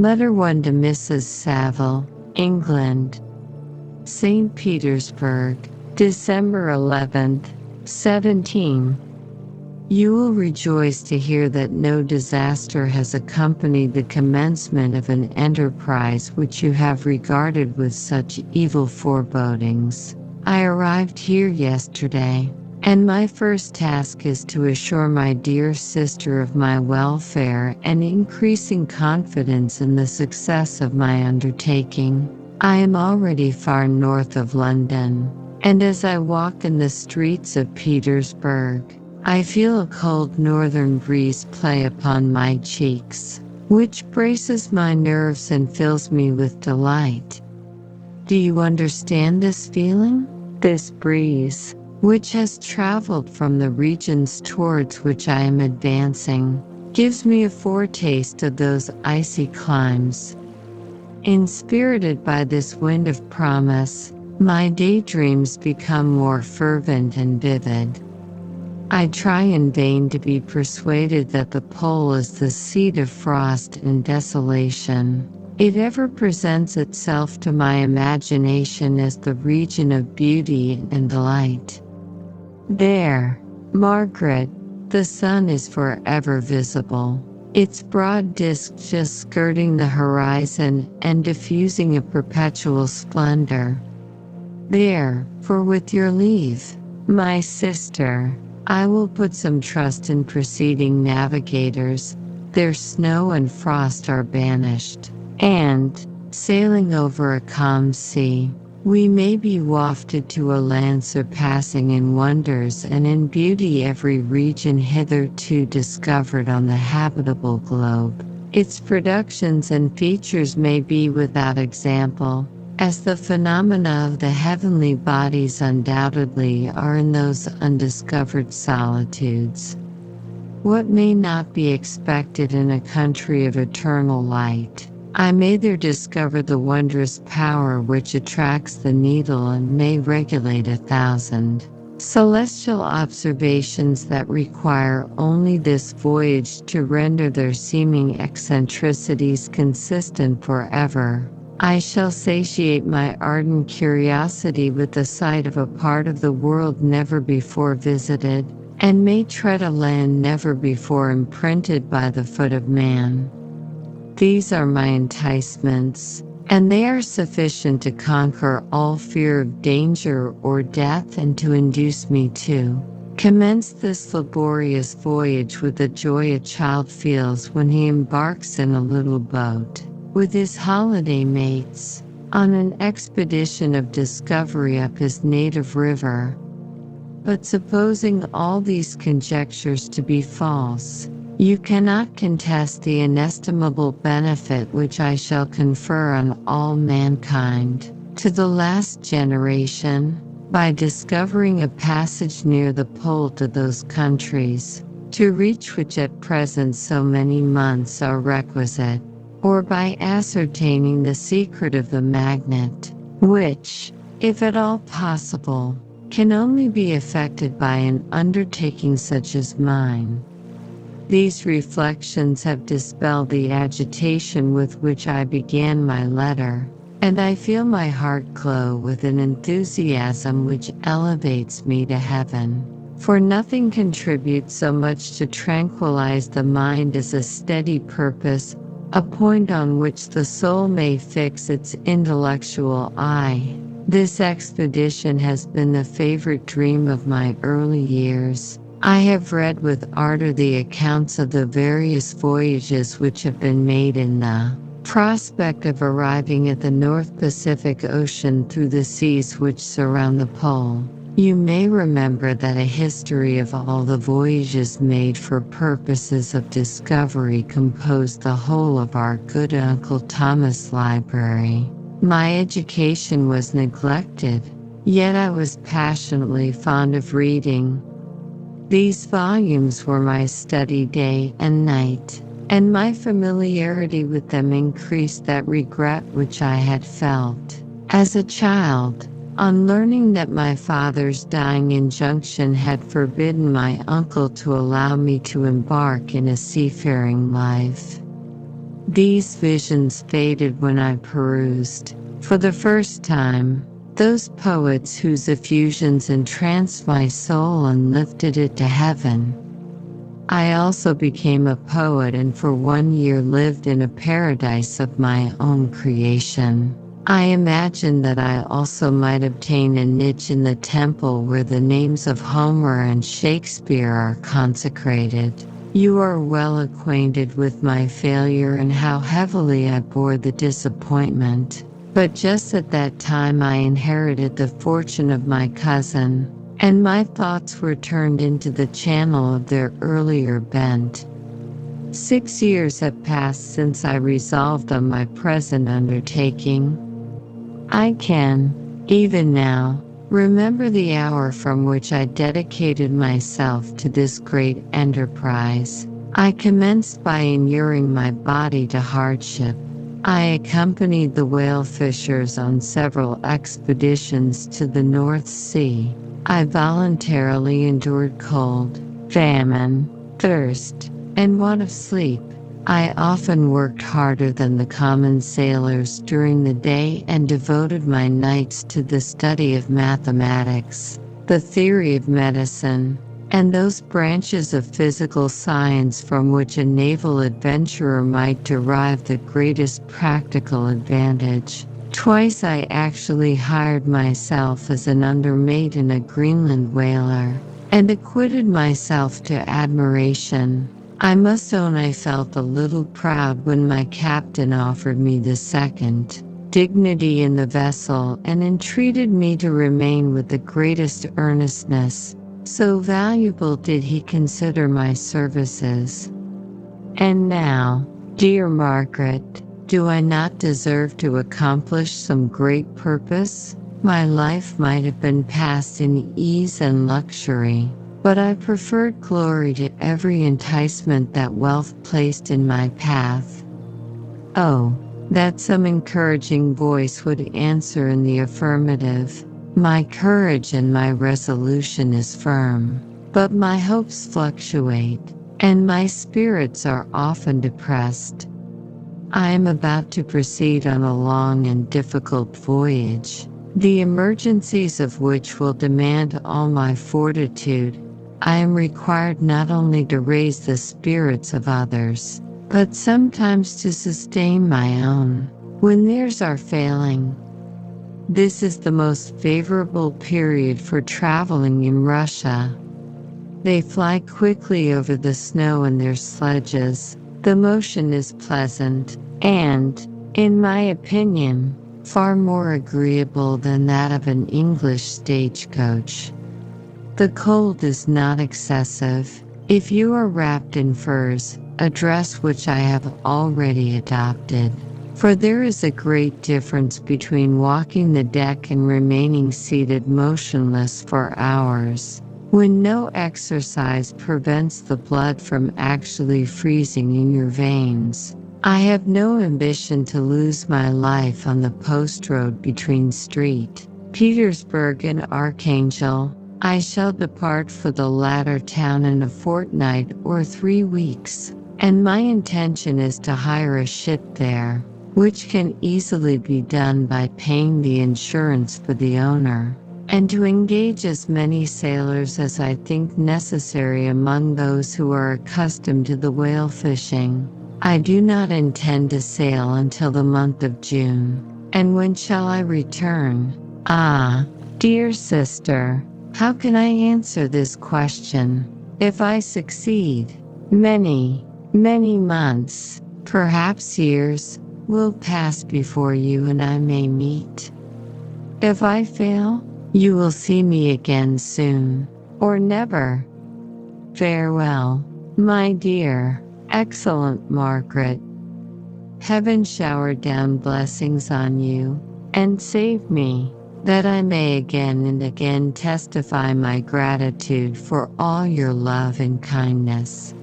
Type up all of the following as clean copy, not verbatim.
Letter 1 to Mrs. Saville, England. St. Petersburg, December 11th, 17. You will rejoice to hear that no disaster has accompanied the commencement of an enterprise which you have regarded with such evil forebodings. I arrived here yesterday, and my first task is to assure my dear sister of my welfare and increasing confidence in the success of my undertaking. I am already far north of London, and as I walk in the streets of Petersburg, I feel a cold northern breeze play upon my cheeks, which braces my nerves and fills me with delight. Do you understand this feeling? This breeze, which has traveled from the regions towards which I am advancing, gives me a foretaste of those icy climes. Inspirited by this wind of promise, my daydreams become more fervent and vivid. I try in vain to be persuaded that the pole is the seat of frost and desolation. It ever presents itself to my imagination as the region of beauty and delight. There, Margaret, the sun is forever visible, its broad disk just skirting the horizon and diffusing a perpetual splendor. There, for with your leave, my sister, I will put some trust in preceding navigators. Their snow and frost are banished, and, sailing over a calm sea, we may be wafted to a land surpassing in wonders and in beauty every region hitherto discovered on the habitable globe. Its productions and features may be without example, as the phenomena of the heavenly bodies undoubtedly are in those undiscovered solitudes. What may not be expected in a country of eternal light? I may there discover the wondrous power which attracts the needle and may regulate 1,000 celestial observations that require only this voyage to render their seeming eccentricities consistent forever. I shall satiate my ardent curiosity with the sight of a part of the world never before visited, and may tread a land never before imprinted by the foot of man. These are my enticements, and they are sufficient to conquer all fear of danger or death and to induce me to commence this laborious voyage with the joy a child feels when he embarks in a little boat, with his holiday mates, on an expedition of discovery up his native river. But supposing all these conjectures to be false, you cannot contest the inestimable benefit which I shall confer on all mankind, to the last generation, by discovering a passage near the pole to those countries, to reach which at present so many months are requisite, or by ascertaining the secret of the magnet, which, if at all possible, can only be effected by an undertaking such as mine. These reflections have dispelled the agitation with which I began my letter, and I feel my heart glow with an enthusiasm which elevates me to heaven. For nothing contributes so much to tranquilize the mind as a steady purpose, a point on which the soul may fix its intellectual eye. This expedition has been the favorite dream of my early years. I have read with ardor the accounts of the various voyages which have been made in the prospect of arriving at the North Pacific Ocean through the seas which surround the pole. You may remember that a history of all the voyages made for purposes of discovery composed the whole of our good Uncle Thomas' library. My education was neglected, yet I was passionately fond of reading. These volumes were my study day and night, and my familiarity with them increased that regret which I had felt, as a child, on learning that my father's dying injunction had forbidden my uncle to allow me to embark in a seafaring life. These visions faded when I perused, for the first time, those poets whose effusions entranced my soul and lifted it to heaven. I also became a poet and for 1 year lived in a paradise of my own creation. I imagined that I also might obtain a niche in the temple where the names of Homer and Shakespeare are consecrated. You are well acquainted with my failure and how heavily I bore the disappointment. But just at that time I inherited the fortune of my cousin, and my thoughts were turned into the channel of their earlier bent. 6 years have passed since I resolved on my present undertaking. I can, even now, remember the hour from which I dedicated myself to this great enterprise. I commenced by inuring my body to hardship. I accompanied the whale fishers on several expeditions to the North Sea. I voluntarily endured cold, famine, thirst, and want of sleep. I often worked harder than the common sailors during the day and devoted my nights to the study of mathematics, the theory of medicine, and those branches of physical science from which a naval adventurer might derive the greatest practical advantage. Twice I actually hired myself as an undermate in a Greenland whaler, and acquitted myself to admiration. I must own I felt a little proud when my captain offered me the second dignity in the vessel and entreated me to remain with the greatest earnestness. So valuable did he consider my services. And now, dear Margaret, do I not deserve to accomplish some great purpose? My life might have been passed in ease and luxury, but I preferred glory to every enticement that wealth placed in my path. Oh, that some encouraging voice would answer in the affirmative. My courage and my resolution is firm, but my hopes fluctuate, and my spirits are often depressed. I am about to proceed on a long and difficult voyage, the emergencies of which will demand all my fortitude. I am required not only to raise the spirits of others, but sometimes to sustain my own, when theirs are failing. This is the most favorable period for traveling in Russia. They fly quickly over the snow in their sledges. The motion is pleasant, and, in my opinion, far more agreeable than that of an English stagecoach. The cold is not excessive. If you are wrapped in furs, a dress which I have already adopted. For there is a great difference between walking the deck and remaining seated motionless for hours, when no exercise prevents the blood from actually freezing in your veins. I have no ambition to lose my life on the post road between St. Petersburg and Archangel. I shall depart for the latter town in a fortnight or 3 weeks, and my intention is to hire a ship there, which can easily be done by paying the insurance for the owner, and to engage as many sailors as I think necessary among those who are accustomed to the whale fishing. I do not intend to sail until the month of June. And when shall I return? Ah, dear sister, how can I answer this question? If I succeed, many, many months, perhaps years, will pass before you and I may meet. If I fail, you will see me again soon, or never. Farewell, my dear, excellent Margaret. Heaven shower down blessings on you, and save me, that I may again and again testify my gratitude for all your love and kindness.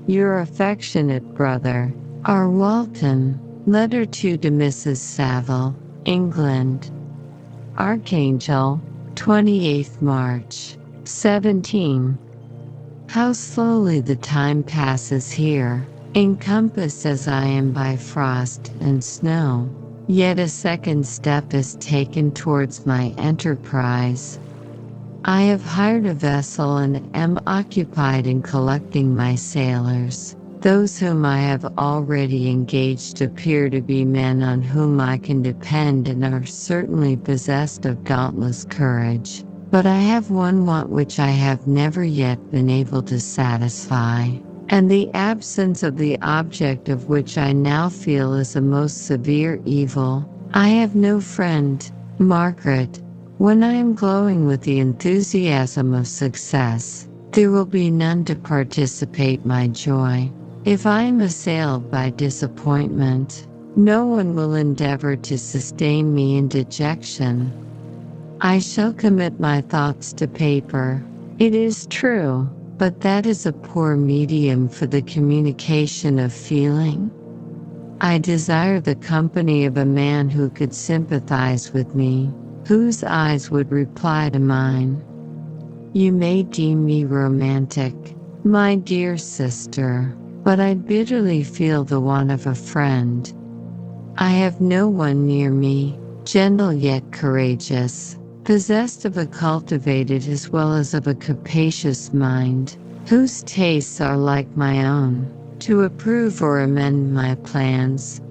Your affectionate brother, R. Walton. Letter 2 to Mrs. Saville, England. Archangel, 28th March, 17. How slowly the time passes here. encompassed as I am by frost and snow. Yet a second step is taken towards my enterprise. I have hired a vessel and am occupied in collecting my sailors. Those whom I have already engaged appear to be men on whom I can depend and are certainly possessed of dauntless courage. But I have one want which I have never yet been able to satisfy, and the absence of the object of which I now feel is a most severe evil. I have no friend, Margaret. When I am glowing with the enthusiasm of success, there will be none to participate my joy. If I am assailed by disappointment, no one will endeavor to sustain me in dejection. I shall commit my thoughts to paper. It is true, but that is a poor medium for the communication of feeling. I desire the company of a man who could sympathize with me, whose eyes would reply to mine. You may deem me romantic, my dear sister, but I bitterly feel the want of a friend. I have no one near me, gentle yet courageous, possessed of a cultivated as well as of a capacious mind, whose tastes are like my own, to approve or amend my plans.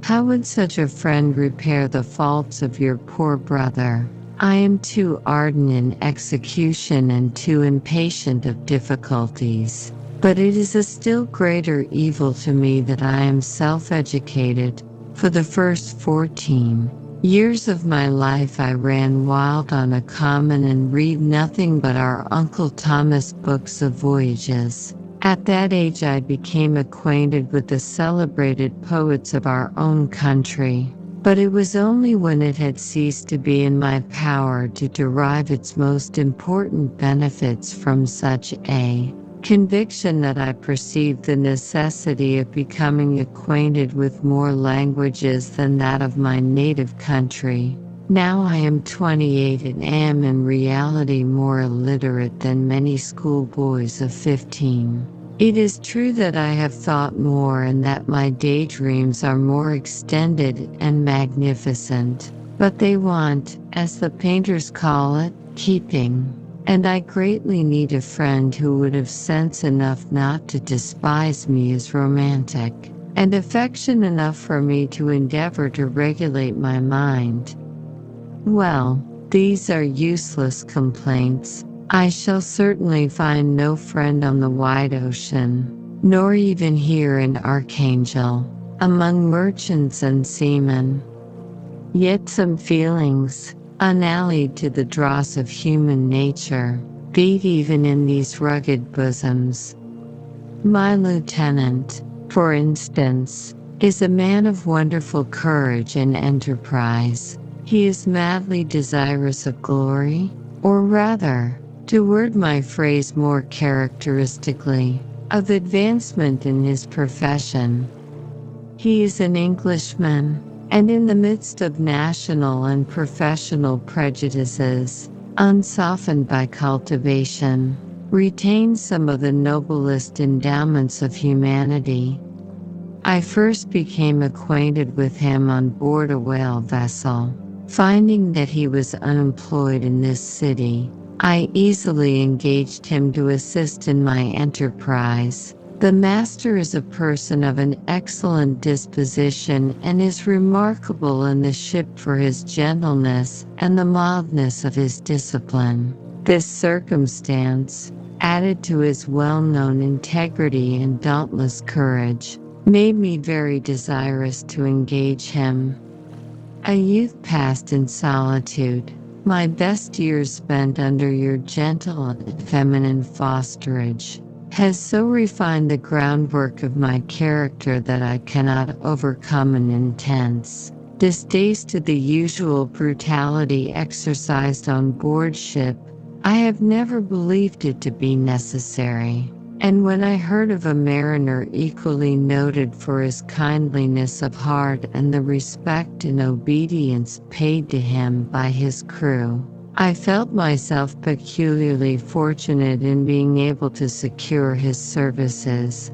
How would such a friend repair the faults of your poor brother? I am too ardent in execution and too impatient of difficulties. But it is a still greater evil to me that I am self-educated. For the first 14 years of my life I ran wild on a common and read nothing but our Uncle Thomas books of voyages. At that age I became acquainted with the celebrated poets of our own country, but it was only when it had ceased to be in my power to derive its most important benefits from such a conviction that I perceived the necessity of becoming acquainted with more languages than that of my native country. Now I am 28 and am in reality more illiterate than many schoolboys of 15. It is true that I have thought more and that my daydreams are more extended and magnificent, but they want, as the painters call it, keeping. And I greatly need a friend who would have sense enough not to despise me as romantic, and affection enough for me to endeavor to regulate my mind. Well, these are useless complaints. I shall certainly find no friend on the wide ocean, nor even here in Archangel, among merchants and seamen. Yet some feelings, unallied to the dross of human nature, beat even in these rugged bosoms. My lieutenant, for instance, is a man of wonderful courage and enterprise. He is madly desirous of glory, or rather, to word my phrase more characteristically, of advancement in his profession. He is an Englishman, and in the midst of national and professional prejudices, unsoftened by cultivation, retains some of the noblest endowments of humanity. I first became acquainted with him on board a whale vessel. Finding that he was unemployed in this city, I easily engaged him to assist in my enterprise. The master is a person of an excellent disposition and is remarkable in the ship for his gentleness and the mildness of his discipline. This circumstance, added to his well-known integrity and dauntless courage, made me very desirous to engage him. A youth passed in solitude, my best years spent under your gentle and feminine fosterage, has so refined the groundwork of my character that I cannot overcome an intense distaste to the usual brutality exercised on board ship. I have never believed it to be necessary, and when I heard of a mariner equally noted for his kindliness of heart and the respect and obedience paid to him by his crew, I felt myself peculiarly fortunate in being able to secure his services.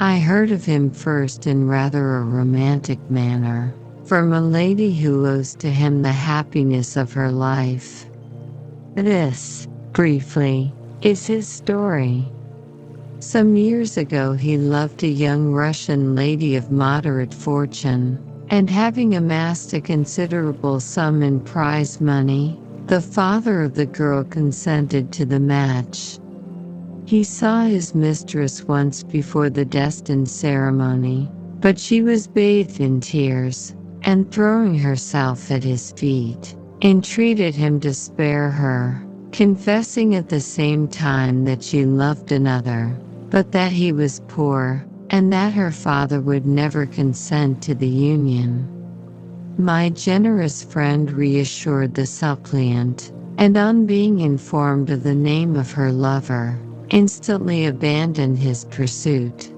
I heard of him first in rather a romantic manner, from a lady who owes to him the happiness of her life. This, briefly, is his story. Some years ago he loved a young Russian lady of moderate fortune, and having amassed a considerable sum in prize money, the father of the girl consented to the match. He saw his mistress once before the destined ceremony, but she was bathed in tears, and throwing herself at his feet, entreated him to spare her, confessing at the same time that she loved another, but that he was poor, and that her father would never consent to the union. My generous friend reassured the suppliant, and on being informed of the name of her lover, instantly abandoned his pursuit.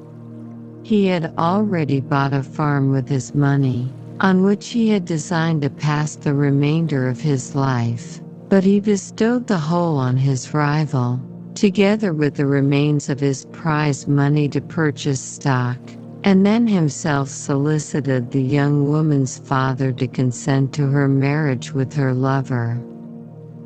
He had already bought a farm with his money, on which he had designed to pass the remainder of his life, but he bestowed the whole on his rival, together with the remains of his prize money to purchase stock, and then himself solicited the young woman's father to consent to her marriage with her lover.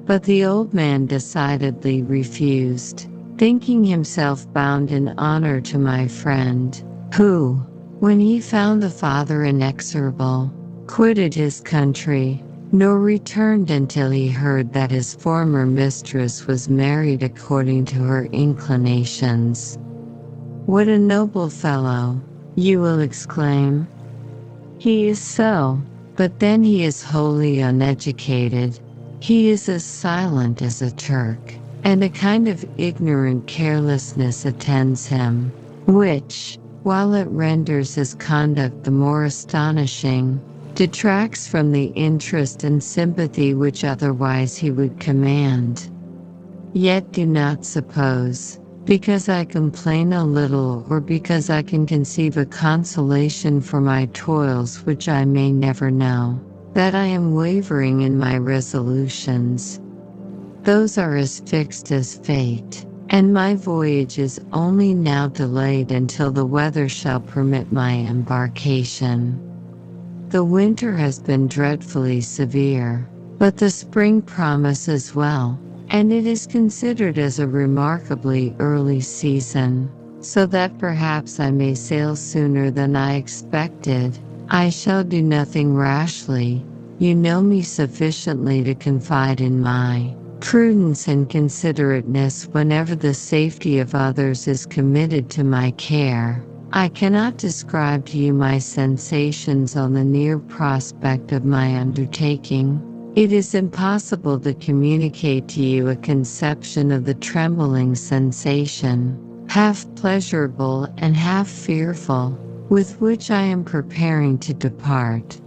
But the old man decidedly refused, thinking himself bound in honor to my friend, who, when he found the father inexorable, quitted his country, nor returned until he heard that his former mistress was married according to her inclinations. What a noble fellow, you will exclaim. He is so, but then he is wholly uneducated. He is as silent as a Turk, and a kind of ignorant carelessness attends him, which, while it renders his conduct the more astonishing, detracts from the interest and sympathy which otherwise he would command. Yet do not suppose, because I complain a little or because I can conceive a consolation for my toils which I may never know, that I am wavering in my resolutions. Those are as fixed as fate, and my voyage is only now delayed until the weather shall permit my embarkation. The winter has been dreadfully severe, but the spring promises well, and it is considered as a remarkably early season, so that perhaps I may sail sooner than I expected. I shall do nothing rashly. You know me sufficiently to confide in my prudence and considerateness whenever the safety of others is committed to my care. I cannot describe to you my sensations on the near prospect of my undertaking. It is impossible to communicate to you a conception of the trembling sensation, half pleasurable and half fearful, with which I am preparing to depart.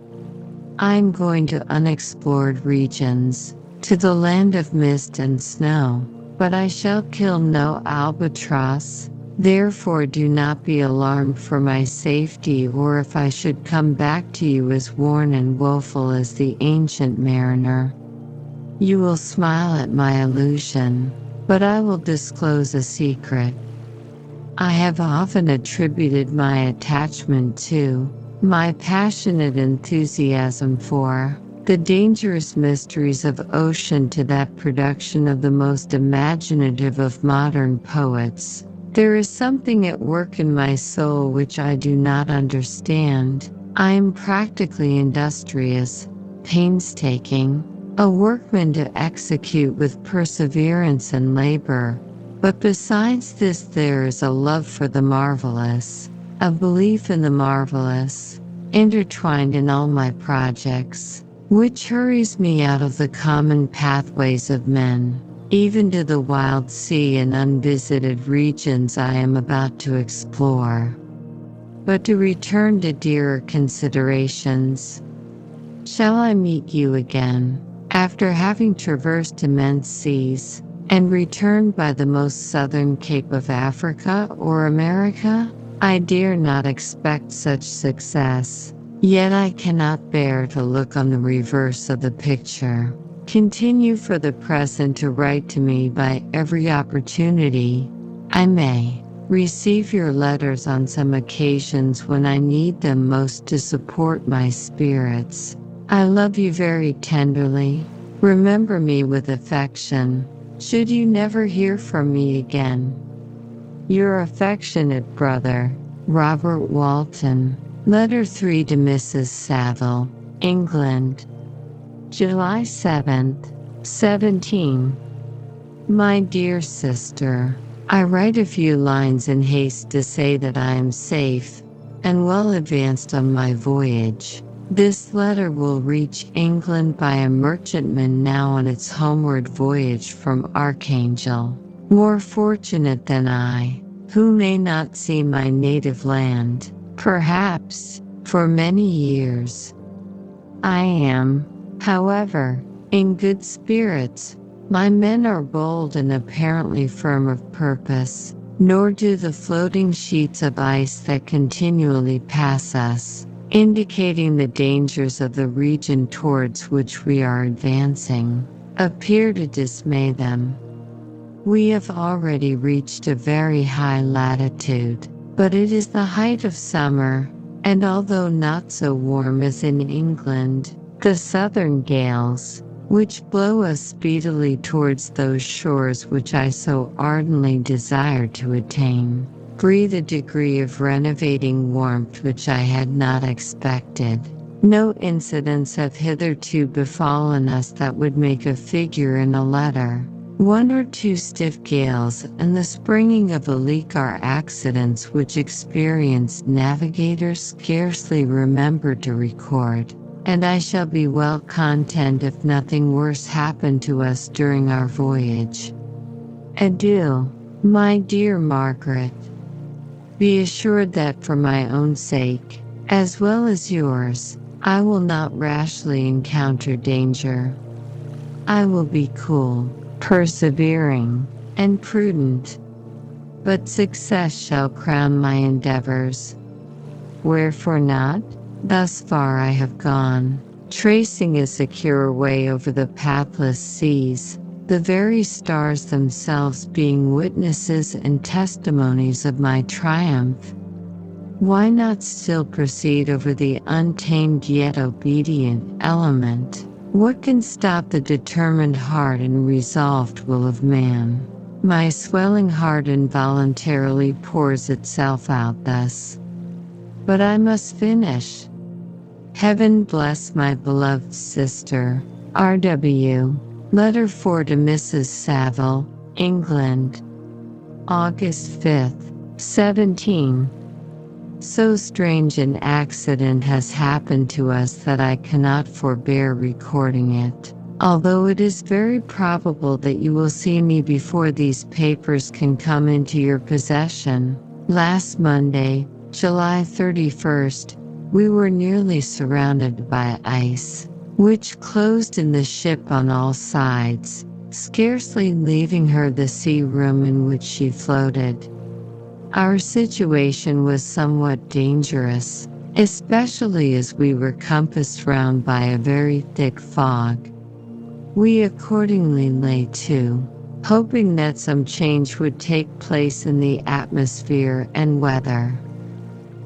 I am going to unexplored regions, to the land of mist and snow, but I shall kill no albatross. Therefore do not be alarmed for my safety, or if I should come back to you as worn and woeful as the ancient mariner. You will smile at my illusion, but I will disclose a secret. I have often attributed my attachment to, my passionate enthusiasm for, the dangerous mysteries of ocean to that production of the most imaginative of modern poets. There is something at work in my soul which I do not understand. I am practically industrious, painstaking, a workman to execute with perseverance and labor. But besides this there is a love for the marvelous, a belief in the marvelous, intertwined in all my projects, which hurries me out of the common pathways of men, even to the wild sea and unvisited regions I am about to explore. But to return to dearer considerations. Shall I meet you again, after having traversed immense seas, and returned by the most southern cape of Africa or America? I dare not expect such success, yet I cannot bear to look on the reverse of the picture. Continue for the present to write to me by every opportunity. I may. receive your letters on some occasions when I need them most to support my spirits. I love you very tenderly. Remember me with affection, should you never hear from me again. Your affectionate brother, Robert Walton. Letter 3 to Mrs. Saville, England. July 7th, 17. My dear sister, I write a few lines in haste to say that I am safe and well advanced on my voyage. This letter will reach England by a merchantman now on its homeward voyage from Archangel, more fortunate than I, who may not see my native land, perhaps, for many years. I am, however, in good spirits. My men are bold and apparently firm of purpose, nor do the floating sheets of ice that continually pass us, indicating the dangers of the region towards which we are advancing, appear to dismay them. We have already reached a very high latitude, but it is the height of summer, and although not so warm as in England, the southern gales, which blow us speedily towards those shores which I so ardently desire to attain, breathe a degree of renovating warmth which I had not expected. No incidents have hitherto befallen us that would make a figure in a letter. 1 or 2 stiff gales and the springing of a leak are accidents which experienced navigators scarcely remember to record, and I shall be well content if nothing worse happen to us during our voyage. Adieu, my dear Margaret. Be assured that for my own sake, as well as yours, I will not rashly encounter danger. I will be cool, persevering, and prudent, but success shall crown my endeavors. Wherefore not? Thus far I have gone, tracing a secure way over the pathless seas, the very stars themselves being witnesses and testimonies of my triumph. Why not still proceed over the untamed yet obedient element? What can stop the determined heart and resolved will of man? My swelling heart involuntarily pours itself out thus. But I must finish. Heaven bless my beloved sister, R.W. Letter 4 to Mrs. Saville, England. August 5th, 17. So strange an accident has happened to us that I cannot forbear recording it, although it is very probable that you will see me before these papers can come into your possession. Last Monday, July 31st, we were nearly surrounded by ice, which closed in the ship on all sides, scarcely leaving her the sea room in which she floated. Our situation was somewhat dangerous, especially as we were compassed round by a very thick fog. We accordingly lay to, hoping that some change would take place in the atmosphere and weather.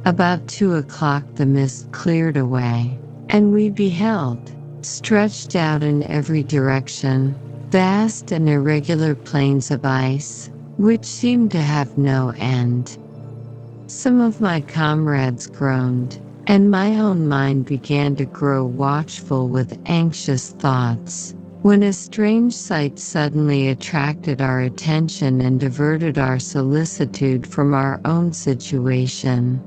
About 2 o'clock the mist cleared away, and we beheld, stretched out in every direction, vast and irregular plains of ice, which seemed to have no end. Some of my comrades groaned, and my own mind began to grow watchful with anxious thoughts, when a strange sight suddenly attracted our attention and diverted our solicitude from our own situation.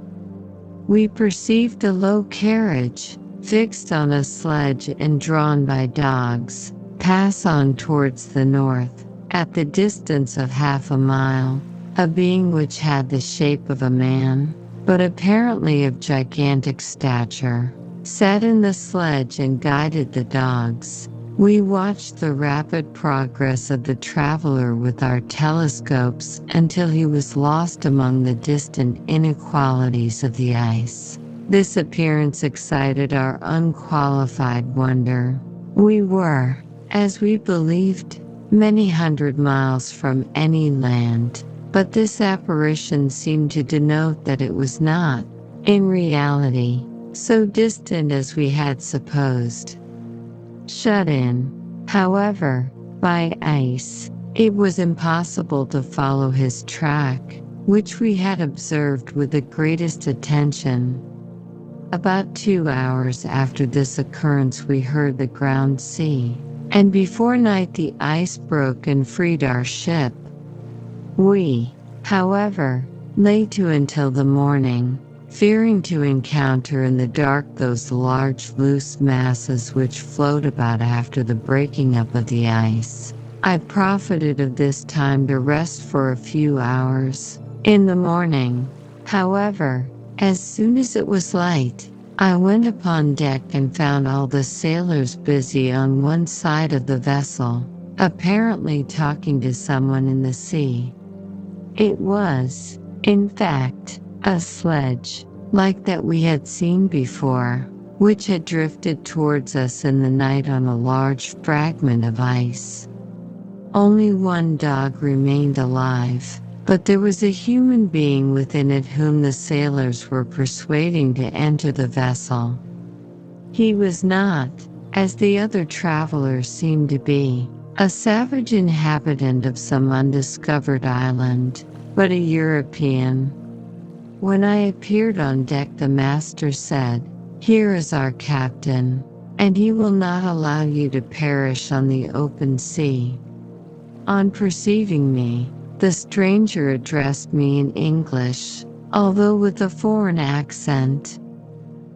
We perceived a low carriage, fixed on a sledge and drawn by dogs, pass on towards the north. At the distance of half a mile, a being which had the shape of a man, but apparently of gigantic stature, sat in the sledge and guided the dogs. We watched the rapid progress of the traveler with our telescopes until he was lost among the distant inequalities of the ice. This appearance excited our unqualified wonder. We were, as we believed, many hundred miles from any land, but this apparition seemed to denote that it was not, in reality, so distant as we had supposed. Shut in, however, by ice, it was impossible to follow his track, which we had observed with the greatest attention. About 2 hours after this occurrence we heard the ground sea, and before night the ice broke and freed our ship. We, however, lay to until the morning, fearing to encounter in the dark those large loose masses which float about after the breaking up of the ice. I profited of this time to rest for a few hours. In the morning, however, as soon as it was light, I went upon deck and found all the sailors busy on one side of the vessel, apparently talking to someone in the sea. It was, in fact, a sledge, like that we had seen before, which had drifted towards us in the night on a large fragment of ice. Only one dog remained alive, but there was a human being within it whom the sailors were persuading to enter the vessel. He was not, as the other travelers seemed to be, a savage inhabitant of some undiscovered island, but a European. When I appeared on deck, the master said, "Here is our captain, and he will not allow you to perish on the open sea." On perceiving me, the stranger addressed me in English, although with a foreign accent.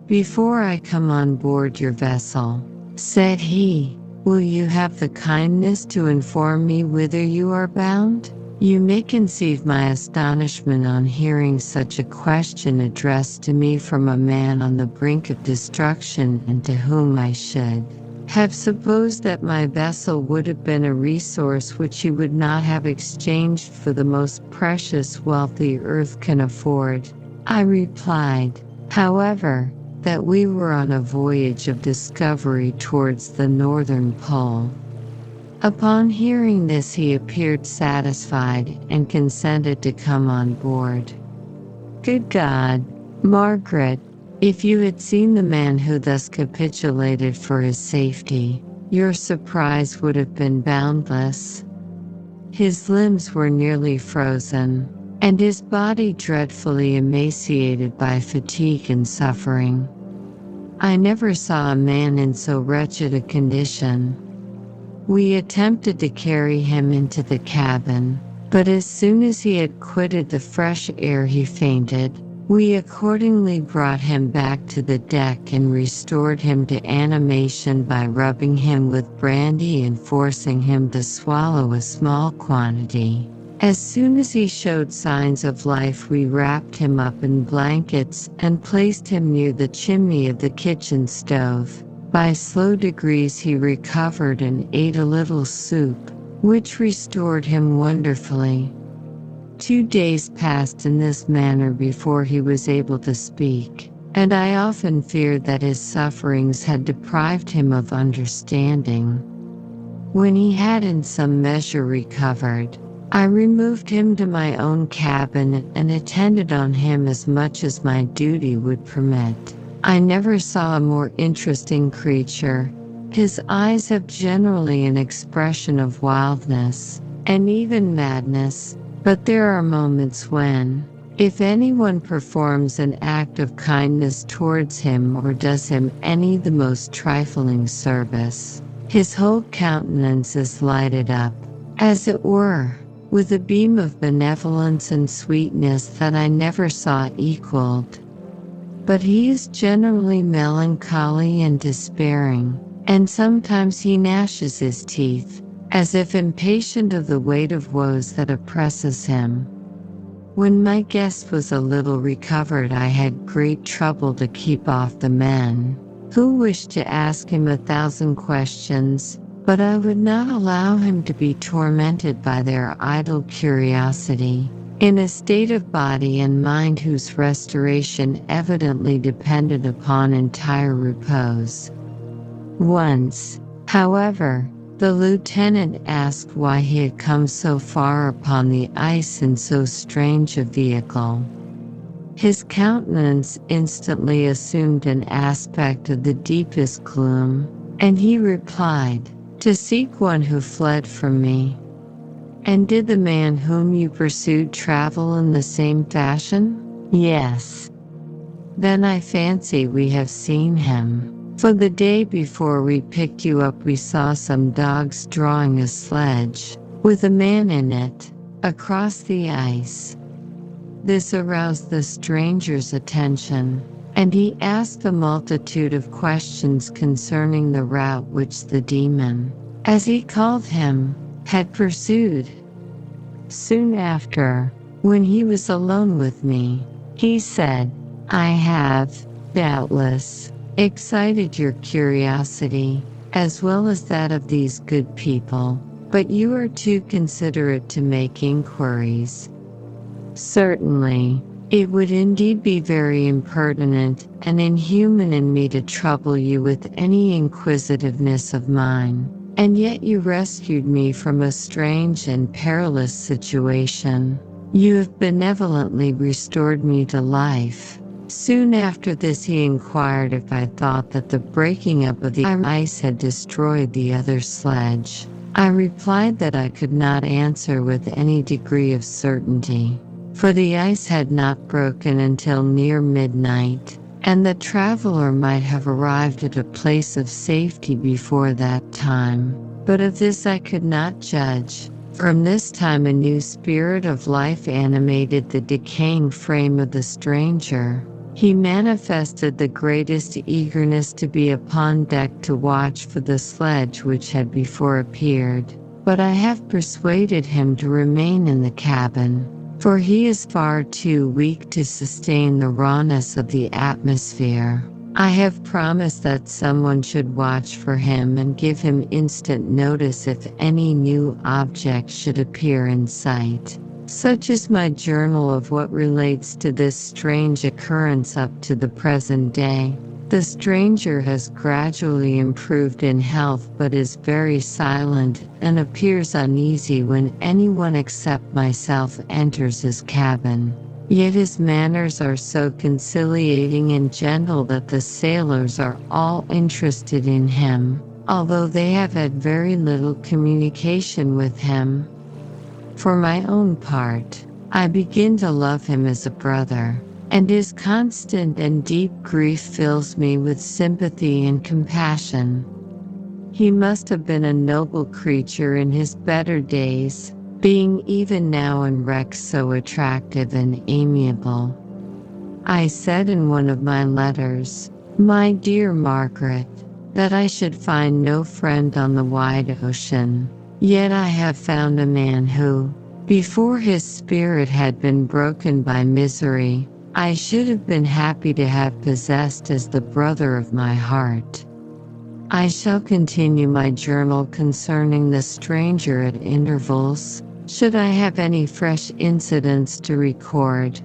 "Before I come on board your vessel," said he, "will you have the kindness to inform me whither you are bound?" You may conceive my astonishment on hearing such a question addressed to me from a man on the brink of destruction, and to whom I should have supposed that my vessel would have been a resource which he would not have exchanged for the most precious wealth the earth can afford. I replied, however, that we were on a voyage of discovery towards the northern pole. Upon hearing this, he appeared satisfied and consented to come on board. Good God, Margaret, if you had seen the man who thus capitulated for his safety, your surprise would have been boundless. His limbs were nearly frozen, and his body dreadfully emaciated by fatigue and suffering. I never saw a man in so wretched a condition. We attempted to carry him into the cabin, but as soon as he had quitted the fresh air he fainted. We accordingly brought him back to the deck and restored him to animation by rubbing him with brandy and forcing him to swallow a small quantity. As soon as he showed signs of life, we wrapped him up in blankets and placed him near the chimney of the kitchen stove. By slow degrees he recovered and ate a little soup, which restored him wonderfully. 2 days passed in this manner before he was able to speak, and I often feared that his sufferings had deprived him of understanding. When he had in some measure recovered, I removed him to my own cabin and attended on him as much as my duty would permit. I never saw a more interesting creature. His eyes have generally an expression of wildness, and even madness. But there are moments when, if anyone performs an act of kindness towards him or does him any the most trifling service, his whole countenance is lighted up, as it were, with a beam of benevolence and sweetness that I never saw equaled. But he is generally melancholy and despairing, and sometimes he gnashes his teeth, as if impatient of the weight of woes that oppresses him. When my guest was a little recovered, I had great trouble to keep off the men, who wished to ask him 1,000 questions, but I would not allow him to be tormented by their idle curiosity, in a state of body and mind whose restoration evidently depended upon entire repose. Once, however, The lieutenant asked why he had come so far upon the ice in so strange a vehicle. His countenance instantly assumed an aspect of the deepest gloom, and he replied, "To seek one who fled from me." "And did the man whom you pursued travel in the same fashion?" "Yes." "Then I fancy we have seen him. For the day before we picked you up we saw some dogs drawing a sledge, with a man in it, across the ice." This aroused the stranger's attention, and he asked a multitude of questions concerning the route which the demon, as he called him, had pursued. Soon after, when he was alone with me, he said, "I have, doubtless, excited your curiosity, as well as that of these good people, but you are too considerate to make inquiries. Certainly, it would indeed be very impertinent and inhuman in me to trouble you with any inquisitiveness of mine, and yet you rescued me from a strange and perilous situation. You have benevolently restored me to life." Soon after this he inquired if I thought that the breaking up of the ice had destroyed the other sledge. I replied that I could not answer with any degree of certainty, for the ice had not broken until near midnight, and the traveler might have arrived at a place of safety before that time, but of this I could not judge. From this time a new spirit of life animated the decaying frame of the stranger. He manifested the greatest eagerness to be upon deck to watch for the sledge which had before appeared, but I have persuaded him to remain in the cabin, for he is far too weak to sustain the rawness of the atmosphere. I have promised that someone should watch for him and give him instant notice if any new object should appear in sight. Such is my journal of what relates to this strange occurrence up to the present day. The stranger has gradually improved in health but is very silent and appears uneasy when anyone except myself enters his cabin. Yet his manners are so conciliating and gentle that the sailors are all interested in him, although they have had very little communication with him. For my own part, I begin to love him as a brother, and his constant and deep grief fills me with sympathy and compassion. He must have been a noble creature in his better days, being even now in wreck so attractive and amiable. I said in one of my letters, "My dear Margaret, that I should find no friend on the wide ocean. Yet I have found a man who, before his spirit had been broken by misery, I should have been happy to have possessed as the brother of my heart." I shall continue my journal concerning the stranger at intervals, should I have any fresh incidents to record.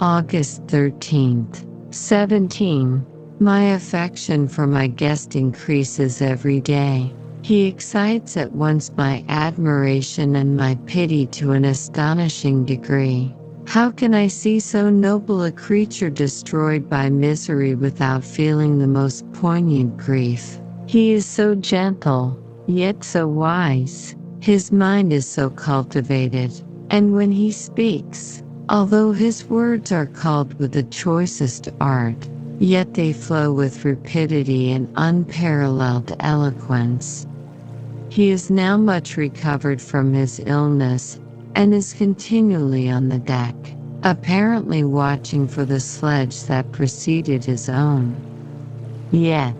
August 13th, 17. My affection for my guest increases every day. He excites at once my admiration and my pity to an astonishing degree. How can I see so noble a creature destroyed by misery without feeling the most poignant grief? He is so gentle, yet so wise. His mind is so cultivated, and when he speaks, although his words are called with the choicest art, yet they flow with rapidity and unparalleled eloquence. He is now much recovered from his illness, and is continually on the deck, apparently watching for the sledge that preceded his own. Yet,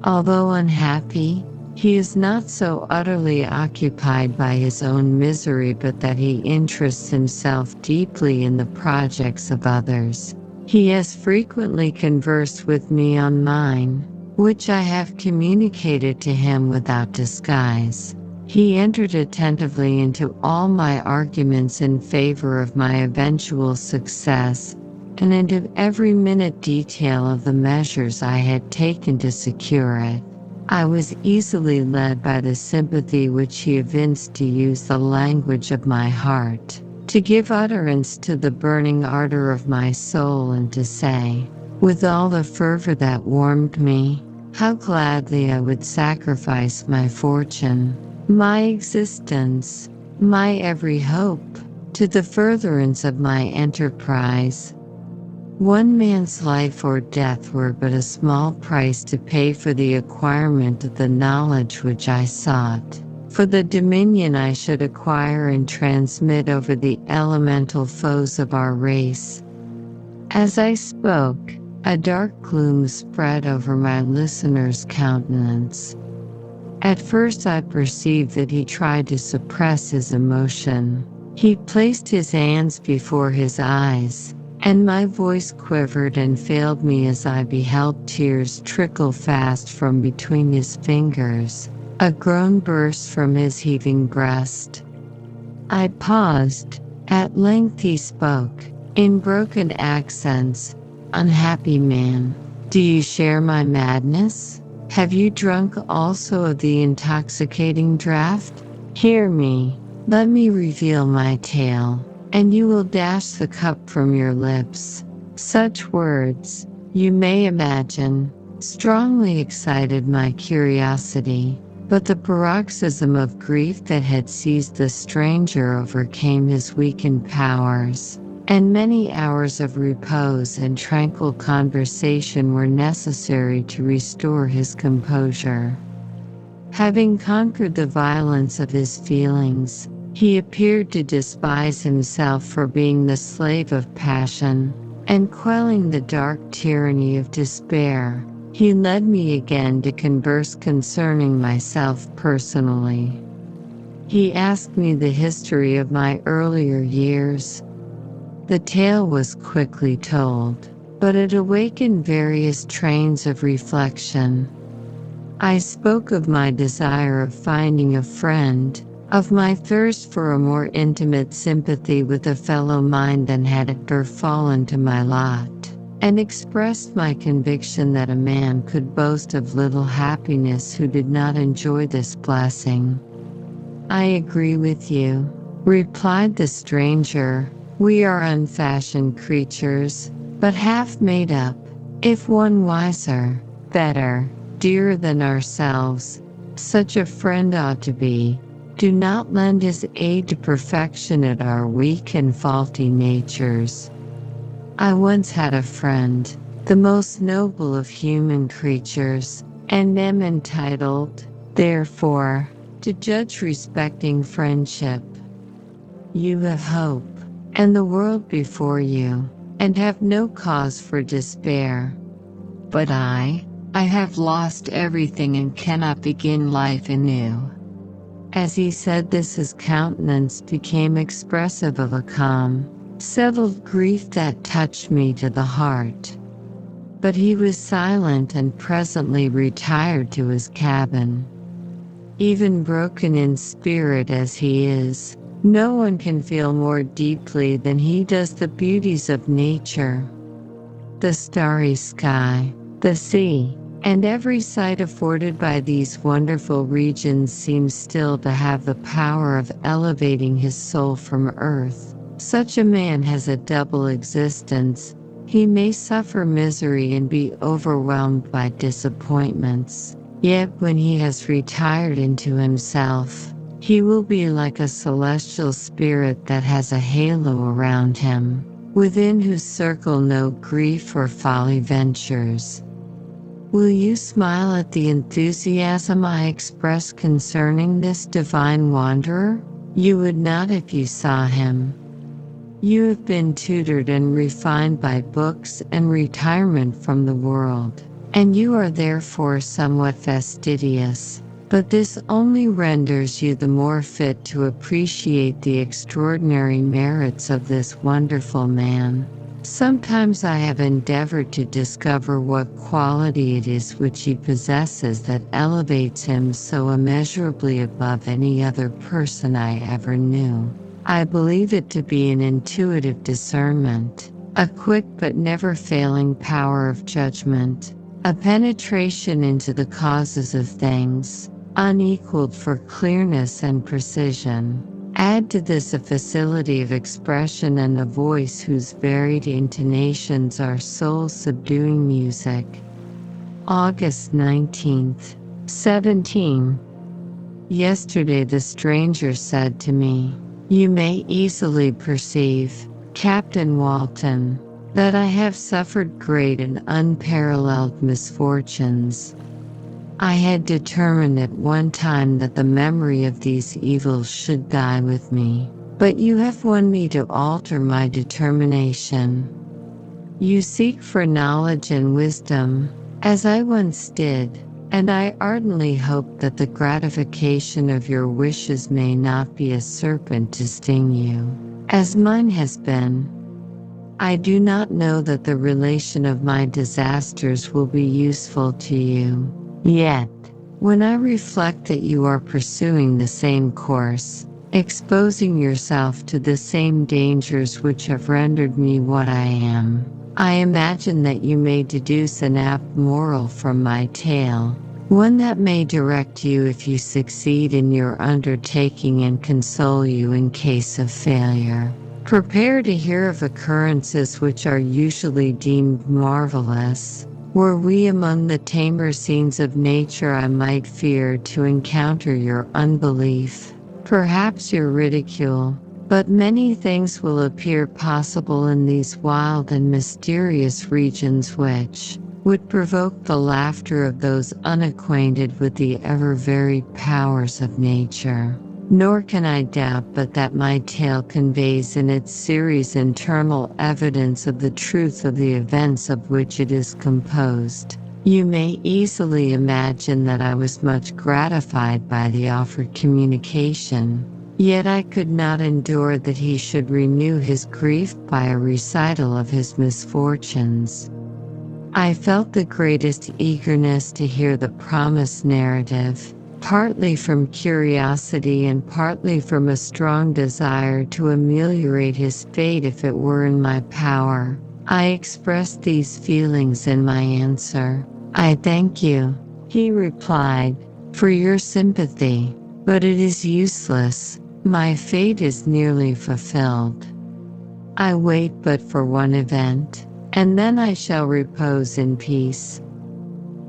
although unhappy, he is not so utterly occupied by his own misery but that he interests himself deeply in the projects of others. He has frequently conversed with me on mine, which I have communicated to him without disguise. He entered attentively into all my arguments in favor of my eventual success, and into every minute detail of the measures I had taken to secure it. I was easily led by the sympathy which he evinced to use the language of my heart, to give utterance to the burning ardor of my soul and to say, with all the fervor that warmed me, how gladly I would sacrifice my fortune, my existence, my every hope, to the furtherance of my enterprise. One man's life or death were but a small price to pay for the acquirement of the knowledge which I sought, for the dominion I should acquire and transmit over the elemental foes of our race. As I spoke, a dark gloom spread over my listener's countenance. At first I perceived that he tried to suppress his emotion. He placed his hands before his eyes, and my voice quivered and failed me as I beheld tears trickle fast from between his fingers. A groan burst from his heaving breast. I paused. At length he spoke, in broken accents. Unhappy man, do you share my madness? Have you drunk also of the intoxicating draught? Hear me, let me reveal my tale, and you will dash the cup from your lips. Such words, you may imagine, strongly excited my curiosity, but the paroxysm of grief that had seized the stranger overcame his weakened powers, and many hours of repose and tranquil conversation were necessary to restore his composure. Having conquered the violence of his feelings, he appeared to despise himself for being the slave of passion, and quelling the dark tyranny of despair, he led me again to converse concerning myself personally. He asked me the history of my earlier years. The tale was quickly told, but it awakened various trains of reflection. I spoke of my desire of finding a friend, of my thirst for a more intimate sympathy with a fellow mind than had ever fallen to my lot, and expressed my conviction that a man could boast of little happiness who did not enjoy this blessing. I agree with you, replied the stranger. We are unfashioned creatures, but half made up, if one wiser, better, dearer than ourselves. Such a friend ought to be. Do not lend his aid to perfection at our weak and faulty natures. I once had a friend, the most noble of human creatures, and am entitled, therefore, to judge respecting friendship. You have hope, and the world before you, and have no cause for despair. But I have lost everything and cannot begin life anew. As he said this, his countenance became expressive of a calm, settled grief that touched me to the heart. But he was silent and presently retired to his cabin. Even broken in spirit as he is, no one can feel more deeply than he does the beauties of nature. The starry sky, the sea, and every sight afforded by these wonderful regions seems still to have the power of elevating his soul from earth. Such a man has a double existence. He may suffer misery and be overwhelmed by disappointments, yet when he has retired into himself, he will be like a celestial spirit that has a halo around him, within whose circle no grief or folly ventures. Will you smile at the enthusiasm I express concerning this divine wanderer? You would not if you saw him. You have been tutored and refined by books and retirement from the world, and you are therefore somewhat fastidious. But this only renders you the more fit to appreciate the extraordinary merits of this wonderful man. Sometimes I have endeavored to discover what quality it is which he possesses that elevates him so immeasurably above any other person I ever knew. I believe it to be an intuitive discernment, a quick but never failing power of judgment, a penetration into the causes of things, unequaled for clearness and precision. Add to this a facility of expression and a voice whose varied intonations are soul-subduing music. August 19th, 17. Yesterday the stranger said to me, "You may easily perceive, Captain Walton, that I have suffered great and unparalleled misfortunes. I had determined at one time that the memory of these evils should die with me, but you have won me to alter my determination. You seek for knowledge and wisdom, as I once did, and I ardently hope that the gratification of your wishes may not be a serpent to sting you, as mine has been. I do not know that the relation of my disasters will be useful to you. Yet, when I reflect that you are pursuing the same course, exposing yourself to the same dangers which have rendered me what I am, I imagine that you may deduce an apt moral from my tale, one that may direct you if you succeed in your undertaking and console you in case of failure. Prepare to hear of occurrences which are usually deemed marvelous. Were we among the tamer scenes of nature, I might fear to encounter your unbelief, perhaps your ridicule, but many things will appear possible in these wild and mysterious regions which would provoke the laughter of those unacquainted with the ever-varied powers of nature. Nor can I doubt but that my tale conveys in its series internal evidence of the truth of the events of which it is composed. You may easily imagine that I was much gratified by the offered communication, yet I could not endure that he should renew his grief by a recital of his misfortunes. I felt the greatest eagerness to hear the promised narrative, partly from curiosity and partly from a strong desire to ameliorate his fate if it were in my power. I expressed these feelings in my answer. "I thank you," he replied, "for your sympathy, but it is useless. My fate is nearly fulfilled. I wait but for one event, and then I shall repose in peace."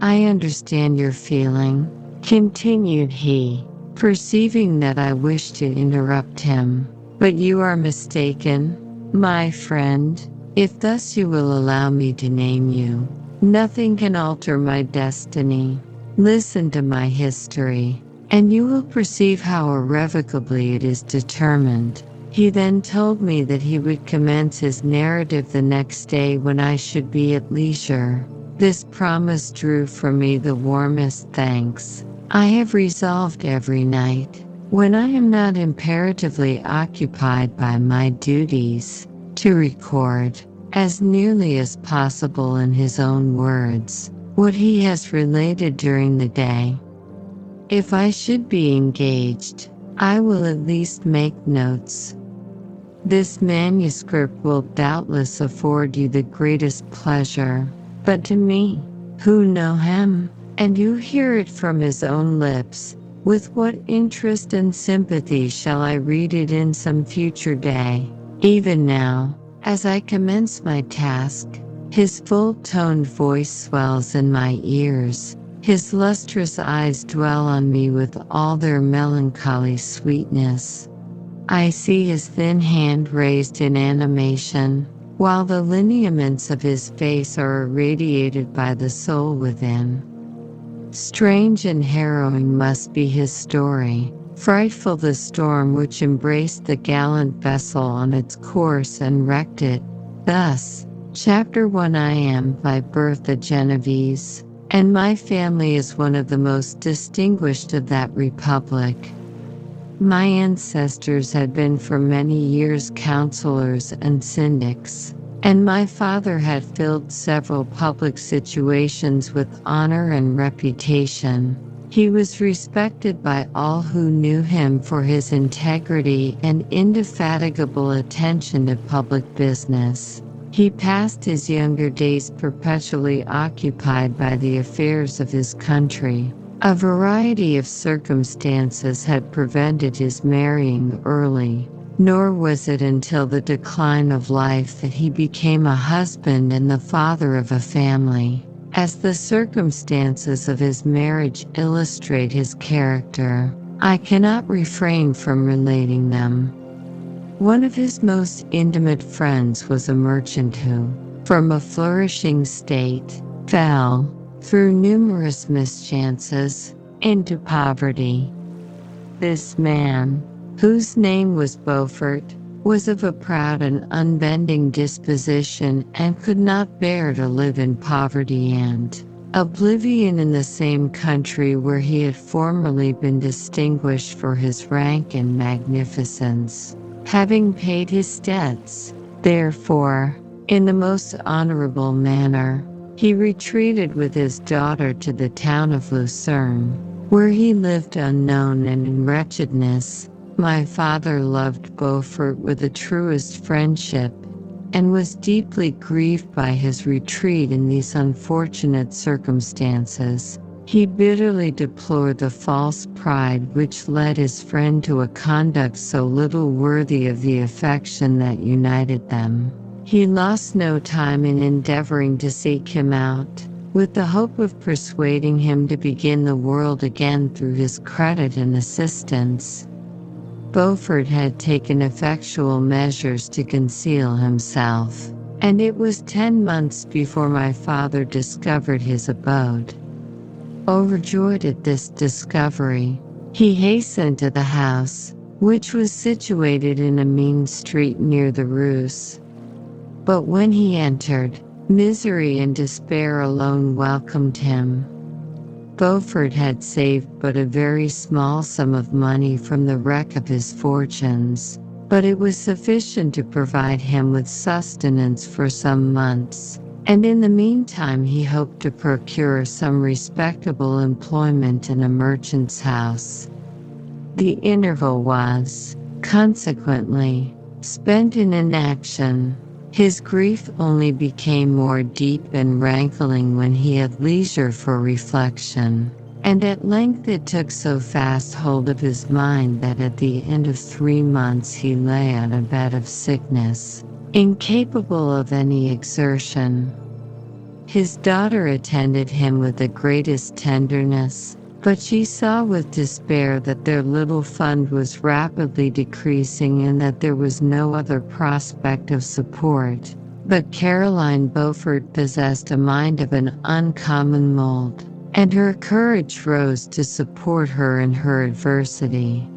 "I understand your feeling," continued he, perceiving that I wished to interrupt him, "but you are mistaken, my friend. If thus you will allow me to name you, nothing can alter my destiny. Listen to my history, and you will perceive how irrevocably it is determined." He then told me that he would commence his narrative the next day when I should be at leisure. This promise drew from me the warmest thanks. I have resolved every night, when I am not imperatively occupied by my duties, to record, as nearly as possible in his own words, what he has related during the day. If I should be engaged, I will at least make notes. This manuscript will doubtless afford you the greatest pleasure, but to me, who know him, and you hear it from his own lips, with what interest and sympathy shall I read it in some future day? Even now, as I commence my task, his full-toned voice swells in my ears, his lustrous eyes dwell on me with all their melancholy sweetness. I see his thin hand raised in animation, while the lineaments of his face are irradiated by the soul within. Strange and harrowing must be his story, frightful the storm which embraced the gallant vessel on its course and wrecked it. Thus, Chapter 1. I am by birth a Genovese, and my family is one of the most distinguished of that republic. My ancestors had been for many years counselors and syndics, and my father had filled several public situations with honor and reputation. He was respected by all who knew him for his integrity and indefatigable attention to public business. He passed his younger days perpetually occupied by the affairs of his country. A variety of circumstances had prevented his marrying early, nor was it until the decline of life that he became a husband and the father of a family. As the circumstances of his marriage illustrate his character, I cannot refrain from relating them. One of his most intimate friends was a merchant who, from a flourishing state, fell, through numerous mischances, into poverty. This man, whose name was Beaufort, was of a proud and unbending disposition and could not bear to live in poverty and oblivion in the same country where he had formerly been distinguished for his rank and magnificence. Having paid his debts, therefore, in the most honorable manner, he retreated with his daughter to the town of Lucerne, where he lived unknown and in wretchedness. My father loved Beaufort with the truest friendship, and was deeply grieved by his retreat in these unfortunate circumstances. He bitterly deplored the false pride which led his friend to a conduct so little worthy of the affection that united them. He lost no time in endeavoring to seek him out, with the hope of persuading him to begin the world again through his credit and assistance. Beaufort had taken effectual measures to conceal himself, and it was 10 months before my father discovered his abode. Overjoyed at this discovery, he hastened to the house, which was situated in a mean street near the Ruse. But when he entered, misery and despair alone welcomed him. Beaufort had saved but a very small sum of money from the wreck of his fortunes, but it was sufficient to provide him with sustenance for some months, and in the meantime he hoped to procure some respectable employment in a merchant's house. The interval was, consequently, spent in inaction. His grief only became more deep and rankling when he had leisure for reflection, and at length it took so fast hold of his mind that at the end of 3 months he lay on a bed of sickness, incapable of any exertion. His daughter attended him with the greatest tenderness, but she saw with despair that their little fund was rapidly decreasing and that there was no other prospect of support. But Caroline Beaufort possessed a mind of an uncommon mold, and her courage rose to support her in her adversity.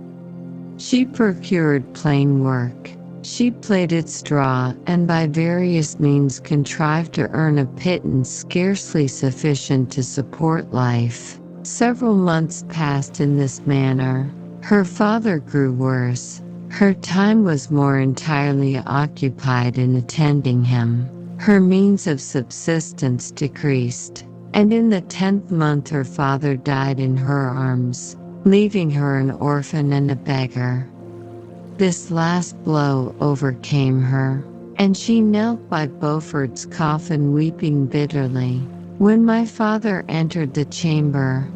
She procured plain work. She plaited straw and by various means contrived to earn a pittance scarcely sufficient to support life. Several months passed in this manner. Her father grew worse. Her time was more entirely occupied in attending him. Her means of subsistence decreased, and in the 10th month her father died in her arms, leaving her an orphan and a beggar. This last blow overcame her, and she knelt by Beaufort's coffin weeping bitterly. When my father entered the chamber,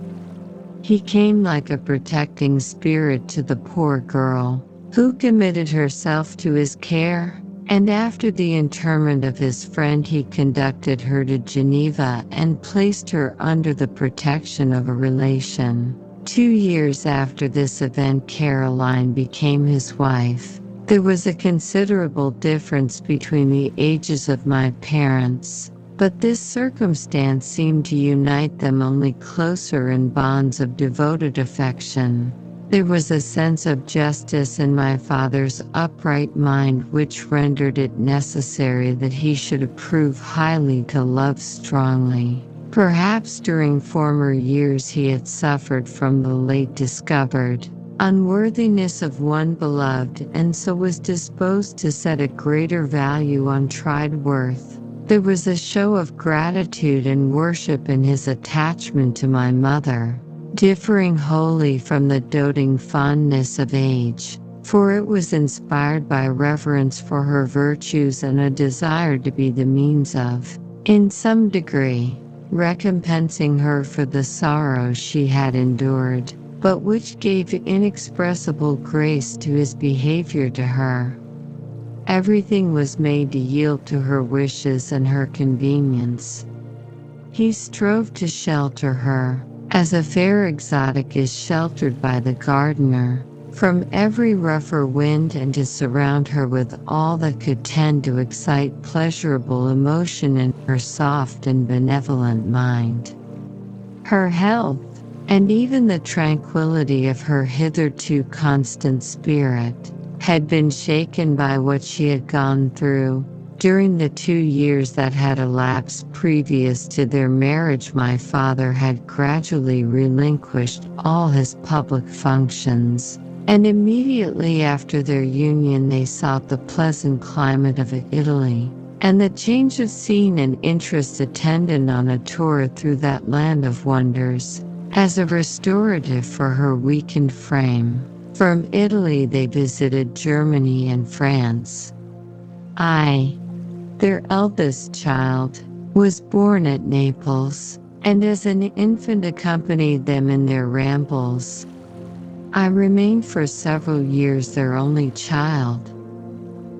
he came like a protecting spirit to the poor girl, who committed herself to his care, and after the interment of his friend he conducted her to Geneva and placed her under the protection of a relation. 2 years after this event Caroline became his wife. There was a considerable difference between the ages of my parents, but this circumstance seemed to unite them only closer in bonds of devoted affection. There was a sense of justice in my father's upright mind which rendered it necessary that he should approve highly to love strongly. Perhaps during former years he had suffered from the late discovered unworthiness of one beloved and so was disposed to set a greater value on tried worth. There was a show of gratitude and worship in his attachment to my mother, differing wholly from the doting fondness of age. for it was inspired by reverence for her virtues and a desire to be the means of, in some degree, recompensing her for the sorrow she had endured, but which gave inexpressible grace to his behavior to her. Everything was made to yield to her wishes and her convenience. He strove to shelter her, as a fair exotic is sheltered by the gardener, from every rougher wind, and to surround her with all that could tend to excite pleasurable emotion in her soft and benevolent mind. Her health, and even the tranquility of her hitherto constant spirit, had been shaken by what she had gone through. During the 2 years that had elapsed previous to their marriage, my father had gradually relinquished all his public functions, and immediately after their union they sought the pleasant climate of Italy, and the change of scene and interest attendant on a tour through that land of wonders, as a restorative for her weakened frame. From Italy they visited Germany and France. I, their eldest child, was born at Naples, and as an infant accompanied them in their rambles. I remained for several years their only child.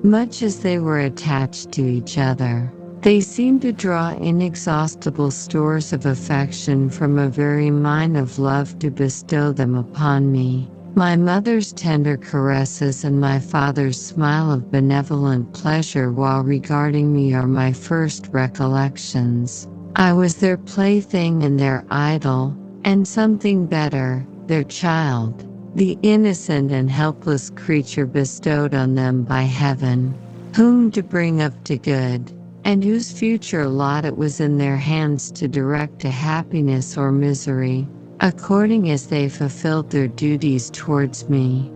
Much as they were attached to each other, they seemed to draw inexhaustible stores of affection from a very mine of love to bestow them upon me. My mother's tender caresses and my father's smile of benevolent pleasure while regarding me are my first recollections. I was their plaything and their idol, and something better, their child, the innocent and helpless creature bestowed on them by heaven, whom to bring up to good, and whose future lot it was in their hands to direct to happiness or misery, according as they fulfilled their duties towards me.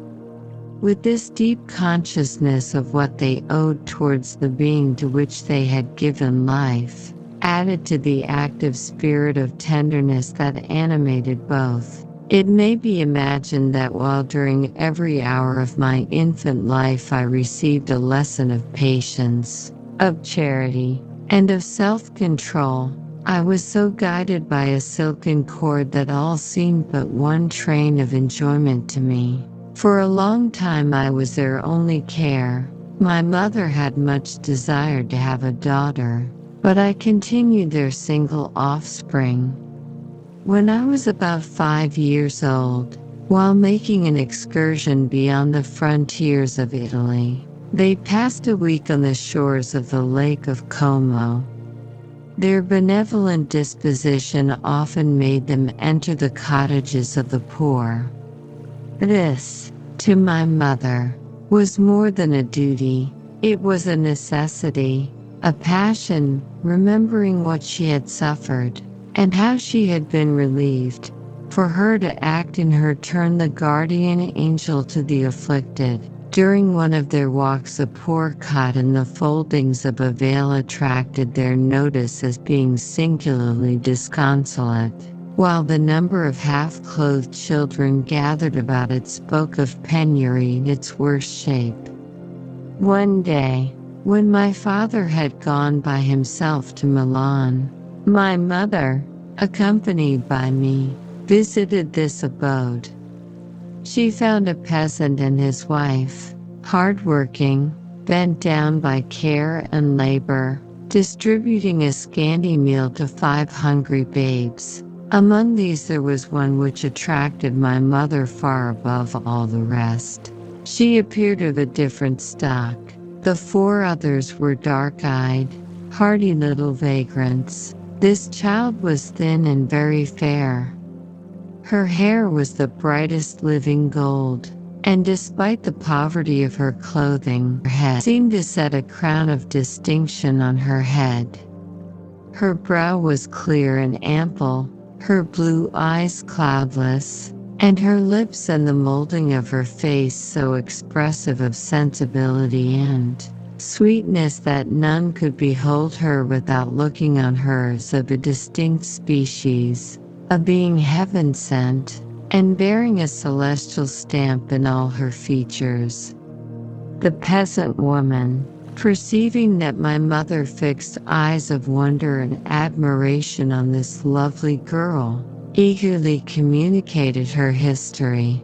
With this deep consciousness of what they owed towards the being to which they had given life, added to the active spirit of tenderness that animated both, it may be imagined that while during every hour of my infant life I received a lesson of patience, of charity, and of self-control, I was so guided by a silken cord that all seemed but one train of enjoyment to me. For a long time I was their only care. My mother had much desired to have a daughter, but I continued their single offspring. When I was about 5 years old, while making an excursion beyond the frontiers of Italy, they passed a week on the shores of the Lake of Como. Their benevolent disposition often made them enter the cottages of the poor. This, to my mother, was more than a duty, it was a necessity, a passion, remembering what she had suffered, and how she had been relieved, for her to act in her turn the guardian angel to the afflicted. During one of their walks a poor cot in the foldings of a veil attracted their notice as being singularly disconsolate, while the number of half-clothed children gathered about it spoke of penury in its worst shape. One day, when my father had gone by himself to Milan, my mother, accompanied by me, visited this abode. She found a peasant and his wife, hard-working, bent down by care and labor, distributing a scanty meal to 5 hungry babes. Among these there was one which attracted my mother far above all the rest. She appeared of a different stock. The 4 others were dark-eyed, hardy little vagrants. This child was thin and very fair. Her hair was the brightest living gold, and despite the poverty of her clothing, her head seemed to set a crown of distinction on her head. Her brow was clear and ample, her blue eyes cloudless, and her lips and the molding of her face so expressive of sensibility and sweetness that none could behold her without looking on her as of a distinct species, a being heaven-sent. and bearing a celestial stamp in all her features. The peasant woman, perceiving that my mother fixed eyes of wonder and admiration on this lovely girl, eagerly communicated her history.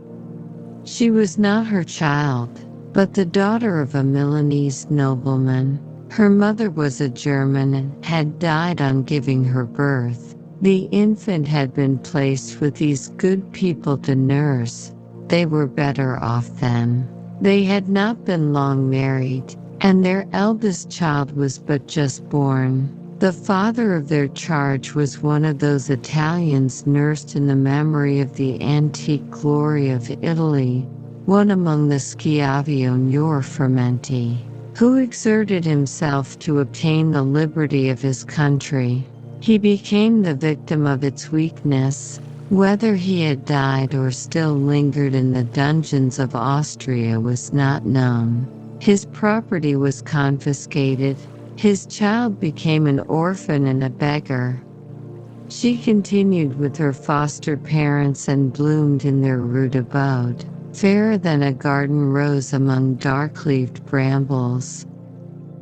She was not her child, but the daughter of a Milanese nobleman. Her mother was a German and had died on giving her birth. The infant had been placed with these good people to nurse. They were better off then. They had not been long married, and their eldest child was but just born. The father of their charge was one of those Italians nursed in the memory of the antique glory of Italy, one among the Schiavi or Fermenti, who exerted himself to obtain the liberty of his country. He became the victim of its weakness. Whether he had died or still lingered in the dungeons of Austria was not known. His property was confiscated. His child became an orphan and a beggar. She continued with her foster parents and bloomed in their rude abode, fairer than a garden rose among dark-leaved brambles.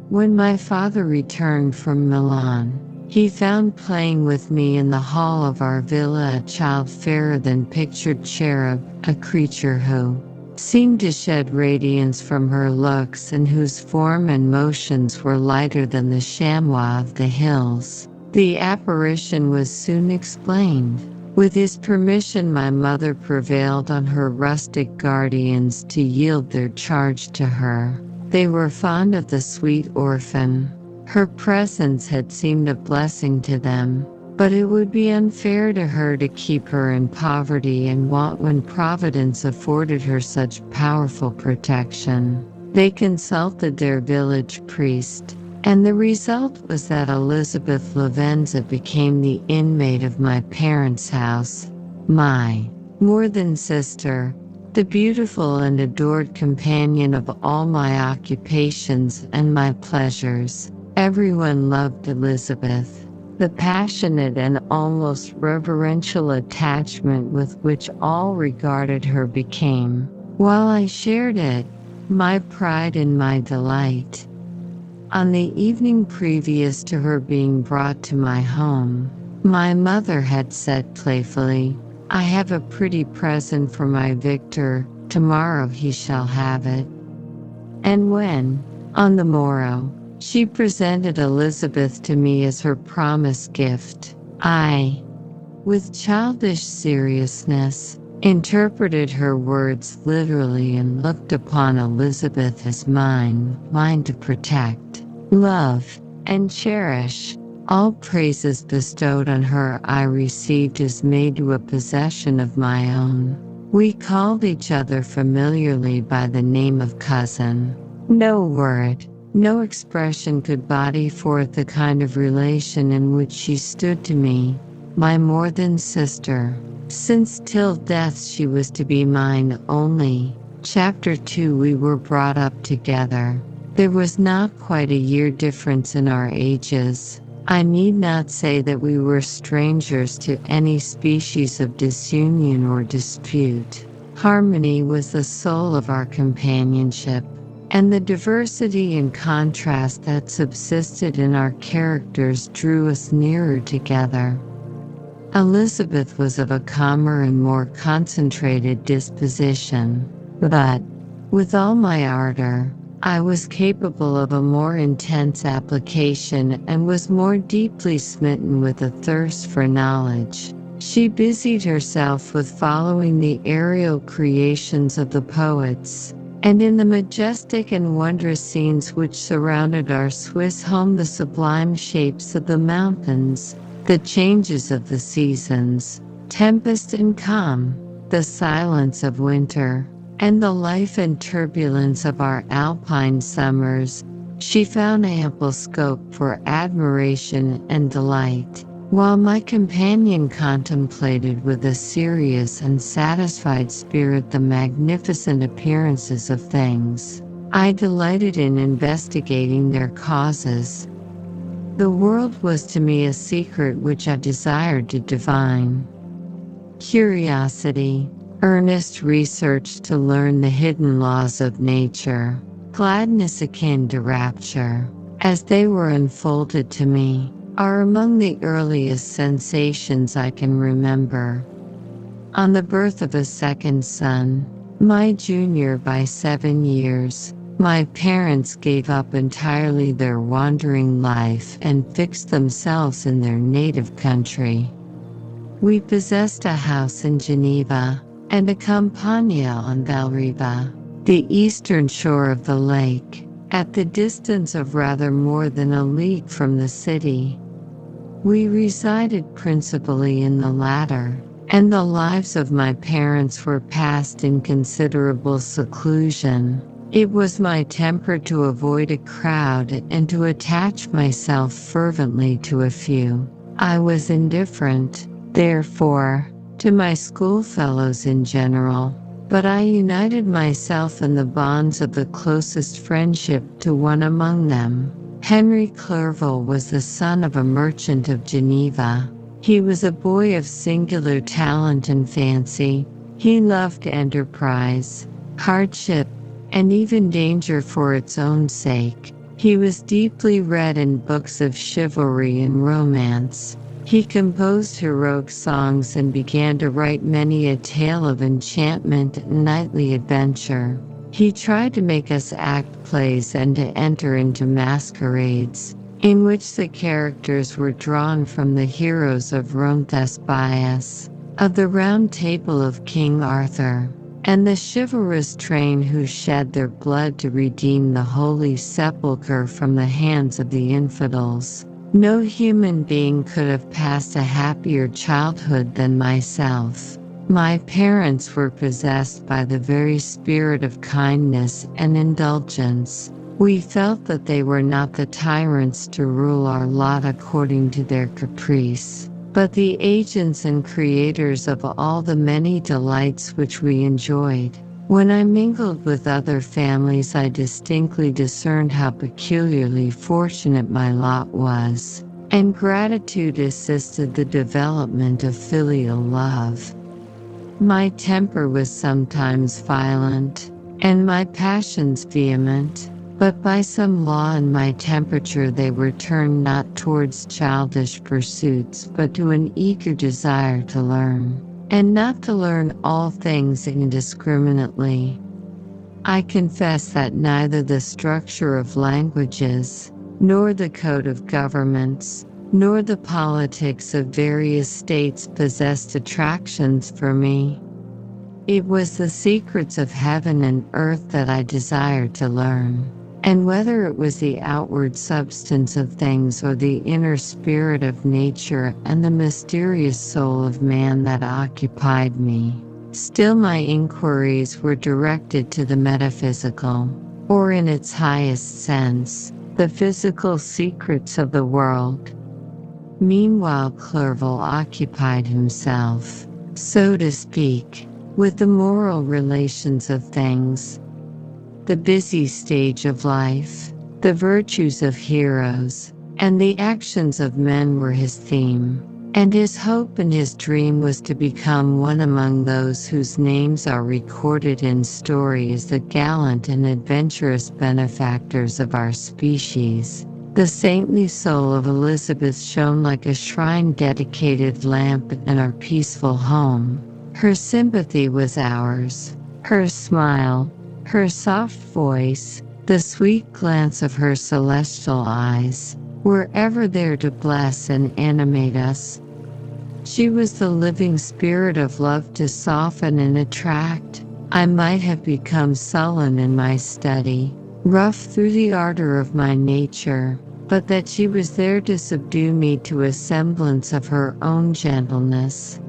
When my father returned from Milan, he found playing with me in the hall of our villa a child fairer than pictured cherub, a creature who seemed to shed radiance from her looks and whose form and motions were lighter than the chamois of the hills. The apparition was soon explained. With his permission, my mother prevailed on her rustic guardians to yield their charge to her. They were fond of the sweet orphan. Her presence had seemed a blessing to them, but it would be unfair to her to keep her in poverty and want when Providence afforded her such powerful protection. They consulted their village priest, and the result was that Elizabeth Lavenza became the inmate of my parents' house, my more than sister, the beautiful and adored companion of all my occupations and my pleasures. Everyone loved Elizabeth. The passionate and almost reverential attachment with which all regarded her became, while I shared it, my pride and my delight. On the evening previous to her being brought to my home, my mother had said playfully, "I have a pretty present for my Victor, tomorrow he shall have it." And when, on the morrow, she presented Elizabeth to me as her promised gift, I, with childish seriousness, interpreted her words literally and looked upon Elizabeth as mine to protect, love, and cherish. All praises bestowed on her I received as made to a possession of my own. We called each other familiarly by the name of cousin. No word, no expression could body forth the kind of relation in which she stood to me, my more than sister, since till death she was to be mine only. Chapter 2. We were brought up together. There was not quite a year difference in our ages. I need not say that we were strangers to any species of disunion or dispute. Harmony was the soul of our companionship, and the diversity and contrast that subsisted in our characters drew us nearer together. Elizabeth was of a calmer and more concentrated disposition, but, with all my ardor, I was capable of a more intense application and was more deeply smitten with a thirst for knowledge. She busied herself with following the aerial creations of the poets, and in the majestic and wondrous scenes which surrounded our Swiss home, the sublime shapes of the mountains, the changes of the seasons, tempest and calm, the silence of winter, and the life and turbulence of our alpine summers, she found ample scope for admiration and delight. While my companion contemplated with a serious and satisfied spirit the magnificent appearances of things, I delighted in investigating their causes. The world was to me a secret which I desired to divine. curiosity, earnest research to learn the hidden laws of nature, gladness akin to rapture, as they were unfolded to me, are among the earliest sensations I can remember. On the birth of a second son, my junior by 7 years, my parents gave up entirely their wandering life and fixed themselves in their native country. We possessed a house in Geneva and a campagna on Valriva, the eastern shore of the lake, at the distance of rather more than a league from the city. We resided principally in the latter, and the lives of my parents were passed in considerable seclusion. It was my temper to avoid a crowd and to attach myself fervently to a few. I was indifferent, therefore, to my schoolfellows in general, but I united myself in the bonds of the closest friendship to one among them. Henry Clerval was the son of a merchant of Geneva. He was a boy of singular talent and fancy. He loved enterprise, hardship, and even danger for its own sake. He was deeply read in books of chivalry and romance. He composed heroic songs and began to write many a tale of enchantment and knightly adventure. He tried to make us act plays and to enter into masquerades, in which the characters were drawn from the heroes of Roncesvalles, of the Round Table of King Arthur, and the chivalrous train who shed their blood to redeem the Holy Sepulchre from the hands of the infidels. No human being could have passed a happier childhood than myself. My parents were possessed by the very spirit of kindness and indulgence. We felt that they were not the tyrants to rule our lot according to their caprice, but the agents and creators of all the many delights which we enjoyed. When I mingled with other families, I distinctly discerned how peculiarly fortunate my lot was, and gratitude assisted the development of filial love. My temper was sometimes violent, and my passions vehement, but by some law in my temperature they were turned not towards childish pursuits but to an eager desire to learn, and not to learn all things indiscriminately. I confess that neither the structure of languages, nor the code of governments, nor the politics of various states possessed attractions for me. It was the secrets of heaven and earth that I desired to learn, and whether it was the outward substance of things or the inner spirit of nature and the mysterious soul of man that occupied me, still my inquiries were directed to the metaphysical, or in its highest sense, the physical secrets of the world. Meanwhile Clerval occupied himself, so to speak, with the moral relations of things, the busy stage of life, the virtues of heroes, and the actions of men were his theme, and his hope and his dream was to become one among those whose names are recorded in story as the gallant and adventurous benefactors of our species. The saintly soul of Elizabeth shone like a shrine-dedicated lamp in our peaceful home. Her sympathy was ours. Her smile, her soft voice, the sweet glance of her celestial eyes, were ever there to bless and animate us. She was the living spirit of love to soften and attract. I might have become sullen in my study, rough through the ardor of my nature, but that she was there to subdue me to a semblance of her own gentleness.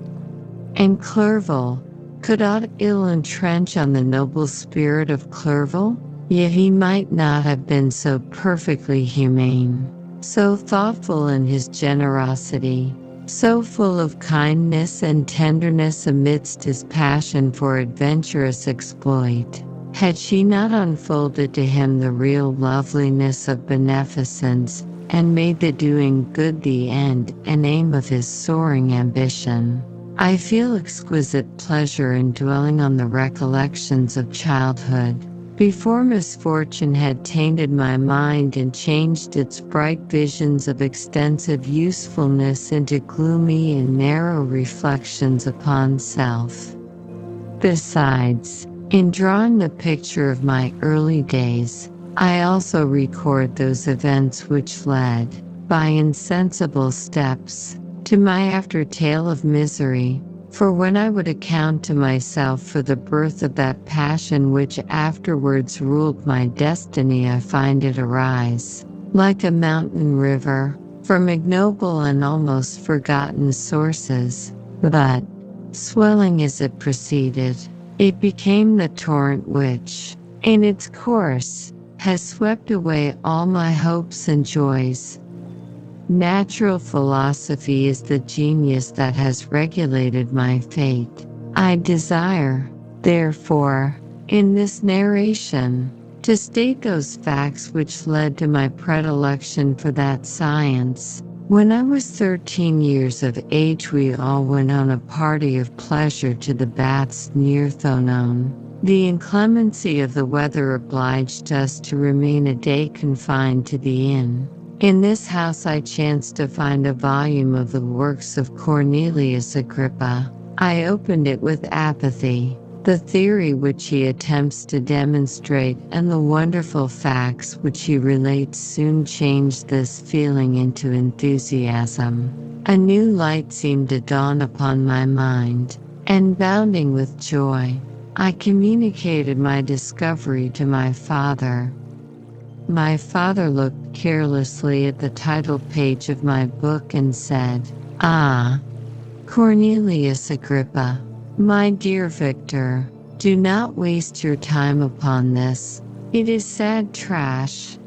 And Clerval, could aught ill entrench on the noble spirit of Clerval? Yet he might not have been so perfectly humane, so thoughtful in his generosity, so full of kindness and tenderness amidst his passion for adventurous exploit, had she not unfolded to him the real loveliness of beneficence, and made the doing good the end and aim of his soaring ambition. I feel exquisite pleasure in dwelling on the recollections of childhood, before misfortune had tainted my mind and changed its bright visions of extensive usefulness into gloomy and narrow reflections upon self. Besides, in drawing the picture of my early days, I also record those events which led, by insensible steps, to my after tale of misery, for when I would account to myself for the birth of that passion which afterwards ruled my destiny, I find it arise, like a mountain river, from ignoble and almost forgotten sources, but, swelling as it proceeded, it became the torrent which, in its course, has swept away all my hopes and joys. Natural philosophy is the genius that has regulated my fate. I desire, therefore, in this narration, to state those facts which led to my predilection for that science. When I was 13 years of age, we all went on a party of pleasure to the baths near Thonon. The inclemency of the weather obliged us to remain a day confined to the inn. In this house I chanced to find a volume of the works of Cornelius Agrippa. I opened it with apathy. The theory which he attempts to demonstrate and the wonderful facts which he relates soon changed this feeling into enthusiasm. A new light seemed to dawn upon my mind, and bounding with joy, I communicated my discovery to my father. My father looked carelessly at the title page of my book and said, "Ah, Cornelius Agrippa, my dear Victor, do not waste your time upon this. It is sad trash."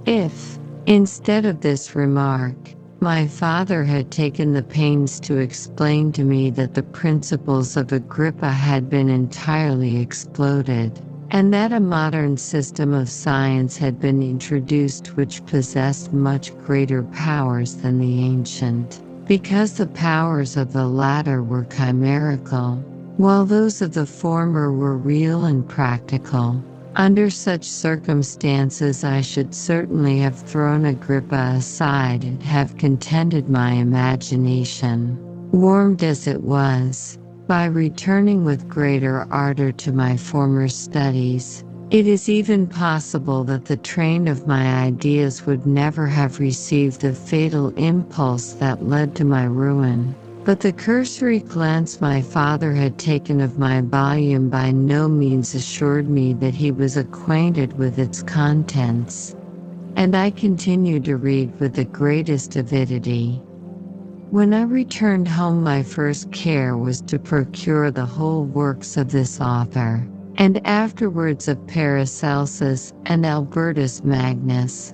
If, instead of this remark, my father had taken the pains to explain to me that the principles of Agrippa had been entirely exploded, and that a modern system of science had been introduced which possessed much greater powers than the ancient, because the powers of the latter were chimerical, while those of the former were real and practical. Under such circumstances I should certainly have thrown Agrippa aside and have contented my imagination, warmed as it was, by returning with greater ardor to my former studies. It is even possible that the train of my ideas would never have received the fatal impulse that led to my ruin. But the cursory glance my father had taken of my volume by no means assured me that he was acquainted with its contents, and I continued to read with the greatest avidity. When I returned home, my first care was to procure the whole works of this author, and afterwards of Paracelsus and Albertus Magnus.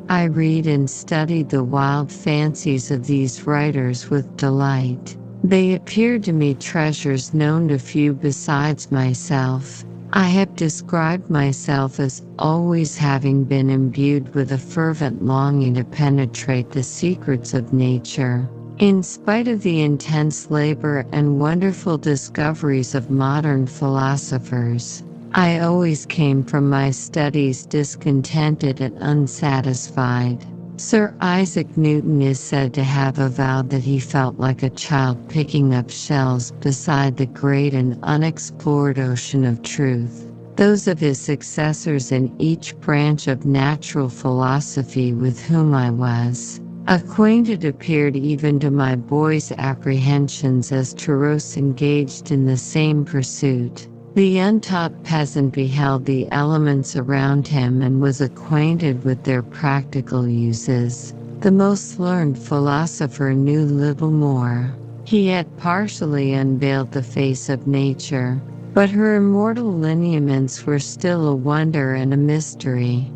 I read and studied the wild fancies of these writers with delight. They appeared to me treasures known to few besides myself. I have described myself as always having been imbued with a fervent longing to penetrate the secrets of nature. In spite of the intense labor and wonderful discoveries of modern philosophers, I always came from my studies discontented and unsatisfied. Sir Isaac Newton is said to have avowed that he felt like a child picking up shells beside the great and unexplored ocean of truth. Those of his successors in each branch of natural philosophy with whom I was acquainted appeared even to my boy's apprehensions as Turros engaged in the same pursuit. The untaught peasant beheld the elements around him and was acquainted with their practical uses. The most learned philosopher knew little more. He had partially unveiled the face of nature, but her immortal lineaments were still a wonder and a mystery.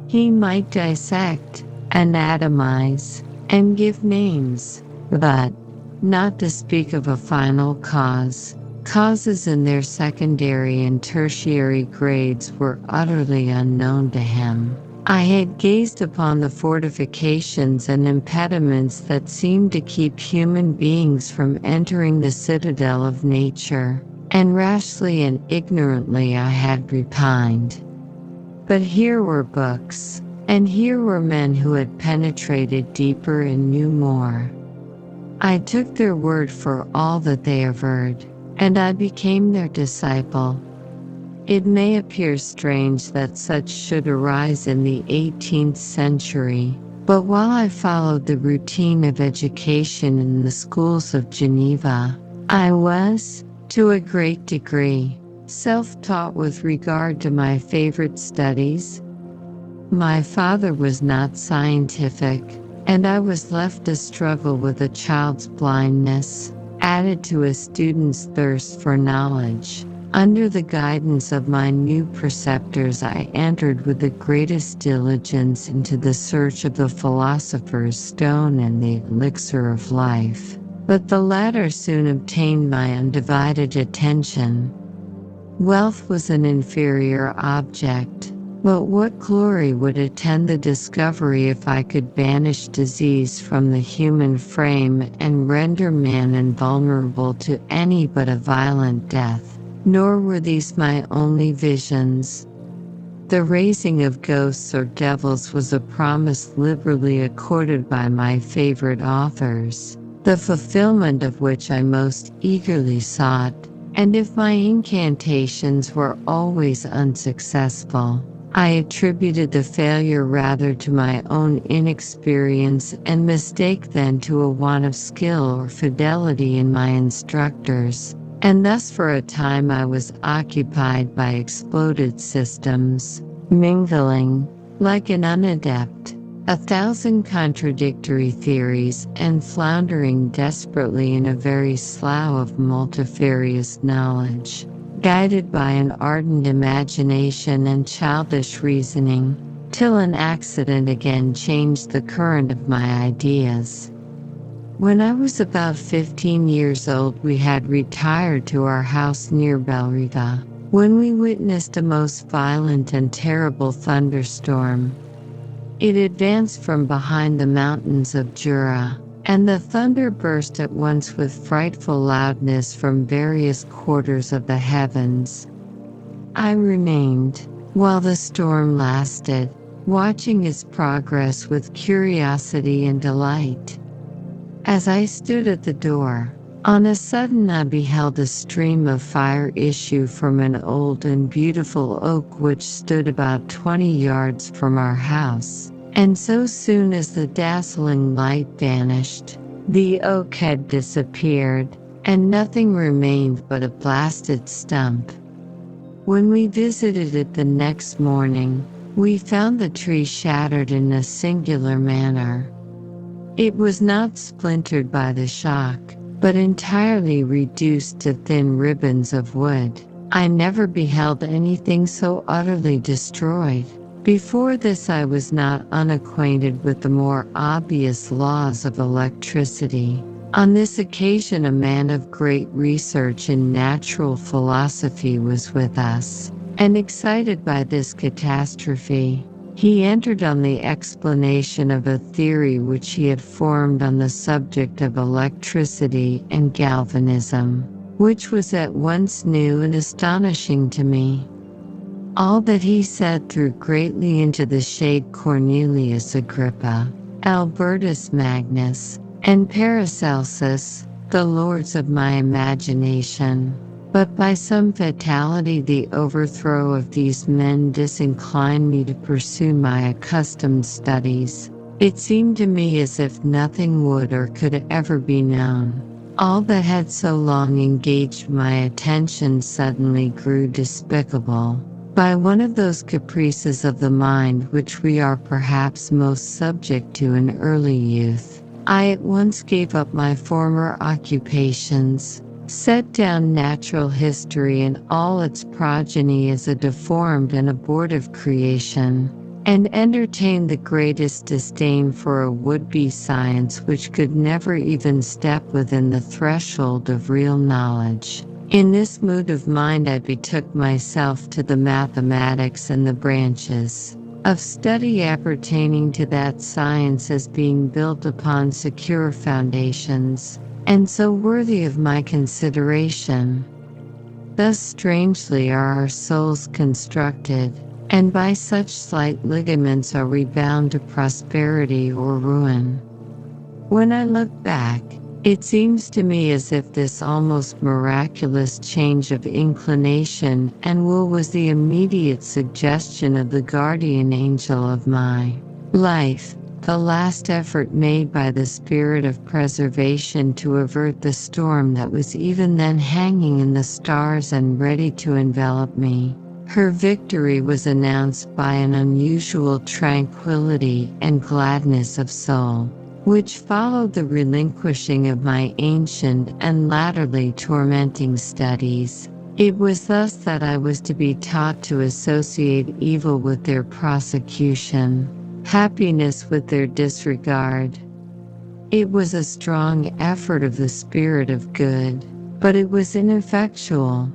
He might dissect, anatomize, and give names, but, not to speak of a final cause, causes in their secondary and tertiary grades were utterly unknown to him. I had gazed upon the fortifications and impediments that seemed to keep human beings from entering the citadel of nature, and rashly and ignorantly I had repined. But here were books, and here were men who had penetrated deeper and knew more. I took their word for all that they averred, and I became their disciple. It may appear strange that such should arise in the 18th century, but while I followed the routine of education in the schools of Geneva, I was, to a great degree, self-taught with regard to my favorite studies. My father was not scientific, and I was left to struggle with a child's blindness, added to a student's thirst for knowledge. Under the guidance of my new preceptors, I entered with the greatest diligence into the search of the philosopher's stone and the elixir of life, but the latter soon obtained my undivided attention. Wealth was an inferior object, but what glory would attend the discovery if I could banish disease from the human frame and render man invulnerable to any but a violent death? Nor were these my only visions. The raising of ghosts or devils was a promise liberally accorded by my favorite authors, the fulfillment of which I most eagerly sought, and if my incantations were always unsuccessful, I attributed the failure rather to my own inexperience and mistake than to a want of skill or fidelity in my instructors. And thus for a time I was occupied by exploded systems, mingling, like an unadept, 1,000 contradictory theories and floundering desperately in a very slough of multifarious knowledge, guided by an ardent imagination and childish reasoning, till an accident again changed the current of my ideas. When I was about 15 years old, we had retired to our house near Belriva, when we witnessed a most violent and terrible thunderstorm. It advanced from behind the mountains of Jura, and the thunder burst at once with frightful loudness from various quarters of the heavens. I remained, while the storm lasted, watching its progress with curiosity and delight. As I stood at the door, on a sudden I beheld a stream of fire issue from an old and beautiful oak which stood about 20 yards from our house, and so soon as the dazzling light vanished, the oak had disappeared, and nothing remained but a blasted stump. When we visited it the next morning, we found the tree shattered in a singular manner. It was not splintered by the shock, but entirely reduced to thin ribbons of wood. I never beheld anything so utterly destroyed. Before this I was not unacquainted with the more obvious laws of electricity. On this occasion a man of great research in natural philosophy was with us, and excited by this catastrophe, he entered on the explanation of a theory which he had formed on the subject of electricity and galvanism, which was at once new and astonishing to me. All that he said threw greatly into the shade Cornelius Agrippa, Albertus Magnus, and Paracelsus, the lords of my imagination. But by some fatality the overthrow of these men disinclined me to pursue my accustomed studies. It seemed to me as if nothing would or could ever be known. All that had so long engaged my attention suddenly grew despicable. By one of those caprices of the mind which we are perhaps most subject to in early youth, I at once gave up my former occupations, set down natural history and all its progeny as a deformed and abortive creation, and entertained the greatest disdain for a would-be science which could never even step within the threshold of real knowledge. In this mood of mind I betook myself to the mathematics and the branches, of study appertaining to that science as being built upon secure foundations, and so worthy of my consideration. Thus strangely are our souls constructed, and by such slight ligaments are we bound to prosperity or ruin. When I look back, it seems to me as if this almost miraculous change of inclination and will was the immediate suggestion of the guardian angel of my life, the last effort made by the spirit of preservation to avert the storm that was even then hanging in the stars and ready to envelop me. Her victory was announced by an unusual tranquility and gladness of soul, which followed the relinquishing of my ancient and latterly tormenting studies. It was thus that I was to be taught to associate evil with their prosecution, happiness with their disregard. It was a strong effort of the spirit of good, but it was ineffectual.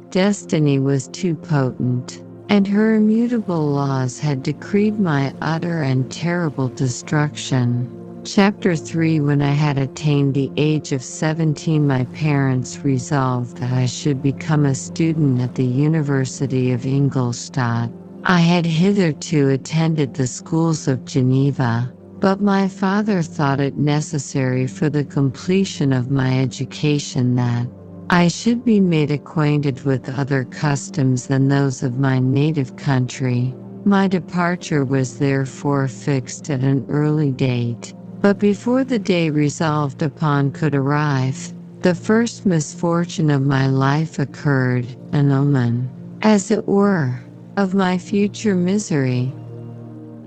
Destiny was too potent, and her immutable laws had decreed my utter and terrible destruction. Chapter 3 When I had attained the age of 17, my parents resolved that I should become a student at the University of Ingolstadt. I had hitherto attended the schools of Geneva, but my father thought it necessary for the completion of my education that I should be made acquainted with other customs than those of my native country. My departure was therefore fixed at an early date, but before the day resolved upon could arrive, the first misfortune of my life occurred, an omen, as it were, of my future misery.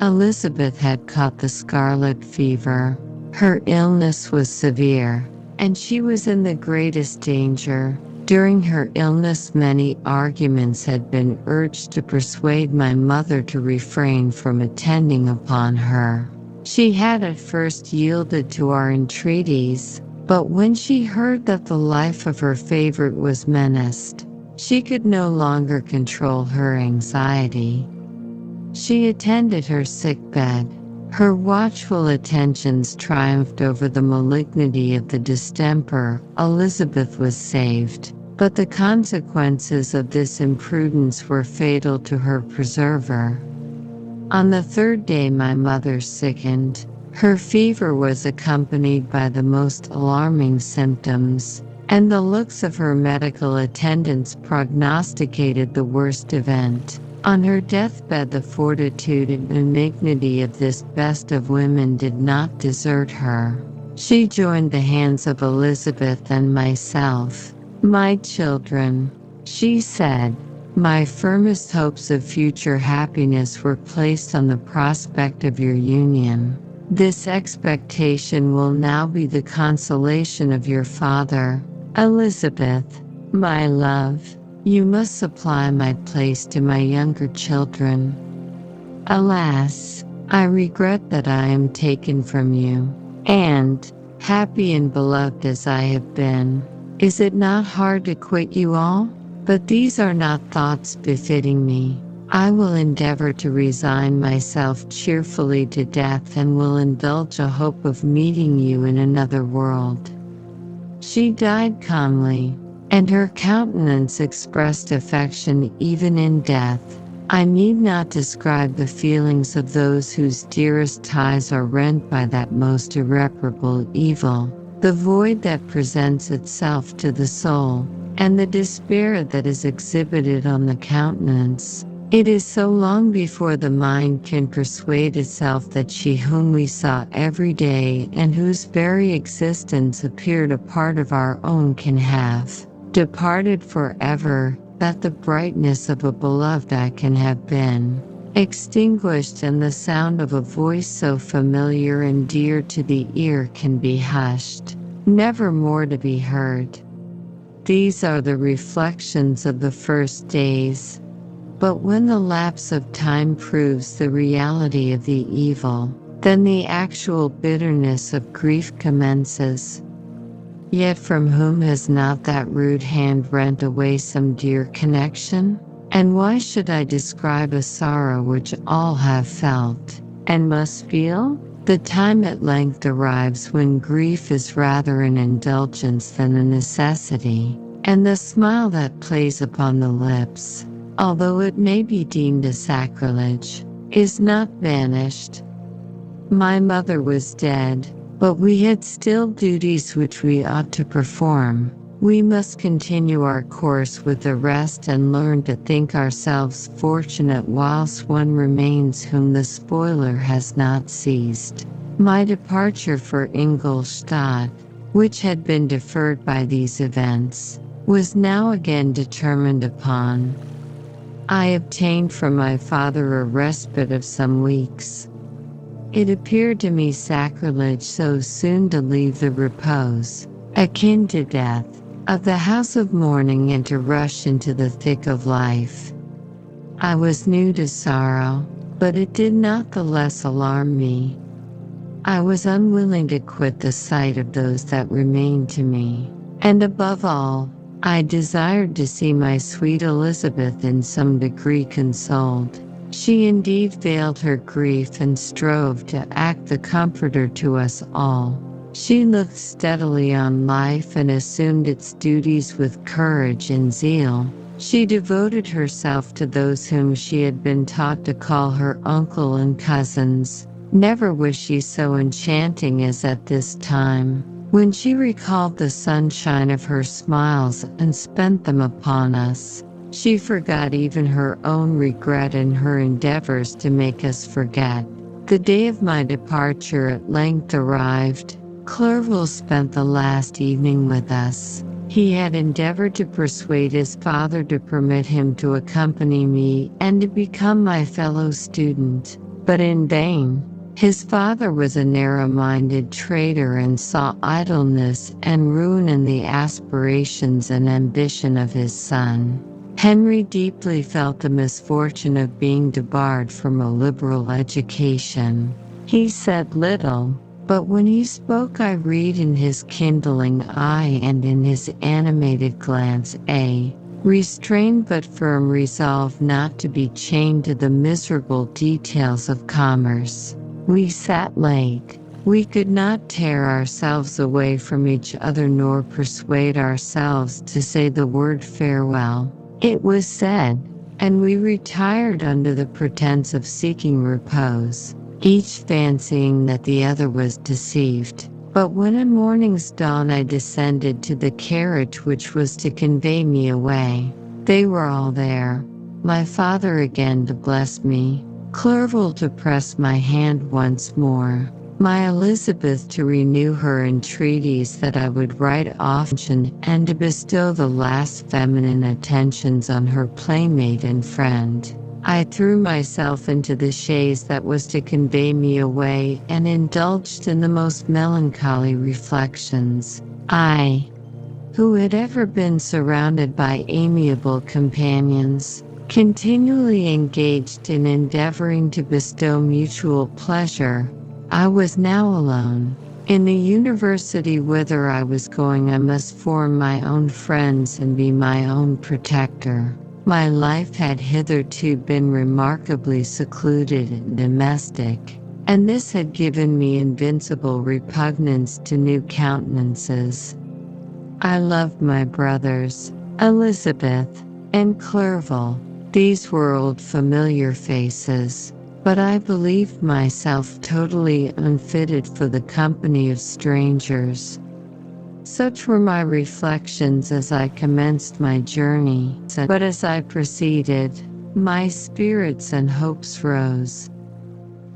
Elizabeth had caught the scarlet fever. Her illness was severe, and she was in the greatest danger. During her illness, many arguments had been urged to persuade my mother to refrain from attending upon her. She had at first yielded to our entreaties, but when she heard that the life of her favorite was menaced, she could no longer control her anxiety. She attended her sick bed. Her watchful attentions triumphed over the malignity of the distemper. Elizabeth was saved, but the consequences of this imprudence were fatal to her preserver. On the third day my mother sickened. Her fever was accompanied by the most alarming symptoms, and the looks of her medical attendants prognosticated the worst event. On her deathbed, the fortitude and benignity of this best of women did not desert her. She joined the hands of Elizabeth and myself. "My children," she said, "my firmest hopes of future happiness were placed on the prospect of your union. This expectation will now be the consolation of your father. Elizabeth, my love, you must supply my place to my younger children. Alas, I regret that I am taken from you, and, happy and beloved as I have been, is it not hard to quit you all? But these are not thoughts befitting me. I will endeavor to resign myself cheerfully to death and will indulge a hope of meeting you in another world." She died calmly, and her countenance expressed affection even in death. I need not describe the feelings of those whose dearest ties are rent by that most irreparable evil, the void that presents itself to the soul, and the despair that is exhibited on the countenance. It is so long before the mind can persuade itself that she whom we saw every day and whose very existence appeared a part of our own can have departed forever, that the brightness of a beloved eye can have been extinguished, and the sound of a voice so familiar and dear to the ear can be hushed, never more to be heard. These are the reflections of the first days. But when the lapse of time proves the reality of the evil, then the actual bitterness of grief commences. Yet from whom has not that rude hand rent away some dear connection? And why should I describe a sorrow which all have felt, and must feel? The time at length arrives when grief is rather an indulgence than a necessity, and the smile that plays upon the lips, although it may be deemed a sacrilege, is not vanished. My mother was dead, but we had still duties which we ought to perform. We must continue our course with the rest and learn to think ourselves fortunate whilst one remains whom the spoiler has not seized. My departure for Ingolstadt, which had been deferred by these events, was now again determined upon. I obtained from my father a respite of some weeks. It appeared to me sacrilege so soon to leave the repose, akin to death, of the house of mourning and to rush into the thick of life. I was new to sorrow, but it did not the less alarm me. I was unwilling to quit the sight of those that remained to me, and above all, I desired to see my sweet Elizabeth in some degree consoled. She indeed veiled her grief and strove to act the comforter to us all. She looked steadily on life and assumed its duties with courage and zeal. She devoted herself to those whom she had been taught to call her uncle and cousins. Never was she so enchanting as at this time, when she recalled the sunshine of her smiles and spent them upon us. She forgot even her own regret in her endeavors to make us forget. The day of my departure at length arrived. Clerval spent the last evening with us. He had endeavored to persuade his father to permit him to accompany me and to become my fellow student, but in vain. His father was a narrow-minded trader and saw idleness and ruin in the aspirations and ambition of his son. Henry deeply felt the misfortune of being debarred from a liberal education. He said little, but when he spoke I read in his kindling eye and in his animated glance a restrained but firm resolve not to be chained to the miserable details of commerce. We sat late. We could not tear ourselves away from each other nor persuade ourselves to say the word farewell. It was said, and we retired under the pretense of seeking repose, each fancying that the other was deceived. But when at morning's dawn I descended to the carriage which was to convey me away, they were all there. My father again to bless me, Clerval to press my hand once more, my Elizabeth to renew her entreaties that I would write often and to bestow the last feminine attentions on her playmate and friend. I threw myself into the chaise that was to convey me away and indulged in the most melancholy reflections. I, who had ever been surrounded by amiable companions, continually engaged in endeavoring to bestow mutual pleasure, I was now alone. In the university whither I was going I must form my own friends and be my own protector. My life had hitherto been remarkably secluded and domestic, and this had given me invincible repugnance to new countenances. I loved my brothers, Elizabeth, and Clerval. These were old familiar faces, but I believed myself totally unfitted for the company of strangers. Such were my reflections as I commenced my journey, but as I proceeded, my spirits and hopes rose.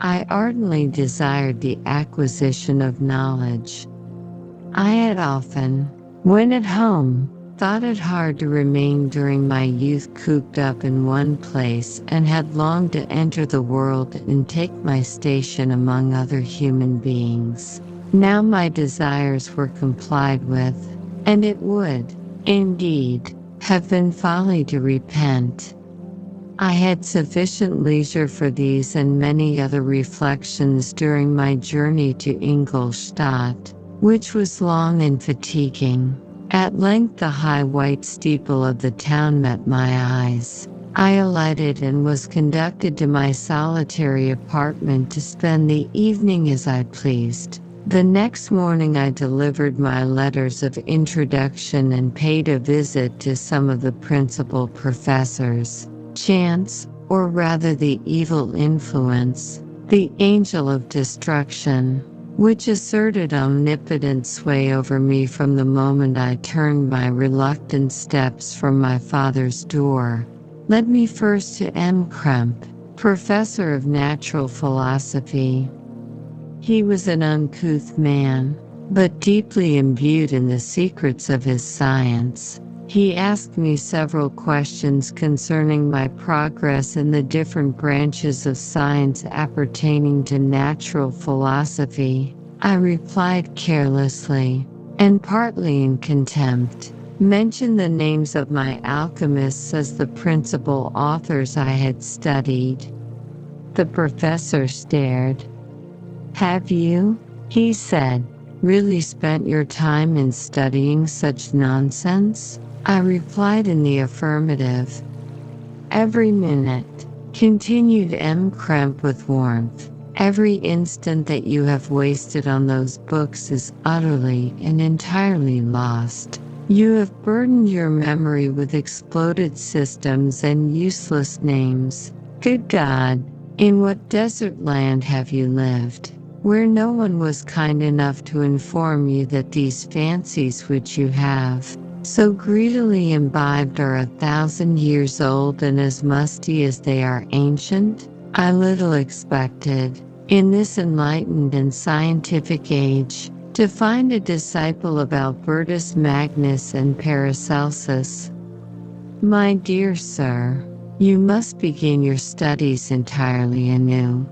I ardently desired the acquisition of knowledge. I had often, when at home, thought it hard to remain during my youth cooped up in one place and had longed to enter the world and take my station among other human beings. Now my desires were complied with, and it would, indeed, have been folly to repent. I had sufficient leisure for these and many other reflections during my journey to Ingolstadt, which was long and fatiguing. At length the high white steeple of the town met my eyes. I alighted and was conducted to my solitary apartment to spend the evening as I pleased. The next morning I delivered my letters of introduction and paid a visit to some of the principal professors. Chance, or rather the evil influence, the angel of destruction, which asserted omnipotent sway over me from the moment I turned my reluctant steps from my father's door, led me first to M. Kremp, professor of natural philosophy. He was an uncouth man, but deeply imbued in the secrets of his science. He asked me several questions concerning my progress in the different branches of science appertaining to natural philosophy. I replied carelessly, and partly in contempt, mentioned the names of my alchemists as the principal authors I had studied. The professor stared. "Have you," he said, "really spent your time in studying such nonsense?" I replied in the affirmative. "Every minute," continued M. Kremp with warmth, "every instant that you have wasted on those books is utterly and entirely lost. You have burdened your memory with exploded systems and useless names. Good God, in what desert land have you lived, where no one was kind enough to inform you that these fancies which you have so greedily imbibed are 1,000 years old and as musty as they are ancient? I little expected, in this enlightened and scientific age, to find a disciple of Albertus Magnus and Paracelsus. My dear sir, you must begin your studies entirely anew."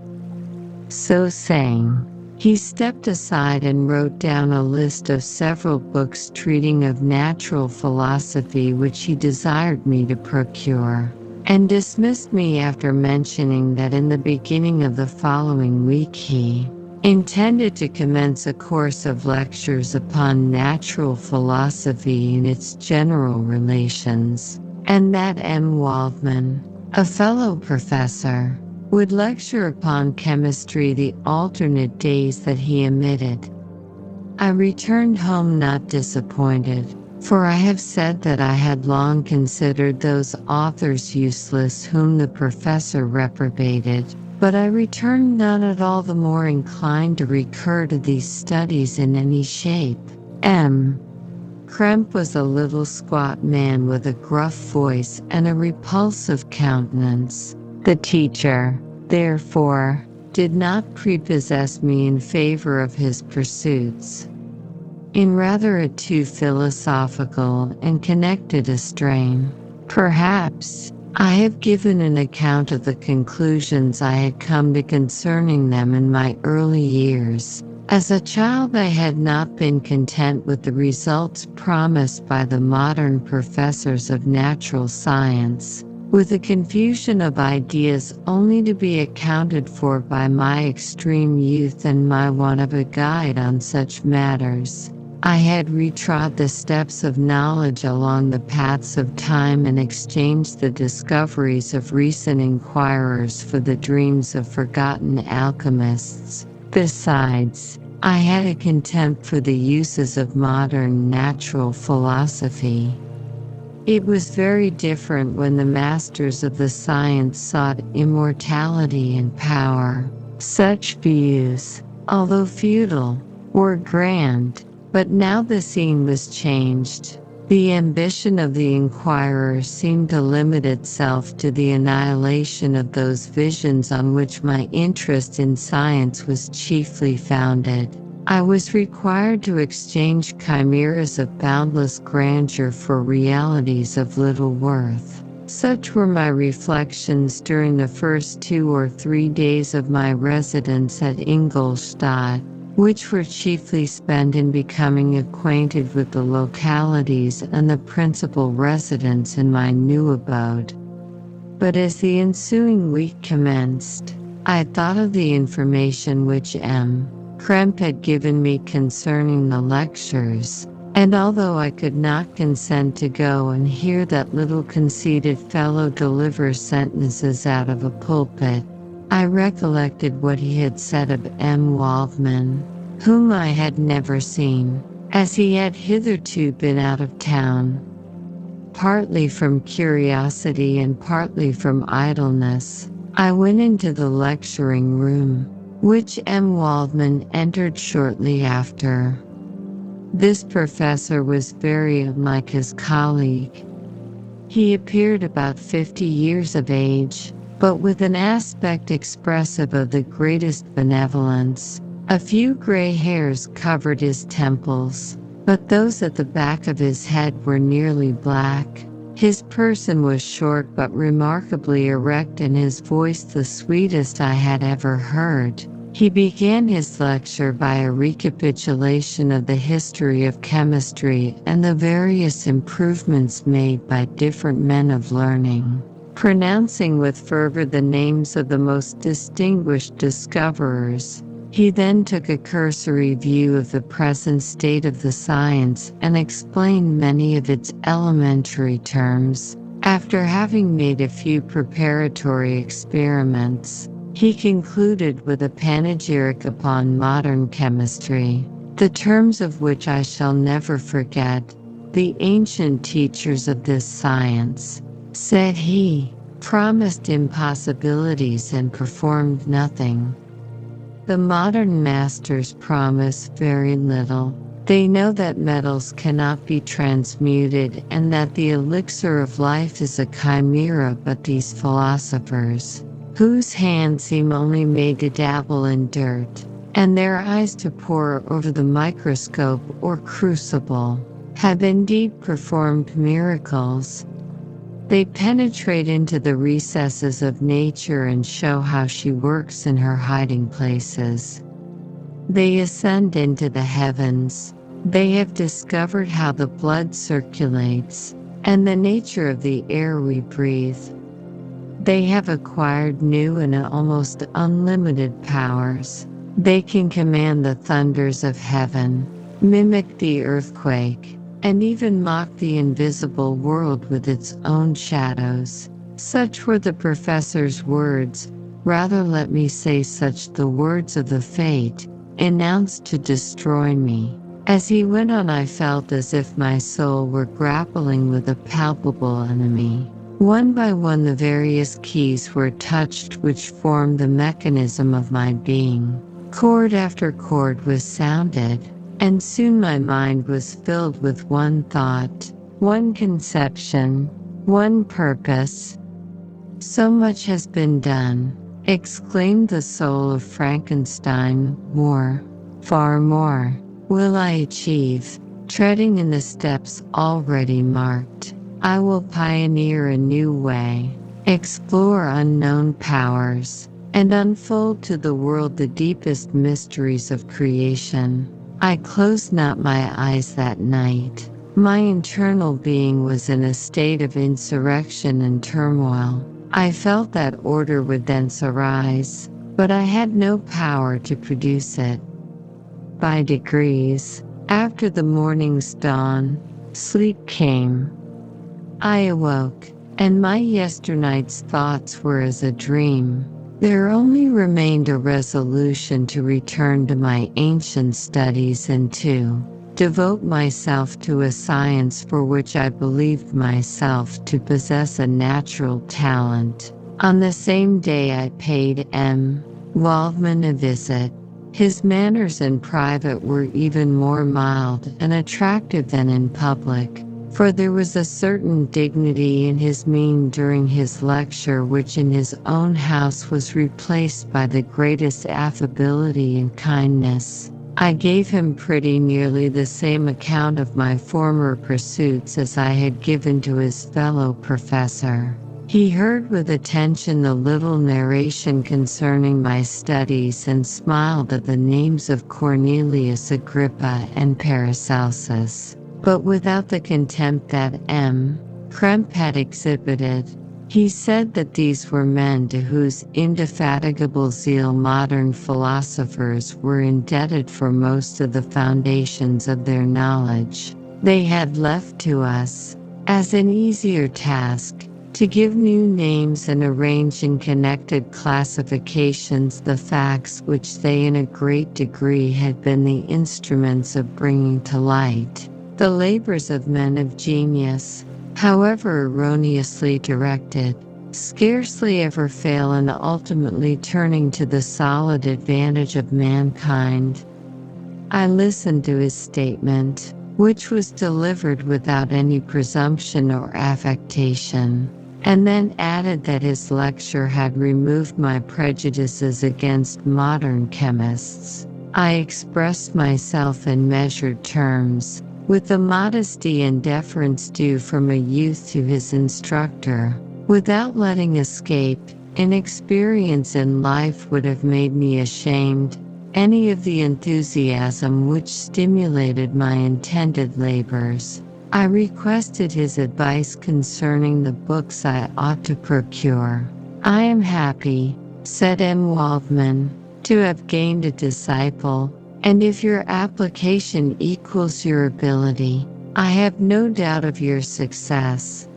So saying, he stepped aside and wrote down a list of several books treating of natural philosophy which he desired me to procure, and dismissed me after mentioning that in the beginning of the following week he intended to commence a course of lectures upon natural philosophy in its general relations, and that M. Waldman, a fellow professor, would lecture upon chemistry the alternate days that he omitted. I returned home not disappointed, for I have said that I had long considered those authors useless whom the professor reprobated, but I returned none at all the more inclined to recur to these studies in any shape. M. Kremp was a little squat man with a gruff voice and a repulsive countenance. The teacher, therefore, did not prepossess me in favor of his pursuits. In rather a too philosophical and connected a strain, perhaps, I have given an account of the conclusions I had come to concerning them in my early years. As a child I had not been content with the results promised by the modern professors of natural science, with a confusion of ideas only to be accounted for by my extreme youth and my want of a guide on such matters. I had retrod the steps of knowledge along the paths of time and exchanged the discoveries of recent inquirers for the dreams of forgotten alchemists. Besides, I had a contempt for the uses of modern natural philosophy. It was very different when the masters of the science sought immortality and power. Such views, although futile, were grand, but now the scene was changed. The ambition of the inquirer seemed to limit itself to the annihilation of those visions on which my interest in science was chiefly founded. I was required to exchange chimeras of boundless grandeur for realities of little worth. Such were my reflections during the first 2 or 3 days of my residence at Ingolstadt, which were chiefly spent in becoming acquainted with the localities and the principal residents in my new abode. But as the ensuing week commenced, I thought of the information which M. Kremp had given me concerning the lectures, And although I could not consent to go and hear that little conceited fellow deliver sentences out of a pulpit, I recollected what he had said of M. Waldman, whom I had never seen, as he had hitherto been out of town, partly from curiosity and partly from idleness. I went into the lecturing room, which M. Waldman entered shortly after. This professor was very unlike his colleague. He appeared about 50 years of age, but with an aspect expressive of the greatest benevolence. A few gray hairs covered his temples, but those at the back of his head were nearly black. His person was short but remarkably erect, and his voice the sweetest I had ever heard. He began his lecture by a recapitulation of the history of chemistry and the various improvements made by different men of learning, pronouncing with fervor the names of the most distinguished discoverers. He then took a cursory view of the present state of the science and explained many of its elementary terms. After having made a few preparatory experiments, he concluded with a panegyric upon modern chemistry, the terms of which I shall never forget. The ancient teachers of this science, said he, promised impossibilities and performed nothing. The modern masters promise very little. They know that metals cannot be transmuted and that the elixir of life is a chimera, but these philosophers, whose hands seem only made to dabble in dirt, and their eyes to pore over the microscope or crucible, have indeed performed miracles. They penetrate into the recesses of nature and show how she works in her hiding places. They ascend into the heavens. They have discovered how the blood circulates, and the nature of the air we breathe. They have acquired new and almost unlimited powers. They can command the thunders of heaven, mimic the earthquake, and even mock the invisible world with its own shadows. Such were the professor's words, rather let me say such the words of the fate, announced to destroy me. As he went on, I felt as if my soul were grappling with a palpable enemy. One by one the various keys were touched which formed the mechanism of my being. Chord after chord was sounded, and soon my mind was filled with one thought, one conception, one purpose. So much has been done, exclaimed the soul of Frankenstein. More, far more, will I achieve, treading in the steps already marked. I will pioneer a new way, explore unknown powers, and unfold to the world the deepest mysteries of creation. I closed not my eyes that night. My internal being was in a state of insurrection and turmoil. I felt that order would thence arise, but I had no power to produce it. By degrees, after the morning's dawn, sleep came. I awoke, and my yesternight's thoughts were as a dream. There only remained a resolution to return to my ancient studies and to devote myself to a science for which I believed myself to possess a natural talent. On the same day I paid M. Waldman a visit. His manners in private were even more mild and attractive than in public, for there was a certain dignity in his mien during his lecture which in his own house was replaced by the greatest affability and kindness. I gave him pretty nearly the same account of my former pursuits as I had given to his fellow professor. He heard with attention the little narration concerning my studies and smiled at the names of Cornelius Agrippa and Paracelsus, but without the contempt that M. Krempe had exhibited. He said that these were men to whose indefatigable zeal modern philosophers were indebted for most of the foundations of their knowledge. They had left to us, as an easier task, to give new names and arrange in connected classifications the facts which they in a great degree had been the instruments of bringing to light. The labors of men of genius, however erroneously directed, scarcely ever fail in ultimately turning to the solid advantage of mankind. I listened to his statement, which was delivered without any presumption or affectation, and then added that his lecture had removed my prejudices against modern chemists. I expressed myself in measured terms, with the modesty and deference due from a youth to his instructor, without letting escape. Inexperience in life would have made me ashamed any of the enthusiasm which stimulated my intended labors. I requested his advice concerning the books I ought to procure. "I am happy," said M. Waldman, "to have gained a disciple, and if your application equals your ability, I have no doubt of your success."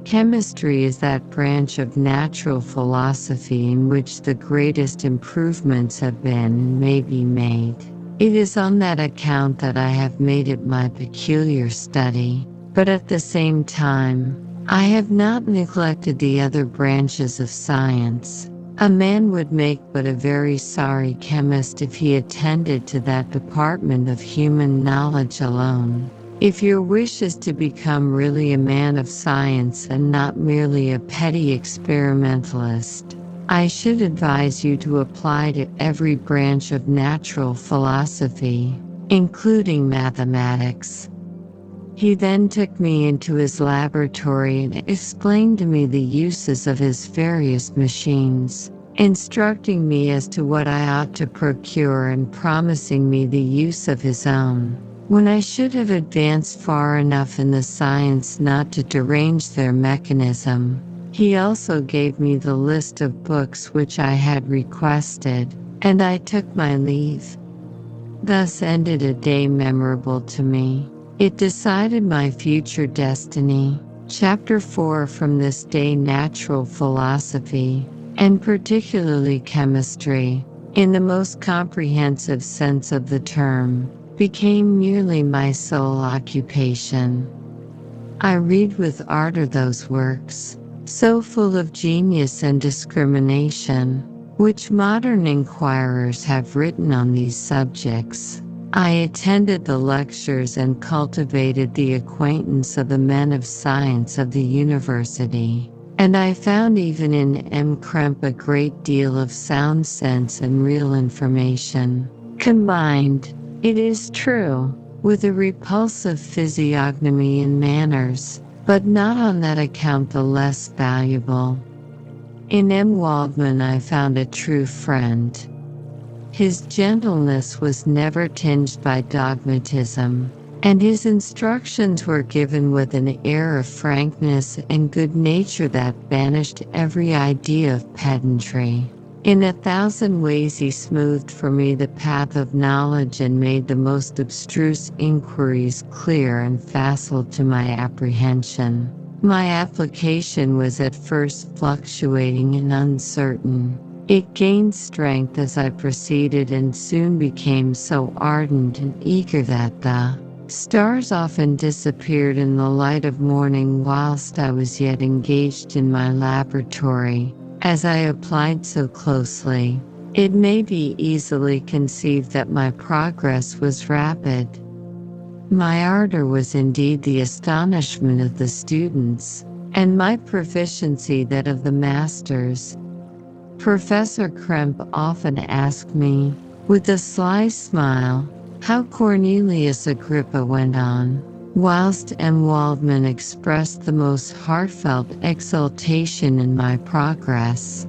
Chemistry is that branch of natural philosophy in which the greatest improvements have been and may be made. It is on that account that I have made it my peculiar study, but at the same time, I have not neglected the other branches of science. A man would make but a very sorry chemist if he attended to that department of human knowledge alone. If your wish is to become really a man of science and not merely a petty experimentalist, I should advise you to apply to every branch of natural philosophy, including mathematics. He then took me into his laboratory and explained to me the uses of his various machines, instructing me as to what I ought to procure and promising me the use of his own, when I should have advanced far enough in the science not to derange their mechanism. He also gave me the list of books which I had requested, and I took my leave. Thus ended a day memorable to me. It decided my future destiny. Chapter 4 From this day natural philosophy, and particularly chemistry, in the most comprehensive sense of the term, became merely my sole occupation. I read with ardor those works, so full of genius and discrimination, which modern inquirers have written on these subjects. I attended the lectures and cultivated the acquaintance of the men of science of the university, and I found even in M. Krempe a great deal of sound sense and real information, combined, it is true, with a repulsive physiognomy and manners, but not on that account the less valuable. In M. Waldman I found a true friend. His gentleness was never tinged by dogmatism, and his instructions were given with an air of frankness and good nature that banished every idea of pedantry. In 1,000 ways he smoothed for me the path of knowledge and made the most abstruse inquiries clear and facile to my apprehension. My application was at first fluctuating and uncertain. It gained strength as I proceeded and soon became so ardent and eager that the stars often disappeared in the light of morning whilst I was yet engaged in my laboratory. As I applied so closely, it may be easily conceived that my progress was rapid. My ardor was indeed the astonishment of the students, and my proficiency that of the masters. Professor Krempe often asked me, with a sly smile, how Cornelius Agrippa went on, whilst M. Waldman expressed the most heartfelt exultation in my progress.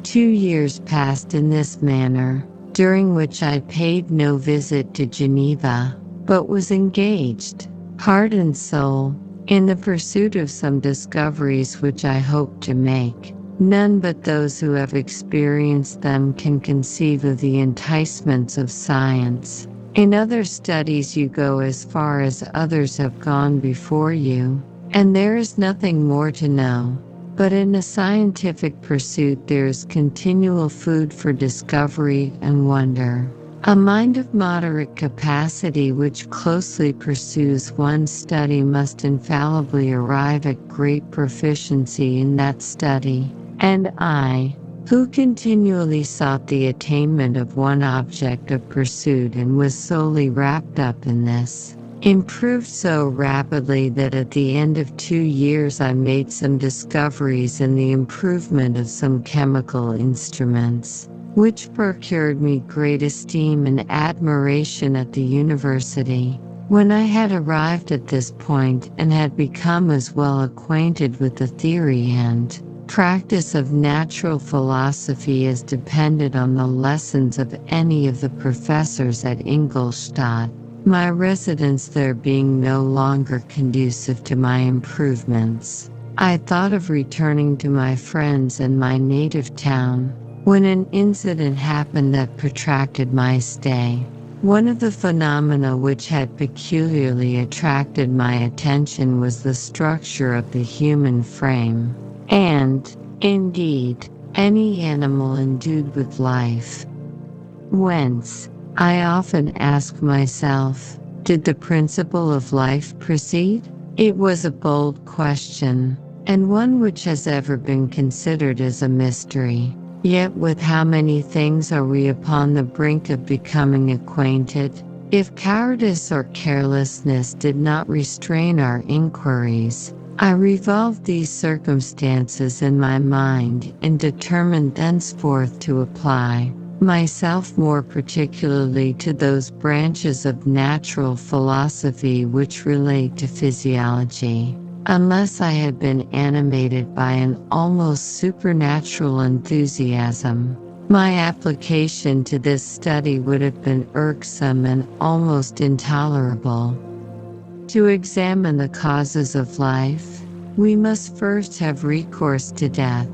2 years passed in this manner, during which I paid no visit to Geneva, but was engaged, heart and soul, in the pursuit of some discoveries which I hoped to make. None but those who have experienced them can conceive of the enticements of science. In other studies you go as far as others have gone before you, and there is nothing more to know. But in a scientific pursuit there is continual food for discovery and wonder. A mind of moderate capacity which closely pursues one study must infallibly arrive at great proficiency in that study. And I, who continually sought the attainment of one object of pursuit and was solely wrapped up in this, improved so rapidly that at the end of 2 years I made some discoveries in the improvement of some chemical instruments, which procured me great esteem and admiration at the university. When I had arrived at this point and had become as well acquainted with the theory and practice of natural philosophy as depended on the lessons of any of the professors at Ingolstadt, my residence there being no longer conducive to my improvements, I thought of returning to my friends and my native town, when an incident happened that protracted my stay. One of the phenomena which had peculiarly attracted my attention was the structure of the human frame, and, indeed, any animal endued with life. Whence, I often ask myself, did the principle of life proceed? It was a bold question, and one which has ever been considered as a mystery. Yet with how many things are we upon the brink of becoming acquainted? If cowardice or carelessness did not restrain our inquiries, I revolved these circumstances in my mind and determined thenceforth to apply myself more particularly to those branches of natural philosophy which relate to physiology. Unless I had been animated by an almost supernatural enthusiasm, my application to this study would have been irksome and almost intolerable. To examine the causes of life, we must first have recourse to death.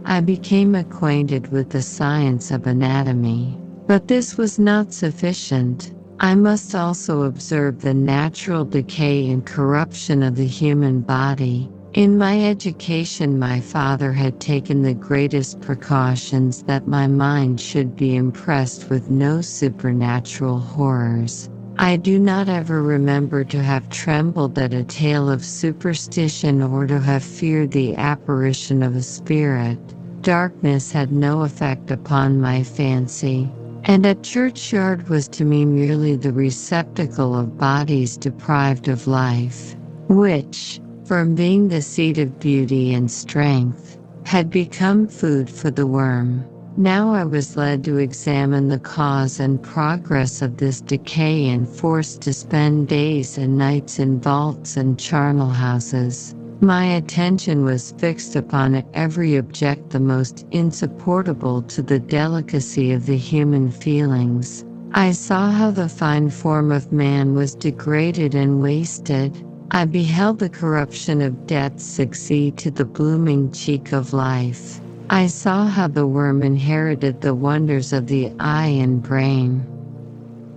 I became acquainted with the science of anatomy, but this was not sufficient. I must also observe the natural decay and corruption of the human body. In my education, my father had taken the greatest precautions that my mind should be impressed with no supernatural horrors. I do not ever remember to have trembled at a tale of superstition or to have feared the apparition of a spirit. Darkness had no effect upon my fancy, and a churchyard was to me merely the receptacle of bodies deprived of life, which, from being the seat of beauty and strength, had become food for the worm. Now I was led to examine the cause and progress of this decay and forced to spend days and nights in vaults and charnel houses. My attention was fixed upon every object the most insupportable to the delicacy of the human feelings. I saw how the fine form of man was degraded and wasted. I beheld the corruption of death succeed to the blooming cheek of life. I saw how the worm inherited the wonders of the eye and brain.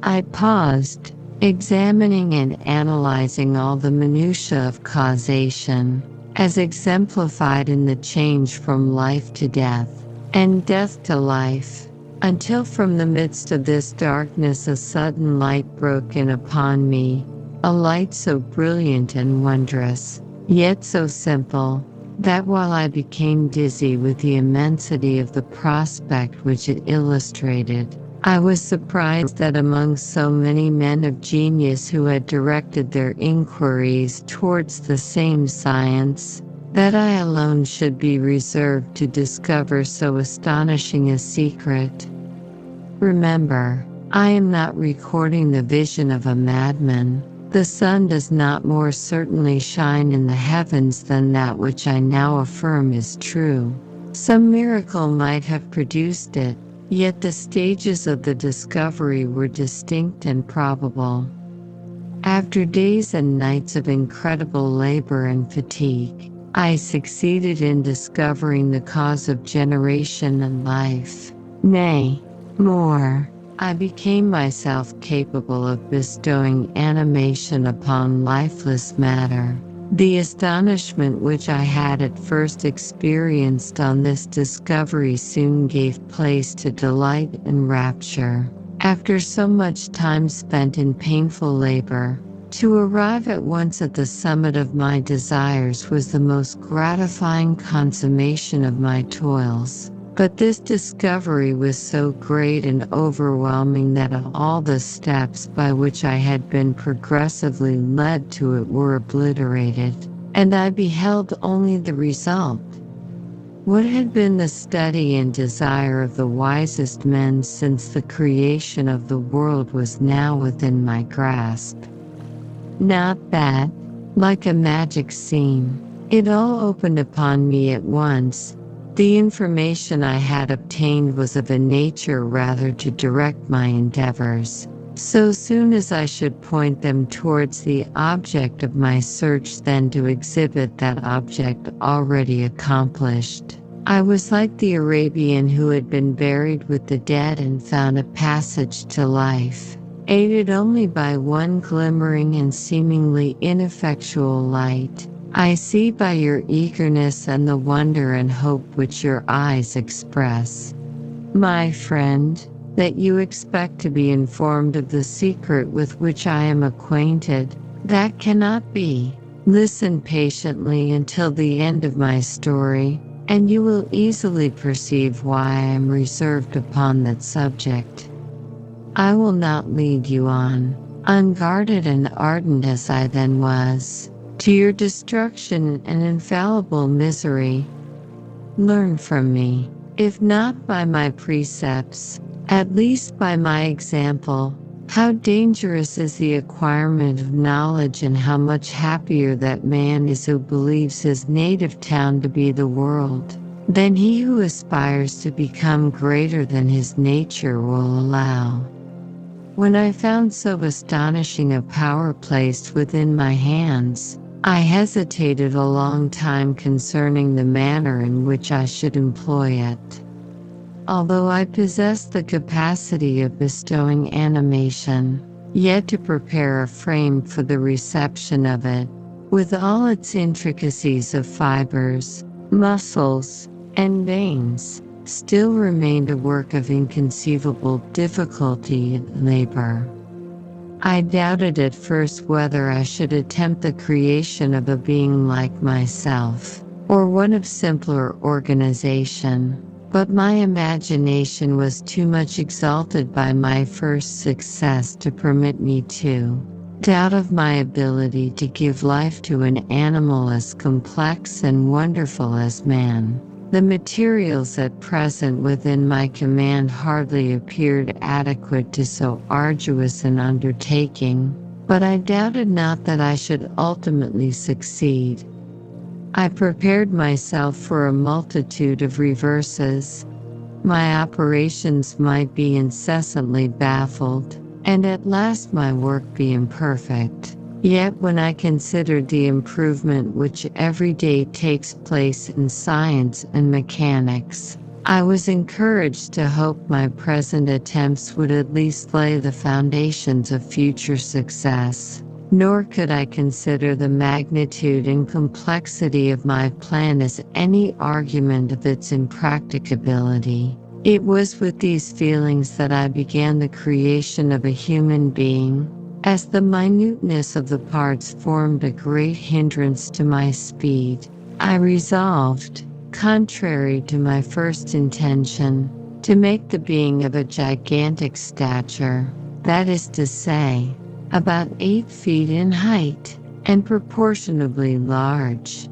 I paused, examining and analyzing all the minutiae of causation, as exemplified in the change from life to death, and death to life, until from the midst of this darkness a sudden light broke in upon me, a light so brilliant and wondrous, yet so simple, that while I became dizzy with the immensity of the prospect which it illustrated, I was surprised that among so many men of genius who had directed their inquiries towards the same science, that I alone should be reserved to discover so astonishing a secret. Remember, I am not recording the vision of a madman. The sun does not more certainly shine in the heavens than that which I now affirm is true. Some miracle might have produced it, yet the stages of the discovery were distinct and probable. After days and nights of incredible labor and fatigue, I succeeded in discovering the cause of generation and life. Nay, more, I became myself capable of bestowing animation upon lifeless matter. The astonishment which I had at first experienced on this discovery soon gave place to delight and rapture. After so much time spent in painful labor, to arrive at once at the summit of my desires was the most gratifying consummation of my toils. But this discovery was so great and overwhelming that all the steps by which I had been progressively led to it were obliterated, and I beheld only the result. What had been the study and desire of the wisest men since the creation of the world was now within my grasp. Not that, like a magic scene, it all opened upon me at once. The information I had obtained was of a nature rather to direct my endeavors, so soon as I should point them towards the object of my search than to exhibit that object already accomplished. I was like the Arabian who had been buried with the dead and found a passage to life, aided only by one glimmering and seemingly ineffectual light. I see by your eagerness and the wonder and hope which your eyes express, my friend, that you expect to be informed of the secret with which I am acquainted. That cannot be. Listen patiently until the end of my story, and you will easily perceive why I am reserved upon that subject. I will not lead you on, unguarded and ardent as I then was, to your destruction and infallible misery. Learn from me, if not by my precepts, at least by my example, how dangerous is the acquirement of knowledge and how much happier that man is who believes his native town to be the world, than he who aspires to become greater than his nature will allow. When I found so astonishing a power placed within my hands, I hesitated a long time concerning the manner in which I should employ it. Although I possessed the capacity of bestowing animation, yet to prepare a frame for the reception of it, with all its intricacies of fibers, muscles, and veins, still remained a work of inconceivable difficulty and labor. I doubted at first whether I should attempt the creation of a being like myself, or one of simpler organization, but my imagination was too much exalted by my first success to permit me to doubt of my ability to give life to an animal as complex and wonderful as man. The materials at present within my command hardly appeared adequate to so arduous an undertaking, but I doubted not that I should ultimately succeed. I prepared myself for a multitude of reverses. My operations might be incessantly baffled, and at last my work be imperfect. Yet when I considered the improvement which every day takes place in science and mechanics, I was encouraged to hope my present attempts would at least lay the foundations of future success. Nor could I consider the magnitude and complexity of my plan as any argument of its impracticability. It was with these feelings that I began the creation of a human being. As the minuteness of the parts formed a great hindrance to my speed, I resolved, contrary to my first intention, to make the being of a gigantic stature, that is to say, about 8 feet in height, and proportionably large.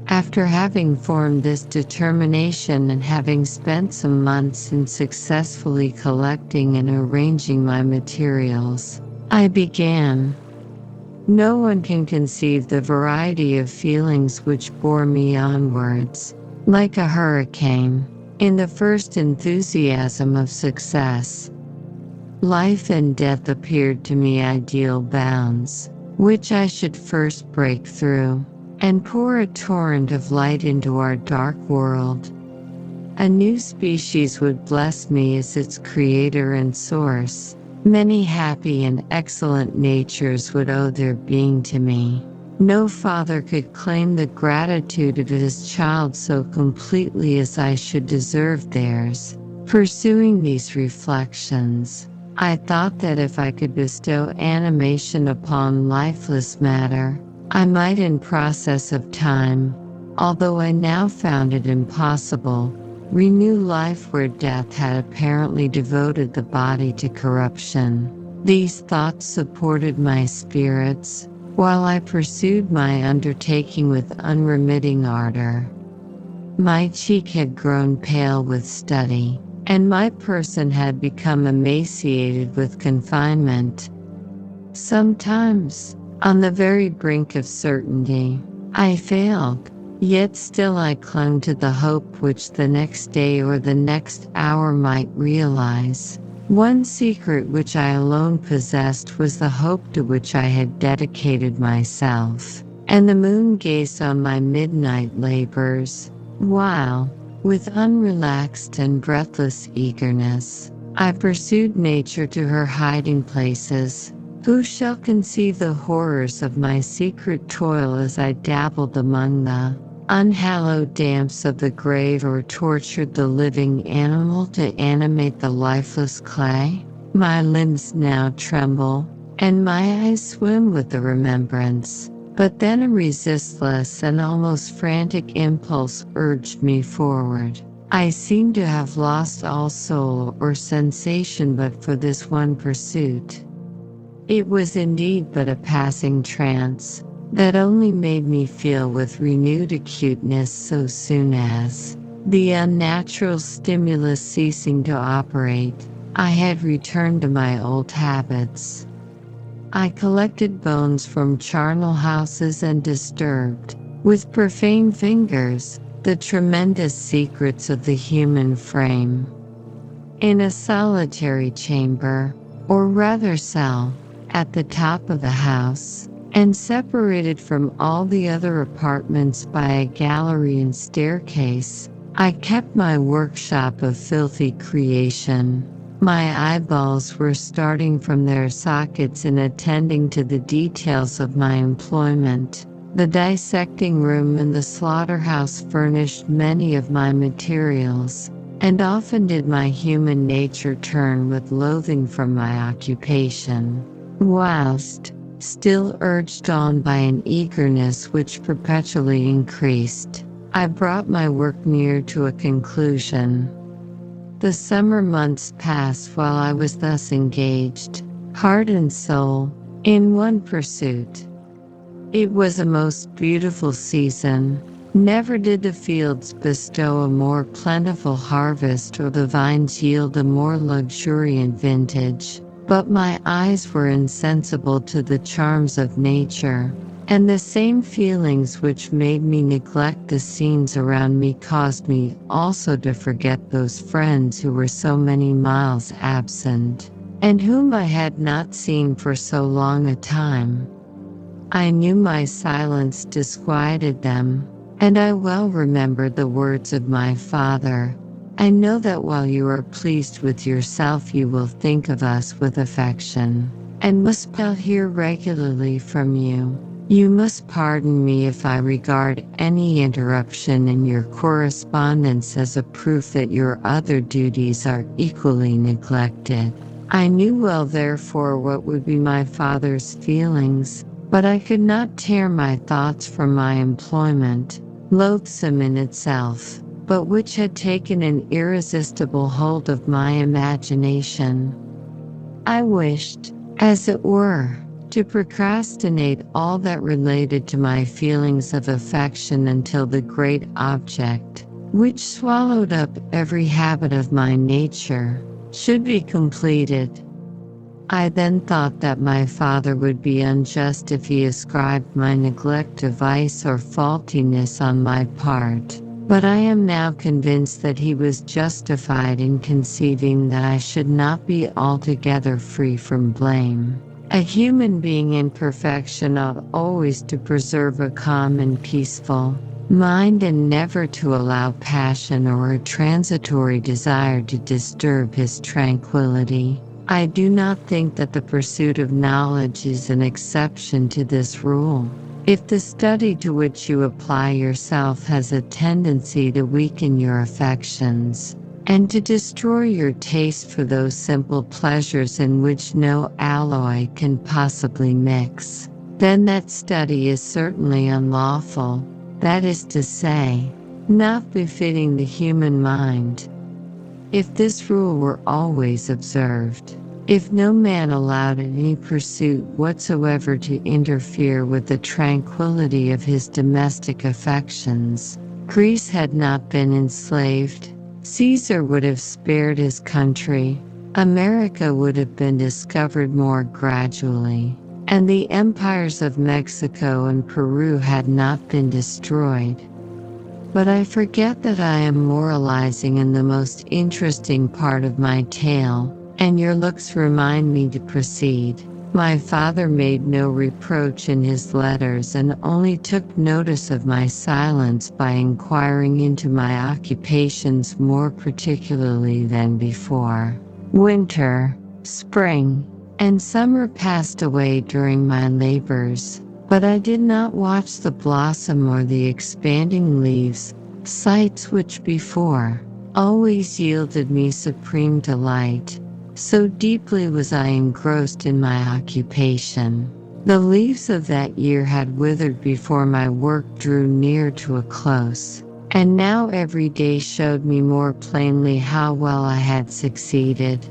After having formed this determination and having spent some months in successfully collecting and arranging my materials, I began. No one can conceive the variety of feelings which bore me onwards, like a hurricane, in the first enthusiasm of success. Life and death appeared to me ideal bounds, which I should first break through, and pour a torrent of light into our dark world. A new species would bless me as its creator and source. Many happy and excellent natures would owe their being to me. No father could claim the gratitude of his child so completely as I should deserve theirs. Pursuing these reflections, I thought that if I could bestow animation upon lifeless matter, I might in process of time, although I now found it impossible, renew life where death had apparently devoted the body to corruption. These thoughts supported my spirits, while I pursued my undertaking with unremitting ardor. My cheek had grown pale with study, and my person had become emaciated with confinement. Sometimes, on the very brink of certainty, I failed. Yet still I clung to the hope which the next day or the next hour might realize. One secret which I alone possessed was the hope to which I had dedicated myself, and the moon gazed on my midnight labors, while, with unrelaxed and breathless eagerness, I pursued nature to her hiding places. Who shall conceive the horrors of my secret toil as I dabbled among the unhallowed damps of the grave or tortured the living animal to animate the lifeless clay? My limbs now tremble, and my eyes swim with the remembrance. But then a resistless and almost frantic impulse urged me forward. I seemed to have lost all soul or sensation but for this one pursuit. It was indeed but a passing trance, that only made me feel with renewed acuteness so soon as, the unnatural stimulus ceasing to operate, I had returned to my old habits. I collected bones from charnel houses and disturbed, with profane fingers, the tremendous secrets of the human frame. In a solitary chamber, or rather cell, at the top of the house, and separated from all the other apartments by a gallery and staircase, I kept my workshop of filthy creation. My eyeballs were starting from their sockets in attending to the details of my employment. The dissecting room and the slaughterhouse furnished many of my materials, and often did my human nature turn with loathing from my occupation, whilst, still urged on by an eagerness which perpetually increased, I brought my work near to a conclusion. The summer months passed while I was thus engaged, heart and soul, in one pursuit. It was a most beautiful season. Never did the fields bestow a more plentiful harvest or the vines yield a more luxuriant vintage. But my eyes were insensible to the charms of nature, and the same feelings which made me neglect the scenes around me caused me also to forget those friends who were so many miles absent, and whom I had not seen for so long a time. I knew my silence disquieted them, and I well remembered the words of my father. I know that while you are pleased with yourself you will think of us with affection, and must hear regularly from you. You must pardon me if I regard any interruption in your correspondence as a proof that your other duties are equally neglected. I knew well therefore what would be my father's feelings, but I could not tear my thoughts from my employment, loathsome in itself, but which had taken an irresistible hold of my imagination. I wished, as it were, to procrastinate all that related to my feelings of affection until the great object, which swallowed up every habit of my nature, should be completed. I then thought that my father would be unjust if he ascribed my neglect to vice or faultiness on my part. But I am now convinced that he was justified in conceiving that I should not be altogether free from blame. A human being in perfection ought always to preserve a calm and peaceful, mind and never to allow passion or a transitory desire to disturb his tranquility. I do not think that the pursuit of knowledge is an exception to this rule. If the study to which you apply yourself has a tendency to weaken your affections, and to destroy your taste for those simple pleasures in which no alloy can possibly mix, then that study is certainly unlawful, that is to say, not befitting the human mind. If this rule were always observed, if no man allowed any pursuit whatsoever to interfere with the tranquility of his domestic affections, Greece had not been enslaved, Caesar would have spared his country, America would have been discovered more gradually, and the empires of Mexico and Peru had not been destroyed. But I forget that I am moralizing in the most interesting part of my tale, and your looks remind me to proceed. My father made no reproach in his letters and only took notice of my silence by inquiring into my occupations more particularly than before. Winter, spring, and summer passed away during my labors, but I did not watch the blossom or the expanding leaves, sights which before always yielded me supreme delight. So deeply was I engrossed in my occupation. The leaves of that year had withered before my work drew near to a close, and now every day showed me more plainly how well I had succeeded.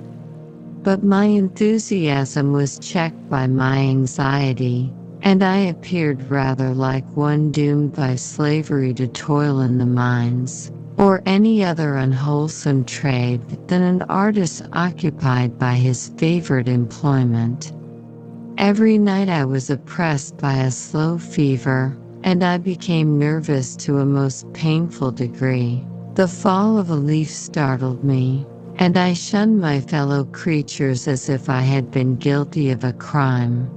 But my enthusiasm was checked by my anxiety, and I appeared rather like one doomed by slavery to toil in the mines, or any other unwholesome trade, than an artist occupied by his favorite employment. Every night I was oppressed by a slow fever, and I became nervous to a most painful degree. The fall of a leaf startled me, and I shunned my fellow creatures as if I had been guilty of a crime.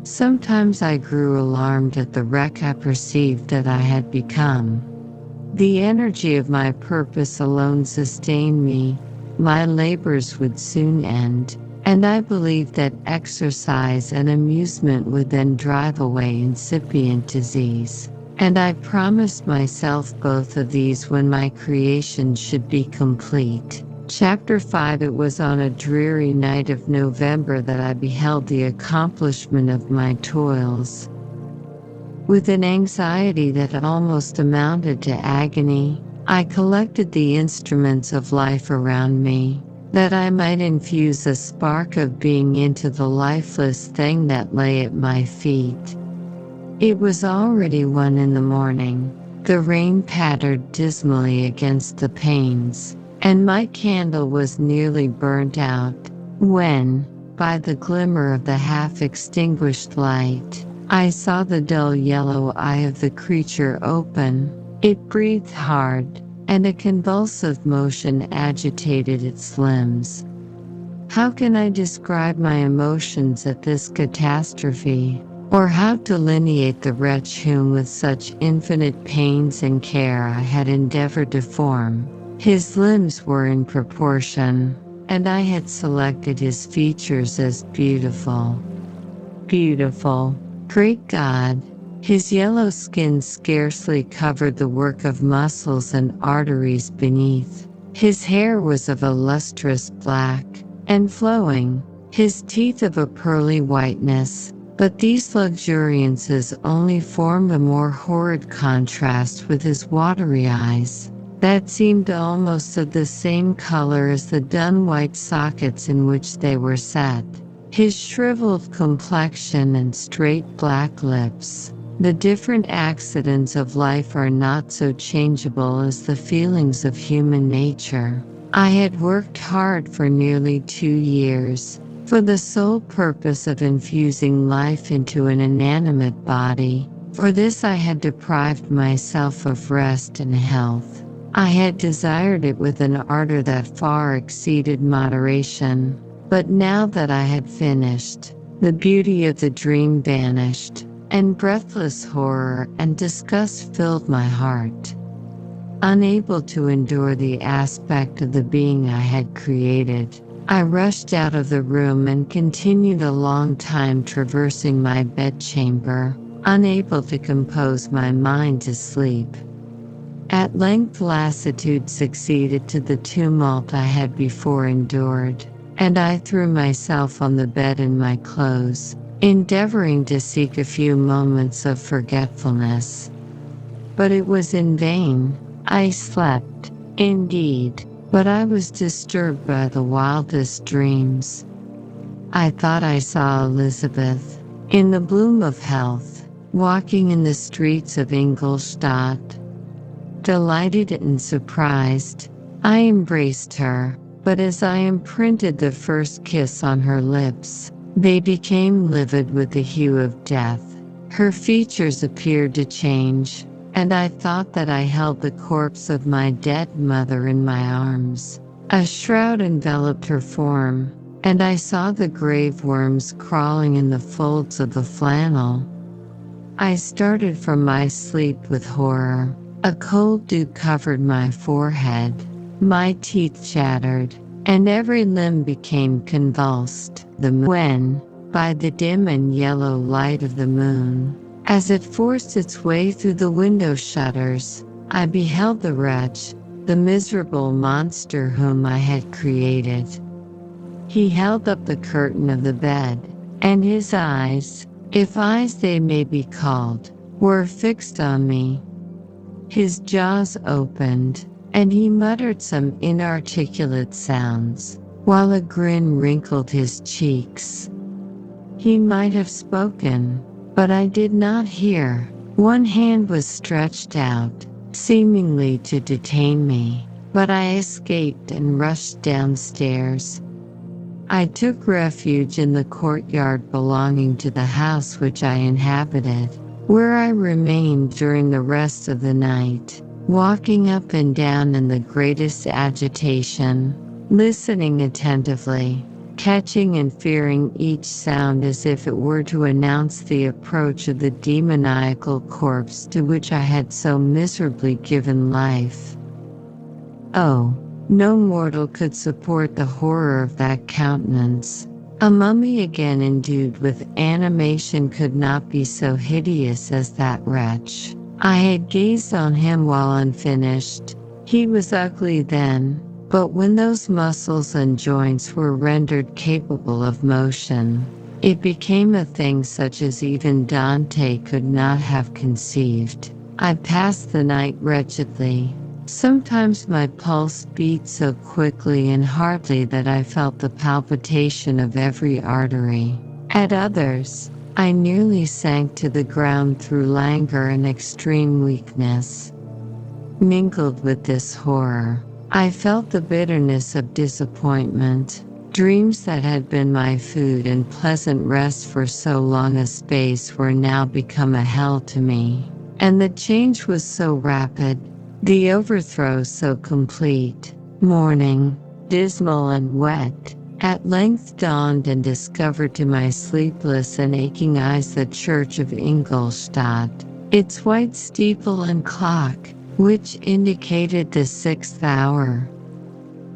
Sometimes I grew alarmed at the wreck I perceived that I had become. The energy of my purpose alone sustained me. My labors would soon end, and I believed that exercise and amusement would then drive away incipient disease. And I promised myself both of these when my creation should be complete. Chapter 5. It was on a dreary night of November that I beheld the accomplishment of my toils. With an anxiety that almost amounted to agony, I collected the instruments of life around me, that I might infuse a spark of being into the lifeless thing that lay at my feet. It was already 1 a.m. The rain pattered dismally against the panes, and my candle was nearly burnt out, when, by the glimmer of the half-extinguished light, I saw the dull yellow eye of the creature open. It breathed hard, and a convulsive motion agitated its limbs. How can I describe my emotions at this catastrophe, or how delineate the wretch whom with such infinite pains and care I had endeavored to form? His limbs were in proportion, and I had selected his features as beautiful. Beautiful. Great God! His yellow skin scarcely covered the work of muscles and arteries beneath. His hair was of a lustrous black, and flowing, his teeth of a pearly whiteness, but these luxuriances only formed a more horrid contrast with his watery eyes, that seemed almost of the same color as the dun-white sockets in which they were set. His shriveled complexion and straight black lips. The different accidents of life are not so changeable as the feelings of human nature. I had worked hard for nearly 2 years, for the sole purpose of infusing life into an inanimate body. For this I had deprived myself of rest and health. I had desired it with an ardor that far exceeded moderation. But now that I had finished, the beauty of the dream vanished. and breathless horror and disgust filled my heart. Unable to endure the aspect of the being I had created, I rushed out of the room and continued a long time traversing my bedchamber, unable to compose my mind to sleep. At length lassitude succeeded to the tumult I had before endured, and I threw myself on the bed in my clothes, endeavoring to seek a few moments of forgetfulness. But it was in vain. I slept, indeed, but I was disturbed by the wildest dreams. I thought I saw Elizabeth, in the bloom of health, walking in the streets of Ingolstadt. Delighted and surprised, I embraced her, but as I imprinted the first kiss on her lips, they became livid with the hue of death. Her features appeared to change, and I thought that I held the corpse of my dead mother in my arms. A shroud enveloped her form, and I saw the grave worms crawling in the folds of the flannel. I started from my sleep with horror. A cold dew covered my forehead, my teeth chattered, and every limb became convulsed. When, by the dim and yellow light of the moon, as it forced its way through the window shutters, I beheld the wretch, the miserable monster whom I had created. He held up the curtain of the bed, and his eyes, if eyes they may be called, were fixed on me. His jaws opened, and he muttered some inarticulate sounds, while a grin wrinkled his cheeks. He might have spoken, but I did not hear. One hand was stretched out, seemingly to detain me, but I escaped and rushed downstairs. I took refuge in the courtyard belonging to the house which I inhabited, where I remained during the rest of the night, walking up and down in the greatest agitation, listening attentively, catching and fearing each sound as if it were to announce the approach of the demoniacal corpse to which I had so miserably given life. Oh, no mortal could support the horror of that countenance. A mummy again endued with animation could not be so hideous as that wretch. I had gazed on him while unfinished. He was ugly then, but when those muscles and joints were rendered capable of motion, it became a thing such as even Dante could not have conceived. I passed the night wretchedly. Sometimes my pulse beat so quickly and hardly that I felt the palpitation of every artery. At others, I nearly sank to the ground through languor and extreme weakness. Mingled with this horror, I felt the bitterness of disappointment. Dreams that had been my food and pleasant rest for so long a space were now become a hell to me. And the change was so rapid, the overthrow so complete. Morning, dismal and wet, at length dawned and discovered to my sleepless and aching eyes the church of Ingolstadt, its white steeple and clock, which indicated the 6th hour.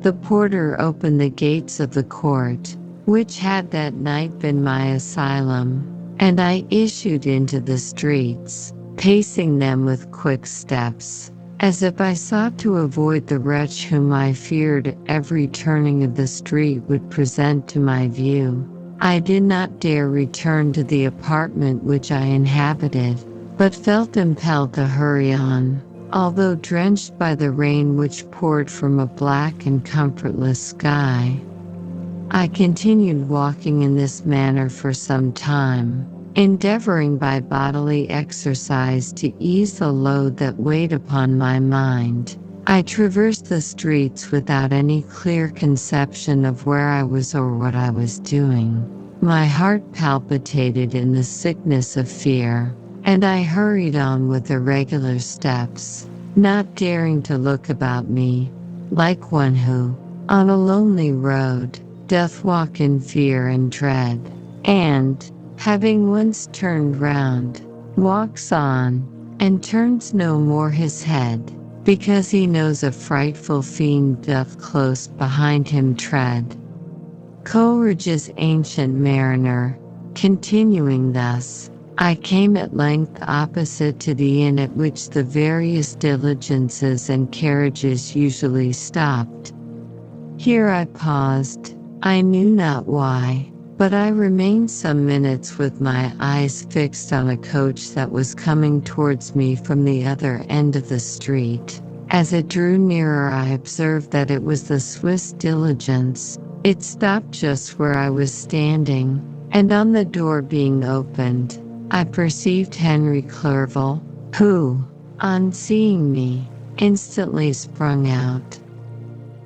The porter opened the gates of the court, which had that night been my asylum, and I issued into the streets, pacing them with quick steps, as if I sought to avoid the wretch whom I feared every turning of the street would present to my view. I did not dare return to the apartment which I inhabited, but felt impelled to hurry on, although drenched by the rain which poured from a black and comfortless sky. I continued walking in this manner for some time, endeavoring by bodily exercise to ease the load that weighed upon my mind. I traversed the streets without any clear conception of where I was or what I was doing. My heart palpitated in the sickness of fear, and I hurried on with irregular steps, not daring to look about me, like one who, on a lonely road, doth walk in fear and dread. And, having once turned round, walks on, and turns no more his head, because he knows a frightful fiend doth close behind him tread. Coleridge's Ancient Mariner, continuing thus, I came at length opposite to the inn at which the various diligences and carriages usually stopped. Here I paused, I knew not why, but I remained some minutes with my eyes fixed on a coach that was coming towards me from the other end of the street. As it drew nearer, I observed that it was the Swiss diligence. It stopped just where I was standing, and on the door being opened, I perceived Henry Clerval, who, on seeing me, instantly sprung out.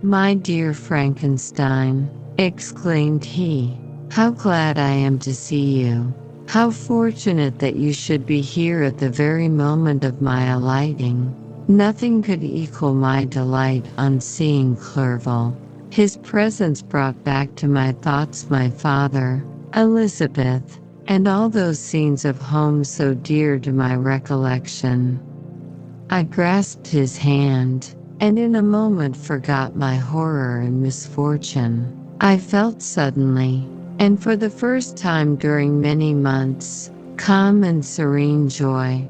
"My dear Frankenstein," exclaimed he, "how glad I am to see you! How fortunate that you should be here at the very moment of my alighting! Nothing could equal my delight on seeing Clerval. His presence brought back to my thoughts my father, Elizabeth, and all those scenes of home so dear to my recollection." I grasped his hand, and in a moment forgot my horror and misfortune. I felt suddenly, and for the first time during many months, calm and serene joy.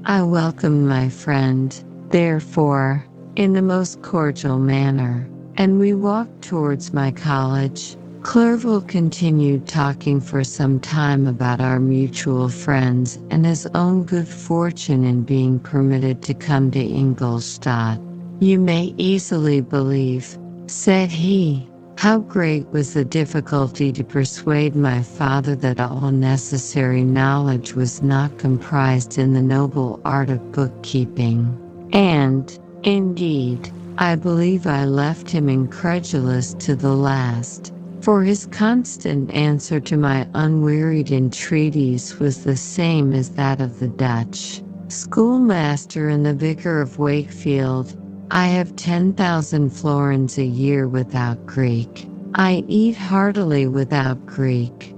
I welcomed my friend, therefore, in the most cordial manner, and we walked towards my college. Clerval continued talking for some time about our mutual friends and his own good fortune in being permitted to come to Ingolstadt. "You may easily believe," said he, "how great was the difficulty to persuade my father that all necessary knowledge was not comprised in the noble art of bookkeeping. And, indeed, I believe I left him incredulous to the last, for his constant answer to my unwearied entreaties was the same as that of the Dutch schoolmaster and the vicar of Wakefield. I have 10,000 florins a year without Greek. I eat heartily without Greek."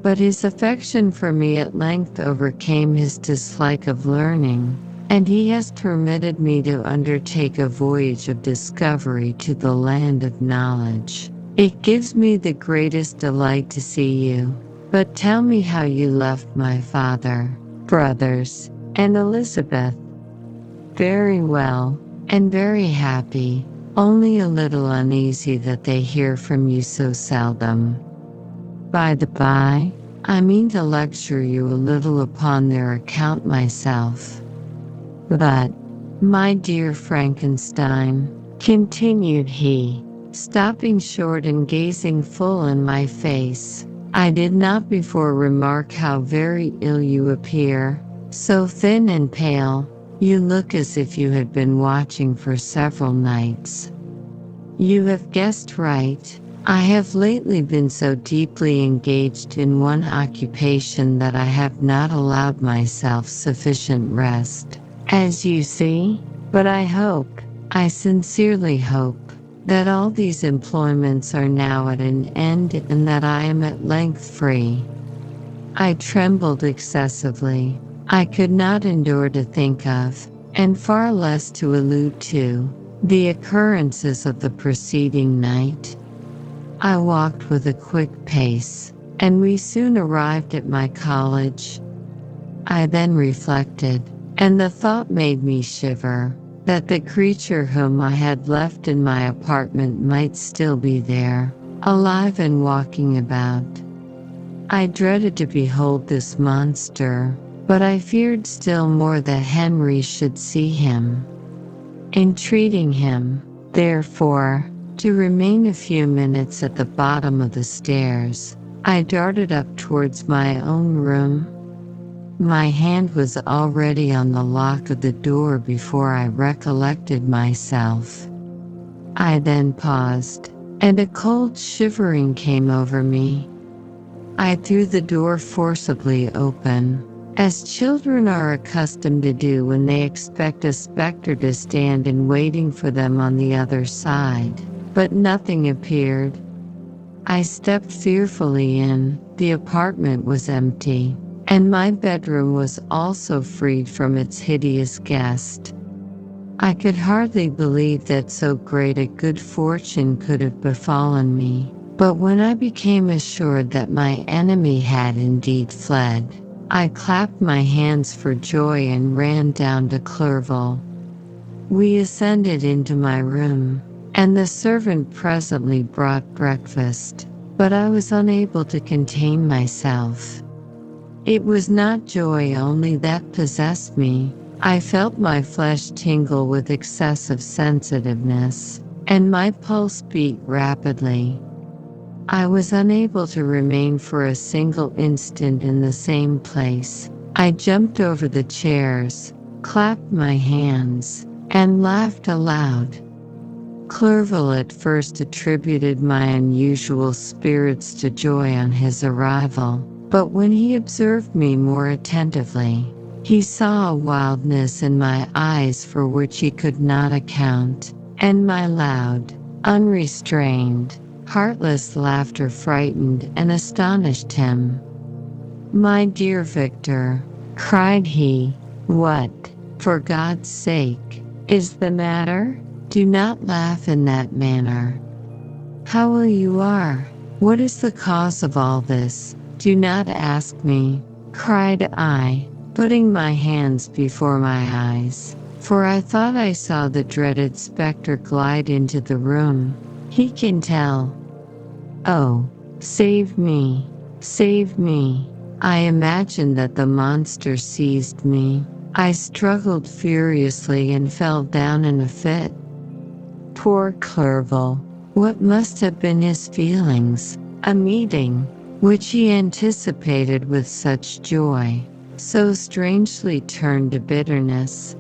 But his affection for me at length overcame his dislike of learning, and he has permitted me to undertake a voyage of discovery to the land of knowledge. It gives me the greatest delight to see you, but tell me how you left my father, brothers, and Elizabeth. "Very well, and very happy, only a little uneasy that they hear from you so seldom. By the by, I mean to lecture you a little upon their account myself. But, my dear Frankenstein," continued he, stopping short and gazing full in my face, "I did not before remark how very ill you appear, so thin and pale. You look as if you had been watching for several nights." "You have guessed right. I have lately been so deeply engaged in one occupation that I have not allowed myself sufficient rest, as you see, but I sincerely hope, that all these employments are now at an end and that I am at length free." I trembled excessively. I could not endure to think of, and far less to allude to, the occurrences of the preceding night. I walked with a quick pace, and we soon arrived at my college. I then reflected, and the thought made me shiver, that the creature whom I had left in my apartment might still be there, alive and walking about. I dreaded to behold this monster, but I feared still more that Henry should see him. Entreating him, therefore, to remain a few minutes at the bottom of the stairs, I darted up towards my own room. My hand was already on the lock of the door before I recollected myself. I then paused, and a cold shivering came over me. I threw the door forcibly open, as children are accustomed to do when they expect a spectre to stand in waiting for them on the other side, but nothing appeared. I stepped fearfully in. The apartment was empty, and my bedroom was also freed from its hideous guest. I could hardly believe that so great a good fortune could have befallen me, but when I became assured that my enemy had indeed fled, I clapped my hands for joy and ran down to Clerval. We ascended into my room, and the servant presently brought breakfast, but I was unable to contain myself. It was not joy only that possessed me. I felt my flesh tingle with excessive sensitiveness, and my pulse beat rapidly. I was unable to remain for a single instant in the same place. I jumped over the chairs, clapped my hands, and laughed aloud. Clerval at first attributed my unusual spirits to joy on his arrival, but when he observed me more attentively, he saw a wildness in my eyes for which he could not account, and my loud, unrestrained, heartless laughter frightened and astonished him. "My dear Victor," cried he, "what, for God's sake, is the matter? Do not laugh in that manner. How ill you are! What is the cause of all this? Do not ask me," cried I, putting my hands before my eyes, for I thought I saw the dreaded spectre glide into the room. "He can tell. Oh, save me! Save me!" I imagined that the monster seized me. I struggled furiously and fell down in a fit. Poor Clerval! What must have been his feelings? A meeting, which he anticipated with such joy, so strangely turned to bitterness.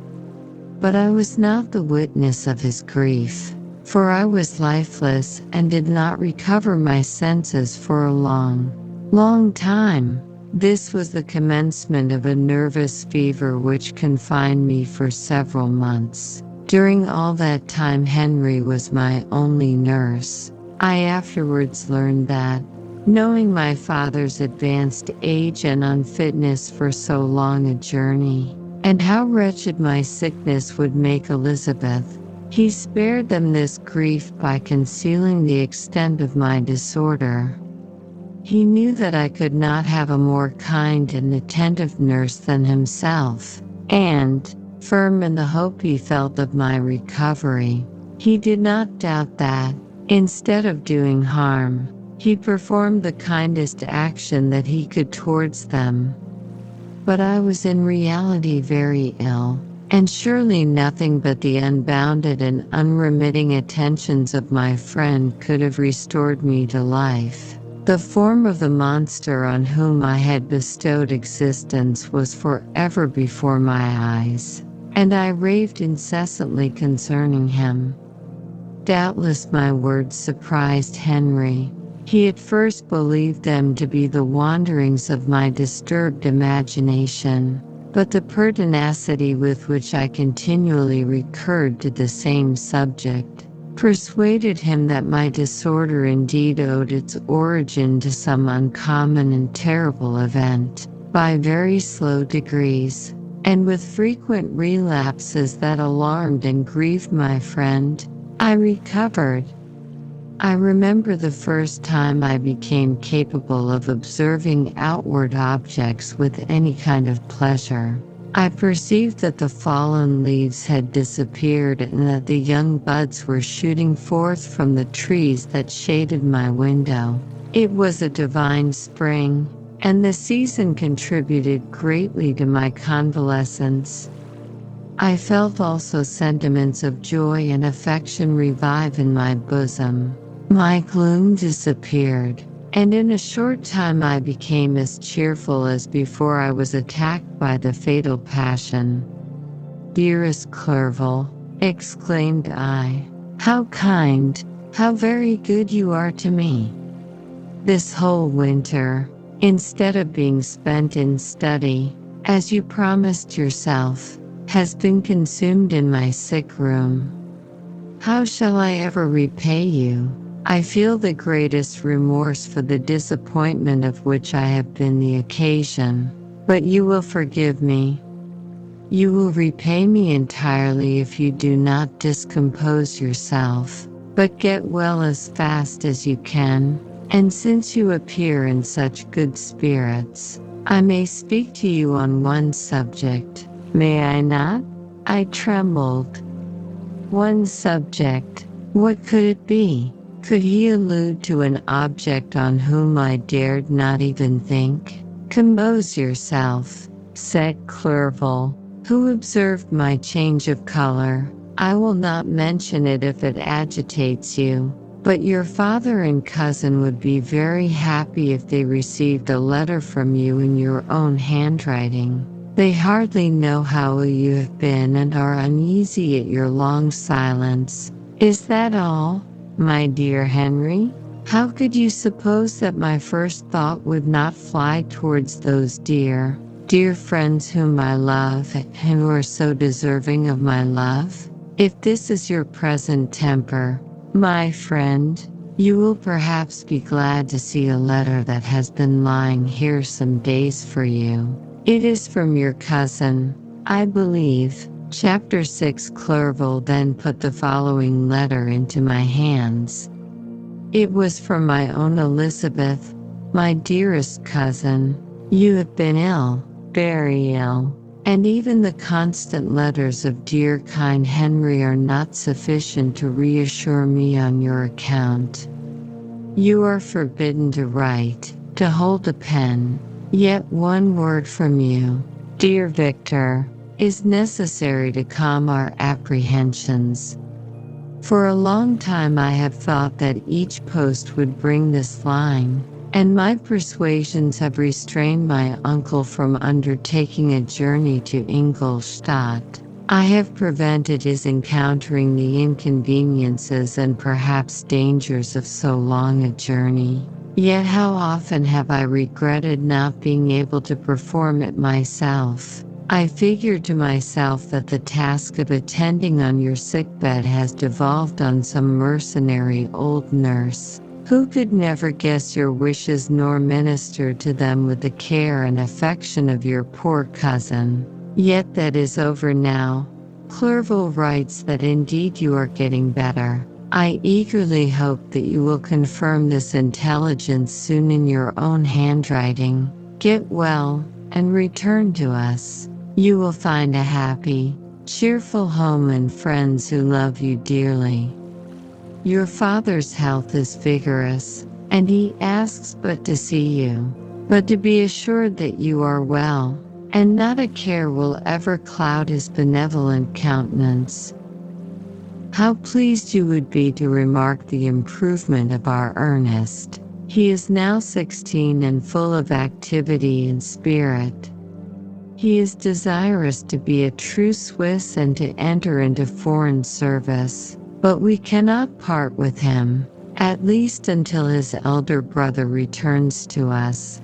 But I was not the witness of his grief, for I was lifeless and did not recover my senses for a long, long time. This was the commencement of a nervous fever which confined me for several months. During all that time Henry was my only nurse. I afterwards learned that, knowing my father's advanced age and unfitness for so long a journey, and how wretched my sickness would make Elizabeth, he spared them this grief by concealing the extent of my disorder. He knew that I could not have a more kind and attentive nurse than himself, and, firm in the hope he felt of my recovery, he did not doubt that, instead of doing harm, he performed the kindest action that he could towards them. But I was in reality very ill, and surely nothing but the unbounded and unremitting attentions of my friend could have restored me to life. The form of the monster on whom I had bestowed existence was forever before my eyes, and I raved incessantly concerning him. Doubtless my words surprised Henry. He at first believed them to be the wanderings of my disturbed imagination, but the pertinacity with which I continually recurred to the same subject persuaded him that my disorder indeed owed its origin to some uncommon and terrible event. By very slow degrees, and with frequent relapses that alarmed and grieved my friend, I recovered. I remember the first time I became capable of observing outward objects with any kind of pleasure. I perceived that the fallen leaves had disappeared and that the young buds were shooting forth from the trees that shaded my window. It was a divine spring, and the season contributed greatly to my convalescence. I felt also sentiments of joy and affection revive in my bosom. My gloom disappeared, and in a short time I became as cheerful as before I was attacked by the fatal passion. "Dearest Clerval," exclaimed I, "how kind, how very good you are to me. This whole winter, instead of being spent in study, as you promised yourself, has been consumed in my sick room. How shall I ever repay you? I feel the greatest remorse for the disappointment of which I have been the occasion, but you will forgive me. You will repay me entirely if you do not discompose yourself, but get well as fast as you can, and since you appear in such good spirits, I may speak to you on one subject, may I not? I trembled. One subject, what could it be? Could he allude to an object on whom I dared not even think? Compose yourself, said Clerval, who observed my change of color. I will not mention it if it agitates you, but your father and cousin would be very happy if they received a letter from you in your own handwriting. They hardly know how ill you have been and are uneasy at your long silence. Is that all, my dear Henry? How could you suppose that my first thought would not fly towards those dear friends whom I love and who are so deserving of my love? If this is your present temper, my friend, you will perhaps be glad to see a letter that has been lying here some days for you. It is from your cousin, I believe. Chapter 6. Clerval then put the following letter into my hands. It was from my own Elizabeth, my dearest cousin. You have been ill, very ill, and even the constant letters of dear kind Henry are not sufficient to reassure me on your account. You are forbidden to write, to hold a pen. Yet one word from you, dear Victor, is necessary to calm our apprehensions. For a long time I have thought that each post would bring this line, and my persuasions have restrained my uncle from undertaking a journey to Ingolstadt. I have prevented his encountering the inconveniences and perhaps dangers of so long a journey. Yet how often have I regretted not being able to perform it myself. I figure to myself that the task of attending on your sickbed has devolved on some mercenary old nurse, who could never guess your wishes nor minister to them with the care and affection of your poor cousin. Yet that is over now. Clerval writes that indeed you are getting better. I eagerly hope that you will confirm this intelligence soon in your own handwriting. Get well, and return to us. You will find a happy, cheerful home and friends who love you dearly. Your father's health is vigorous, and he asks but to see you, but to be assured that you are well, and not a care will ever cloud his benevolent countenance. How pleased you would be to remark the improvement of our Ernest. He is now 16 and full of activity and spirit. He is desirous to be a true Swiss and to enter into foreign service, but we cannot part with him, at least until his elder brother returns to us.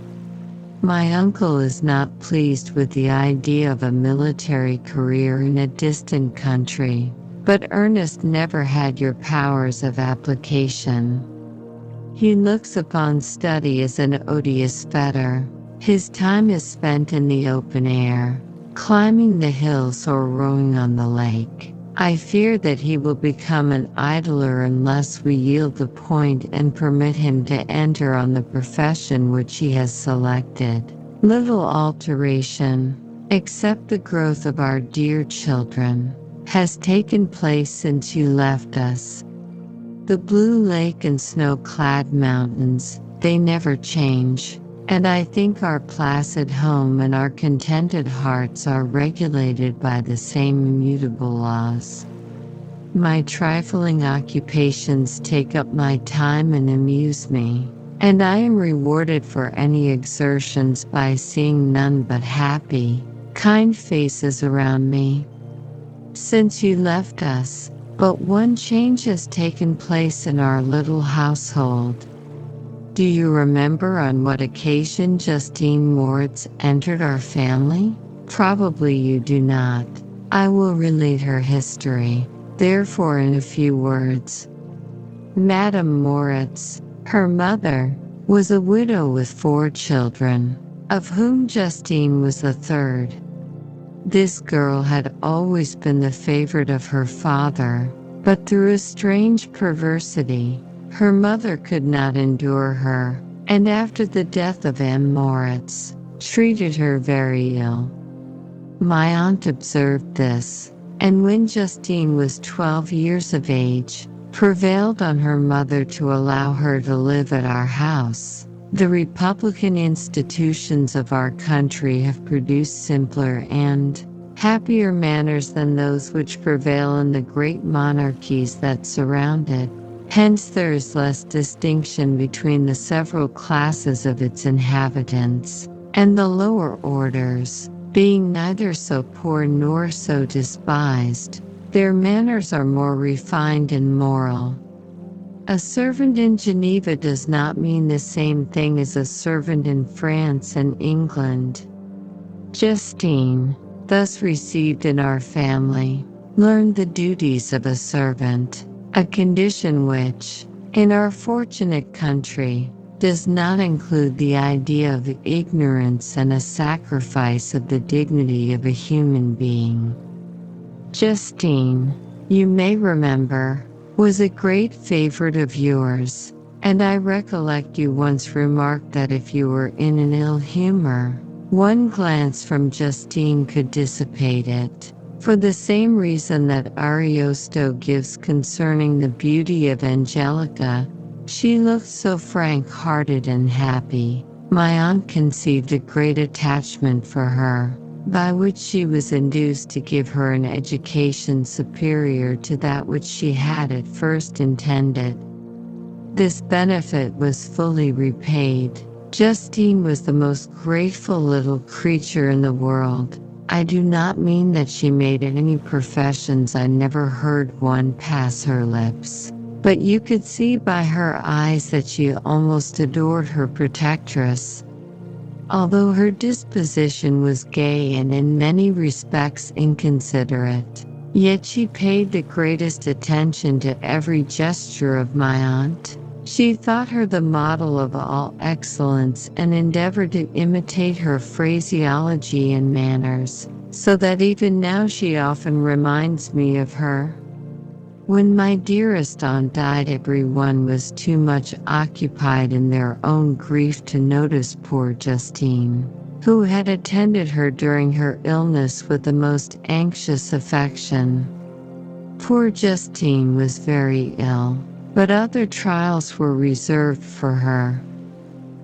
My uncle is not pleased with the idea of a military career in a distant country. But Ernest never had your powers of application. He looks upon study as an odious fetter. His time is spent in the open air, climbing the hills or rowing on the lake. I fear that he will become an idler unless we yield the point and permit him to enter on the profession which he has selected. Little alteration, except the growth of our dear children, has taken place since you left us. The blue lake and snow-clad mountains, they never change, and I think our placid home and our contented hearts are regulated by the same immutable laws. My trifling occupations take up my time and amuse me, and I am rewarded for any exertions by seeing none but happy, kind faces around me. Since you left us, but one change has taken place in our little household. Do you remember on what occasion Justine Moritz entered our family? Probably you do not. I will relate her history, therefore in a few words. Madame Moritz, her mother, was a widow with 4 children, of whom Justine was the third. This girl had always been the favorite of her father, but through a strange perversity, her mother could not endure her, and after the death of M. Moritz, treated her very ill. My aunt observed this, and when Justine was 12 years of age, prevailed on her mother to allow her to live at our house. The Republican institutions of our country have produced simpler and happier manners than those which prevail in the great monarchies that surround it. Hence there is less distinction between the several classes of its inhabitants, and the lower orders, being neither so poor nor so despised, their manners are more refined and moral. A servant in Geneva does not mean the same thing as a servant in France and England. Justine, thus received in our family, learned the duties of a servant, a condition which, in our fortunate country, does not include the idea of ignorance and a sacrifice of the dignity of a human being. Justine, you may remember, was a great favorite of yours, and I recollect you once remarked that if you were in an ill humor, one glance from Justine could dissipate it, for the same reason that Ariosto gives concerning the beauty of Angelica. She looked so frank-hearted and happy. My aunt conceived a great attachment for her, by which she was induced to give her an education superior to that which she had at first intended. This benefit was fully repaid. Justine was the most grateful little creature in the world. I do not mean that she made any professions. I never heard one pass her lips. But you could see by her eyes that she almost adored her protectress. Although her disposition was gay and in many respects inconsiderate, yet she paid the greatest attention to every gesture of my aunt. She thought her the model of all excellence and endeavored to imitate her phraseology and manners, so that even now she often reminds me of her. When my dearest aunt died, everyone was too much occupied in their own grief to notice poor Justine, who had attended her during her illness with the most anxious affection. Poor Justine was very ill, but other trials were reserved for her.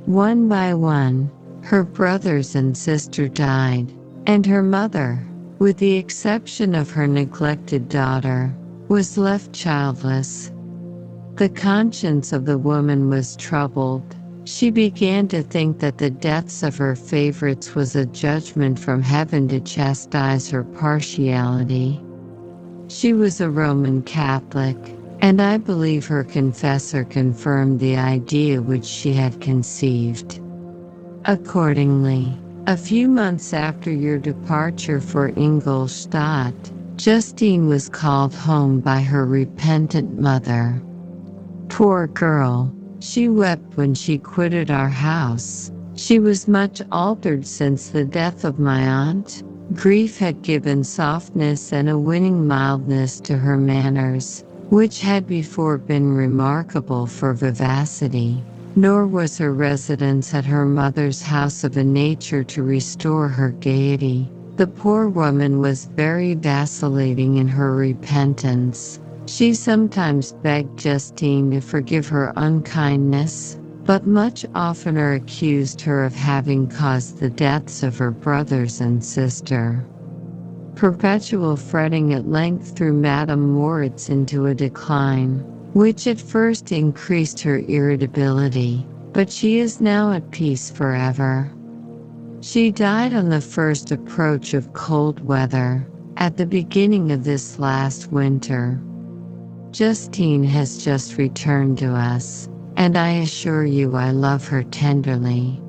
One by one, her brothers and sister died, and her mother, with the exception of her neglected daughter, was left childless. The conscience of the woman was troubled. She began to think that the deaths of her favorites was a judgment from heaven to chastise her partiality. She was a Roman Catholic, and I believe her confessor confirmed the idea which she had conceived. Accordingly, a few months after your departure for Ingolstadt, Justine was called home by her repentant mother. Poor girl, she wept when she quitted our house. She was much altered since the death of my aunt. Grief had given softness and a winning mildness to her manners, which had before been remarkable for vivacity. Nor was her residence at her mother's house of a nature to restore her gaiety. The poor woman was very vacillating in her repentance. She sometimes begged Justine to forgive her unkindness, but much oftener accused her of having caused the deaths of her brothers and sister. Perpetual fretting at length threw Madame Moritz into a decline, which at first increased her irritability, but she is now at peace forever. She died on the first approach of cold weather, at the beginning of this last winter. Justine has just returned to us, and I assure you I love her tenderly.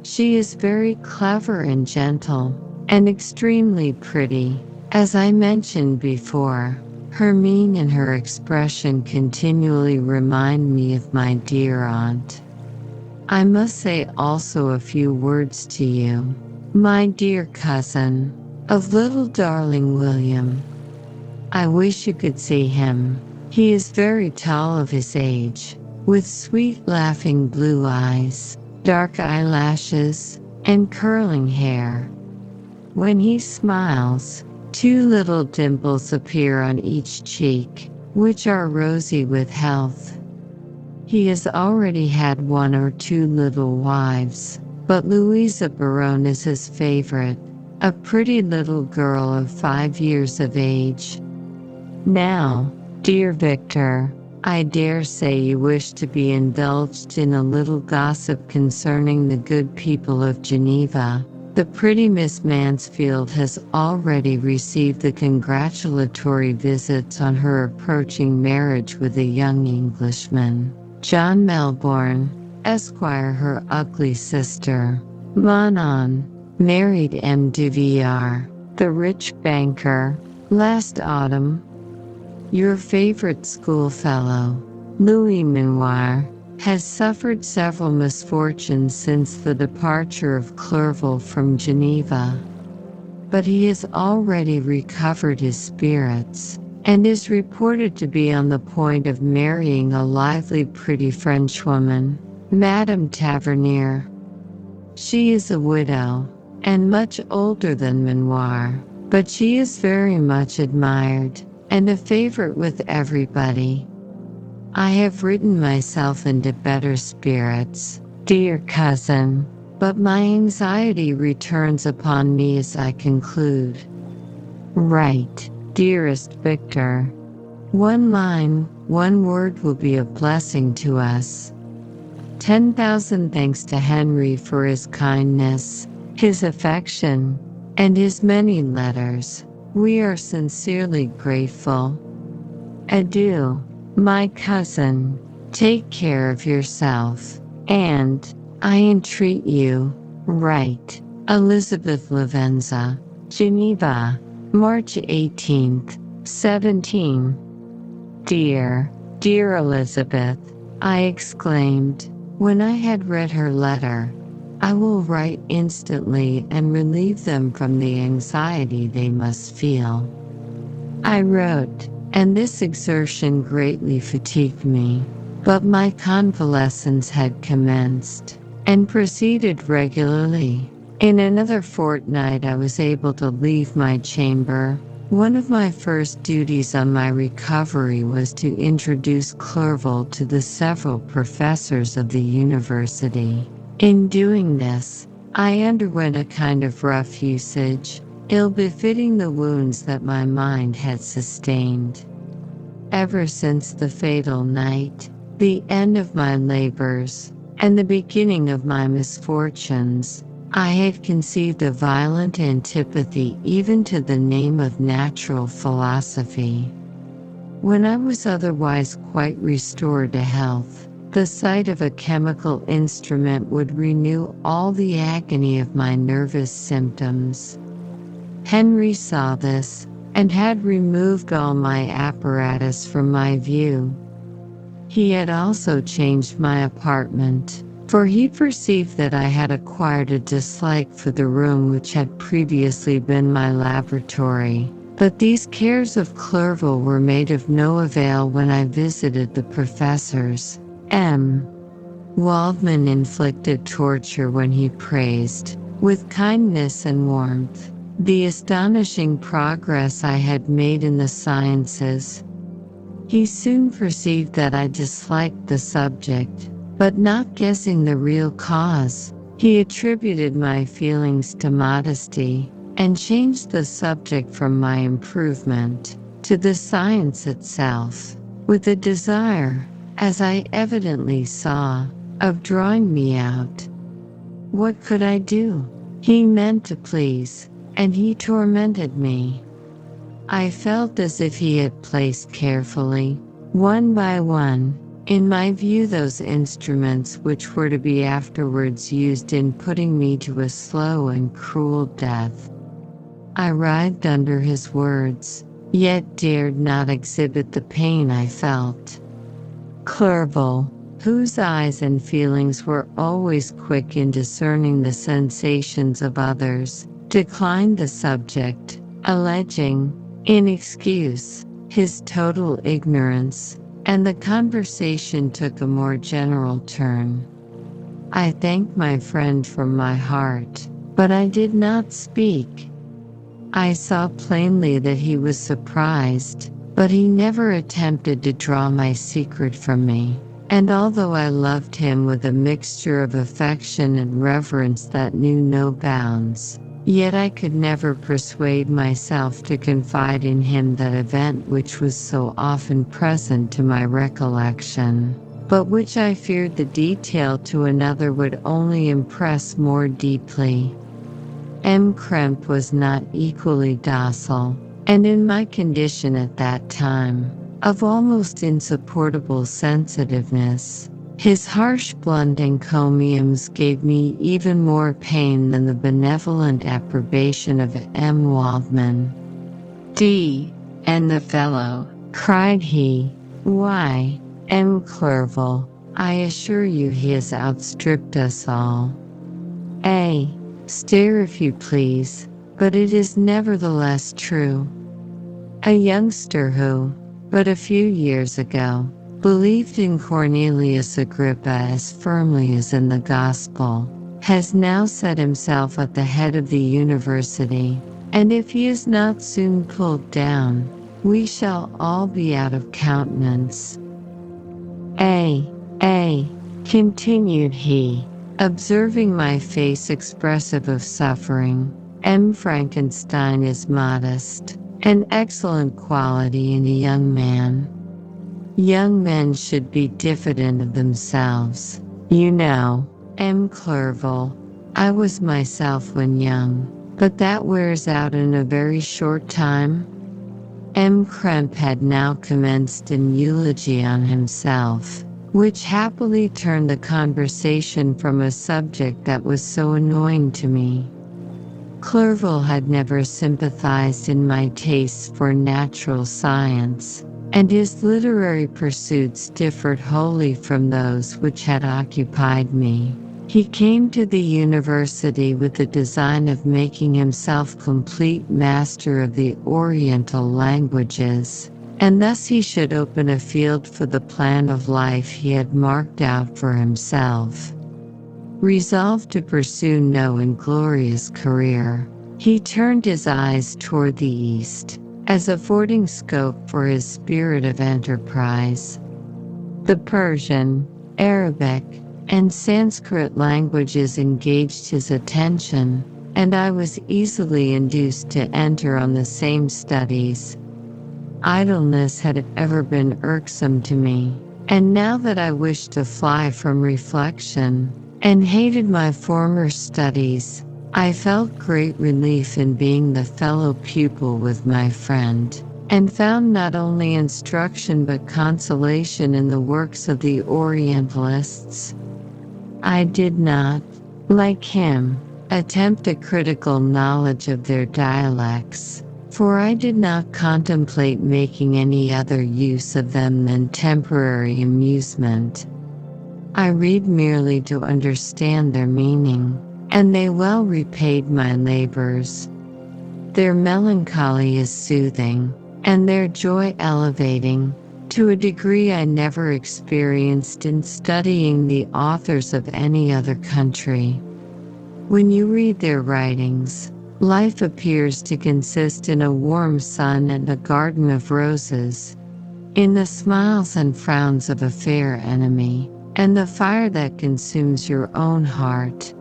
She is very clever and gentle, and extremely pretty. As I mentioned before, Her mien and her expression continually remind me of my dear aunt. I must say also a few words to you, my dear cousin, of little darling William. I wish you could see him. He is very tall of his age, with sweet laughing blue eyes, dark eyelashes, and curling hair. When he smiles, two little dimples appear on each cheek, which are rosy with health. He has already had one or two little wives, but Louisa Barone is his favorite, a pretty little girl of 5 years of age. Now, dear Victor, I dare say you wish to be indulged in a little gossip concerning the good people of Geneva. The pretty Miss Mansfield has already received the congratulatory visits on her approaching marriage with a young Englishman, John Melbourne, Esquire. Her ugly sister, Manon, married M. de Villar, the rich banker, last autumn. Your favorite schoolfellow, Louis Minoir, has suffered several misfortunes since the departure of Clerval from Geneva. But he has already recovered his spirits, and is reported to be on the point of marrying a lively pretty Frenchwoman, Madame Tavernier. She is a widow, and much older than Minoir, but she is very much admired, and a favorite with everybody. I have written myself into better spirits, dear cousin, but my anxiety returns upon me as I conclude. Write, dearest Victor. One line, one word will be a blessing to us. 10,000 thanks to Henry for his kindness, his affection, and his many letters. We are sincerely grateful. Adieu, my cousin. Take care of yourself, and, I entreat you, write. Elizabeth Lavenza, Geneva, March 18th, 17. Dear, dear Elizabeth, I exclaimed, when I had read her letter. I will write instantly and relieve them from the anxiety they must feel. I wrote, and this exertion greatly fatigued me, but my convalescence had commenced, and proceeded regularly. In another fortnight I was able to leave my chamber. One of my first duties on my recovery was to introduce Clerval to the several professors of the university. In doing this, I underwent a kind of rough usage, ill-befitting the wounds that my mind had sustained. Ever since the fatal night, the end of my labors, and the beginning of my misfortunes, I had conceived a violent antipathy even to the name of natural philosophy. When I was otherwise quite restored to health, the sight of a chemical instrument would renew all the agony of my nervous symptoms. Henry saw this, and had removed all my apparatus from my view. He had also changed my apartment, for he perceived that I had acquired a dislike for the room which had previously been my laboratory. But these cares of Clerval were made of no avail when I visited the professors. M. Waldman inflicted torture when he praised, with kindness and warmth, the astonishing progress I had made in the sciences. He soon perceived that I disliked the subject, but not guessing the real cause, he attributed my feelings to modesty, and changed the subject from my improvement to the science itself, with a desire, as I evidently saw, of drawing me out. What could I do? He meant to please, and he tormented me. I felt as if he had placed carefully, one by one, in my view those instruments which were to be afterwards used in putting me to a slow and cruel death. I writhed under his words. yet dared not exhibit the pain I felt. Clerval, whose eyes and feelings were always quick in discerning the sensations of others, declined the subject, alleging, in excuse, his total ignorance, and the conversation took a more general turn. I thanked my friend from my heart, but I did not speak. I saw plainly that he was surprised, but he never attempted to draw my secret from me, and although I loved him with a mixture of affection and reverence that knew no bounds, yet I could never persuade myself to confide in him that event which was so often present to my recollection, but which I feared the detail to another would only impress more deeply. M. Kremp was not equally docile, and in my condition at that time, of almost insupportable sensitiveness, his harsh blunt encomiums gave me even more pain than the benevolent approbation of M. Waldman. "D. and the fellow," cried he. "Why, M. Clerval, I assure you he has outstripped us all. A. Stare if you please, but it is nevertheless true. A youngster who, but a few years ago, believed in Cornelius Agrippa as firmly as in the Gospel, has now set himself at the head of the university, and if he is not soon pulled down, we shall all be out of countenance. A. Continued he, observing my face expressive of suffering, M. Frankenstein is modest, an excellent quality in a young man. Young men should be diffident of themselves, you know, M. Clerval. I was myself when young, but that wears out in a very short time." M. Kremp had now commenced an eulogy on himself, which happily turned the conversation from a subject that was so annoying to me. Clerval had never sympathized in my tastes for natural science, and his literary pursuits differed wholly from those which had occupied me. He came to the university with the design of making himself complete master of the Oriental languages, and thus he should open a field for the plan of life he had marked out for himself. Resolved to pursue no inglorious career, he turned his eyes toward the east, as affording scope for his spirit of enterprise. The Persian, Arabic, and Sanskrit languages engaged his attention, and I was easily induced to enter on the same studies. Idleness had ever been irksome to me, and now that I wished to fly from reflection, and hated my former studies, I felt great relief in being the fellow pupil with my friend, and found not only instruction but consolation in the works of the Orientalists. I did not, like him, attempt a critical knowledge of their dialects, for I did not contemplate making any other use of them than temporary amusement. I read merely to understand their meaning, and they well repaid my labors. Their melancholy is soothing, and their joy elevating, to a degree I never experienced in studying the authors of any other country. When you read their writings, life appears to consist in a warm sun and a garden of roses, in the smiles and frowns of a fair enemy, and the fire that consumes your own heart.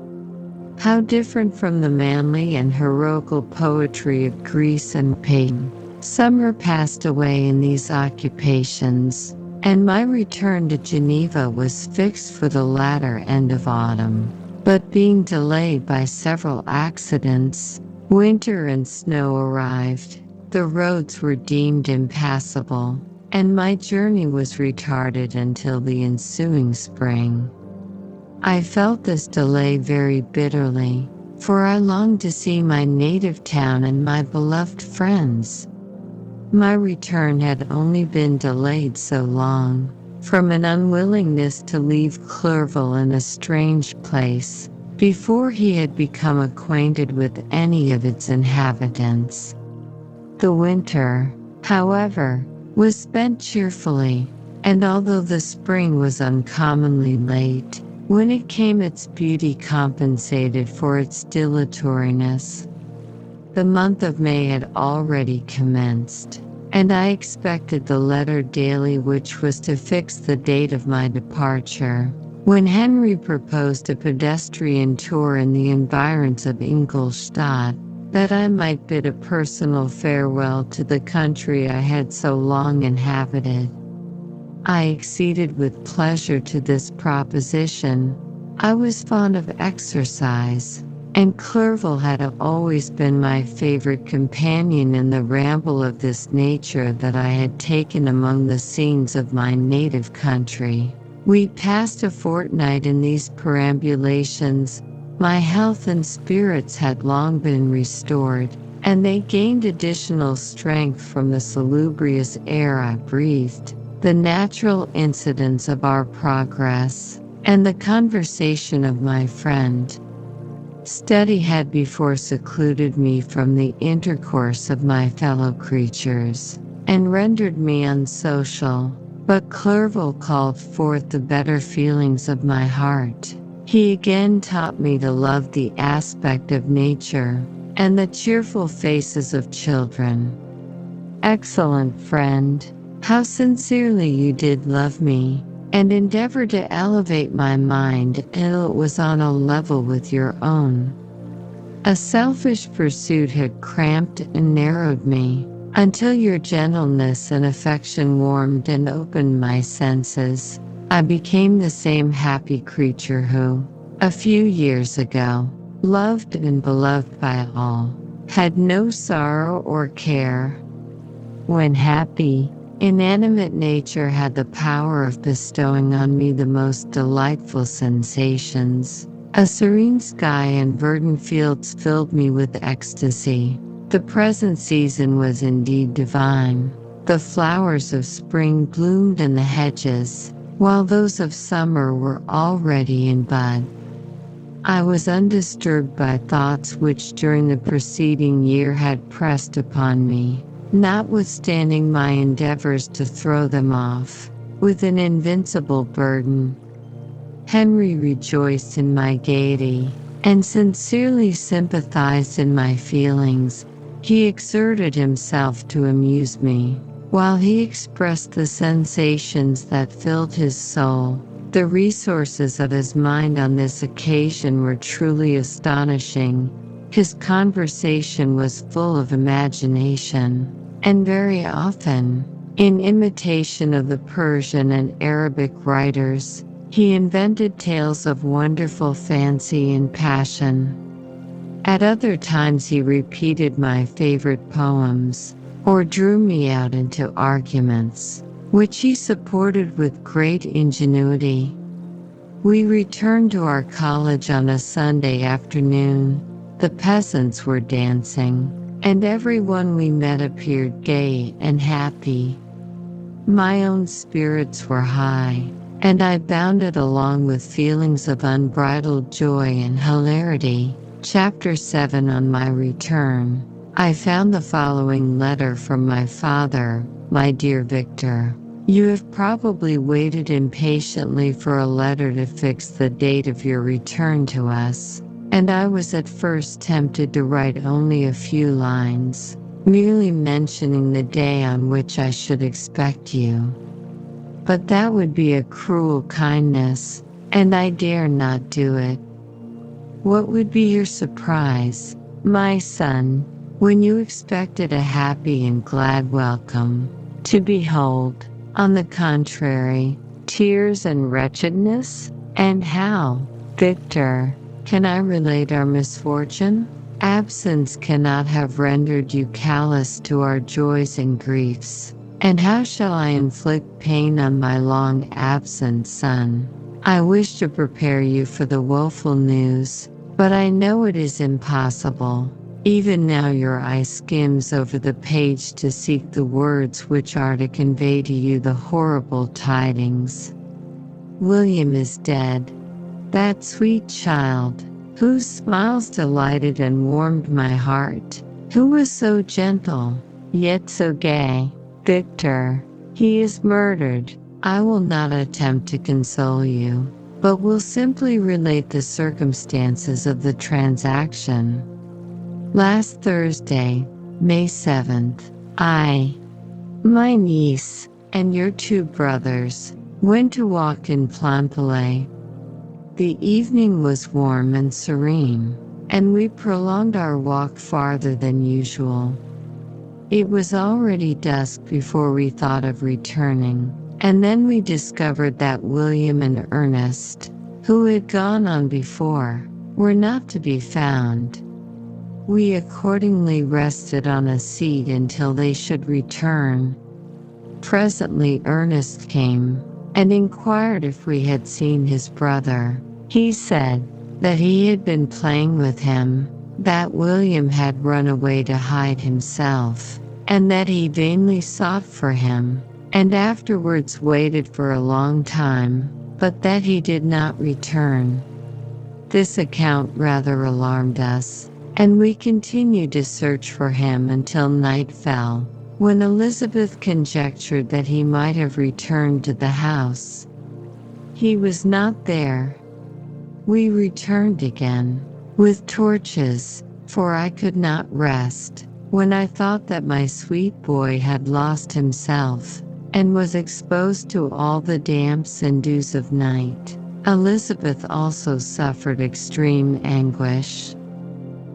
How different from the manly and heroical poetry of Greece and Payton. Summer passed away in these occupations, and my return to Geneva was fixed for the latter end of autumn. But being delayed by several accidents, winter and snow arrived, the roads were deemed impassable, and my journey was retarded until the ensuing spring. I felt this delay very bitterly, for I longed to see my native town and my beloved friends. My return had only been delayed so long, from an unwillingness to leave Clerval in a strange place, before he had become acquainted with any of its inhabitants. The winter, however, was spent cheerfully, and although the spring was uncommonly late, when it came its beauty compensated for its dilatoriness. The month of May had already commenced, and I expected the letter daily which was to fix the date of my departure, when Henry proposed a pedestrian tour in the environs of Ingolstadt, that I might bid a personal farewell to the country I had so long inhabited. I acceded with pleasure to this proposition. I was fond of exercise, and Clerval had always been my favorite companion in the ramble of this nature that I had taken among the scenes of my native country. We passed a fortnight in these perambulations. My health and spirits had long been restored, and they gained additional strength from the salubrious air I breathed, the natural incidents of our progress, and the conversation of my friend. Study had before secluded me from the intercourse of my fellow creatures, and rendered me unsocial, but Clerval called forth the better feelings of my heart. He again taught me to love the aspect of nature, and the cheerful faces of children. Excellent friend, how sincerely you did love me, and endeavor to elevate my mind until it was on a level with your own. A selfish pursuit had cramped and narrowed me, until your gentleness and affection warmed and opened my senses. I became the same happy creature who, a few years ago, loved and beloved by all, had no sorrow or care. When happy, inanimate nature had the power of bestowing on me the most delightful sensations. A serene sky and verdant fields filled me with ecstasy. The present season was indeed divine. The flowers of spring bloomed in the hedges, while those of summer were already in bud. I was undisturbed by thoughts which during the preceding year had pressed upon me, notwithstanding my endeavors to throw them off, with an invincible burden. Henry rejoiced in my gaiety, and sincerely sympathized in my feelings. He exerted himself to amuse me, while he expressed the sensations that filled his soul. The resources of his mind on this occasion were truly astonishing. His conversation was full of imagination, and very often, in imitation of the Persian and Arabic writers, he invented tales of wonderful fancy and passion. At other times he repeated my favorite poems, or drew me out into arguments, which he supported with great ingenuity. We returned to our college on a Sunday afternoon. The peasants were dancing, and everyone we met appeared gay and happy. My own spirits were high, and I bounded along with feelings of unbridled joy and hilarity. Chapter 7. On my return, I found the following letter from my father. My dear Victor, you have probably waited impatiently for a letter to fix the date of your return to us, and I was at first tempted to write only a few lines, merely mentioning the day on which I should expect you. But that would be a cruel kindness, and I dare not do it. What would be your surprise, my son, when you expected a happy and glad welcome, to behold, on the contrary, tears and wretchedness? And how, Victor, can I relate our misfortune? Absence cannot have rendered you callous to our joys and griefs. And how shall I inflict pain on my long absent son? I wish to prepare you for the woeful news, but I know it is impossible. Even now your eye skims over the page to seek the words which are to convey to you the horrible tidings. William is dead. That sweet child, whose smiles delighted and warmed my heart, who was so gentle, yet so gay. Victor, he is murdered. I will not attempt to console you, but will simply relate the circumstances of the transaction. Last Thursday, May 7th, I, my niece, and your two brothers went to walk in Plainpalais. The evening was warm and serene, and we prolonged our walk farther than usual. It was already dusk before we thought of returning, and then we discovered that William and Ernest, who had gone on before, were not to be found. We accordingly rested on a seat until they should return. Presently Ernest came, and inquired if we had seen his brother. He said that he had been playing with him, that William had run away to hide himself, and that he vainly sought for him, and afterwards waited for a long time, but that he did not return. This account rather alarmed us, and we continued to search for him until night fell, when Elizabeth conjectured that he might have returned to the house. He was not there. We returned again, with torches, for I could not rest, when I thought that my sweet boy had lost himself, and was exposed to all the damps and dews of night. Elizabeth also suffered extreme anguish.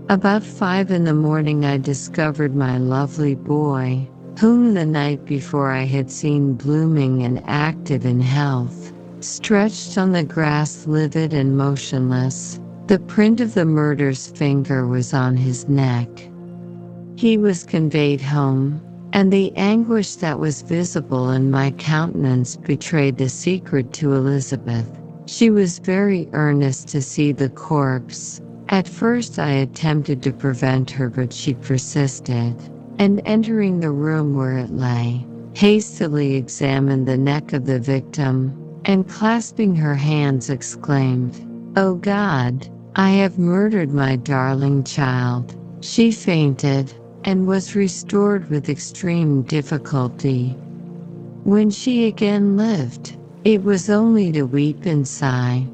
About 5 in the morning I discovered my lovely boy, whom the night before I had seen blooming and active in health, stretched on the grass livid and motionless. The print of the murderer's finger was on his neck. He was conveyed home, and the anguish that was visible in my countenance betrayed the secret to Elizabeth. She was very earnest to see the corpse. At first I attempted to prevent her, but she persisted, and entering the room where it lay, hastily examined the neck of the victim, and clasping her hands exclaimed, "O God, I have murdered my darling child." She fainted, and was restored with extreme difficulty. When she again lived, it was only to weep and sigh.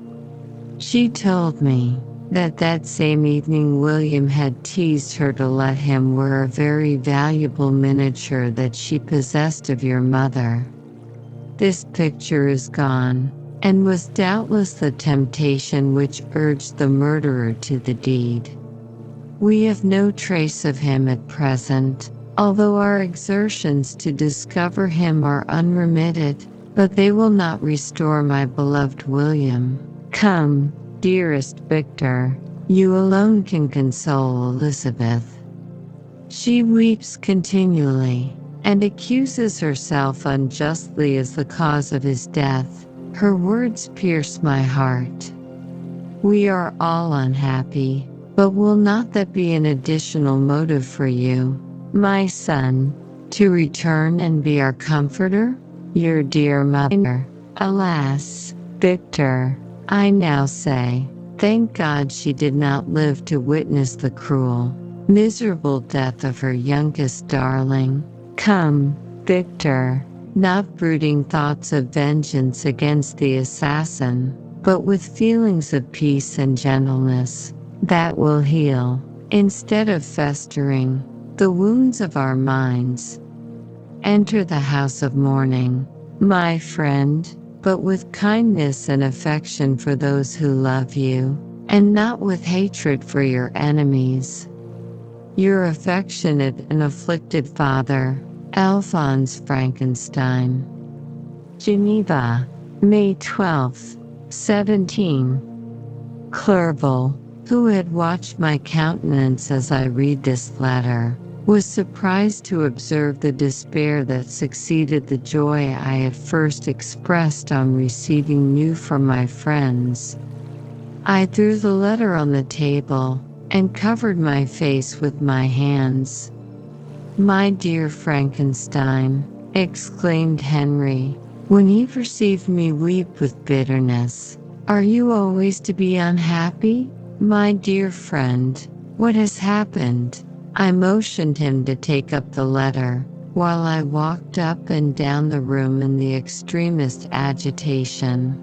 She told me that same evening William had teased her to let him wear a very valuable miniature that she possessed of your mother. This picture is gone, and was doubtless the temptation which urged the murderer to the deed. We have no trace of him at present, although our exertions to discover him are unremitted, but they will not restore my beloved William. Come, dearest Victor, you alone can console Elizabeth. She weeps continually, and accuses herself unjustly as the cause of his death. Her words pierce my heart. We are all unhappy, but will not that be an additional motive for you, my son, to return and be our comforter? Your dear mother. Alas, Victor, I now say, thank God she did not live to witness the cruel, miserable death of her youngest darling. Come, Victor, not brooding thoughts of vengeance against the assassin, but with feelings of peace and gentleness, that will heal, instead of festering, the wounds of our minds. Enter the house of mourning, my friend, but with kindness and affection for those who love you, and not with hatred for your enemies. Your affectionate and afflicted father, Alphonse Frankenstein. Geneva, May 12, 17. Clerval, who had watched my countenance as I read this letter, was surprised to observe the despair that succeeded the joy I had first expressed on receiving news from my friends. I threw the letter on the table, and covered my face with my hands. "My dear Frankenstein," exclaimed Henry, when he perceived me weep with bitterness, "are you always to be unhappy? My dear friend, what has happened?" I motioned him to take up the letter, while I walked up and down the room in the extremest agitation.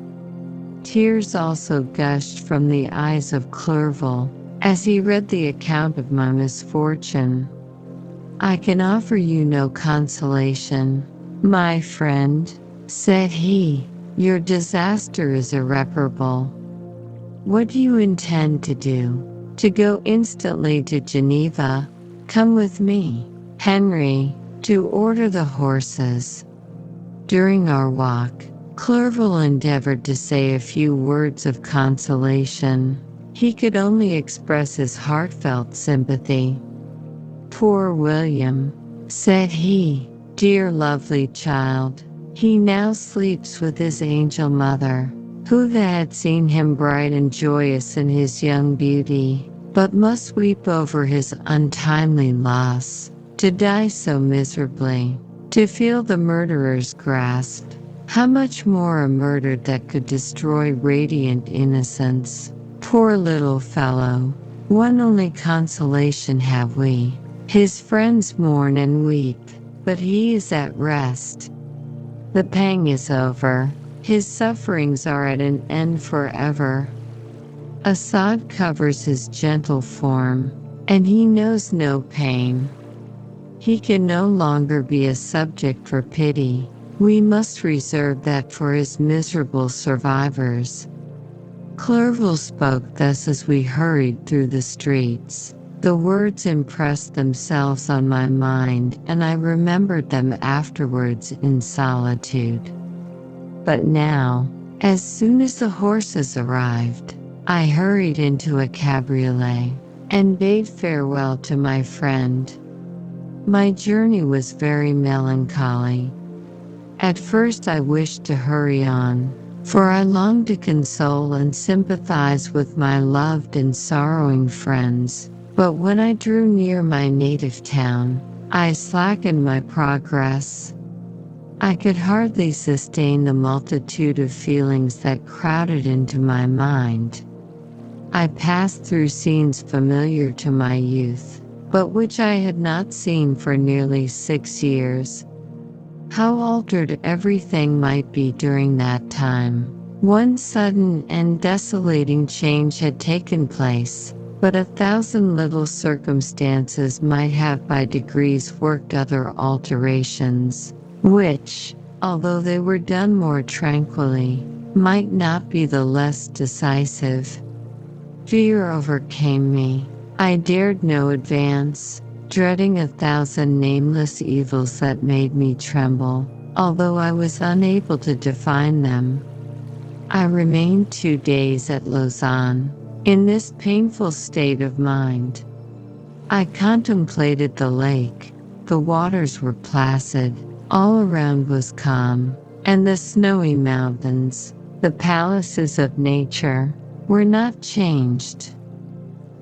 Tears also gushed from the eyes of Clerval, as he read the account of my misfortune. "I can offer you no consolation, my friend," said he. "Your disaster is irreparable. What do you intend to do?" "To go instantly to Geneva. Come with me, Henry, to order the horses." During our walk, Clerval endeavored to say a few words of consolation. He could only express his heartfelt sympathy. "Poor William," said he, "dear lovely child. He now sleeps with his angel mother, who had seen him bright and joyous in his young beauty, but must weep over his untimely loss, to die so miserably, to feel the murderer's grasp. How much more a murder that could destroy radiant innocence. Poor little fellow, one only consolation have we. His friends mourn and weep, but he is at rest. The pang is over, his sufferings are at an end forever. A sod covers his gentle form, and he knows no pain. He can no longer be a subject for pity. We must reserve that for his miserable survivors." Clerval spoke thus as we hurried through the streets. The words impressed themselves on my mind, and I remembered them afterwards in solitude. But now, as soon as the horses arrived, I hurried into a cabriolet, and bade farewell to my friend. My journey was very melancholy. At first I wished to hurry on, for I longed to console and sympathize with my loved and sorrowing friends. But when I drew near my native town, I slackened my progress. I could hardly sustain the multitude of feelings that crowded into my mind. I passed through scenes familiar to my youth, but which I had not seen for nearly 6 years. How altered everything might be during that time. One sudden and desolating change had taken place, but 1,000 little circumstances might have by degrees worked other alterations, which, although they were done more tranquilly, might not be the less decisive. Fear overcame me. I dared no advance, dreading 1,000 nameless evils that made me tremble, although I was unable to define them. I remained 2 days at Lausanne, in this painful state of mind. I contemplated the lake. The waters were placid, all around was calm, and the snowy mountains, the palaces of nature, were not changed.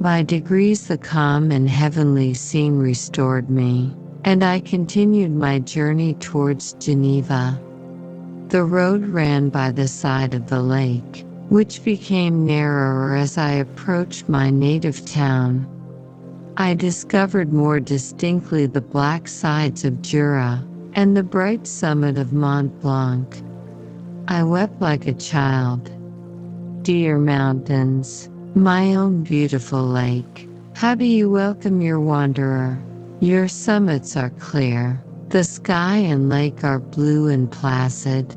By degrees the calm and heavenly scene restored me, and I continued my journey towards Geneva. The road ran by the side of the lake, which became narrower as I approached my native town. I discovered more distinctly the black sides of Jura, and the bright summit of Mont Blanc. I wept like a child. Dear mountains, my own beautiful lake, how do you welcome your wanderer? Your summits are clear, the sky and lake are blue and placid.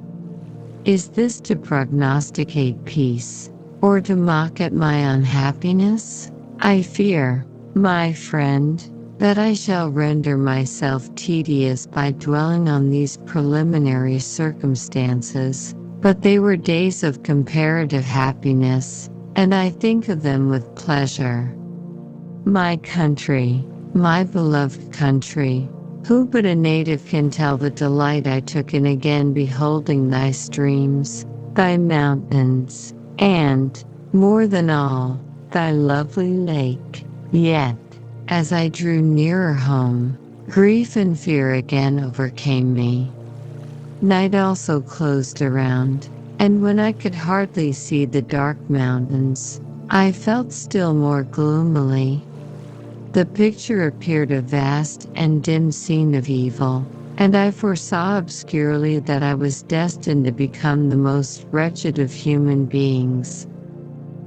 Is this to prognosticate peace, or to mock at my unhappiness? I fear, my friend, that I shall render myself tedious by dwelling on these preliminary circumstances, but they were days of comparative happiness, and I think of them with pleasure. My country, my beloved country, who but a native can tell the delight I took in again beholding thy streams, thy mountains, and, more than all, thy lovely lake. Yet, as I drew nearer home, grief and fear again overcame me. Night also closed around, and when I could hardly see the dark mountains, I felt still more gloomily. The picture appeared a vast and dim scene of evil, and I foresaw obscurely that I was destined to become the most wretched of human beings.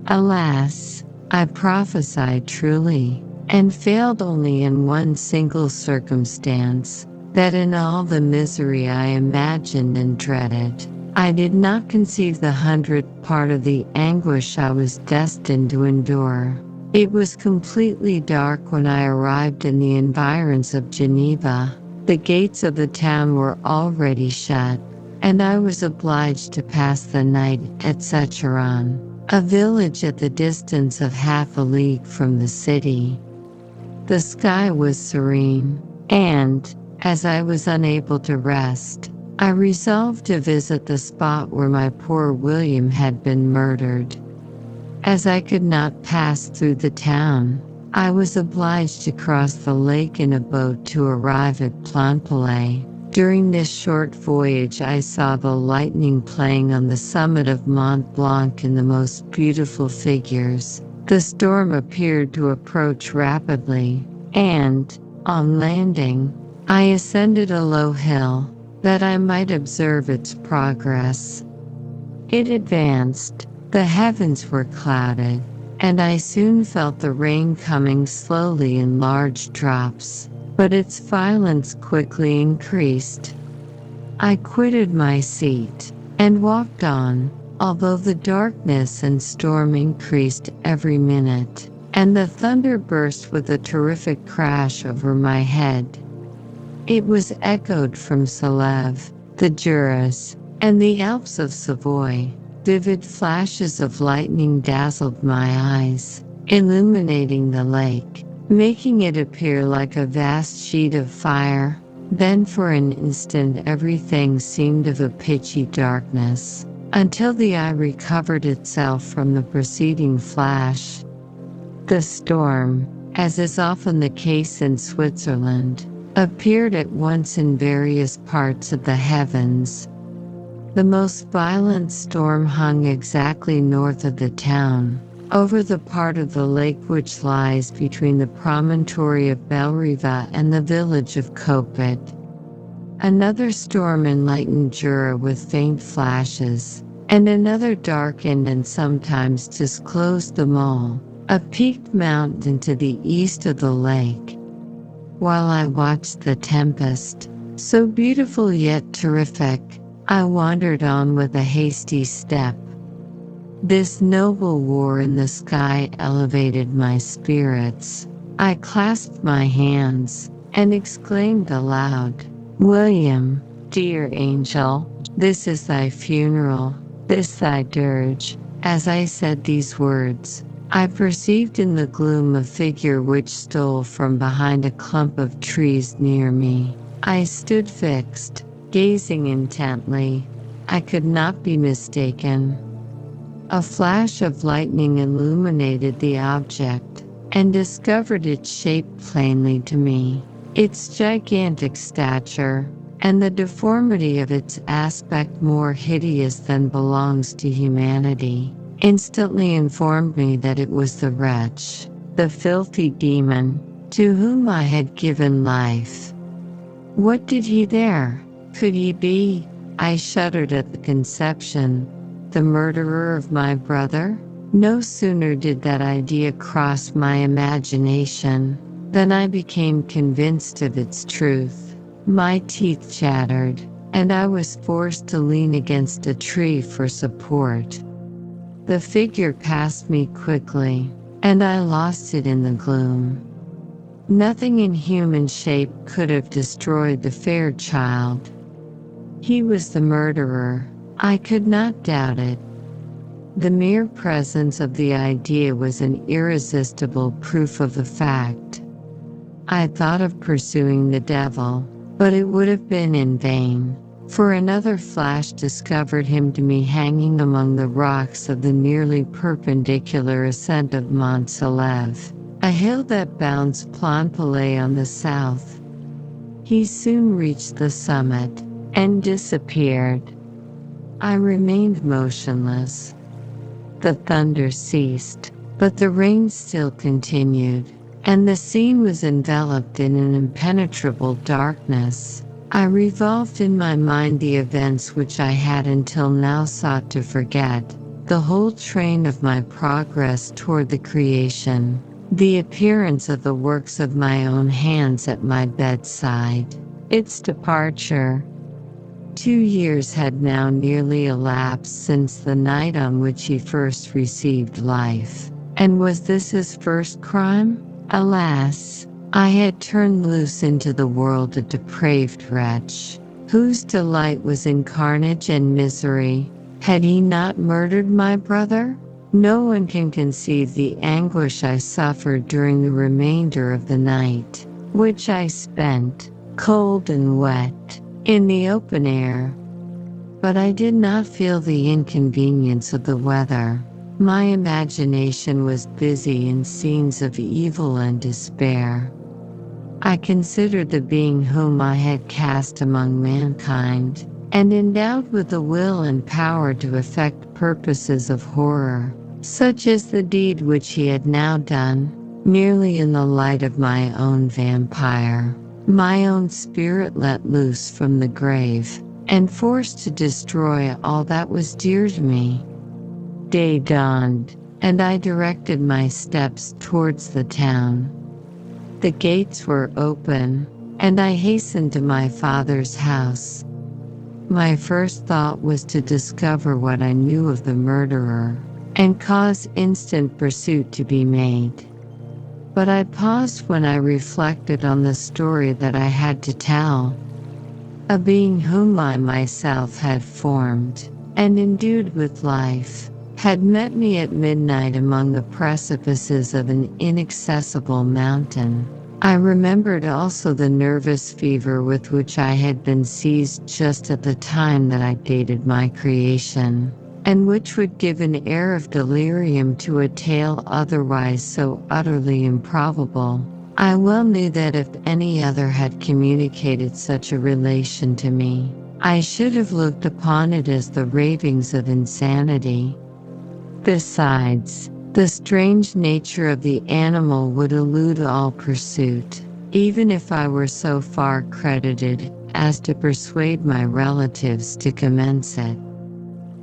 Alas, I prophesied truly, and failed only in one single circumstance, that in all the misery I imagined and dreaded, I did not conceive the 100th part of the anguish I was destined to endure. It was completely dark when I arrived in the environs of Geneva. The gates of the town were already shut, and I was obliged to pass the night at Secheron, a village at the distance of half a league from the city. The sky was serene, and, as I was unable to rest, I resolved to visit the spot where my poor William had been murdered. As I could not pass through the town, I was obliged to cross the lake in a boat to arrive at Plainpalais. During this short voyage I saw the lightning playing on the summit of Mont Blanc in the most beautiful figures. The storm appeared to approach rapidly, and, on landing, I ascended a low hill, that I might observe its progress. It advanced, the heavens were clouded, and I soon felt the rain coming slowly in large drops, but its violence quickly increased. I quitted my seat, and walked on, although the darkness and storm increased every minute, and the thunder burst with a terrific crash over my head. It was echoed from Salève, the Jura, and the Alps of Savoy. Vivid flashes of lightning dazzled my eyes, illuminating the lake, making it appear like a vast sheet of fire. Then for an instant everything seemed of a pitchy darkness, until the eye recovered itself from the preceding flash. The storm, as is often the case in Switzerland, appeared at once in various parts of the heavens. The most violent storm hung exactly north of the town, over the part of the lake which lies between the promontory of Bellerive and the village of Copet. Another storm enlightened Jura with faint flashes, and another darkened and sometimes disclosed the mole, a peaked mountain to the east of the lake. While I watched the tempest, so beautiful yet terrific, I wandered on with a hasty step. This noble war in the sky elevated my spirits. I clasped my hands, and exclaimed aloud, "William, dear angel, this is thy funeral, this thy dirge." As I said these words, I perceived in the gloom a figure which stole from behind a clump of trees near me. I stood fixed, gazing intently. I could not be mistaken. A flash of lightning illuminated the object, and discovered its shape plainly to me. Its gigantic stature, and the deformity of its aspect more hideous than belongs to humanity, instantly informed me that it was the wretch, the filthy demon, to whom I had given life. What did he there? Could he be, I shuddered at the conception, the murderer of my brother? No sooner did that idea cross my imagination, than I became convinced of its truth. My teeth chattered, and I was forced to lean against a tree for support. The figure passed me quickly, and I lost it in the gloom. Nothing in human shape could have destroyed the fair child. He was the murderer. I could not doubt it. The mere presence of the idea was an irresistible proof of the fact. I thought of pursuing the devil, but it would have been in vain, for another flash discovered him to me hanging among the rocks of the nearly perpendicular ascent of Mont Salève. a hill that bounds Plainpalais on the south. He soon reached the summit and disappeared. I remained motionless. The thunder ceased, but the rain still continued, and the scene was enveloped in an impenetrable darkness. I revolved in my mind the events which I had until now sought to forget, the whole train of my progress toward the creation, the appearance of the works of my own hands at my bedside, its departure. 2 years had now nearly elapsed since the night on which he first received life. And was this his first crime? Alas, I had turned loose into the world a depraved wretch, whose delight was in carnage and misery. Had he not murdered my brother? No one can conceive the anguish I suffered during the remainder of the night, which I spent, cold and wet, in the open air. But I did not feel the inconvenience of the weather. My imagination was busy in scenes of evil and despair. I considered the being whom I had cast among mankind, and endowed with the will and power to effect purposes of horror, such as the deed which he had now done, merely in the light of my own vampire, my own spirit let loose from the grave, and forced to destroy all that was dear to me. Day dawned, and I directed my steps towards the town. The gates were open, and I hastened to my father's house. My first thought was to discover what I knew of the murderer, and cause instant pursuit to be made. But I paused when I reflected on the story that I had to tell. A being whom I myself had formed, and endued with life, had met me at midnight among the precipices of an inaccessible mountain. I remembered also the nervous fever with which I had been seized just at the time that I dated my creation, and which would give an air of delirium to a tale otherwise so utterly improbable. I well knew that if any other had communicated such a relation to me, I should have looked upon it as the ravings of insanity. Besides, the strange nature of the animal would elude all pursuit, even if I were so far credited as to persuade my relatives to commence it.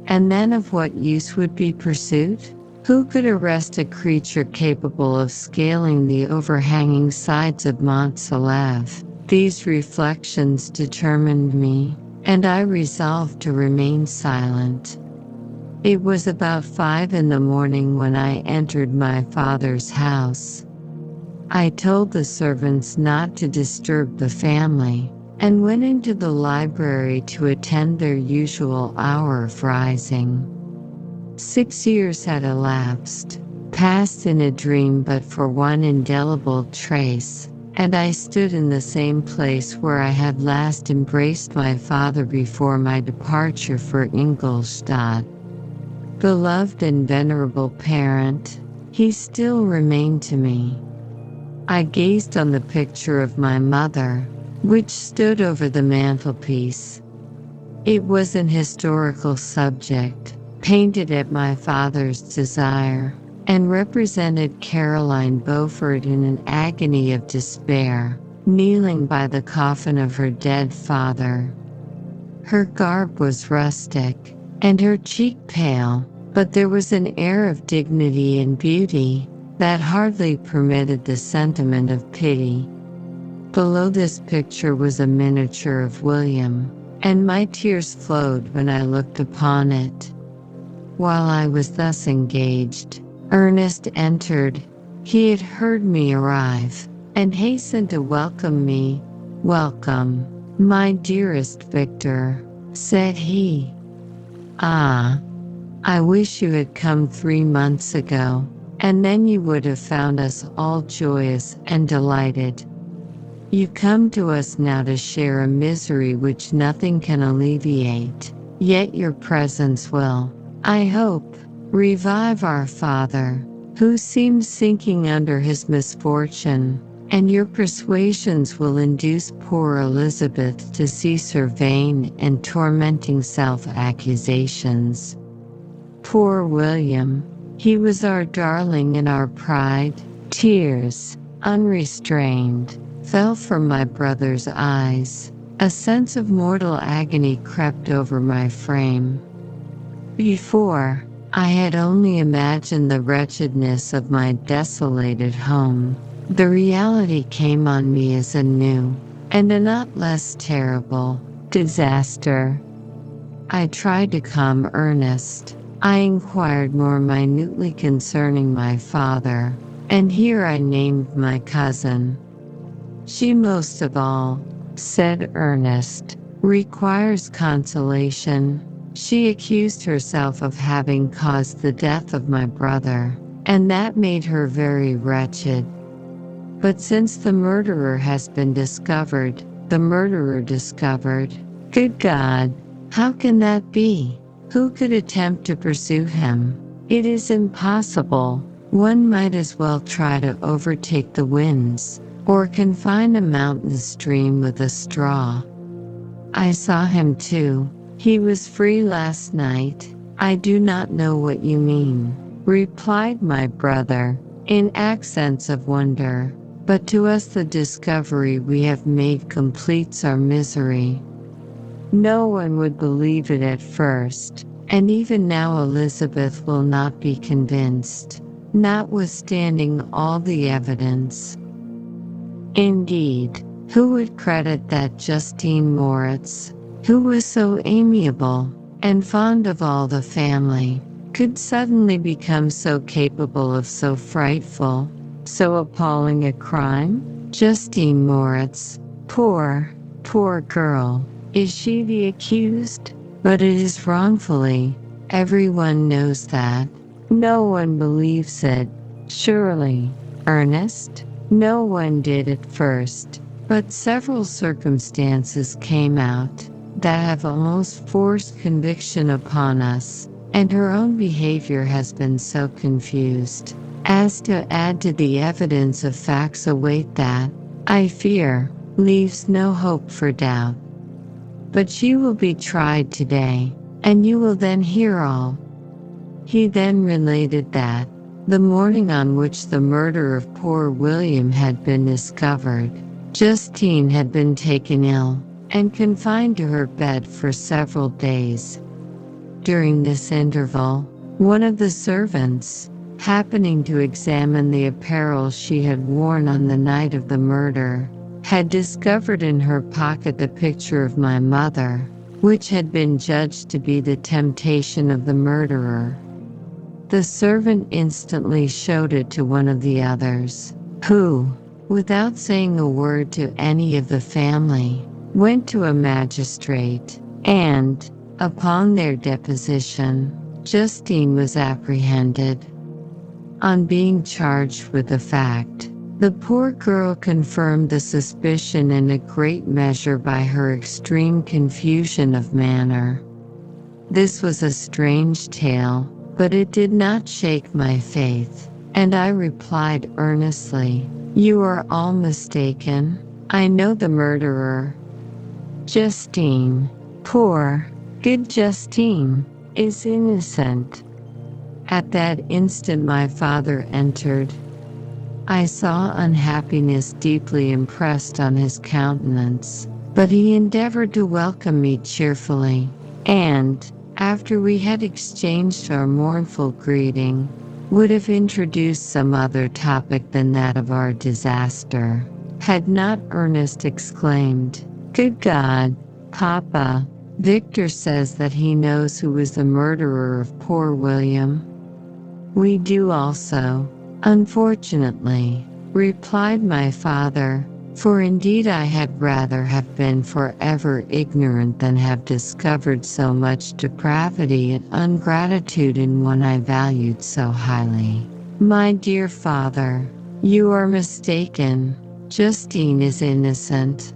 And then of what use would be pursuit? Who could arrest a creature capable of scaling the overhanging sides of Mont Saleve? These reflections determined me, and I resolved to remain silent. It was about 5 in the morning when I entered my father's house. I told the servants not to disturb the family, and went into the library to attend their usual hour of rising. 6 years had elapsed, passed in a dream but for one indelible trace, and I stood in the same place where I had last embraced my father before my departure for Ingolstadt. Beloved and venerable parent, he still remained to me. I gazed on the picture of my mother, which stood over the mantelpiece. It was an historical subject, painted at my father's desire, and represented Caroline Beaufort in an agony of despair, kneeling by the coffin of her dead father. Her garb was rustic, and her cheek pale, but there was an air of dignity and beauty that hardly permitted the sentiment of pity. Below this picture was a miniature of William, and my tears flowed when I looked upon it. While I was thus engaged, Ernest entered. He had heard me arrive, and hastened to welcome me. "Welcome, my dearest Victor," said he. "Ah, I wish you had come 3 months ago, and then you would have found us all joyous and delighted. You come to us now to share a misery which nothing can alleviate, yet your presence will, I hope, revive our father. who seems sinking under his misfortune, and your persuasions will induce poor Elizabeth to cease her vain and tormenting self-accusations. Poor William, he was our darling and our pride. Tears, unrestrained, fell from my brother's eyes. A sense of mortal agony crept over my frame. Before, I had only imagined the wretchedness of my desolated home. The reality came on me as a new, and a not less terrible, disaster. I tried to calm Ernest. I inquired more minutely concerning my father, and here I named my cousin. She most of all, said Ernest, requires consolation. She accused herself of having caused the death of my brother, and that made her very wretched. But since the murderer has been discovered, good God, how can that be? Who could attempt to pursue him? It is impossible. One might as well try to overtake the winds, or confine a mountain stream with a straw. I saw him too. He was free last night. I do not know what you mean, replied my brother, in accents of wonder. But to us the discovery we have made completes our misery. No one would believe it at first, and even now Elizabeth will not be convinced, notwithstanding all the evidence. Indeed, who would credit that Justine Moritz, who was so amiable and fond of all the family, could suddenly become so capable of so frightful, so appalling a crime? Justine Moritz, poor girl. Is she the accused? But it is wrongfully. Everyone knows that. No one believes it. Surely, Ernest? No one did at first, but several circumstances came out that have almost forced conviction upon us, and her own behavior has been so confused as to add to the evidence of facts await that, I fear, leaves no hope for doubt. But she will be tried today, and you will then hear all. He then related that, the morning on which the murder of poor William had been discovered, Justine had been taken ill, and confined to her bed for several days. During this interval, one of the servants, happening to examine the apparel she had worn on the night of the murder, had discovered in her pocket the picture of my mother, which had been judged to be the temptation of the murderer. The servant instantly showed it to one of the others, who, without saying a word to any of the family, went to a magistrate, and, upon their deposition, Justine was apprehended. On being charged with the fact, the poor girl confirmed the suspicion in a great measure by her extreme confusion of manner. This was a strange tale, but it did not shake my faith, and I replied earnestly, "You are all mistaken. I know the murderer. Justine, poor, good Justine, is innocent." At that instant my father entered. I saw unhappiness deeply impressed on his countenance, but he endeavored to welcome me cheerfully, and, after we had exchanged our mournful greeting, would have introduced some other topic than that of our disaster, had not Ernest exclaimed, "Good God, Papa, Victor says that he knows who was the murderer of poor William." "We do also, unfortunately," replied my father, "for indeed I had rather have been forever ignorant than have discovered so much depravity and ingratitude in one I valued so highly. My dear father, you are mistaken. Justine is innocent.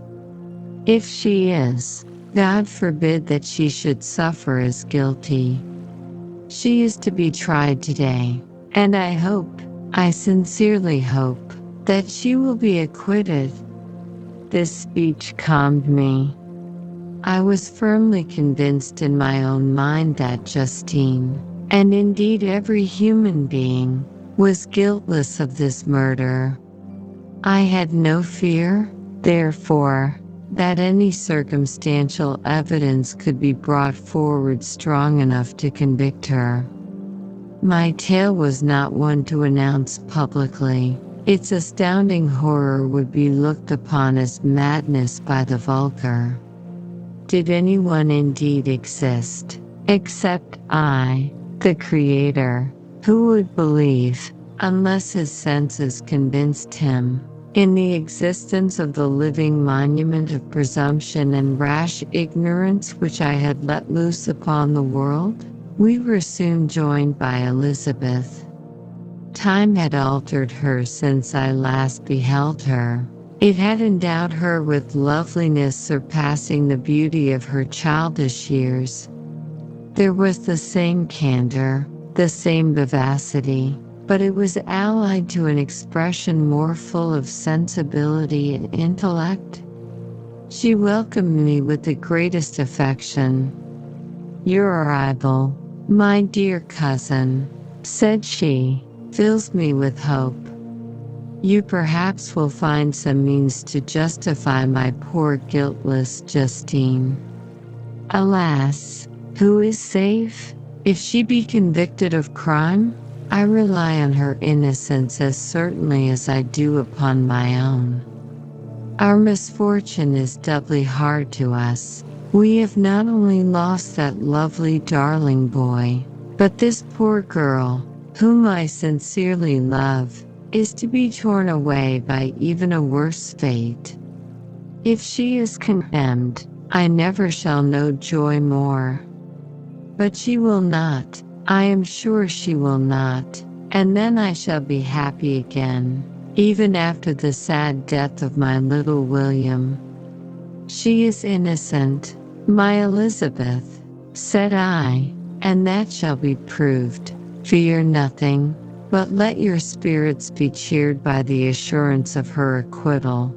If she is, God forbid that she should suffer as guilty. She is to be tried today, and I hope, I sincerely hope that she will be acquitted." This speech calmed me. I was firmly convinced in my own mind that Justine, and indeed every human being, was guiltless of this murder. I had no fear, therefore, that any circumstantial evidence could be brought forward strong enough to convict her. My tale was not one to announce publicly. Its astounding horror would be looked upon as madness by the vulgar. Did anyone indeed exist, except I, the Creator, who would believe, unless his senses convinced him, in the existence of the living monument of presumption and rash ignorance which I had let loose upon the world? We were soon joined by Elizabeth. Time had altered her since I last beheld her. It had endowed her with loveliness surpassing the beauty of her childish years. There was the same candor, the same vivacity, but it was allied to an expression more full of sensibility and intellect. She welcomed me with the greatest affection. "Your arrival, my dear cousin," said she, "fills me with hope. You perhaps will find some means to justify my poor guiltless Justine. Alas, who is safe? If she be convicted of crime, I rely on her innocence as certainly as I do upon my own. Our misfortune is doubly hard to us. We have not only lost that lovely darling boy, but this poor girl, whom I sincerely love, is to be torn away by even a worse fate. If she is condemned, I never shall know joy more. But she will not, I am sure she will not, and then I shall be happy again, even after the sad death of my little William." "She is innocent, my Elizabeth," said I, "and that shall be proved. Fear nothing, but let your spirits be cheered by the assurance of her acquittal."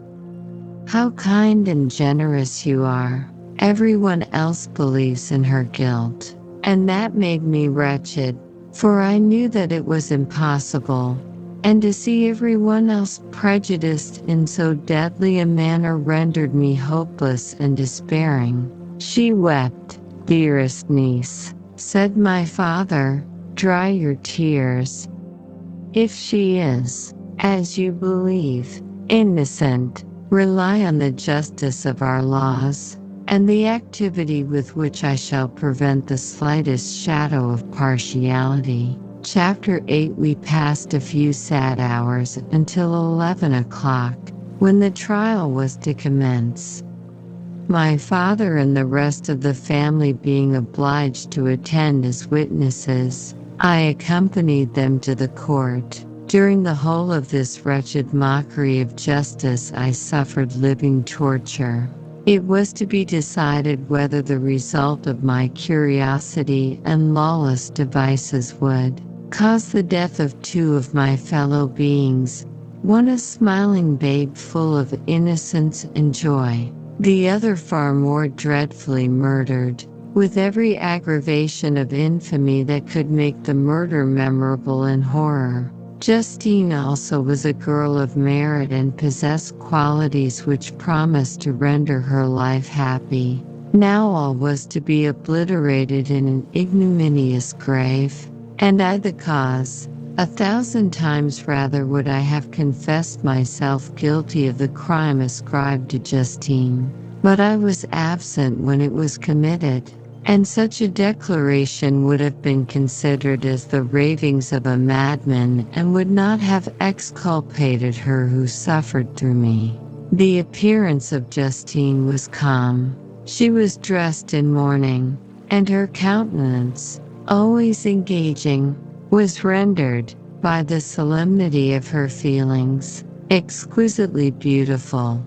"How kind and generous you are. Everyone else believes in her guilt, and that made me wretched, for I knew that it was impossible, and to see everyone else prejudiced in so deadly a manner rendered me hopeless and despairing." "She wept, dearest niece," said my father. "Dry your tears. If she is, as you believe, innocent, rely on the justice of our laws, and the activity with which I shall prevent the slightest shadow of partiality." Chapter 8. We passed a few sad hours until 11 o'clock, when the trial was to commence. My father and the rest of the family being obliged to attend as witnesses, I accompanied them to the court. During the whole of this wretched mockery of justice I suffered living torture. It was to be decided whether the result of my curiosity and lawless devices would cause the death of two of my fellow beings, one a smiling babe full of innocence and joy, the other far more dreadfully murdered, with every aggravation of infamy that could make the murder memorable in horror. Justine also was a girl of merit and possessed qualities which promised to render her life happy. Now all was to be obliterated in an ignominious grave, and I the cause. 1,000 times rather would I have confessed myself guilty of the crime ascribed to Justine, but I was absent when it was committed, and such a declaration would have been considered as the ravings of a madman and would not have exculpated her who suffered through me. The appearance of Justine was calm. She was dressed in mourning, and her countenance, always engaging, was rendered, by the solemnity of her feelings, exquisitely beautiful.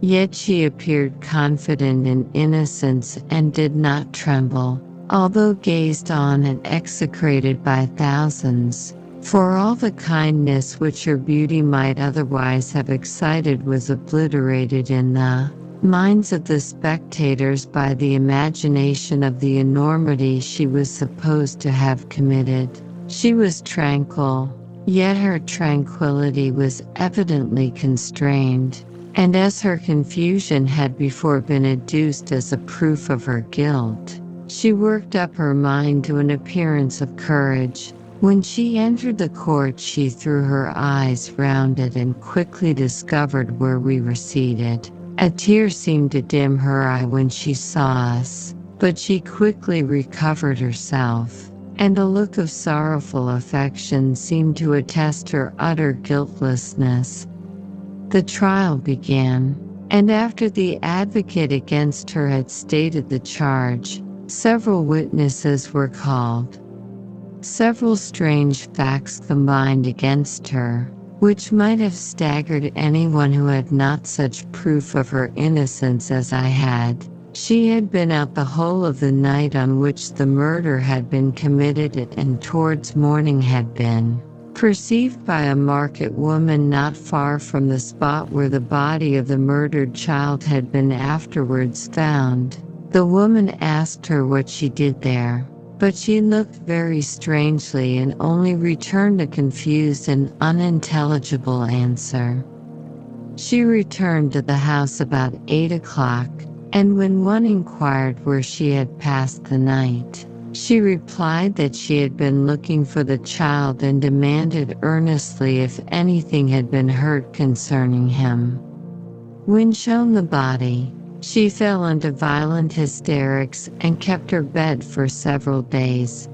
Yet she appeared confident in innocence and did not tremble, although gazed on and execrated by thousands, for all the kindness which her beauty might otherwise have excited was obliterated in the minds of the spectators by the imagination of the enormity she was supposed to have committed. She was tranquil, yet her tranquility was evidently constrained, and as her confusion had before been adduced as a proof of her guilt, she worked up her mind to an appearance of courage. When she entered the court, she threw her eyes round it and quickly discovered where we were seated. A tear seemed to dim her eye when she saw us, but she quickly recovered herself, and a look of sorrowful affection seemed to attest her utter guiltlessness. The trial began, and after the advocate against her had stated the charge, several witnesses were called. Several strange facts combined against her, which might have staggered anyone who had not such proof of her innocence as I had. She had been out the whole of the night on which the murder had been committed, and towards morning had been perceived by a market woman not far from the spot where the body of the murdered child had been afterwards found. The woman asked her what she did there, but she looked very strangely and only returned a confused and unintelligible answer. She returned to the house about 8 o'clock, and when one inquired where she had passed the night, she replied that she had been looking for the child and demanded earnestly if anything had been heard concerning him. When shown the body, she fell into violent hysterics and kept her bed for several days.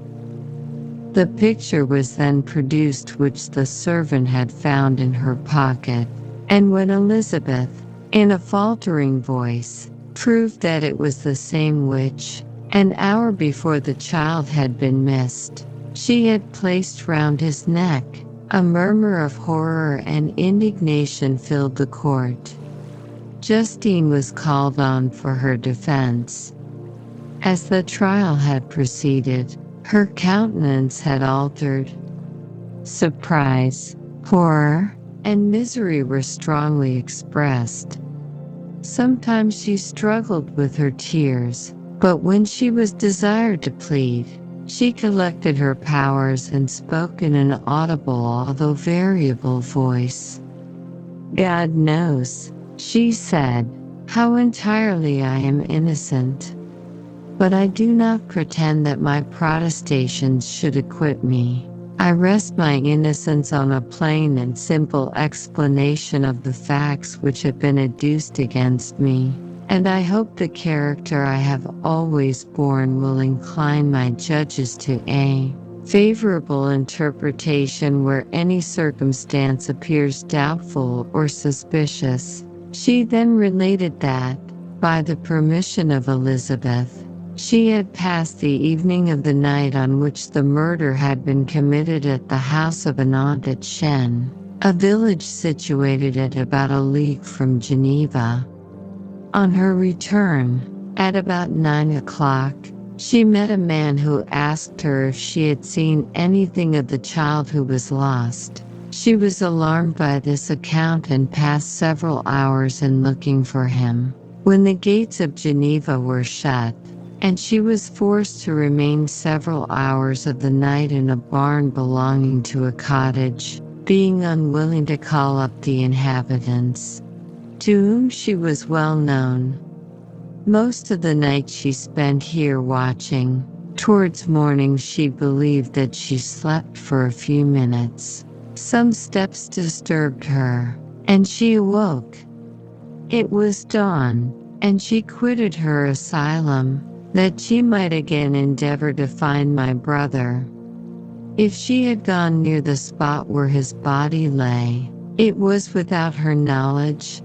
The picture was then produced which the servant had found in her pocket, and when Elizabeth, in a faltering voice, proved that it was the same which, an hour before the child had been missed, she had placed round his neck, a murmur of horror and indignation filled the court. Justine was called on for her defense. As the trial had proceeded, her countenance had altered. Surprise, horror, and misery were strongly expressed. Sometimes she struggled with her tears, but when she was desired to plead, she collected her powers and spoke in an audible although variable voice. "God knows," she said, "how entirely I am innocent. But I do not pretend that my protestations should acquit me. I rest my innocence on a plain and simple explanation of the facts which have been adduced against me, and I hope the character I have always borne will incline my judges to a favorable interpretation where any circumstance appears doubtful or suspicious." She then related that, by the permission of Elizabeth, she had passed the evening of the night on which the murder had been committed at the house of an aunt at Shen, a village situated at about a league from Geneva. On her return, at about 9 o'clock, she met a man who asked her if she had seen anything of the child who was lost. She was alarmed by this account and passed several hours in looking for him. When the gates of Geneva were shut, and she was forced to remain several hours of the night in a barn belonging to a cottage, being unwilling to call up the inhabitants, to whom she was well known. Most of the night she spent here watching. Towards morning she believed that she slept for a few minutes. Some steps disturbed her, and she awoke. It was dawn, and she quitted her asylum, that she might again endeavor to find my brother. If she had gone near the spot where his body lay, it was without her knowledge.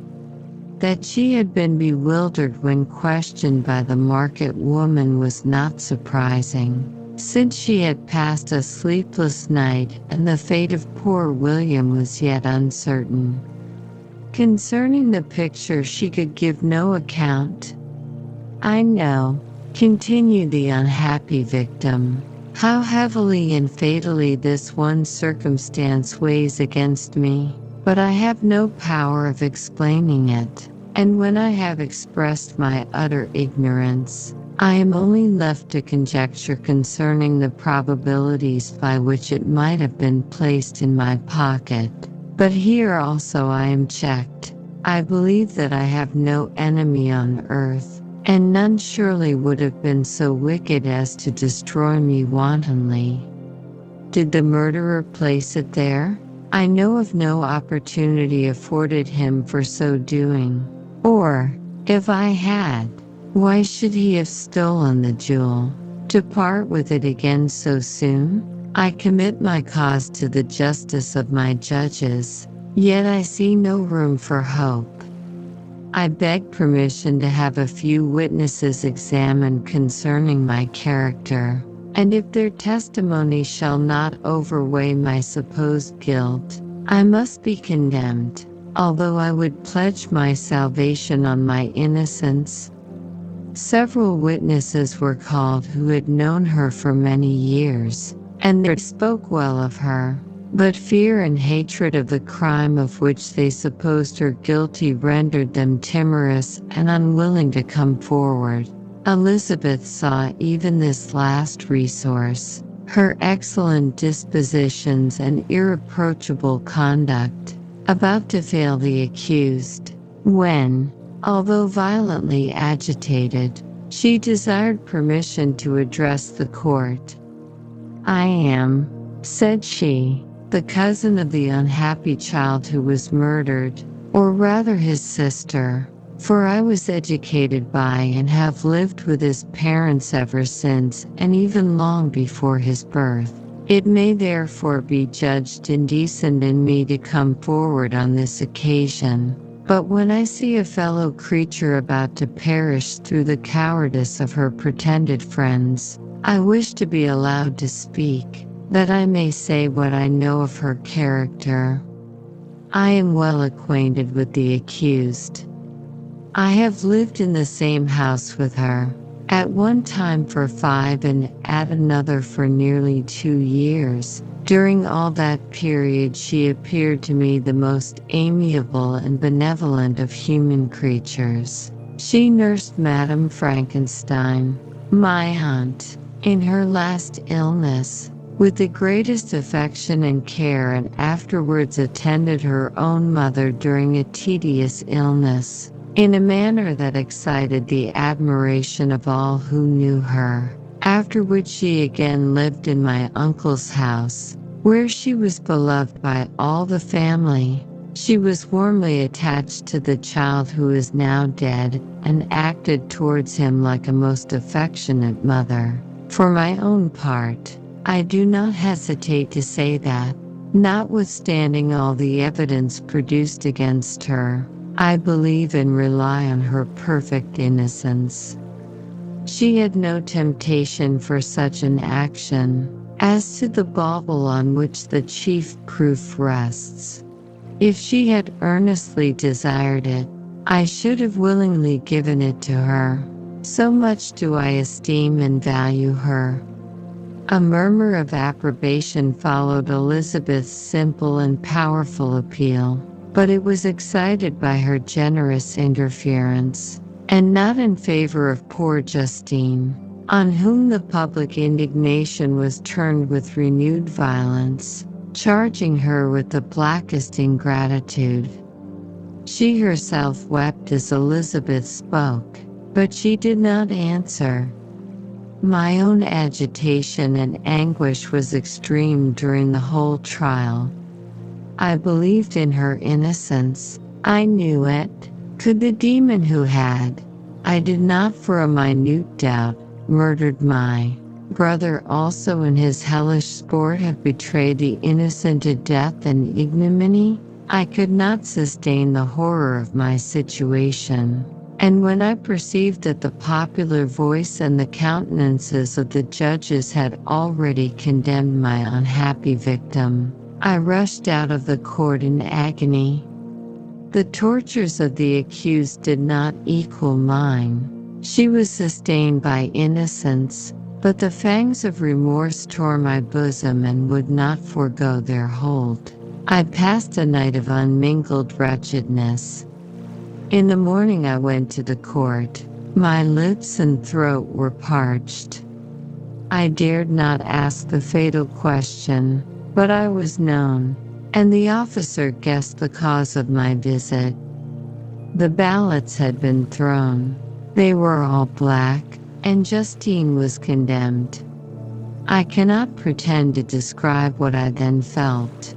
That she had been bewildered when questioned by the market woman was not surprising, since she had passed a sleepless night and the fate of poor William was yet uncertain. Concerning the picture she could give no account. "I know," continued the unhappy victim, How heavily and fatally this one circumstance weighs against me, but I have no power of explaining it, and when I have expressed my utter ignorance, I am only left to conjecture concerning the probabilities by which it might have been placed in my pocket. But here also I am checked. I believe that I have no enemy on earth, and none surely would have been so wicked as to destroy me wantonly. Did the murderer place it there? I know of no opportunity afforded him for so doing. Or, if I had, why should he have stolen the jewel? To part with it again so soon? I commit my cause to the justice of my judges, yet I see no room for hope. I beg permission to have a few witnesses examined concerning my character, and if their testimony shall not overweigh my supposed guilt, I must be condemned, although I would pledge my salvation on my innocence. Several witnesses were called who had known her for many years, and they spoke well of her, but fear and hatred of the crime of which they supposed her guilty rendered them timorous and unwilling to come forward. Elizabeth saw even this last resource, her excellent dispositions and irreproachable conduct, about to fail the accused, when, although violently agitated, she desired permission to address the court. "I am," said she, "the cousin of the unhappy child who was murdered, or rather his sister, for I was educated by and have lived with his parents ever since and even long before his birth. It may therefore be judged indecent in me to come forward on this occasion. But when I see a fellow creature about to perish through the cowardice of her pretended friends, I wish to be allowed to speak, that I may say what I know of her character. I am well acquainted with the accused. I have lived in the same house with her, at one time for 5 and at another for nearly 2 years. During all that period she appeared to me the most amiable and benevolent of human creatures. She nursed Madame Frankenstein, my aunt, in her last illness, with the greatest affection and care, and afterwards attended her own mother during a tedious illness, in a manner that excited the admiration of all who knew her. After which she again lived in my uncle's house, where she was beloved by all the family. She was warmly attached to the child who is now dead, and acted towards him like a most affectionate mother. For my own part, I do not hesitate to say that, notwithstanding all the evidence produced against her, I believe and rely on her perfect innocence. She had no temptation for such an action. As to the bauble on which the chief proof rests, if she had earnestly desired it, I should have willingly given it to her. So much do I esteem and value her. A murmur of approbation followed Elizabeth's simple and powerful appeal, but it was excited by her generous interference, and not in favor of poor Justine, on whom the public indignation was turned with renewed violence, charging her with the blackest ingratitude. She herself wept as Elizabeth spoke, but she did not answer. My own agitation and anguish was extreme during the whole trial. I believed in her innocence. I knew it. Could the demon who had, I did not for a minute doubt, murdered my brother also in his hellish sport have betrayed the innocent to death and ignominy? I could not sustain the horror of my situation. And when I perceived that the popular voice and the countenances of the judges had already condemned my unhappy victim, I rushed out of the court in agony. The tortures of the accused did not equal mine. She was sustained by innocence, But the fangs of remorse tore my bosom and would not forego their hold. I passed a night of unmingled wretchedness. In the morning I went to the court. My lips and throat were parched. I dared not ask the fatal question, but I was known, and the officer guessed the cause of my visit. The ballots had been thrown. They were all black, and Justine was condemned. I cannot pretend to describe what I then felt.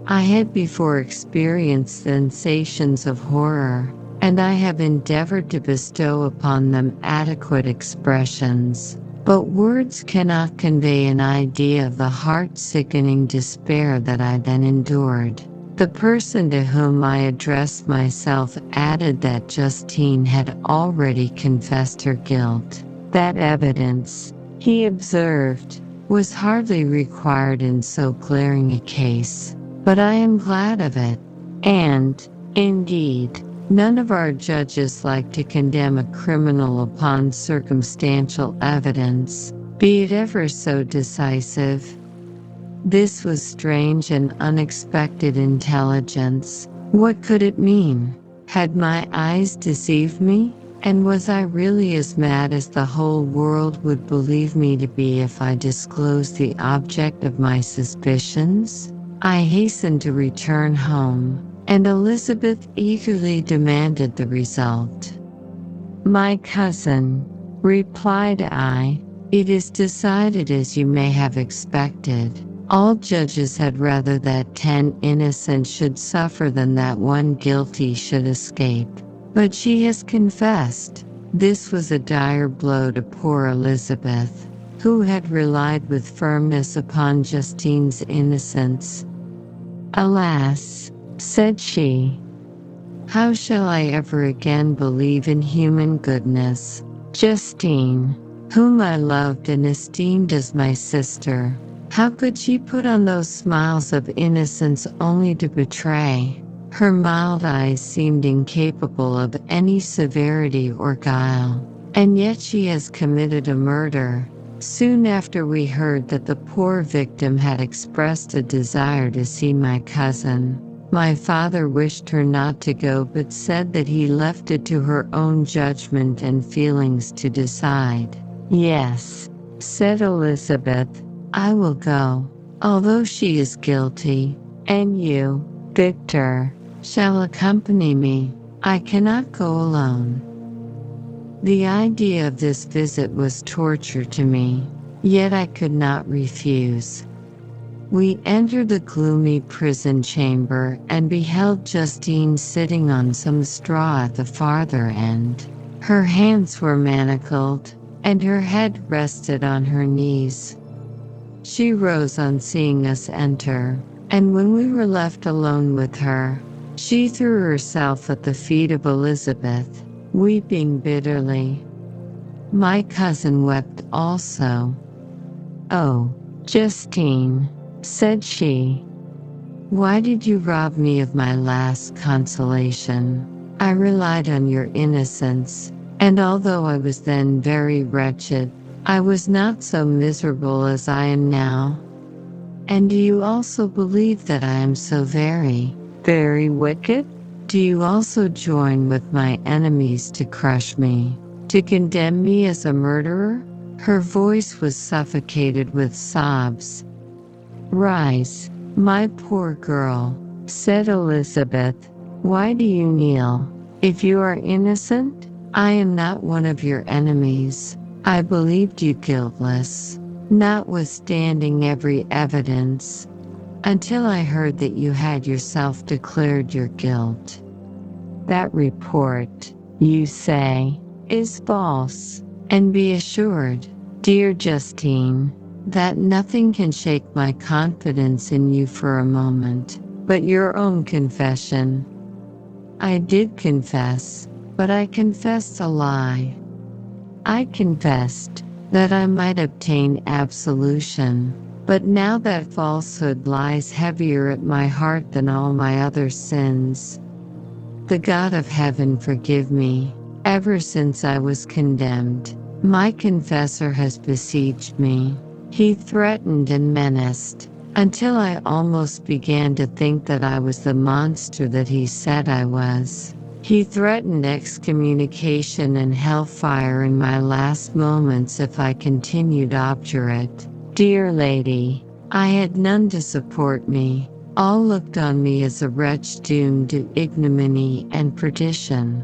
I had before experienced sensations of horror, and I have endeavored to bestow upon them adequate expressions, but words cannot convey an idea of the heart-sickening despair that I then endured. The person to whom I addressed myself added that Justine had already confessed her guilt. That evidence, he observed, was hardly required in so glaring a case, but I am glad of it. And, indeed, none of our judges like to condemn a criminal upon circumstantial evidence, be it ever so decisive. This was strange and unexpected intelligence. What could it mean? Had my eyes deceived me? And was I really as mad as the whole world would believe me to be if I disclosed the object of my suspicions? I hastened to return home, and Elizabeth eagerly demanded the result. "My cousin," replied I, "it is decided as you may have expected. All judges had rather that 10 innocent should suffer than that one guilty should escape. But she has confessed." This was a dire blow to poor Elizabeth, who had relied with firmness upon Justine's innocence. "Alas," said she, "how shall I ever again believe in human goodness? Justine, whom I loved and esteemed as my sister, how could she put on those smiles of innocence only to betray? Her mild eyes seemed incapable of any severity or guile, and yet she has committed a murder." Soon after we heard that the poor victim had expressed a desire to see my cousin. My father wished her not to go but said that he left it to her own judgment and feelings to decide. "Yes," said Elizabeth, "I will go, although she is guilty, and you, Victor, shall accompany me. I cannot go alone." The idea of this visit was torture to me, yet I could not refuse. We entered the gloomy prison chamber and beheld Justine sitting on some straw at the farther end. Her hands were manacled, and her head rested on her knees. She rose on seeing us enter, and when we were left alone with her, she threw herself at the feet of Elizabeth, weeping bitterly. My cousin wept also. "Oh, Justine," said she, "why did you rob me of my last consolation? I relied on your innocence, and although I was then very wretched, I was not so miserable as I am now. And do you also believe that I am so very, very wicked? Do you also join with my enemies to crush me, to condemn me as a murderer?" Her voice was suffocated with sobs. "Rise, my poor girl," said Elizabeth. "Why do you kneel? If you are innocent, I am not one of your enemies. I believed you guiltless, notwithstanding every evidence, until I heard that you had yourself declared your guilt. That report, you say, is false, and be assured, dear Justine, that nothing can shake my confidence in you for a moment, but your own confession. I did confess, but I confessed a lie. I confessed that I might obtain absolution, but now that falsehood lies heavier at my heart than all my other sins. The God of heaven forgive me. Ever since I was condemned, My confessor has besieged me. He threatened and menaced, until I almost began to think that I was the monster that he said I was. He threatened excommunication and hellfire in my last moments if I continued obdurate. Dear lady, I had none to support me. All looked on me as a wretch doomed to ignominy and perdition.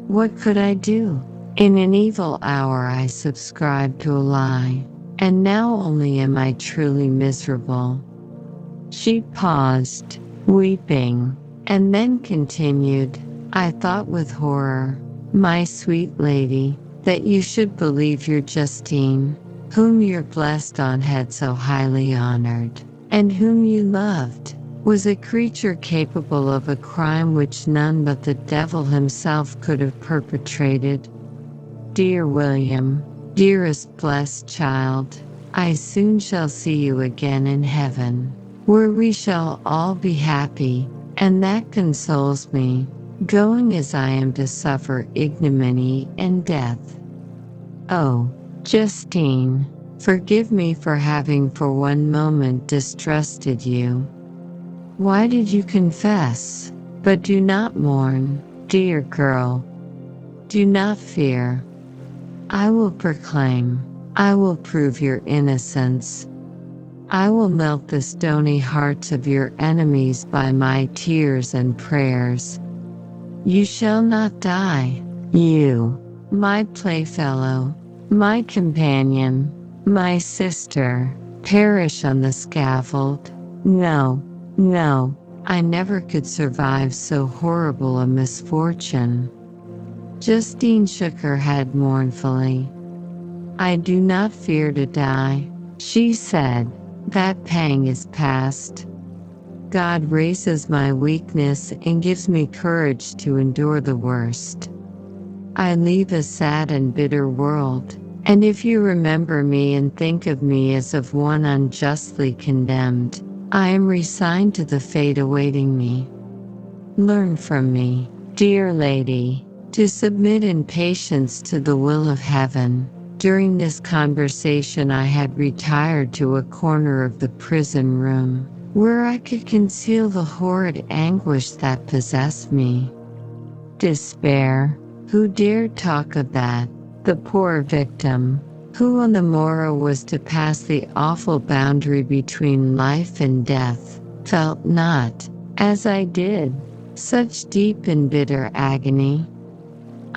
What could I do? In an evil hour I subscribed to a lie, and now only am I truly miserable. She paused, weeping, and then continued, I thought with horror, my sweet lady, that you should believe your Justine, whom your blessed aunt had so highly honored, and whom you loved, was a creature capable of a crime which none but the devil himself could have perpetrated. Dear William, dearest blessed child, I soon shall see you again in heaven, where we shall all be happy, and that consoles me, going as I am to suffer ignominy and death. Oh, Justine, forgive me for having for one moment distrusted you. Why did you confess? But do not mourn, dear girl. Do not fear. I will proclaim, I will prove your innocence. I will melt the stony hearts of your enemies by my tears and prayers. You shall not die, you, my playfellow, my companion, my sister, perish on the scaffold. No, no, I never could survive so horrible a misfortune. Justine shook her head mournfully. I do not fear to die, she said. That pang is past. God raises my weakness and gives me courage to endure the worst. I leave a sad and bitter world, and if you remember me and think of me as of one unjustly condemned, I am resigned to the fate awaiting me. Learn from me, dear lady, to submit in patience to the will of heaven. During this conversation I had retired to a corner of the prison room, where I could conceal the horrid anguish that possessed me. Despair, who dared talk of that? The poor victim, who on the morrow was to pass the awful boundary between life and death, felt not, as I did, such deep and bitter agony.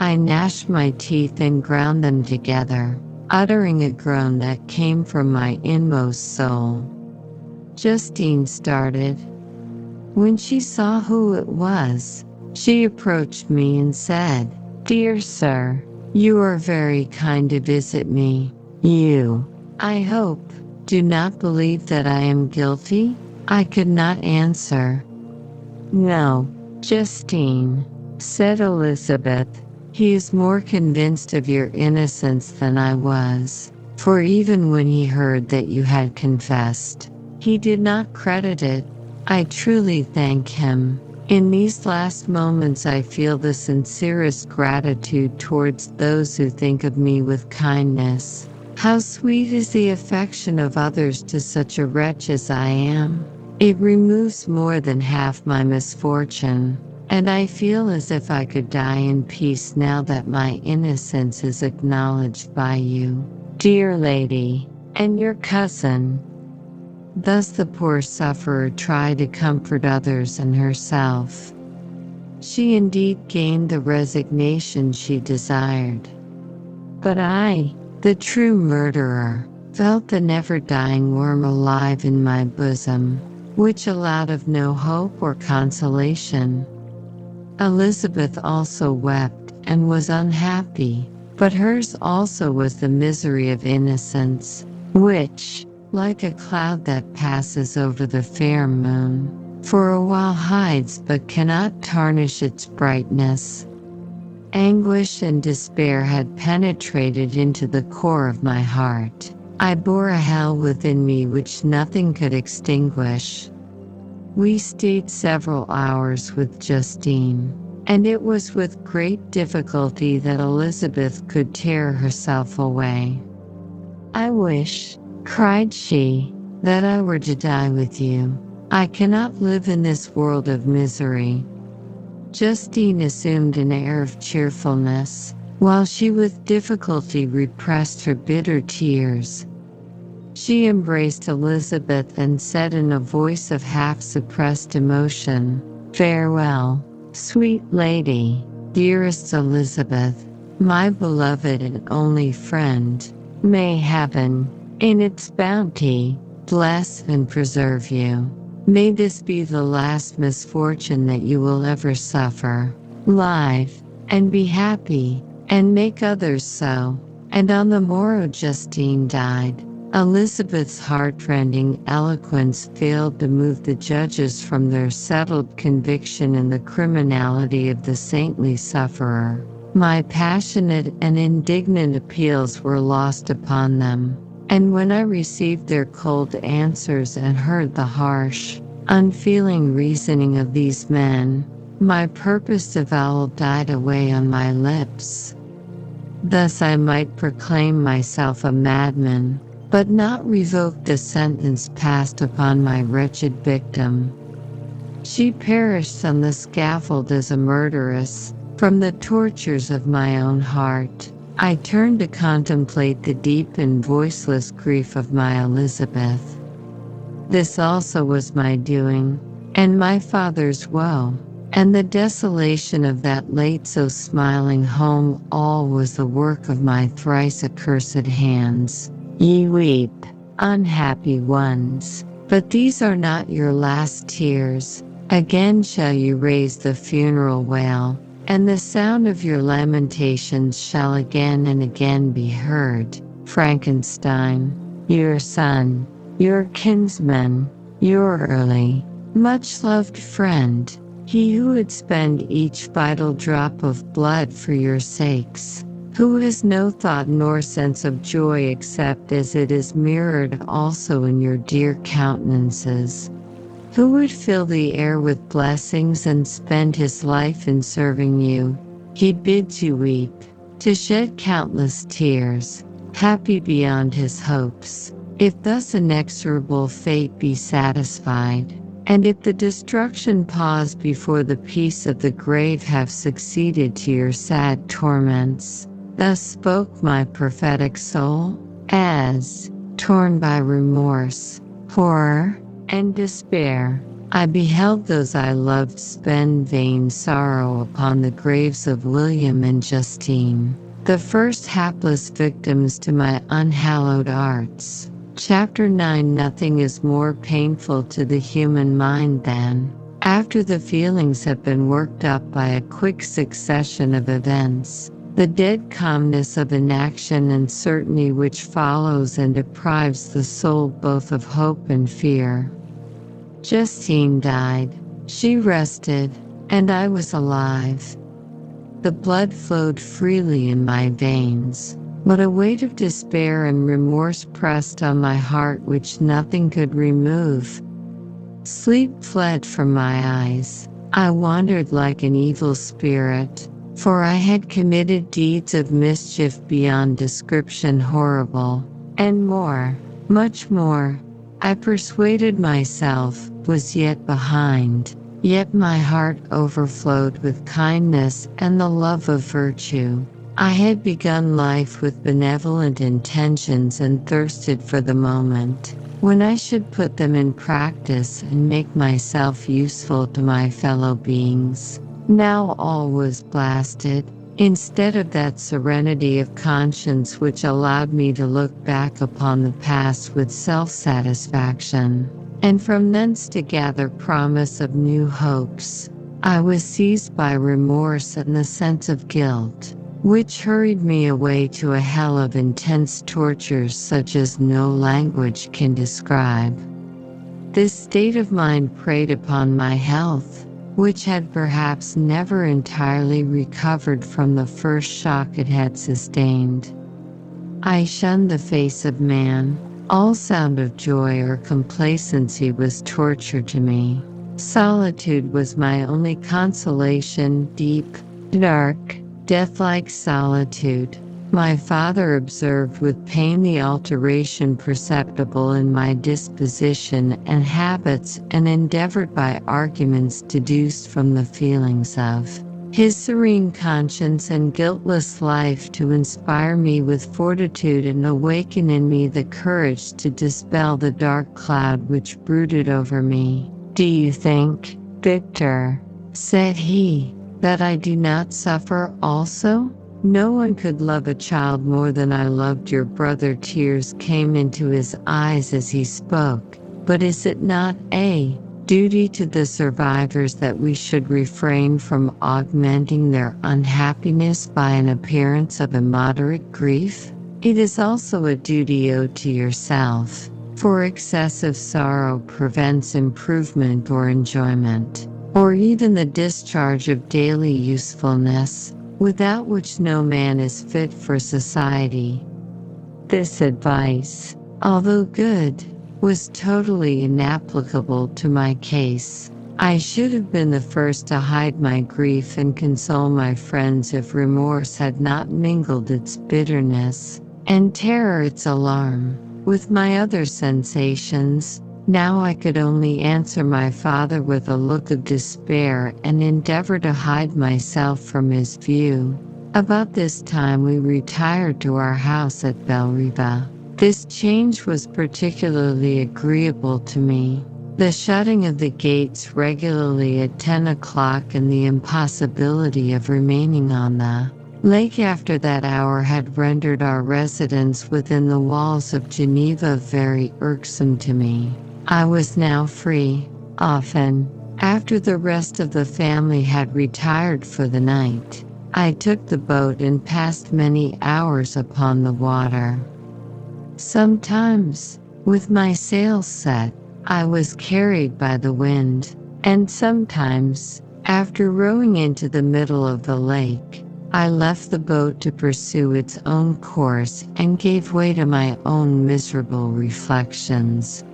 I gnashed my teeth and ground them together, uttering a groan that came from my inmost soul. Justine started. When she saw who it was, she approached me and said, Dear sir, you are very kind to visit me. You, I hope, do not believe that I am guilty? I could not answer. No, Justine, said Elizabeth. He is more convinced of your innocence than I was, for even when he heard that you had confessed, he did not credit it. I truly thank him. In these last moments I feel the sincerest gratitude towards those who think of me with kindness. How sweet is the affection of others to such a wretch as I am. It removes more than half my misfortune. And I feel as if I could die in peace now that my innocence is acknowledged by you, dear lady, and your cousin. Thus the poor sufferer tried to comfort others and herself. She indeed gained the resignation she desired. But I, the true murderer, felt the never-dying worm alive in my bosom, which allowed of no hope or consolation. Elizabeth also wept and was unhappy, but hers also was the misery of innocence, which, like a cloud that passes over the fair moon, for a while hides but cannot tarnish its brightness. Anguish and despair had penetrated into the core of my heart. I bore a hell within me which nothing could extinguish. We stayed several hours with Justine, and it was with great difficulty that Elizabeth could tear herself away. "I wish," cried she, "that I were to die with you. I cannot live in this world of misery." Justine assumed an air of cheerfulness, while she with difficulty repressed her bitter tears. She embraced Elizabeth and said in a voice of half-suppressed emotion, "Farewell, sweet lady, dearest Elizabeth, my beloved and only friend. May heaven, in its bounty, bless and preserve you. May this be the last misfortune that you will ever suffer. Live, and be happy, and make others so." And on the morrow Justine died. Elizabeth's heartrending eloquence failed to move the judges from their settled conviction in the criminality of the saintly sufferer. My passionate and indignant appeals were lost upon them, and when I received their cold answers and heard the harsh, unfeeling reasoning of these men, my purposed avowal died away on my lips. Thus I might proclaim myself a madman, but not revoke the sentence passed upon my wretched victim. She perished on the scaffold as a murderess. From the tortures of my own heart, I turned to contemplate the deep and voiceless grief of my Elizabeth. This also was my doing, and my father's woe, and the desolation of that late so smiling home. All was the work of my thrice accursed hands. Ye weep, unhappy ones, but these are not your last tears. Again shall you raise the funeral wail, and the sound of your lamentations shall again and again be heard. Frankenstein, your son, your kinsman, your early, much-loved friend, he who would spend each vital drop of blood for your sakes, who has no thought nor sense of joy except as it is mirrored also in your dear countenances, who would fill the air with blessings and spend his life in serving you. He bids you weep, to shed countless tears, happy beyond his hopes, if thus inexorable fate be satisfied, and if the destruction pause before the peace of the grave have succeeded to your sad torments. Thus spoke my prophetic soul, as, torn by remorse, horror, and despair, I beheld those I loved spend vain sorrow upon the graves of William and Justine, the first hapless victims to my unhallowed arts. Chapter 9. Nothing is more painful to the human mind than, after the feelings have been worked up by a quick succession of events, the dead calmness of inaction and certainty which follows and deprives the soul both of hope and fear. Justine died, she rested, and I was alive. The blood flowed freely in my veins, but a weight of despair and remorse pressed on my heart which nothing could remove. Sleep fled from my eyes. I wandered like an evil spirit, for I had committed deeds of mischief beyond description horrible, and more, much more, I persuaded myself, was yet behind. Yet my heart overflowed with kindness and the love of virtue. I had begun life with benevolent intentions and thirsted for the moment when I should put them in practice and make myself useful to my fellow beings. Now all was blasted. Instead of that serenity of conscience which allowed me to look back upon the past with self-satisfaction, and from thence to gather promise of new hopes, I was seized by remorse and the sense of guilt, which hurried me away to a hell of intense tortures such as no language can describe. This state of mind preyed upon my health, which had perhaps never entirely recovered from the first shock it had sustained. I shunned the face of man. All sound of joy or complacency was torture to me. Solitude was my only consolation, deep, dark, death-like solitude. My father observed with pain the alteration perceptible in my disposition and habits and endeavored by arguments deduced from the feelings of his serene conscience and guiltless life to inspire me with fortitude and awaken in me the courage to dispel the dark cloud which brooded over me. "Do you think, Victor," said he, "that I do not suffer also? No one could love a child more than I loved your brother." Tears came into his eyes as he spoke. "But is it not a duty to the survivors that we should refrain from augmenting their unhappiness by an appearance of immoderate grief? It is also a duty owed to yourself, for excessive sorrow prevents improvement or enjoyment, or even the discharge of daily usefulness, without which no man is fit for society." This advice, although good, was totally inapplicable to my case. I should have been the first to hide my grief and console my friends if remorse had not mingled its bitterness, and terror its alarm, with my other sensations. Now I could only answer my father with a look of despair and endeavor to hide myself from his view. About this time we retired to our house at Belriva. This change was particularly agreeable to me. The shutting of the gates regularly at 10 o'clock and the impossibility of remaining on the lake after that hour had rendered our residence within the walls of Geneva very irksome to me. I was now free. Often, after the rest of the family had retired for the night, I took the boat and passed many hours upon the water. Sometimes, with my sails set, I was carried by the wind, and sometimes, after rowing into the middle of the lake, I left the boat to pursue its own course and gave way to my own miserable reflections.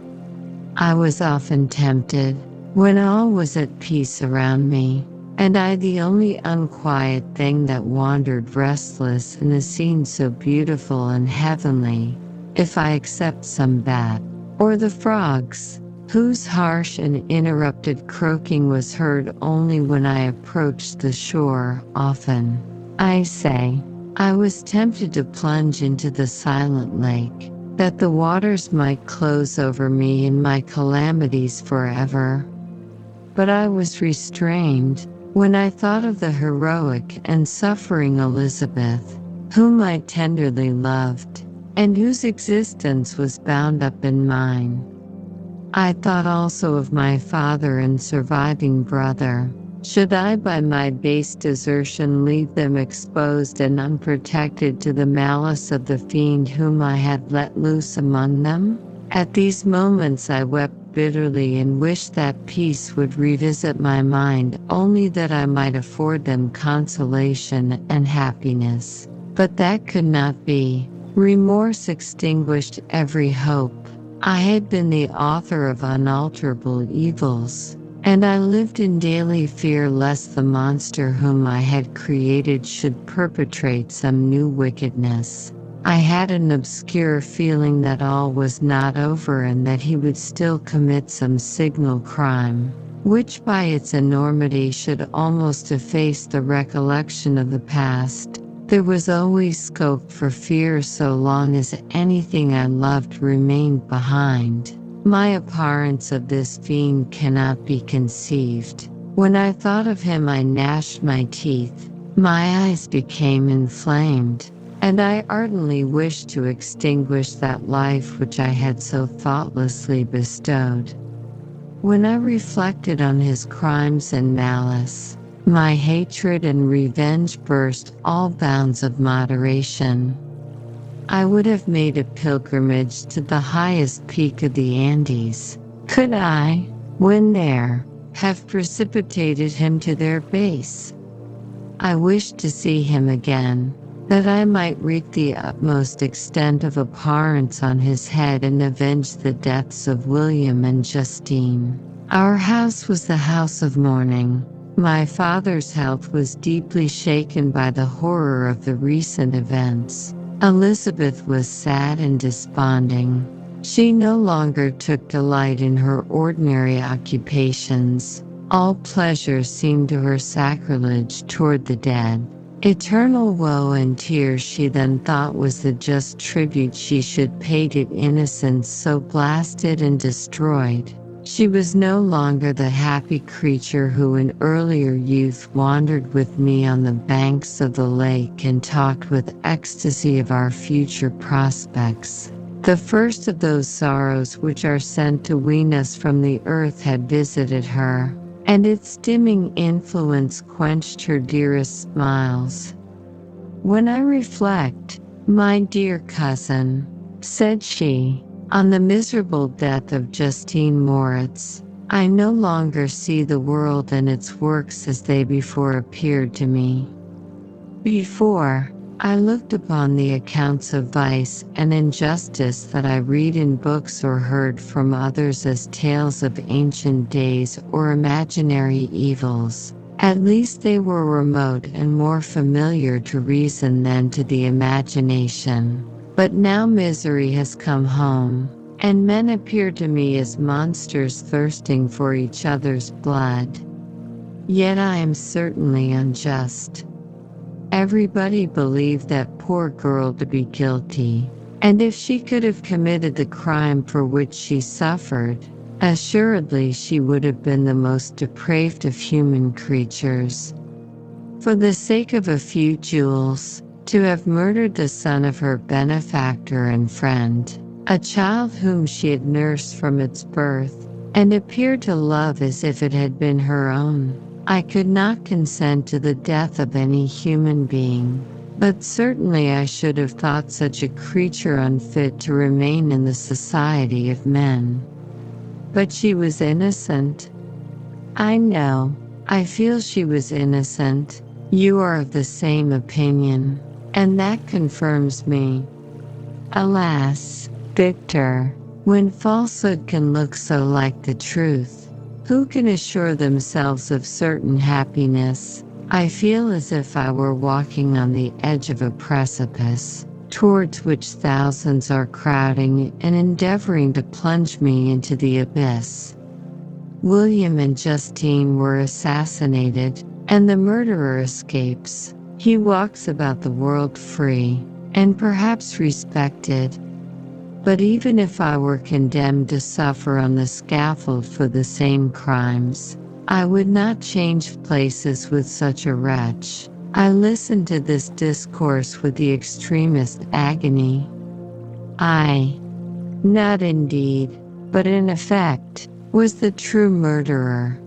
I was often tempted, when all was at peace around me, and I the only unquiet thing that wandered restless in a scene so beautiful and heavenly, if I except some bat, or the frogs, whose harsh and interrupted croaking was heard only when I approached the shore. Often, I say, I was tempted to plunge into the silent lake, that the waters might close over me and my calamities forever. But I was restrained, when I thought of the heroic and suffering Elizabeth, whom I tenderly loved, and whose existence was bound up in mine. I thought also of my father and surviving brother. Should I by my base desertion leave them exposed and unprotected to the malice of the fiend whom I had let loose among them? At these moments I wept bitterly and wished that peace would revisit my mind only that I might afford them consolation and happiness. But that could not be. Remorse extinguished every hope. I had been the author of unalterable evils, and I lived in daily fear lest the monster whom I had created should perpetrate some new wickedness. I had an obscure feeling that all was not over and that he would still commit some signal crime, which by its enormity should almost efface the recollection of the past. There was always scope for fear so long as anything I loved remained behind. My abhorrence of this fiend cannot be conceived. When I thought of him I gnashed my teeth, my eyes became inflamed, and I ardently wished to extinguish that life which I had so thoughtlessly bestowed. When I reflected on his crimes and malice, my hatred and revenge burst all bounds of moderation. I would have made a pilgrimage to the highest peak of the Andes, could I, when there, have precipitated him to their base. I wished to see him again, that I might wreak the utmost extent of abhorrence on his head and avenge the deaths of William and Justine. Our house was the house of mourning. My father's health was deeply shaken by the horror of the recent events. Elizabeth was sad and desponding. She no longer took delight in her ordinary occupations. All pleasure seemed to her sacrilege toward the dead. Eternal woe and tears she then thought was the just tribute she should pay to innocence so blasted and destroyed. She was no longer the happy creature who in earlier youth wandered with me on the banks of the lake and talked with ecstasy of our future prospects. The first of those sorrows which are sent to wean us from the earth had visited her, and its dimming influence quenched her dearest smiles. When I reflect, my dear cousin, said she, on the miserable death of Justine Moritz, I no longer see the world and its works as they before appeared to me. Before, I looked upon the accounts of vice and injustice that I read in books or heard from others as tales of ancient days or imaginary evils. At least they were remote and more familiar to reason than to the imagination. But now misery has come home, and men appear to me as monsters thirsting for each other's blood. Yet I am certainly unjust. Everybody believed that poor girl to be guilty, and if she could have committed the crime for which she suffered, assuredly she would have been the most depraved of human creatures. For the sake of a few jewels, to have murdered the son of her benefactor and friend, a child whom she had nursed from its birth, and appeared to love as if it had been her own. I could not consent to the death of any human being, but certainly I should have thought such a creature unfit to remain in the society of men. But she was innocent. I know, I feel she was innocent. You are of the same opinion, and that confirms me. Alas, Victor, when falsehood can look so like the truth, who can assure themselves of certain happiness? I feel as if I were walking on the edge of a precipice, towards which thousands are crowding and endeavoring to plunge me into the abyss. William and Justine were assassinated, and the murderer escapes. He walks about the world free, and perhaps respected. But even if I were condemned to suffer on the scaffold for the same crimes, I would not change places with such a wretch. I listened to this discourse with the extremest agony. I, not indeed, but in effect, was the true murderer.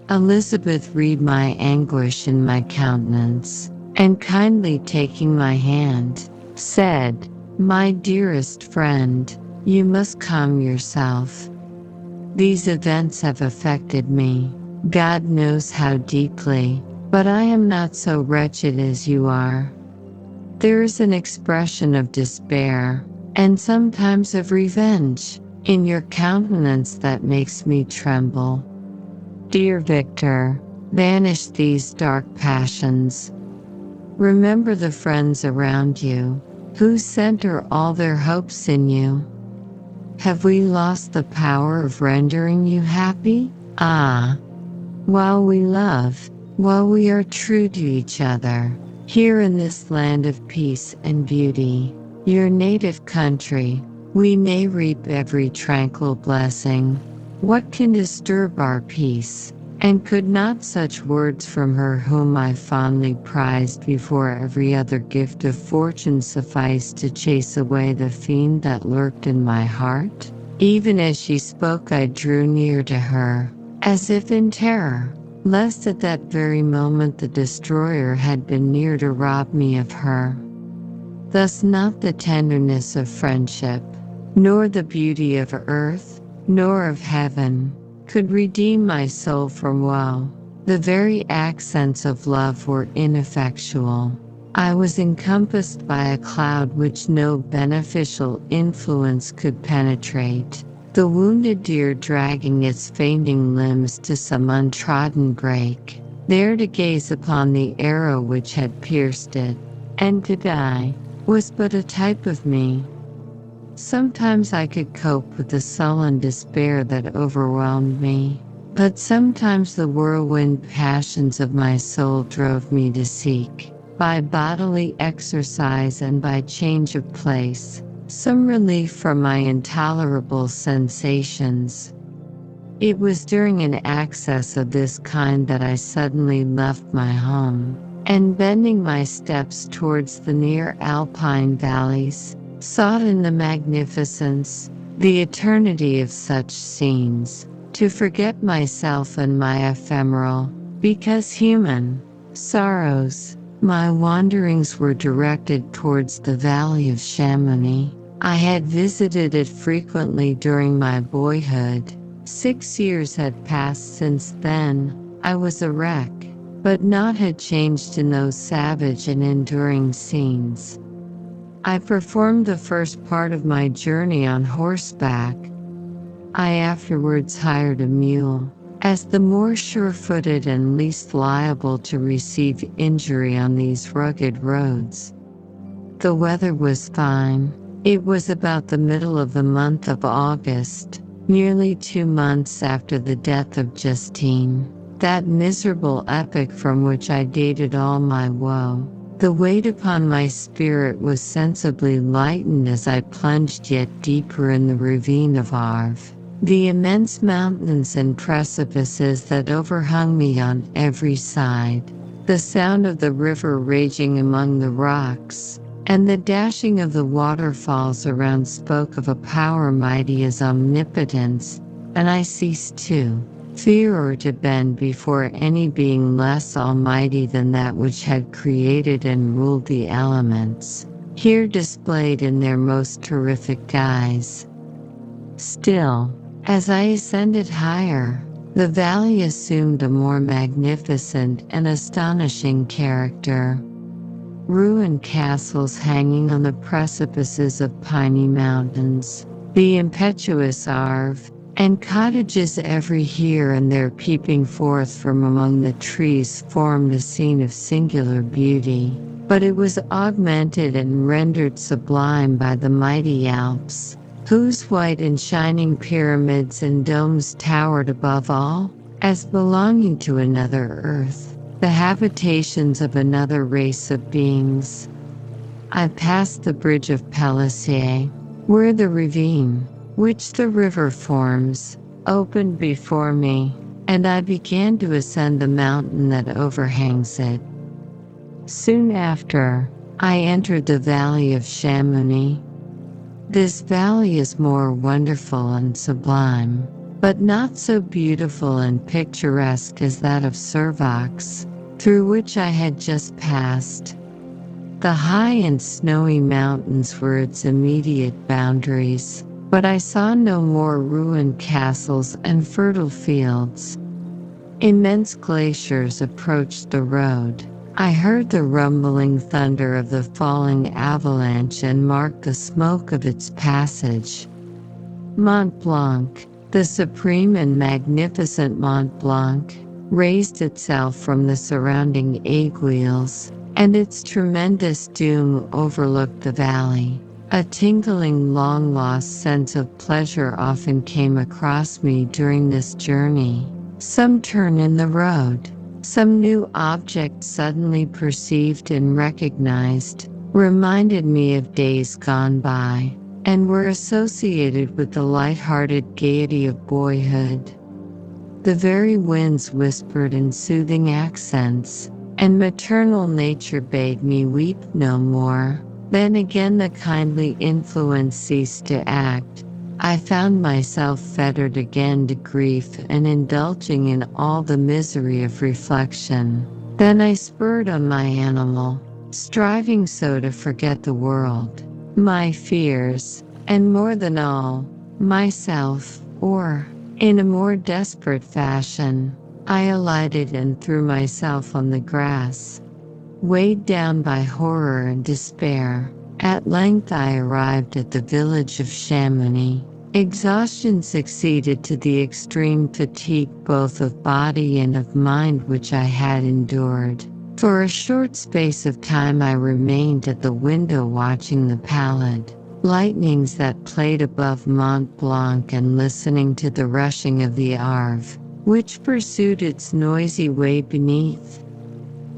Elizabeth read my anguish in my countenance, and kindly taking my hand, said, "My dearest friend, you must calm yourself. These events have affected me, God knows how deeply, but I am not so wretched as you are. There is an expression of despair, and sometimes of revenge, in your countenance that makes me tremble. Dear Victor, banish these dark passions. Remember the friends around you, who center all their hopes in you. Have we lost the power of rendering you happy? Ah! While we love, while we are true to each other, here in this land of peace and beauty, your native country, we may reap every tranquil blessing. What can disturb our peace? And could not such words from her whom I fondly prized before every other gift of fortune suffice to chase away the fiend that lurked in my heart? Even as she spoke I drew near to her, as if in terror, lest at that very moment the destroyer had been near to rob me of her. Thus not the tenderness of friendship, nor the beauty of earth, nor of heaven, could redeem my soul from woe. The very accents of love were ineffectual. I was encompassed by a cloud which no beneficial influence could penetrate. the wounded deer dragging its fainting limbs to some untrodden brake, there to gaze upon the arrow which had pierced it, and to die, was but a type of me. Sometimes I could cope with the sullen despair that overwhelmed me, but sometimes the whirlwind passions of my soul drove me to seek, by bodily exercise and by change of place, some relief from my intolerable sensations. It was during an access of this kind that I suddenly left my home, and bending my steps towards the near alpine valleys, sought in the magnificence, the eternity of such scenes, to forget myself and my ephemeral, because human, sorrows. My wanderings were directed towards the valley of Chamonix. I had visited it frequently during my boyhood. 6 years had passed since then. I was a wreck, but naught had changed in those savage and enduring scenes. I performed the first part of my journey on horseback. I afterwards hired a mule, as the more sure-footed and least liable to receive injury on these rugged roads. The weather was fine. It was about the middle of the month of August, nearly 2 months after the death of Justine, that miserable epoch from which I dated all my woe. The weight upon my spirit was sensibly lightened as I plunged yet deeper in the ravine of Arve. The immense mountains and precipices that overhung me on every side, the sound of the river raging among the rocks, and the dashing of the waterfalls around spoke of a power mighty as omnipotence, and I ceased to fear or to bend before any being less almighty than that which had created and ruled the elements, here displayed in their most terrific guise. Still, as I ascended higher, the valley assumed a more magnificent and astonishing character. Ruined castles hanging on the precipices of piny mountains, the impetuous Arve, and cottages every here and there peeping forth from among the trees formed a scene of singular beauty, but it was augmented and rendered sublime by the mighty Alps, whose white and shining pyramids and domes towered above all, as belonging to another earth, the habitations of another race of beings. I passed the bridge of Pelissier, where the ravine, which the river forms, opened before me, and I began to ascend the mountain that overhangs it. Soon after, I entered the valley of Chamonix. This valley is more wonderful and sublime, but not so beautiful and picturesque as that of Servox, through which I had just passed. The high and snowy mountains were its immediate boundaries, but I saw no more ruined castles and fertile fields. Immense glaciers approached the road. I heard the rumbling thunder of the falling avalanche and marked the smoke of its passage. Mont Blanc, the supreme and magnificent Mont Blanc, raised itself from the surrounding aiguilles, and its tremendous dome overlooked the valley. A tingling, long-lost sense of pleasure often came across me during this journey. Some turn in the road, some new object suddenly perceived and recognized, reminded me of days gone by, and were associated with the light-hearted gaiety of boyhood. The very winds whispered in soothing accents, and maternal nature bade me weep no more. Then again the kindly influence ceased to act. I found myself fettered again to grief and indulging in all the misery of reflection. Then I spurred on my animal, striving so to forget the world, my fears, and more than all, myself, or, in a more desperate fashion, I alighted and threw myself on the grass. Weighed down by horror and despair, at length I arrived at the village of Chamonix. Exhaustion succeeded to the extreme fatigue both of body and of mind which I had endured. For a short space of time I remained at the window watching the pallid lightnings that played above Mont Blanc and listening to the rushing of the Arve, which pursued its noisy way beneath.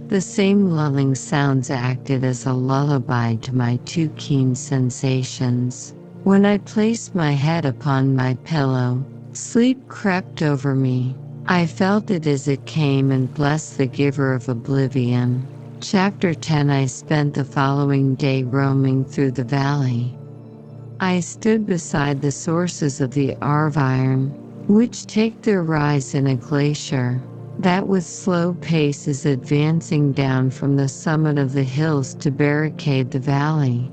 The same lulling sounds acted as a lullaby to my too keen sensations. When I placed my head upon my pillow, sleep crept over me. I felt it as it came and blessed the giver of oblivion. Chapter 10. I spent the following day roaming through the valley. I stood beside the sources of the Arve iron, which take their rise in a glacier that with slow pace is advancing down from the summit of the hills to barricade the valley.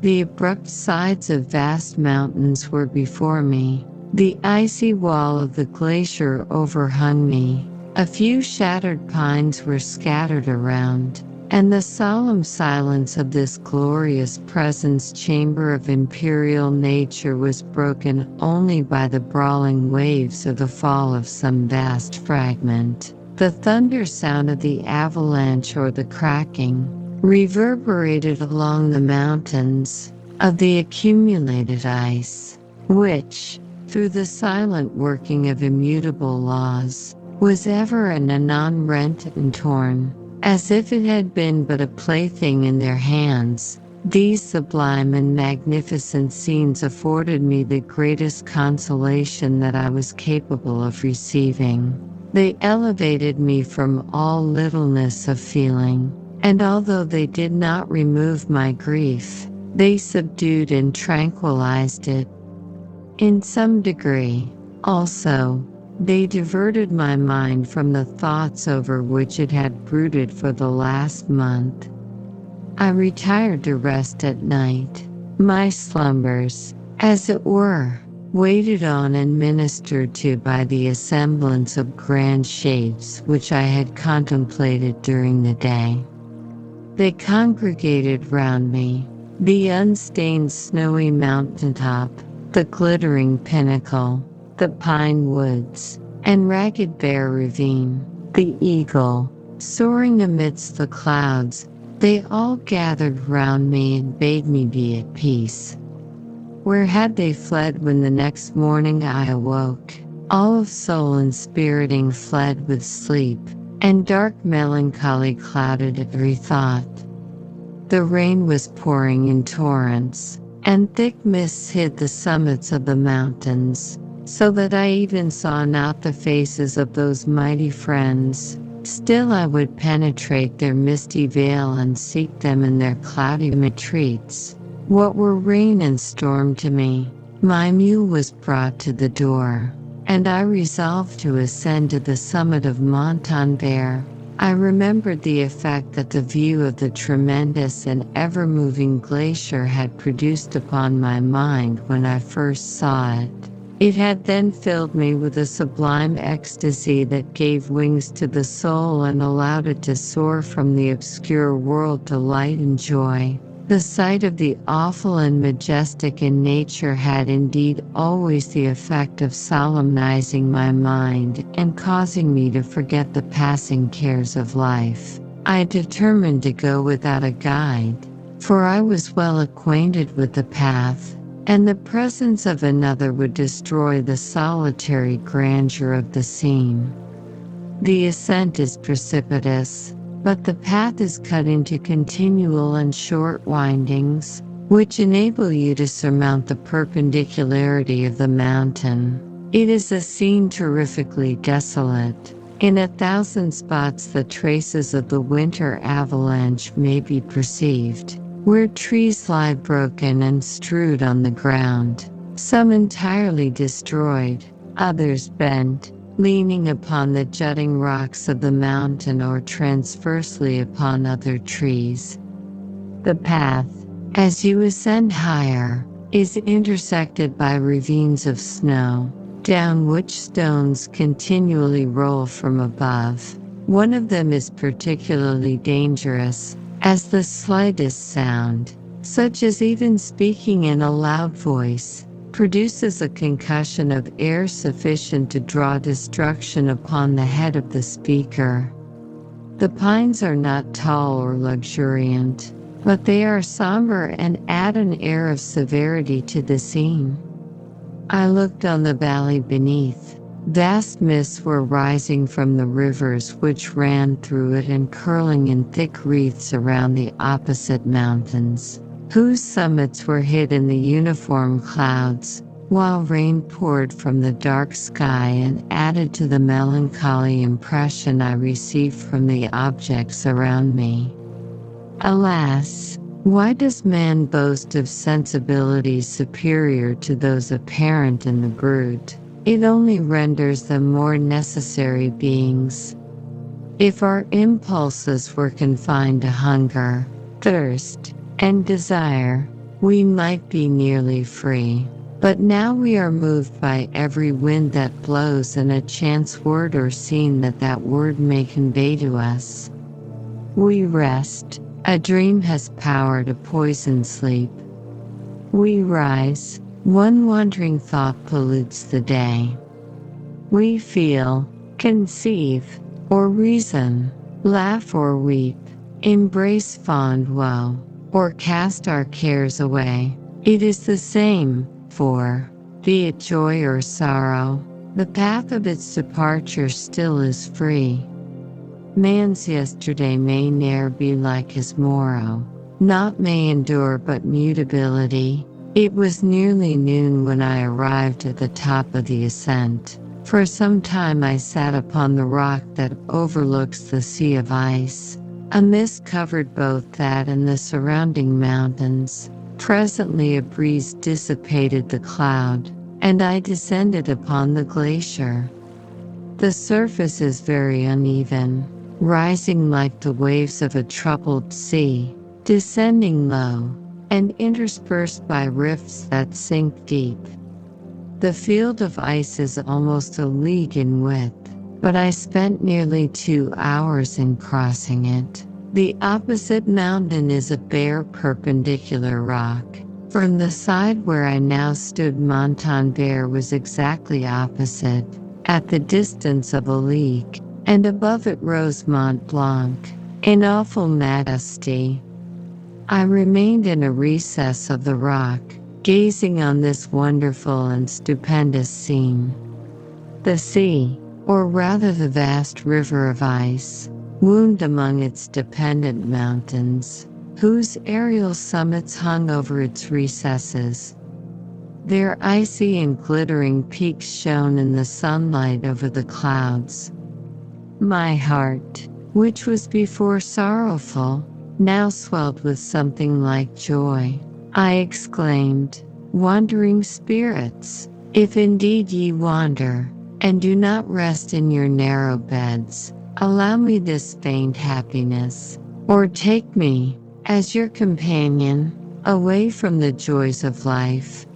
The abrupt sides of vast mountains were before me. The icy wall of the glacier overhung me. A few shattered pines were scattered around, and the solemn silence of this glorious presence chamber of imperial nature was broken only by the brawling waves or the fall of some vast fragment. The thunder sound of the avalanche or the cracking reverberated along the mountains of the accumulated ice, which, through the silent working of immutable laws, was ever and anon rent and torn, as if it had been but a plaything in their hands. These sublime and magnificent scenes afforded me the greatest consolation that I was capable of receiving. They elevated me from all littleness of feeling, and although they did not remove my grief, they subdued and tranquilized it. In some degree, also, they diverted my mind from the thoughts over which it had brooded for the last month. I retired to rest at night. My slumbers, as it were, waited on and ministered to by the assemblance of grand shapes which I had contemplated during the day. They congregated round me, the unstained snowy mountaintop, the glittering pinnacle, the pine woods, and ragged bare ravine, the eagle, soaring amidst the clouds. They all gathered round me and bade me be at peace. Where had they fled when the next morning I awoke? All of soul and spiriting fled with sleep, and dark melancholy clouded every thought. The rain was pouring in torrents, and thick mists hid the summits of the mountains, so that I even saw not the faces of those mighty friends. Still I would penetrate their misty veil and seek them in their cloudy retreats. What were rain and storm to me? My mule was brought to the door, and I resolved to ascend to the summit of Montanvert. I remembered the effect that the view of the tremendous and ever-moving glacier had produced upon my mind when I first saw it. It had then filled me with a sublime ecstasy that gave wings to the soul and allowed it to soar from the obscure world to light and joy. The sight of the awful and majestic in nature had indeed always the effect of solemnizing my mind and causing me to forget the passing cares of life. I determined to go without a guide, for I was well acquainted with the path, and the presence of another would destroy the solitary grandeur of the scene. The ascent is precipitous, but the path is cut into continual and short windings, which enable you to surmount the perpendicularity of the mountain. It is a scene terrifically desolate. In 1,000 spots the traces of the winter avalanche may be perceived, where trees lie broken and strewed on the ground, some entirely destroyed, others bent, leaning upon the jutting rocks of the mountain or transversely upon other trees. The path, as you ascend higher, is intersected by ravines of snow, down which stones continually roll from above. One of them is particularly dangerous, as the slightest sound, such as even speaking in a loud voice, produces a concussion of air sufficient to draw destruction upon the head of the speaker. The pines are not tall or luxuriant, but they are somber and add an air of severity to the scene. I looked on the valley beneath. Vast mists were rising from the rivers which ran through it and curling in thick wreaths around the opposite mountains, whose summits were hid in the uniform clouds, while rain poured from the dark sky and added to the melancholy impression I received from the objects around me. Alas, why does man boast of sensibilities superior to those apparent in the brute? It only renders them more necessary beings. If our impulses were confined to hunger, thirst, and desire, we might be nearly free. But now we are moved by every wind that blows and a chance word or scene that word may convey to us. We rest. A dream has power to poison sleep. We rise. One wandering thought pollutes the day. We feel, conceive, or reason, laugh or weep, embrace fond woe, or cast our cares away. It is the same, for, be it joy or sorrow, the path of its departure still is free. Man's yesterday may ne'er be like his morrow, naught may endure but mutability. It was nearly noon when I arrived at the top of the ascent. For some time I sat upon the rock that overlooks the sea of ice. A mist covered both that and the surrounding mountains. Presently a breeze dissipated the cloud, and I descended upon the glacier. The surface is very uneven, rising like the waves of a troubled sea, descending low, and interspersed by rifts that sink deep. The field of ice is almost a league in width, but I spent nearly 2 hours in crossing it. The opposite mountain is a bare perpendicular rock. From the side where I now stood, Montanvert was exactly opposite, at the distance of a league, and above it rose Mont Blanc, in awful majesty. I remained in a recess of the rock, gazing on this wonderful and stupendous scene. The sea, or rather the vast river of ice, wound among its dependent mountains, whose aerial summits hung over its recesses. Their icy and glittering peaks shone in the sunlight over the clouds. My heart, which was before sorrowful, now swelled with something like joy. I exclaimed, "Wandering spirits, if indeed ye wander, and do not rest in your narrow beds, allow me this faint happiness, or take me, as your companion, away from the joys of life."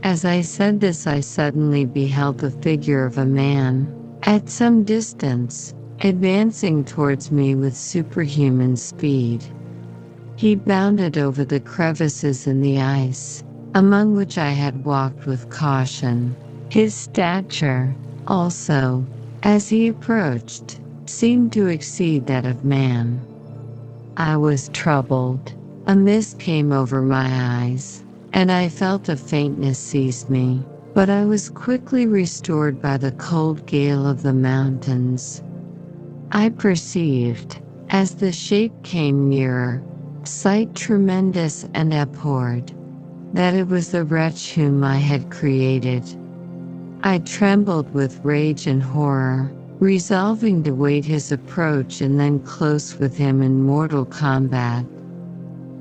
As I said this, I suddenly beheld the figure of a man, at some distance, advancing towards me with superhuman speed. He bounded over the crevices in the ice, among which I had walked with caution. His stature, also, as he approached, seemed to exceed that of man. I was troubled. A mist came over my eyes, and I felt a faintness seize me, but I was quickly restored by the cold gale of the mountains. I perceived, as the shape came nearer, sight tremendous and abhorred, that it was the wretch whom I had created. I trembled with rage and horror, resolving to wait his approach and then close with him in mortal combat.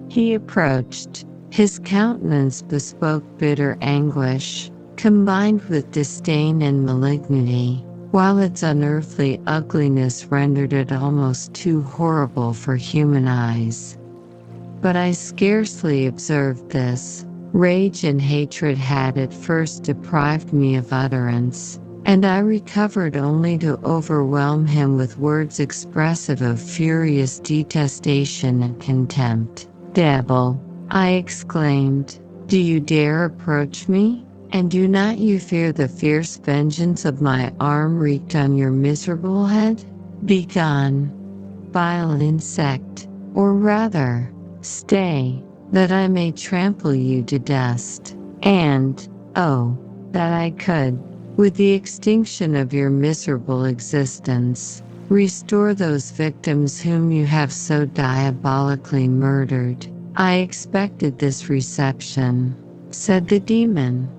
He approached. His countenance bespoke bitter anguish, combined with disdain and malignity, while its unearthly ugliness rendered it almost too horrible for human eyes. But I scarcely observed this. Rage and hatred had at first deprived me of utterance, and I recovered only to overwhelm him with words expressive of furious detestation and contempt. "Devil!" I exclaimed, "do you dare approach me? And do not you fear the fierce vengeance of my arm wreaked on your miserable head? Begone, vile insect, or rather, stay, that I may trample you to dust. And, oh, that I could, with the extinction of your miserable existence, restore those victims whom you have so diabolically murdered. I expected this reception, said the demon.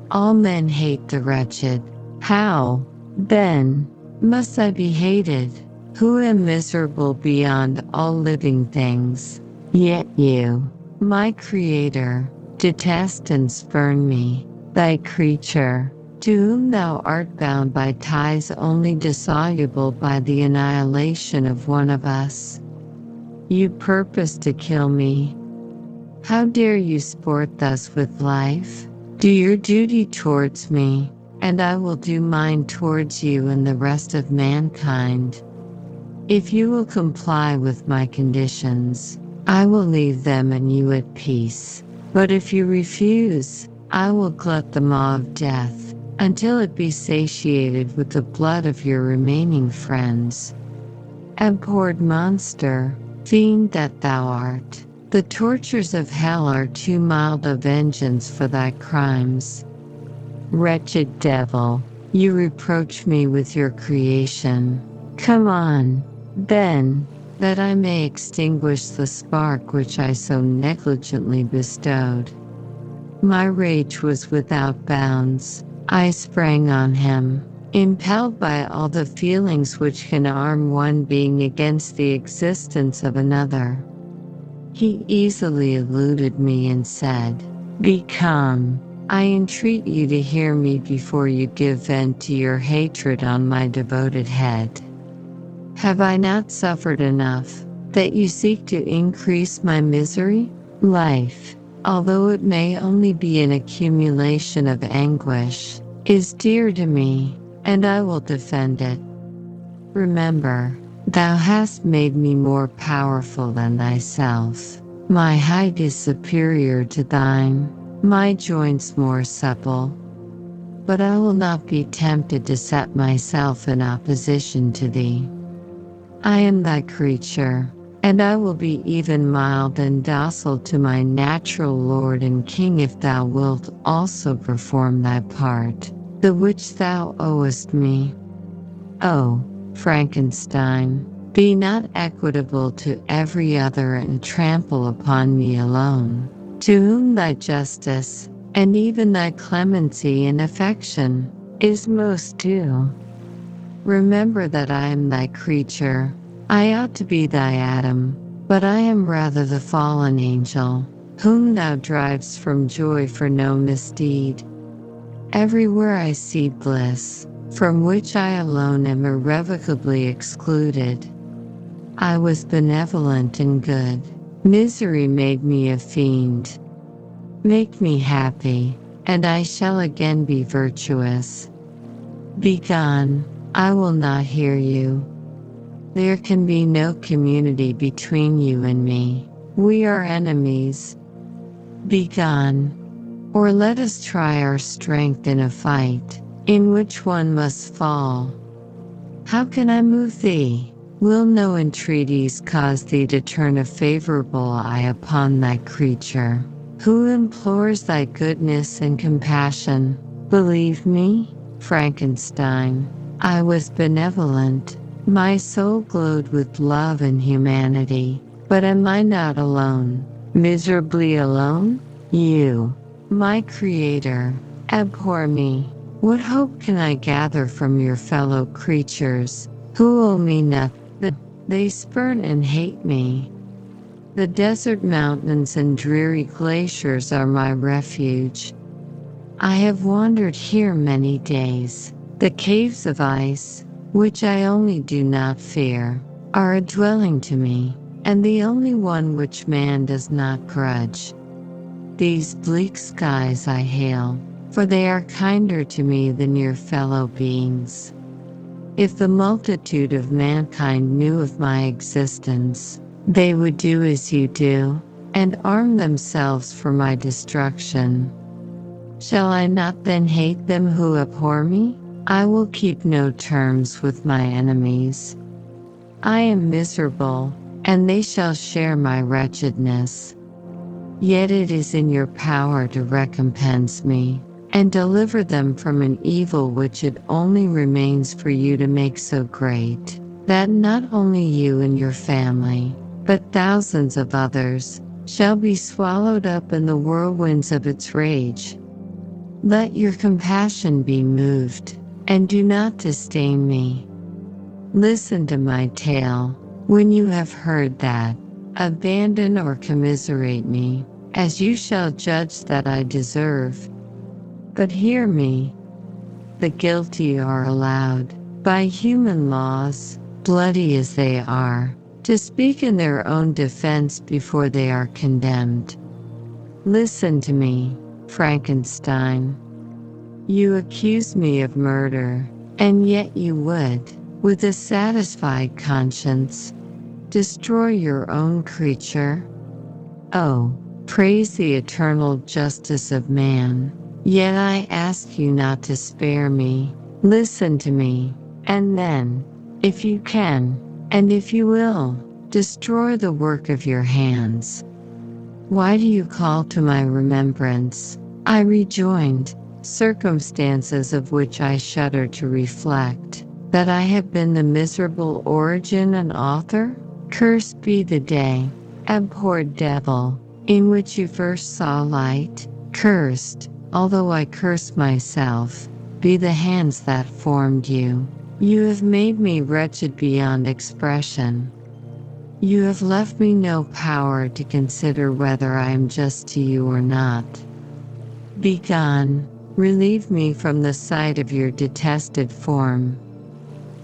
All men hate the wretched. How, then, must I be hated, who am miserable beyond all living things? Yet you, my Creator, detest and spurn me, thy creature, to whom thou art bound by ties only dissoluble by the annihilation of one of us. You purpose to kill me. How dare you sport thus with life? Do your duty towards me, and I will do mine towards you and the rest of mankind. If you will comply with my conditions, I will leave them and you at peace. But if you refuse, I will glut the maw of death, until it be satiated with the blood of your remaining friends. Abhorred monster, fiend that thou art, the tortures of hell are too mild a vengeance for thy crimes. Wretched devil, you reproach me with your creation. Come on, then, that I may extinguish the spark which I so negligently bestowed. My rage was without bounds. I sprang on him, impelled by all the feelings which can arm one being against the existence of another. He easily eluded me and said, "Be calm. I entreat you to hear me before you give vent to your hatred on my devoted head. Have I not suffered enough, that you seek to increase my misery? Life, although it may only be an accumulation of anguish, is dear to me, and I will defend it. Remember, thou hast made me more powerful than thyself. My height is superior to thine, my joints more supple. But I will not be tempted to set myself in opposition to thee. I am thy creature, and I will be even mild and docile to my natural Lord and King if thou wilt also perform thy part, the which thou owest me. Oh, Frankenstein, be not equitable to every other and trample upon me alone, to whom thy justice, and even thy clemency and affection, is most due. Remember that I am thy creature. I ought to be thy Adam, but I am rather the fallen angel, whom thou drivest from joy for no misdeed. Everywhere I see bliss, from which I alone am irrevocably excluded. I was benevolent and good. Misery made me a fiend. Make me happy, and I shall again be virtuous. Begone, I will not hear you. There can be no community between you and me. We are enemies. Begone, or let us try our strength in a fight, in which one must fall. How can I move thee? Will no entreaties cause thee to turn a favorable eye upon thy creature, who implores thy goodness and compassion? Believe me, Frankenstein, I was benevolent. My soul glowed with love and humanity. But am I not alone, miserably alone? You, my Creator, abhor me. What hope can I gather from your fellow creatures, who owe me nothing? They spurn and hate me. The desert mountains and dreary glaciers are my refuge. I have wandered here many days. The caves of ice, which I only do not fear, are a dwelling to me, and the only one which man does not grudge. These bleak skies I hail, for they are kinder to me than your fellow beings. If the multitude of mankind knew of my existence, they would do as you do, and arm themselves for my destruction. Shall I not then hate them who abhor me? I will keep no terms with my enemies. I am miserable, and they shall share my wretchedness. Yet it is in your power to recompense me, and deliver them from an evil which it only remains for you to make so great, that not only you and your family, but thousands of others, shall be swallowed up in the whirlwinds of its rage. Let your compassion be moved, and do not disdain me. Listen to my tale. When you have heard that, abandon or commiserate me, as you shall judge that I deserve. But hear me. The guilty are allowed, by human laws, bloody as they are, to speak in their own defense before they are condemned. Listen to me, Frankenstein. You accuse me of murder, and yet you would, with a satisfied conscience, destroy your own creature? Oh, praise the eternal justice of man. Yet I ask you not to spare me. Listen to me, and then, if you can, and if you will, destroy the work of your hands. Why do you call to my remembrance, I rejoined, circumstances of which I shudder to reflect, that I have been the miserable origin and author? Cursed be the day, abhorred devil, in which you first saw light. Cursed, although I curse myself, be the hands that formed you. You have made me wretched beyond expression. You have left me no power to consider whether I am just to you or not. Begone, relieve me from the sight of your detested form.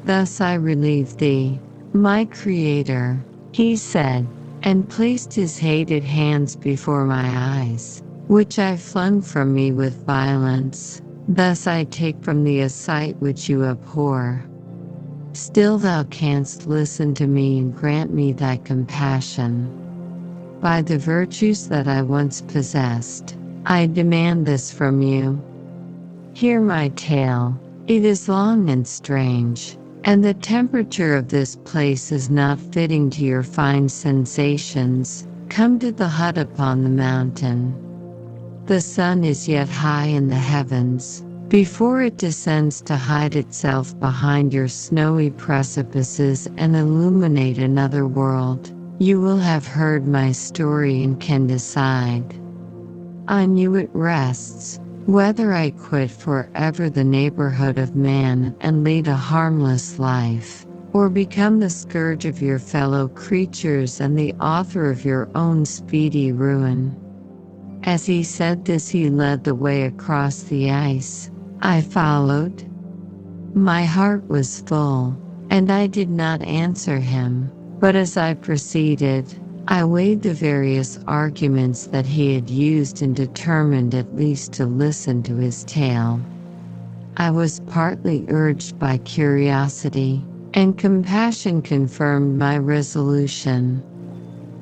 Thus I relieve thee, my Creator, he said, and placed his hated hands before my eyes, which I flung from me with violence. Thus I take from thee a sight which you abhor. Still thou canst listen to me and grant me thy compassion. By the virtues that I once possessed, I demand this from you. Hear my tale. It is long and strange, and the temperature of this place is not fitting to your fine sensations. Come to the hut upon the mountain. The sun is yet high in the heavens. Before it descends to hide itself behind your snowy precipices and illuminate another world, you will have heard my story and can decide. On you it rests, whether I quit forever the neighborhood of man and lead a harmless life, or become the scourge of your fellow creatures and the author of your own speedy ruin. As he said this, he led the way across the ice. I followed. My heart was full, and I did not answer him, but as I proceeded, I weighed the various arguments that he had used and determined at least to listen to his tale. I was partly urged by curiosity, and compassion confirmed my resolution.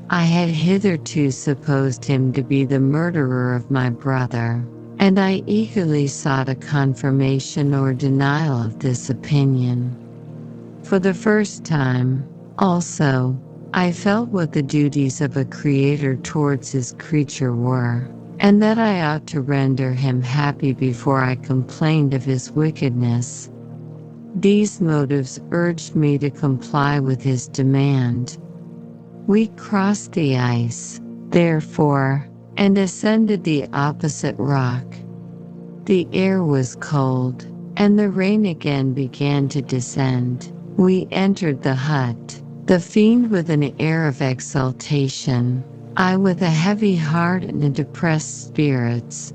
I had hitherto supposed him to be the murderer of my brother, and I eagerly sought a confirmation or denial of this opinion. For the first time, also, I felt what the duties of a creator towards his creature were, and that I ought to render him happy before I complained of his wickedness. These motives urged me to comply with his demand. We crossed the ice, therefore, and ascended the opposite rock. The air was cold, and the rain again began to descend. We entered the hut, the fiend with an air of exultation, I with a heavy heart and depressed spirits.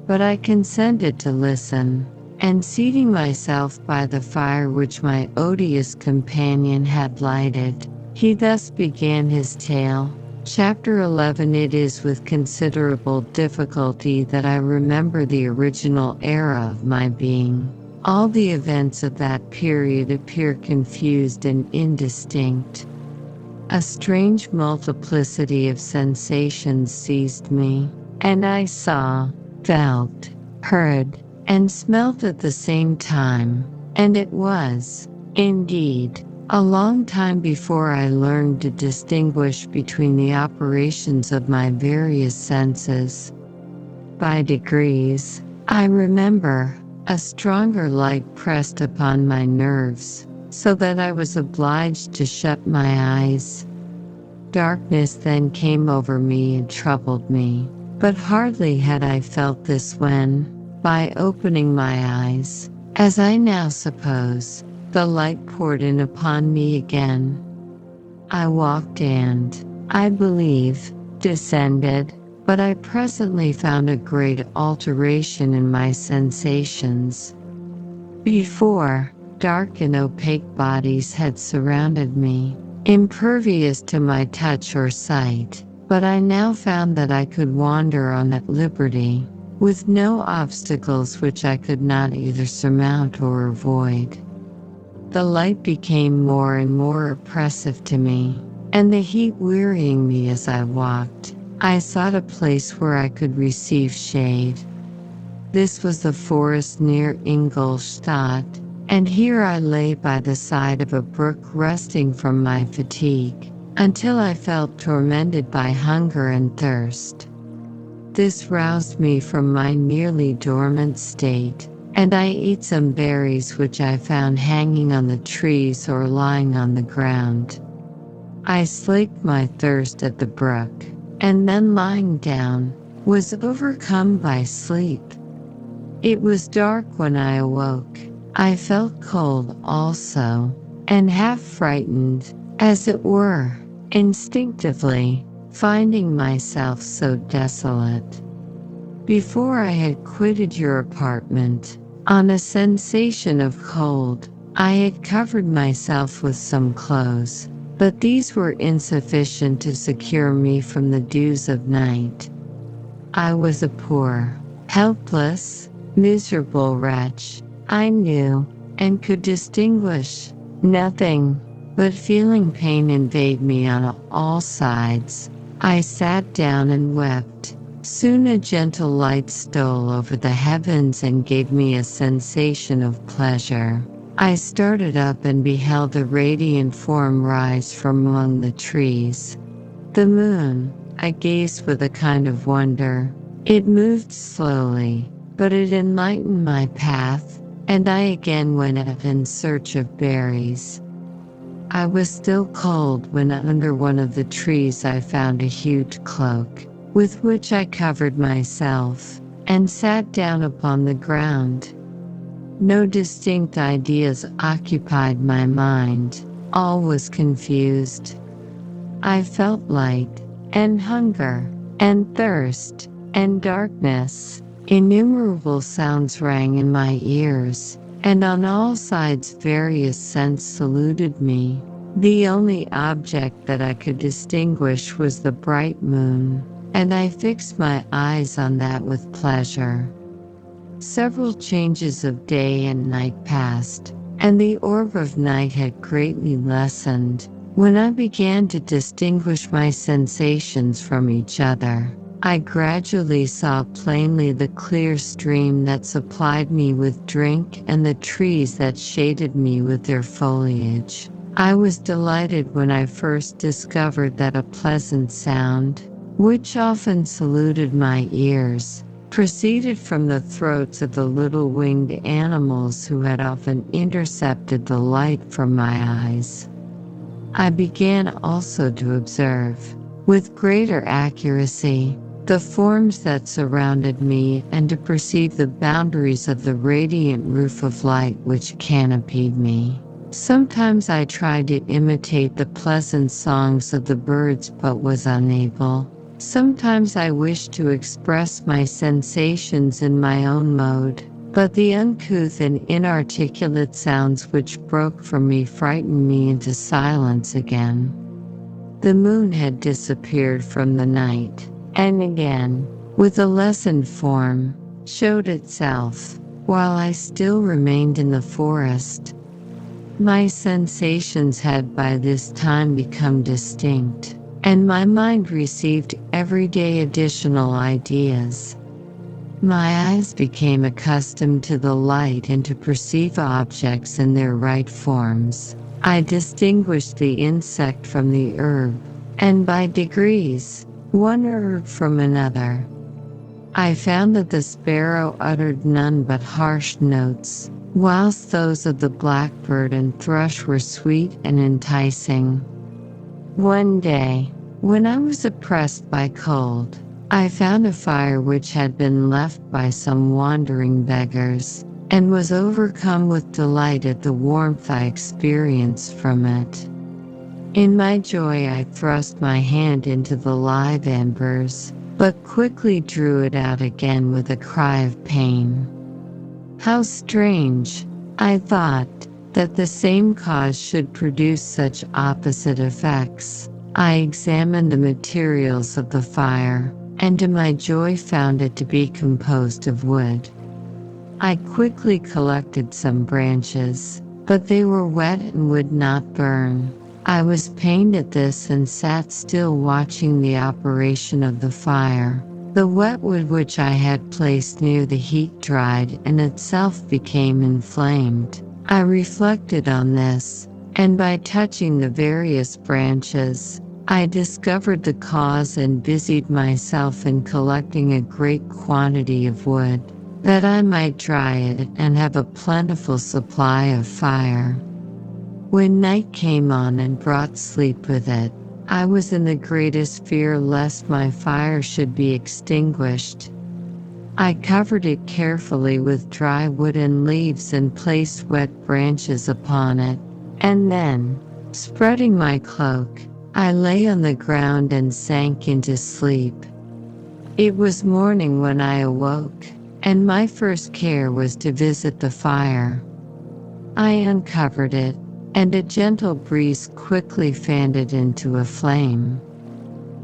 But I consented to listen, and seating myself by the fire which my odious companion had lighted, he thus began his tale. Chapter 11. It is with considerable difficulty that I remember the original era of my being. All the events of that period appear confused and indistinct. A strange multiplicity of sensations seized me, and I saw, felt, heard, and smelt at the same time, and it was, indeed, a long time before I learned to distinguish between the operations of my various senses. By degrees, I remember, a stronger light pressed upon my nerves, so that I was obliged to shut my eyes. Darkness then came over me and troubled me, but hardly had I felt this when, by opening my eyes, as I now suppose, the light poured in upon me again. I walked and, I believe, descended, but I presently found a great alteration in my sensations. Before, dark and opaque bodies had surrounded me, impervious to my touch or sight, but I now found that I could wander on at liberty, with no obstacles which I could not either surmount or avoid. The light became more and more oppressive to me, and the heat wearying me as I walked, I sought a place where I could receive shade. This was the forest near Ingolstadt, and here I lay by the side of a brook resting from my fatigue, until I felt tormented by hunger and thirst. This roused me from my nearly dormant state, and I ate some berries which I found hanging on the trees or lying on the ground. I slaked my thirst at the brook, and then lying down, was overcome by sleep. It was dark when I awoke. I felt cold also, and half frightened, as it were, instinctively, finding myself so desolate. Before I had quitted your apartment, on a sensation of cold, I had covered myself with some clothes, but these were insufficient to secure me from the dews of night. I was a poor, helpless, miserable wretch, I knew, and could distinguish nothing, but feeling pain invade me on all sides. I sat down and wept. Soon a gentle light stole over the heavens and gave me a sensation of pleasure. I started up and beheld a radiant form rise from among the trees. The moon, I gazed with a kind of wonder. It moved slowly, but it enlightened my path, and I again went out in search of berries. I was still cold when under one of the trees I found a huge cloak, with which I covered myself, and sat down upon the ground. No distinct ideas occupied my mind, all was confused. I felt light, and hunger, and thirst, and darkness. Innumerable sounds rang in my ears, and on all sides various scents saluted me. The only object that I could distinguish was the bright moon, and I fixed my eyes on that with pleasure. Several changes of day and night passed, and the orb of night had greatly lessened. When I began to distinguish my sensations from each other, I gradually saw plainly the clear stream that supplied me with drink and the trees that shaded me with their foliage. I was delighted when I first discovered that a pleasant sound, which often saluted my ears, proceeded from the throats of the little winged animals who had often intercepted the light from my eyes. I began also to observe, with greater accuracy, the forms that surrounded me and to perceive the boundaries of the radiant roof of light which canopied me. Sometimes I tried to imitate the pleasant songs of the birds but was unable. Sometimes I wished to express my sensations in my own mode, but the uncouth and inarticulate sounds which broke from me frightened me into silence again. The moon had disappeared from the night, and again, with a lessened form, showed itself, while I still remained in the forest. My sensations had by this time become distinct, and my mind received every day additional ideas. My eyes became accustomed to the light and to perceive objects in their right forms. I distinguished the insect from the herb, and by degrees, one herb from another. I found that the sparrow uttered none but harsh notes, whilst those of the blackbird and thrush were sweet and enticing. One day, when I was oppressed by cold, I found a fire which had been left by some wandering beggars, and was overcome with delight at the warmth I experienced from it. In my joy I thrust my hand into the live embers, but quickly drew it out again with a cry of pain. How strange, I thought, that the same cause should produce such opposite effects. I examined the materials of the fire, and to my joy found it to be composed of wood. I quickly collected some branches, but they were wet and would not burn. I was pained at this and sat still watching the operation of the fire. The wet wood which I had placed near the heat dried and itself became inflamed. I reflected on this, and by touching the various branches, I discovered the cause and busied myself in collecting a great quantity of wood, that I might dry it and have a plentiful supply of fire. When night came on and brought sleep with it, I was in the greatest fear lest my fire should be extinguished. I covered it carefully with dry wood and leaves and placed wet branches upon it, and then, spreading my cloak, I lay on the ground and sank into sleep. It was morning when I awoke, and my first care was to visit the fire. I uncovered it, and a gentle breeze quickly fanned it into a flame.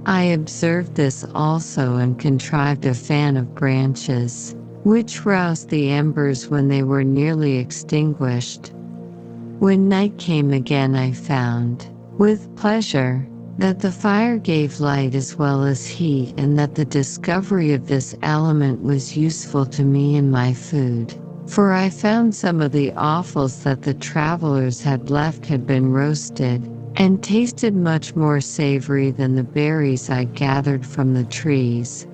I observed this also and contrived a fan of branches, which roused the embers when they were nearly extinguished. When night came again I found, with pleasure, that the fire gave light as well as heat, and that the discovery of this element was useful to me in my food. For I found some of the offals that the travelers had left had been roasted, and tasted much more savory than the berries I gathered from the trees.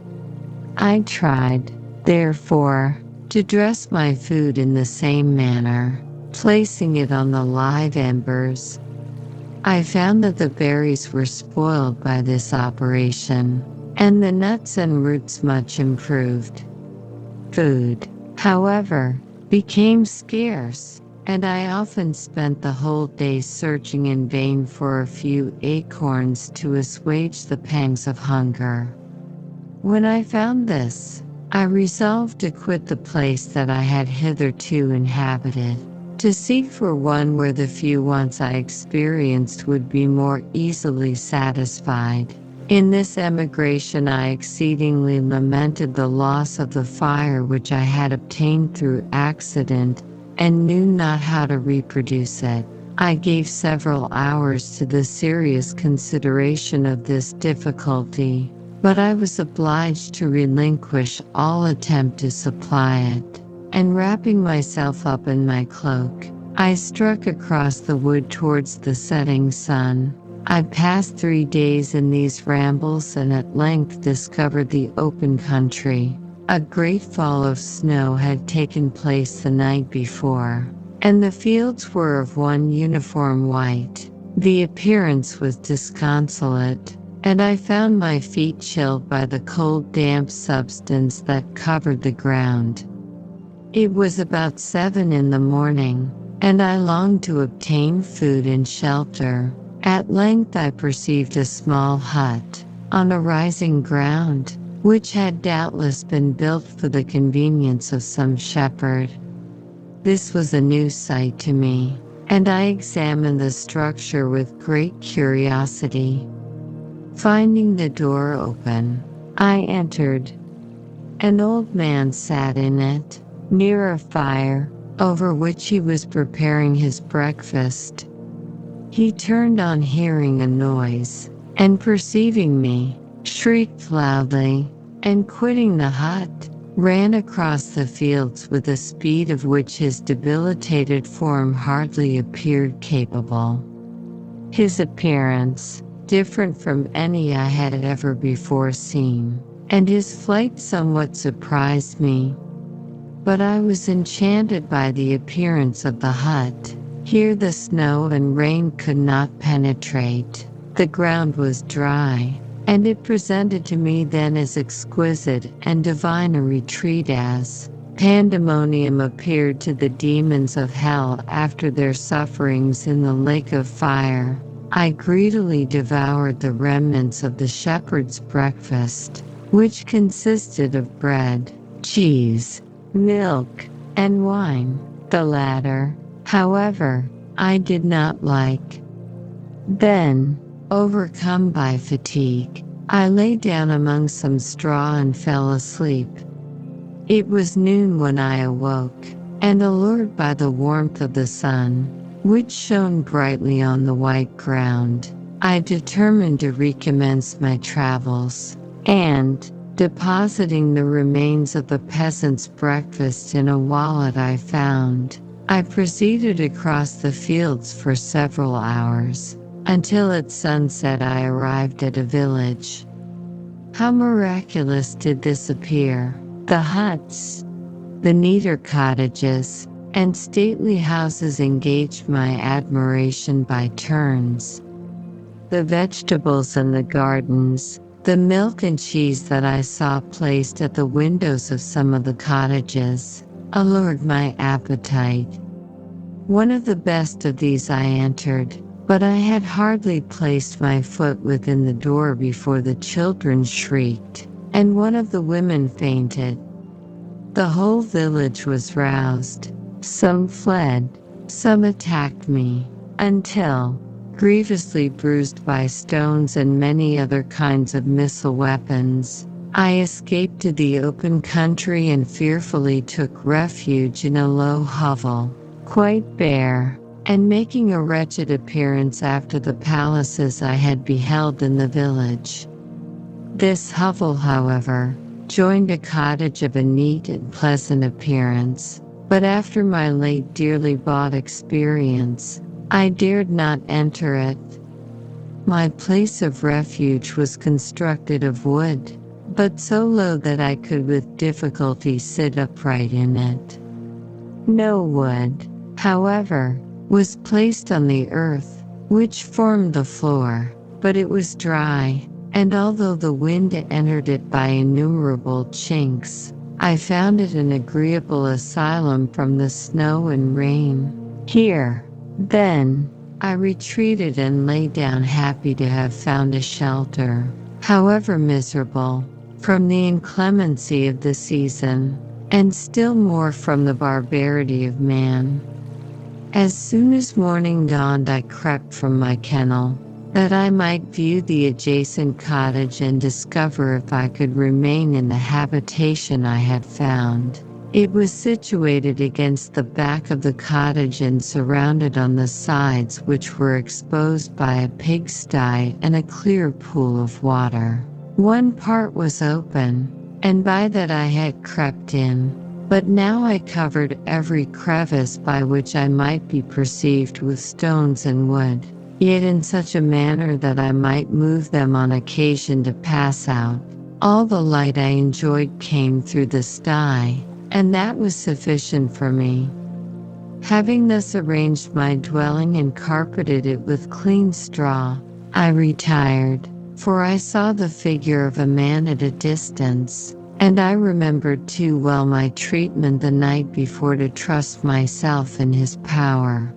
I tried, therefore, to dress my food in the same manner, placing it on the live embers. I found that the berries were spoiled by this operation, and the nuts and roots much improved. Food, however, became scarce, and I often spent the whole day searching in vain for a few acorns to assuage the pangs of hunger. When I found this, I resolved to quit the place that I had hitherto inhabited, to seek for one where the few wants I experienced would be more easily satisfied. In this emigration I exceedingly lamented the loss of the fire which I had obtained through accident, and knew not how to reproduce it. I gave several hours to the serious consideration of this difficulty, but I was obliged to relinquish all attempt to supply it, and wrapping myself up in my cloak, I struck across the wood towards the setting sun. I passed 3 days in these rambles and at length discovered the open country. A great fall of snow had taken place the night before, and the fields were of one uniform white. The appearance was disconsolate, and I found my feet chilled by the cold damp substance that covered the ground. It was about 7 in the morning, and I longed to obtain food and shelter. At length I perceived a small hut, on a rising ground, which had doubtless been built for the convenience of some shepherd. This was a new sight to me, and I examined the structure with great curiosity. Finding the door open, I entered. An old man sat in it, near a fire, over which he was preparing his breakfast. He turned on hearing a noise, and perceiving me, shrieked loudly, and quitting the hut, ran across the fields with a speed of which his debilitated form hardly appeared capable. His appearance, different from any I had ever before seen, and his flight somewhat surprised me. But I was enchanted by the appearance of the hut. Here the snow and rain could not penetrate. The ground was dry, and it presented to me then as exquisite and divine a retreat as pandemonium appeared to the demons of hell after their sufferings in the lake of fire. I greedily devoured the remnants of the shepherd's breakfast, which consisted of bread, cheese, milk, and wine. The latter, however, I did not like. Then, overcome by fatigue, I lay down among some straw and fell asleep. It was noon when I awoke, and allured by the warmth of the sun, which shone brightly on the white ground, I determined to recommence my travels, and, depositing the remains of the peasant's breakfast in a wallet I found, I proceeded across the fields for several hours, until at sunset I arrived at a village. How miraculous did this appear! The huts, the neater cottages, and stately houses engaged my admiration by turns. The vegetables in the gardens, the milk and cheese that I saw placed at the windows of some of the cottages, allured my appetite. One of the best of these I entered, but I had hardly placed my foot within the door before the children shrieked, and one of the women fainted. The whole village was roused. Some fled, some attacked me, until, grievously bruised by stones and many other kinds of missile weapons, I escaped to the open country and fearfully took refuge in a low hovel, quite bare, and making a wretched appearance after the palaces I had beheld in the village. This hovel, however, joined a cottage of a neat and pleasant appearance, but after my late dearly bought experience, I dared not enter it. My place of refuge was constructed of wood, but so low that I could with difficulty sit upright in it. No wood, however, was placed on the earth, which formed the floor, but it was dry, and although the wind entered it by innumerable chinks, I found it an agreeable asylum from the snow and rain. Here, then, I retreated and lay down happy to have found a shelter, however miserable, from the inclemency of the season, and still more from the barbarity of man. As soon as morning dawned I crept from my kennel, that I might view the adjacent cottage and discover if I could remain in the habitation I had found. It was situated against the back of the cottage and surrounded on the sides, which were exposed by a pigsty and a clear pool of water. One part was open, and by that I had crept in, but now I covered every crevice by which I might be perceived with stones and wood, yet in such a manner that I might move them on occasion to pass out. All the light I enjoyed came through the sty, and that was sufficient for me. Having thus arranged my dwelling and carpeted it with clean straw, I retired, for I saw the figure of a man at a distance, and I remembered too well my treatment the night before to trust myself in his power.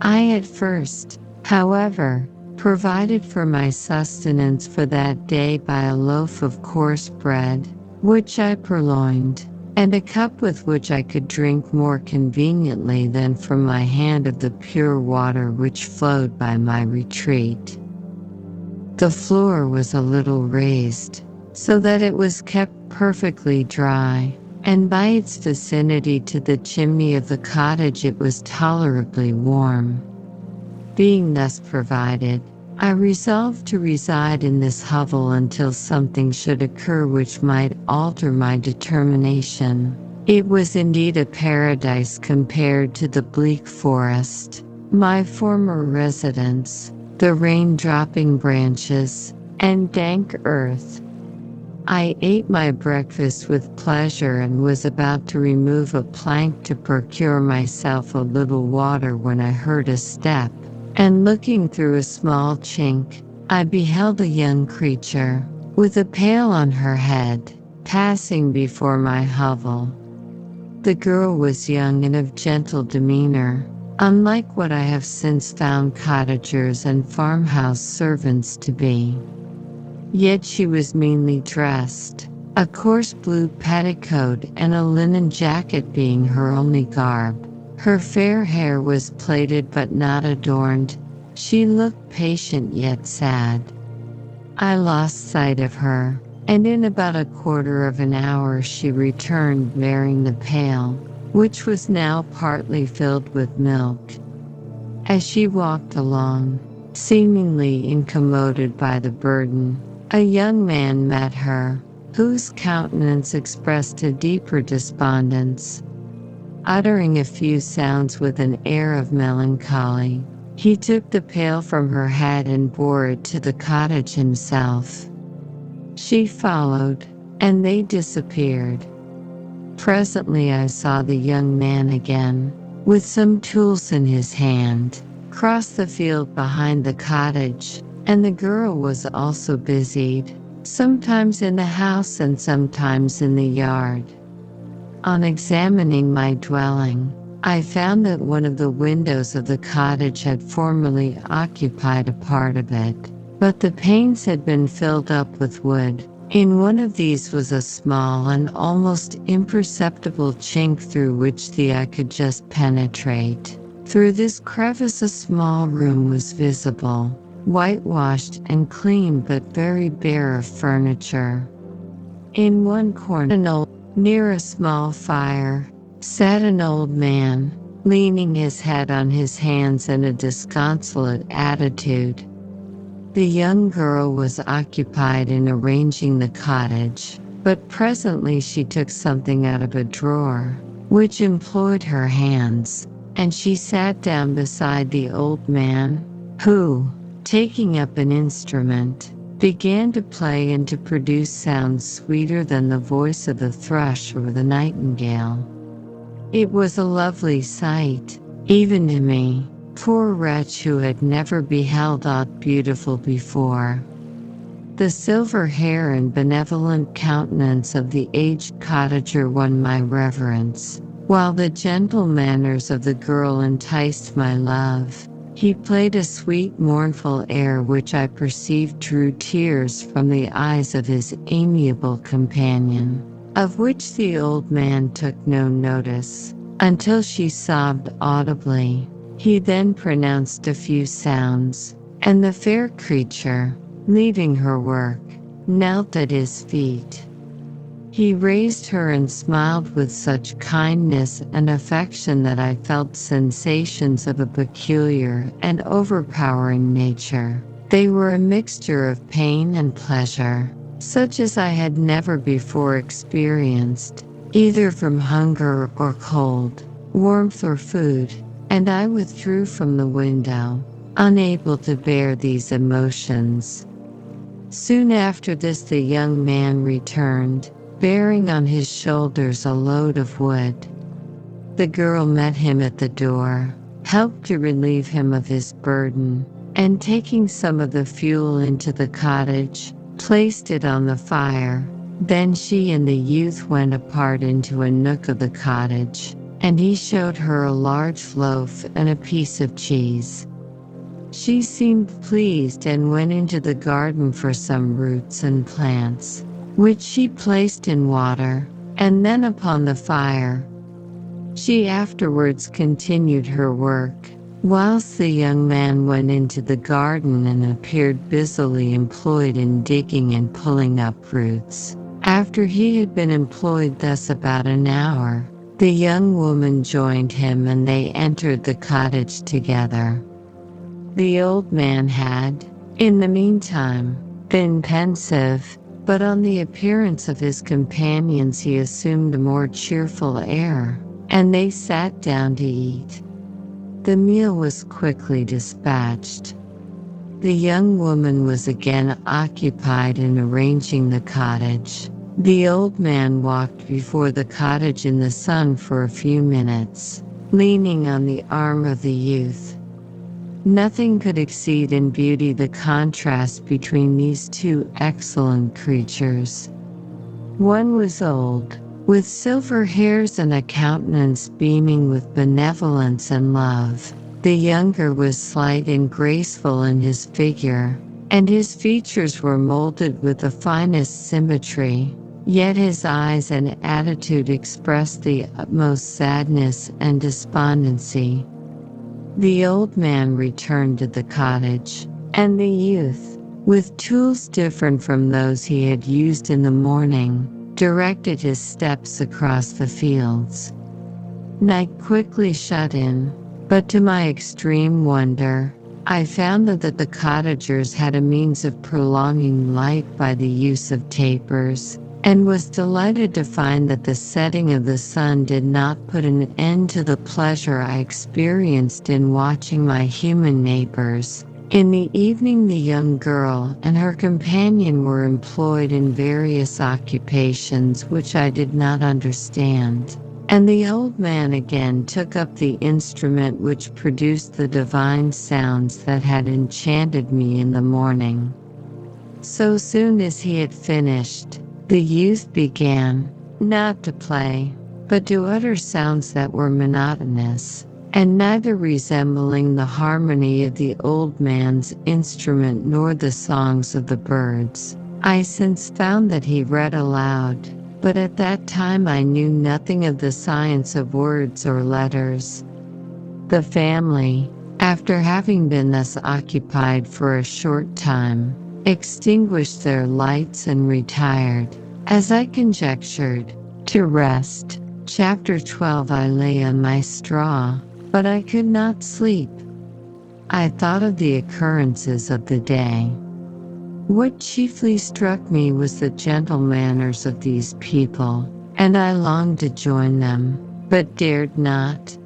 I at first, however, provided for my sustenance for that day by a loaf of coarse bread, which I purloined, and a cup with which I could drink more conveniently than from my hand of the pure water which flowed by my retreat. The floor was a little raised, so that it was kept perfectly dry, and by its vicinity to the chimney of the cottage it was tolerably warm. Being thus provided, I resolved to reside in this hovel until something should occur which might alter my determination. It was indeed a paradise compared to the bleak forest, my former residence, the rain-dropping branches, and dank earth. I ate my breakfast with pleasure and was about to remove a plank to procure myself a little water when I heard a step, and looking through a small chink, I beheld a young creature, with a pail on her head, passing before my hovel. The girl was young and of gentle demeanor, unlike what I have since found cottagers and farmhouse servants to be. Yet she was meanly dressed, a coarse blue petticoat and a linen jacket being her only garb. Her fair hair was plaited but not adorned. She looked patient yet sad. I lost sight of her, and in about a quarter of an hour she returned bearing the pail, which was now partly filled with milk. As she walked along, seemingly incommoded by the burden, a young man met her, whose countenance expressed a deeper despondence. Uttering a few sounds with an air of melancholy, he took the pail from her head and bore it to the cottage himself. She followed, and they disappeared. Presently I saw the young man again, with some tools in his hand, cross the field behind the cottage, and the girl was also busied, sometimes in the house and sometimes in the yard. On examining my dwelling, I found that one of the windows of the cottage had formerly occupied a part of it, but the panes had been filled up with wood. In one of these was a small and almost imperceptible chink through which the eye could just penetrate. Through this crevice a small room was visible, whitewashed and clean but very bare of furniture. In one corner, near a small fire, sat an old man, leaning his head on his hands in a disconsolate attitude. The young girl was occupied in arranging the cottage, but presently she took something out of a drawer, which employed her hands, and she sat down beside the old man, who, taking up an instrument, began to play and to produce sounds sweeter than the voice of the thrush or the nightingale. It was a lovely sight, even to me, poor wretch who had never beheld aught beautiful before. The silver hair and benevolent countenance of the aged cottager won my reverence, while the gentle manners of the girl enticed my love. He played a sweet mournful air which I perceived drew tears from the eyes of his amiable companion, of which the old man took no notice, until she sobbed audibly. He then pronounced a few sounds, and the fair creature, leaving her work, knelt at his feet. He raised her and smiled with such kindness and affection that I felt sensations of a peculiar and overpowering nature. They were a mixture of pain and pleasure, such as I had never before experienced, either from hunger or cold, warmth or food, and I withdrew from the window, unable to bear these emotions. Soon after this the young man returned, bearing on his shoulders a load of wood. The girl met him at the door, helped to relieve him of his burden, and taking some of the fuel into the cottage, placed it on the fire. Then she and the youth went apart into a nook of the cottage, and he showed her a large loaf and a piece of cheese. She seemed pleased and went into the garden for some roots and plants, which she placed in water, and then upon the fire. She afterwards continued her work, whilst the young man went into the garden and appeared busily employed in digging and pulling up roots. After he had been employed thus about an hour, the young woman joined him and they entered the cottage together. The old man had, In the meantime, been pensive, but on the appearance of his companions he assumed a more cheerful air, and they sat down to eat. The meal was quickly dispatched. The young woman was again occupied in arranging the cottage. The old man walked before the cottage in the sun for a few minutes, leaning on the arm of the youth. Nothing could exceed in beauty the contrast between these two excellent creatures. One was old, with silver hairs and a countenance beaming with benevolence and love. The younger was slight and graceful in his figure, and his features were molded with the finest symmetry, yet his eyes and attitude expressed the utmost sadness and despondency. The old man returned to the cottage, and the youth, with tools different from those he had used in the morning, directed his steps across the fields. Night quickly shut in, but to my extreme wonder, I found that the cottagers had a means of prolonging light by the use of tapers, and was delighted to find that the setting of the sun did not put an end to the pleasure I experienced in watching my human neighbors. In the evening the young girl and her companion were employed in various occupations which I did not understand, and the old man again took up the instrument which produced the divine sounds that had enchanted me in the morning. So soon as he had finished, the youth began, not to play, but to utter sounds that were monotonous, and neither resembling the harmony of the old man's instrument nor the songs of the birds. I since found that he read aloud, but at that time I knew nothing of the science of words or letters. The family, after having been thus occupied for a short time, extinguished their lights and retired, as I conjectured, to rest. Chapter 12. I lay on my straw, but I could not sleep. I thought of the occurrences of the day. What chiefly struck me was the gentle manners of these people, and I longed to join them, but dared not.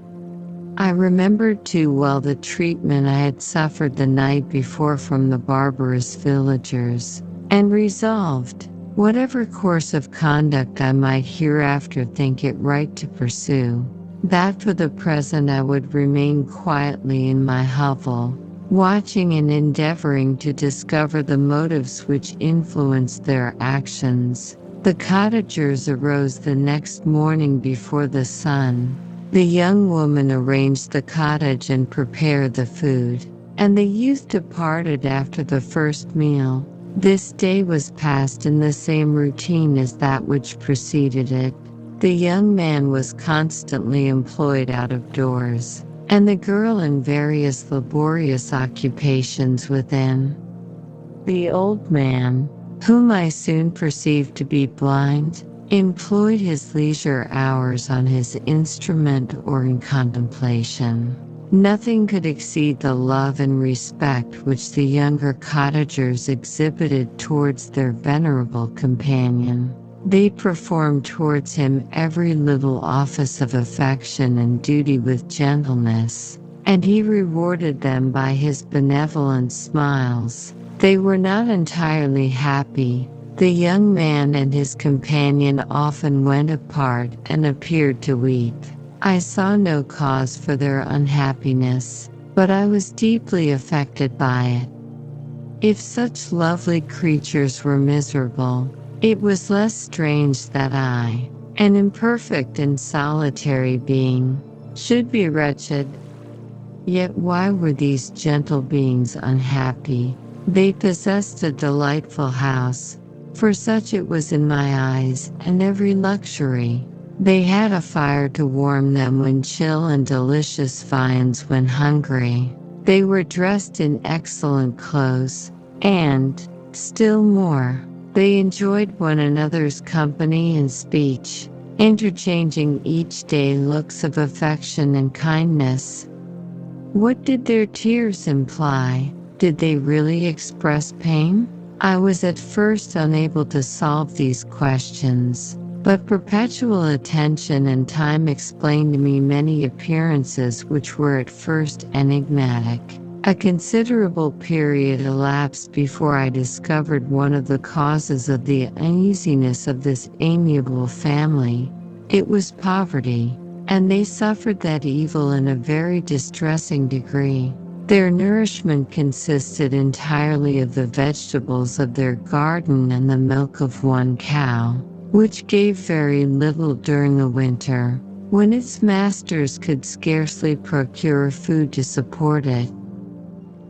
I remembered too well the treatment I had suffered the night before from the barbarous villagers, and resolved, whatever course of conduct I might hereafter think it right to pursue, that for the present I would remain quietly in my hovel, watching and endeavoring to discover the motives which influenced their actions. The cottagers arose the next morning before the sun. The young woman arranged the cottage and prepared the food, and the youth departed after the first meal. This day was passed in the same routine as that which preceded it. The young man was constantly employed out of doors, and the girl in various laborious occupations within. The old man, whom I soon perceived to be blind, employed his leisure hours on his instrument or in contemplation. Nothing could exceed the love and respect which the younger cottagers exhibited towards their venerable companion. They performed towards him every little office of affection and duty with gentleness, and he rewarded them by his benevolent smiles. They were not entirely happy. The young man and his companion often went apart and appeared to weep. I saw no cause for their unhappiness, but I was deeply affected by it. If such lovely creatures were miserable, it was less strange that I, an imperfect and solitary being, should be wretched. Yet why were these gentle beings unhappy? They possessed a delightful house, for such it was in my eyes, and every luxury. They had a fire to warm them when chill and delicious viands when hungry. They were dressed in excellent clothes, and, still more, they enjoyed one another's company and speech, interchanging each day looks of affection and kindness. What did their tears imply? Did they really express pain? I was at first unable to solve these questions, but perpetual attention and time explained to me many appearances which were at first enigmatic. A considerable period elapsed before I discovered one of the causes of the uneasiness of this amiable family. It was poverty, and they suffered that evil in a very distressing degree. Their nourishment consisted entirely of the vegetables of their garden and the milk of one cow, which gave very little during the winter, when its masters could scarcely procure food to support it.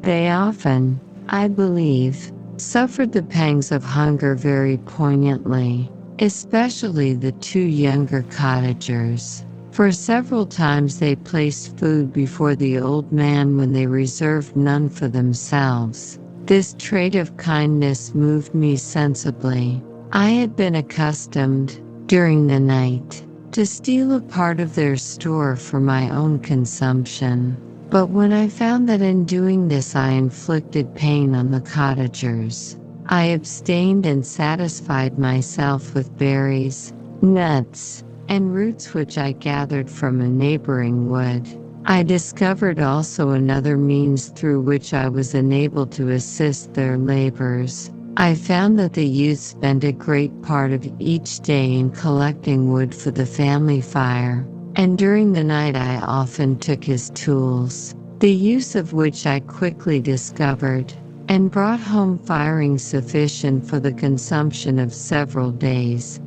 They often, I believe, suffered the pangs of hunger very poignantly, especially the two younger cottagers. For several times they placed food before the old man when they reserved none for themselves. This trait of kindness moved me sensibly. I had been accustomed, during the night, to steal a part of their store for my own consumption. But when I found that in doing this I inflicted pain on the cottagers, I abstained and satisfied myself with berries, nuts, and roots which I gathered from a neighboring wood. I discovered also another means through which I was enabled to assist their labors. I found that the youth spent a great part of each day in collecting wood for the family fire, and during the night I often took his tools, the use of which I quickly discovered, and brought home firing sufficient for the consumption of several days.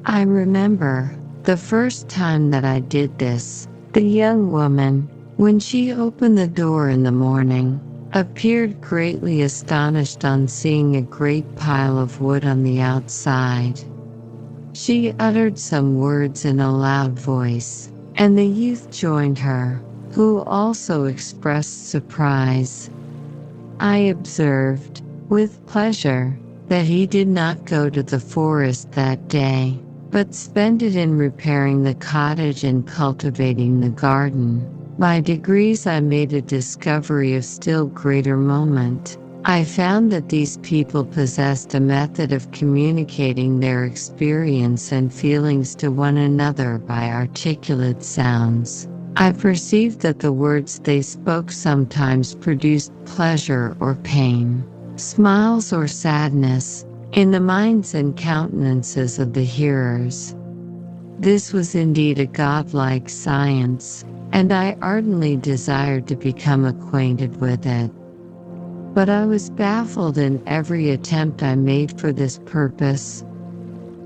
I remember, the first time that I did this, the young woman, when she opened the door in the morning, appeared greatly astonished on seeing a great pile of wood on the outside. She uttered some words in a loud voice, and the youth joined her, who also expressed surprise. I observed, with pleasure, that he did not go to the forest that day, but spent it in repairing the cottage and cultivating the garden. By degrees I made a discovery of still greater moment. I found that these people possessed a method of communicating their experience and feelings to one another by articulate sounds. I perceived that the words they spoke sometimes produced pleasure or pain, smiles or sadness, in the minds and countenances of the hearers. This was indeed a godlike science, and I ardently desired to become acquainted with it. But I was baffled in every attempt I made for this purpose.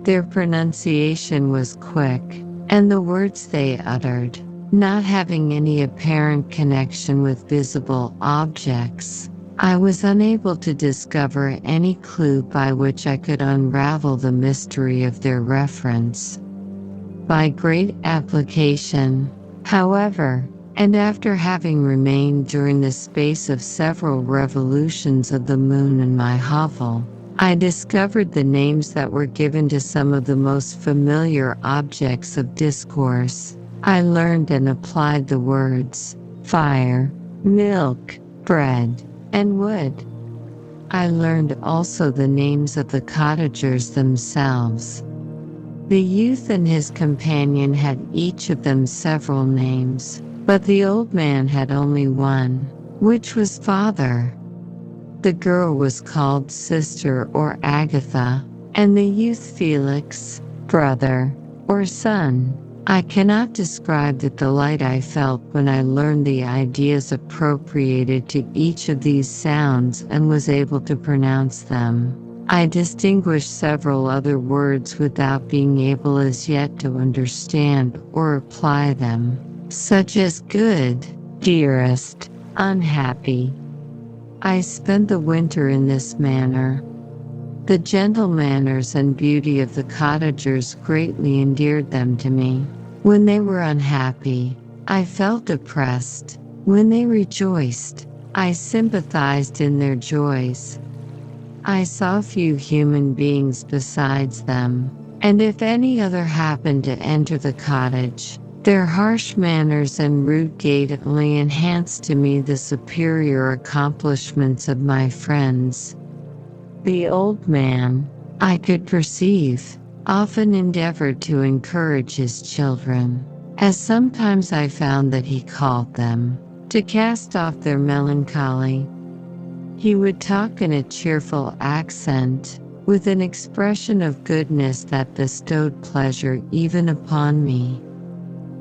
Their pronunciation was quick, and the words they uttered, not having any apparent connection with visible objects, I was unable to discover any clue by which I could unravel the mystery of their reference. By great application, however, and after having remained during the space of several revolutions of the moon in my hovel, I discovered the names that were given to some of the most familiar objects of discourse. I learned and applied the words fire, milk, bread, and wood. I learned also the names of the cottagers themselves. The youth and his companion had each of them several names, but the old man had only one, which was father. The girl was called sister or Agatha, and the youth Felix, brother, or son. I cannot describe the delight I felt when I learned the ideas appropriated to each of these sounds and was able to pronounce them. I distinguished several other words without being able as yet to understand or apply them, such as good, dearest, unhappy. I spent the winter in this manner. The gentle manners and beauty of the cottagers greatly endeared them to me. When they were unhappy, I felt depressed. When they rejoiced, I sympathized in their joys. I saw few human beings besides them, and if any other happened to enter the cottage, Their harsh manners and rude gait only enhanced to me the superior accomplishments of my friends. The old man, I could perceive, often endeavored to encourage his children, as sometimes I found that he called them, to cast off their melancholy. He would talk in a cheerful accent, with an expression of goodness that bestowed pleasure even upon me.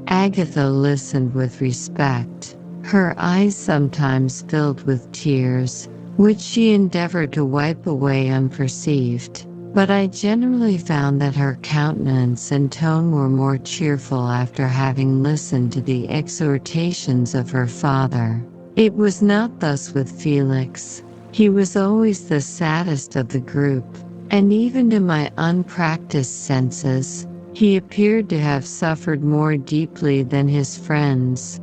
Agatha listened with respect, her eyes sometimes filled with tears, which she endeavored to wipe away unperceived, but I generally found that her countenance and tone were more cheerful after having listened to the exhortations of her father. It was not thus with Felix. He was always the saddest of the group, and even to my unpracticed senses, he appeared to have suffered more deeply than his friends.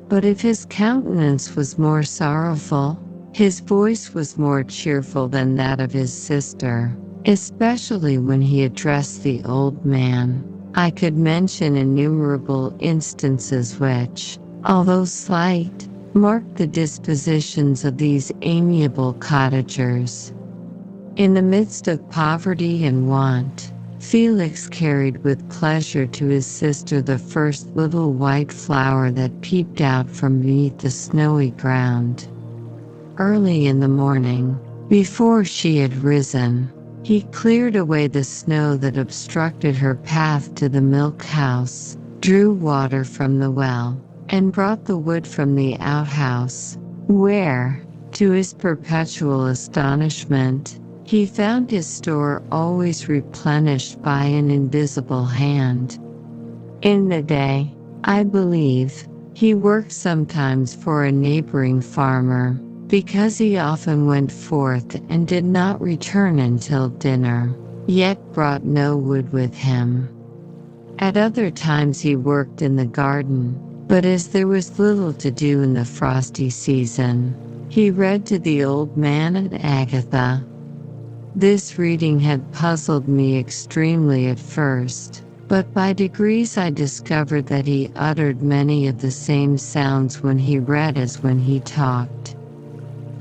But if his countenance was more sorrowful, his voice was more cheerful than that of his sister, especially when he addressed the old man. I could mention innumerable instances which, although slight, marked the dispositions of these amiable cottagers. In the midst of poverty and want, Felix carried with pleasure to his sister the first little white flower that peeped out from beneath the snowy ground. Early in the morning, before she had risen, he cleared away the snow that obstructed her path to the milk house, drew water from the well, and brought the wood from the outhouse, where, to his perpetual astonishment, he found his store always replenished by an invisible hand. In the day, I believe, he worked sometimes for a neighboring farmer, because he often went forth and did not return until dinner, yet brought no wood with him. At other times he worked in the garden, but as there was little to do in the frosty season, he read to the old man and Agatha. This reading had puzzled me extremely at first, but by degrees I discovered that he uttered many of the same sounds when he read as when he talked.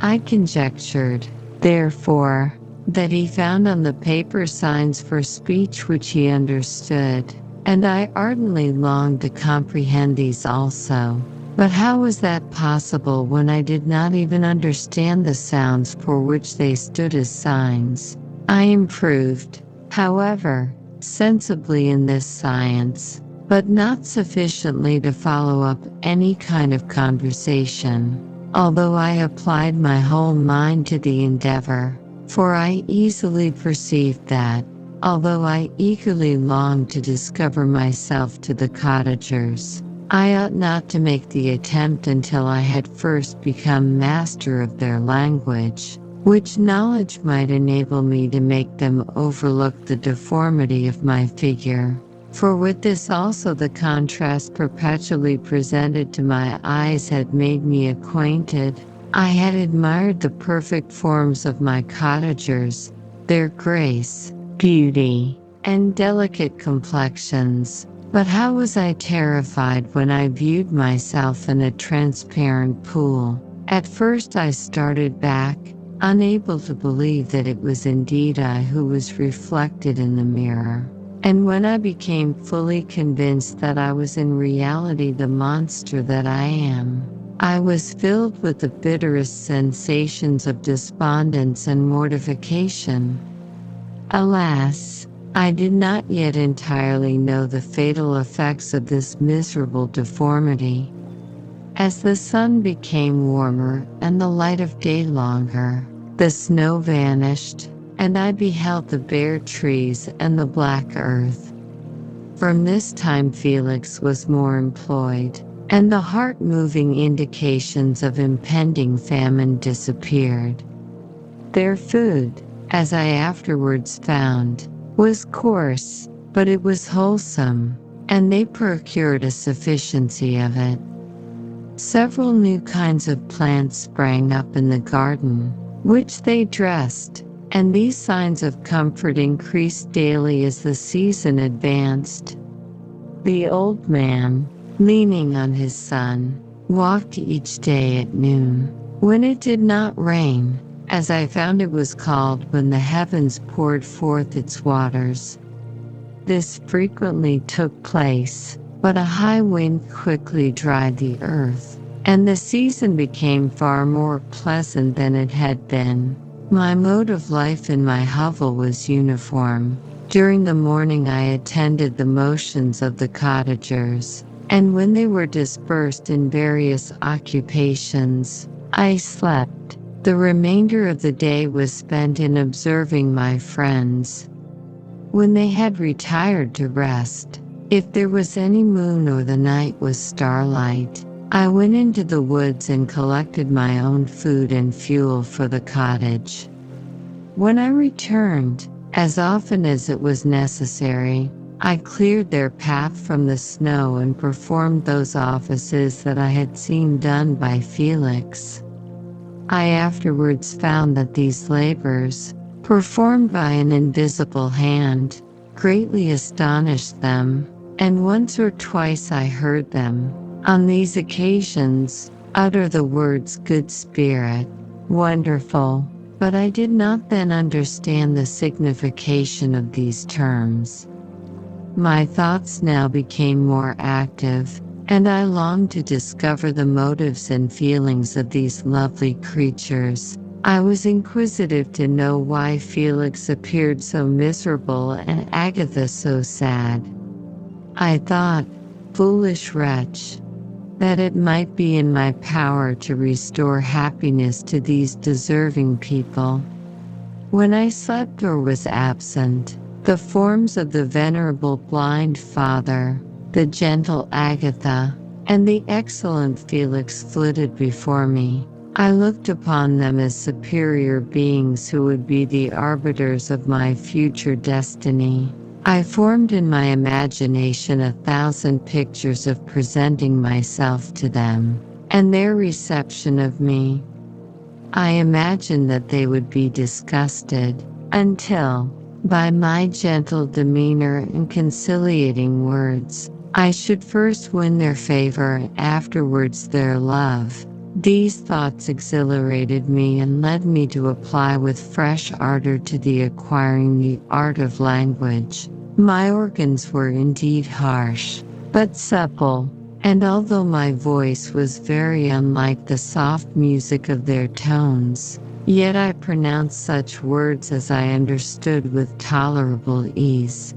I conjectured, therefore, that he found on the paper signs for speech which he understood, and I ardently longed to comprehend these also. But how was that possible when I did not even understand the sounds for which they stood as signs? I improved, however, sensibly in this science, but not sufficiently to follow up any kind of conversation, although I applied my whole mind to the endeavor, for I easily perceived that, although I eagerly longed to discover myself to the cottagers, I ought not to make the attempt until I had first become master of their language, which knowledge might enable me to make them overlook the deformity of my figure. For with this also the contrast perpetually presented to my eyes had made me acquainted. I had admired the perfect forms of my cottagers, their grace, beauty, and delicate complexions. But how was I terrified when I viewed myself in a transparent pool. At first I started back, unable to believe that it was indeed I who was reflected in the mirror. And when I became fully convinced that I was in reality the monster that I am, I was filled with the bitterest sensations of despondence and mortification. Alas, I did not yet entirely know the fatal effects of this miserable deformity. As the sun became warmer and the light of day longer, the snow vanished, and I beheld the bare trees and the black earth. From this time Felix was more employed, and the heart-moving indications of impending famine disappeared. Their food, as I afterwards found, was coarse, but it was wholesome, and they procured a sufficiency of it. Several new kinds of plants sprang up in the garden, which they dressed, and these signs of comfort increased daily as the season advanced. The old man, leaning on his son, walked each day at noon, when it did not rain, as I found it was called when the heavens poured forth its waters. This frequently took place, but a high wind quickly dried the earth, and the season became far more pleasant than it had been. My mode of life in my hovel was uniform. During the morning I attended the motions of the cottagers, and when they were dispersed in various occupations, I slept. The remainder of the day was spent in observing my friends. When they had retired to rest, if there was any moon or the night was starlight, I went into the woods and collected my own food and fuel for the cottage. When I returned, as often as it was necessary, I cleared their path from the snow and performed those offices that I had seen done by Felix. I afterwards found that these labors, performed by an invisible hand, greatly astonished them, and once or twice I heard them, on these occasions, utter the words "good spirit," "wonderful," but I did not then understand the signification of these terms. My thoughts now became more active, and I longed to discover the motives and feelings of these lovely creatures. I was inquisitive to know why Felix appeared so miserable and Agatha so sad. I thought, foolish wretch, that it might be in my power to restore happiness to these deserving people. When I slept or was absent, the forms of the venerable blind father, the gentle Agatha, and the excellent Felix flitted before me. I looked upon them as superior beings who would be the arbiters of my future destiny. I formed in my imagination 1,000 pictures of presenting myself to them, and their reception of me. I imagined that they would be disgusted, until, by my gentle demeanor and conciliating words, I should first win their favor and afterwards their love. These thoughts exhilarated me and led me to apply with fresh ardor to the acquiring the art of language. My organs were indeed harsh, but supple, and although my voice was very unlike the soft music of their tones, yet I pronounced such words as I understood with tolerable ease.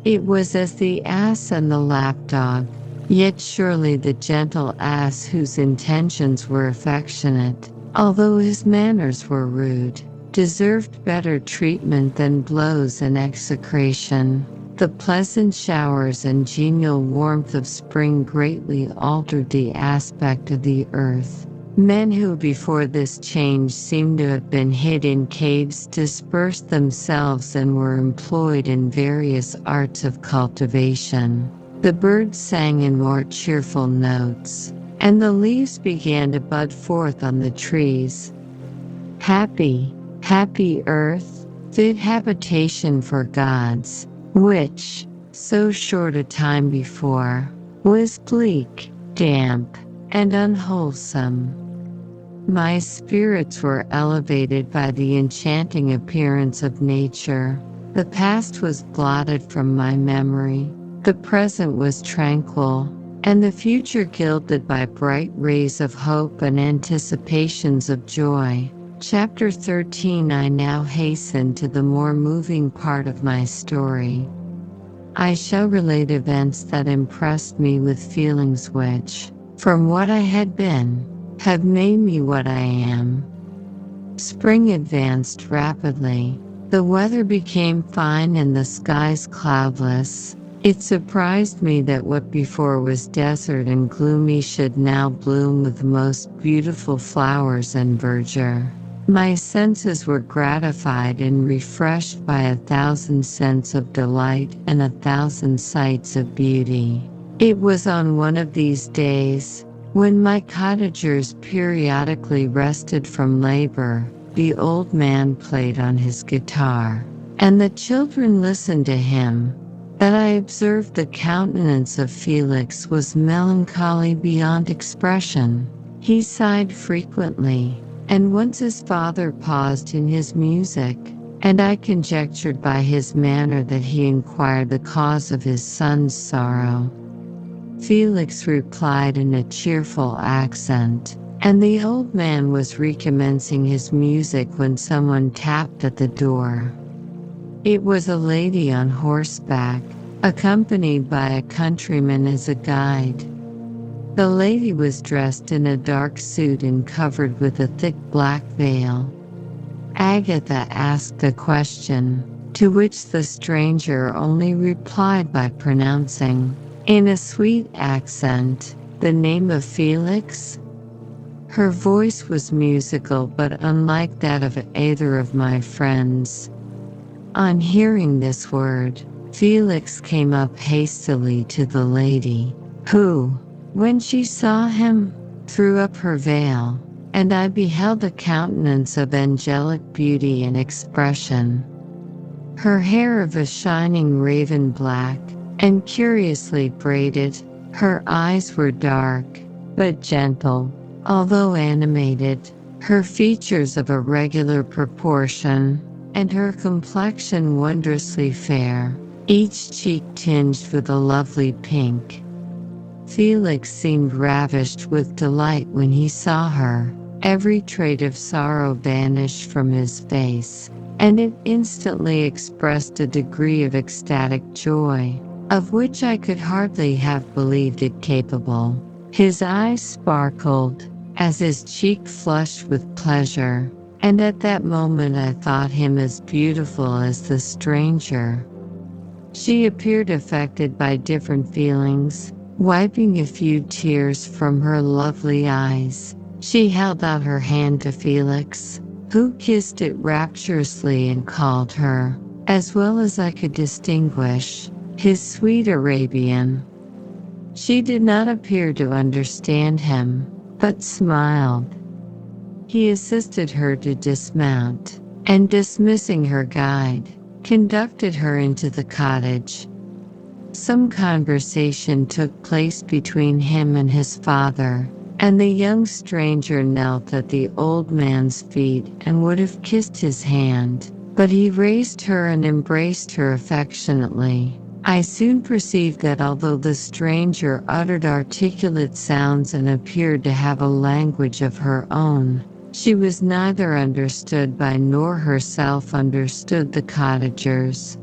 It was as the ass and the lapdog, yet surely the gentle ass whose intentions were affectionate, although his manners were rude, deserved better treatment than blows and execration. The pleasant showers and genial warmth of spring greatly altered the aspect of the earth. Men who before this change seemed to have been hid in caves dispersed themselves and were employed in various arts of cultivation. The birds sang in more cheerful notes, and the leaves began to bud forth on the trees. Happy, happy earth, fit habitation for gods, which, so short a time before, was bleak, damp, and unwholesome. My spirits were elevated by the enchanting appearance of nature. The past was blotted from my memory. The present was tranquil, and the future gilded by bright rays of hope and anticipations of joy. Chapter 13. I now hasten to the more moving part of my story. I shall relate events that impressed me with feelings which, from what I had been, have made me what I am. Spring advanced rapidly. The weather became fine and the skies cloudless. It surprised me that what before was desert and gloomy should now bloom with the most beautiful flowers and verdure. My senses were gratified and refreshed by 1,000 scents of delight and 1,000 sights of beauty. It was on one of these days, when my cottagers periodically rested from labor, the old man played on his guitar, and the children listened to him. that I observed the countenance of Felix was melancholy beyond expression. He sighed frequently, and once his father paused in his music, and I conjectured by his manner that he inquired the cause of his son's sorrow. Felix replied in a cheerful accent, and the old man was recommencing his music when someone tapped at the door. It was a lady on horseback, accompanied by a countryman as a guide. The lady was dressed in a dark suit and covered with a thick black veil. Agatha asked a question, to which the stranger only replied by pronouncing, in a sweet accent, the name of Felix. Her voice was musical but unlike that of either of my friends. On hearing this word, Felix came up hastily to the lady, who, when she saw him, threw up her veil, and I beheld a countenance of angelic beauty and expression. Her hair of a shining raven black, and curiously braided, her eyes were dark, but gentle, although animated, her features of a regular proportion, and her complexion wondrously fair, each cheek tinged with a lovely pink. Felix seemed ravished with delight when he saw her. Every trait of sorrow vanished from his face, and it instantly expressed a degree of ecstatic joy, of which I could hardly have believed it capable. His eyes sparkled, as his cheek flushed with pleasure, and at that moment I thought him as beautiful as the stranger. She appeared affected by different feelings. Wiping a few tears from her lovely eyes, she held out her hand to Felix, who kissed it rapturously and called her, as well as I could distinguish, his sweet Arabian. She did not appear to understand him, but smiled. He assisted her to dismount, and dismissing her guide, conducted her into the cottage. Some conversation took place between him and his father, and the young stranger knelt at the old man's feet and would have kissed his hand, but he raised her and embraced her affectionately. I soon perceived that although the stranger uttered articulate sounds and appeared to have a language of her own, she was neither understood by nor herself understood the cottagers.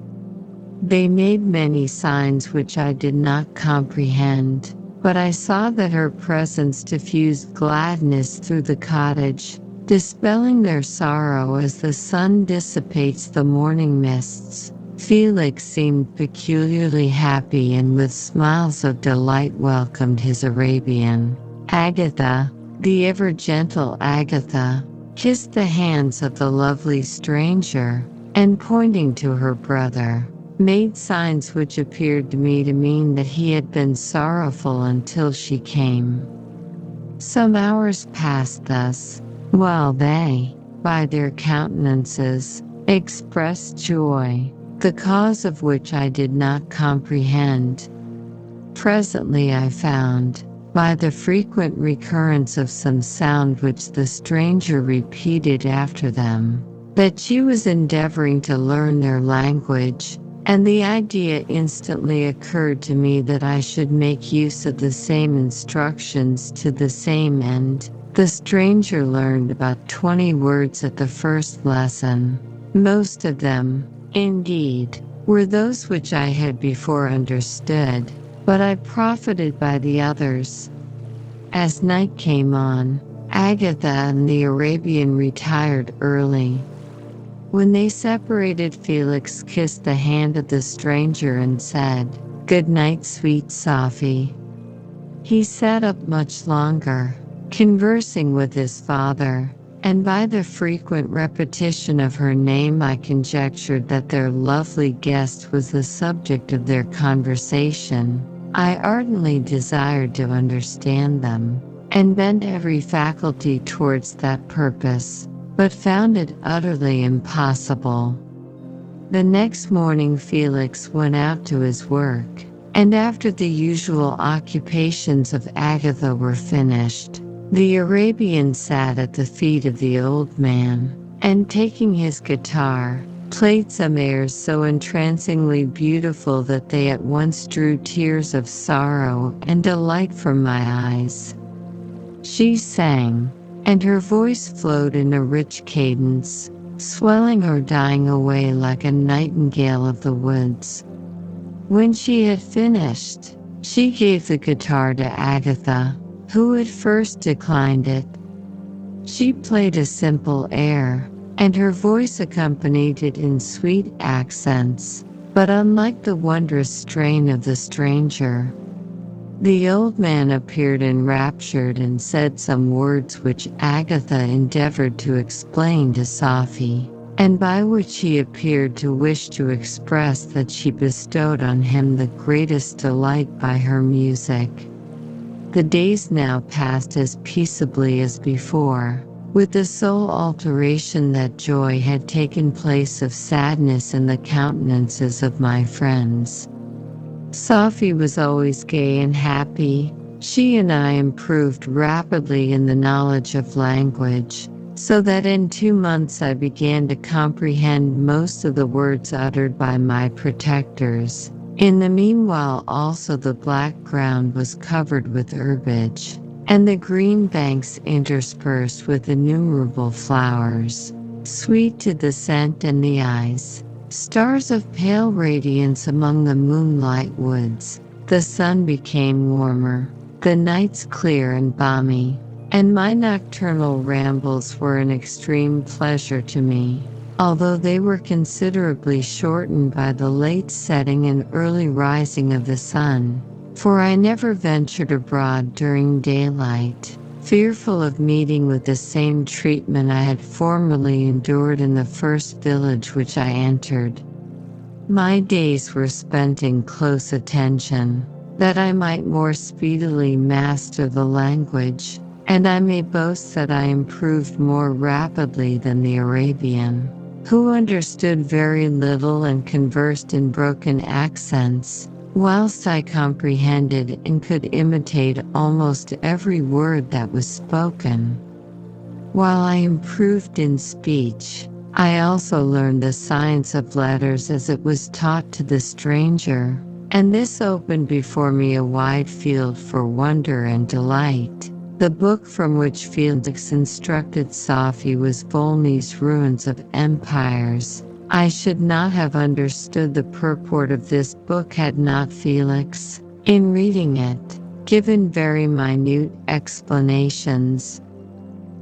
They made many signs which I did not comprehend, but I saw that her presence diffused gladness through the cottage, dispelling their sorrow as the sun dissipates the morning mists. Felix seemed peculiarly happy and with smiles of delight welcomed his Arabian. Agatha, the ever-gentle Agatha, kissed the hands of the lovely stranger, and pointing to her brother, made signs which appeared to me to mean that he had been sorrowful until she came. Some hours passed thus, while they, by their countenances, expressed joy, the cause of which I did not comprehend. Presently I found, by the frequent recurrence of some sound which the stranger repeated after them, that she was endeavoring to learn their language, and the idea instantly occurred to me that I should make use of the same instructions to the same end. The stranger learned about 20 words at the first lesson. Most of them, indeed, were those which I had before understood, but I profited by the others. As night came on, Agatha and the Arabian retired early. When they separated, Felix kissed the hand of the stranger and said, "Good night, sweet Sophie." He sat up much longer, conversing with his father, and by the frequent repetition of her name I conjectured that their lovely guest was the subject of their conversation. I ardently desired to understand them, and bent every faculty towards that purpose, but found it utterly impossible. The next morning Felix went out to his work, and after the usual occupations of Agatha were finished, the Arabian sat at the feet of the old man, and taking his guitar, played some airs so entrancingly beautiful that they at once drew tears of sorrow and delight from my eyes. She sang, and her voice flowed in a rich cadence, swelling or dying away like a nightingale of the woods. When she had finished, she gave the guitar to Agatha, who at first declined it. She played a simple air, and her voice accompanied it in sweet accents, but unlike the wondrous strain of the stranger. The old man appeared enraptured and said some words which Agatha endeavored to explain to Sophie, and by which he appeared to wish to express that she bestowed on him the greatest delight by her music. The days now passed as peaceably as before, with the sole alteration that joy had taken place of sadness in the countenances of my friends. Sophie was always gay and happy. She and I improved rapidly in the knowledge of language, so that in 2 months I began to comprehend most of the words uttered by my protectors. In the meanwhile also the black ground was covered with herbage, and the green banks interspersed with innumerable flowers, sweet to the scent and the eyes, stars of pale radiance among the moonlight woods. The sun became warmer, the nights clear and balmy, and my nocturnal rambles were an extreme pleasure to me, although they were considerably shortened by the late setting and early rising of the sun. For I never ventured abroad during daylight, fearful of meeting with the same treatment I had formerly endured in the first village which I entered. My days were spent in close attention, that I might more speedily master the language, and I may boast that I improved more rapidly than the Arabian, who understood very little and conversed in broken accents, whilst I comprehended and could imitate almost every word that was spoken. While I improved in speech, I also learned the science of letters as it was taught to the stranger, and this opened before me a wide field for wonder and delight. The book from which Felix instructed Sophie was Volney's Ruins of Empires. I should not have understood the purport of this book had not Felix, in reading it, given very minute explanations.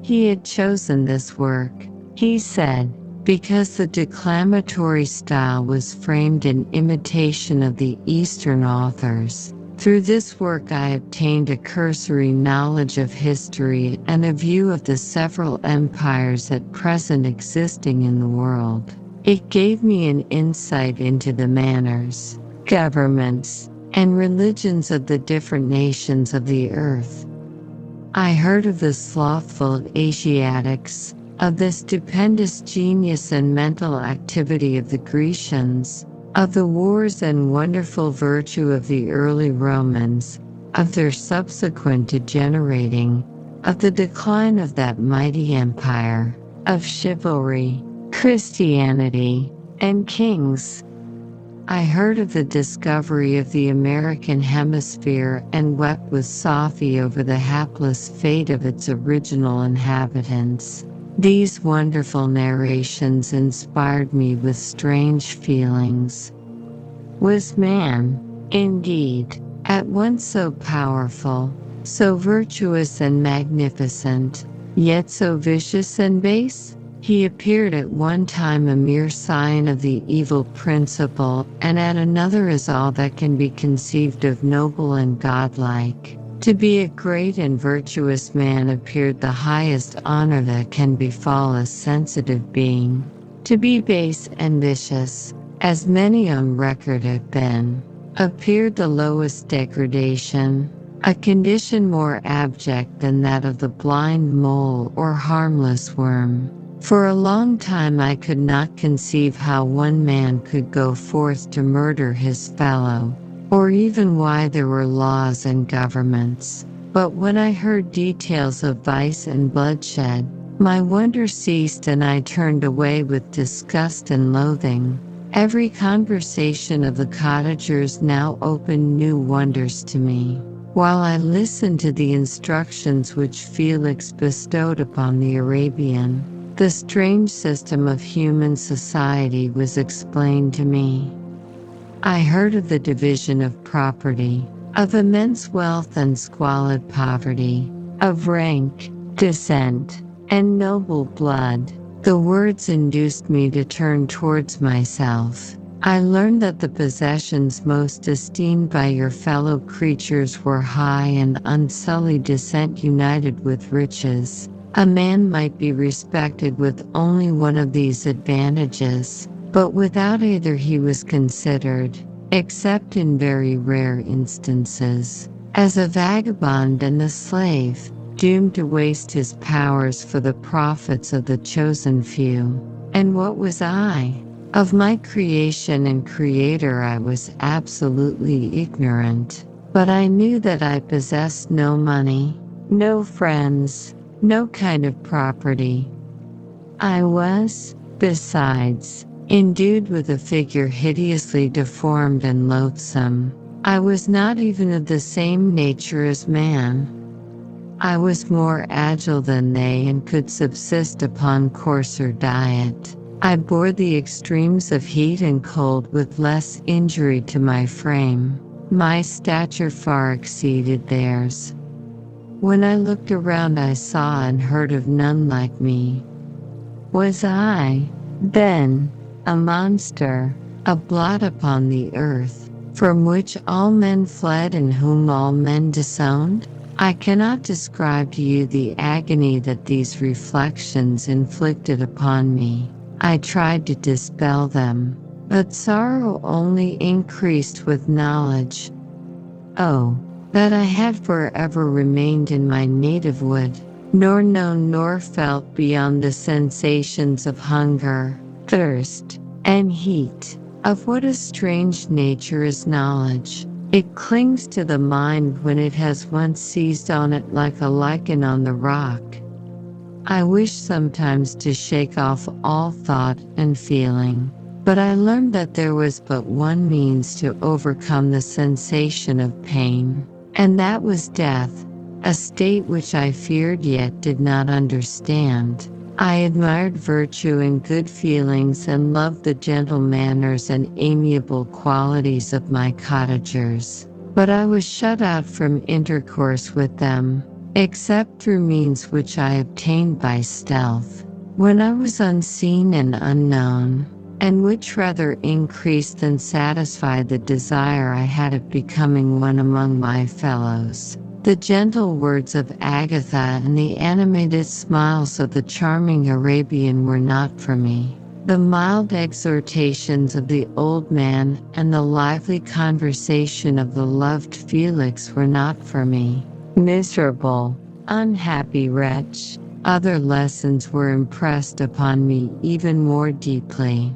He had chosen this work, he said, because the declamatory style was framed in imitation of the Eastern authors. Through this work I obtained a cursory knowledge of history and a view of the several empires at present existing in the world. It gave me an insight into the manners, governments, and religions of the different nations of the earth. I heard of the slothful Asiatics, of the stupendous genius and mental activity of the Grecians, of the wars and wonderful virtue of the early Romans, of their subsequent degenerating, of the decline of that mighty empire, of chivalry, Christianity, and kings. I heard of the discovery of the American hemisphere and wept with Sophie over the hapless fate of its original inhabitants. These wonderful narrations inspired me with strange feelings. Was man, indeed, at once so powerful, so virtuous and magnificent, yet so vicious and base? He appeared at one time a mere sign of the evil principle, and at another as all that can be conceived of noble and godlike. To be a great and virtuous man appeared the highest honor that can befall a sensitive being. To be base and vicious, as many on record have been, appeared the lowest degradation, a condition more abject than that of the blind mole or harmless worm. For a long time I could not conceive how one man could go forth to murder his fellow, or even why there were laws and governments. But when I heard details of vice and bloodshed, my wonder ceased and I turned away with disgust and loathing. Every conversation of the cottagers now opened new wonders to me, while I listened to the instructions which Felix bestowed upon the Arabian. The strange system of human society was explained to me. I heard of the division of property, of immense wealth and squalid poverty, of rank, descent, and noble blood. The words induced me to turn towards myself. I learned that the possessions most esteemed by your fellow creatures were high and unsullied descent united with riches. A man might be respected with only one of these advantages, but without either he was considered, except in very rare instances, as a vagabond and a slave, doomed to waste his powers for the profits of the chosen few. And what was I? Of my creation and creator I was absolutely ignorant, but I knew that I possessed no money, no friends, no kind of property. I was, besides, endued with a figure hideously deformed and loathsome. I was not even of the same nature as man. I was more agile than they and could subsist upon coarser diet. I bore the extremes of heat and cold with less injury to my frame. My stature far exceeded theirs. When I looked around I saw and heard of none like me. Was I, then, a monster, a blot upon the earth, from which all men fled and whom all men disowned? I cannot describe to you the agony that these reflections inflicted upon me. I tried to dispel them, but sorrow only increased with knowledge. Oh, that I had forever remained in my native wood, nor known nor felt beyond the sensations of hunger, thirst, and heat. Of what a strange nature is knowledge. It clings to the mind when it has once seized on it like a lichen on the rock. I wish sometimes to shake off all thought and feeling, but I learned that there was but one means to overcome the sensation of pain, and that was death, a state which I feared yet did not understand. I admired virtue and good feelings and loved the gentle manners and amiable qualities of my cottagers, but I was shut out from intercourse with them, except through means which I obtained by stealth, when I was unseen and unknown, and which rather increased than satisfied the desire I had of becoming one among my fellows. The gentle words of Agatha and the animated smiles of the charming Arabian were not for me. The mild exhortations of the old man and the lively conversation of the loved Felix were not for me. Miserable, unhappy wretch, other lessons were impressed upon me even more deeply.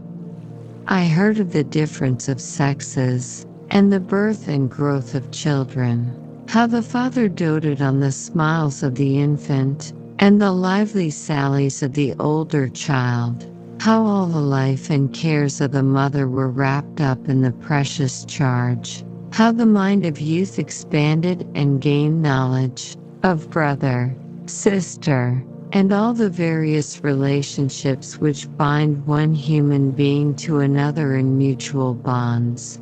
I heard of the difference of sexes, and the birth and growth of children. How the father doted on the smiles of the infant, and the lively sallies of the older child. How all the life and cares of the mother were wrapped up in the precious charge. How the mind of youth expanded and gained knowledge of brother, sister, and all the various relationships which bind one human being to another in mutual bonds.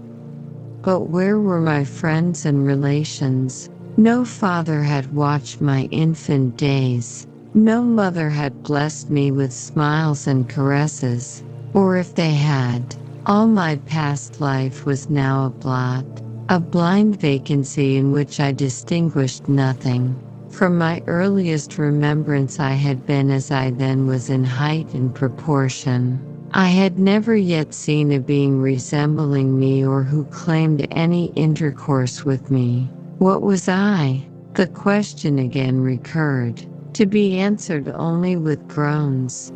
But where were my friends and relations? No father had watched my infant days. No mother had blessed me with smiles and caresses, or if they had, all my past life was now a blot, a blind vacancy in which I distinguished nothing. From my earliest remembrance I had been as I then was in height and proportion. I had never yet seen a being resembling me or who claimed any intercourse with me. What was I? The question again recurred, to be answered only with groans.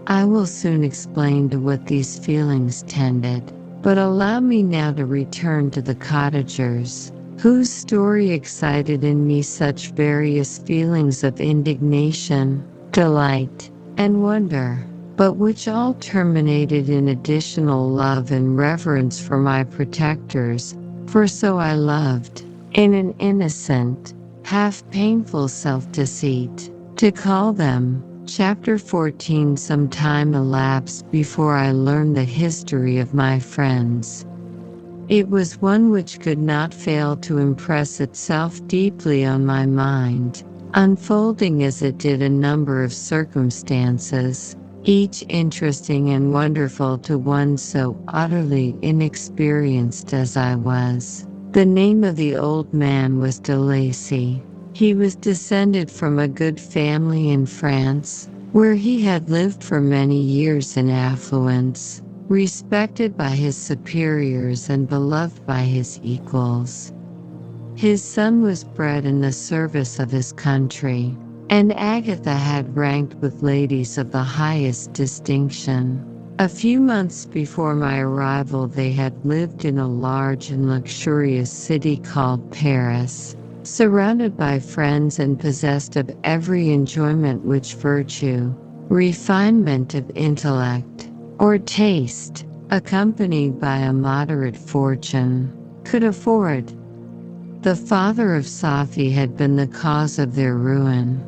I will soon explain to what these feelings tended, but allow me now to return to the cottagers, whose story excited in me such various feelings of indignation, delight, and wonder, but which all terminated in additional love and reverence for my protectors, for so I loved, in an innocent, half-painful self-deceit, to call them. Chapter 14. Some time elapsed before I learned the history of my friends. It was one which could not fail to impress itself deeply on my mind, unfolding as it did a number of circumstances, each interesting and wonderful to one so utterly inexperienced as I was. The name of the old man was de Lacy. He was descended from a good family in France, where he had lived for many years in affluence, respected by his superiors and beloved by his equals. His son was bred in the service of his country, and Agatha had ranked with ladies of the highest distinction. A few months before my arrival they had lived in a large and luxurious city called Paris, surrounded by friends and possessed of every enjoyment which virtue, refinement of intellect, or taste, accompanied by a moderate fortune, could afford. The father of Safi had been the cause of their ruin.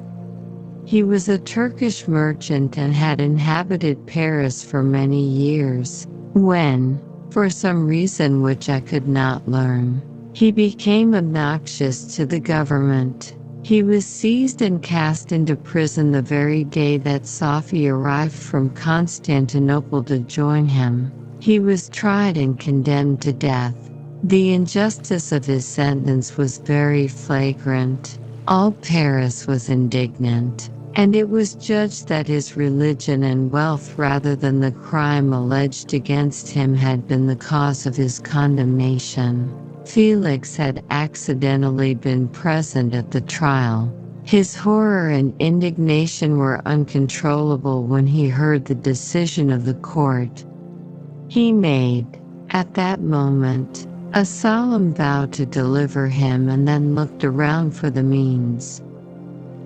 He was a Turkish merchant and had inhabited Paris for many years, when, for some reason which I could not learn, he became obnoxious to the government. He was seized and cast into prison the very day that Safi arrived from Constantinople to join him. He was tried and condemned to death. The injustice of his sentence was very flagrant. All Paris was indignant, and it was judged that his religion and wealth rather than the crime alleged against him had been the cause of his condemnation. Felix had accidentally been present at the trial. His horror and indignation were uncontrollable when he heard the decision of the court. He made, at that moment, a solemn vow to deliver him and then looked around for the means.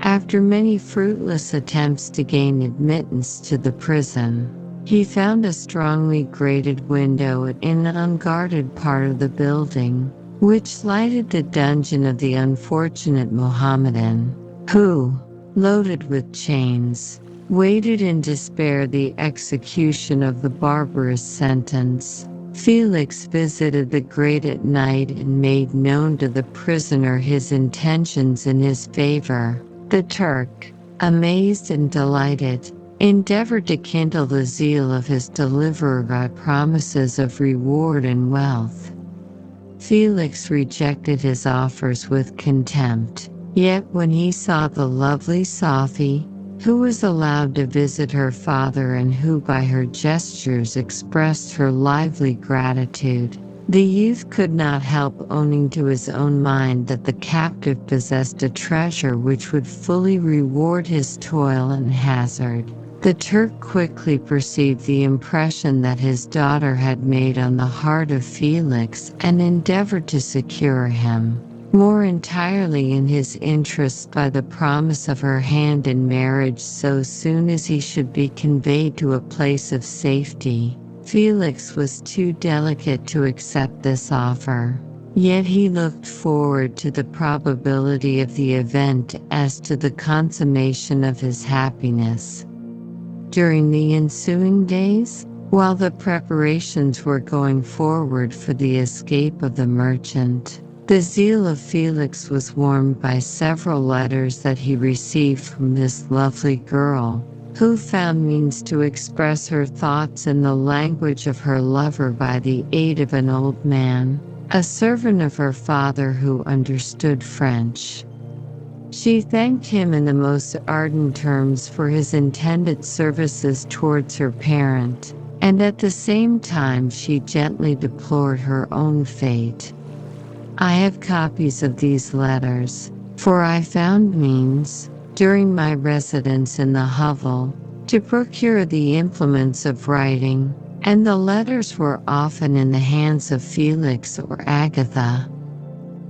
After many fruitless attempts to gain admittance to the prison, he found a strongly grated window in an unguarded part of the building, which lighted the dungeon of the unfortunate Mohammedan, who, loaded with chains, waited in despair the execution of the barbarous sentence. Felix visited the grate at night and made known to the prisoner his intentions in his favor. The Turk, amazed and delighted, endeavored to kindle the zeal of his deliverer by promises of reward and wealth. Felix rejected his offers with contempt, yet when he saw the lovely Safi, who was allowed to visit her father and who by her gestures expressed her lively gratitude, the youth could not help owning to his own mind that the captive possessed a treasure which would fully reward his toil and hazard. The Turk quickly perceived the impression that his daughter had made on the heart of Felix and endeavored to secure him, more entirely in his interests by the promise of her hand in marriage so soon as he should be conveyed to a place of safety. Felix was too delicate to accept this offer, yet he looked forward to the probability of the event as to the consummation of his happiness. During the ensuing days, while the preparations were going forward for the escape of the merchant, the zeal of Felix was warmed by several letters that he received from this lovely girl, who found means to express her thoughts in the language of her lover by the aid of an old man, a servant of her father who understood French. She thanked him in the most ardent terms for his intended services towards her parent, and at the same time she gently deplored her own fate. I have copies of these letters, for I found means, during my residence in the hovel, to procure the implements of writing, and the letters were often in the hands of Felix or Agatha.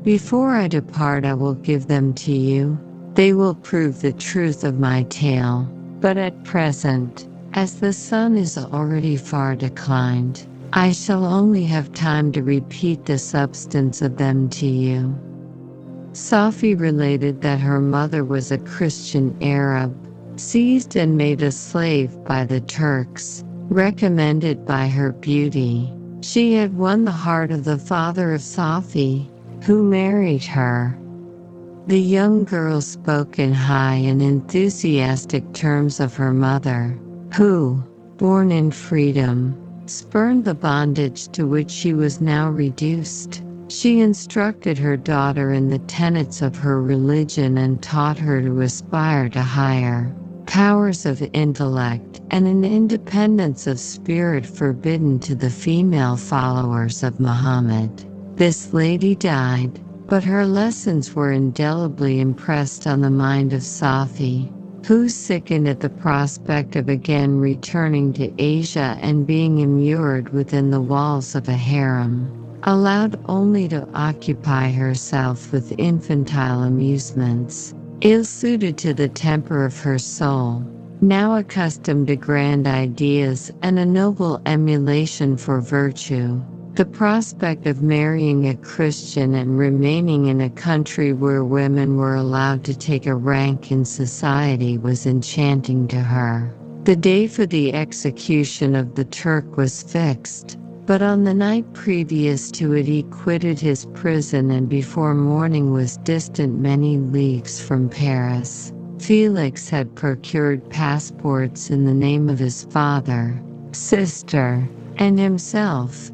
Before I depart, I will give them to you. They will prove the truth of my tale. But at present, as the sun is already far declined, I shall only have time to repeat the substance of them to you. Safi related that her mother was a Christian Arab, seized and made a slave by the Turks, recommended by her beauty. She had won the heart of the father of Safi, who married her. The young girl spoke in high and enthusiastic terms of her mother, who, born in freedom, spurned the bondage to which she was now reduced. She instructed her daughter in the tenets of her religion and taught her to aspire to higher powers of intellect and an independence of spirit forbidden to the female followers of Muhammad. This lady died, but her lessons were indelibly impressed on the mind of Safi, who sickened at the prospect of again returning to Asia and being immured within the walls of a harem, allowed only to occupy herself with infantile amusements, ill-suited to the temper of her soul, now accustomed to grand ideas and a noble emulation for virtue. The prospect of marrying a Christian and remaining in a country where women were allowed to take a rank in society was enchanting to her. The day for the execution of the Turk was fixed, but on the night previous to it he quitted his prison and before morning was distant many leagues from Paris. Felix had procured passports in the name of his father, sister, and himself.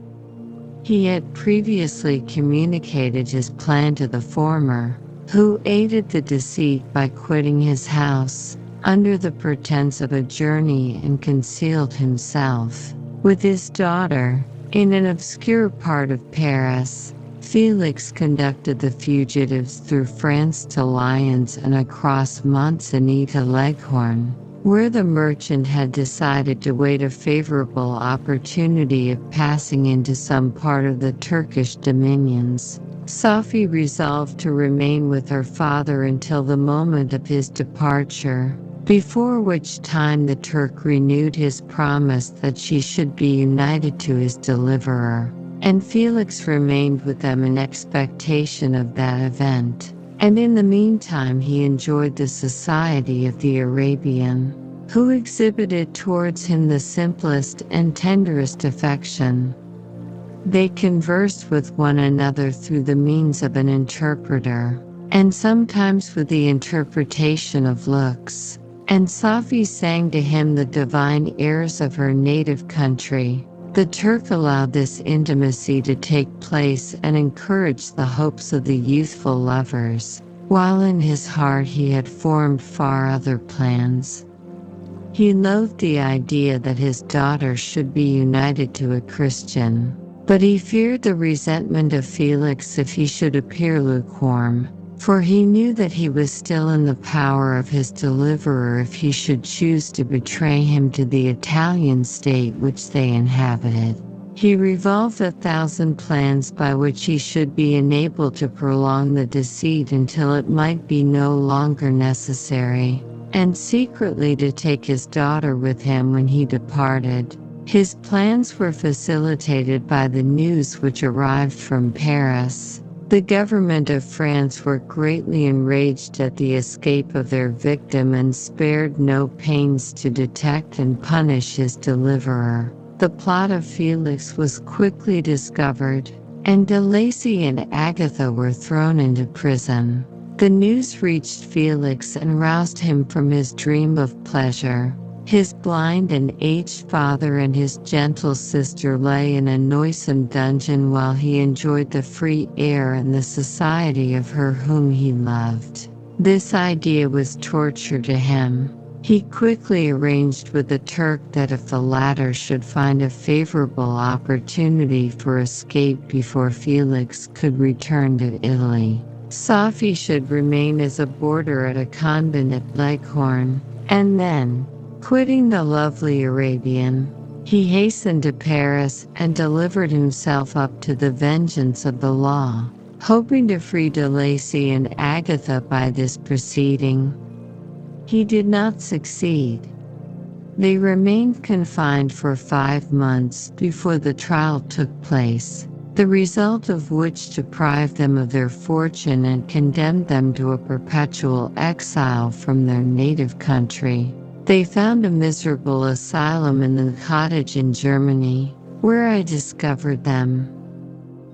He had previously communicated his plan to the former, who aided the deceit by quitting his house, under the pretense of a journey and concealed himself, with his daughter, in an obscure part of Paris. Felix conducted the fugitives through France to Lyons and across Mont-Cenis to Leghorn, where the merchant had decided to wait a favorable opportunity of passing into some part of the Turkish dominions. Safi resolved to remain with her father until the moment of his departure, before which time the Turk renewed his promise that she should be united to his deliverer, and Felix remained with them in expectation of that event. And in the meantime he enjoyed the society of the Arabian, who exhibited towards him the simplest and tenderest affection. They conversed with one another through the means of an interpreter, and sometimes with the interpretation of looks, and Safi sang to him the divine airs of her native country. The Turk allowed this intimacy to take place and encouraged the hopes of the youthful lovers, while in his heart he had formed far other plans. He loathed the idea that his daughter should be united to a Christian, but he feared the resentment of Felix if he should appear lukewarm, for he knew that he was still in the power of his deliverer if he should choose to betray him to the Italian state which they inhabited. He revolved 1,000 plans by which he should be enabled to prolong the deceit until it might be no longer necessary, and secretly to take his daughter with him when he departed. His plans were facilitated by the news which arrived from Paris. The government of France were greatly enraged at the escape of their victim and spared no pains to detect and punish his deliverer. The plot of Felix was quickly discovered, and de Lacy and Agatha were thrown into prison. The news reached Felix and roused him from his dream of pleasure. His blind and aged father and his gentle sister lay in a noisome dungeon while he enjoyed the free air and the society of her whom he loved. This idea was torture to him. He quickly arranged with the Turk that if the latter should find a favorable opportunity for escape before Felix could return to Italy, Safi should remain as a boarder at a convent at Leghorn, and then, Quitting the lovely Arabian, he hastened to Paris and delivered himself up to the vengeance of the law, hoping to free de Lacy and Agatha by this proceeding. He did not succeed. They remained confined for 5 months before the trial took place, the result of which deprived them of their fortune and condemned them to a perpetual exile from their native country. They found a miserable asylum in the cottage in Germany, where I discovered them.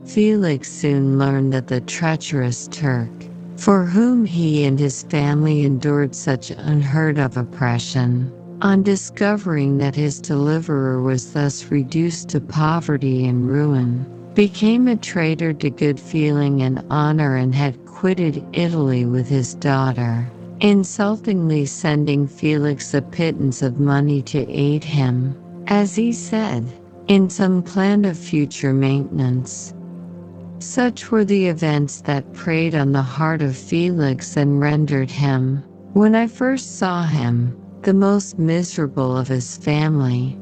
Felix soon learned that the treacherous Turk, for whom he and his family endured such unheard-of oppression, on discovering that his deliverer was thus reduced to poverty and ruin, became a traitor to good feeling and honor and had quitted Italy with his daughter, insultingly sending Felix a pittance of money to aid him, as he said, in some plan of future maintenance. Such were the events that preyed on the heart of Felix and rendered him, when I first saw him, the most miserable of his family.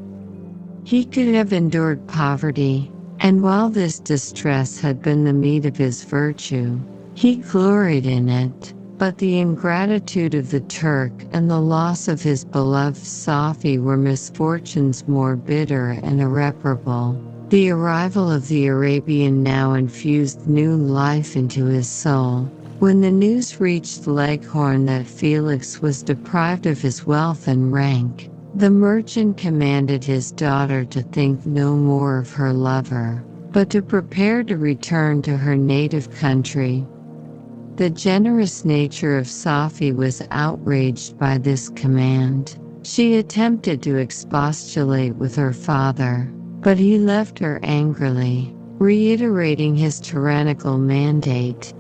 He could have endured poverty, and while this distress had been the meed of his virtue, he gloried in it, but the ingratitude of the Turk and the loss of his beloved Sophie were misfortunes more bitter and irreparable. The arrival of the Arabian now infused new life into his soul. When the news reached Leghorn that Felix was deprived of his wealth and rank, the merchant commanded his daughter to think no more of her lover, but to prepare to return to her native country. The generous nature of Sophie was outraged by this command. She attempted to expostulate with her father, but he left her angrily, reiterating his tyrannical mandate.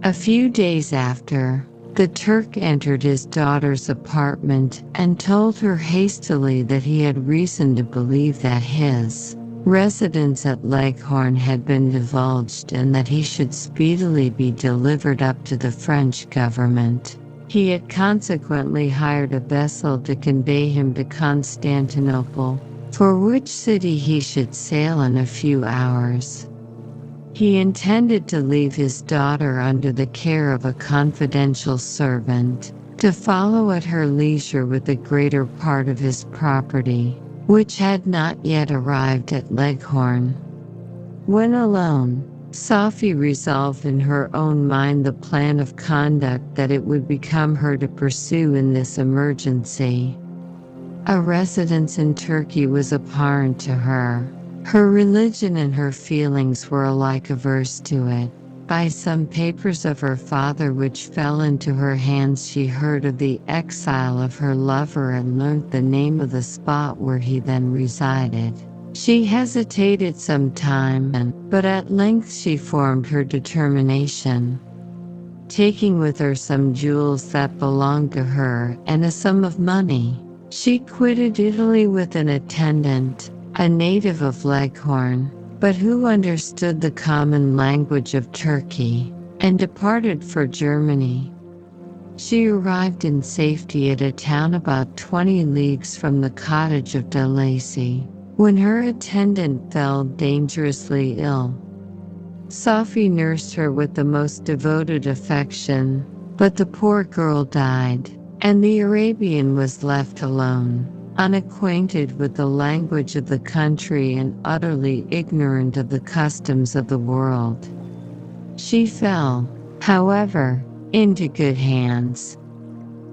A few days after, the Turk entered his daughter's apartment and told her hastily that he had reason to believe that his residence at Leghorn had been divulged and that he should speedily be delivered up to the French government. He had consequently hired a vessel to convey him to Constantinople, for which city he should sail in a few hours. He intended to leave his daughter under the care of a confidential servant, to follow at her leisure with the greater part of his property, which had not yet arrived at Leghorn. When alone, Sophie resolved in her own mind the plan of conduct that it would become her to pursue in this emergency. A residence in Turkey was abhorrent to her. Her religion and her feelings were alike averse to it. By some papers of her father which fell into her hands she heard of the exile of her lover and learnt the name of the spot where he then resided. She hesitated some time, but at length she formed her determination. Taking with her some jewels that belonged to her and a sum of money, she quitted Italy with an attendant, a native of Leghorn, but who understood the common language of Turkey, and departed for Germany. She arrived in safety at a town about 20 leagues from the cottage of de Lacy, when her attendant fell dangerously ill. Sophie nursed her with the most devoted affection, but the poor girl died, and the Arabian was left alone, unacquainted with the language of the country and utterly ignorant of the customs of the world. She fell, however, into good hands.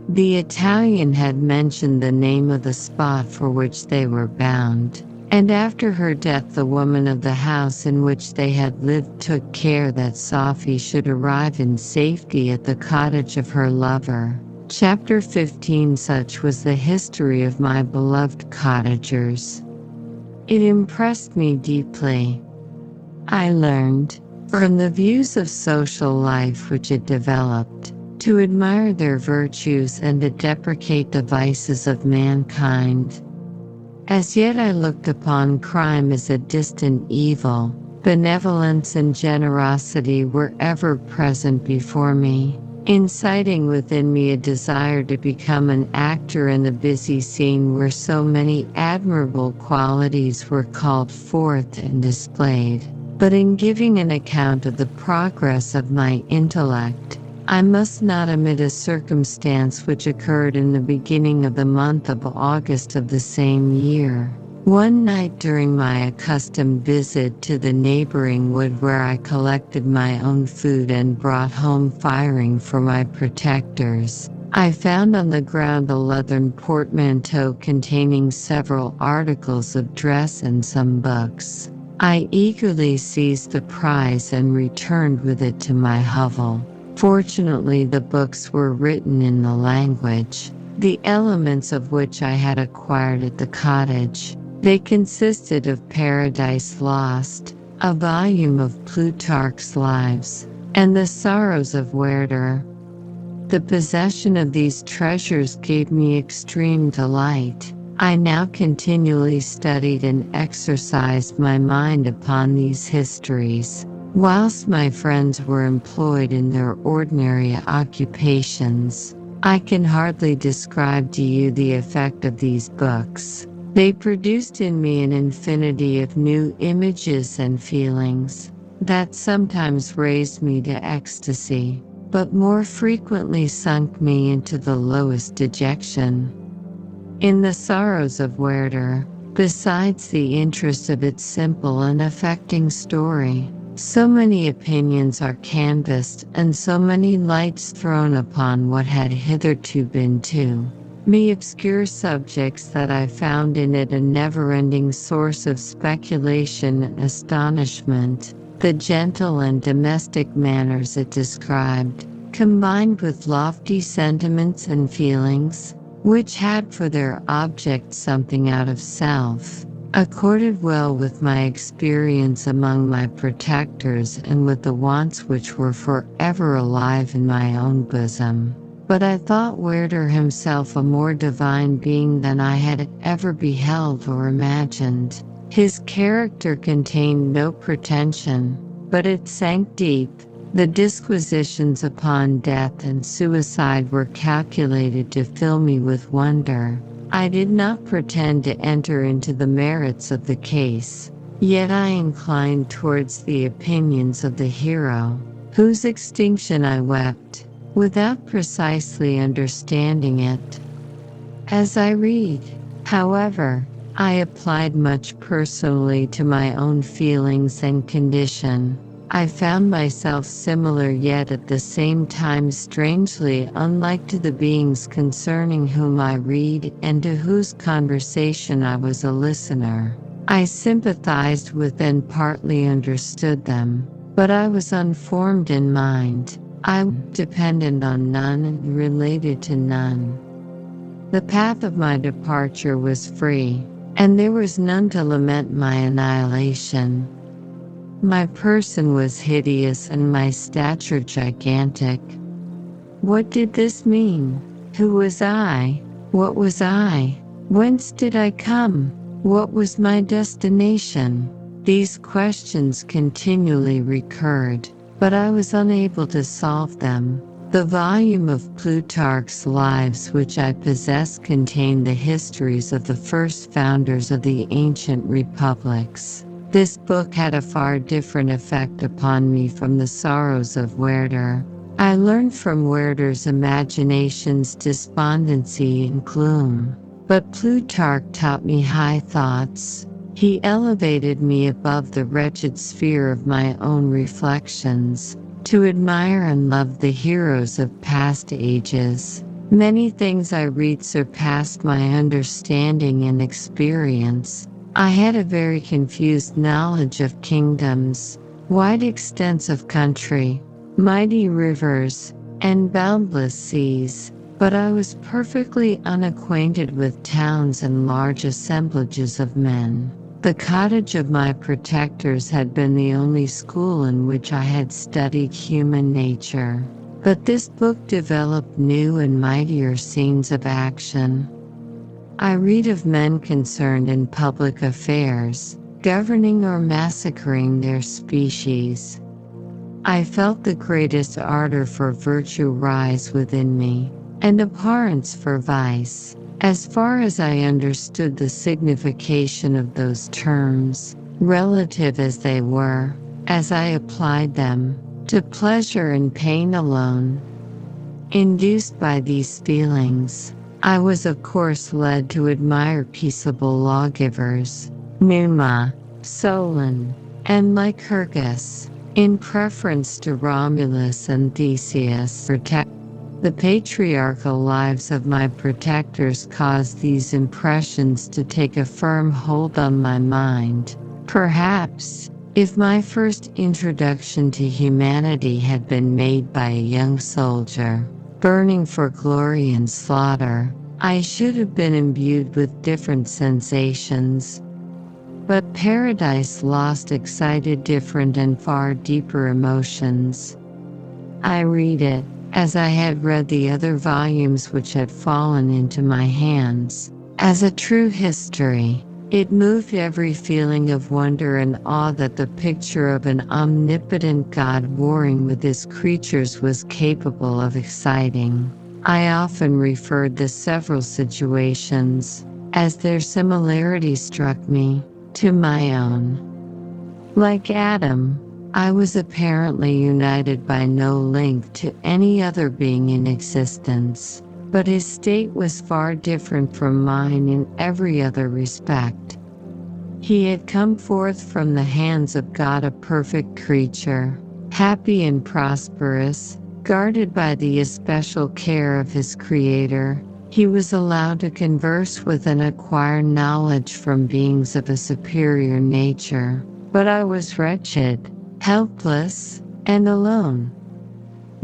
The Italian had mentioned the name of the spot for which they were bound, and after her death the woman of the house in which they had lived took care that Sophie should arrive in safety at the cottage of her lover. Chapter 15. Such was the history of my beloved cottagers. It impressed me deeply. I learned, from the views of social life which it developed, to admire their virtues and to deprecate the vices of mankind. As yet I looked upon crime as a distant evil. Benevolence and generosity were ever present before me. inciting within me a desire to become an actor in the busy scene where so many admirable qualities were called forth and displayed. But in giving an account of the progress of my intellect, I must not omit a circumstance which occurred in the beginning of the month of August of the same year. One night during my accustomed visit to the neighboring wood where I collected my own food and brought home firing for my protectors, I found on the ground a leathern portmanteau containing several articles of dress and some books. I eagerly seized the prize and returned with it to my hovel. Fortunately, the books were written in the language, the elements of which I had acquired at the cottage. They consisted of Paradise Lost, a volume of Plutarch's Lives, and The Sorrows of Werther. The possession of these treasures gave me extreme delight. I now continually studied and exercised my mind upon these histories, whilst my friends were employed in their ordinary occupations. I can hardly describe to you the effect of these books. They produced in me an infinity of new images and feelings that sometimes raised me to ecstasy, but more frequently sunk me into the lowest dejection. In The Sorrows of Werther, besides the interest of its simple and affecting story, so many opinions are canvassed and so many lights thrown upon what had hitherto been to me obscure subjects that I found in it a never-ending source of speculation and astonishment. The gentle and domestic manners it described, combined with lofty sentiments and feelings, which had for their object something out of self, accorded well with my experience among my protectors and with the wants which were forever alive in my own bosom. But I thought Werther himself a more divine being than I had ever beheld or imagined. His character contained no pretension, but it sank deep. The disquisitions upon death and suicide were calculated to fill me with wonder. I did not pretend to enter into the merits of the case, yet I inclined towards the opinions of the hero, whose extinction I wept, without precisely understanding it. As I read, however, I applied much personally to my own feelings and condition. I found myself similar yet at the same time strangely unlike to the beings concerning whom I read and to whose conversation I was a listener. I sympathized with and partly understood them, but I was unformed in mind. I was dependent on none and related to none. The path of my departure was free, and there was none to lament my annihilation. My person was hideous and my stature gigantic. What did this mean? Who was I? What was I? Whence did I come? What was my destination? These questions continually recurred, but I was unable to solve them. The volume of Plutarch's Lives which I possessed contained the histories of the first founders of the ancient republics. This book had a far different effect upon me from The Sorrows of Werther. I learned from Werther's imaginations despondency and gloom, but Plutarch taught me high thoughts. He elevated me above the wretched sphere of my own reflections, to admire and love the heroes of past ages. Many things I read surpassed my understanding and experience. I had a very confused knowledge of kingdoms, wide extents of country, mighty rivers, and boundless seas, but I was perfectly unacquainted with towns and large assemblages of men. The cottage of my protectors had been the only school in which I had studied human nature, but this book developed new and mightier scenes of action. I read of men concerned in public affairs, governing or massacring their species. I felt the greatest ardor for virtue rise within me, and abhorrence for vice. As far as I understood the signification of those terms, relative as they were, as I applied them to pleasure and pain alone, induced by these feelings, I was of course led to admire peaceable lawgivers, Numa, Solon, and Lycurgus, in preference to Romulus and Theseus. The patriarchal lives of my protectors caused these impressions to take a firm hold on my mind. Perhaps, if my first introduction to humanity had been made by a young soldier, burning for glory and slaughter, I should have been imbued with different sensations. But Paradise Lost excited different and far deeper emotions. I read it, as I had read the other volumes which had fallen into my hands, as a true history. It moved every feeling of wonder and awe that the picture of an omnipotent God warring with his creatures was capable of exciting. I often referred the several situations, as their similarity struck me, to my own. Like Adam, I was apparently united by no link to any other being in existence, but his state was far different from mine in every other respect. He had come forth from the hands of God a perfect creature, happy and prosperous, guarded by the especial care of his Creator. He was allowed to converse with and acquire knowledge from beings of a superior nature, but I was wretched, helpless, and alone.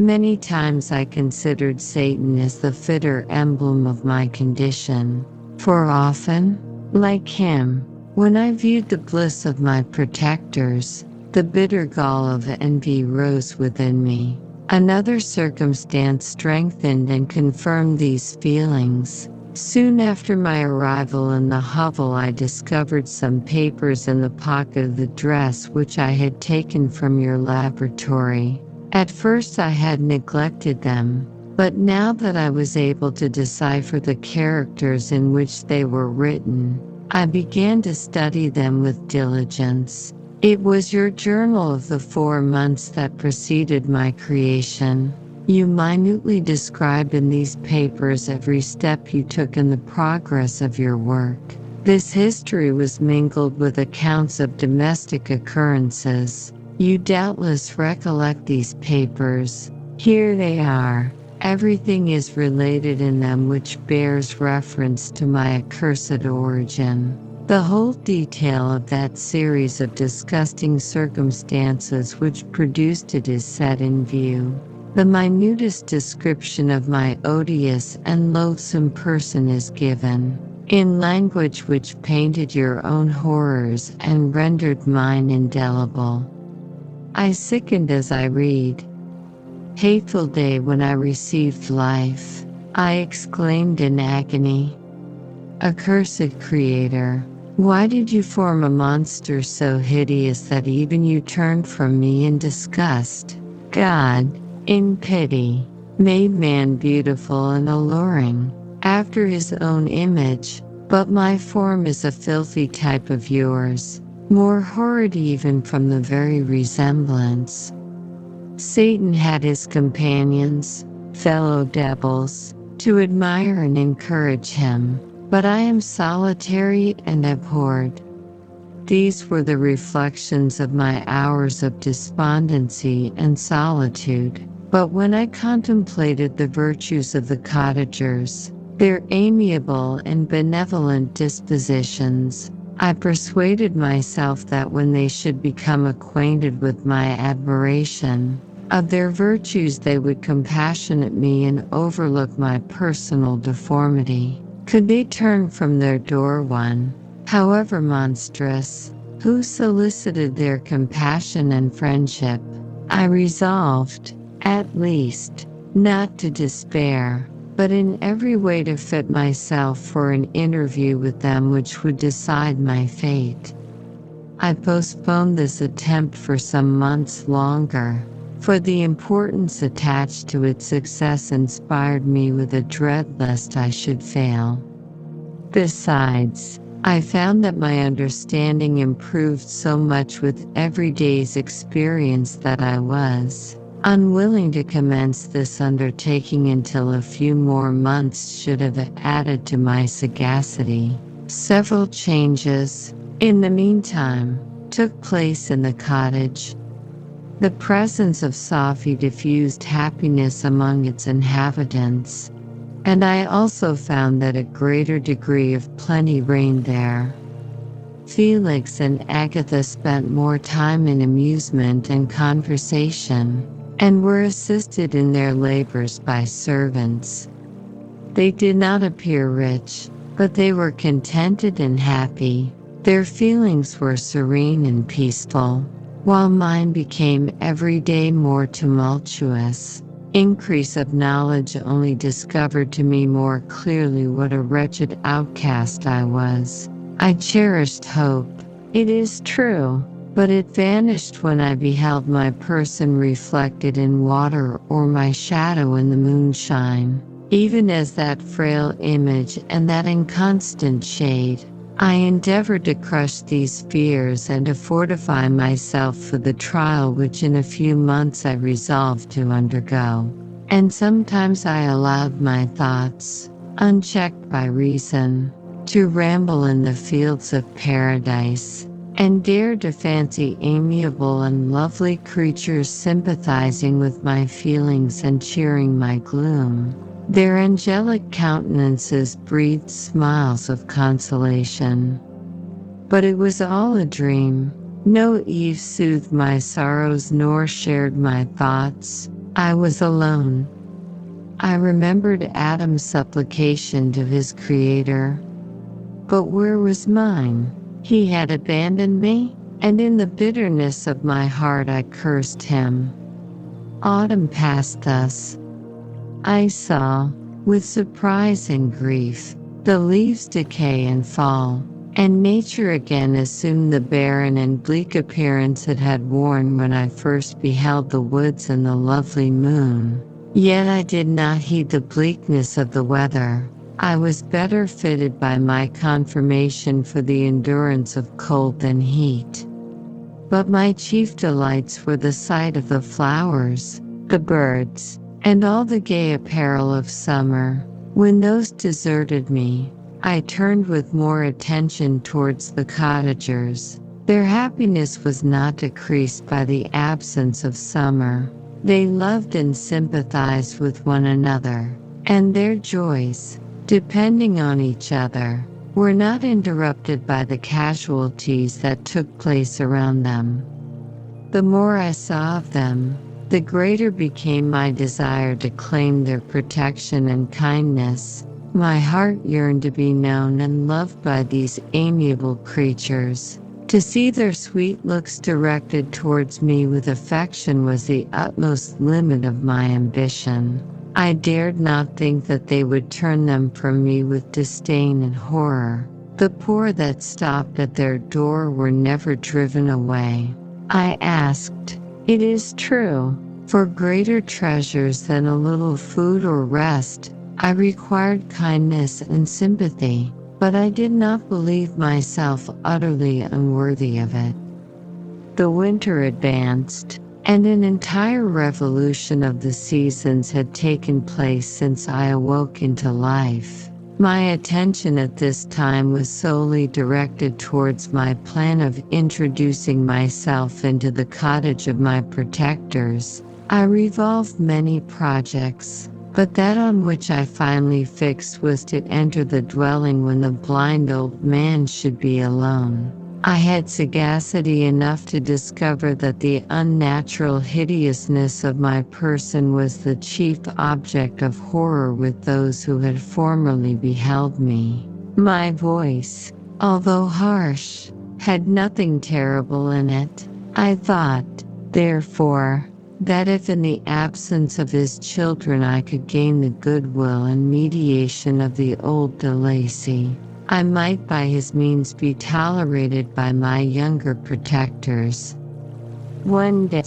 Many times I considered Satan as the fitter emblem of my condition, for often, like him, when I viewed the bliss of my protectors, the bitter gall of envy rose within me. Another circumstance strengthened and confirmed these feelings. Soon after my arrival in the hovel, I discovered some papers in the pocket of the dress which I had taken from your laboratory. At first I had neglected them, but now that I was able to decipher the characters in which they were written, I began to study them with diligence. It was your journal of the 4 months that preceded my creation. You minutely described in these papers every step you took in the progress of your work. This history was mingled with accounts of domestic occurrences. You doubtless recollect these papers. Here they are. Everything is related in them which bears reference to my accursed origin. The whole detail of that series of disgusting circumstances which produced it is set in view. The minutest description of my odious and loathsome person is given, in language which painted your own horrors and rendered mine indelible. I sickened as I read. Hateful day when I received life, I exclaimed in agony. Accursed Creator, why did you form a monster so hideous that even you turned from me in disgust? God, in pity, made man beautiful and alluring, after his own image, but my form is a filthy type of yours, more horrid even from the very resemblance. Satan had his companions, fellow devils, to admire and encourage him, but I am solitary and abhorred. These were the reflections of my hours of despondency and solitude, but when I contemplated the virtues of the cottagers, their amiable and benevolent dispositions, I persuaded myself that when they should become acquainted with my admiration of their virtues, they would compassionate me and overlook my personal deformity. Could they turn from their door one, however monstrous, who solicited their compassion and friendship, I resolved, at least, not to despair, but in every way to fit myself for an interview with them which would decide my fate. I postponed this attempt for some months longer. for the importance attached to its success inspired me with a dread lest I should fail. Besides, I found that my understanding improved so much with every day's experience that I was unwilling to commence this undertaking until a few more months should have added to my sagacity. Several changes, in the meantime, took place in the cottage. The presence of Sophie diffused happiness among its inhabitants, and I also found that a greater degree of plenty reigned there. Felix and Agatha spent more time in amusement and conversation, and were assisted in their labors by servants. They did not appear rich, but they were contented and happy. Their feelings were serene and peaceful, while mine became every day more tumultuous. Increase of knowledge only discovered to me more clearly what a wretched outcast I was. I cherished hope, it is true, but it vanished when I beheld my person reflected in water or my shadow in the moonshine. Even as that frail image and that inconstant shade, I endeavored to crush these fears and to fortify myself for the trial which in a few months I resolved to undergo. And sometimes I allowed my thoughts, unchecked by reason, to ramble in the fields of paradise, and dared to fancy amiable and lovely creatures sympathizing with my feelings and cheering my gloom. Their angelic countenances breathed smiles of consolation. But it was all a dream. No Eve soothed my sorrows nor shared my thoughts. I was alone. I remembered Adam's supplication to his Creator. But where was mine? He had abandoned me, and in the bitterness of my heart I cursed him. Autumn passed thus. I saw, with surprise and grief, the leaves decay and fall, and nature again assumed the barren and bleak appearance it had worn when I first beheld the woods and the lovely moon. Yet I did not heed the bleakness of the weather. I was better fitted by my conformation for the endurance of cold than heat. But my chief delights were the sight of the flowers, the birds, and all the gay apparel of summer. When those deserted me, I turned with more attention towards the cottagers. Their happiness was not decreased by the absence of summer. They loved and sympathized with one another, and their joys, depending on each other, were not interrupted by the casualties that took place around them. The more I saw of them, the greater became my desire to claim their protection and kindness. My heart yearned to be known and loved by these amiable creatures. To see their sweet looks directed towards me with affection was the utmost limit of my ambition. I dared not think that they would turn them from me with disdain and horror. The poor that stopped at their door were never driven away. I asked, it is true, for greater treasures than a little food or rest. I required kindness and sympathy, but I did not believe myself utterly unworthy of it. The winter advanced, and an entire revolution of the seasons had taken place since I awoke into life. My attention at this time was solely directed towards my plan of introducing myself into the cottage of my protectors. I revolved many projects, but that on which I finally fixed was to enter the dwelling when the blind old man should be alone. I had sagacity enough to discover that the unnatural hideousness of my person was the chief object of horror with those who had formerly beheld me. My voice, although harsh, had nothing terrible in it. I thought, therefore, that if in the absence of his children I could gain the goodwill and mediation of the old de Lacy, I might by his means be tolerated by my younger protectors. One day,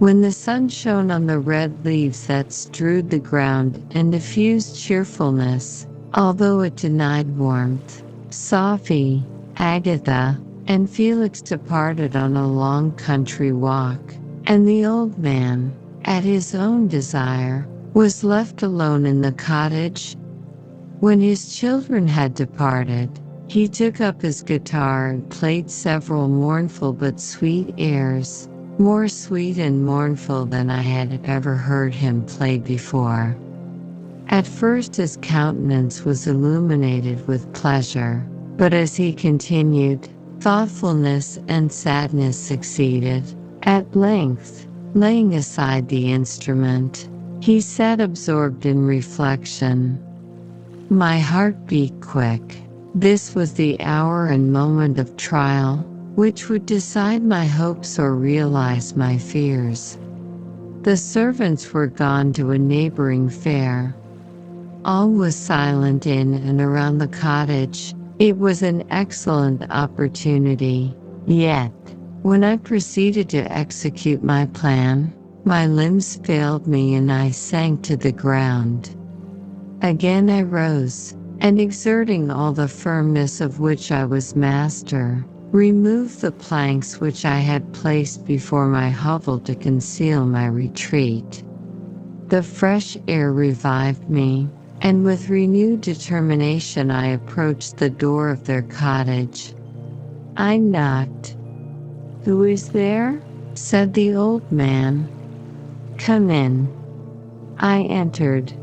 when the sun shone on the red leaves that strewed the ground and diffused cheerfulness, although it denied warmth. Sophie, Agatha, and Felix departed on a long country walk, and the old man, at his own desire, was left alone in the cottage. When his children had departed, he took up his guitar and played several mournful but sweet airs, more sweet and mournful than I had ever heard him play before. At first his countenance was illuminated with pleasure, but as he continued, thoughtfulness and sadness succeeded. At length, laying aside the instrument, he sat absorbed in reflection. My heart beat quick. This was the hour and moment of trial, which would decide my hopes or realize my fears. The servants were gone to a neighboring fair. All was silent in and around the cottage. It was an excellent opportunity. Yet, when I proceeded to execute my plan, my limbs failed me and I sank to the ground. Again I rose, and exerting all the firmness of which I was master, removed the planks which I had placed before my hovel to conceal my retreat. The fresh air revived me, and with renewed determination I approached the door of their cottage. I knocked. "Who is there?" said the old man. "Come in." I entered.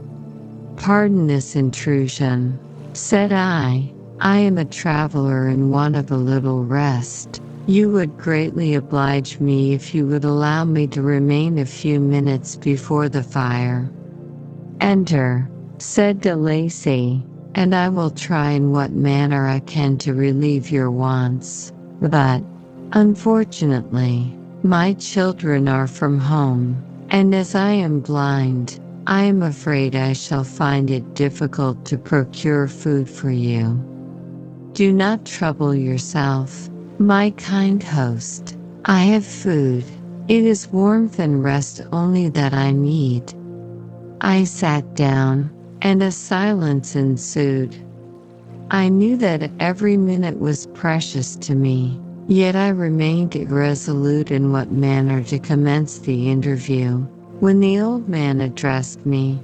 "Pardon this intrusion," said I. "I am a traveler in want of a little rest. You would greatly oblige me if you would allow me to remain a few minutes before the fire." "Enter," said de Lacy, "and I will try in what manner I can to relieve your wants. But, unfortunately, my children are from home, and as I am blind, I am afraid I shall find it difficult to procure food for you. Do not trouble yourself, my kind host. I have food. It is warmth and rest only that I need." I sat down, and a silence ensued. I knew that every minute was precious to me, yet I remained irresolute in what manner to commence the interview, when the old man addressed me.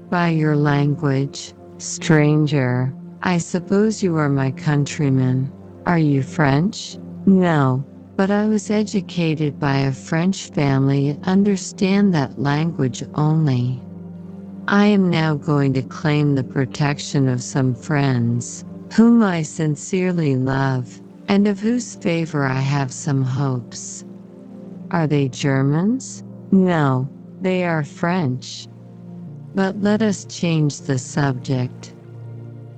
"By your language, stranger, I suppose you are my countryman. Are you French?" "No, but I was educated by a French family and understand that language only. I am now going to claim the protection of some friends, whom I sincerely love, and of whose favor I have some hopes." "Are they Germans?" "No, they are French. But let us change the subject.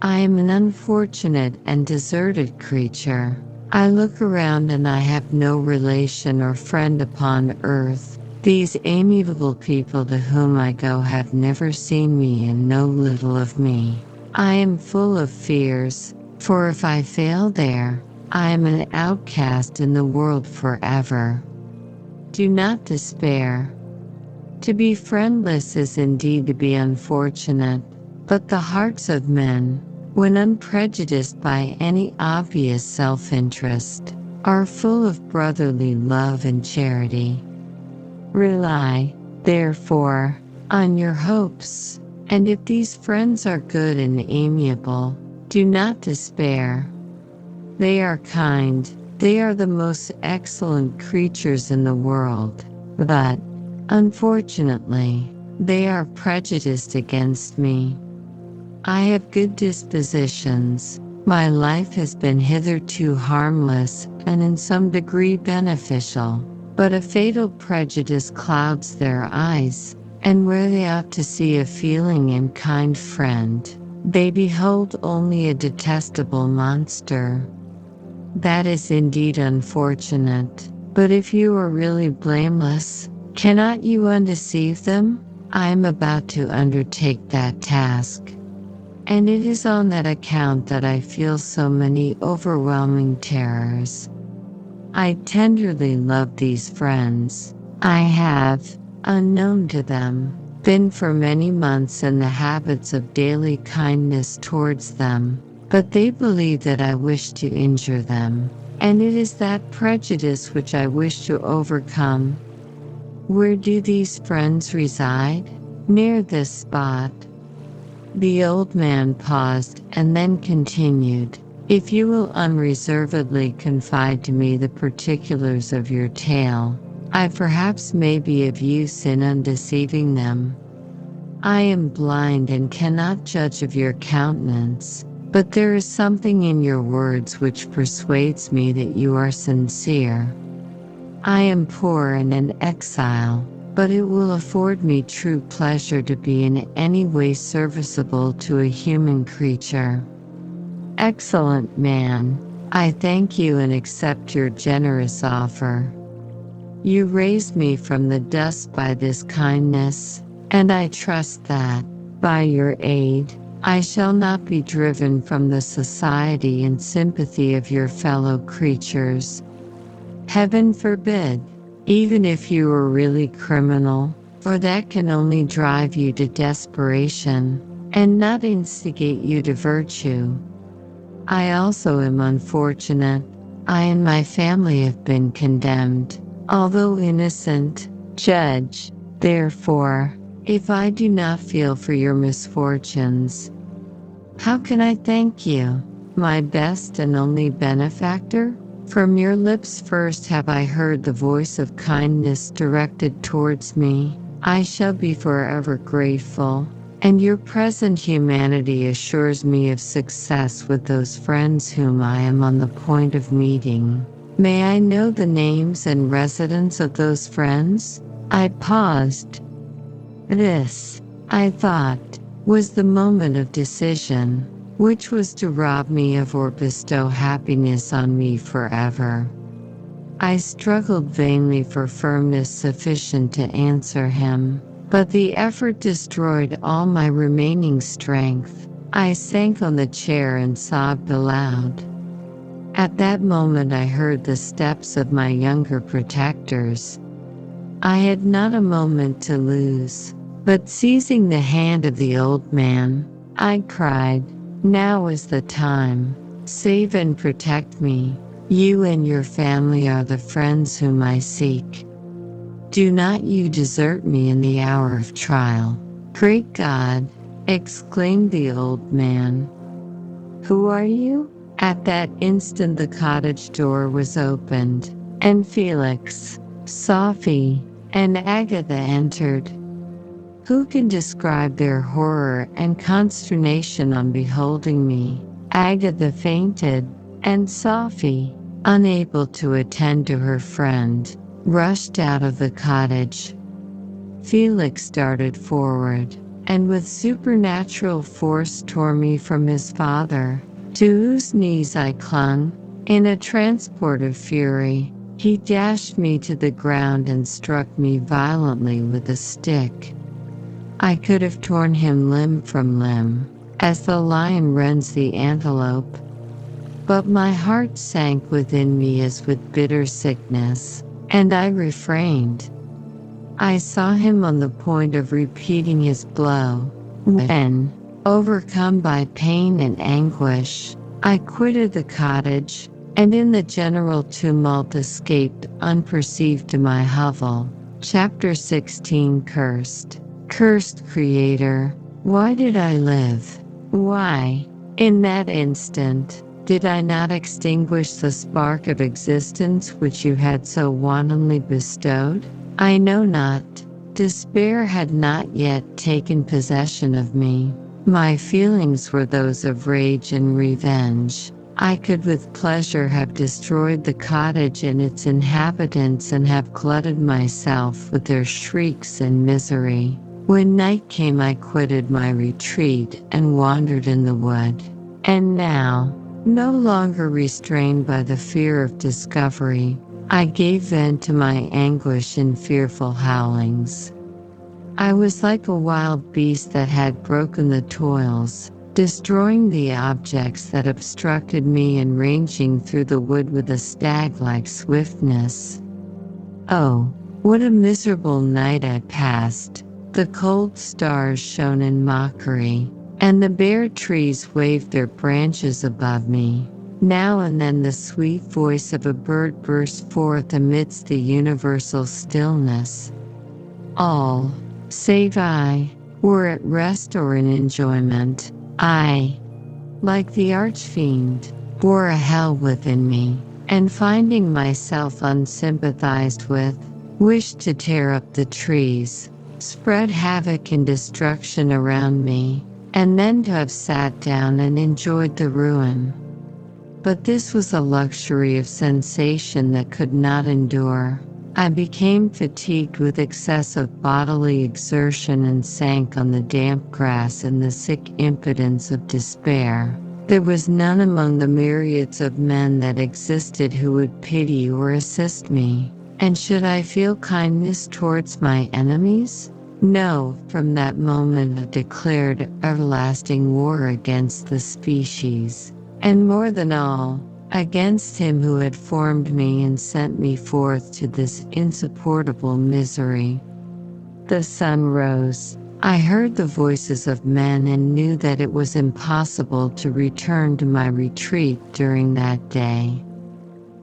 I am an unfortunate and deserted creature. I look around and I have no relation or friend upon earth. These amiable people to whom I go have never seen me and know little of me. I am full of fears, for if I fail there, I am an outcast in the world forever. Do not despair. To be friendless is indeed to be unfortunate, but the hearts of men, when unprejudiced by any obvious self-interest, are full of brotherly love and charity. Rely, therefore, on your hopes, and if these friends are good and amiable, do not despair. They are kind, they are the most excellent creatures in the world, but, unfortunately, they are prejudiced against me. I have good dispositions. My life has been hitherto harmless and in some degree beneficial, but a fatal prejudice clouds their eyes, and where they ought to see a feeling and kind friend, they behold only a detestable monster. That is indeed unfortunate, but if you are really blameless, cannot you undeceive them? I am about to undertake that task. And it is on that account that I feel so many overwhelming terrors. I tenderly love these friends, I have, unknown to them, been for many months in the habits of daily kindness towards them, but they believe that I wish to injure them, and it is that prejudice which I wish to overcome. Where do these friends reside? Near this spot. The old man paused and then continued. If you will unreservedly confide to me the particulars of your tale, I perhaps may be of use in undeceiving them. I am blind and cannot judge of your countenance, but there is something in your words which persuades me that you are sincere. I am poor and an exile, but it will afford me true pleasure to be in any way serviceable to a human creature. Excellent man, I thank you and accept your generous offer. You raised me from the dust by this kindness, and I trust that, by your aid, I shall not be driven from the society and sympathy of your fellow creatures. Heaven forbid, even if you were really criminal, for that can only drive you to desperation, and not instigate you to virtue. I also am unfortunate. I and my family have been condemned, although innocent. Judge, therefore, if I do not feel for your misfortunes. How can I thank you, my best and only benefactor? From your lips first have I heard the voice of kindness directed towards me. I shall be forever grateful, and your present humanity assures me of success with those friends whom I am on the point of meeting. May I know the names and residence of those friends? I paused. This, I thought, was the moment of decision, which was to rob me of or bestow happiness on me forever. I struggled vainly for firmness sufficient to answer him, but the effort destroyed all my remaining strength. I sank on the chair and sobbed aloud. At that moment I heard the steps of my younger protectors. I had not a moment to lose, but seizing the hand of the old man, I cried, "Now is the time. Save and protect me. You and your family are the friends whom I seek. Do not you desert me in the hour of trial." "Great God!" exclaimed the old man. "Who are you?" At that instant the cottage door was opened, and Felix, Sophie, and Agatha entered. Who can describe their horror and consternation on beholding me? Agatha fainted, and Sophie, unable to attend to her friend, rushed out of the cottage. Felix darted forward, and with supernatural force tore me from his father, to whose knees I clung. In a transport of fury, he dashed me to the ground and struck me violently with a stick. I could have torn him limb from limb, as the lion rends the antelope. But my heart sank within me as with bitter sickness, and I refrained. I saw him on the point of repeating his blow, when, overcome by pain and anguish, I quitted the cottage, and in the general tumult escaped unperceived to my hovel. Chapter 16. Cursed Creator, why did I live? Why, in that instant, did I not extinguish the spark of existence which you had so wantonly bestowed? I know not. Despair had not yet taken possession of me. My feelings were those of rage and revenge. I could with pleasure have destroyed the cottage and its inhabitants and have glutted myself with their shrieks and misery. When night came I quitted my retreat and wandered in the wood. And now, no longer restrained by the fear of discovery, I gave vent to my anguish in fearful howlings. I was like a wild beast that had broken the toils, destroying the objects that obstructed me and ranging through the wood with a stag-like swiftness. Oh, What a miserable night I passed. The cold stars shone in mockery, and the bare trees waved their branches above me. Now and then the sweet voice of a bird burst forth amidst the universal stillness. All, save I, were at rest or in enjoyment. I, like the archfiend, bore a hell within me, and finding myself unsympathized with, wished to tear up the trees, spread havoc and destruction around me, and then to have sat down and enjoyed the ruin. But this was a luxury of sensation that could not endure. I became fatigued with excessive bodily exertion and sank on the damp grass in the sick impotence of despair. There was none among the myriads of men that existed who would pity or assist me. And should I feel kindness towards my enemies? No, from that moment I declared everlasting war against the species, and more than all, against him who had formed me and sent me forth to this insupportable misery. The sun rose. I heard the voices of men and knew that it was impossible to return to my retreat during that day.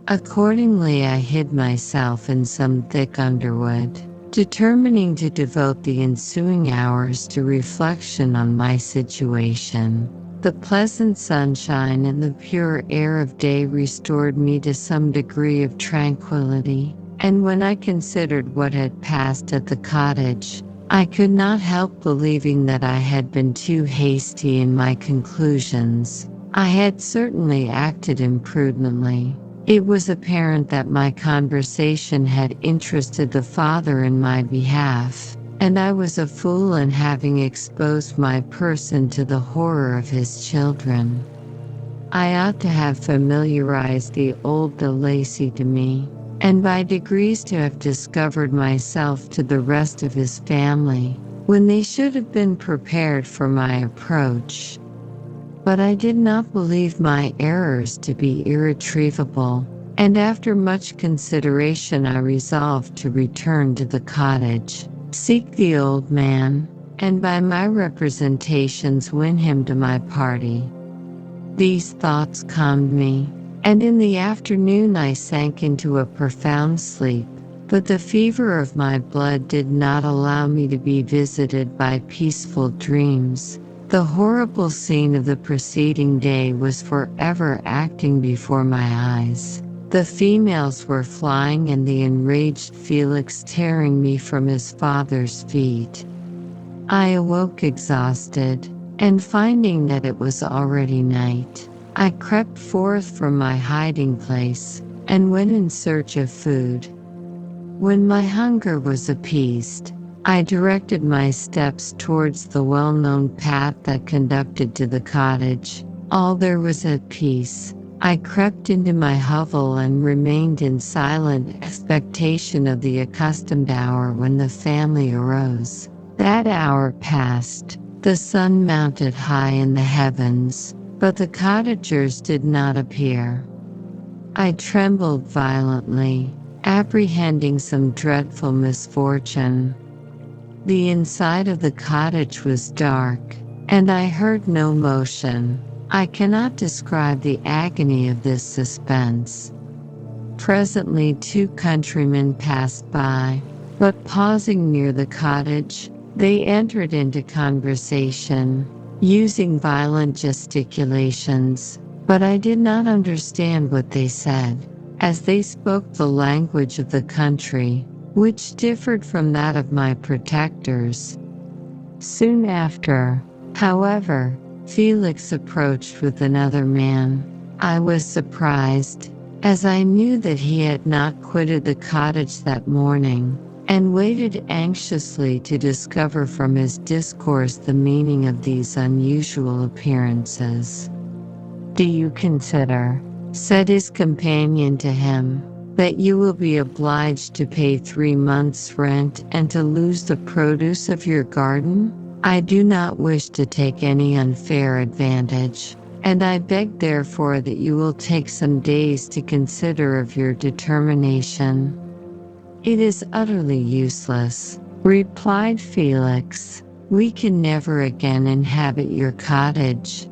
Accordingly, I hid myself in some thick underwood, determining to devote the ensuing hours to reflection on my situation. The pleasant sunshine and the pure air of day restored me to some degree of tranquility, and when I considered what had passed at the cottage, I could not help believing that I had been too hasty in my conclusions. I had certainly acted imprudently. It was apparent that my conversation had interested the father in my behalf, and I was a fool in having exposed my person to the horror of his children. I ought to have familiarized the old de Lacy to me, and by degrees to have discovered myself to the rest of his family, when they should have been prepared for my approach. But I did not believe my errors to be irretrievable, and after much consideration I resolved to return to the cottage, seek the old man, and by my representations win him to my party. These thoughts calmed me, and in the afternoon I sank into a profound sleep, but the fever of my blood did not allow me to be visited by peaceful dreams. The horrible scene of the preceding day was forever acting before my eyes. The females were flying and the enraged Felix tearing me from his father's feet. I awoke exhausted, and finding that it was already night, I crept forth from my hiding place and went in search of food. When my hunger was appeased, I directed my steps towards the well-known path that conducted to the cottage. All there was at peace. I crept into my hovel and remained in silent expectation of the accustomed hour when the family arose. That hour passed. The sun mounted high in the heavens, but the cottagers did not appear. I trembled violently, apprehending some dreadful misfortune. The inside of the cottage was dark, and I heard no motion. I cannot describe the agony of this suspense. Presently 2 countrymen passed by, but pausing near the cottage, they entered into conversation, using violent gesticulations, but I did not understand what they said, as they spoke the language of the country, which differed from that of my protectors. Soon after, however, Felix approached with another man. I was surprised, as I knew that he had not quitted the cottage that morning, and waited anxiously to discover from his discourse the meaning of these unusual appearances. "Do you consider," said his companion to him, "that you will be obliged to pay 3 months' rent and to lose the produce of your garden? I do not wish to take any unfair advantage, and I beg therefore that you will take some days to consider of your determination." "It is utterly useless," replied Felix. "We can never again inhabit your cottage.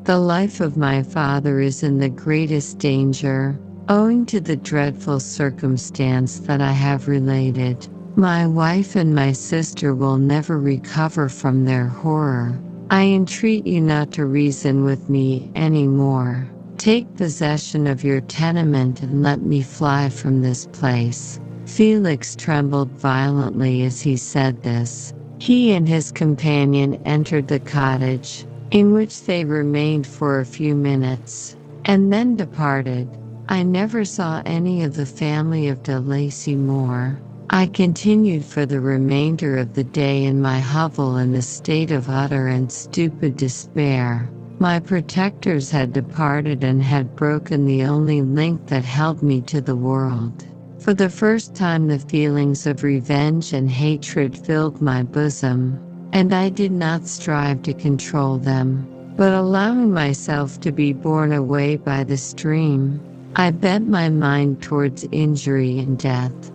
The life of my father is in the greatest danger, owing to the dreadful circumstance that I have related. My wife and my sister will never recover from their horror. I entreat you not to reason with me any more. Take possession of your tenement and let me fly from this place." Felix trembled violently as he said this. He and his companion entered the cottage, in which they remained for a few minutes, and then departed. I never saw any of the family of de Lacy more. I continued for the remainder of the day in my hovel in a state of utter and stupid despair. My protectors had departed and had broken the only link that held me to the world. For the first time the feelings of revenge and hatred filled my bosom, and I did not strive to control them, but allowing myself to be borne away by the stream, I bent my mind towards injury and death.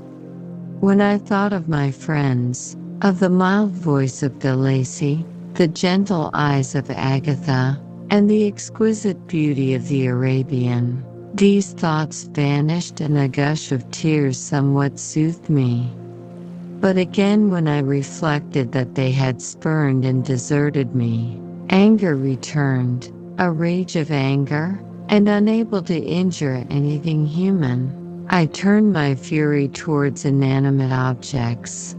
When I thought of my friends, of the mild voice of de Lacy, the gentle eyes of Agatha, and the exquisite beauty of the Arabian, these thoughts vanished and a gush of tears somewhat soothed me. But again when I reflected that they had spurned and deserted me, anger returned, a rage of anger, and unable to injure anything human, I turned my fury towards inanimate objects.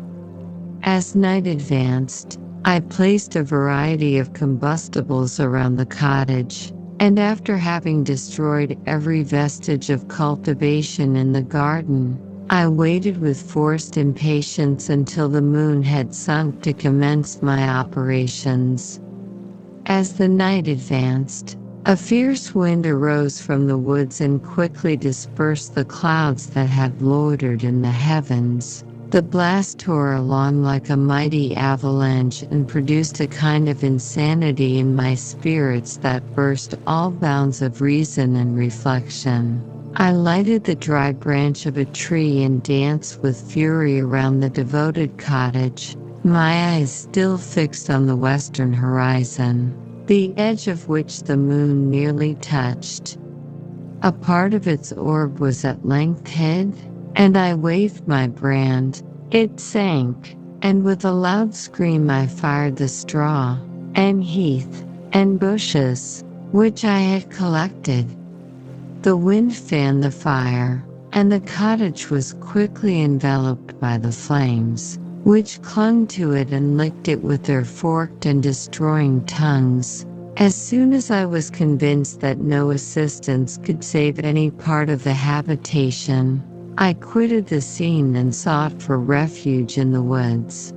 As night advanced, I placed a variety of combustibles around the cottage, and after having destroyed every vestige of cultivation in the garden, I waited with forced impatience until the moon had sunk to commence my operations. As the night advanced, a fierce wind arose from the woods and quickly dispersed the clouds that had loitered in the heavens. The blast tore along like a mighty avalanche and produced a kind of insanity in my spirits that burst all bounds of reason and reflection. I lighted the dry branch of a tree and danced with fury around the devoted cottage, my eyes still fixed on the western horizon, the edge of which the moon nearly touched. A part of its orb was at length hid, and I waved my brand. It sank, and with a loud scream I fired the straw, and heath, and bushes, which I had collected. The wind fanned the fire, and the cottage was quickly enveloped by the flames, which clung to it and licked it with their forked and destroying tongues. As soon as I was convinced that no assistance could save any part of the habitation, I quitted the scene and sought for refuge in the woods.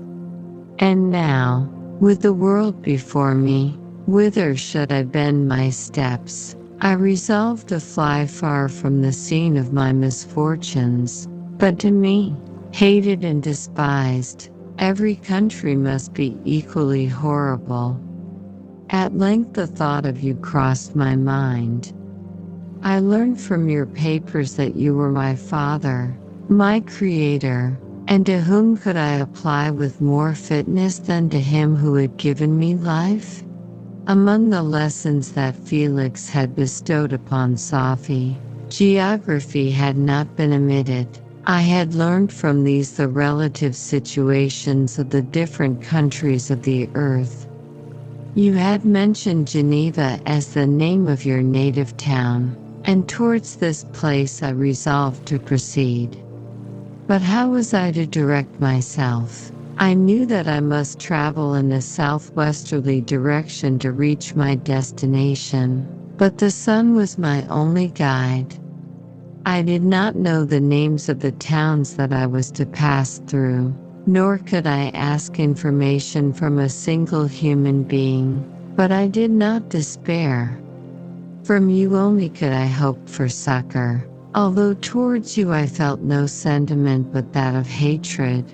And now, with the world before me, whither should I bend my steps? I resolved to fly far from the scene of my misfortunes. But to me, hated and despised, every country must be equally horrible. At length the thought of you crossed my mind. I learned from your papers that you were my father, my creator, and to whom could I apply with more fitness than to him who had given me life? Among the lessons that Felix had bestowed upon Sophie, geography had not been omitted. I had learned from these the relative situations of the different countries of the earth. You had mentioned Geneva as the name of your native town, and towards this place I resolved to proceed. But how was I to direct myself? I knew that I must travel in a southwesterly direction to reach my destination, but the sun was my only guide. I did not know the names of the towns that I was to pass through, nor could I ask information from a single human being, but I did not despair. From you only could I hope for succor, although towards you I felt no sentiment but that of hatred.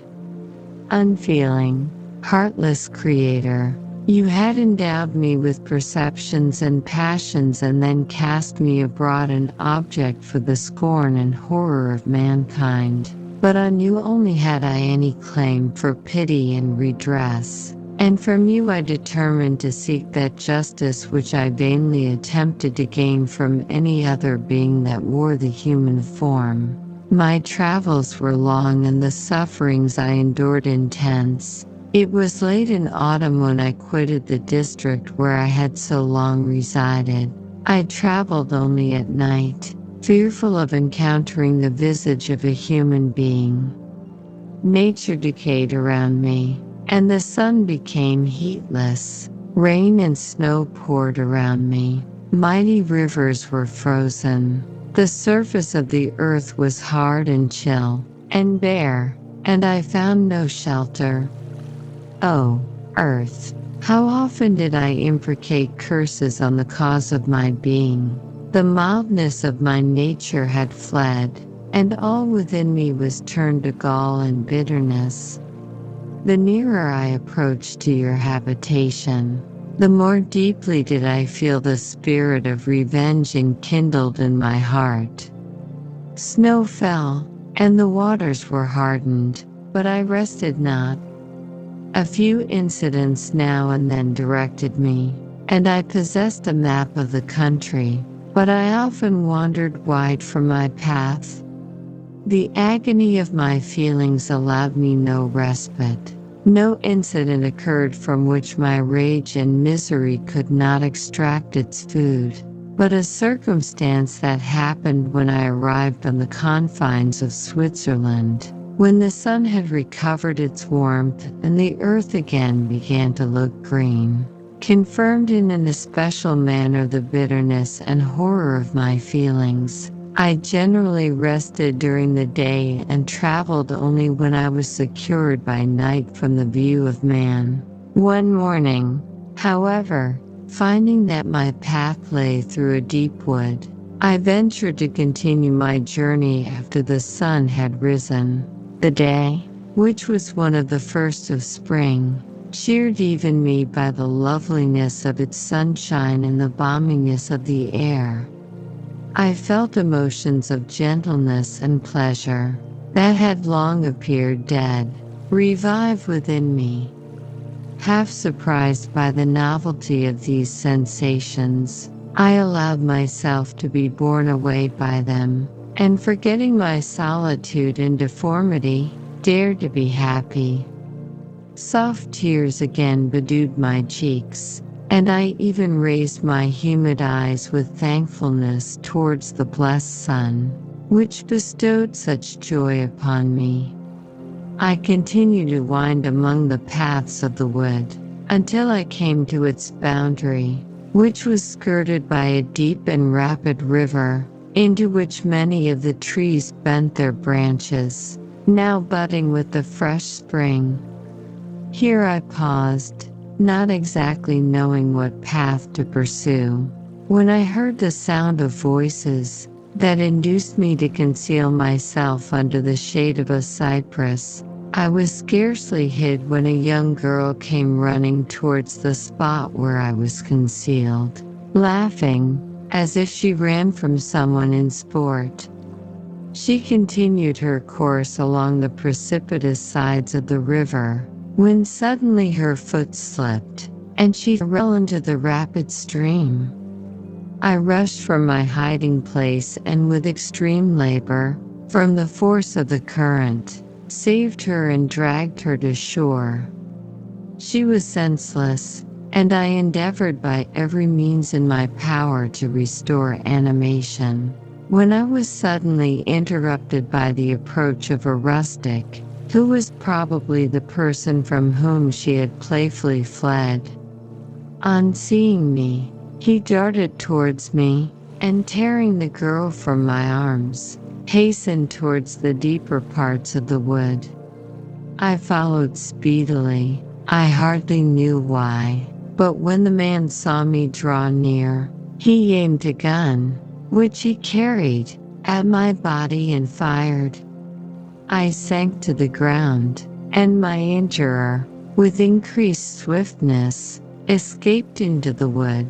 Unfeeling, heartless creator, you had endowed me with perceptions and passions and then cast me abroad an object for the scorn and horror of mankind. But on you only had I any claim for pity and redress, and from you I determined to seek that justice which I vainly attempted to gain from any other being that wore the human form. My travels were long and the sufferings I endured intense. It was late in autumn when I quitted the district where I had so long resided. I traveled only at night, fearful of encountering the visage of a human being. Nature decayed around me, and the sun became heatless. Rain and snow poured around me. Mighty rivers were frozen. The surface of the earth was hard and chill, and bare, and I found no shelter. Oh, earth, how often did I imprecate curses on the cause of my being? The mildness of my nature had fled, and all within me was turned to gall and bitterness. The nearer I approached to your habitation, the more deeply did I feel the spirit of revenge enkindled in my heart. Snow fell, and the waters were hardened, but I rested not. A few incidents now and then directed me, and I possessed a map of the country, but I often wandered wide from my path. The agony of my feelings allowed me no respite. No incident occurred from which my rage and misery could not extract its food, but a circumstance that happened when I arrived on the confines of Switzerland, when the sun had recovered its warmth and the earth again began to look green, confirmed in an especial manner the bitterness and horror of my feelings. I generally rested during the day and traveled only when I was secured by night from the view of man. One morning, however, finding that my path lay through a deep wood, I ventured to continue my journey after the sun had risen. The day, which was one of the first of spring, cheered even me by the loveliness of its sunshine and the balminess of the air. I felt emotions of gentleness and pleasure, that had long appeared dead, revive within me. Half surprised by the novelty of these sensations, I allowed myself to be borne away by them, and forgetting my solitude and deformity, dared to be happy. Soft tears again bedewed my cheeks, and I even raised my humid eyes with thankfulness towards the blessed sun, which bestowed such joy upon me. I continued to wind among the paths of the wood, until I came to its boundary, which was skirted by a deep and rapid river, into which many of the trees bent their branches, now budding with the fresh spring. Here I paused, not exactly knowing what path to pursue, when I heard the sound of voices that induced me to conceal myself under the shade of a cypress. I was scarcely hid when a young girl came running towards the spot where I was concealed, laughing, as if she ran from someone in sport. She continued her course along the precipitous sides of the river, when suddenly her foot slipped, and she fell into the rapid stream. I rushed from my hiding place and with extreme labor, from the force of the current, saved her and dragged her to shore. She was senseless, and I endeavored by every means in my power to restore animation, when I was suddenly interrupted by the approach of a rustic, who was probably the person from whom she had playfully fled. On seeing me, he darted towards me, and tearing the girl from my arms, hastened towards the deeper parts of the wood. I followed speedily, I hardly knew why, but when the man saw me draw near, he aimed a gun, which he carried, at my body and fired. I sank to the ground, and my injurer, with increased swiftness, escaped into the wood.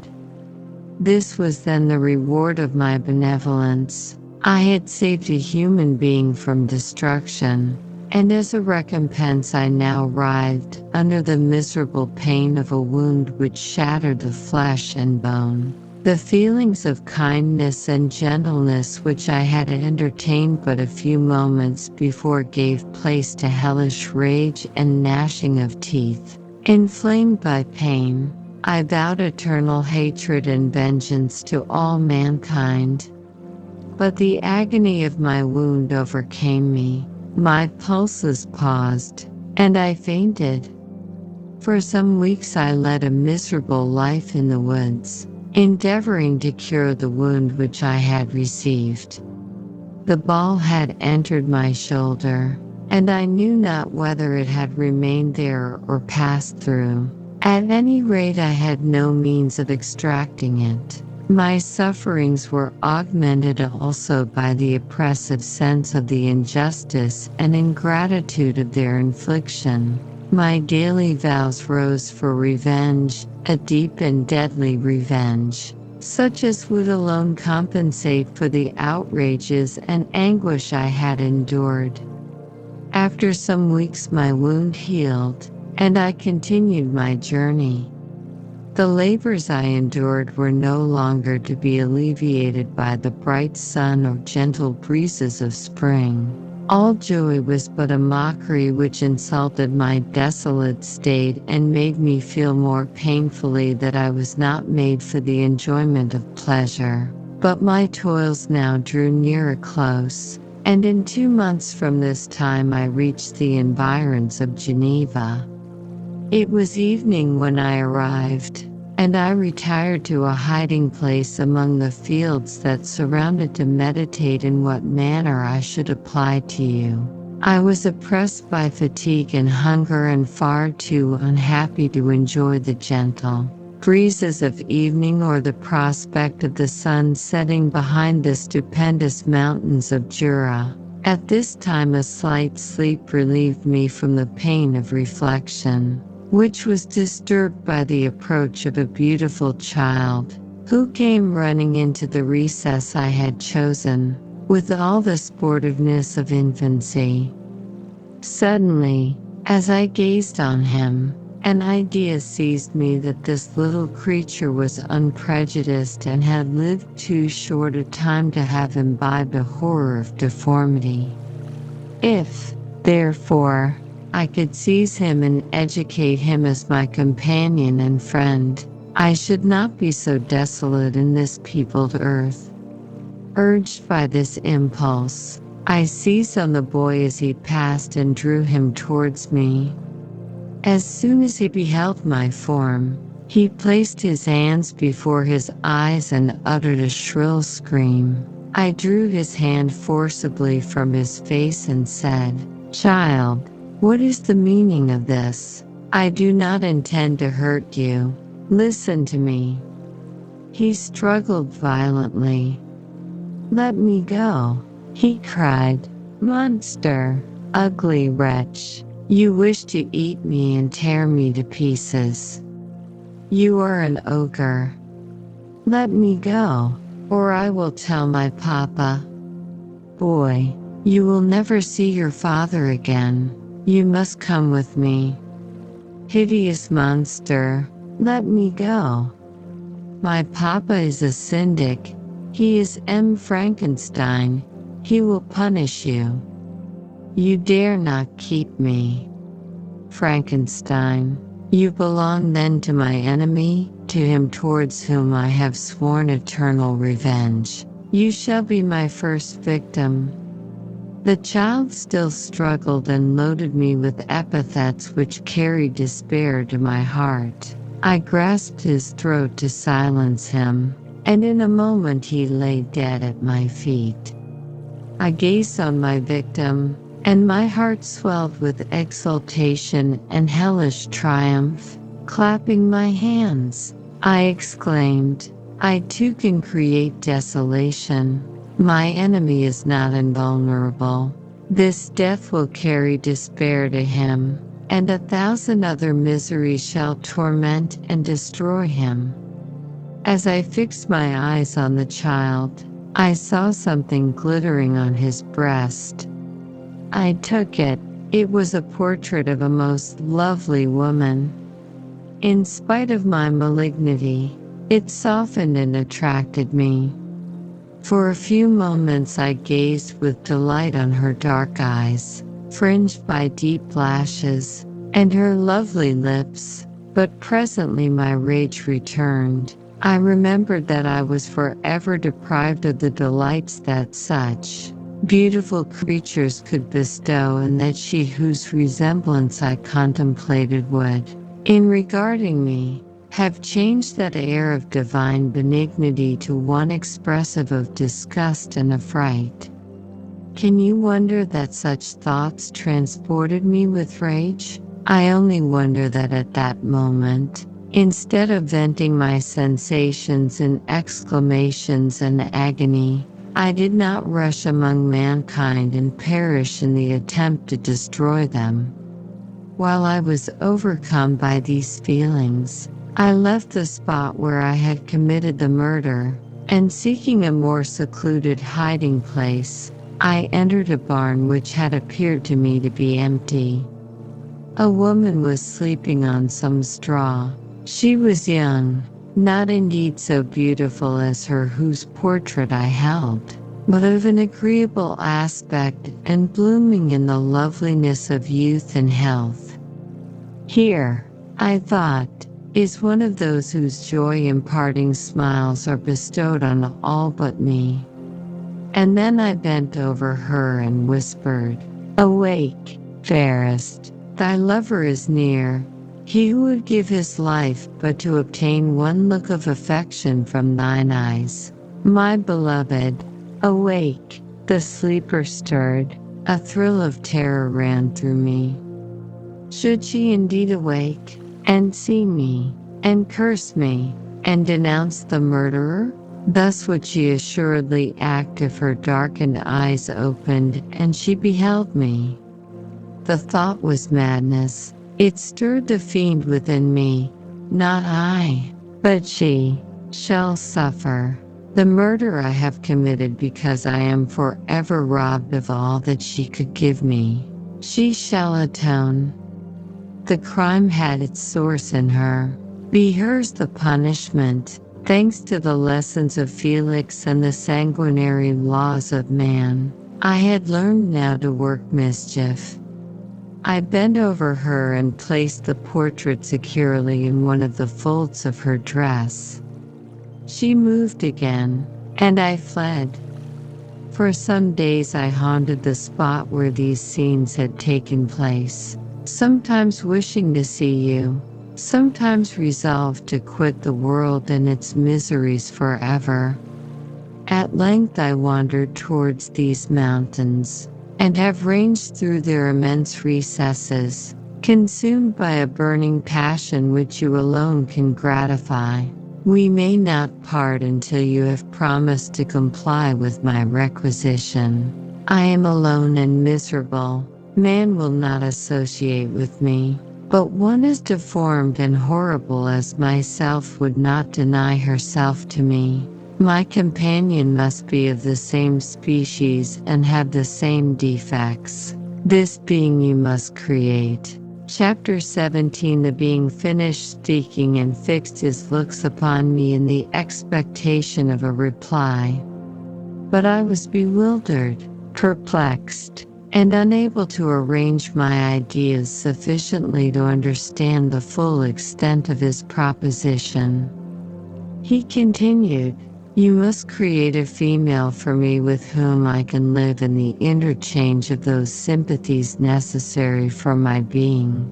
This was then the reward of my benevolence, I had saved a human being from destruction, and as a recompense I now writhed under the miserable pain of a wound which shattered the flesh and bone. The feelings of kindness and gentleness which I had entertained but a few moments before gave place to hellish rage and gnashing of teeth. Inflamed by pain, I vowed eternal hatred and vengeance to all mankind. But the agony of my wound overcame me. My pulses paused, and I fainted. For some weeks I led a miserable life in the woods, endeavoring to cure the wound which I had received. The ball had entered my shoulder, and I knew not whether it had remained there or passed through. At any rate, I had no means of extracting it. My sufferings were augmented also by the oppressive sense of the injustice and ingratitude of their infliction. My daily vows rose for revenge, a deep and deadly revenge, such as would alone compensate for the outrages and anguish I had endured. After some weeks my wound healed, and I continued my journey. The labors I endured were no longer to be alleviated by the bright sun or gentle breezes of spring. All joy was but a mockery which insulted my desolate state and made me feel more painfully that I was not made for the enjoyment of pleasure. But my toils now drew near a close, and in 2 months from this time I reached the environs of Geneva. It was evening when I arrived, and I retired to a hiding place among the fields that surrounded to meditate in what manner I should apply to you. I was oppressed by fatigue and hunger and far too unhappy to enjoy the gentle breezes of evening or the prospect of the sun setting behind the stupendous mountains of Jura. At this time a slight sleep relieved me from the pain of reflection, which was disturbed by the approach of a beautiful child, who came running into the recess I had chosen, with all the sportiveness of infancy. Suddenly, as I gazed on him, an idea seized me that this little creature was unprejudiced and had lived too short a time to have imbibed a horror of deformity. If, therefore, I could seize him and educate him as my companion and friend, I should not be so desolate in this peopled earth. Urged by this impulse, I seized on the boy as he passed and drew him towards me. As soon as he beheld my form, he placed his hands before his eyes and uttered a shrill scream. I drew his hand forcibly from his face and said, "Child, what is the meaning of this? I do not intend to hurt you. Listen to me." He struggled violently. "Let me go," he cried. "Monster, ugly wretch, you wish to eat me and tear me to pieces. You are an ogre. Let me go, or I will tell my papa. Boy, you will never see your father again. You must come with me. Hideous monster, let me go. My papa is a syndic. He is Frankenstein. He will punish you. You dare not keep me. Frankenstein, you belong then to my enemy, to him towards whom I have sworn eternal revenge. You shall be my first victim." The child still struggled and loaded me with epithets which carried despair to my heart. I grasped his throat to silence him, and in a moment he lay dead at my feet. I gazed on my victim, and my heart swelled with exultation and hellish triumph. Clapping my hands, I exclaimed, "I too can create desolation. My enemy is not invulnerable. This death will carry despair to him, and 1,000 other miseries shall torment and destroy him." As I fixed my eyes on the child, I saw something glittering on his breast. I took it. It was a portrait of a most lovely woman. In spite of my malignity, it softened and attracted me. For a few moments I gazed with delight on her dark eyes, fringed by deep lashes, and her lovely lips, but presently my rage returned. I remembered that I was forever deprived of the delights that such beautiful creatures could bestow, and that she whose resemblance I contemplated would, in regarding me, have changed that air of divine benignity to one expressive of disgust and affright. Can you wonder that such thoughts transported me with rage? I only wonder that at that moment, instead of venting my sensations in exclamations and agony, I did not rush among mankind and perish in the attempt to destroy them. While I was overcome by these feelings, I left the spot where I had committed the murder, and seeking a more secluded hiding place, I entered a barn which had appeared to me to be empty. A woman was sleeping on some straw. She was young, not indeed so beautiful as her whose portrait I held, but of an agreeable aspect and blooming in the loveliness of youth and health. Here, I thought, is one of those whose joy-imparting smiles are bestowed on all but me. And then I bent over her and whispered, "Awake, fairest, thy lover is near. He who would give his life but to obtain one look of affection from thine eyes. My beloved, awake." The sleeper stirred. A thrill of terror ran through me. Should she indeed awake, and see me, and curse me, and denounce the murderer? Thus would she assuredly act if her darkened eyes opened and she beheld me. The thought was madness. It stirred the fiend within me. Not I, but she, shall suffer. The murder I have committed because I am forever robbed of all that she could give me. She shall atone. The crime had its source in her. Be hers the punishment, thanks to the lessons of Felix and the sanguinary laws of man. I had learned now to work mischief. I bent over her and placed the portrait securely in one of the folds of her dress. She moved again, and I fled. For some days I haunted the spot where these scenes had taken place, sometimes wishing to see you, sometimes resolved to quit the world and its miseries forever. At length I wandered towards these mountains, and have ranged through their immense recesses, consumed by a burning passion which you alone can gratify. We may not part until you have promised to comply with my requisition. I am alone and miserable. Man will not associate with me, but one as deformed and horrible as myself would not deny herself to me. My companion must be of the same species and have the same defects. This being you must create. Chapter 17. The being finished speaking and fixed his looks upon me in the expectation of a reply. But I was bewildered, perplexed, and unable to arrange my ideas sufficiently to understand the full extent of his proposition. He continued, "You must create a female for me with whom I can live in the interchange of those sympathies necessary for my being.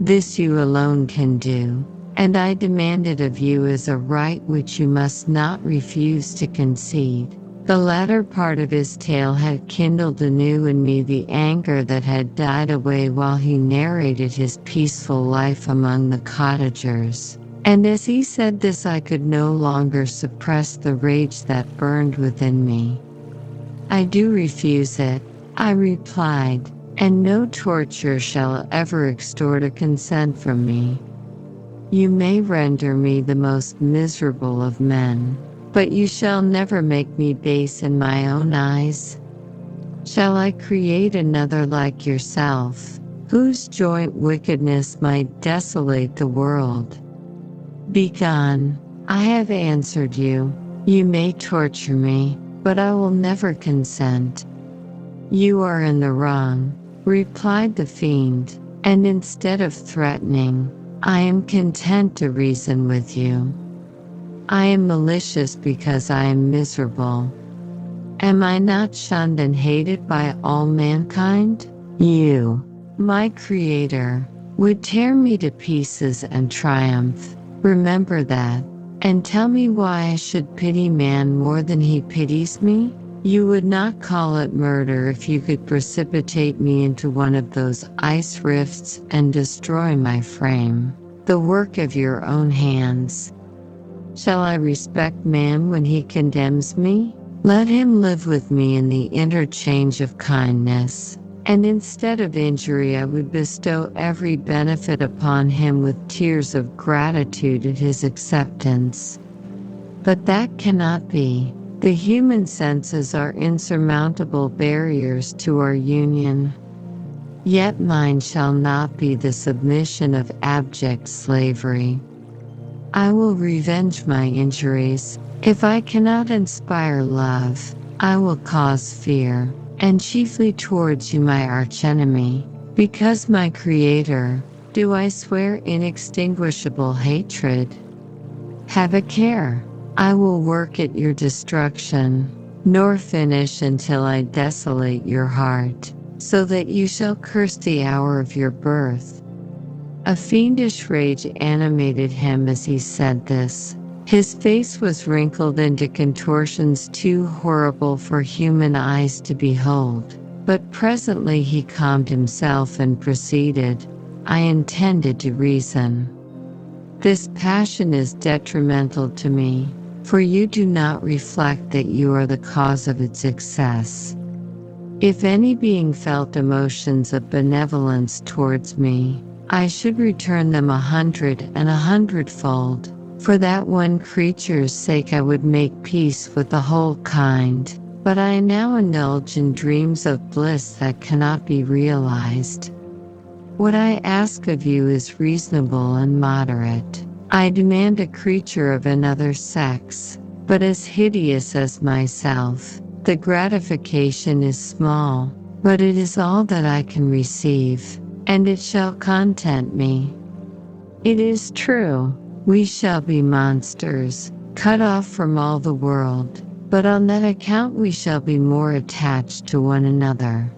This you alone can do, and I demand it of you as a right which you must not refuse to concede." The latter part of his tale had kindled anew in me the anger that had died away while he narrated his peaceful life among the cottagers. And as he said this I could no longer suppress the rage that burned within me. "I do refuse it," I replied, "and no torture shall ever extort a consent from me. You may render me the most miserable of men, but you shall never make me base in my own eyes. Shall I create another like yourself, whose joint wickedness might desolate the world? Begone, I have answered you. You may torture me, but I will never consent. You are in the wrong, replied the fiend, and instead of threatening, I am content to reason with you. I am malicious because I am miserable. Am I not shunned and hated by all mankind? You, my Creator, would tear me to pieces and triumph. Remember that, and tell me why I should pity man more than he pities me? You would not call it murder if you could precipitate me into one of those ice rifts and destroy my frame, the work of your own hands. Shall I respect man when he condemns me? Let him live with me in the interchange of kindness, and instead of injury I would bestow every benefit upon him with tears of gratitude at his acceptance. But that cannot be. The human senses are insurmountable barriers to our union. Yet mine shall not be the submission of abject slavery. I will revenge my injuries. If I cannot inspire love, I will cause fear, and chiefly towards you, my archenemy, because my Creator, do I swear inextinguishable hatred. Have a care. I will work at your destruction, nor finish until I desolate your heart, so that you shall curse the hour of your birth. A fiendish rage animated him as he said this. His face was wrinkled into contortions too horrible for human eyes to behold, but presently he calmed himself and proceeded, I intended to reason. This passion is detrimental to me, for you do not reflect that you are the cause of its excess. If any being felt emotions of benevolence towards me, I should return them 100 and 100-fold. For that one creature's sake I would make peace with the whole kind, but I now indulge in dreams of bliss that cannot be realized. What I ask of you is reasonable and moderate. I demand a creature of another sex, but as hideous as myself. The gratification is small, but it is all that I can receive, and it shall content me. It is true, we shall be monsters, cut off from all the world, but on that account we shall be more attached to one another.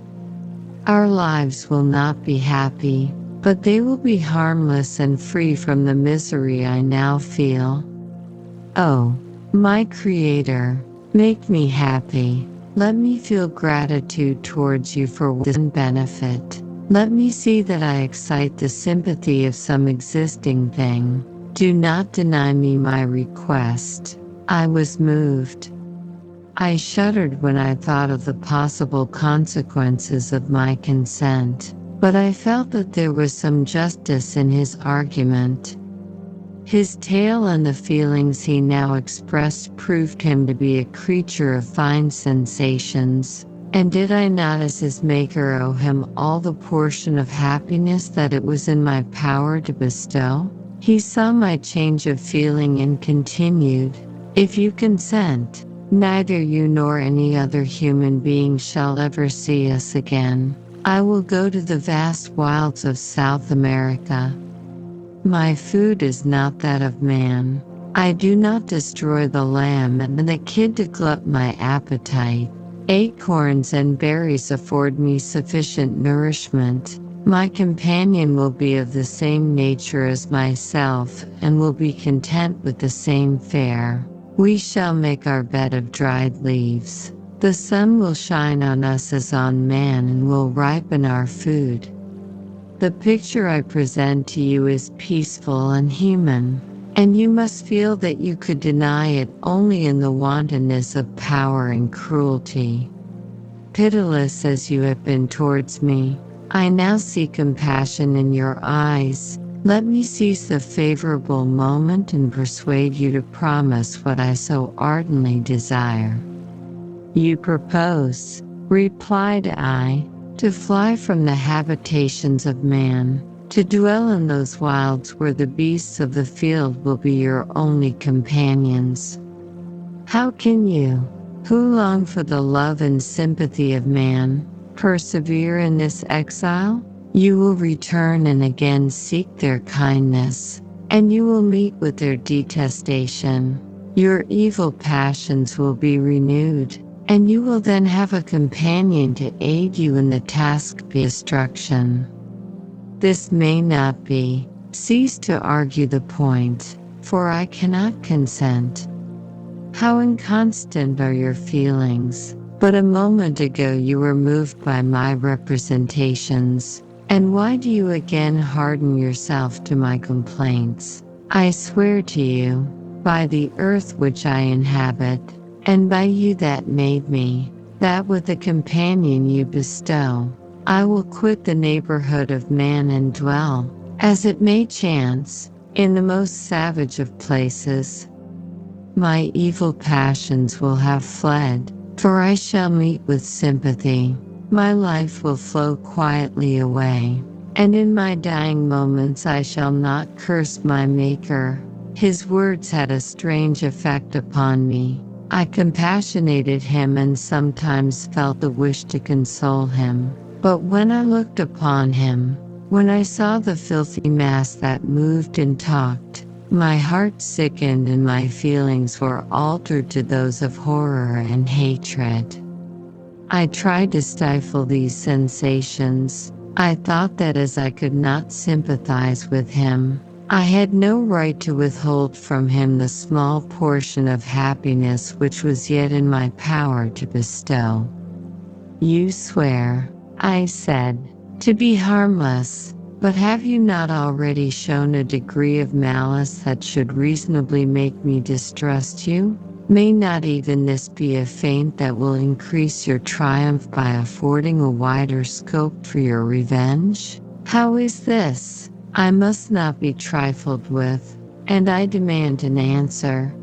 Our lives will not be happy, but they will be harmless and free from the misery I now feel. Oh, my Creator, make me happy. Let me feel gratitude towards you for this benefit. Let me see that I excite the sympathy of some existing thing. Do not deny me my request. I was moved. I shuddered when I thought of the possible consequences of my consent, but I felt that there was some justice in his argument. His tale and the feelings he now expressed proved him to be a creature of fine sensations, and did I not as his maker owe him all the portion of happiness that it was in my power to bestow? He saw my change of feeling and continued, If you consent, neither you nor any other human being shall ever see us again. I will go to the vast wilds of South America. My food is not that of man. I do not destroy the lamb and the kid to glut my appetite. Acorns and berries afford me sufficient nourishment. My companion will be of the same nature as myself and will be content with the same fare. We shall make our bed of dried leaves. The sun will shine on us as on man and will ripen our food. The picture I present to you is peaceful and human, and you must feel that you could deny it only in the wantonness of power and cruelty. Pitiless as you have been towards me, I now see compassion in your eyes. Let me seize the favorable moment and persuade you to promise what I so ardently desire. You propose, replied I, to fly from the habitations of man, to dwell in those wilds where the beasts of the field will be your only companions. How can you, who long for the love and sympathy of man, persevere in this exile? You will return and again seek their kindness, and you will meet with their detestation. Your evil passions will be renewed, and you will then have a companion to aid you in the task of destruction. This may not be. Cease to argue the point, for I cannot consent. How inconstant are your feelings! But a moment ago you were moved by my representations, and why do you again harden yourself to my complaints? I swear to you, by the earth which I inhabit, and by you that made me, that with the companion you bestow, I will quit the neighborhood of man and dwell, as it may chance, in the most savage of places. My evil passions will have fled, for I shall meet with sympathy. My life will flow quietly away, and in my dying moments I shall not curse my Maker. His words had a strange effect upon me. I compassionated him and sometimes felt the wish to console him. But when I looked upon him, when I saw the filthy mass that moved and talked, my heart sickened and my feelings were altered to those of horror and hatred. I tried to stifle these sensations. I thought that as I could not sympathize with him, I had no right to withhold from him the small portion of happiness which was yet in my power to bestow. You swear, I said, to be harmless, but have you not already shown a degree of malice that should reasonably make me distrust you? May not even this be a feint that will increase your triumph by affording a wider scope for your revenge? How is this? I must not be trifled with, and I demand an answer.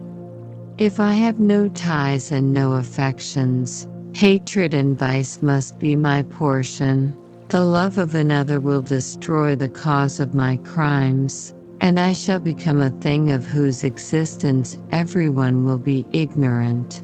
If I have no ties and no affections, hatred and vice must be my portion. The love of another will destroy the cause of my crimes, and I shall become a thing of whose existence everyone will be ignorant.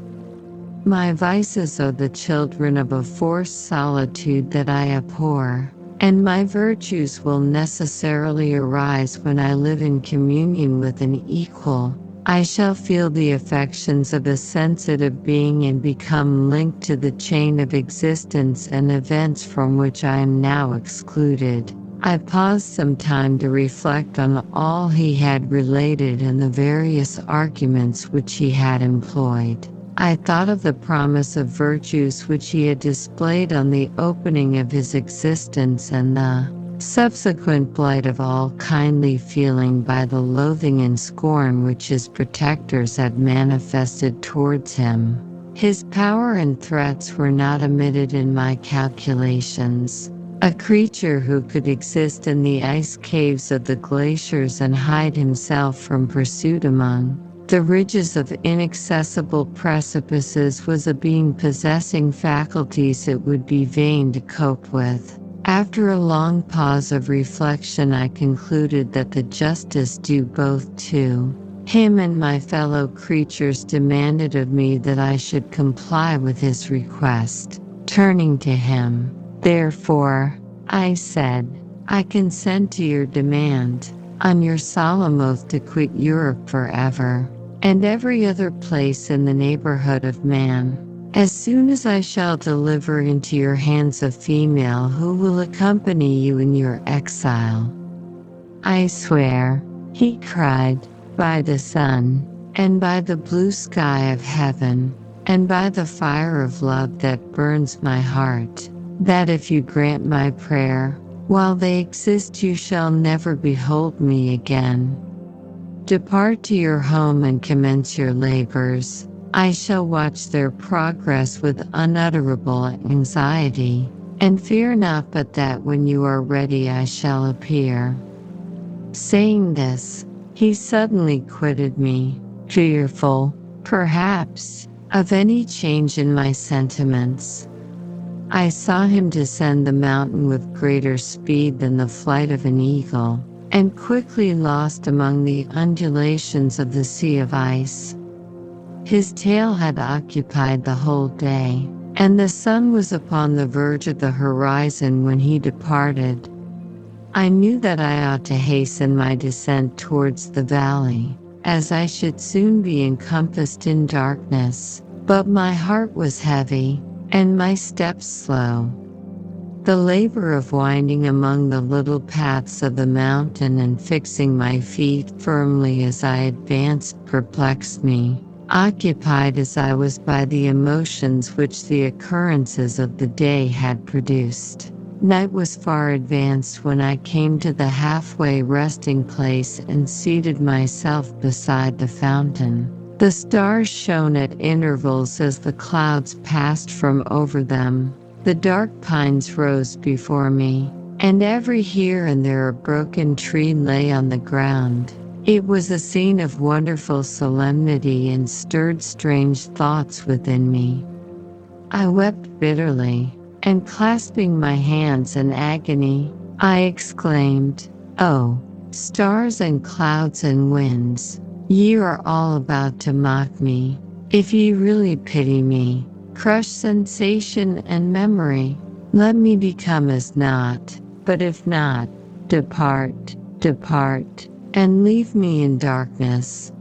My vices are the children of a forced solitude that I abhor, and my virtues will necessarily arise when I live in communion with an equal. I shall feel the affections of a sensitive being and become linked to the chain of existence and events from which I am now excluded. I paused some time to reflect on all he had related and the various arguments which he had employed. I thought of the promise of virtues which he had displayed on the opening of his existence and the subsequent blight of all kindly feeling by the loathing and scorn which his protectors had manifested towards him. His power and threats were not omitted in my calculations. A creature who could exist in the ice caves of the glaciers and hide himself from pursuit among the ridges of inaccessible precipices was a being possessing faculties it would be vain to cope with. After a long pause of reflection, I concluded that the justice due both to him and my fellow creatures demanded of me that I should comply with his request. Turning to him, therefore, I said, I consent to your demand, on your solemn oath to quit Europe forever, and every other place in the neighborhood of man, as soon as I shall deliver into your hands a female who will accompany you in your exile. I swear, he cried, by the sun, and by the blue sky of heaven, and by the fire of love that burns my heart, that if you grant my prayer, while they exist you shall never behold me again. Depart to your home and commence your labors. I shall watch their progress with unutterable anxiety, and fear not but that when you are ready I shall appear. Saying this, he suddenly quitted me, fearful, perhaps, of any change in my sentiments. I saw him descend the mountain with greater speed than the flight of an eagle, and quickly lost among the undulations of the sea of ice. His tail had occupied the whole day, and the sun was upon the verge of the horizon when he departed. I knew that I ought to hasten my descent towards the valley, as I should soon be encompassed in darkness, but my heart was heavy, and my steps slow. The labor of winding among the little paths of the mountain and fixing my feet firmly as I advanced perplexed me, occupied as I was by the emotions which the occurrences of the day had produced. Night was far advanced when I came to the halfway resting place and seated myself beside the fountain. The stars shone at intervals as the clouds passed from over them. The dark pines rose before me, and every here and there a broken tree lay on the ground. It was a scene of wonderful solemnity and stirred strange thoughts within me. I wept bitterly, and clasping my hands in agony, I exclaimed, "Oh, stars and clouds and winds, ye are all about to mock me. If ye really pity me, crush sensation and memory. Let me become as naught, but if not, depart, depart, and leave me in darkness."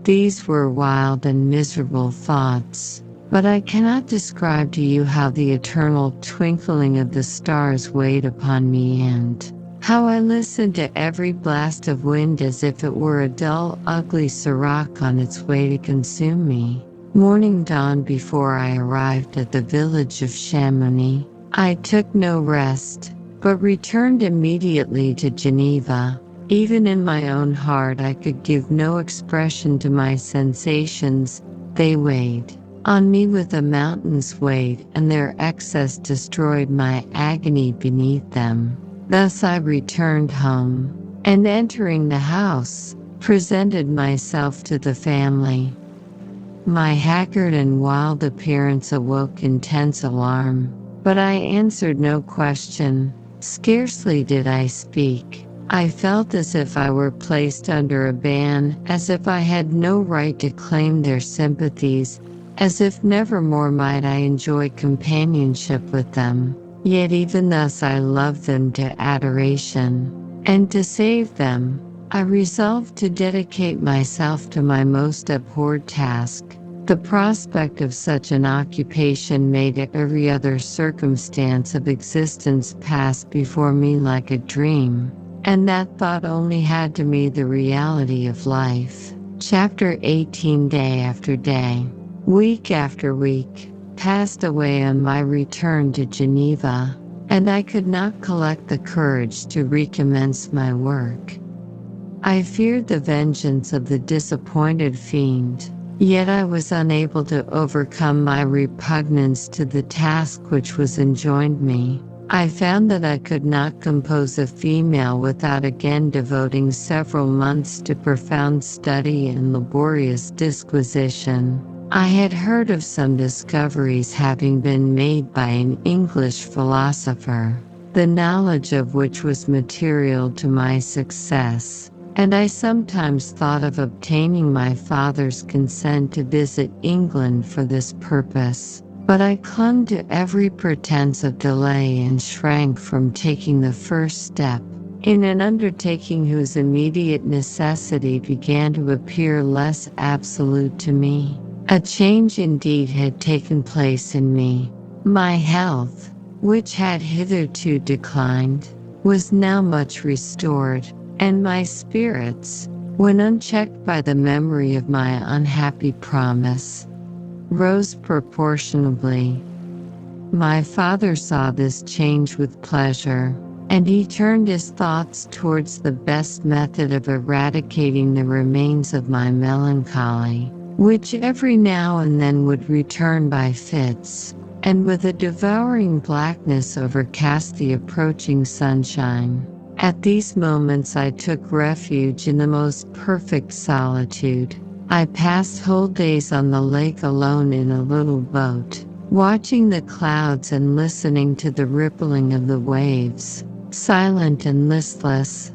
These were wild and miserable thoughts, but I cannot describe to you how the eternal twinkling of the stars weighed upon me and how I listened to every blast of wind as if it were a dull, ugly sirocco on its way to consume me. Morning dawned before I arrived at the village of Chamonix. I took no rest, but returned immediately to Geneva. Even in my own heart I could give no expression to my sensations. They weighed on me with a mountain's weight, and their excess destroyed my agony beneath them. Thus I returned home, and entering the house, presented myself to the family. My haggard and wild appearance awoke intense alarm, but I answered no question. Scarcely did I speak. I felt as if I were placed under a ban, as if I had no right to claim their sympathies, as if never more might I enjoy companionship with them. Yet even thus I loved them to adoration, and to save them, I resolved to dedicate myself to my most abhorred task. The prospect of such an occupation made every other circumstance of existence pass before me like a dream, and that thought only had to me the reality of life. Chapter 18. Day after day, week after week, passed away on my return to Geneva, and I could not collect the courage to recommence my work. I feared the vengeance of the disappointed fiend, yet I was unable to overcome my repugnance to the task which was enjoined me. I found that I could not compose a female without again devoting several months to profound study and laborious disquisition. I had heard of some discoveries having been made by an English philosopher, the knowledge of which was material to my success, and I sometimes thought of obtaining my father's consent to visit England for this purpose. But I clung to every pretense of delay and shrank from taking the first step in an undertaking whose immediate necessity began to appear less absolute to me. A change indeed had taken place in me. My health, which had hitherto declined, was now much restored, and my spirits, when unchecked by the memory of my unhappy promise, rose proportionably. My father saw this change with pleasure, and he turned his thoughts towards the best method of eradicating the remains of my melancholy, which every now and then would return by fits, and with a devouring blackness overcast the approaching sunshine. At these moments I took refuge in the most perfect solitude. I passed whole days on the lake alone in a little boat, watching the clouds and listening to the rippling of the waves, silent and listless.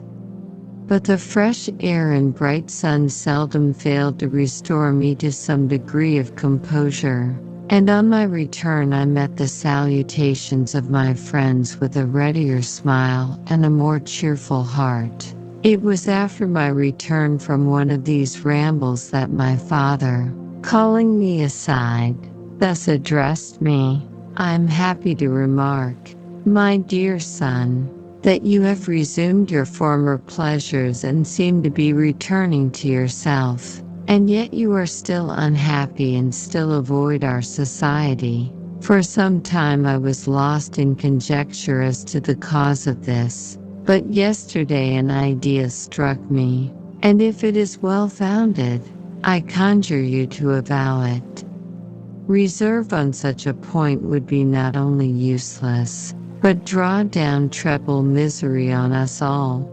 But the fresh air and bright sun seldom failed to restore me to some degree of composure, and on my return I met the salutations of my friends with a readier smile and a more cheerful heart. It was after my return from one of these rambles that my father, calling me aside, thus addressed me. "I am happy to remark, my dear son, that you have resumed your former pleasures and seem to be returning to yourself, and yet you are still unhappy and still avoid our society." For some time I was lost in conjecture as to the cause of this, but yesterday an idea struck me, and if it is well founded, I conjure you to avow it. Reserve on such a point would be not only useless, but draw down treble misery on us all.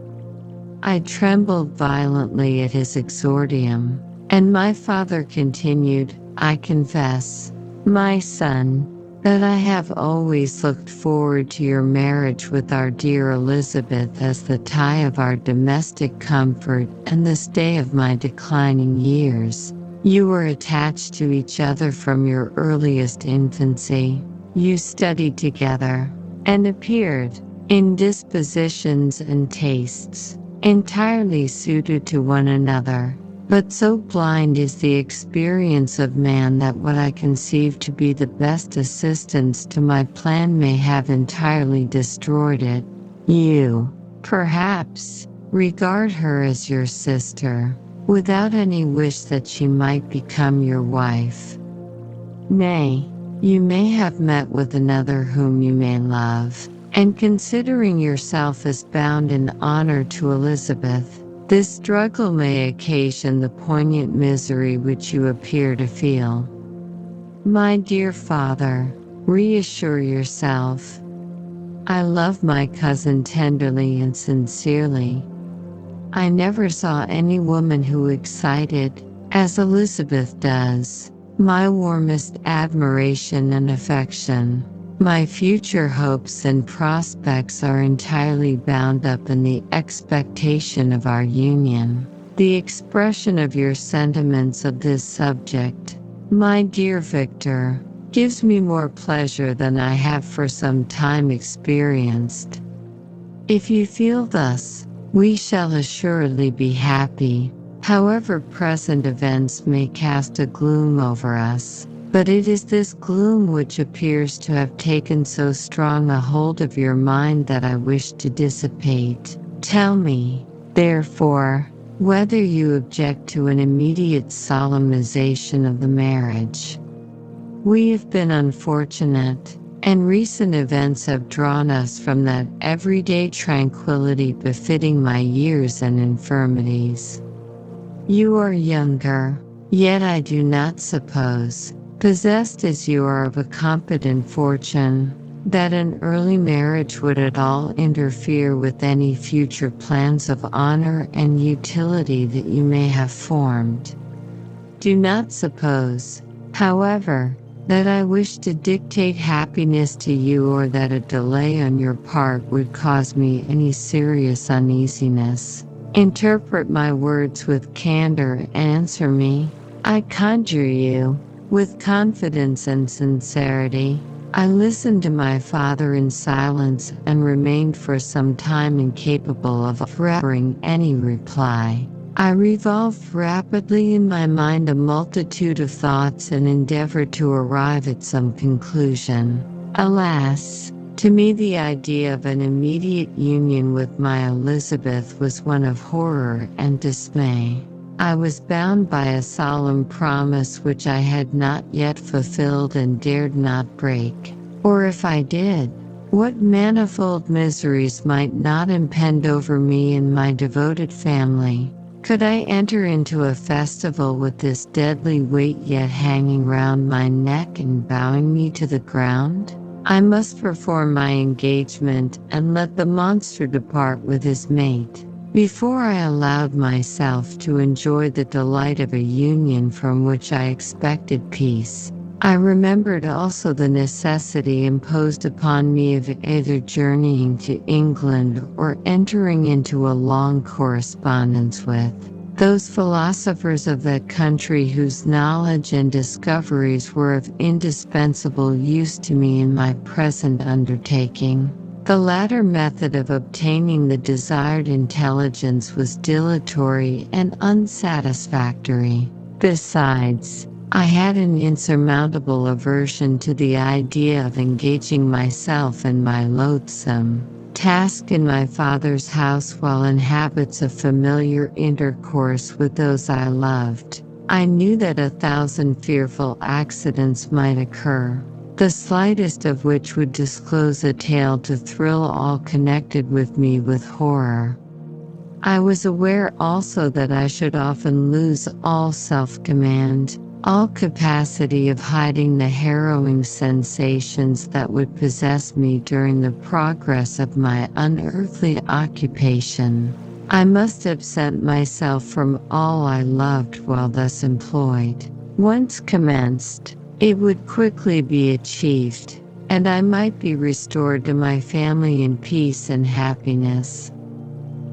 I trembled violently at his exordium, and my father continued, "I confess, my son, that I have always looked forward to your marriage with our dear Elizabeth as the tie of our domestic comfort and the stay of my declining years. You were attached to each other from your earliest infancy. You studied together, and appeared, in dispositions and tastes, entirely suited to one another. But so blind is the experience of man that what I conceive to be the best assistance to my plan may have entirely destroyed it. You, perhaps, regard her as your sister, without any wish that she might become your wife. Nay, you may have met with another whom you may love, and considering yourself as bound in honor to Elizabeth, this struggle may occasion the poignant misery which you appear to feel. My dear father, reassure yourself. I love my cousin tenderly and sincerely. I never saw any woman who excited, as Elizabeth does, my warmest admiration and affection. My future hopes and prospects are entirely bound up in the expectation of our union. The expression of your sentiments of this subject, my dear Victor, gives me more pleasure than I have for some time experienced. If you feel thus, we shall assuredly be happy, however present events may cast a gloom over us. But it is this gloom which appears to have taken so strong a hold of your mind that I wish to dissipate. Tell me, therefore, whether you object to an immediate solemnization of the marriage. We have been unfortunate, and recent events have drawn us from that everyday tranquility befitting my years and infirmities. You are younger, yet I do not suppose, possessed as you are of a competent fortune, that an early marriage would at all interfere with any future plans of honor and utility that you may have formed. Do not suppose, however, that I wish to dictate happiness to you or that a delay on your part would cause me any serious uneasiness. Interpret my words with candor and answer me, I conjure you, with confidence and sincerity. I listened to my father in silence and remained for some time incapable of uttering any reply. I revolved rapidly in my mind a multitude of thoughts and endeavored to arrive at some conclusion. Alas, to me the idea of an immediate union with my Elizabeth was one of horror and dismay. I was bound by a solemn promise which I had not yet fulfilled and dared not break. Or if I did, what manifold miseries might not impend over me and my devoted family? Could I enter into a festival with this deadly weight yet hanging round my neck and bowing me to the ground? I must perform my engagement and let the monster depart with his mate. Before I allowed myself to enjoy the delight of a union from which I expected peace, I remembered also the necessity imposed upon me of either journeying to England or entering into a long correspondence with those philosophers of that country whose knowledge and discoveries were of indispensable use to me in my present undertaking. The latter method of obtaining the desired intelligence was dilatory and unsatisfactory. Besides, I had an insurmountable aversion to the idea of engaging myself in my loathsome task in my father's house while in habits of familiar intercourse with those I loved. I knew that 1,000 fearful accidents might occur, the slightest of which would disclose a tale to thrill all connected with me with horror. I was aware also that I should often lose all self-command, all capacity of hiding the harrowing sensations that would possess me during the progress of my unearthly occupation. I must absent myself from all I loved while thus employed. Once commenced, it would quickly be achieved, and I might be restored to my family in peace and happiness.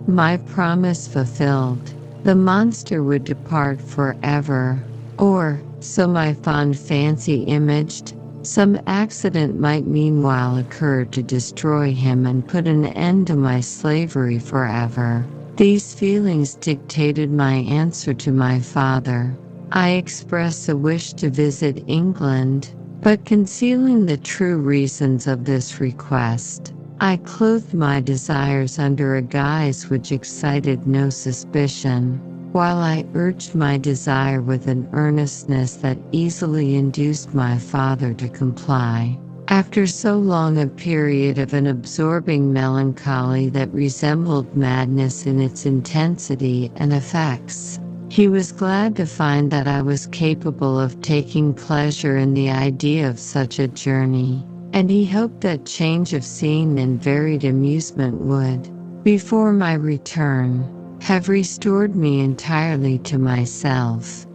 My promise fulfilled, the monster would depart forever. Or, so my fond fancy imaged, some accident might meanwhile occur to destroy him and put an end to my slavery forever. These feelings dictated my answer to my father. I expressed a wish to visit England, but concealing the true reasons of this request, I clothed my desires under a guise which excited no suspicion, while I urged my desire with an earnestness that easily induced my father to comply. After so long a period of an absorbing melancholy that resembled madness in its intensity and effects, he was glad to find that I was capable of taking pleasure in the idea of such a journey, and he hoped that change of scene and varied amusement would, before my return, have restored me entirely to myself.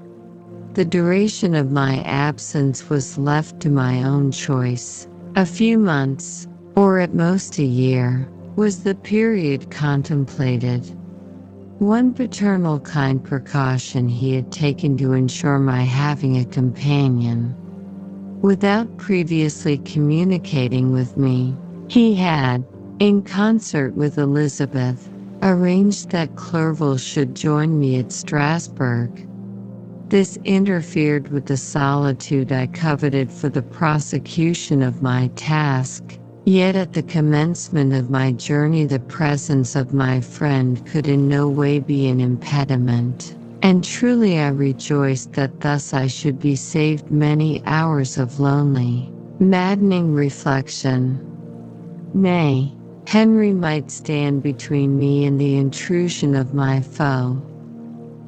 The duration of my absence was left to my own choice. A few months, or at most a year, was the period contemplated. One paternal kind precaution he had taken to ensure my having a companion. Without previously communicating with me, he had, in concert with Elizabeth, arranged that Clerval should join me at Strasbourg. This interfered with the solitude I coveted for the prosecution of my task, yet at the commencement of my journey the presence of my friend could in no way be an impediment, and truly I rejoiced that thus I should be saved many hours of lonely, maddening reflection. Nay, Henry might stand between me and the intrusion of my foe.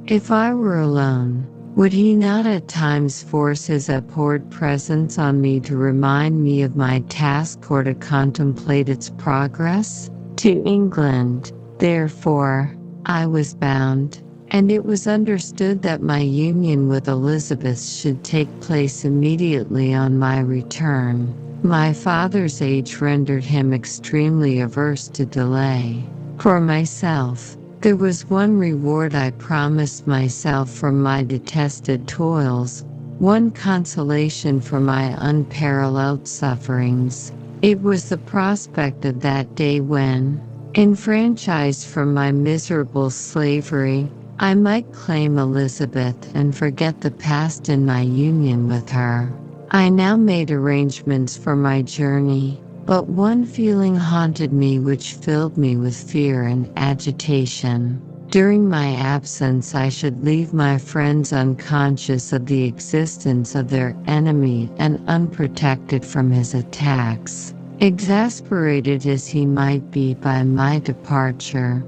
If I were alone, would he not at times force his abhorred presence on me to remind me of my task or to contemplate its progress? To England, therefore, I was bound, and it was understood that my union with Elizabeth should take place immediately on my return. My father's age rendered him extremely averse to delay. For myself, there was one reward I promised myself from my detested toils, one consolation for my unparalleled sufferings. It was the prospect of that day when, enfranchised from my miserable slavery, I might claim Elizabeth and forget the past in my union with her. I now made arrangements for my journey, but one feeling haunted me which filled me with fear and agitation. During my absence I should leave my friends unconscious of the existence of their enemy and unprotected from his attacks, exasperated as he might be by my departure.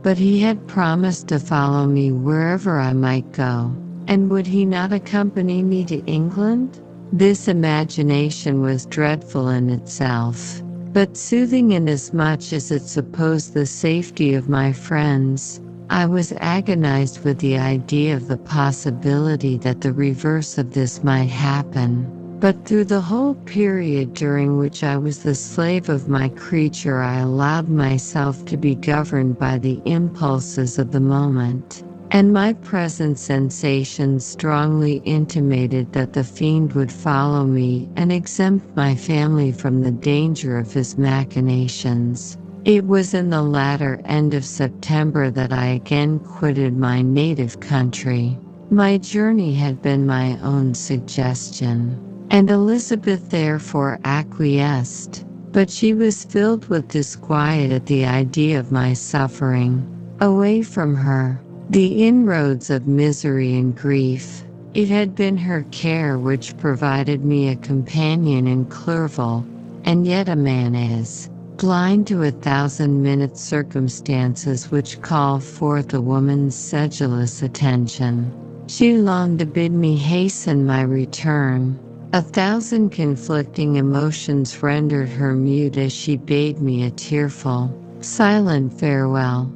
But he had promised to follow me wherever I might go, and would he not accompany me to England? This imagination was dreadful in itself, but soothing inasmuch as it supposed the safety of my friends. I was agonized with the idea of the possibility that the reverse of this might happen. But through the whole period during which I was the slave of my creature, I allowed myself to be governed by the impulses of the moment, and my present sensations strongly intimated that the fiend would follow me and exempt my family from the danger of his machinations. It was in the latter end of September that I again quitted my native country. My journey had been my own suggestion, and Elizabeth therefore acquiesced, but she was filled with disquiet at the idea of my suffering. Away from her, the inroads of misery and grief, it had been her care which provided me a companion in Clerval, and yet a man is blind to 1,000 circumstances which call forth a woman's sedulous attention. She longed to bid me hasten my return. 1,000 conflicting emotions rendered her mute as she bade me a tearful, silent farewell.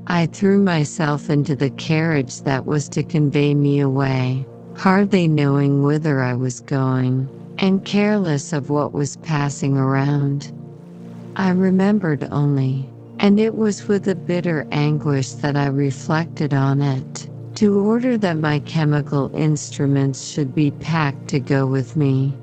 I threw myself into the carriage that was to convey me away, hardly knowing whither I was going, and careless of what was passing around. I remembered only, and it was with a bitter anguish that I reflected on it, to order that my chemical instruments should be packed to go with me.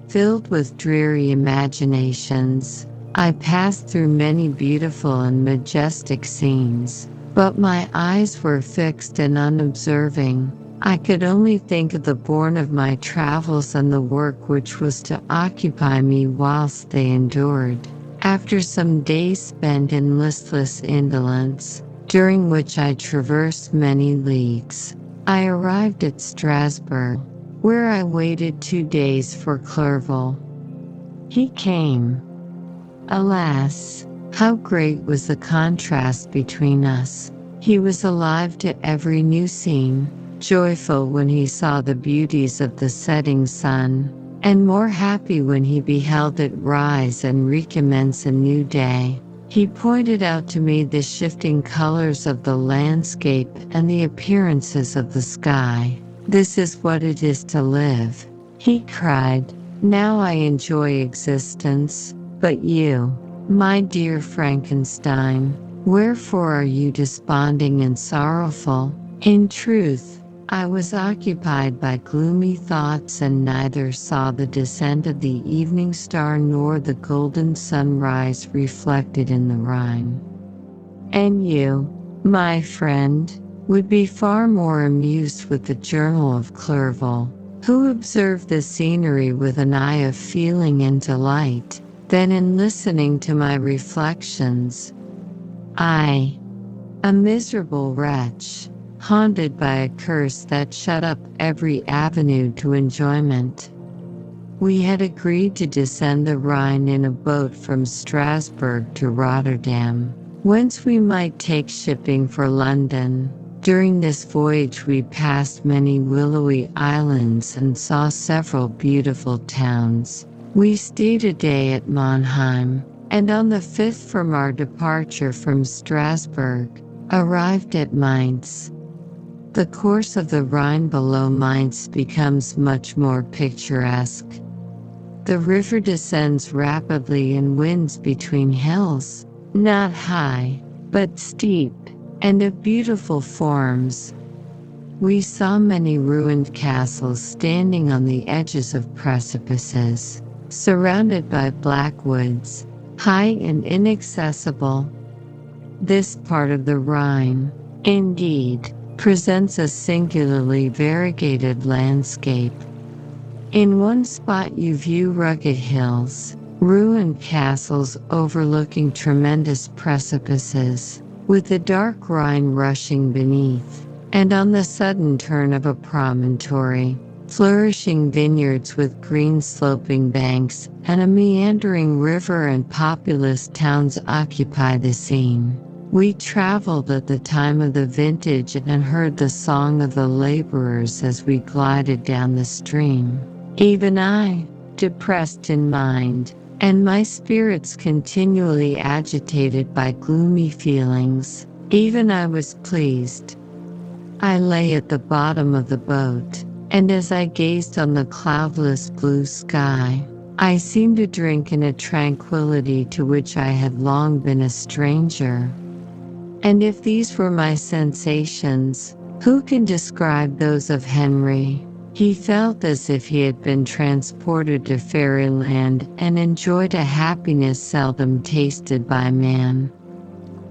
Filled with dreary imaginations, I passed through many beautiful and majestic scenes, but my eyes were fixed and unobserving. I could only think of the bourne of my travels and the work which was to occupy me whilst they endured. After some days spent in listless indolence, during which I traversed many leagues, I arrived at Strasbourg, where I waited 2 days for Clerval. He came. Alas, how great was the contrast between us! He was alive to every new scene, joyful when he saw the beauties of the setting sun, and more happy when he beheld it rise and recommence a new day. He pointed out to me the shifting colors of the landscape and the appearances of the sky. "This is what it is to live," he cried. "Now I enjoy existence, but you, my dear Frankenstein, wherefore are you desponding and sorrowful?" In truth, I was occupied by gloomy thoughts and neither saw the descent of the evening star nor the golden sunrise reflected in the Rhine. And you, my friend, would be far more amused with the journal of Clerval, who observed the scenery with an eye of feeling and delight, than in listening to my reflections. I, a miserable wretch, haunted by a curse that shut up every avenue to enjoyment. We had agreed to descend the Rhine in a boat from Strasbourg to Rotterdam, whence we might take shipping for London. During this voyage we passed many willowy islands and saw several beautiful towns. We stayed a day at Mannheim, and on the 5th from our departure from Strasbourg, arrived at Mainz. The course of the Rhine below Mainz becomes much more picturesque. The river descends rapidly and winds between hills, not high, but steep, and of beautiful forms. We saw many ruined castles standing on the edges of precipices, surrounded by black woods, high and inaccessible. This part of the Rhine, indeed, presents a singularly variegated landscape. In one spot you view rugged hills, ruined castles overlooking tremendous precipices, with the dark Rhine rushing beneath, and on the sudden turn of a promontory, flourishing vineyards with green sloping banks and a meandering river and populous towns occupy the scene. We traveled at the time of the vintage and heard the song of the laborers as we glided down the stream. Even I, depressed in mind, and my spirits continually agitated by gloomy feelings, even I was pleased. I lay at the bottom of the boat, and as I gazed on the cloudless blue sky, I seemed to drink in a tranquility to which I had long been a stranger. And if these were my sensations, who can describe those of Henry? He felt as if he had been transported to fairyland and enjoyed a happiness seldom tasted by man.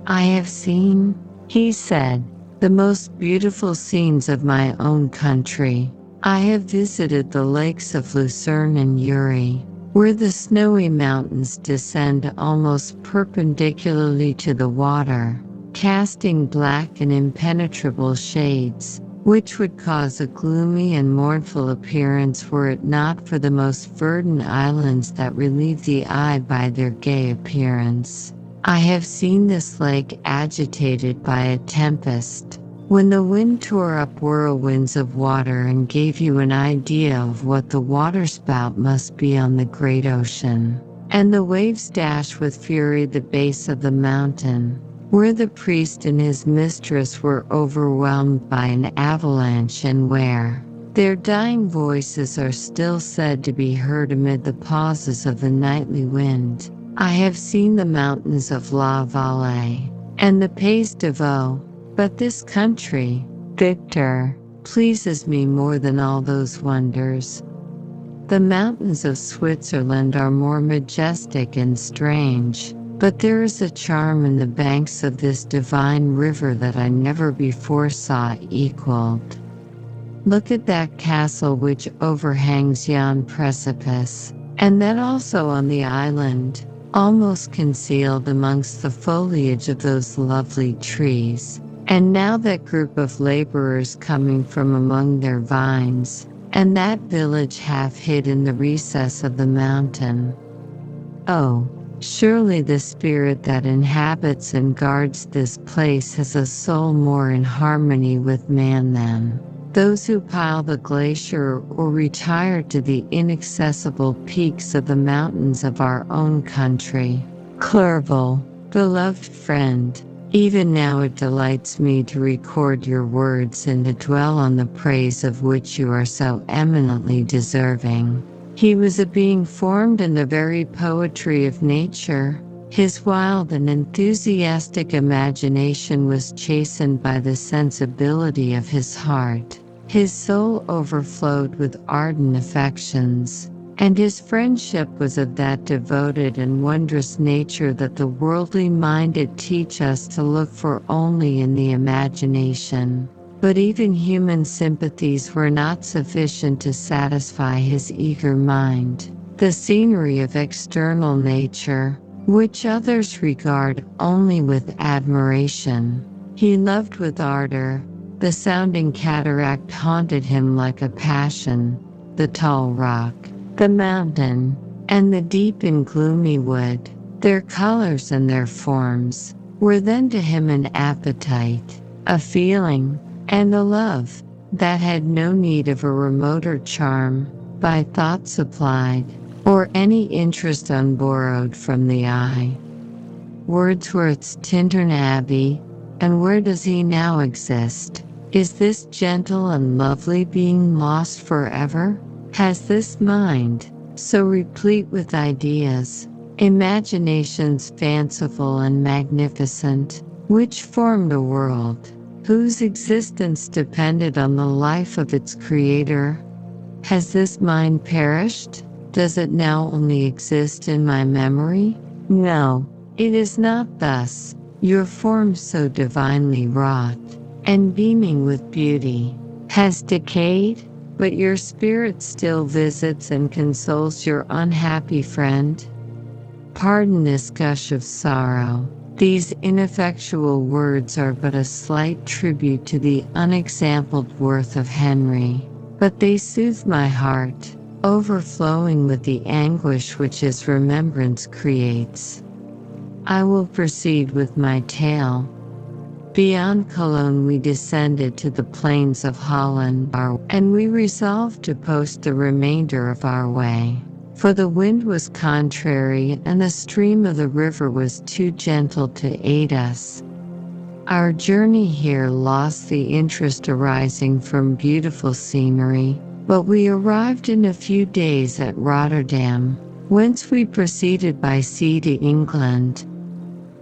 "I have seen," he said, "the most beautiful scenes of my own country. I have visited the lakes of Lucerne and Uri, where the snowy mountains descend almost perpendicularly to the water, casting black and impenetrable shades, which would cause a gloomy and mournful appearance were it not for the most verdant islands that relieve the eye by their gay appearance. I have seen this lake agitated by a tempest, when the wind tore up whirlwinds of water and gave you an idea of what the waterspout must be on the great ocean, and the waves dash with fury the base of the mountain, where the priest and his mistress were overwhelmed by an avalanche and where their dying voices are still said to be heard amid the pauses of the nightly wind. I have seen the mountains of La Vallée and the Pays de Vaud, but this country, Victor, pleases me more than all those wonders. The mountains of Switzerland are more majestic and strange, but there is a charm in the banks of this divine river that I never before saw equaled. Look at that castle which overhangs yon precipice, and that also on the island, almost concealed amongst the foliage of those lovely trees, and now that group of laborers coming from among their vines, and that village half hid in the recess of the mountain. Oh, surely the spirit that inhabits and guards this place has a soul more in harmony with man than those who pile the glacier or retire to the inaccessible peaks of the mountains of our own country. Clerval, beloved friend, even now it delights me to record your words and to dwell on the praise of which you are so eminently deserving. He was a being formed in the very poetry of nature. His wild and enthusiastic imagination was chastened by the sensibility of his heart. His soul overflowed with ardent affections, and his friendship was of that devoted and wondrous nature that the worldly minded teach us to look for only in the imagination. But even human sympathies were not sufficient to satisfy his eager mind. The scenery of external nature, which others regard only with admiration, he loved with ardor. The sounding cataract haunted him like a passion. The tall rock, the mountain, and the deep and gloomy wood, their colors and their forms, were then to him an appetite, a feeling, and a love that had no need of a remoter charm, by thought supplied, or any interest unborrowed from the eye. Wordsworth's Tintern Abbey, and where does he now exist? Is this gentle and lovely being lost forever? Has this mind, so replete with ideas, imaginations fanciful and magnificent, which formed a world, whose existence depended on the life of its creator? Has this mind perished? Does it now only exist in my memory? No, it is not thus. Your form so divinely wrought, and beaming with beauty, has decayed, but your spirit still visits and consoles your unhappy friend. Pardon this gush of sorrow. These ineffectual words are but a slight tribute to the unexampled worth of Henry, but they soothe my heart, overflowing with the anguish which his remembrance creates. I will proceed with my tale. Beyond Cologne we descended to the plains of Holland, and we resolved to post the remainder of our way. For the wind was contrary and the stream of the river was too gentle to aid us. Our journey here lost the interest arising from beautiful scenery, but we arrived in a few days at Rotterdam, whence we proceeded by sea to England.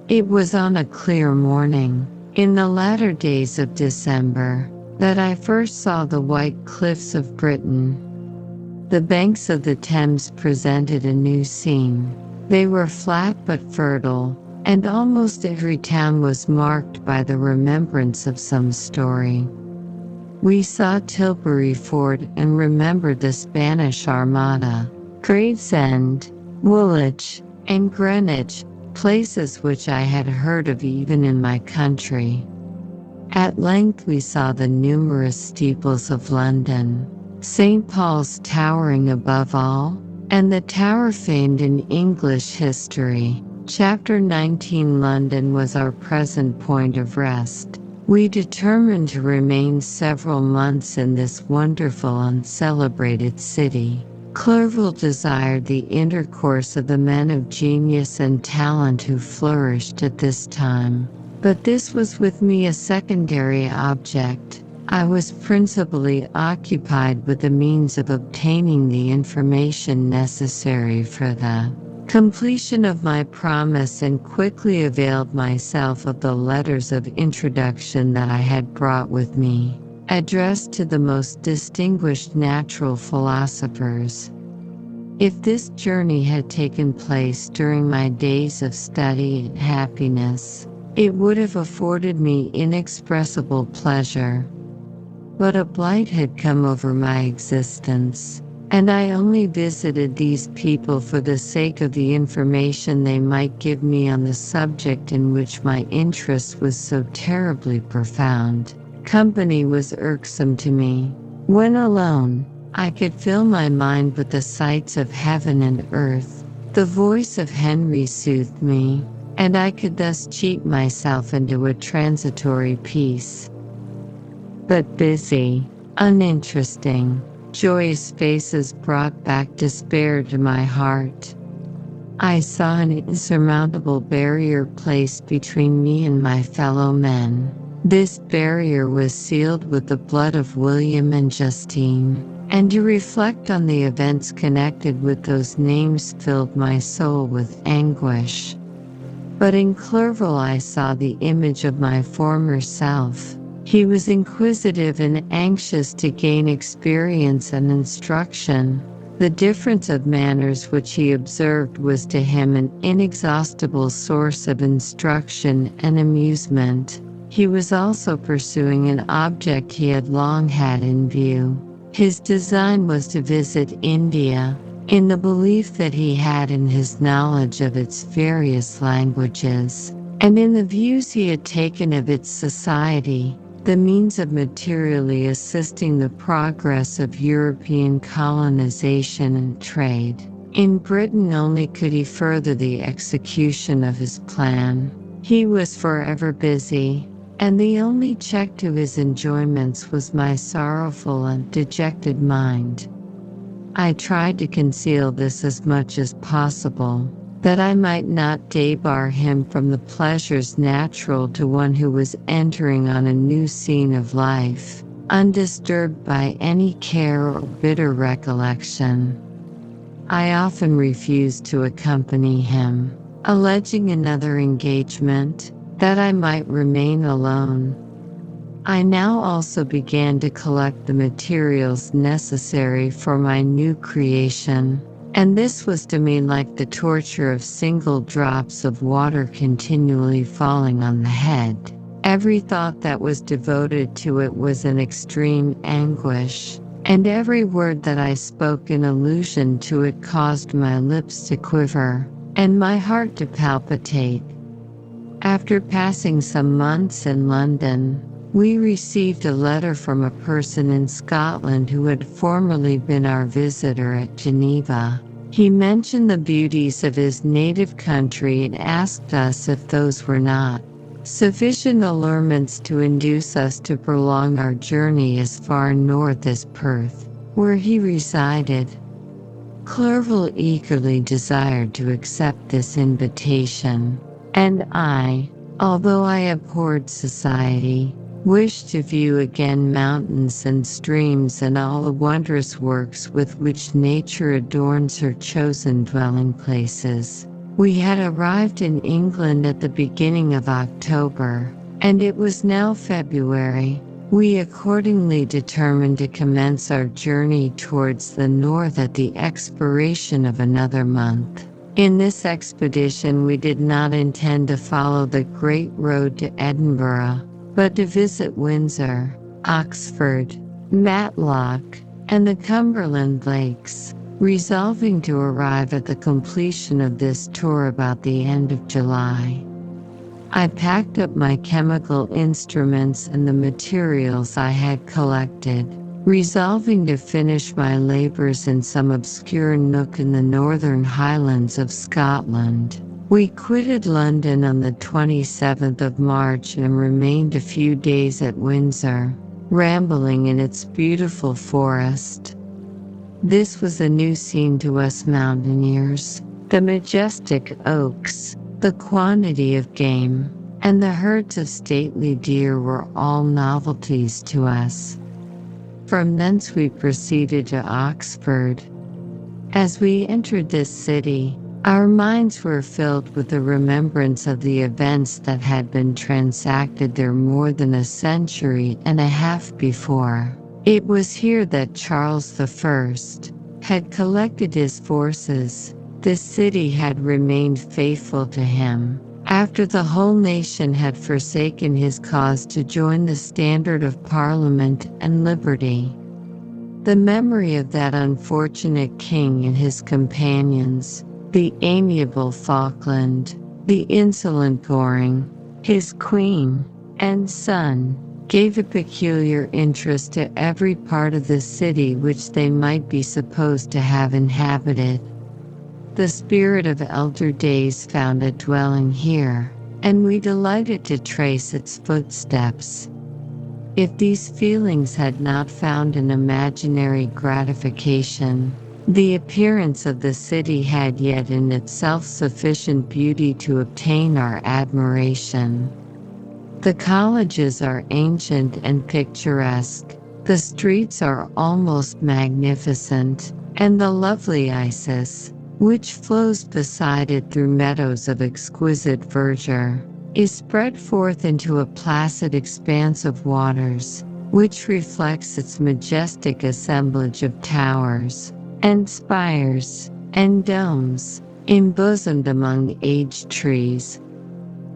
It was on a clear morning, in the latter days of December, that I first saw the white cliffs of Britain. The banks of the Thames presented a new scene. They were flat but fertile, and almost every town was marked by the remembrance of some story. We saw Tilbury Fort and remembered the Spanish Armada, Gravesend, Woolwich, and Greenwich, places which I had heard of even in my country. At length we saw the numerous steeples of London, St. Paul's towering above all, and the tower famed in English history. Chapter 19. London was our present point of rest. We determined to remain several months in this wonderful uncelebrated city. Clerval desired the intercourse of the men of genius and talent who flourished at this time, but this was with me a secondary object. I was principally occupied with the means of obtaining the information necessary for the completion of my promise, and quickly availed myself of the letters of introduction that I had brought with me, addressed to the most distinguished natural philosophers. If this journey had taken place during my days of study and happiness, it would have afforded me inexpressible pleasure. But a blight had come over my existence, and I only visited these people for the sake of the information they might give me on the subject in which my interest was so terribly profound. Company was irksome to me. When alone, I could fill my mind with the sights of heaven and earth. The voice of Henry soothed me, and I could thus cheat myself into a transitory peace. But busy, uninteresting, joyous faces brought back despair to my heart. I saw an insurmountable barrier placed between me and my fellow men. This barrier was sealed with the blood of William and Justine, and to reflect on the events connected with those names filled my soul with anguish. But in Clerval I saw the image of my former self. He was inquisitive and anxious to gain experience and instruction. The difference of manners which he observed was to him an inexhaustible source of instruction and amusement. He was also pursuing an object he had long had in view. His design was to visit India, in the belief that he had in his knowledge of its various languages, and in the views he had taken of its society, the means of materially assisting the progress of European colonization and trade. In Britain only could he further the execution of his plan. He was forever busy, and the only check to his enjoyments was my sorrowful and dejected mind. I tried to conceal this as much as possible, that I might not debar him from the pleasures natural to one who was entering on a new scene of life, undisturbed by any care or bitter recollection. I often refused to accompany him, alleging another engagement, that I might remain alone. I now also began to collect the materials necessary for my new creation, and this was to me like the torture of single drops of water continually falling on the head. Every thought that was devoted to it was an extreme anguish, and every word that I spoke in allusion to it caused my lips to quiver, and my heart to palpitate. After passing some months in London, we received a letter from a person in Scotland who had formerly been our visitor at Geneva. He mentioned the beauties of his native country and asked us if those were not sufficient allurements to induce us to prolong our journey as far north as Perth, where he resided. Clerval eagerly desired to accept this invitation, and I, although I abhorred society, wished to view again mountains and streams and all the wondrous works with which nature adorns her chosen dwelling places. We had arrived in England at the beginning of October, and it was now February. We accordingly determined to commence our journey towards the north at the expiration of another month. In this expedition we did not intend to follow the great road to Edinburgh, but to visit Windsor, Oxford, Matlock, and the Cumberland Lakes, resolving to arrive at the completion of this tour about the end of July. I packed up my chemical instruments and the materials I had collected, resolving to finish my labors in some obscure nook in the northern highlands of Scotland. We quitted London on the 27th of March and remained a few days at Windsor, rambling in its beautiful forest. This was a new scene to us mountaineers. The majestic oaks, the quantity of game, and the herds of stately deer were all novelties to us. From thence we proceeded to Oxford. As we entered this city, our minds were filled with the remembrance of the events that had been transacted there more than a century and a half before. It was here that Charles I had collected his forces. The city had remained faithful to him, after the whole nation had forsaken his cause to join the standard of Parliament and liberty. The memory of that unfortunate king and his companions, the amiable Falkland, the insolent Goring, his queen, and son, gave a peculiar interest to every part of the city which they might be supposed to have inhabited. The spirit of elder days found a dwelling here, and we delighted to trace its footsteps. If these feelings had not found an imaginary gratification, the appearance of the city had yet in itself sufficient beauty to obtain our admiration. The colleges are ancient and picturesque, the streets are almost magnificent, and the lovely Isis, which flows beside it through meadows of exquisite verdure, is spread forth into a placid expanse of waters, which reflects its majestic assemblage of towers, and spires, and domes, embosomed among aged trees.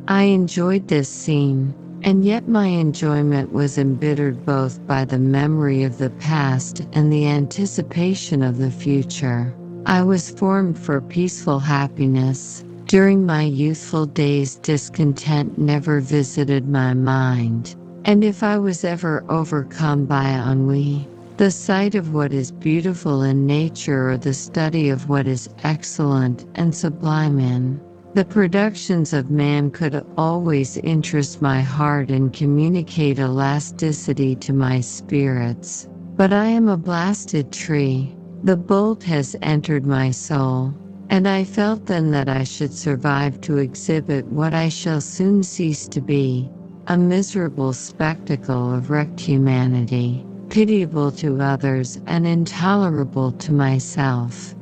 I enjoyed this scene, and yet my enjoyment was embittered both by the memory of the past and the anticipation of the future. I was formed for peaceful happiness. During my youthful days discontent never visited my mind, and if I was ever overcome by ennui, the sight of what is beautiful in nature or the study of what is excellent and sublime in the productions of man could always interest my heart and communicate elasticity to my spirits. But I am a blasted tree. The bolt has entered my soul, and I felt then that I should survive to exhibit what I shall soon cease to be, a miserable spectacle of wrecked humanity, pitiable to others and intolerable to myself.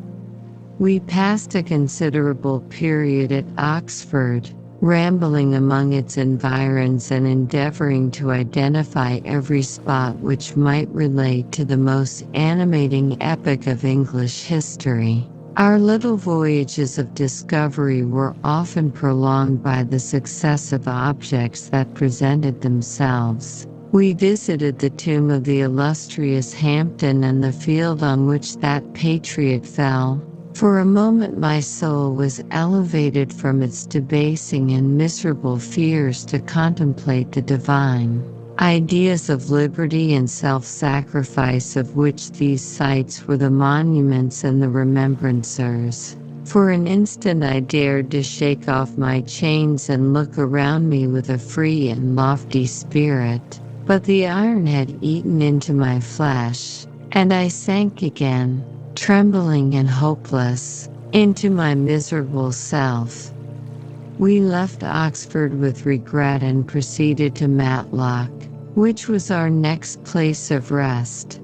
We passed a considerable period at Oxford, rambling among its environs and endeavoring to identify every spot which might relate to the most animating epoch of English history. Our little voyages of discovery were often prolonged by the successive objects that presented themselves. We visited the tomb of the illustrious Hampden and the field on which that patriot fell. For a moment my soul was elevated from its debasing and miserable fears to contemplate the divine ideas of liberty and self-sacrifice of which these sites were the monuments and the remembrancers. For an instant I dared to shake off my chains and look around me with a free and lofty spirit, but the iron had eaten into my flesh, and I sank again, trembling and hopeless, into my miserable self. We left Oxford with regret and proceeded to Matlock, which was our next place of rest.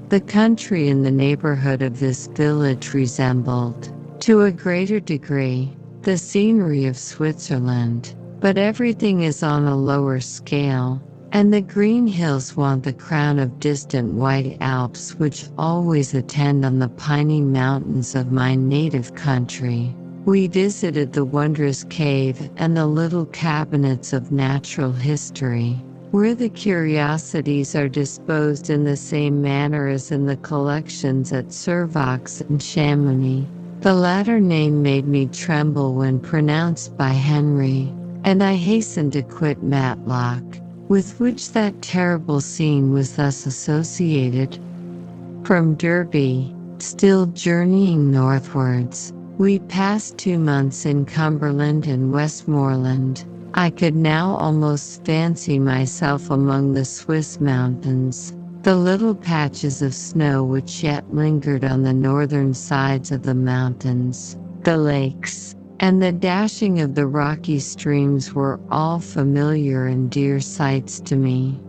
The country in the neighborhood of this village resembled, to a greater degree, the scenery of Switzerland, but everything is on a lower scale, and the green hills want the crown of distant white Alps which always attend on the piney mountains of my native country. We visited the wondrous cave and the little cabinets of natural history, where the curiosities are disposed in the same manner as in the collections at Servox and Chamonix. The latter name made me tremble when pronounced by Henry, and I hastened to quit Matlock, with which that terrible scene was thus associated. From Derby, still journeying northwards, we passed 2 months in Cumberland and Westmoreland. I could now almost fancy myself among the Swiss mountains, the little patches of snow which yet lingered on the northern sides of the mountains, the lakes, and the dashing of the rocky streams were all familiar and dear sights to me.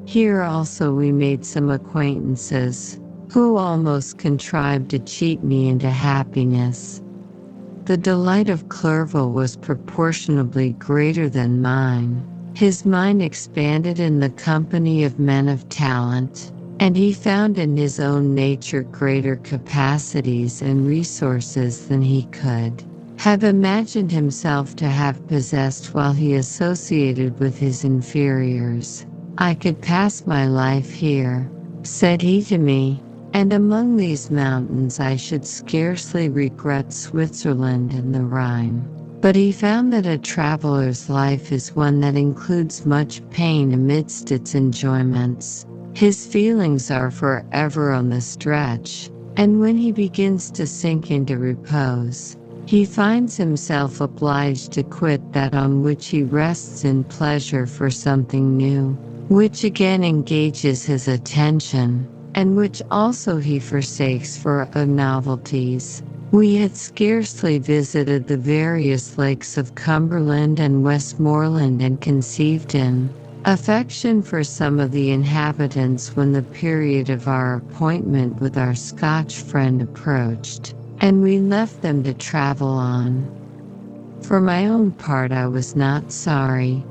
Here also we made some acquaintances, who almost contrived to cheat me into happiness. The delight of Clerval was proportionably greater than mine. His mind expanded in the company of men of talent, and he found in his own nature greater capacities and resources than he could have imagined himself to have possessed while he associated with his inferiors. I could pass my life here, said he to me, and among these mountains I should scarcely regret Switzerland and the Rhine. But he found that a traveler's life is one that includes much pain amidst its enjoyments. His feelings are forever on the stretch, and when he begins to sink into repose, he finds himself obliged to quit that on which he rests in pleasure for something new, which again engages his attention, and which also he forsakes for other novelties. We had scarcely visited the various lakes of Cumberland and Westmoreland and conceived an affection for some of the inhabitants when the period of our appointment with our Scotch friend approached, and we left them to travel on. For my own part I was not sorry.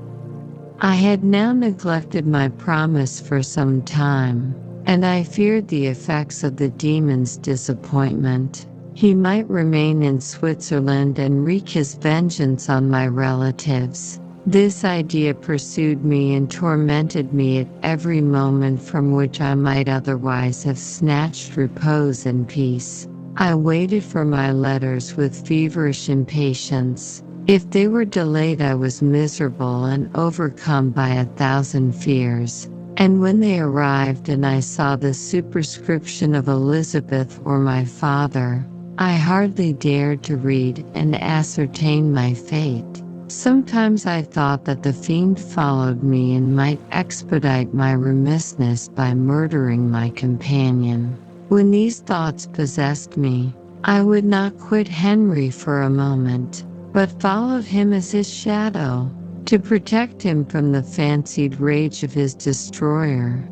I had now neglected my promise for some time, and I feared the effects of the demon's disappointment. He might remain in Switzerland and wreak his vengeance on my relatives. This idea pursued me and tormented me at every moment from which I might otherwise have snatched repose and peace. I waited for my letters with feverish impatience. If they were delayed I was miserable and overcome by 1,000 fears. And when they arrived and I saw the superscription of Elizabeth or my father, I hardly dared to read and ascertain my fate. Sometimes I thought that the fiend followed me and might expedite my remissness by murdering my companion. When these thoughts possessed me, I would not quit Henry for a moment, but followed him as his shadow, to protect him from the fancied rage of his destroyer.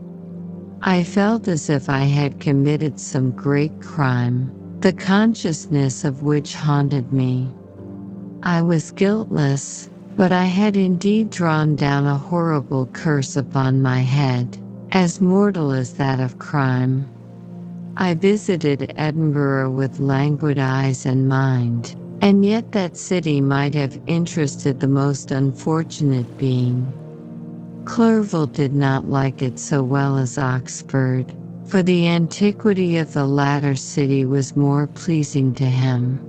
I felt as if I had committed some great crime, the consciousness of which haunted me. I was guiltless, but I had indeed drawn down a horrible curse upon my head, as mortal as that of crime. I visited Edinburgh with languid eyes and mind, and yet that city might have interested the most unfortunate being. Clerval did not like it so well as Oxford, for the antiquity of the latter city was more pleasing to him.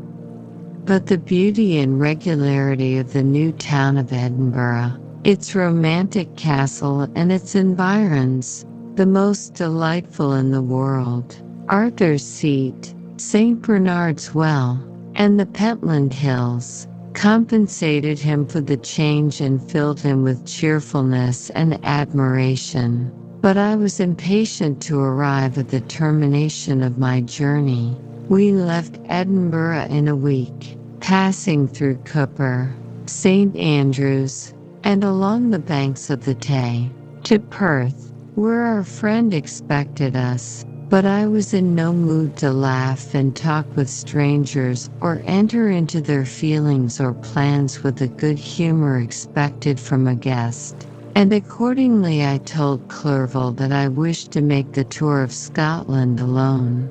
But the beauty and regularity of the new town of Edinburgh, its romantic castle and its environs, the most delightful in the world, Arthur's Seat, St. Bernard's Well, and the Pentland Hills compensated him for the change and filled him with cheerfulness and admiration. But I was impatient to arrive at the termination of my journey. We left Edinburgh in a week, passing through Cooper, St. Andrews, and along the banks of the Tay, to Perth, where our friend expected us. But I was in no mood to laugh and talk with strangers or enter into their feelings or plans with the good humor expected from a guest. And accordingly I told Clerval that I wished to make the tour of Scotland alone.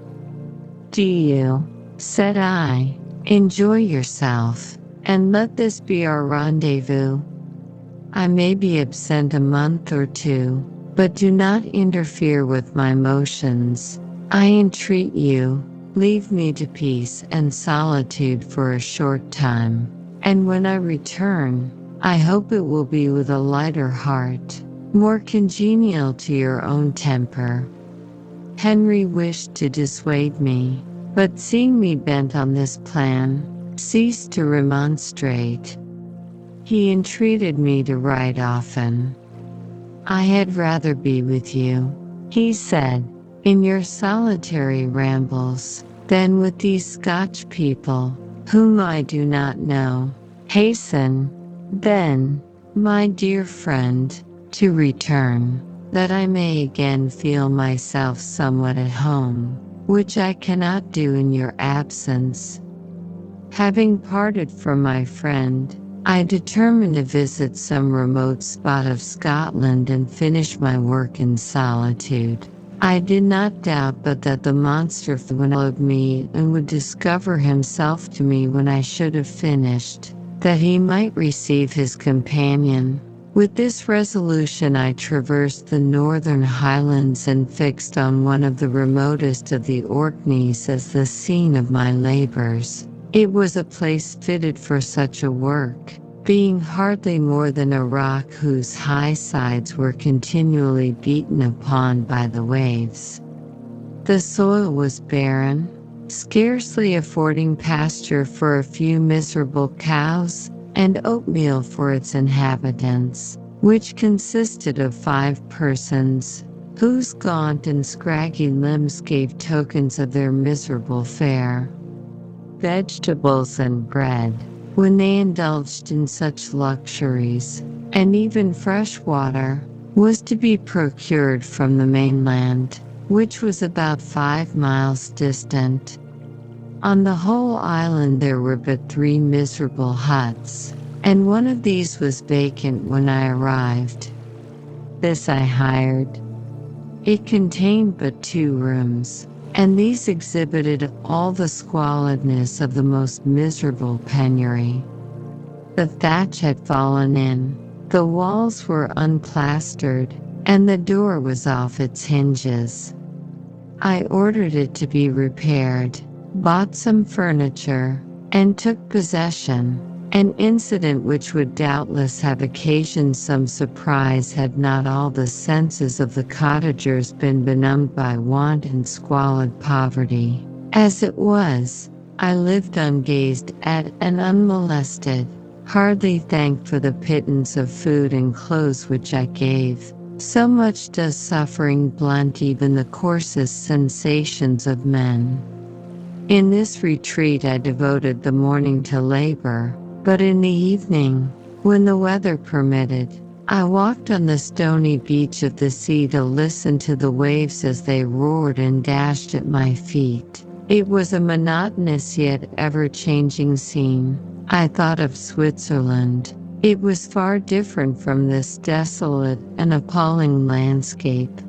"Do you?" said I. "Enjoy yourself, and let this be our rendezvous. I may be absent a month or two, but do not interfere with my motions. I entreat you, leave me to peace and solitude for a short time, and when I return, I hope it will be with a lighter heart, more congenial to your own temper." Henry wished to dissuade me, but seeing me bent on this plan, ceased to remonstrate. He entreated me to write often. "I had rather be with you," he said, "in your solitary rambles, than with these Scotch people, whom I do not know. Hasten, then, my dear friend, to return, that I may again feel myself somewhat at home, which I cannot do in your absence." Having parted from my friend, I determined to visit some remote spot of Scotland and finish my work in solitude. I did not doubt but that the monster followed me and would discover himself to me when I should have finished, that he might receive his companion. With this resolution I traversed the northern highlands and fixed on one of the remotest of the Orkneys as the scene of my labors. It was a place fitted for such a work, being hardly more than a rock whose high sides were continually beaten upon by the waves. The soil was barren, scarcely affording pasture for a few miserable cows, and oatmeal for its inhabitants, which consisted of 5 persons, whose gaunt and scraggy limbs gave tokens of their miserable fare. Vegetables and bread, when they indulged in such luxuries, and even fresh water, was to be procured from the mainland, which was about 5 miles distant. On the whole island there were but 3 miserable huts, and one of these was vacant when I arrived. This I hired. It contained but 2 rooms, and these exhibited all the squalidness of the most miserable penury. The thatch had fallen in, the walls were unplastered, and the door was off its hinges. I ordered it to be repaired, bought some furniture, and took possession, an incident which would doubtless have occasioned some surprise had not all the senses of the cottagers been benumbed by want and squalid poverty. As it was, I lived ungazed at and unmolested, hardly thanked for the pittance of food and clothes which I gave. So much does suffering blunt even the coarsest sensations of men. In this retreat I devoted the morning to labor, but in the evening, when the weather permitted, I walked on the stony beach of the sea to listen to the waves as they roared and dashed at my feet. It was a monotonous yet ever-changing scene. I thought of Switzerland. It was far different from this desolate and appalling landscape.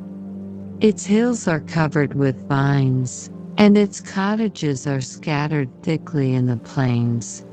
Its hills are covered with vines, and its cottages are scattered thickly in the plains.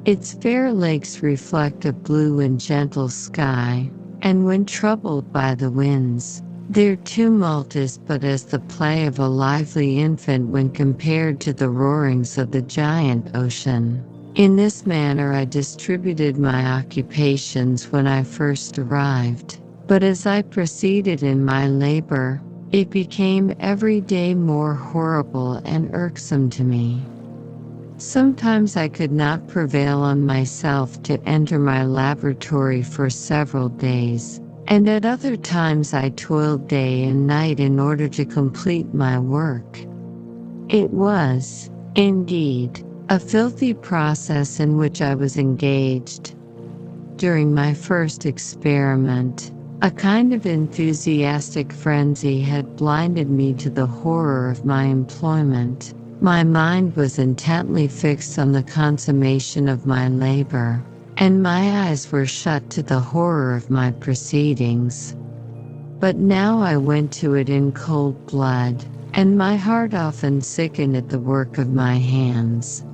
Its fair lakes reflect a blue and gentle sky, and when troubled by the winds, their tumult is but as the play of a lively infant when compared to the roarings of the giant ocean. In this manner I distributed my occupations when I first arrived, but as I proceeded in my labor, it became every day more horrible and irksome to me. Sometimes I could not prevail on myself to enter my laboratory for several days, and at other times I toiled day and night in order to complete my work. It was, indeed, a filthy process in which I was engaged. During my first experiment, a kind of enthusiastic frenzy had blinded me to the horror of my employment. My mind was intently fixed on the consummation of my labor, and my eyes were shut to the horror of my proceedings. But now I went to it in cold blood, and my heart often sickened at the work of my hands.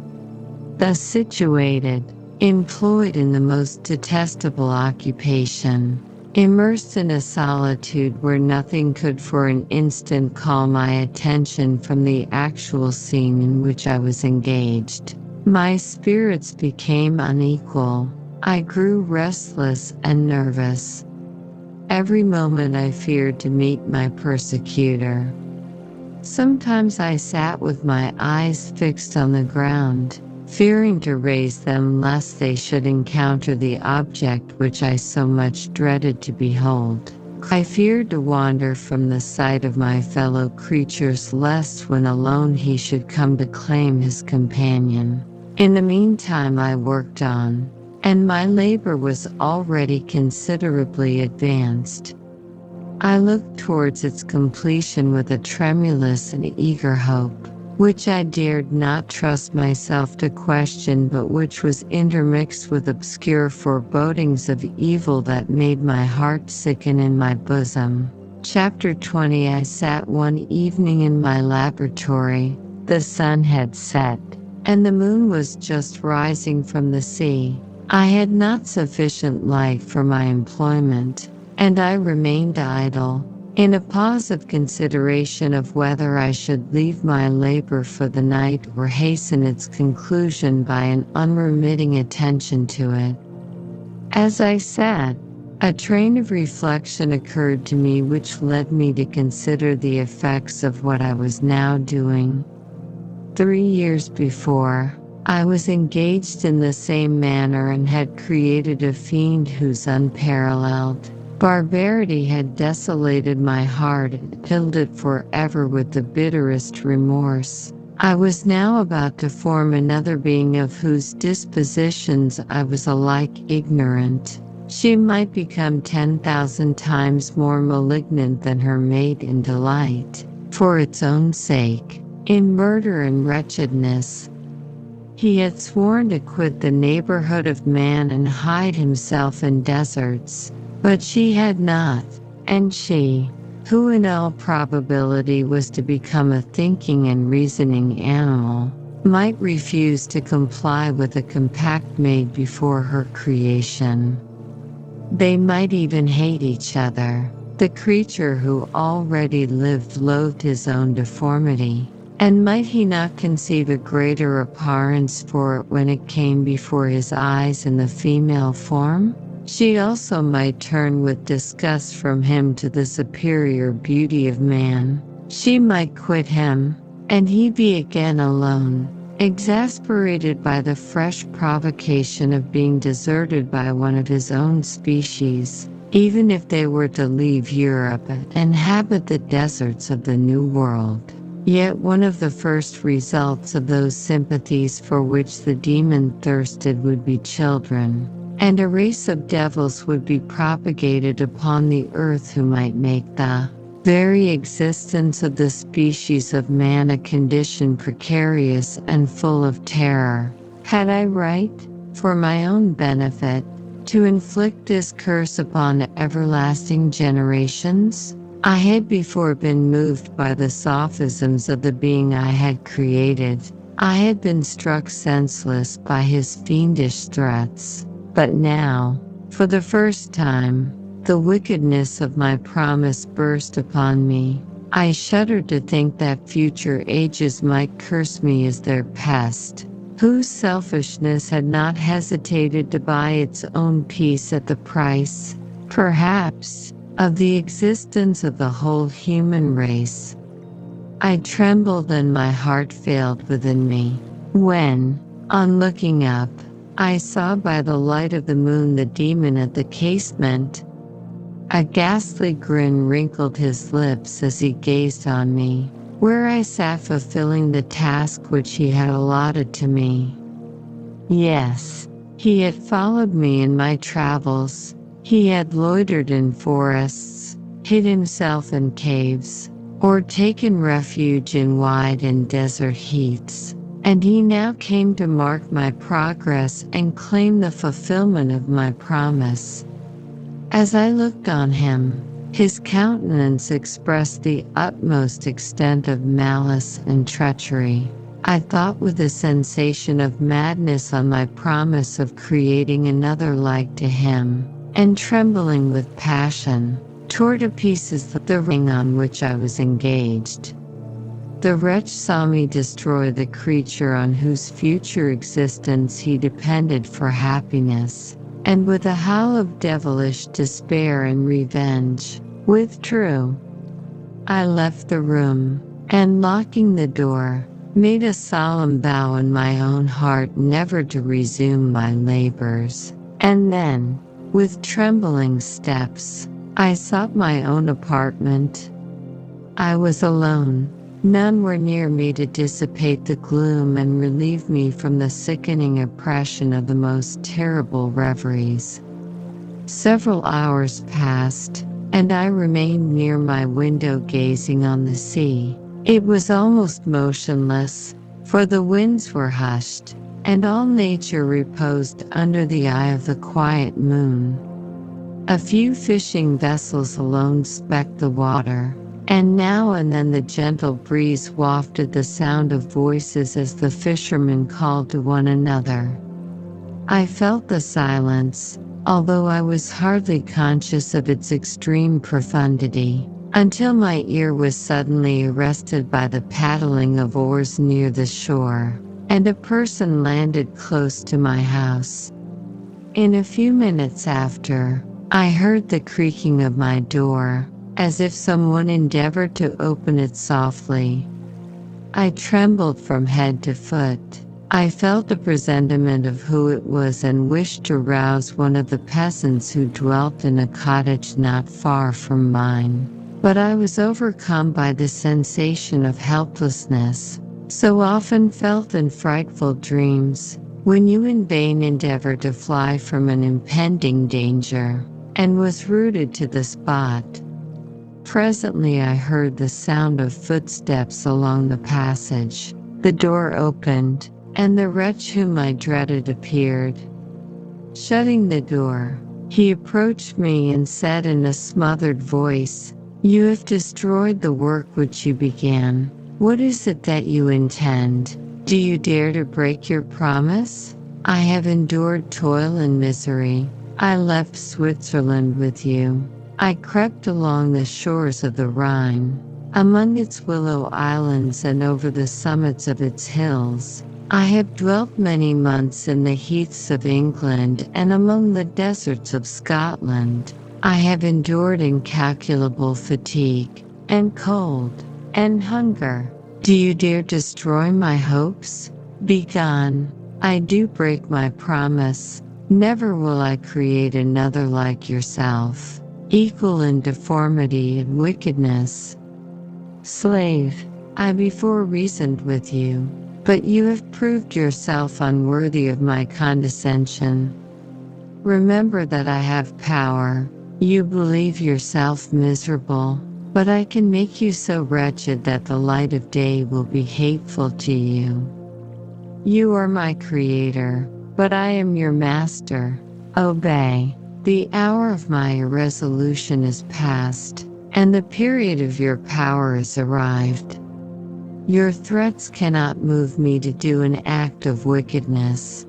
Thus situated, employed in the most detestable occupation, immersed in a solitude where nothing could for an instant call my attention from the actual scene in which I was engaged, my spirits became unequal. I grew restless and nervous. Every moment I feared to meet my persecutor. Sometimes I sat with my eyes fixed on the ground, fearing to raise them lest they should encounter the object which I so much dreaded to behold. I feared to wander from the sight of my fellow creatures lest when alone he should come to claim his companion. In the meantime I worked on, and my labor was already considerably advanced. I looked towards its completion with a tremulous and eager hope, which I dared not trust myself to question, but which was intermixed with obscure forebodings of evil that made my heart sicken in my bosom. Chapter 20. I sat one evening in my laboratory. The sun had set, and the moon was just rising from the sea. I had not sufficient light for my employment, and I remained idle, in a pause of consideration of whether I should leave my labor for the night or hasten its conclusion by an unremitting attention to it. As I sat, a train of reflection occurred to me which led me to consider the effects of what I was now doing. 3 years before, I was engaged in the same manner and had created a fiend whose unparalleled barbarity had desolated my heart and filled it forever with the bitterest remorse. I was now about to form another being of whose dispositions I was alike ignorant. She might become 10,000 times more malignant than her mate in delight, for its own sake, in murder and wretchedness. He had sworn to quit the neighborhood of man and hide himself in deserts. But she had not, and she, who in all probability was to become a thinking and reasoning animal, might refuse to comply with a compact made before her creation. They might even hate each other. The creature who already lived loathed his own deformity, and might he not conceive a greater abhorrence for it when it came before his eyes in the female form? She also might turn with disgust from him to the superior beauty of man. She might quit him, and he be again alone, exasperated by the fresh provocation of being deserted by one of his own species, even if they were to leave Europe and inhabit the deserts of the New World. Yet one of the first results of those sympathies for which the demon thirsted would be children, and a race of devils would be propagated upon the earth who might make the very existence of the species of man a condition precarious and full of terror. Had I right, for my own benefit, to inflict this curse upon everlasting generations? I had before been moved by the sophisms of the being I had created. I had been struck senseless by his fiendish threats. But now, for the first time, the wickedness of my promise burst upon me. I shuddered to think that future ages might curse me as their pest, whose selfishness had not hesitated to buy its own peace at the price, perhaps, of the existence of the whole human race. I trembled and my heart failed within me. When, on looking up, I saw by the light of the moon the demon at the casement. A ghastly grin wrinkled his lips as he gazed on me, where I sat fulfilling the task which he had allotted to me. Yes, he had followed me in my travels. He had loitered in forests, hid himself in caves, or taken refuge in wide and desert heaths, and he now came to mark my progress and claim the fulfillment of my promise. As I looked on him, his countenance expressed the utmost extent of malice and treachery. I thought with a sensation of madness on my promise of creating another like to him, and trembling with passion, tore to pieces the ring on which I was engaged. The wretch saw me destroy the creature on whose future existence he depended for happiness, and with a howl of devilish despair and revenge, withdrew. I left the room, and locking the door, made a solemn vow in my own heart never to resume my labors, and then, with trembling steps, I sought my own apartment. I was alone. None were near me to dissipate the gloom and relieve me from the sickening oppression of the most terrible reveries. Several hours passed, and I remained near my window gazing on the sea. It was almost motionless, for the winds were hushed, and all nature reposed under the eye of the quiet moon. A few fishing vessels alone specked the water, and now and then the gentle breeze wafted the sound of voices as the fishermen called to one another. I felt the silence, although I was hardly conscious of its extreme profundity, until my ear was suddenly arrested by the paddling of oars near the shore, and a person landed close to my house. In a few minutes after, I heard the creaking of my door, as if someone endeavored to open it softly. I trembled from head to foot. I felt a presentiment of who it was and wished to rouse one of the peasants who dwelt in a cottage not far from mine. But I was overcome by the sensation of helplessness, so often felt in frightful dreams, when you in vain endeavor to fly from an impending danger, and was rooted to the spot. Presently I heard the sound of footsteps along the passage. The door opened, and the wretch whom I dreaded appeared. Shutting the door, he approached me and said in a smothered voice, "You have destroyed the work which you began. What is it that you intend? Do you dare to break your promise? I have endured toil and misery. I left Switzerland with you. I crept along the shores of the Rhine, among its willow islands and over the summits of its hills. I have dwelt many months in the heaths of England and among the deserts of Scotland. I have endured incalculable fatigue, and cold, and hunger. Do you dare destroy my hopes? Begone. I do break my promise. Never will I create another like yourself, equal in deformity and wickedness." Slave, I before reasoned with you, but you have proved yourself unworthy of my condescension. Remember that I have power. You believe yourself miserable, but I can make you so wretched that the light of day will be hateful to you. You are my creator, but I am your master. Obey. The hour of my irresolution is past, and the period of your power is arrived. Your threats cannot move me to do an act of wickedness,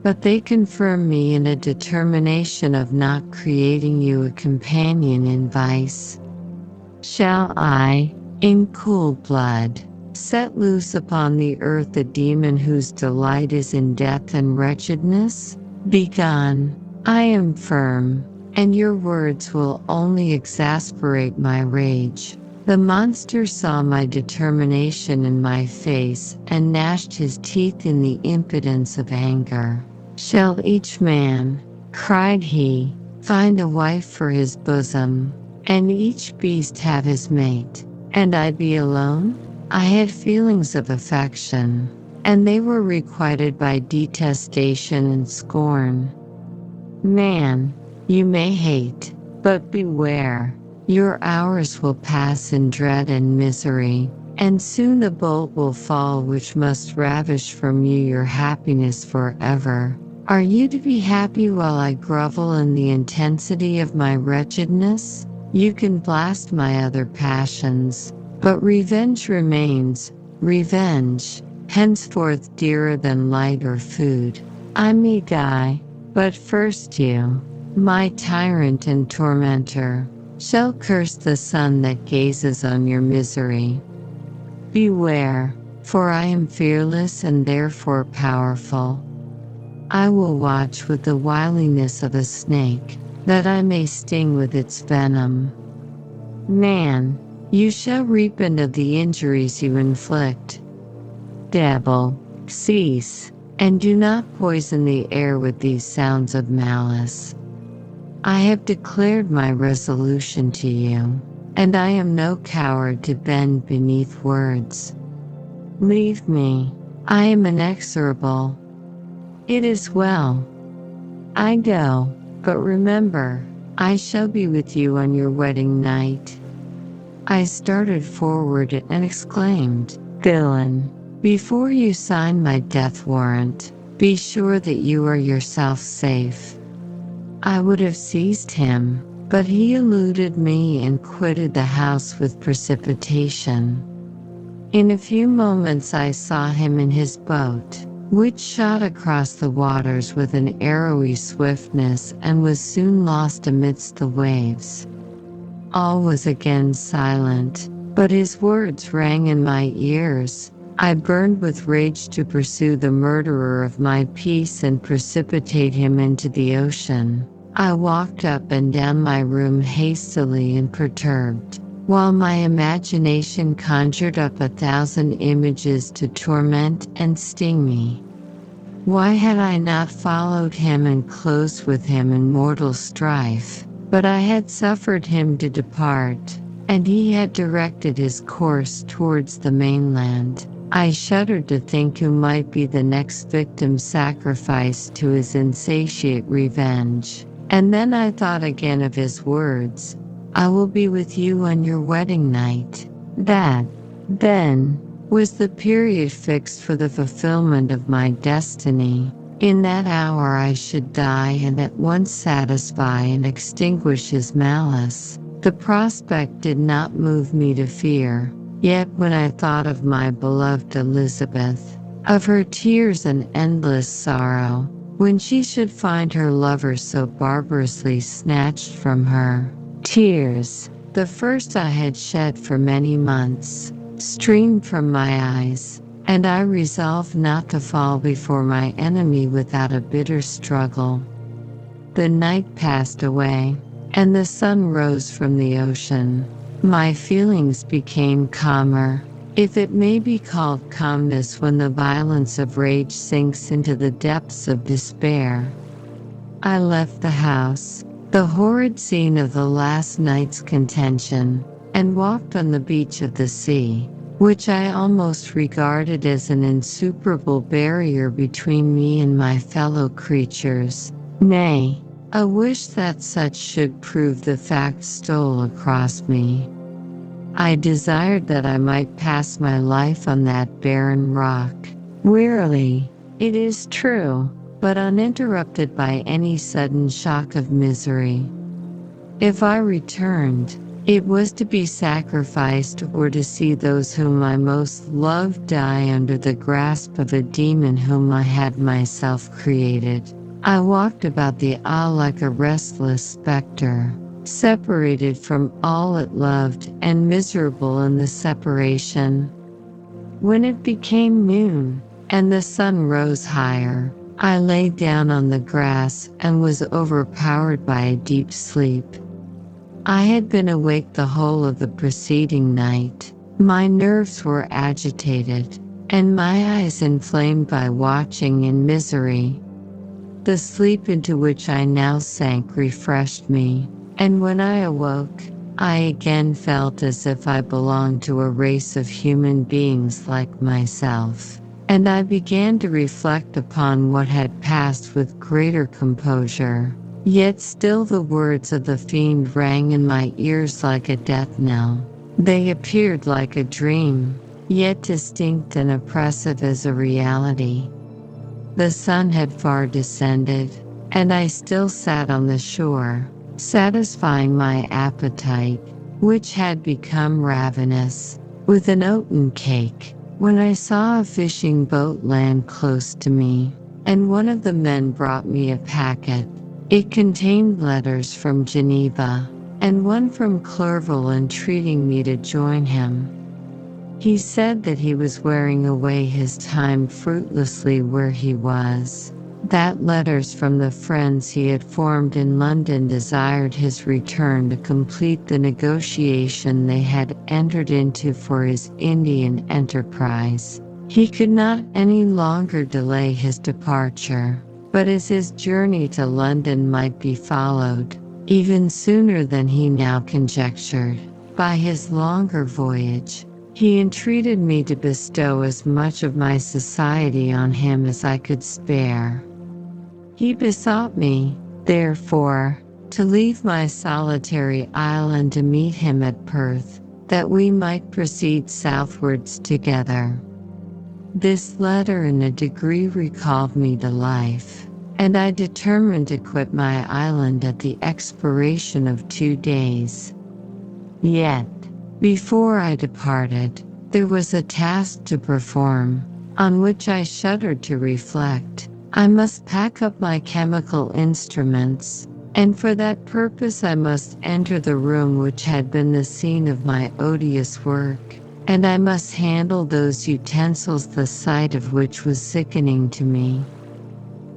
but they confirm me in a determination of not creating you a companion in vice. Shall I, in cool blood, set loose upon the earth a demon whose delight is in death and wretchedness? Begone. I am firm, and your words will only exasperate my rage. The monster saw my determination in my face and gnashed his teeth in the impotence of anger. "Shall each man," cried he, "find a wife for his bosom, and each beast have his mate, and I be alone?" I had feelings of affection, and they were requited by detestation and scorn. Man, you may hate, but beware. Your hours will pass in dread and misery, and soon the bolt will fall which must ravish from you your happiness forever. Are you to be happy while I grovel in the intensity of my wretchedness? You can blast my other passions, but revenge remains, revenge, henceforth dearer than light or food. I may die, but first you, my tyrant and tormentor, shall curse the sun that gazes on your misery. Beware, for I am fearless and therefore powerful. I will watch with the wiliness of a snake, that I may sting with its venom. Man, you shall repent of the injuries you inflict. Devil, cease, and do not poison the air with these sounds of malice. I have declared my resolution to you, and I am no coward to bend beneath words. Leave me, I am inexorable. It is well. I go, but remember, I shall be with you on your wedding night. I started forward and exclaimed, "Villain, before you sign my death warrant, be sure that you are yourself safe." I would have seized him, but he eluded me and quitted the house with precipitation. In a few moments I saw him in his boat, which shot across the waters with an arrowy swiftness and was soon lost amidst the waves. All was again silent, but his words rang in my ears. I burned with rage to pursue the murderer of my peace and precipitate him into the ocean. I walked up and down my room hastily and perturbed, while my imagination conjured up 1,000 images to torment and sting me. Why had I not followed him and closed with him in mortal strife? But I had suffered him to depart, and he had directed his course towards the mainland. I shuddered to think who might be the next victim sacrificed to his insatiate revenge. And then I thought again of his words, "I will be with you on your wedding night." That, then, was the period fixed for the fulfillment of my destiny. In that hour I should die and at once satisfy and extinguish his malice. The prospect did not move me to fear, yet when I thought of my beloved Elizabeth, of her tears and endless sorrow, when she should find her lover so barbarously snatched from her, tears, the first I had shed for many months, streamed from my eyes, and I resolved not to fall before my enemy without a bitter struggle. The night passed away, and the sun rose from the ocean. My feelings became calmer, if it may be called calmness when the violence of rage sinks into the depths of despair. I left the house, the horrid scene of the last night's contention, and walked on the beach of the sea, which I almost regarded as an insuperable barrier between me and my fellow creatures. Nay, a wish that such should prove the fact stole across me. I desired that I might pass my life on that barren rock, wearily, it is true, but uninterrupted by any sudden shock of misery. If I returned, it was to be sacrificed or to see those whom I most loved die under the grasp of a demon whom I had myself created. I walked about the isle like a restless spectre, separated from all it loved and miserable in the separation. When it became noon, and the sun rose higher, I lay down on the grass and was overpowered by a deep sleep. I had been awake the whole of the preceding night. My nerves were agitated, and my eyes inflamed by watching in misery. The sleep into which I now sank refreshed me, and when I awoke, I again felt as if I belonged to a race of human beings like myself, and I began to reflect upon what had passed with greater composure. Yet still the words of the fiend rang in my ears like a death knell. They appeared like a dream, yet distinct and oppressive as a reality. The sun had far descended, and I still sat on the shore, satisfying my appetite, which had become ravenous, with an oaten cake, when I saw a fishing boat land close to me, and one of the men brought me a packet. It contained letters from Geneva, and one from Clerval entreating me to join him. He said that he was wearing away his time fruitlessly where he was, that letters from the friends he had formed in London desired his return to complete the negotiation they had entered into for his Indian enterprise. He could not any longer delay his departure, but as his journey to London might be followed, even sooner than he now conjectured, by his longer voyage, he entreated me to bestow as much of my society on him as I could spare. He besought me, therefore, to leave my solitary isle and to meet him at Perth, that we might proceed southwards together. This letter in a degree recalled me to life, and I determined to quit my island at the expiration of 2 days. Yet, before I departed, there was a task to perform, on which I shuddered to reflect. I must pack up my chemical instruments, and for that purpose I must enter the room which had been the scene of my odious work, and I must handle those utensils the sight of which was sickening to me.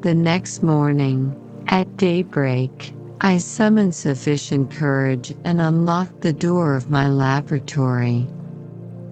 The next morning, at daybreak, I summoned sufficient courage and unlocked the door of my laboratory.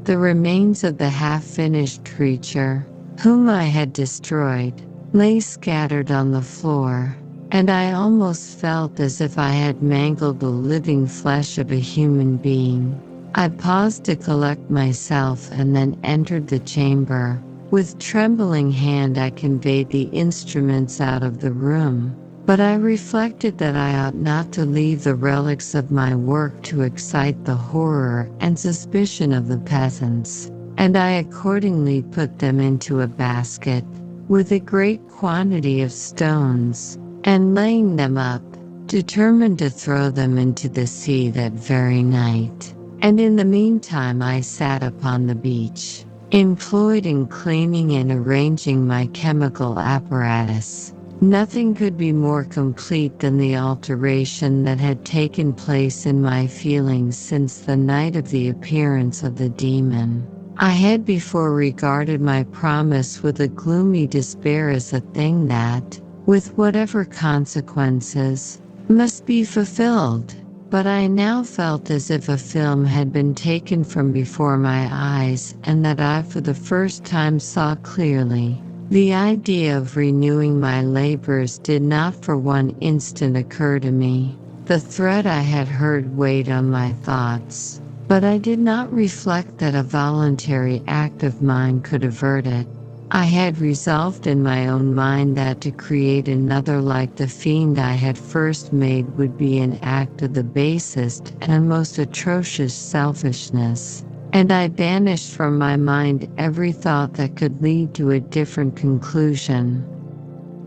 The remains of the half-finished creature, whom I had destroyed, lay scattered on the floor, and I almost felt as if I had mangled the living flesh of a human being. I paused to collect myself and then entered the chamber. With trembling hand I conveyed the instruments out of the room, but I reflected that I ought not to leave the relics of my work to excite the horror and suspicion of the peasants, and I accordingly put them into a basket, with a great quantity of stones, and laying them up, determined to throw them into the sea that very night. And in the meantime I sat upon the beach, employed in cleaning and arranging my chemical apparatus. Nothing could be more complete than the alteration that had taken place in my feelings since the night of the appearance of the demon. I had before regarded my promise with a gloomy despair as a thing that, with whatever consequences, must be fulfilled. But I now felt as if a film had been taken from before my eyes and that I for the first time saw clearly. The idea of renewing my labors did not for one instant occur to me. The threat I had heard weighed on my thoughts, but I did not reflect that a voluntary act of mine could avert it. I had resolved in my own mind that to create another like the fiend I had first made would be an act of the basest and most atrocious selfishness, and I banished from my mind every thought that could lead to a different conclusion.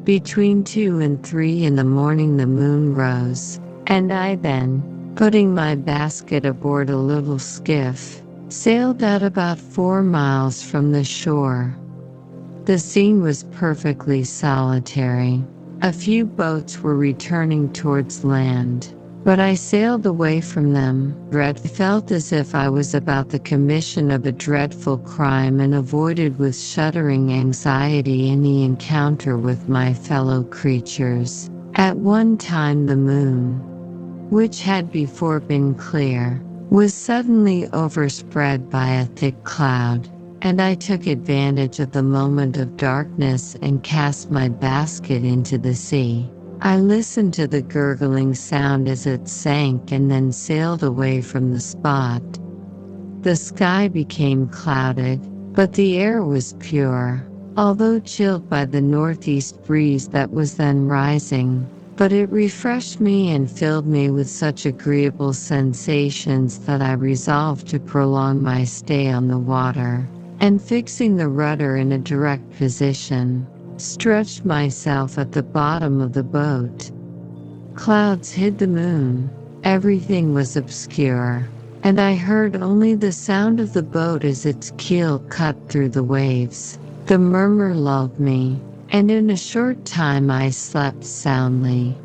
Between 2 and 3 in the morning the moon rose, and I then, putting my basket aboard a little skiff, sailed out about 4 miles from the shore. The scene was perfectly solitary. A few boats were returning towards land, but I sailed away from them. I felt as if I was about the commission of a dreadful crime and avoided with shuddering anxiety any encounter with my fellow creatures. At one time the moon which had before been clear, was suddenly overspread by a thick cloud, and I took advantage of the moment of darkness and cast my basket into the sea. I listened to the gurgling sound as it sank and then sailed away from the spot. The sky became clouded, but the air was pure, although chilled by the northeast breeze that was then rising. But it refreshed me and filled me with such agreeable sensations that I resolved to prolong my stay on the water, and fixing the rudder in a direct position, stretched myself at the bottom of the boat. Clouds hid the moon, everything was obscure, and I heard only the sound of the boat as its keel cut through the waves. The murmur lulled me, and in a short time I slept soundly.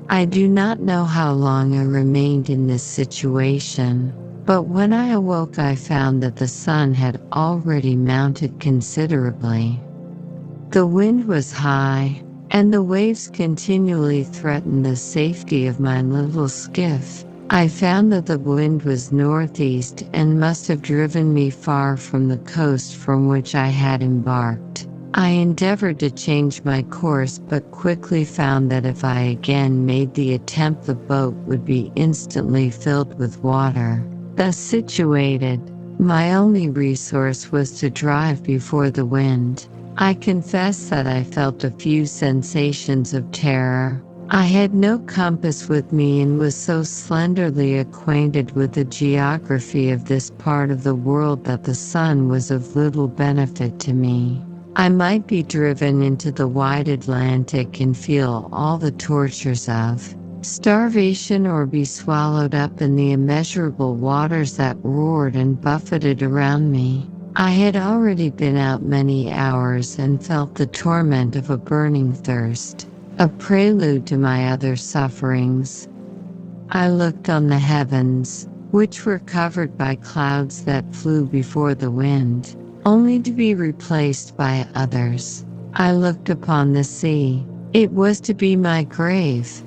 I do not know how long I remained in this situation, but when I awoke I found that the sun had already mounted considerably. The wind was high, and the waves continually threatened the safety of my little skiff. I found that the wind was northeast and must have driven me far from the coast from which I had embarked. I endeavored to change my course but quickly found that if I again made the attempt the boat would be instantly filled with water. Thus situated, my only resource was to drive before the wind. I confess that I felt a few sensations of terror. I had no compass with me and was so slenderly acquainted with the geography of this part of the world that the sun was of little benefit to me. I might be driven into the wide Atlantic and feel all the tortures of starvation or be swallowed up in the immeasurable waters that roared and buffeted around me. I had already been out many hours and felt the torment of a burning thirst, a prelude to my other sufferings. I looked on the heavens, which were covered by clouds that flew before the wind, only to be replaced by others. I looked upon the sea. It was to be my grave.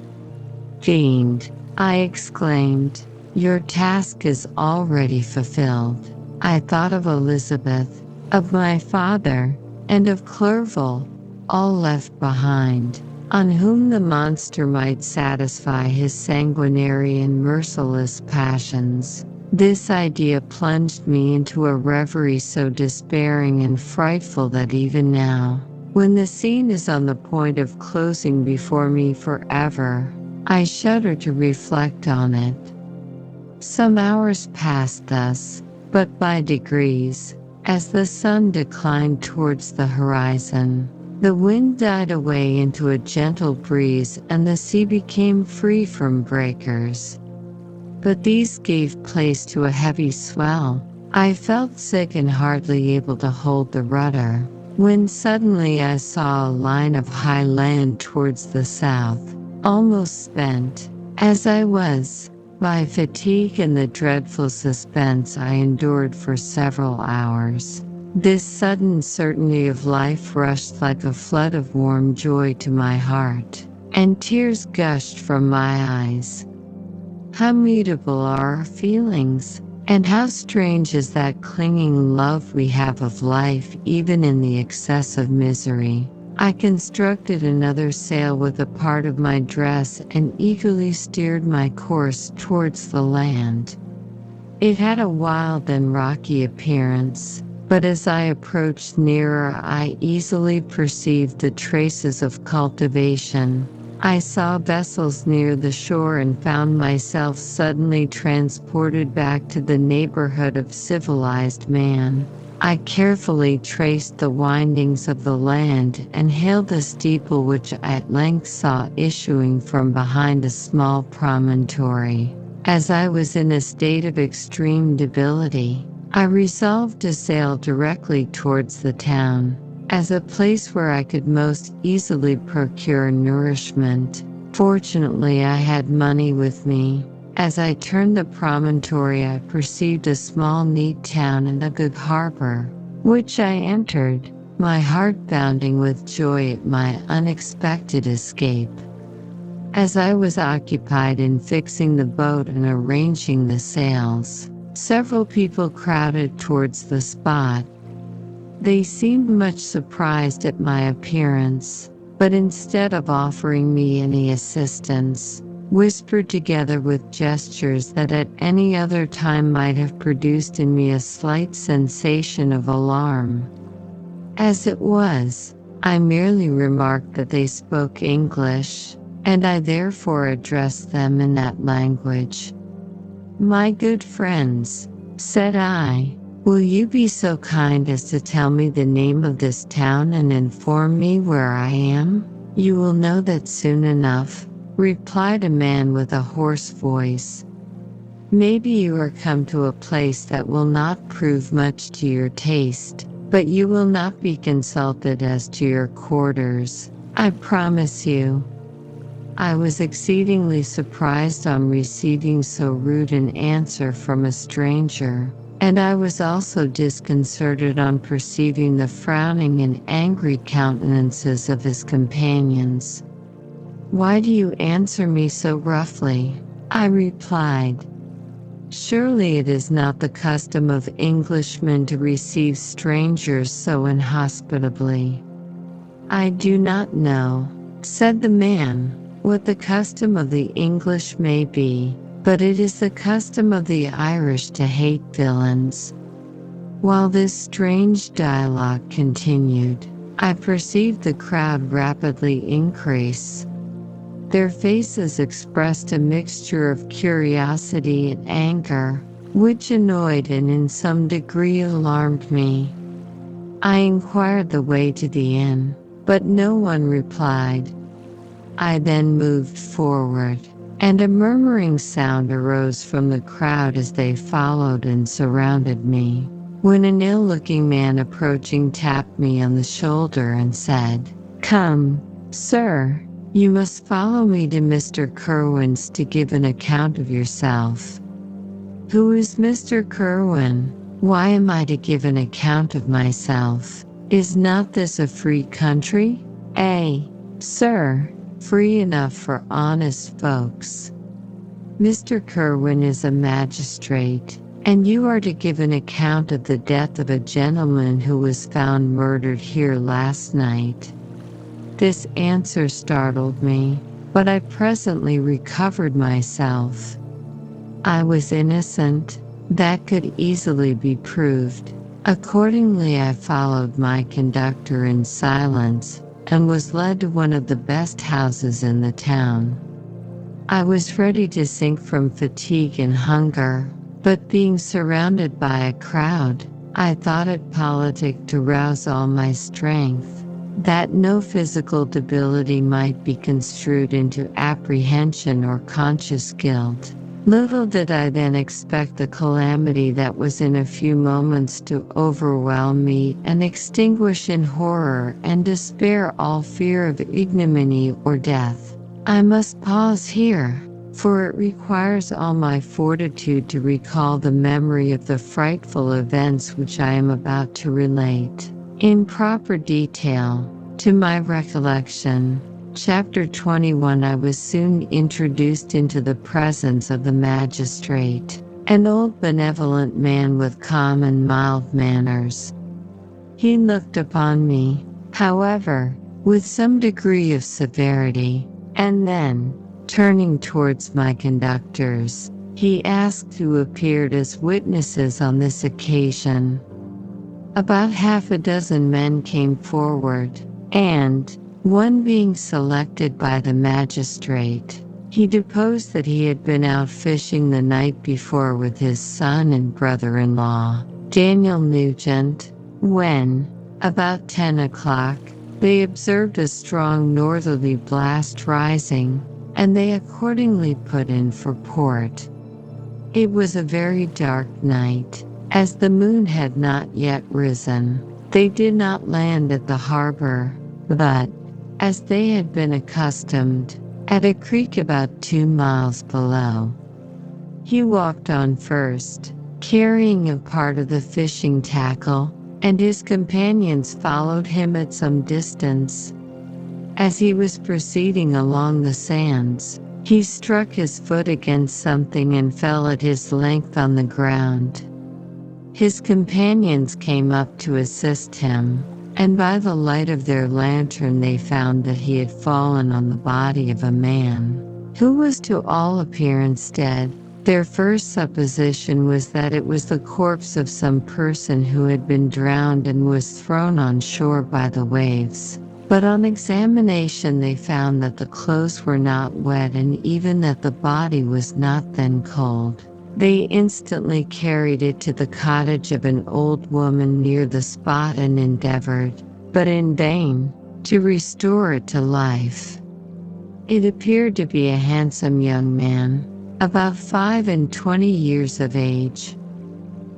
Fiend, I exclaimed, your task is already fulfilled. I thought of Elizabeth, of my father, and of Clerval, all left behind, on whom the monster might satisfy his sanguinary and merciless passions. This idea plunged me into a reverie so despairing and frightful that even now, when the scene is on the point of closing before me forever, I shudder to reflect on it. Some hours passed thus, but by degrees, as the sun declined towards the horizon, the wind died away into a gentle breeze and the sea became free from breakers. But these gave place to a heavy swell. I felt sick and hardly able to hold the rudder, when suddenly I saw a line of high land towards the south, almost spent, as I was, by fatigue and the dreadful suspense I endured for several hours. This sudden certainty of life rushed like a flood of warm joy to my heart, and tears gushed from my eyes. How mutable are our feelings, and how strange is that clinging love we have of life even in the excess of misery. I constructed another sail with a part of my dress and eagerly steered my course towards the land. It had a wild and rocky appearance, but as I approached nearer I easily perceived the traces of cultivation. I saw vessels near the shore and found myself suddenly transported back to the neighborhood of civilized man. I carefully traced the windings of the land and hailed a steeple which I at length saw issuing from behind a small promontory. As I was in a state of extreme debility, I resolved to sail directly towards the town, as a place where I could most easily procure nourishment. Fortunately, I had money with me. As I turned the promontory, I perceived a small neat town and a good harbor, which I entered, my heart bounding with joy at my unexpected escape. As I was occupied in fixing the boat and arranging the sails, several people crowded towards the spot. They seemed much surprised at my appearance, but instead of offering me any assistance, whispered together with gestures that at any other time might have produced in me a slight sensation of alarm. As it was, I merely remarked that they spoke English, and I therefore addressed them in that language. "My good friends," said I, "will you be so kind as to tell me the name of this town and inform me where I am?" "You will know that soon enough," replied a man with a hoarse voice. "Maybe you are come to a place that will not prove much to your taste, but you will not be consulted as to your quarters, I promise you." I was exceedingly surprised on receiving so rude an answer from a stranger, and I was also disconcerted on perceiving the frowning and angry countenances of his companions. "Why do you answer me so roughly?" I replied. "Surely it is not the custom of Englishmen to receive strangers so inhospitably." "I do not know," said the man, "what the custom of the English may be, but it is the custom of the Irish to hate villains." While this strange dialogue continued, I perceived the crowd rapidly increase. Their faces expressed a mixture of curiosity and anger, which annoyed and in some degree alarmed me. I inquired the way to the inn, but no one replied. I then moved forward, and a murmuring sound arose from the crowd as they followed and surrounded me, when an ill-looking man approaching tapped me on the shoulder and said, "Come, sir, you must follow me to Mr. Kerwin's to give an account of yourself." "Who is Mr. Kerwin? Why am I to give an account of myself? Is not this a free country?" Sir, free enough for honest folks." "Mr. Kerwin is a magistrate, and you are to give an account of the death of a gentleman who was found murdered here last night." This answer startled me, but I presently recovered myself. I was innocent. That could easily be proved. Accordingly, I followed my conductor in silence and was led to one of the best houses in the town. I was ready to sink from fatigue and hunger, but being surrounded by a crowd, I thought it politic to rouse all my strength, that no physical debility might be construed into apprehension or conscious guilt. Little did I then expect the calamity that was in a few moments to overwhelm me and extinguish in horror and despair all fear of ignominy or death. I must pause here, for it requires all my fortitude to recall the memory of the frightful events which I am about to relate, in proper detail, to my recollection. Chapter 21. I was soon introduced into the presence of the magistrate, an old benevolent man with calm and mild manners. He looked upon me, however, with some degree of severity, and then, turning towards my conductors, he asked who appeared as witnesses on this occasion. About half a dozen men came forward, and, one being selected by the magistrate, he deposed that he had been out fishing the night before with his son and brother-in-law, Daniel Nugent, when, about 10 o'clock, they observed a strong northerly blast rising, and they accordingly put in for port. It was a very dark night, as the moon had not yet risen. They did not land at the harbor, but, as they had been accustomed, at a creek about 2 miles below. He walked on first, carrying a part of the fishing tackle, and his companions followed him at some distance. As he was proceeding along the sands, he struck his foot against something and fell at his length on the ground. His companions came up to assist him, and by the light of their lantern they found that he had fallen on the body of a man, who was to all appearance dead. Their first supposition was that it was the corpse of some person who had been drowned and was thrown on shore by the waves. But on examination they found that the clothes were not wet and even that the body was not then cold. They instantly carried it to the cottage of an old woman near the spot and endeavored, but in vain, to restore it to life. It appeared to be a handsome young man, about 25 years of age.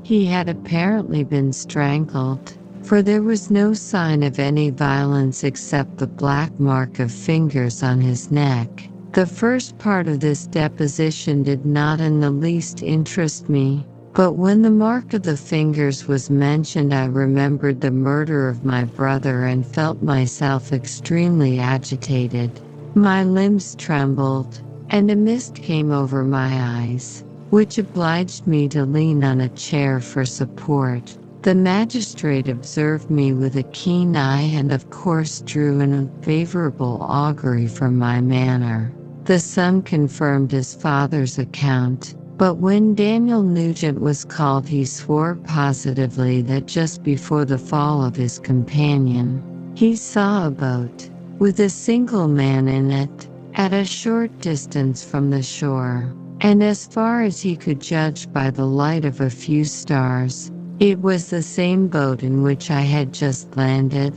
He had apparently been strangled, for there was no sign of any violence except the black mark of fingers on his neck. The first part of this deposition did not in the least interest me, but when the mark of the fingers was mentioned I remembered the murder of my brother and felt myself extremely agitated. My limbs trembled, and a mist came over my eyes, which obliged me to lean on a chair for support. The magistrate observed me with a keen eye and of course drew an unfavorable augury from my manner. The son confirmed his father's account, but when Daniel Nugent was called he swore positively that just before the fall of his companion, he saw a boat, with a single man in it, at a short distance from the shore, and as far as he could judge by the light of a few stars, it was the same boat in which I had just landed.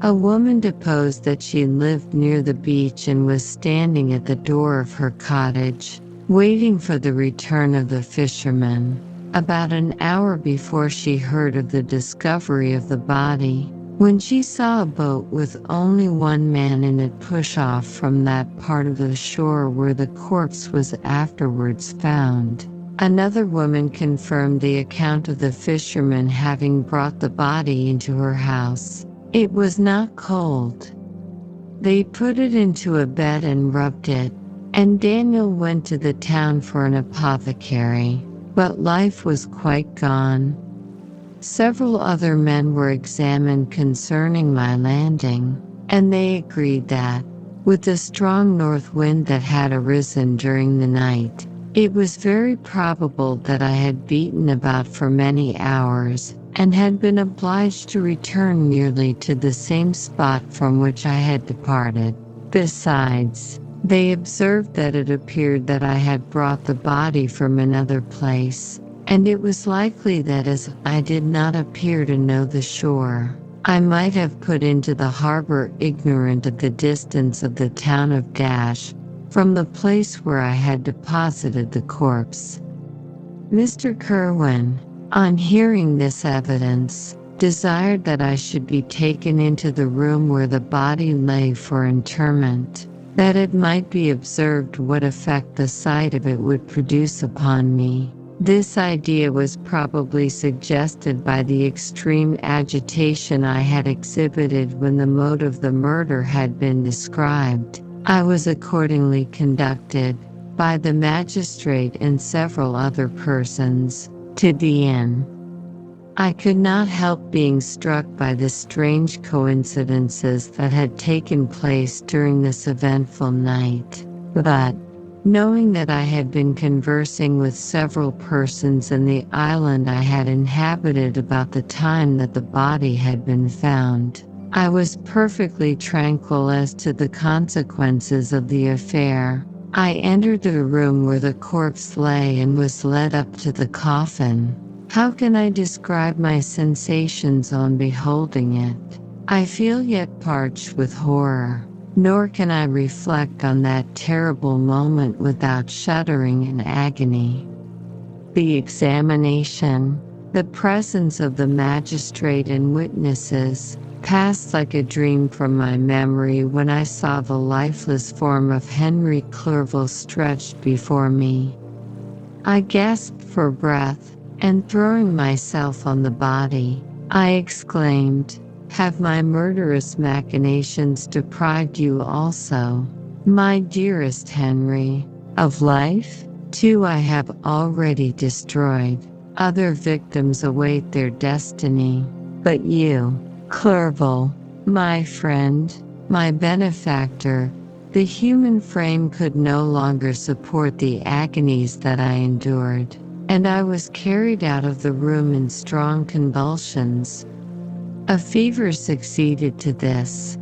A woman deposed that she lived near the beach and was standing at the door of her cottage, waiting for the return of the fisherman, about an hour before she heard of the discovery of the body, when she saw a boat with only one man in it push off from that part of the shore where the corpse was afterwards found. Another woman confirmed the account of the fisherman having brought the body into her house. It was not cold. They put it into a bed and rubbed it, and Daniel went to the town for an apothecary, but life was quite gone. Several other men were examined concerning my landing, and they agreed that, with the strong north wind that had arisen during the night, it was very probable that I had beaten about for many hours, and had been obliged to return nearly to the same spot from which I had departed. Besides, they observed that it appeared that I had brought the body from another place, and it was likely that as I did not appear to know the shore, I might have put into the harbor ignorant of the distance of the town of Dash from the place where I had deposited the corpse. Mr. Kerwin, on hearing this evidence, desired that I should be taken into the room where the body lay for interment, that it might be observed what effect the sight of it would produce upon me. This idea was probably suggested by the extreme agitation I had exhibited when the mode of the murder had been described. I was accordingly conducted, by the magistrate and several other persons, to the inn. I could not help being struck by the strange coincidences that had taken place during this eventful night, but, knowing that I had been conversing with several persons in the island I had inhabited about the time that the body had been found, I was perfectly tranquil as to the consequences of the affair. I entered the room where the corpse lay and was led up to the coffin. How can I describe my sensations on beholding it? I feel yet parched with horror, nor can I reflect on that terrible moment without shuddering in agony. The examination, the presence of the magistrate and witnesses, passed like a dream from my memory when I saw the lifeless form of Henry Clerval stretched before me. I gasped for breath, and throwing myself on the body, I exclaimed, Have my murderous machinations deprived you also, my dearest Henry, of life? 2 I have already destroyed. Other victims await their destiny. But you, Clerval, my friend, my benefactor, the human frame could no longer support the agonies that I endured, and I was carried out of the room in strong convulsions. A fever succeeded to this.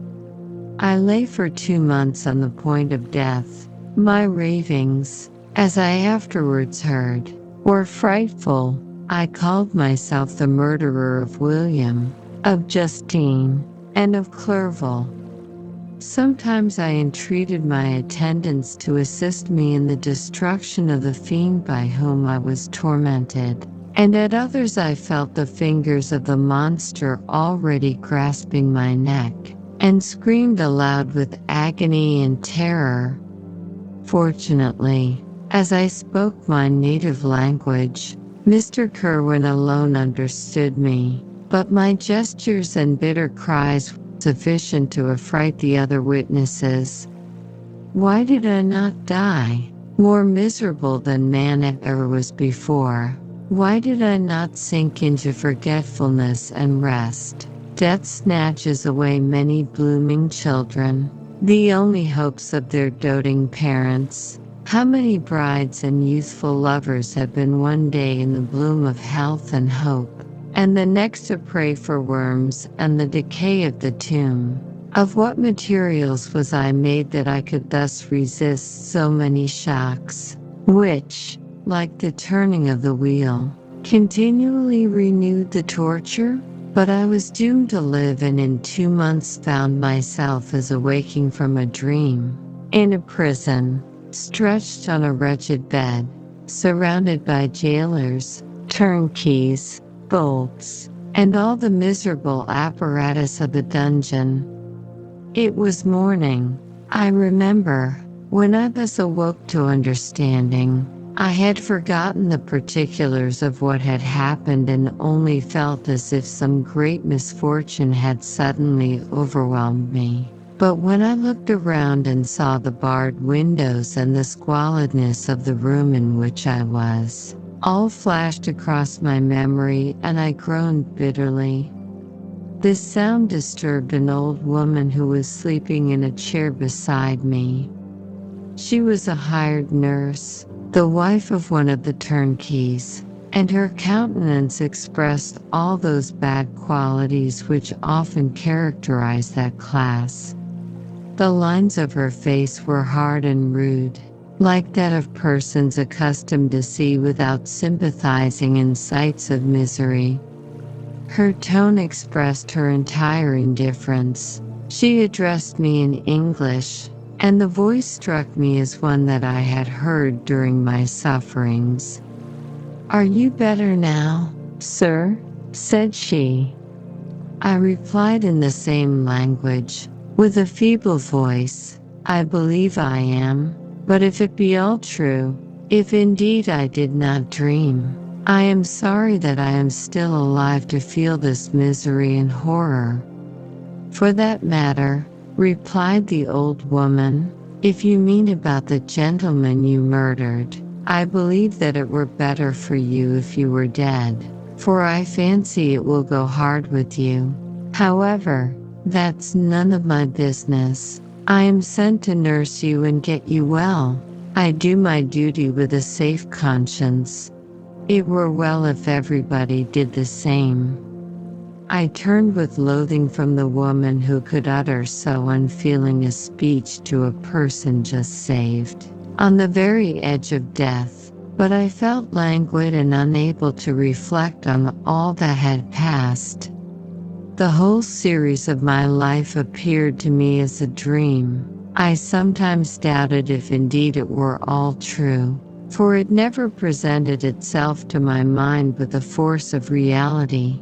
I lay for 2 months on the point of death. My ravings, as I afterwards heard, were frightful. I called myself the murderer of William, of Justine, and of Clerval. Sometimes I entreated my attendants to assist me in the destruction of the fiend by whom I was tormented, and at others I felt the fingers of the monster already grasping my neck, and screamed aloud with agony and terror. Fortunately, as I spoke my native language, Mr. Kerwin alone understood me, but my gestures and bitter cries were sufficient to affright the other witnesses. Why did I not die, more miserable than man ever was before? Why did I not sink into forgetfulness and rest? Death snatches away many blooming children, the only hopes of their doting parents. How many brides and youthful lovers have been one day in the bloom of health and hope, and the next a prey for worms and the decay of the tomb? Of what materials was I made that I could thus resist so many shocks, which, like the turning of the wheel, continually renewed the torture? But I was doomed to live, and in 2 months found myself as awaking from a dream, in a prison, stretched on a wretched bed, surrounded by jailers, turnkeys, bolts, and all the miserable apparatus of the dungeon. It was morning, I remember, when I thus awoke to understanding. I had forgotten the particulars of what had happened and only felt as if some great misfortune had suddenly overwhelmed me. But when I looked around and saw the barred windows and the squalidness of the room in which I was, all flashed across my memory, and I groaned bitterly. This sound disturbed an old woman who was sleeping in a chair beside me. She was a hired nurse, the wife of one of the turnkeys, and her countenance expressed all those bad qualities which often characterize that class. The lines of her face were hard and rude, like that of persons accustomed to see without sympathizing in sights of misery. Her tone expressed her entire indifference. She addressed me in English, and the voice struck me as one that I had heard during my sufferings. "Are you better now, sir?" said she. I replied in the same language, with a feeble voice, "I believe I am, but if it be all true, if indeed I did not dream, I am sorry that I am still alive to feel this misery and horror." "For that matter," replied the old woman, "if you mean about the gentleman you murdered, I believe that it were better for you if you were dead, for I fancy it will go hard with you. However, that's none of my business. I am sent to nurse you and get you well. I do my duty with a safe conscience. It were well if everybody did the same." I turned with loathing from the woman who could utter so unfeeling a speech to a person just saved, on the very edge of death, but I felt languid and unable to reflect on all that had passed. The whole series of my life appeared to me as a dream. I sometimes doubted if indeed it were all true, for it never presented itself to my mind with the force of reality.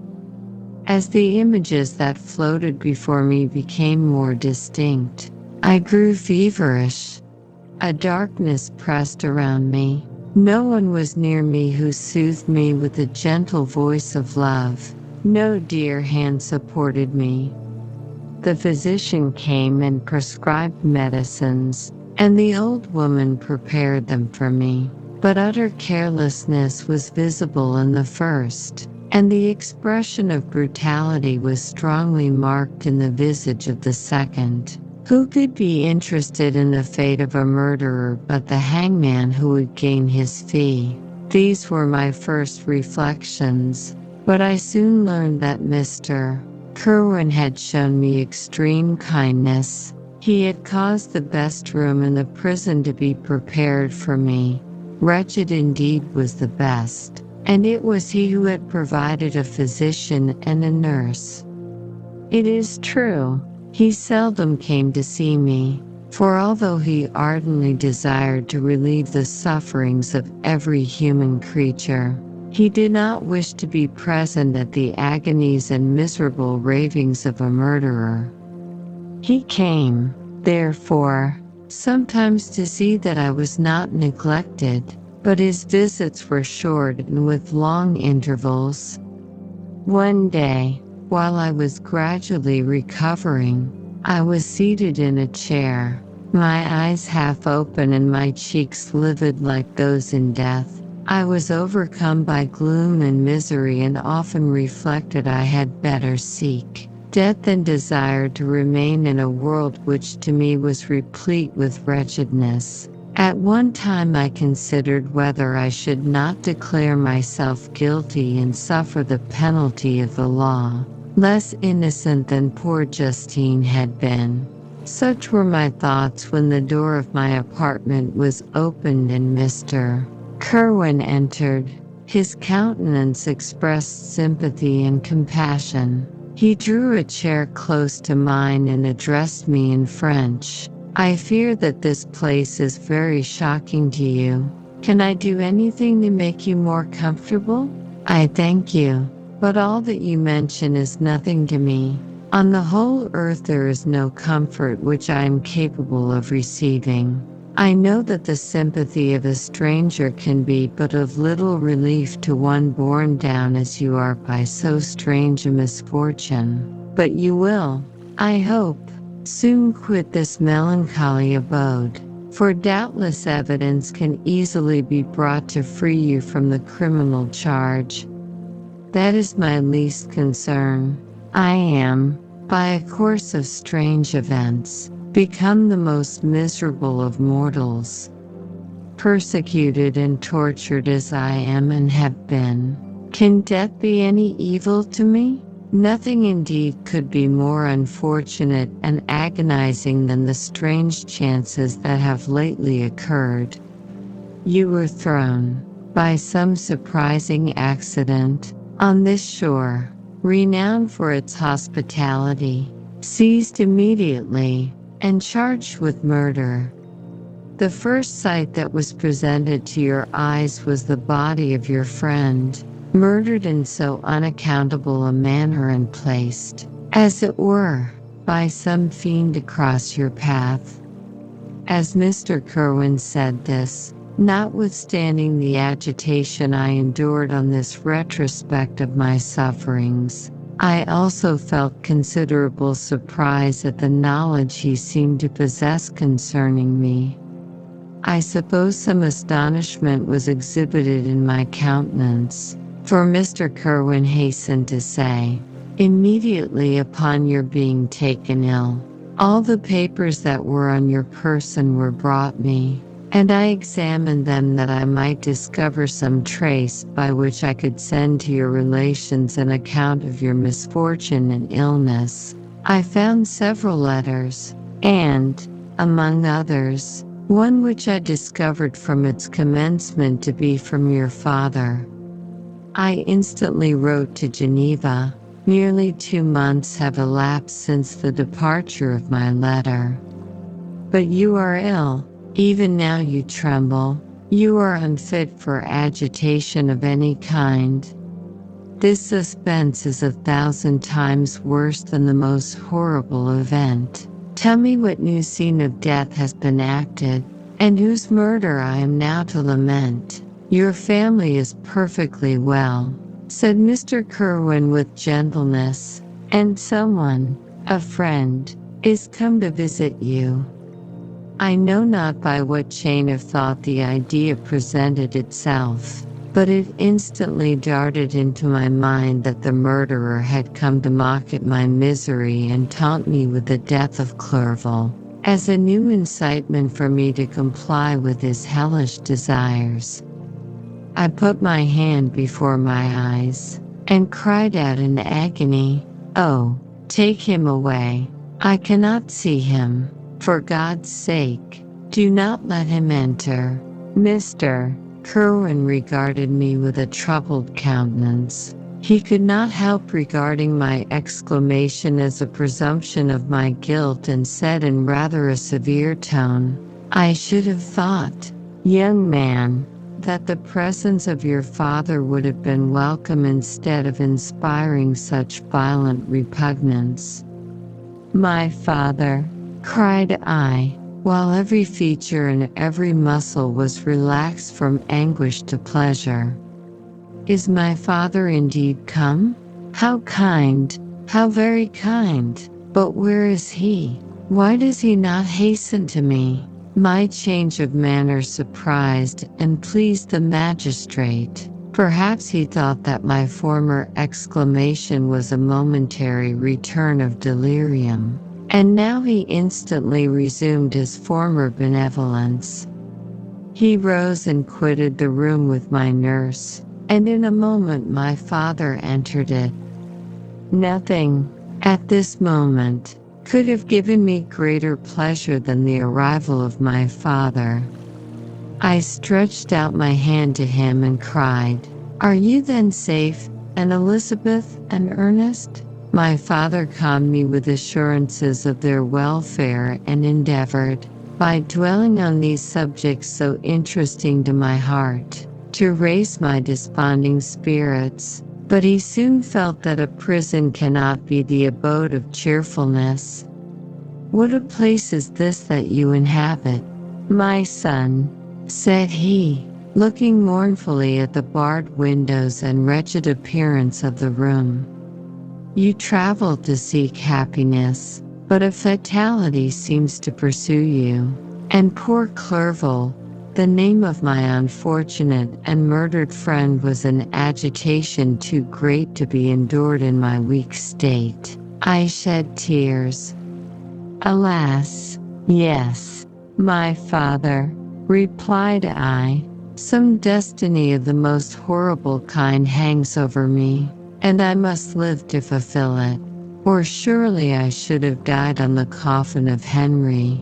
As the images that floated before me became more distinct, I grew feverish. A darkness pressed around me. No one was near me who soothed me with the gentle voice of love. No dear hand supported me. The physician came and prescribed medicines, and the old woman prepared them for me. But utter carelessness was visible in the first, and the expression of brutality was strongly marked in the visage of the second. Who could be interested in the fate of a murderer but the hangman who would gain his fee? These were my first reflections, but I soon learned that Mr. Kerwin had shown me extreme kindness. He had caused the best room in the prison to be prepared for me. Wretched indeed was the best, and it was he who had provided a physician and a nurse. It is true, he seldom came to see me, for although he ardently desired to relieve the sufferings of every human creature, he did not wish to be present at the agonies and miserable ravings of a murderer. He came, therefore, sometimes to see that I was not neglected, but his visits were short and with long intervals. One day, while I was gradually recovering, I was seated in a chair, my eyes half open and my cheeks livid like those in death. I was overcome by gloom and misery and often reflected I had better seek death than desire to remain in a world which to me was replete with wretchedness. At one time I considered whether I should not declare myself guilty and suffer the penalty of the law, less innocent than poor Justine had been. Such were my thoughts when the door of my apartment was opened and Mr. Kerwin entered. His countenance expressed sympathy and compassion. He drew a chair close to mine and addressed me in French. I fear that this place is very shocking to you. Can I do anything to make you more comfortable? I thank you, but all that you mention is nothing to me. On the whole earth there is no comfort which I am capable of receiving. I know that the sympathy of a stranger can be but of little relief to one borne down as you are by so strange a misfortune. But you will, I hope, soon quit this melancholy abode, for doubtless evidence can easily be brought to free you from the criminal charge. That is my least concern. I am, by a course of strange events, become the most miserable of mortals. Persecuted and tortured as I am and have been, can death be any evil to me? Nothing indeed could be more unfortunate and agonizing than the strange chances that have lately occurred. You were thrown, by some surprising accident, on this shore, renowned for its hospitality, seized immediately, and charged with murder. The first sight that was presented to your eyes was the body of your friend, murdered in so unaccountable a manner and placed, as it were, by some fiend across your path. As Mr. Kerwin said this, notwithstanding the agitation I endured on this retrospect of my sufferings, I also felt considerable surprise at the knowledge he seemed to possess concerning me. I suppose some astonishment was exhibited in my countenance, for Mr. Kerwin hastened to say, immediately upon your being taken ill, all the papers that were on your person were brought me, and I examined them that I might discover some trace by which I could send to your relations an account of your misfortune and illness. I found several letters, and, among others, one which I discovered from its commencement to be from your father. I instantly wrote to Geneva. Nearly 2 months have elapsed since the departure of my letter. But you are ill. Even now you tremble. You are unfit for agitation of any kind. This suspense is 1,000 times worse than the most horrible event. Tell me what new scene of death has been acted, and whose murder I am now to lament. Your family is perfectly well. said Mr. Kerwin with gentleness, and someone, a friend, is come to visit you. I know not by what chain of thought the idea presented itself, but it instantly darted into my mind that the murderer had come to mock at my misery and taunt me with the death of Clerval, as a new incitement for me to comply with his hellish desires. I put my hand before my eyes, and cried out in agony, "Oh, take him away. I cannot see him. For God's sake, do not let him enter." Mr. Kerwin regarded me with a troubled countenance. He could not help regarding my exclamation as a presumption of my guilt and said in rather a severe tone, "I should have thought, young man, that the presence of your father would have been welcome instead of inspiring such violent repugnance." "My father," cried I, while every feature and every muscle was relaxed from anguish to pleasure. "Is my father indeed come? How kind, how very kind! But where is he? Why does he not hasten to me?" My change of manner surprised and pleased the magistrate. Perhaps he thought that my former exclamation was a momentary return of delirium, and now he instantly resumed his former benevolence. He rose and quitted the room with my nurse, and in a moment my father entered it. Nothing, at this moment, could have given me greater pleasure than the arrival of my father. I stretched out my hand to him and cried, "Are you then safe, and Elizabeth and Ernest?" My father calmed me with assurances of their welfare and endeavored, by dwelling on these subjects so interesting to my heart, to raise my desponding spirits. But he soon felt that a prison cannot be the abode of cheerfulness. "What a place is this that you inhabit, my son?" said he, looking mournfully at the barred windows and wretched appearance of the room. "You travel to seek happiness, but a fatality seems to pursue you, and poor Clerval, the name of my unfortunate and murdered friend, was an agitation too great to be endured in my weak state." I shed tears. "Alas, yes, my father," replied I, "some destiny of the most horrible kind hangs over me, and I must live to fulfill it, or surely I should have died on the coffin of Henry."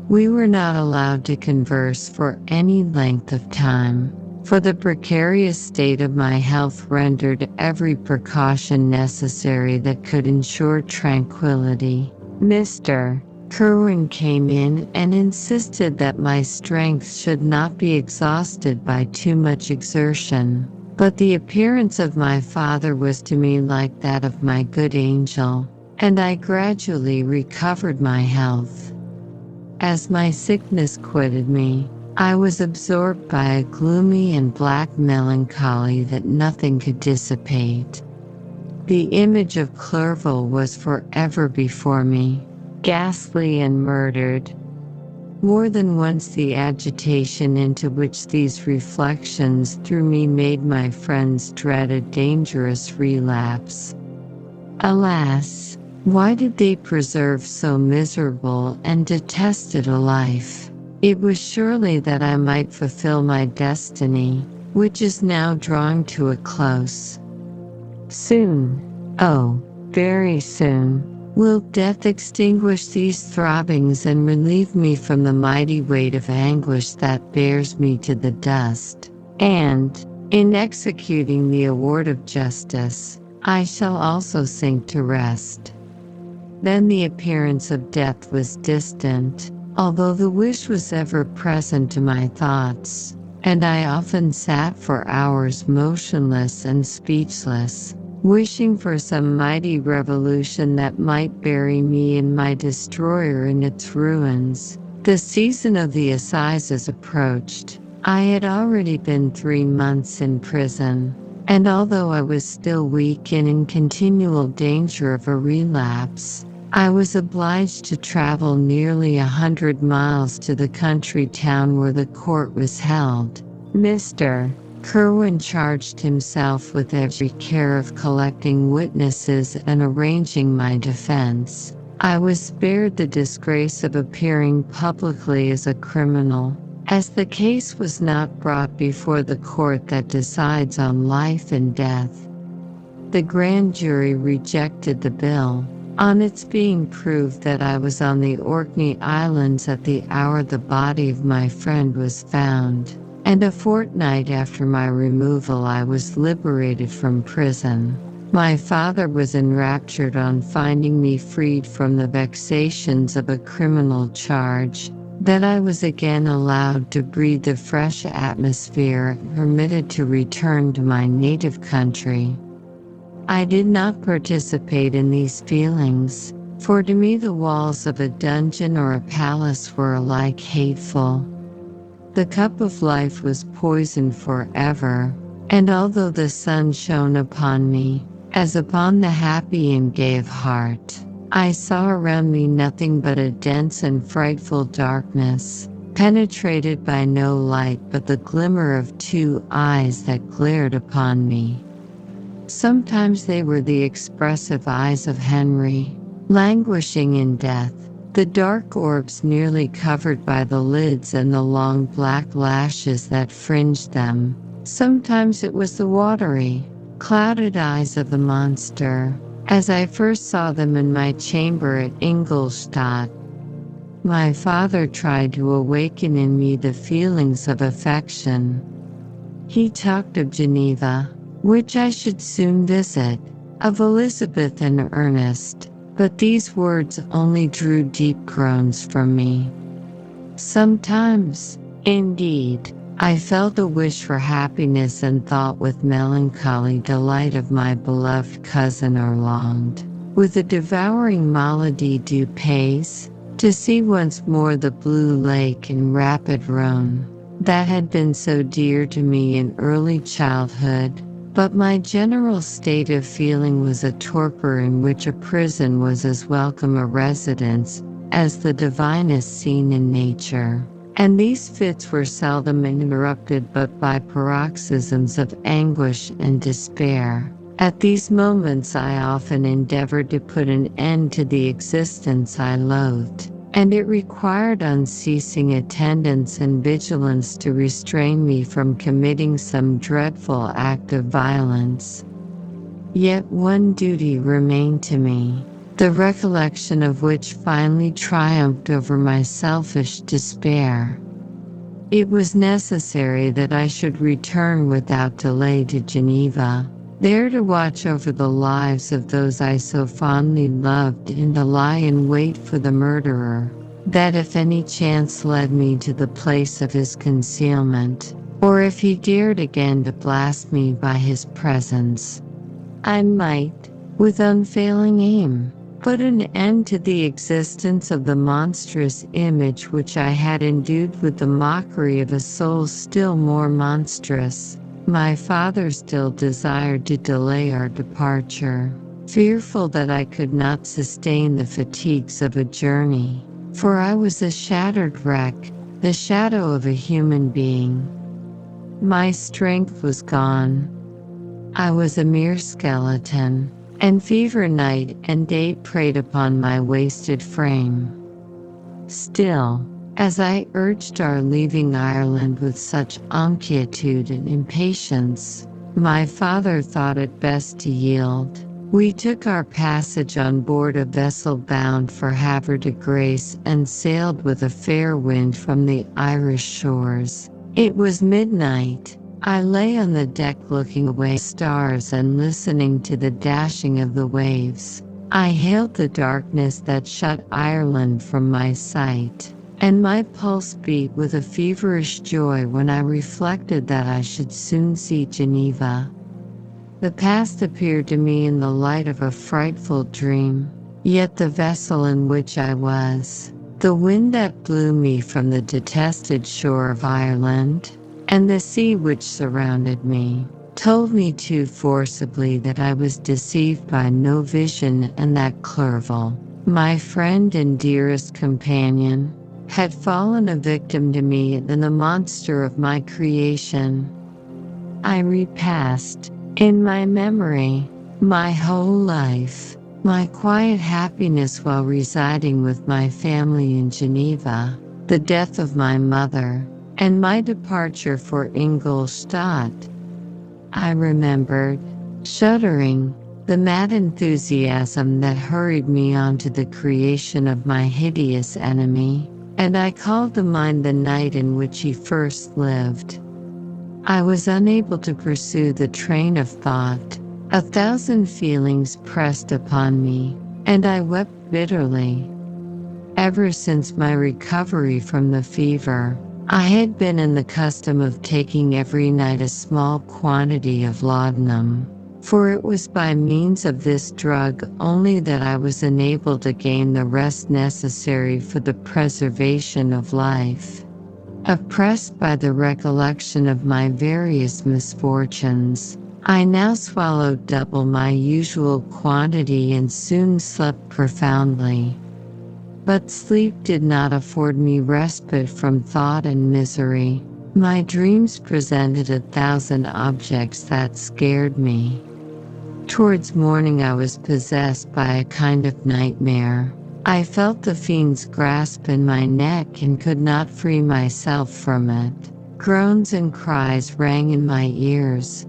We were not allowed to converse for any length of time, for the precarious state of my health rendered every precaution necessary that could ensure tranquility. Mr. Kerwin came in and insisted that my strength should not be exhausted by too much exertion, but the appearance of my father was to me like that of my good angel, and I gradually recovered my health. As my sickness quitted me, I was absorbed by a gloomy and black melancholy that nothing could dissipate. The image of Clerval was forever before me, ghastly and murdered. More than once the agitation into which these reflections threw me made my friends dread a dangerous relapse. Alas, why did they preserve so miserable and detested a life? It was surely that I might fulfill my destiny, which is now drawing to a close. Soon, oh, very soon, will death extinguish these throbbings and relieve me from the mighty weight of anguish that bears me to the dust, and, in executing the award of justice, I shall also sink to rest. Then the appearance of death was distant, although the wish was ever present to my thoughts, and I often sat for hours motionless and speechless, wishing for some mighty revolution that might bury me and my destroyer in its ruins. The season of the assizes approached. I had already been 3 months in prison. and although I was still weak and in continual danger of a relapse, I was obliged to travel nearly 100 miles to the country town where the court was held. Mr. Kerwin charged himself with every care of collecting witnesses and arranging my defense. I was spared the disgrace of appearing publicly as a criminal, as the case was not brought before the court that decides on life and death. The grand jury rejected the bill, on its being proved that I was on the Orkney Islands at the hour the body of my friend was found, and a fortnight after my removal I was liberated from prison. My father was enraptured on finding me freed from the vexations of a criminal charge, that I was again allowed to breathe the fresh atmosphere and permitted to return to my native country. I did not participate in these feelings, for to me the walls of a dungeon or a palace were alike hateful. The cup of life was poisoned forever, and although the sun shone upon me, as upon the happy and gay of heart, I saw around me nothing but a dense and frightful darkness, penetrated by no light but the glimmer of two eyes that glared upon me. Sometimes they were the expressive eyes of Henry, languishing in death, the dark orbs nearly covered by the lids and the long black lashes that fringed them. Sometimes it was the watery, clouded eyes of the monster, as I first saw them in my chamber at Ingolstadt. My father tried to awaken in me the feelings of affection. He talked of Geneva, which I should soon visit, of Elizabeth and Ernest, but these words only drew deep groans from me. Sometimes, indeed, I felt a wish for happiness and thought with melancholy delight of my beloved cousin, or longed, with a devouring maladie du pays, to see once more the blue lake and rapid Rhone, that had been so dear to me in early childhood. But my general state of feeling was a torpor in which a prison was as welcome a residence as the divinest scene in nature. And these fits were seldom interrupted but by paroxysms of anguish and despair. At these moments I often endeavored to put an end to the existence I loathed, and it required unceasing attendance and vigilance to restrain me from committing some dreadful act of violence. Yet one duty remained to me, the recollection of which finally triumphed over my selfish despair. It was necessary that I should return without delay to Geneva, there to watch over the lives of those I so fondly loved and to lie in wait for the murderer, that if any chance led me to the place of his concealment, or if he dared again to blast me by his presence, I might, with unfailing aim, put an end to the existence of the monstrous image which I had endued with the mockery of a soul still more monstrous. My father still desired to delay our departure, fearful that I could not sustain the fatigues of a journey, for I was a shattered wreck, the shadow of a human being. My strength was gone. I was a mere skeleton, and fever night and day preyed upon my wasted frame. Still, as I urged our leaving Ireland with such inquietude and impatience, my father thought it best to yield. We took our passage on board a vessel bound for Havre de Grace and sailed with a fair wind from the Irish shores. It was midnight. I lay on the deck looking away at the stars and listening to the dashing of the waves. I hailed the darkness that shut Ireland from my sight, and my pulse beat with a feverish joy when I reflected that I should soon see Geneva. The past appeared to me in the light of a frightful dream, yet the vessel in which I was, the wind that blew me from the detested shore of Ireland, and the sea which surrounded me, told me too forcibly that I was deceived by no vision and that Clerval, my friend and dearest companion, had fallen a victim to me and the monster of my creation. I repassed, in my memory, my whole life, my quiet happiness while residing with my family in Geneva, the death of my mother, and my departure for Ingolstadt. I remembered, shuddering, the mad enthusiasm that hurried me on to the creation of my hideous enemy, and I called to mind the night in which he first lived. I was unable to pursue the train of thought. 1,000 feelings pressed upon me, and I wept bitterly. Ever since my recovery from the fever, I had been in the custom of taking every night a small quantity of laudanum, for it was by means of this drug only that I was enabled to gain the rest necessary for the preservation of life. Oppressed by the recollection of my various misfortunes, I now swallowed double my usual quantity and soon slept profoundly. But sleep did not afford me respite from thought and misery. My dreams presented 1,000 objects that scared me. Towards morning I was possessed by a kind of nightmare. I felt the fiend's grasp in my neck and could not free myself from it. Groans and cries rang in my ears.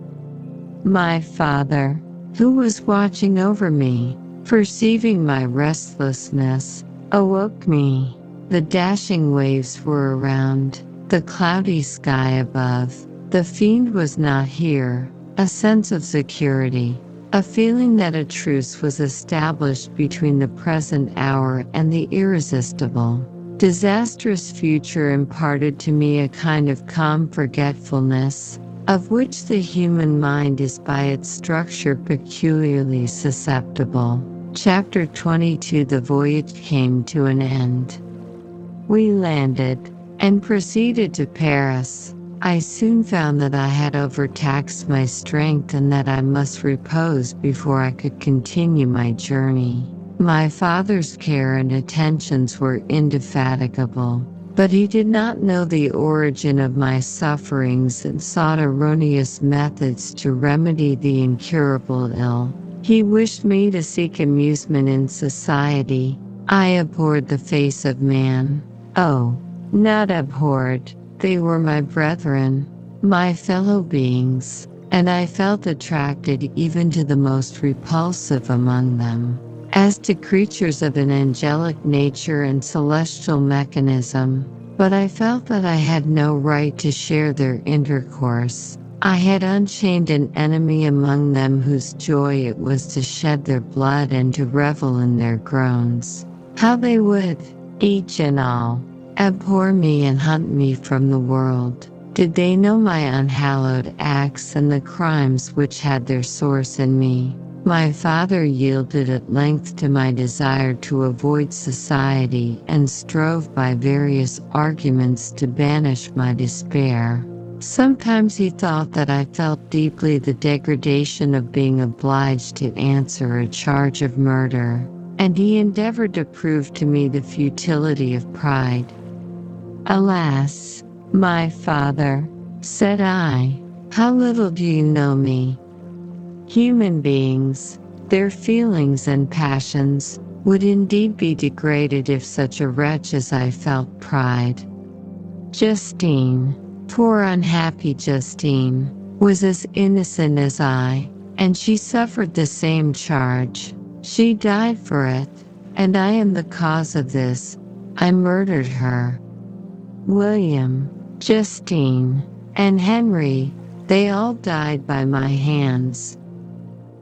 My father, who was watching over me, perceiving my restlessness, awoke me. The dashing waves were around, the cloudy sky above. The fiend was not here. A sense of security, a feeling that a truce was established between the present hour and the irresistible, disastrous future imparted to me a kind of calm forgetfulness, of which the human mind is by its structure peculiarly susceptible. Chapter 22. The voyage came to an end. We landed and proceeded to Paris. I soon found that I had overtaxed my strength and that I must repose before I could continue my journey. My father's care and attentions were indefatigable, but he did not know the origin of my sufferings and sought erroneous methods to remedy the incurable ill. He wished me to seek amusement in society. I abhorred the face of man. Oh, not abhorred. They were my brethren, my fellow beings, and I felt attracted even to the most repulsive among them. As to creatures of an angelic nature and celestial mechanism, but I felt that I had no right to share their intercourse. I had unchained an enemy among them whose joy it was to shed their blood and to revel in their groans. How they would, each and all, abhor me and hunt me from the world, did they know my unhallowed acts and the crimes which had their source in me. My father yielded at length to my desire to avoid society and strove by various arguments to banish my despair. Sometimes he thought that I felt deeply the degradation of being obliged to answer a charge of murder, and he endeavored to prove to me the futility of pride. Alas, my father, said I, how little do you know me? Human beings, their feelings and passions, would indeed be degraded if such a wretch as I felt pride. Justine, poor unhappy Justine, was as innocent as I, and she suffered the same charge. She died for it, and I am the cause of this. I murdered her. William, Justine, and Henry, they all died by my hands.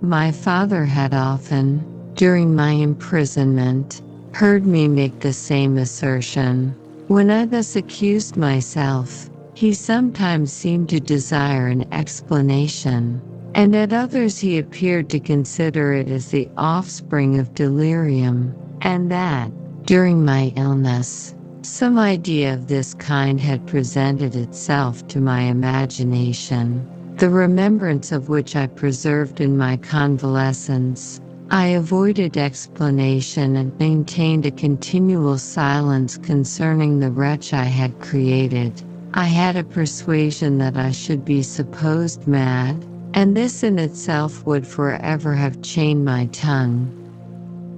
My father had often, during my imprisonment, heard me make the same assertion. When I thus accused myself, he sometimes seemed to desire an explanation, and at others he appeared to consider it as the offspring of delirium, and that, during my illness, some idea of this kind had presented itself to my imagination. the remembrance of which I preserved in my convalescence. I avoided explanation and maintained a continual silence concerning the wretch I had created. I had a persuasion that I should be supposed mad, and this in itself would forever have chained my tongue.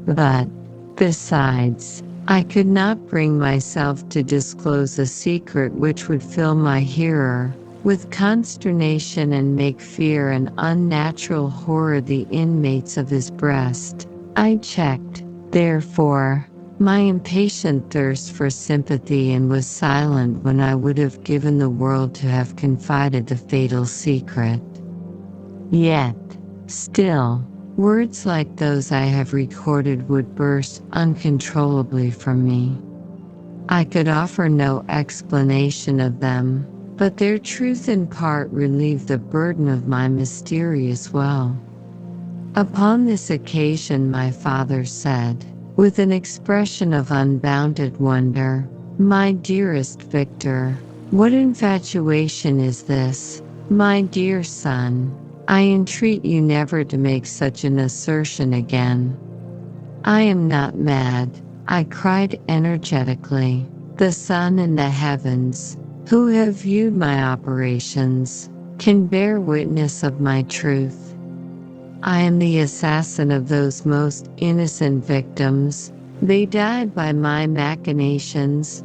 But, besides, I could not bring myself to disclose a secret which would fill my hearer with consternation and make fear and unnatural horror the inmates of his breast. I checked, therefore, my impatient thirst for sympathy and was silent when I would have given the world to have confided the fatal secret. Yet, still, words like those I have recorded would burst uncontrollably from me. I could offer no explanation of them, but their truth in part relieved the burden of my mysterious woe. Upon this occasion my father said, with an expression of unbounded wonder, "My dearest Victor, what infatuation is this? My dear son, I entreat you never to make such an assertion again." "I am not mad," I cried energetically. "The sun and the heavens, who have viewed my operations, can bear witness of my truth. I am the assassin of those most innocent victims. They died by my machinations.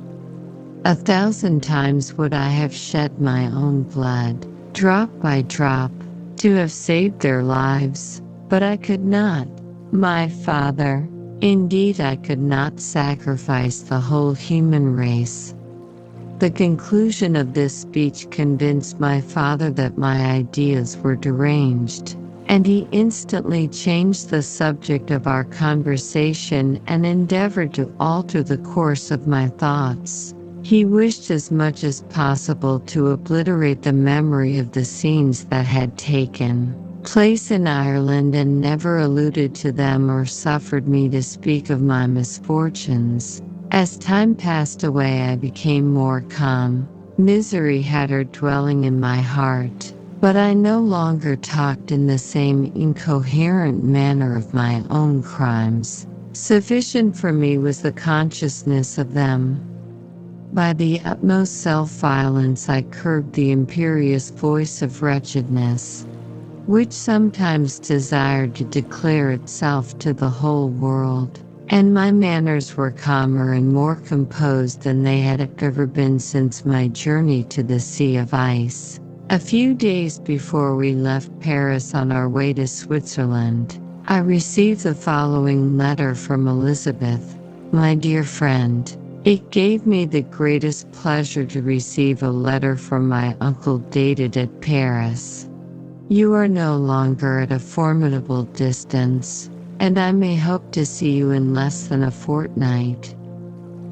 1,000 times would I have shed my own blood, drop by drop, to have saved their lives, but I could not, my father. Indeed, I could not sacrifice the whole human race." The conclusion of this speech convinced my father that my ideas were deranged, and he instantly changed the subject of our conversation and endeavored to alter the course of my thoughts. He wished as much as possible to obliterate the memory of the scenes that had taken place in Ireland and never alluded to them or suffered me to speak of my misfortunes. As time passed away, I became more calm. Misery had her dwelling in my heart, but I no longer talked in the same incoherent manner of my own crimes. Sufficient for me was the consciousness of them. By the utmost self-violence I curbed the imperious voice of wretchedness, which sometimes desired to declare itself to the whole world, and my manners were calmer and more composed than they had ever been since my journey to the Sea of Ice. A few days before we left Paris on our way to Switzerland, I received the following letter from Elizabeth. "My dear friend, it gave me the greatest pleasure to receive a letter from my uncle dated at Paris. You are no longer at a formidable distance, and I may hope to see you in less than a fortnight.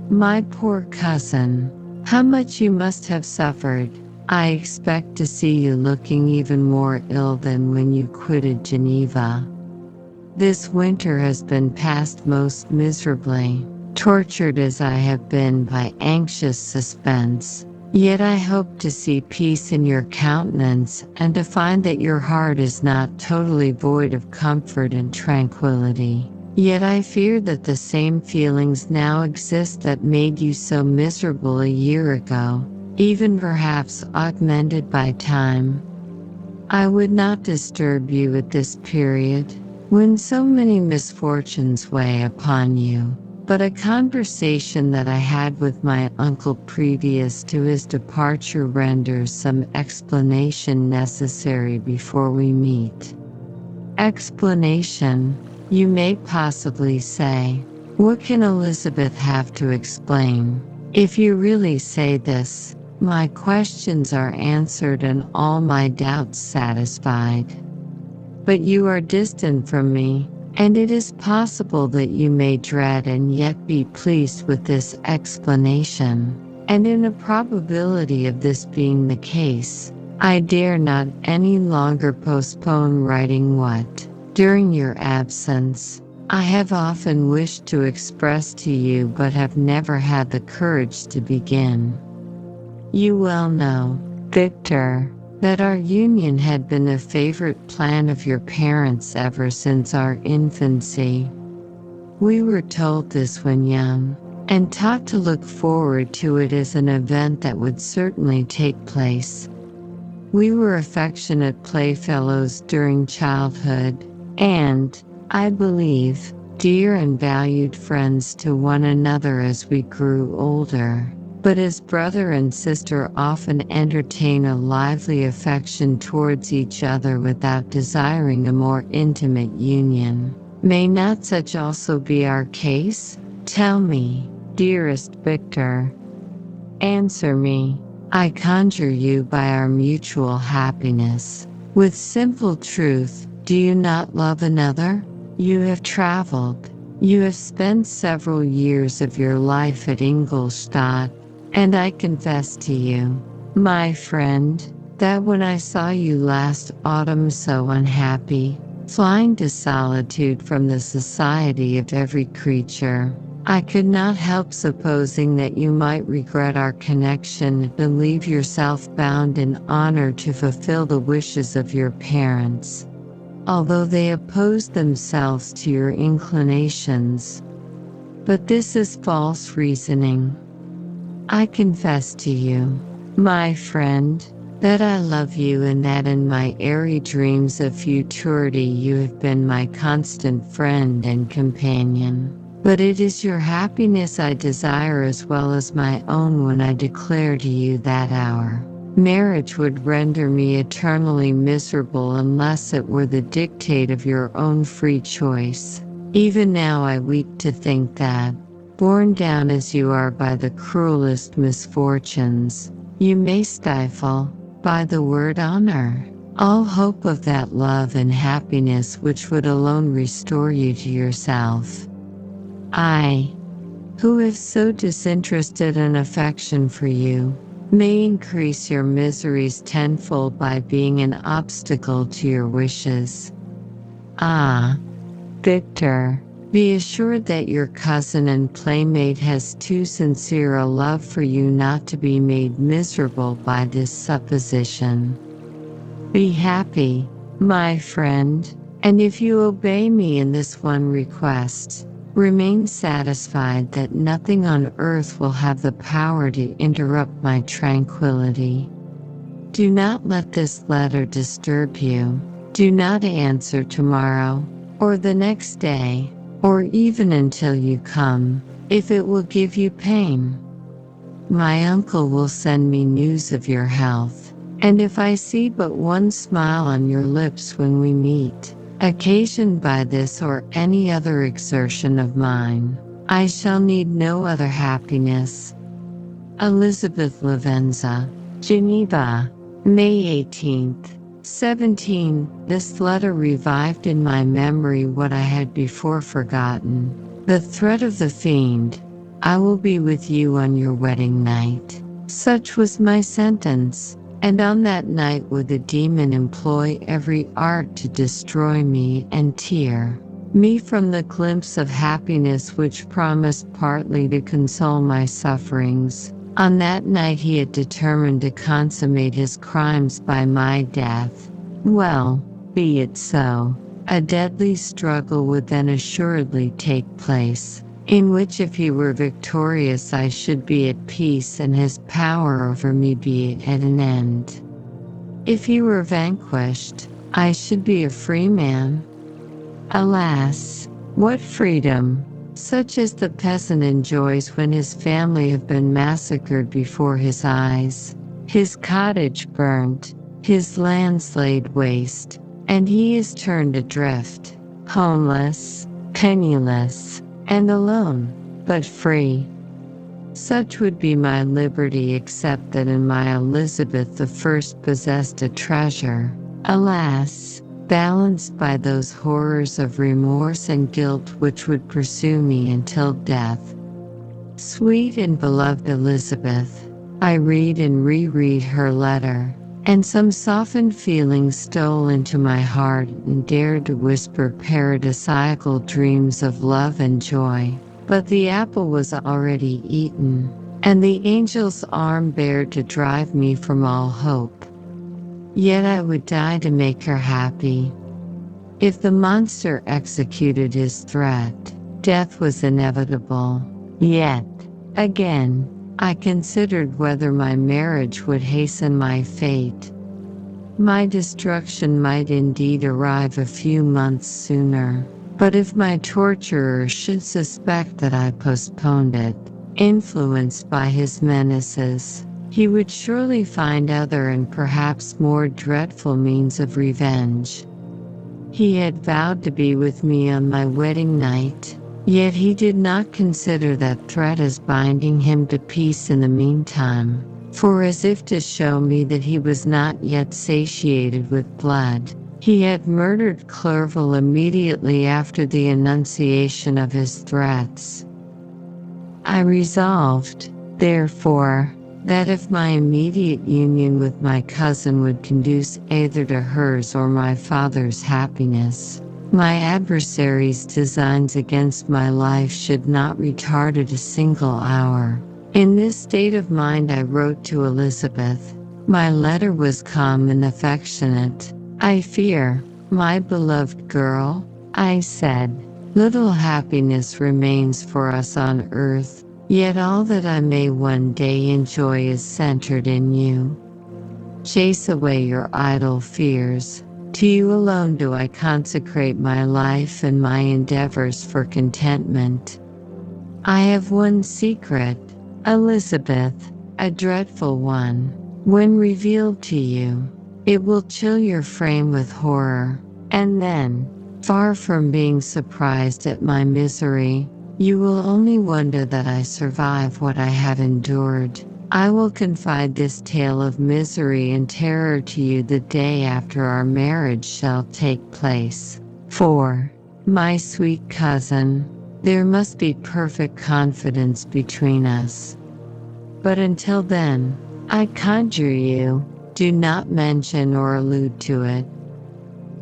My poor cousin, how much you must have suffered. I expect to see you looking even more ill than when you quitted Geneva. This winter has been passed most miserably, tortured as I have been by anxious suspense. Yet I hope to see peace in your countenance and to find that your heart is not totally void of comfort and tranquility. Yet I fear that the same feelings now exist that made you so miserable a year ago, even perhaps augmented by time. I would not disturb you at this period, when so many misfortunes weigh upon you. But a conversation that I had with my uncle previous to his departure renders some explanation necessary before we meet." Explanation, you may possibly say. What can Elizabeth have to explain? If you really say this, my questions are answered and all my doubts satisfied. But you are distant from me, and it is possible that you may dread and yet be pleased with this explanation. And in a probability of this being the case, I dare not any longer postpone writing what, during your absence, I have often wished to express to you but have never had the courage to begin. You well know, Victor, that our union had been the favorite plan of your parents ever since our infancy. We were told this when young, and taught to look forward to it as an event that would certainly take place. We were affectionate playfellows during childhood, and, I believe, dear and valued friends to one another as we grew older. But as brother and sister often entertain a lively affection towards each other without desiring a more intimate union, may not such also be our case? Tell me, dearest Victor. Answer me, I conjure you by our mutual happiness. With simple truth, do you not love another? You have traveled. You have spent several years of your life at Ingolstadt. And I confess to you, my friend, that when I saw you last autumn so unhappy, flying to solitude from the society of every creature, I could not help supposing that you might regret our connection and believe yourself bound in honor to fulfill the wishes of your parents, although they opposed themselves to your inclinations. But this is false reasoning. I confess to you, my friend, that I love you and that in my airy dreams of futurity you have been my constant friend and companion. But it is your happiness I desire as well as my own when I declare to you that our marriage would render me eternally miserable unless it were the dictate of your own free choice. Even now I weep to think that, borne down as you are by the cruelest misfortunes, you may stifle, by the word honor, all hope of that love and happiness which would alone restore you to yourself. I, who have so disinterested an affection for you, may increase your miseries tenfold by being an obstacle to your wishes. Ah, Victor, be assured that your cousin and playmate has too sincere a love for you not to be made miserable by this supposition. Be happy, my friend, and if you obey me in this one request, remain satisfied that nothing on earth will have the power to interrupt my tranquility. Do not let this letter disturb you. Do not answer tomorrow, or the next day, or even until you come, if it will give you pain. My uncle will send me news of your health, and if I see but one smile on your lips when we meet, occasioned by this or any other exertion of mine, I shall need no other happiness. Elizabeth Lavenza, Geneva, May 18th. 17. This letter revived in my memory what I had before forgotten. The threat of the fiend, I will be with you on your wedding night. Such was my sentence, and on that night would the demon employ every art to destroy me and tear me from the glimpse of happiness which promised partly to console my sufferings. On that night he had determined to consummate his crimes by my death. Well, be it so. A deadly struggle would then assuredly take place, in which if he were victorious I should be at peace and his power over me be at an end. If he were vanquished, I should be a free man. Alas, what freedom! Such as the peasant enjoys when his family have been massacred before his eyes, his cottage burnt, his lands laid waste, and he is turned adrift, homeless, penniless, and alone, but free. Such would be my liberty except that in my Elizabeth the first possessed a treasure, alas, balanced by those horrors of remorse and guilt which would pursue me until death. Sweet and beloved Elizabeth, I read and reread her letter, and some softened feeling stole into my heart and dared to whisper paradisiacal dreams of love and joy. But the apple was already eaten, and the angel's arm bared to drive me from all hope. yet I would die to make her happy. If the monster executed his threat, death was inevitable. Yet, again, I considered whether my marriage would hasten my fate. My destruction might indeed arrive a few months sooner, but if my torturer should suspect that I postponed it, influenced by his menaces, he would surely find other and perhaps more dreadful means of revenge. He had vowed to be with me on my wedding night, yet he did not consider that threat as binding him to peace in the meantime. For as if to show me that he was not yet satiated with blood, he had murdered Clerval immediately after the enunciation of his threats. I resolved, therefore, that if my immediate union with my cousin would conduce either to hers or my father's happiness, my adversary's designs against my life should not retard it a single hour. In this state of mind I wrote to Elizabeth. My letter was calm and affectionate. "I fear, my beloved girl," I said, "little happiness remains for us on earth, yet all that I may one day enjoy is centered in you. Chase away your idle fears. To you alone do I consecrate my life and my endeavors for contentment. I have one secret, Elizabeth, a dreadful one. When revealed to you, it will chill your frame with horror, and then, far from being surprised at my misery, you will only wonder that I survive what I have endured. I will confide this tale of misery and terror to you the day after our marriage shall take place. For, my sweet cousin, there must be perfect confidence between us. But until then, I conjure you, do not mention or allude to it.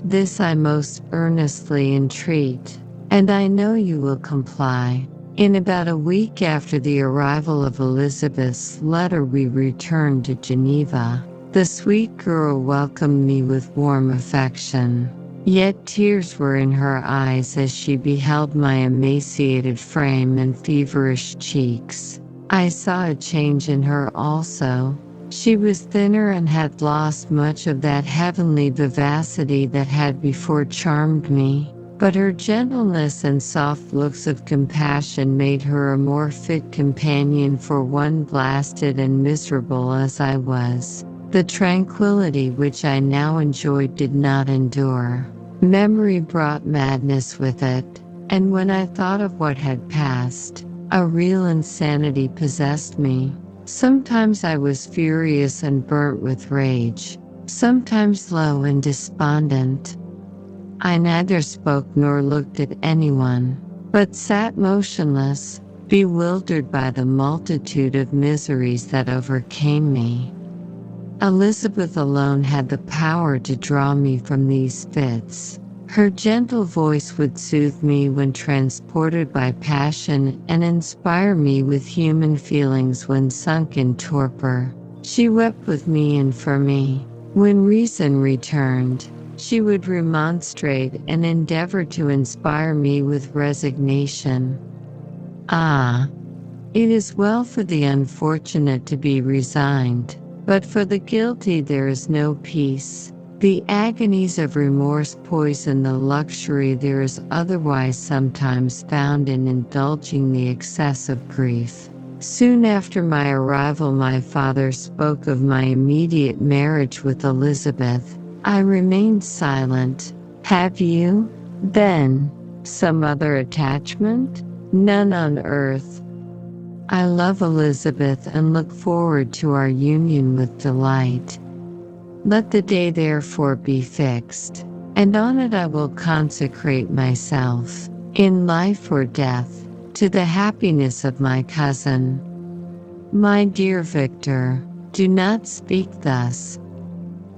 This I most earnestly entreat, and I know you will comply." In about a week after the arrival of Elizabeth's letter we returned to Geneva. The sweet girl welcomed me with warm affection. Yet tears were in her eyes as she beheld my emaciated frame and feverish cheeks. I saw a change in her also. She was thinner and had lost much of that heavenly vivacity that had before charmed me, but her gentleness and soft looks of compassion made her a more fit companion for one blasted and miserable as I was. The tranquility which I now enjoyed did not endure. Memory brought madness with it, and when I thought of what had passed, a real insanity possessed me. Sometimes I was furious and burnt with rage, sometimes low and despondent. I neither spoke nor looked at anyone, but sat motionless, bewildered by the multitude of miseries that overcame me. Elizabeth alone had the power to draw me from these fits. Her gentle voice would soothe me when transported by passion and inspire me with human feelings when sunk in torpor. She wept with me and for me. When reason returned, she would remonstrate and endeavor to inspire me with resignation. Ah, it is well for the unfortunate to be resigned, but for the guilty there is no peace. The agonies of remorse poison the luxury there is otherwise sometimes found in indulging the excess of grief. Soon after my arrival my father spoke of my immediate marriage with Elizabeth. I remained silent. "Have you, then, some other attachment?" "None on earth. I love Elizabeth and look forward to our union with delight. Let the day therefore be fixed, and on it I will consecrate myself, in life or death, to the happiness of my cousin." My dear Victor, do not speak thus.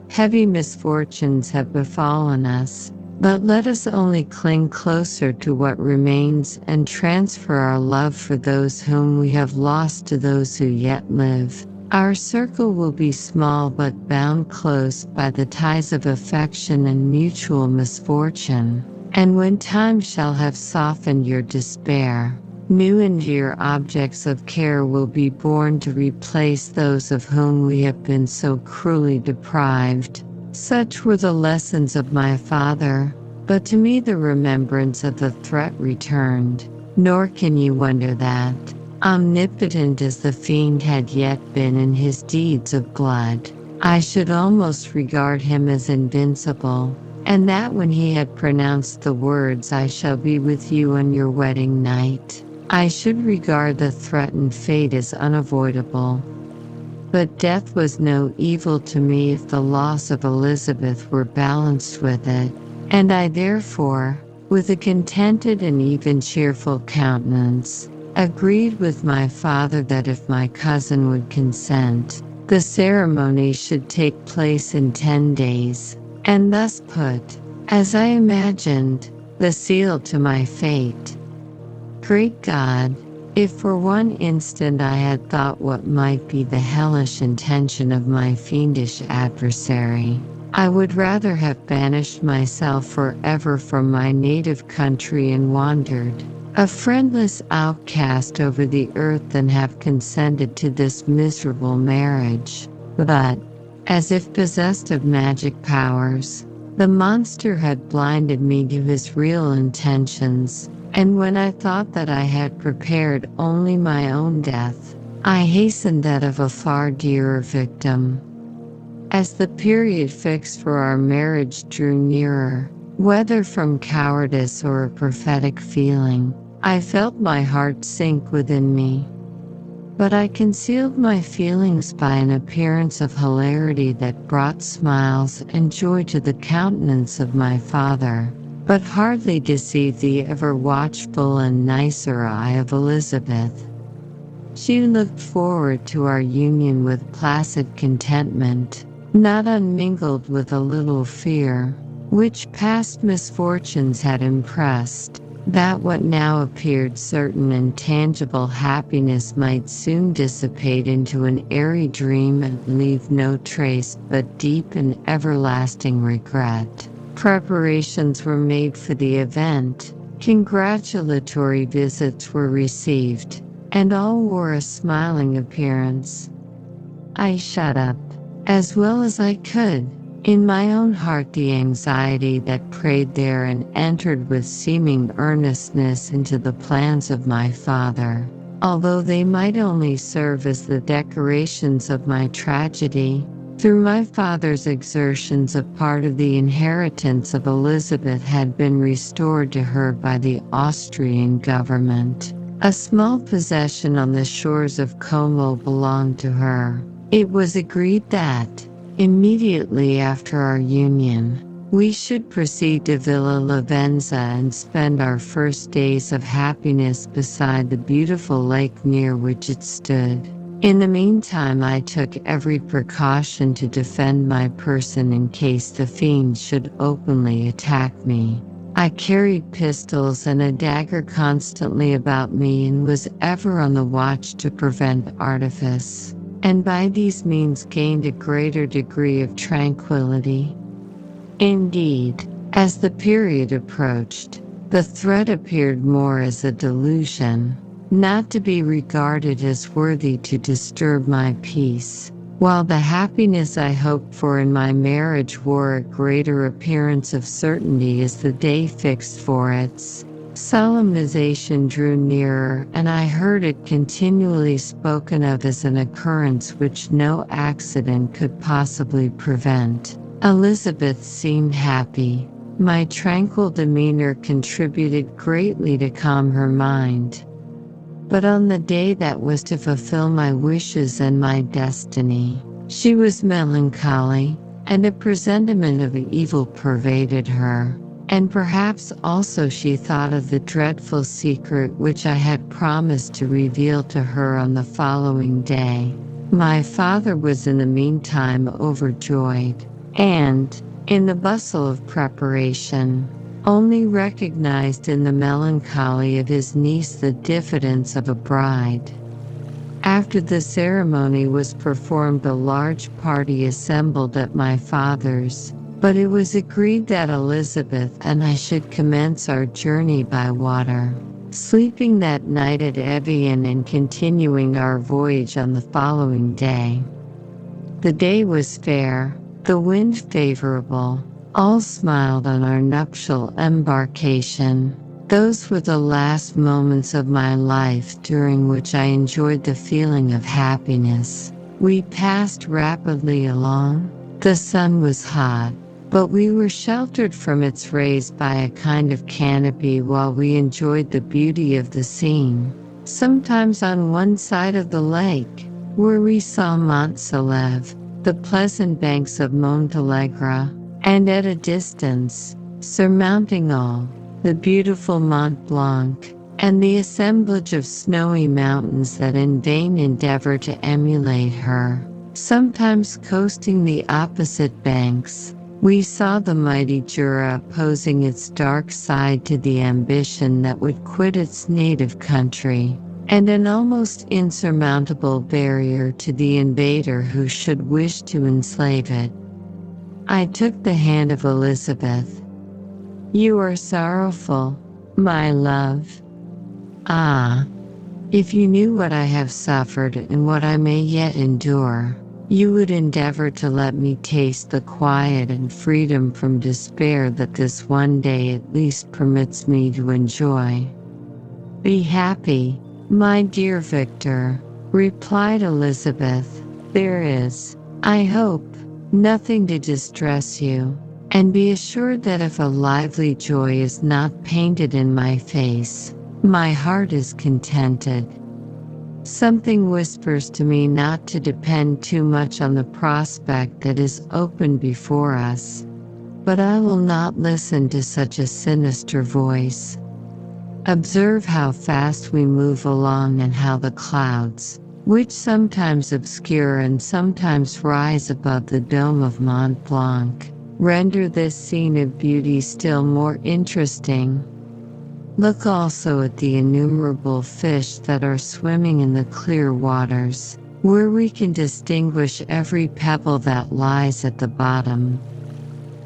Heavy misfortunes have befallen us, but let us only cling closer to what remains and transfer our love for those whom we have lost to those who yet live. Our circle will be small but bound close by the ties of affection and mutual misfortune. And when time shall have softened your despair, new and dear objects of care will be born to replace those of whom we have been so cruelly deprived. Such were the lessons of my father, but to me the remembrance of the threat returned. Nor can you wonder that, omnipotent as the fiend had yet been in his deeds of blood, I should almost regard him as invincible, and that when he had pronounced the words, "I shall be with you on your wedding night," I should regard the threatened fate as unavoidable. But death was no evil to me if the loss of Elizabeth were balanced with it, and I therefore, with a contented and even cheerful countenance, agreed with my father that if my cousin would consent, the ceremony should take place in 10 days, and thus put, as I imagined, the seal to my fate. Great God, if for one instant I had thought what might be the hellish intention of my fiendish adversary, I would rather have banished myself forever from my native country and wandered, a friendless outcast over the earth, than have consented to this miserable marriage. But, as if possessed of magic powers, the monster had blinded me to his real intentions, and when I thought that I had prepared only my own death, I hastened that of a far dearer victim. As the period fixed for our marriage drew nearer, whether from cowardice or a prophetic feeling, I felt my heart sink within me. But I concealed my feelings by an appearance of hilarity that brought smiles and joy to the countenance of my father, but hardly deceived the ever watchful and nicer eye of Elizabeth. She looked forward to our union with placid contentment, not unmingled with a little fear, which past misfortunes had impressed, that what now appeared certain and tangible happiness might soon dissipate into an airy dream and leave no trace but deep and everlasting regret. Preparations were made for the event, congratulatory visits were received, and all wore a smiling appearance. I shut up, as well as I could, in my own heart the anxiety that preyed there, and entered with seeming earnestness into the plans of my father, although they might only serve as the decorations of my tragedy. Through my father's exertions, a part of the inheritance of Elizabeth had been restored to her by the Austrian government. A small possession on the shores of Como belonged to her. It was agreed that, immediately after our union, we should proceed to Villa Lavenza and spend our first days of happiness beside the beautiful lake near which it stood. In the meantime, I took every precaution to defend my person in case the fiend should openly attack me. I carried pistols and a dagger constantly about me, and was ever on the watch to prevent artifice, and by these means gained a greater degree of tranquility. Indeed, as the period approached, the threat appeared more as a delusion, not to be regarded as worthy to disturb my peace, while the happiness I hoped for in my marriage wore a greater appearance of certainty as the day fixed for its solemnization drew nearer, and I heard it continually spoken of as an occurrence which no accident could possibly prevent. Elizabeth seemed happy. My tranquil demeanor contributed greatly to calm her mind. But on the day that was to fulfill my wishes and my destiny, she was melancholy, and a presentiment of evil pervaded her. And perhaps also she thought of the dreadful secret which I had promised to reveal to her on the following day. My father was in the meantime overjoyed, and, in the bustle of preparation, only recognized in the melancholy of his niece the diffidence of a bride. After the ceremony was performed, a large party assembled at my father's, but it was agreed that Elizabeth and I should commence our journey by water, sleeping that night at Evian and continuing our voyage on the following day. The day was fair, the wind favorable, all smiled on our nuptial embarkation. Those were the last moments of my life during which I enjoyed the feeling of happiness. We passed rapidly along. The sun was hot, but we were sheltered from its rays by a kind of canopy while we enjoyed the beauty of the scene. Sometimes on one side of the lake, where we saw Mont Saleve, the pleasant banks of Montalegre, and at a distance, surmounting all, the beautiful Mont Blanc, and the assemblage of snowy mountains that in vain endeavor to emulate her. Sometimes coasting the opposite banks, we saw the mighty Jura opposing its dark side to the ambition that would quit its native country, and an almost insurmountable barrier to the invader who should wish to enslave it. I took the hand of Elizabeth. "You are sorrowful, my love. Ah, if you knew what I have suffered and what I may yet endure, you would endeavor to let me taste the quiet and freedom from despair that this one day at least permits me to enjoy." "Be happy, my dear Victor," replied Elizabeth. "There is, I hope, nothing to distress you. And be assured that if a lively joy is not painted in my face, my heart is contented. Something whispers to me not to depend too much on the prospect that is open before us. But I will not listen to such a sinister voice. Observe how fast we move along and how the clouds, which sometimes obscure and sometimes rise above the dome of Mont Blanc, render this scene of beauty still more interesting. Look also at the innumerable fish that are swimming in the clear waters, where we can distinguish every pebble that lies at the bottom.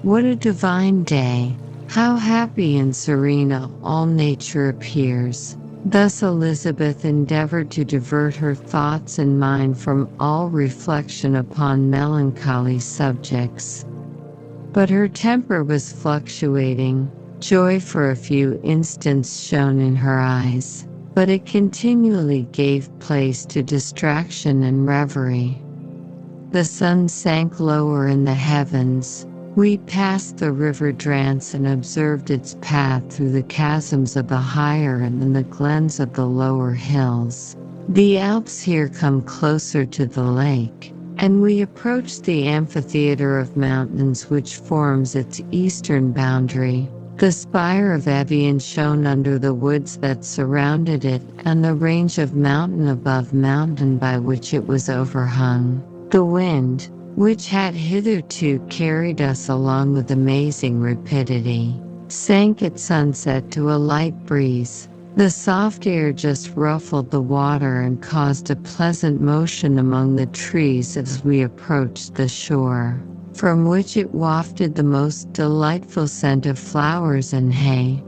What a divine day! How happy and serene all nature appears." Thus Elizabeth endeavored to divert her thoughts and mind from all reflection upon melancholy subjects. But her temper was fluctuating. Joy for a few instants shone in her eyes, but it continually gave place to distraction and reverie. The sun sank lower in the heavens. We passed the river Drance and observed its path through the chasms of the higher and then the glens of the lower hills. The Alps here come closer to the lake, and we approached the amphitheater of mountains which forms its eastern boundary. The spire of Evian shone under the woods that surrounded it and the range of mountain above mountain by which it was overhung. The wind, which had hitherto carried us along with amazing rapidity, sank at sunset to a light breeze. The soft air just ruffled the water and caused a pleasant motion among the trees as we approached the shore, from which it wafted the most delightful scent of flowers and hay.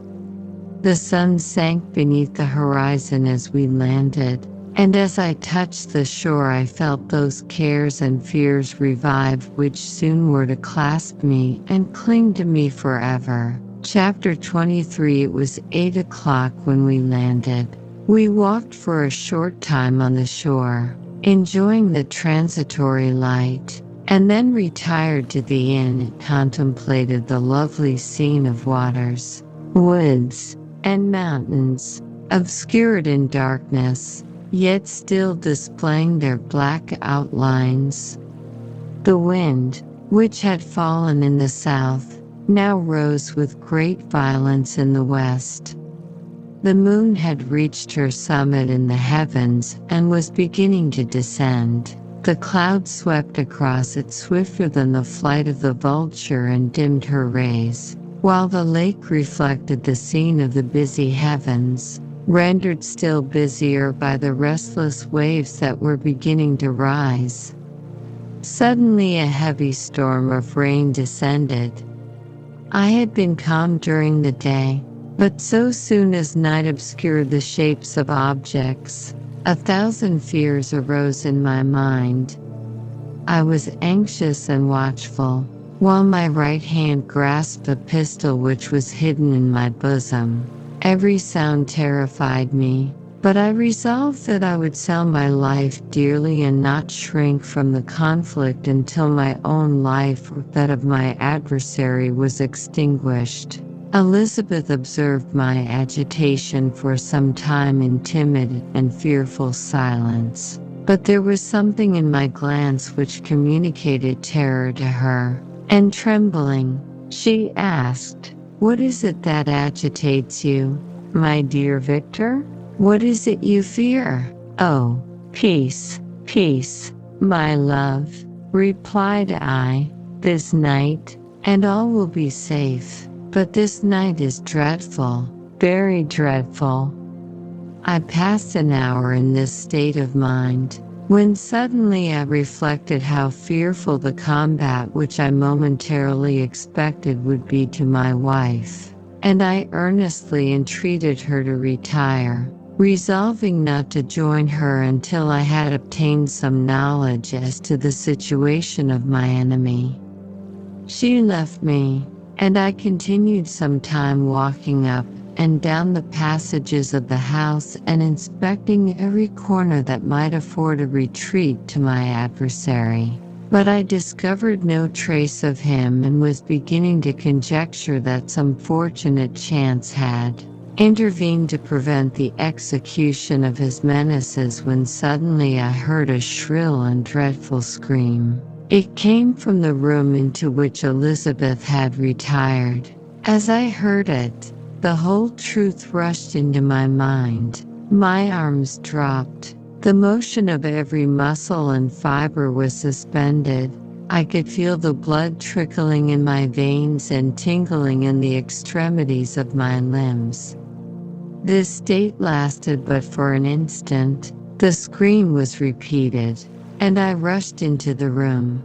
The sun sank beneath the horizon as we landed, and as I touched the shore I felt those cares and fears revive which soon were to clasp me and cling to me forever. Chapter 23. It was 8 o'clock when we landed. We walked for a short time on the shore, enjoying the transitory light, and then retired to the inn and contemplated the lovely scene of waters, woods, and mountains, obscured in darkness, yet still displaying their black outlines. The wind, which had fallen in the south, now rose with great violence in the west. The moon had reached her summit in the heavens and was beginning to descend. The clouds swept across it swifter than the flight of the vulture and dimmed her rays, while the lake reflected the scene of the busy heavens. rendered still busier by the restless waves that were beginning to rise. Suddenly a heavy storm of rain descended. I had been calm during the day, but so soon as night obscured the shapes of objects, 1,000 fears arose in my mind. I was anxious and watchful, while my right hand grasped a pistol which was hidden in my bosom. Every sound terrified me, but I resolved that I would sell my life dearly and not shrink from the conflict until my own life or that of my adversary was extinguished. Elizabeth observed my agitation for some time in timid and fearful silence, but there was something in my glance which communicated terror to her, and trembling, she asked, "What is it that agitates you, my dear Victor? What is it you fear?" "Oh, peace, peace, my love," replied I. "This night, and all will be safe. But this night is dreadful, very dreadful." I passed an hour in this state of mind, when suddenly I reflected how fearful the combat which I momentarily expected would be to my wife, and I earnestly entreated her to retire, resolving not to join her until I had obtained some knowledge as to the situation of my enemy. She left me, and I continued some time walking up and down the passages of the house and inspecting every corner that might afford a retreat to my adversary. But I discovered no trace of him and was beginning to conjecture that some fortunate chance had intervened to prevent the execution of his menaces when suddenly I heard a shrill and dreadful scream. It came from the room into which Elizabeth had retired. As I heard it, the whole truth rushed into my mind. My arms dropped. The motion of every muscle and fiber was suspended. I could feel the blood trickling in my veins and tingling in the extremities of my limbs. This state lasted but for an instant. The scream was repeated, and I rushed into the room.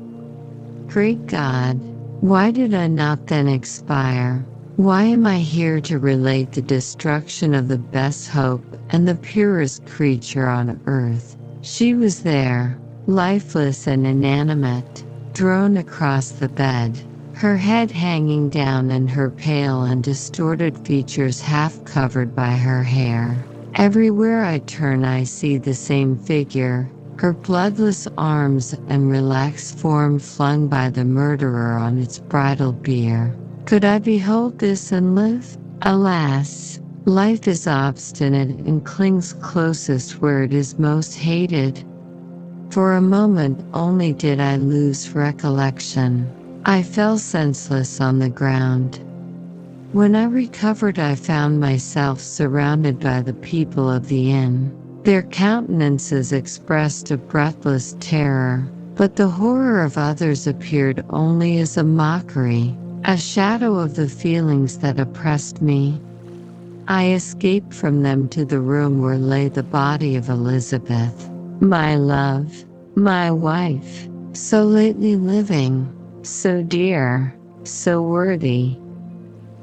Great God! Why did I not then expire? Why am I here to relate the destruction of the best hope and the purest creature on earth? She was there, lifeless and inanimate, thrown across the bed, her head hanging down and her pale and distorted features half covered by her hair. Everywhere I turn I see the same figure, her bloodless arms and relaxed form flung by the murderer on its bridal bier. Could I behold this and live? Alas, life is obstinate and clings closest where it is most hated. For a moment only did I lose recollection. I fell senseless on the ground. When I recovered, I found myself surrounded by the people of the inn. Their countenances expressed a breathless terror, but the horror of others appeared only as a mockery, a shadow of the feelings that oppressed me. I escaped from them to the room where lay the body of Elizabeth, my love, my wife, so lately living, so dear, so worthy.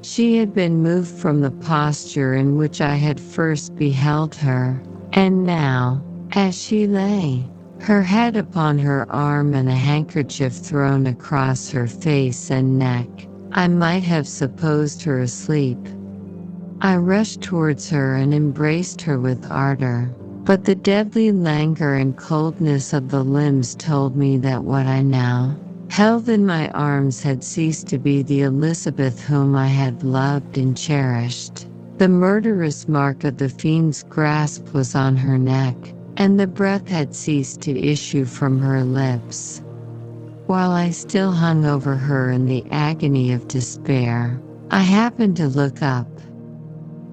She had been moved from the posture in which I had first beheld her, and now, as she lay, her head upon her arm and a handkerchief thrown across her face and neck, I might have supposed her asleep. I rushed towards her and embraced her with ardor, but the deadly languor and coldness of the limbs told me that what I now held in my arms had ceased to be the Elizabeth whom I had loved and cherished. The murderous mark of the fiend's grasp was on her neck, and the breath had ceased to issue from her lips. While I still hung over her in the agony of despair, I happened to look up.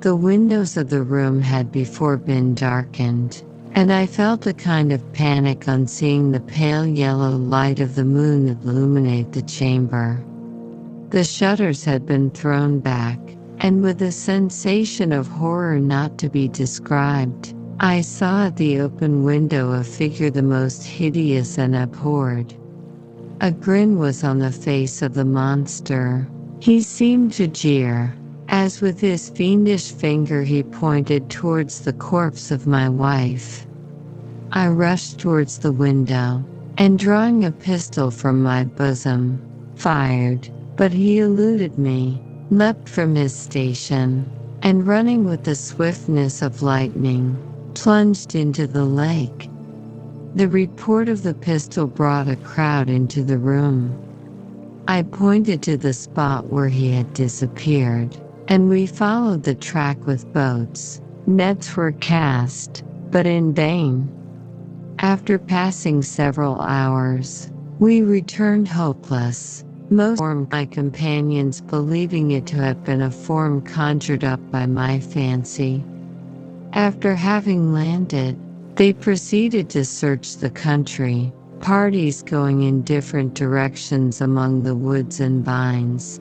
The windows of the room had before been darkened, and I felt a kind of panic on seeing the pale yellow light of the moon illuminate the chamber. The shutters had been thrown back, and with a sensation of horror not to be described, I saw at the open window a figure the most hideous and abhorred. A grin was on the face of the monster. He seemed to jeer, as with his fiendish finger he pointed towards the corpse of my wife. I rushed towards the window, and drawing a pistol from my bosom, fired, but he eluded me, leapt from his station, and running with the swiftness of lightning, plunged into the lake. The report of the pistol brought a crowd into the room. I pointed to the spot where he had disappeared, and we followed the track with boats. Nets were cast, but in vain. After passing several hours, we returned hopeless, most of my companions believing it to have been a form conjured up by my fancy. After having landed, they proceeded to search the country, parties going in different directions among the woods and vines.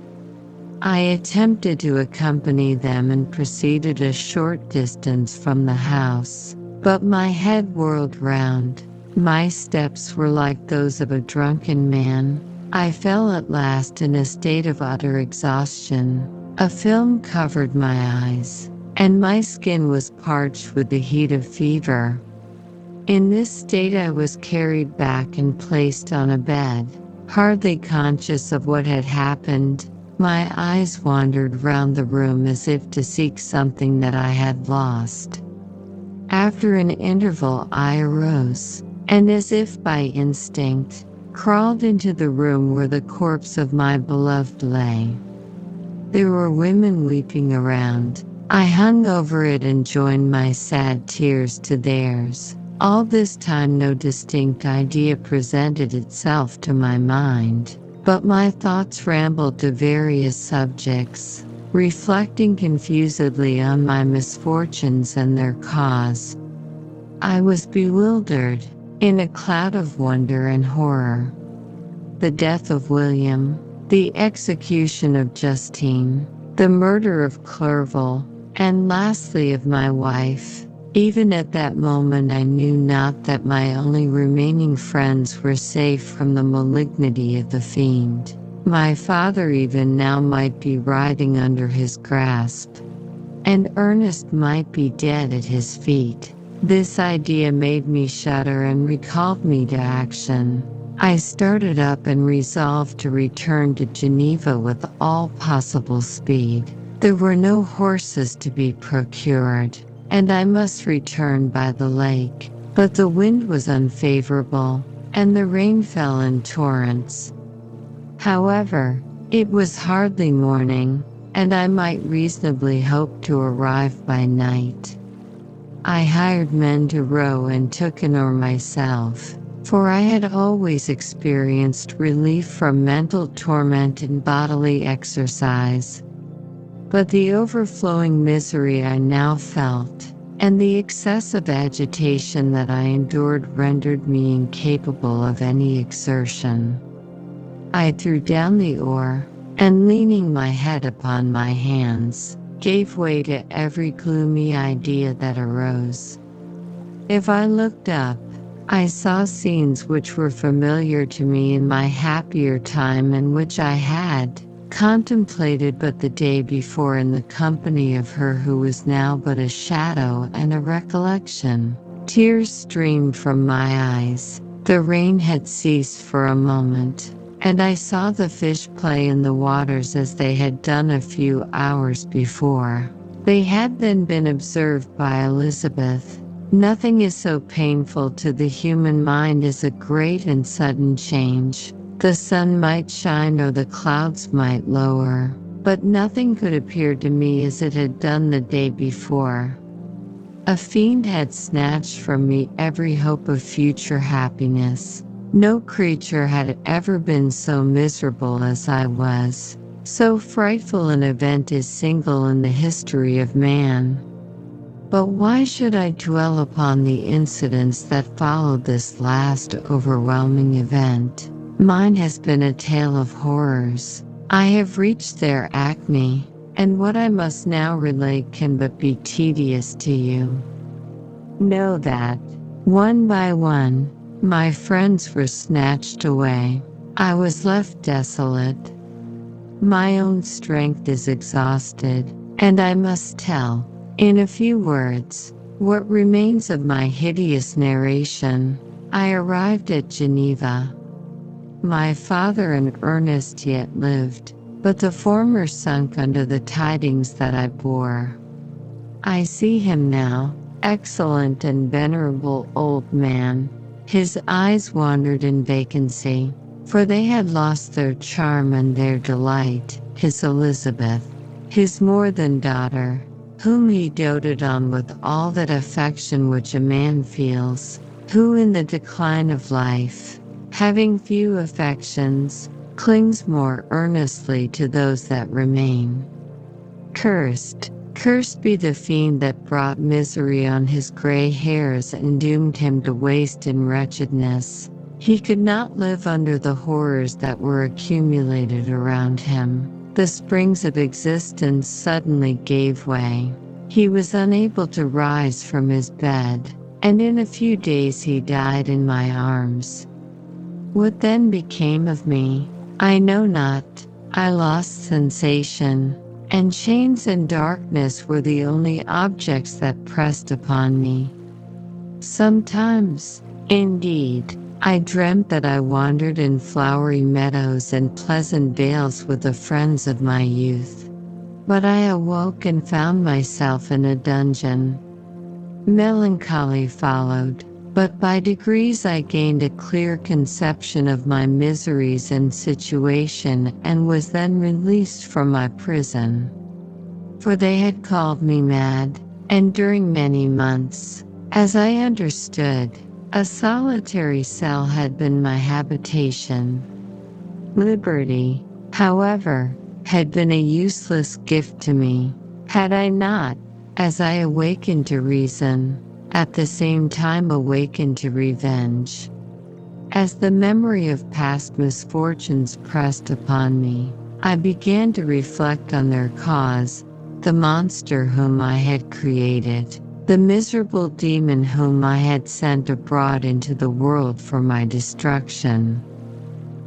I attempted to accompany them and proceeded a short distance from the house, but my head whirled round. My steps were like those of a drunken man. I fell at last in a state of utter exhaustion. A film covered my eyes, and my skin was parched with the heat of fever. In this state I was carried back and placed on a bed, hardly conscious of what had happened. My eyes wandered round the room as if to seek something that I had lost. After an interval I arose, and as if by instinct, crawled into the room where the corpse of my beloved lay. There were women weeping around. I hung over it and joined my sad tears to theirs. All this time no distinct idea presented itself to my mind, but my thoughts rambled to various subjects, reflecting confusedly on my misfortunes and their cause. I was bewildered, in a cloud of wonder and horror. The death of William, the execution of Justine, the murder of Clerval, and lastly of my wife. Even at that moment I knew not that my only remaining friends were safe from the malignity of the fiend. My father even now might be writhing under his grasp, and Ernest might be dead at his feet. This idea made me shudder and recalled me to action. I started up and resolved to return to Geneva with all possible speed. There were no horses to be procured, and I must return by the lake. But the wind was unfavorable, and the rain fell in torrents. However, it was hardly morning, and I might reasonably hope to arrive by night. I hired men to row and took an oar myself, for I had always experienced relief from mental torment in bodily exercise. But the overflowing misery I now felt, and the excessive agitation that I endured rendered me incapable of any exertion. I threw down the oar, and leaning my head upon my hands, gave way to every gloomy idea that arose. If I looked up, I saw scenes which were familiar to me in my happier time and which I had contemplated but the day before in the company of her who was now but a shadow and a recollection. Tears streamed from my eyes. The rain had ceased for a moment, and I saw the fish play in the waters as they had done a few hours before. They had then been observed by Elizabeth. Nothing is so painful to the human mind as a great and sudden change. The sun might shine or the clouds might lower, but nothing could appear to me as it had done the day before. A fiend had snatched from me every hope of future happiness. No creature had ever been so miserable as I was. So frightful an event is single in the history of man. But why should I dwell upon the incidents that followed this last overwhelming event? Mine has been a tale of horrors. I have reached their acme. and what I must now relate can but be tedious to you. Know that, one by one, my friends were snatched away. I was left desolate. My own strength is exhausted, and I must tell, in a few words, what remains of my hideous narration. I arrived at Geneva. My father and Ernest yet lived, but the former sunk under the tidings that I bore. I see him now, excellent and venerable old man. His eyes wandered in vacancy, for they had lost their charm and their delight. His Elizabeth, his more than daughter, whom he doted on with all that affection which a man feels, who in the decline of life, having few affections, clings more earnestly to those that remain. Cursed be the fiend that brought misery on his gray hairs and doomed him to waste in wretchedness. He could not live under the horrors that were accumulated around him. The springs of existence suddenly gave way. He was unable to rise from his bed, and in a few days he died in my arms. What then became of me? I know not. I lost sensation, and chains and darkness were the only objects that pressed upon me. Sometimes, indeed, I dreamt that I wandered in flowery meadows and pleasant vales with the friends of my youth. But I awoke and found myself in a dungeon. Melancholy followed, but by degrees I gained a clear conception of my miseries and situation and was then released from my prison. For they had called me mad, and during many months, as I understood, a solitary cell had been my habitation. Liberty, however, had been a useless gift to me, had I not, as I awakened to reason, at the same time awakened to revenge. As the memory of past misfortunes pressed upon me, I began to reflect on their cause, the monster whom I had created, the miserable demon whom I had sent abroad into the world for my destruction.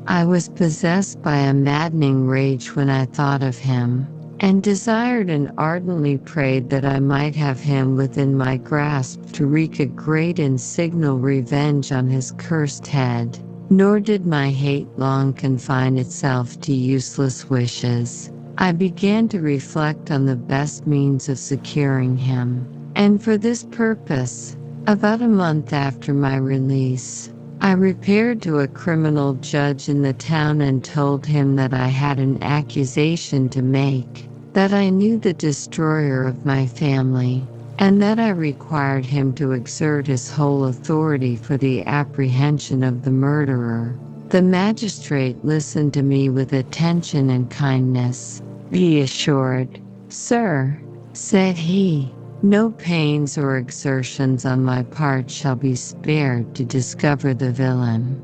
I was possessed by a maddening rage when I thought of him, and desired and ardently prayed that I might have him within my grasp to wreak a great and signal revenge on his cursed head. Nor did my hate long confine itself to useless wishes. I began to reflect on the best means of securing him, and for this purpose, about a month after my release, I repaired to a criminal judge in the town and told him that I had an accusation to make, that I knew the destroyer of my family, and that I required him to exert his whole authority for the apprehension of the murderer. The magistrate listened to me with attention and kindness. "Be assured, sir," said he, "no pains or exertions on my part shall be spared to discover the villain."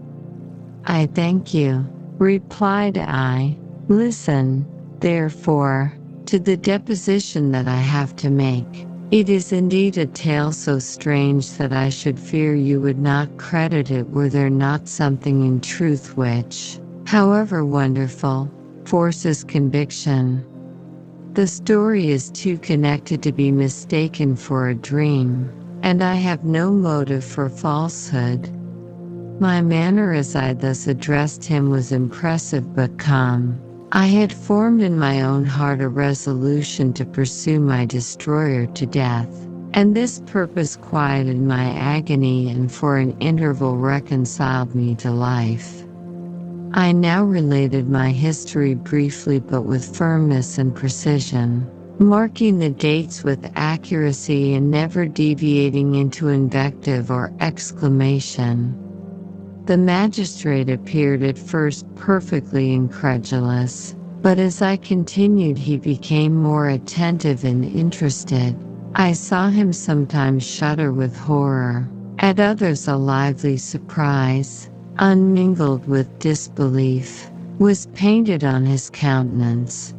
"I thank you," replied I. "Listen, therefore, to the deposition that I have to make. It is indeed a tale so strange that I should fear you would not credit it were there not something in truth which, however wonderful, forces conviction. The story is too connected to be mistaken for a dream, and I have no motive for falsehood." My manner as I thus addressed him was impressive but calm. I had formed in my own heart a resolution to pursue my destroyer to death, and this purpose quieted my agony and for an interval reconciled me to life. I now related my history briefly but with firmness and precision, marking the dates with accuracy and never deviating into invective or exclamation. The magistrate appeared at first perfectly incredulous, but as I continued he became more attentive and interested. I saw him sometimes shudder with horror, at others a lively surprise, unmingled with disbelief, was painted on his countenance.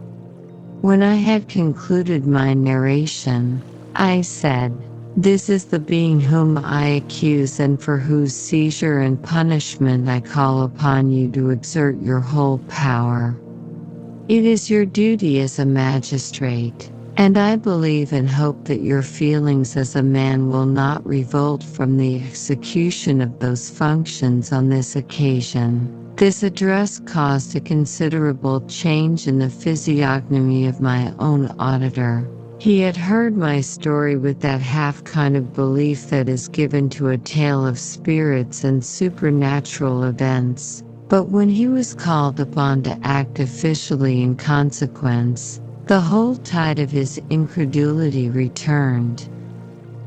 When I had concluded my narration, I said, "This is the being whom I accuse and for whose seizure and punishment I call upon you to exert your whole power. It is your duty as a magistrate, and I believe and hope that your feelings as a man will not revolt from the execution of those functions on this occasion." This address caused a considerable change in the physiognomy of my own auditor. He had heard my story with that half kind of belief that is given to a tale of spirits and supernatural events. But when he was called upon to act officially in consequence, the whole tide of his incredulity returned.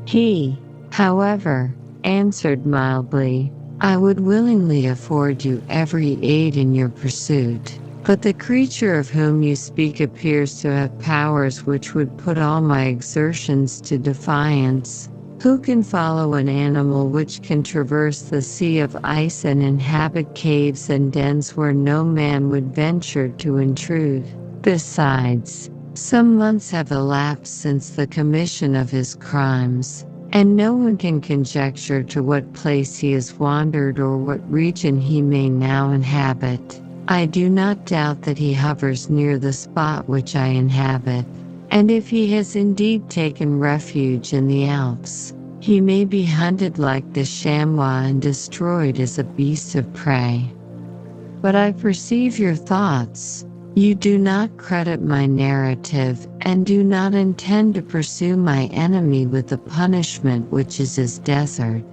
He, however, answered mildly, "I would willingly afford you every aid in your pursuit, but the creature of whom you speak appears to have powers which would put all my exertions to defiance. Who can follow an animal which can traverse the sea of ice and inhabit caves and dens where no man would venture to intrude? Besides, some months have elapsed since the commission of his crimes, and no one can conjecture to what place he has wandered or what region he may now inhabit. I do not doubt that he hovers near the spot which I inhabit, and if he has indeed taken refuge in the Alps, he may be hunted like the chamois and destroyed as a beast of prey. But I perceive your thoughts. You do not credit my narrative and do not intend to pursue my enemy with the punishment which is his desert."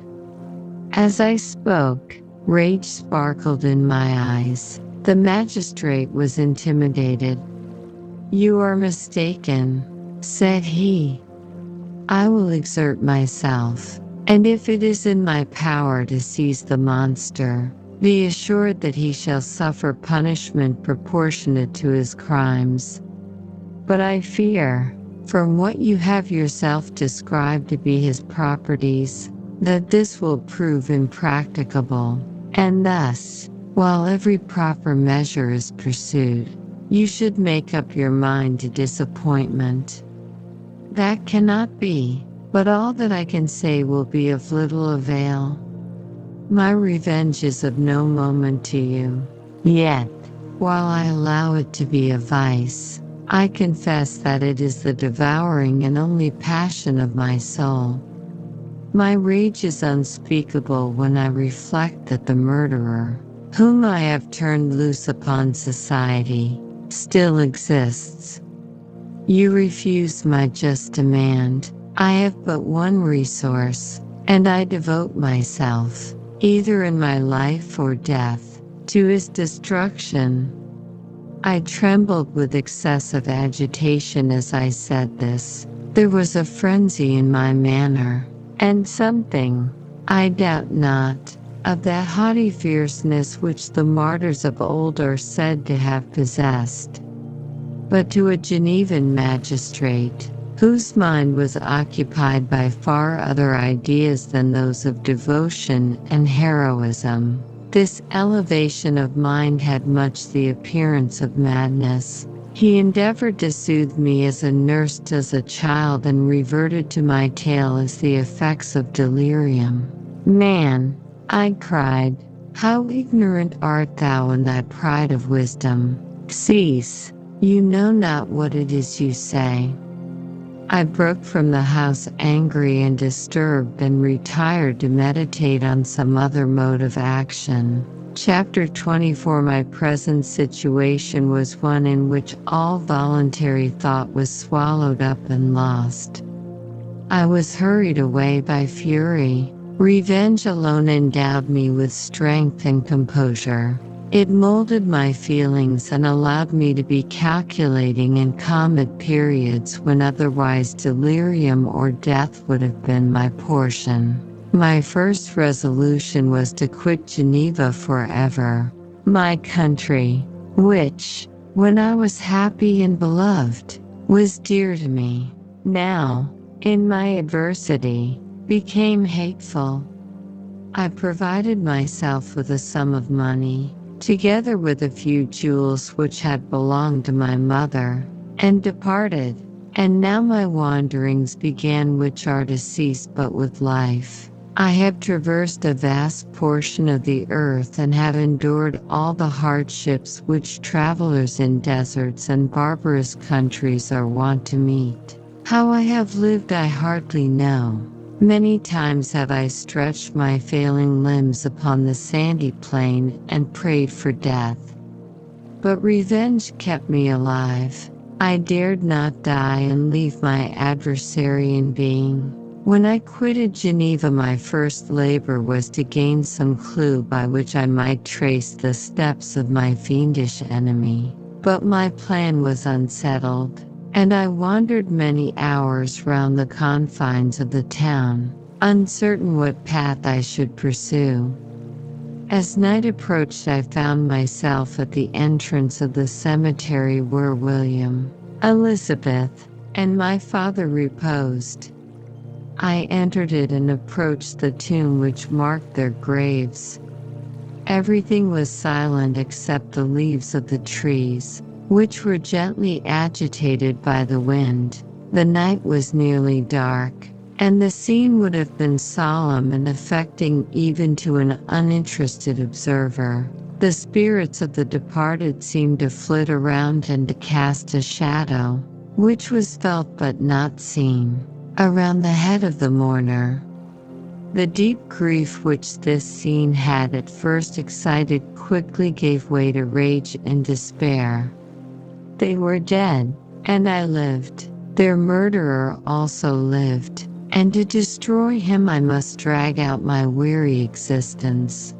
As I spoke, rage sparkled in my eyes. The magistrate was intimidated. "You are mistaken," said he. "I will exert myself, and if it is in my power to seize the monster, be assured that he shall suffer punishment proportionate to his crimes. But I fear, from what you have yourself described to be his properties, that this will prove impracticable, and thus, while every proper measure is pursued, you should make up your mind to disappointment. That cannot be, but all that I can say will be of little avail. My revenge is of no moment to you. Yet, while I allow it to be a vice, I confess that it is the devouring and only passion of my soul. My rage is unspeakable when I reflect that the murderer, whom I have turned loose upon society, still exists. You refuse my just demand. I have but one resource, and I devote myself, either in my life or death, to his destruction." I trembled with excessive agitation as I said this. There was a frenzy in my manner, and something, I doubt not, of that haughty fierceness which the martyrs of old are said to have possessed. But to a Genevan magistrate, whose mind was occupied by far other ideas than those of devotion and heroism, this elevation of mind had much the appearance of madness. He endeavored to soothe me as a nurse does a child and reverted to my tale as the effects of delirium. "Man," I cried, "how ignorant art thou in thy pride of wisdom! Cease, you know not what it is you say." I broke from the house angry and disturbed and retired to meditate on some other mode of action. Chapter 24. My present situation was one in which all voluntary thought was swallowed up and lost. I was hurried away by fury. Revenge alone endowed me with strength and composure. It molded my feelings and allowed me to be calculating in calm at periods when otherwise delirium or death would have been my portion. My first resolution was to quit Geneva forever, my country, which, when I was happy and beloved, was dear to me, now, in my adversity, became hateful. I provided myself with a sum of money, together with a few jewels which had belonged to my mother, and departed. And now my wanderings began, which are to cease but with life. I have traversed a vast portion of the earth and have endured all the hardships which travelers in deserts and barbarous countries are wont to meet. How I have lived I hardly know. Many times have I stretched my failing limbs upon the sandy plain and prayed for death. But revenge kept me alive. I dared not die and leave my adversary in being. When I quitted Geneva, my first labor was to gain some clue by which I might trace the steps of my fiendish enemy. But my plan was unsettled, and I wandered many hours round the confines of the town, uncertain what path I should pursue. As night approached, I found myself at the entrance of the cemetery where William, Elizabeth, and my father reposed. I entered it and approached the tomb which marked their graves. Everything was silent except the leaves of the trees, which were gently agitated by the wind. The night was nearly dark, and the scene would have been solemn and affecting even to an uninterested observer. The spirits of the departed seemed to flit around and to cast a shadow, which was felt but not seen, around the head of the mourner. The deep grief which this scene had at first excited quickly gave way to rage and despair. They were dead, and I lived. Their murderer also lived, and to destroy him I must drag out my weary existence.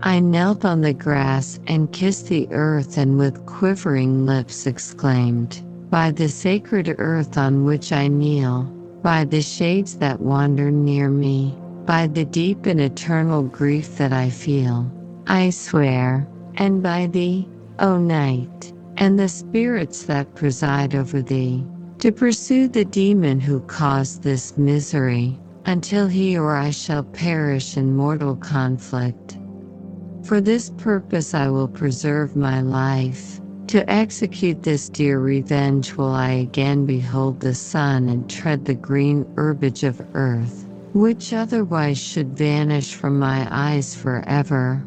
I knelt on the grass and kissed the earth, and with quivering lips exclaimed, "By the sacred earth on which I kneel, by the shades that wander near me, by the deep and eternal grief that I feel, I swear, and by thee, O night, and the spirits that preside over thee, to pursue the demon who caused this misery, until he or I shall perish in mortal conflict. For this purpose I will preserve my life. To execute this dear revenge will I again behold the sun and tread the green herbage of earth, which otherwise should vanish from my eyes forever.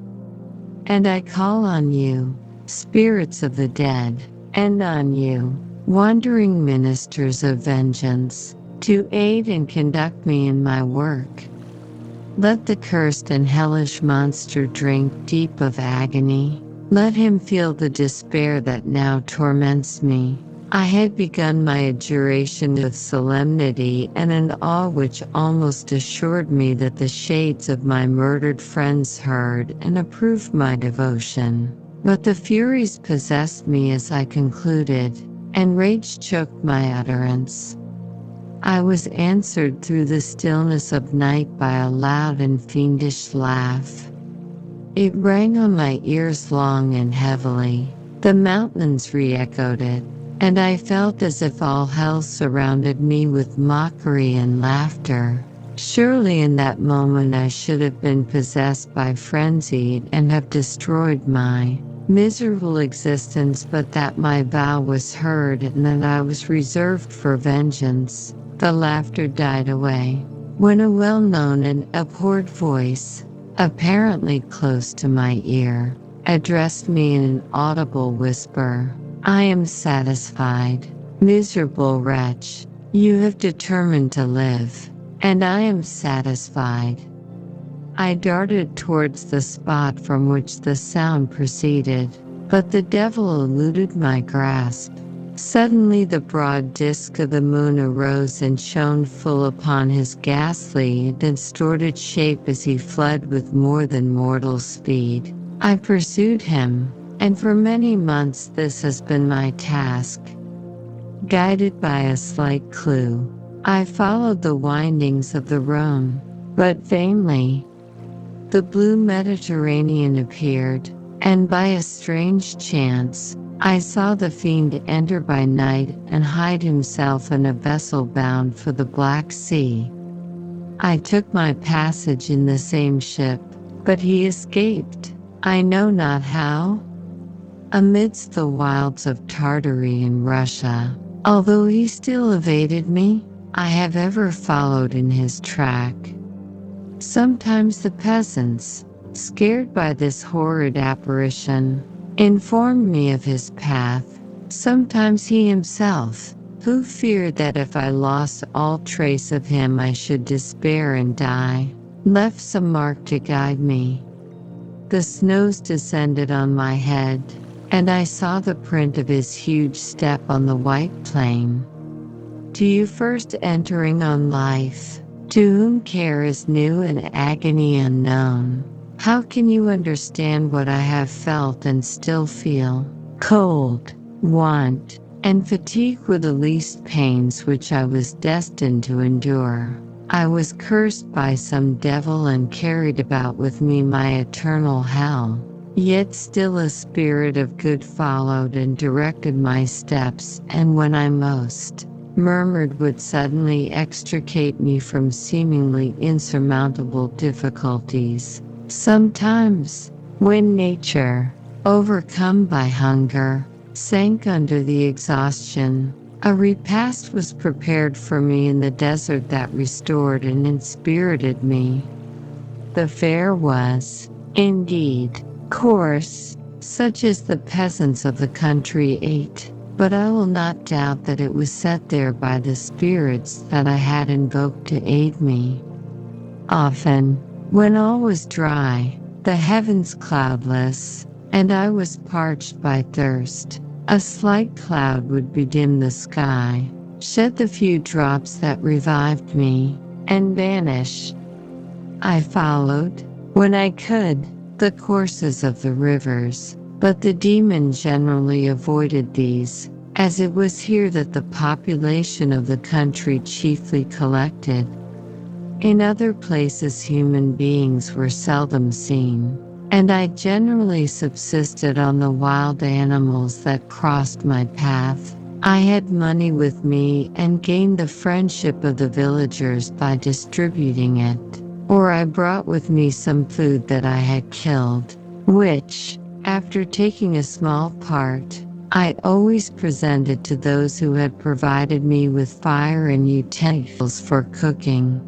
And I call on you, spirits of the dead, and on you, wandering ministers of vengeance, to aid and conduct me in my work. Let the cursed and hellish monster drink deep of agony. Let him feel the despair that now torments me. I had begun my adjuration with solemnity and an awe which almost assured me that the shades of my murdered friends heard and approved my devotion. But the furies possessed me as I concluded, and rage choked my utterance. I was answered through the stillness of night by a loud and fiendish laugh. It rang on my ears long and heavily. The mountains re-echoed it, and I felt as if all hell surrounded me with mockery and laughter. Surely in that moment I should have been possessed by frenzy and have destroyed my miserable existence, but that my vow was heard and that I was reserved for vengeance. The laughter died away, when a well-known and abhorred voice, apparently close to my ear, addressed me in an audible whisper. "I am satisfied, miserable wretch. You have determined to live, and I am satisfied." I darted towards the spot from which the sound proceeded, but the devil eluded my grasp. Suddenly the broad disk of the moon arose and shone full upon his ghastly and distorted shape as he fled with more than mortal speed. I pursued him, and for many months this has been my task. Guided by a slight clue, I followed the windings of the Rhone, but vainly. The blue Mediterranean appeared, and by a strange chance, I saw the fiend enter by night and hide himself in a vessel bound for the Black Sea. I took my passage in the same ship, but he escaped, I know not how. amidst the wilds of Tartary and Russia. Although he still evaded me, I have ever followed in his track. Sometimes the peasants, scared by this horrid apparition, informed me of his path. Sometimes he himself, who feared that if I lost all trace of him I should despair and die, left some mark to guide me. The snows descended on my head, and I saw the print of his huge step on the white plain. To you first entering on life, to whom care is new and agony unknown, how can you understand what I have felt and still feel? Cold, want, and fatigue were the least pains which I was destined to endure. I was cursed by some devil and carried about with me my eternal hell. Yet still a spirit of good followed and directed my steps, and when I most murmured would suddenly extricate me from seemingly insurmountable difficulties. Sometimes, when nature, overcome by hunger, sank under the exhaustion, a repast was prepared for me in the desert that restored and inspirited me. The fare was, indeed, coarse, such as the peasants of the country ate, but I will not doubt that it was set there by the spirits that I had invoked to aid me. Often, when all was dry, the heavens cloudless, and I was parched by thirst, a slight cloud would bedim the sky, shed the few drops that revived me, and vanish. I followed, when I could, the courses of the rivers, but the demon generally avoided these, as it was here that the population of the country chiefly collected. In other places human beings were seldom seen, and I generally subsisted on the wild animals that crossed my path. I had money with me and gained the friendship of the villagers by distributing it, or I brought with me some food that I had killed, which, after taking a small part, I always presented to those who had provided me with fire and utensils for cooking.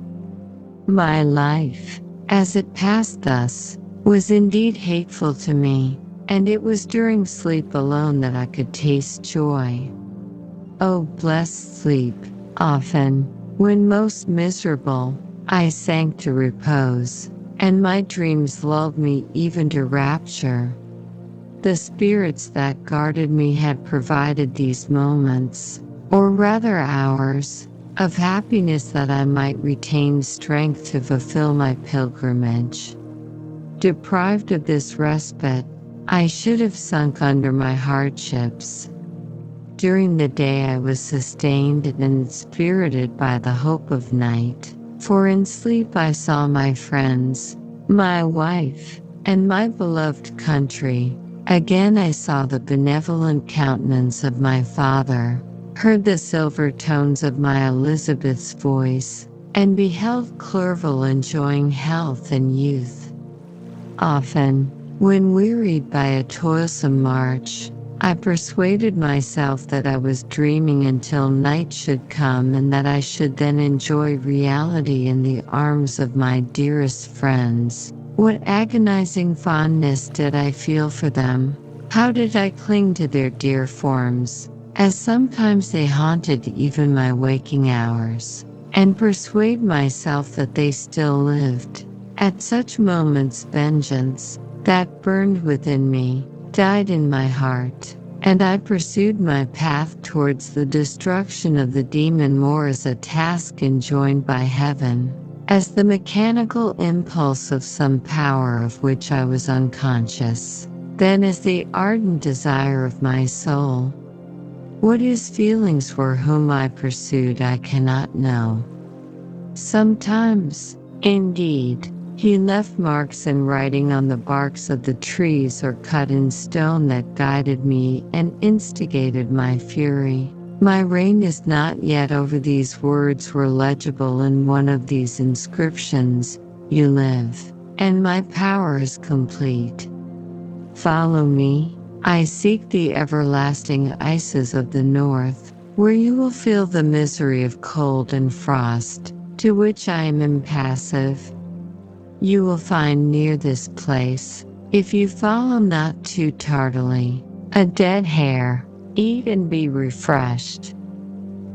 My life, as it passed thus, was indeed hateful to me, and it was during sleep alone that I could taste joy. Oh, blessed sleep! Often, when most miserable, I sank to repose, and my dreams lulled me even to rapture. The spirits that guarded me had provided these moments, or rather hours, of happiness that I might retain strength to fulfill my pilgrimage. Deprived of this respite, I should have sunk under my hardships. During the day I was sustained and inspirited by the hope of night, for in sleep I saw my friends, my wife, and my beloved country. Again I saw the benevolent countenance of my father, heard the silver tones of my Elizabeth's voice, and beheld Clerval enjoying health and youth. Often, when wearied by a toilsome march, I persuaded myself that I was dreaming until night should come and that I should then enjoy reality in the arms of my dearest friends. What agonizing fondness did I feel for them? How did I cling to their dear forms, as sometimes they haunted even my waking hours, and persuade myself that they still lived. At such moments vengeance, that burned within me, died in my heart, and I pursued my path towards the destruction of the demon more as a task enjoined by heaven, as the mechanical impulse of some power of which I was unconscious, than as the ardent desire of my soul. What his feelings were whom I pursued I cannot know. Sometimes, indeed, he left marks in writing on the barks of the trees or cut in stone that guided me and instigated my fury. My reign is not yet over. These words were legible in one of these inscriptions: "You live, and my power is complete. Follow me, I seek the everlasting ices of the north, where you will feel the misery of cold and frost, to which I am impassive. You will find near this place, if you follow not too tardily, a dead hare. Eat and be refreshed.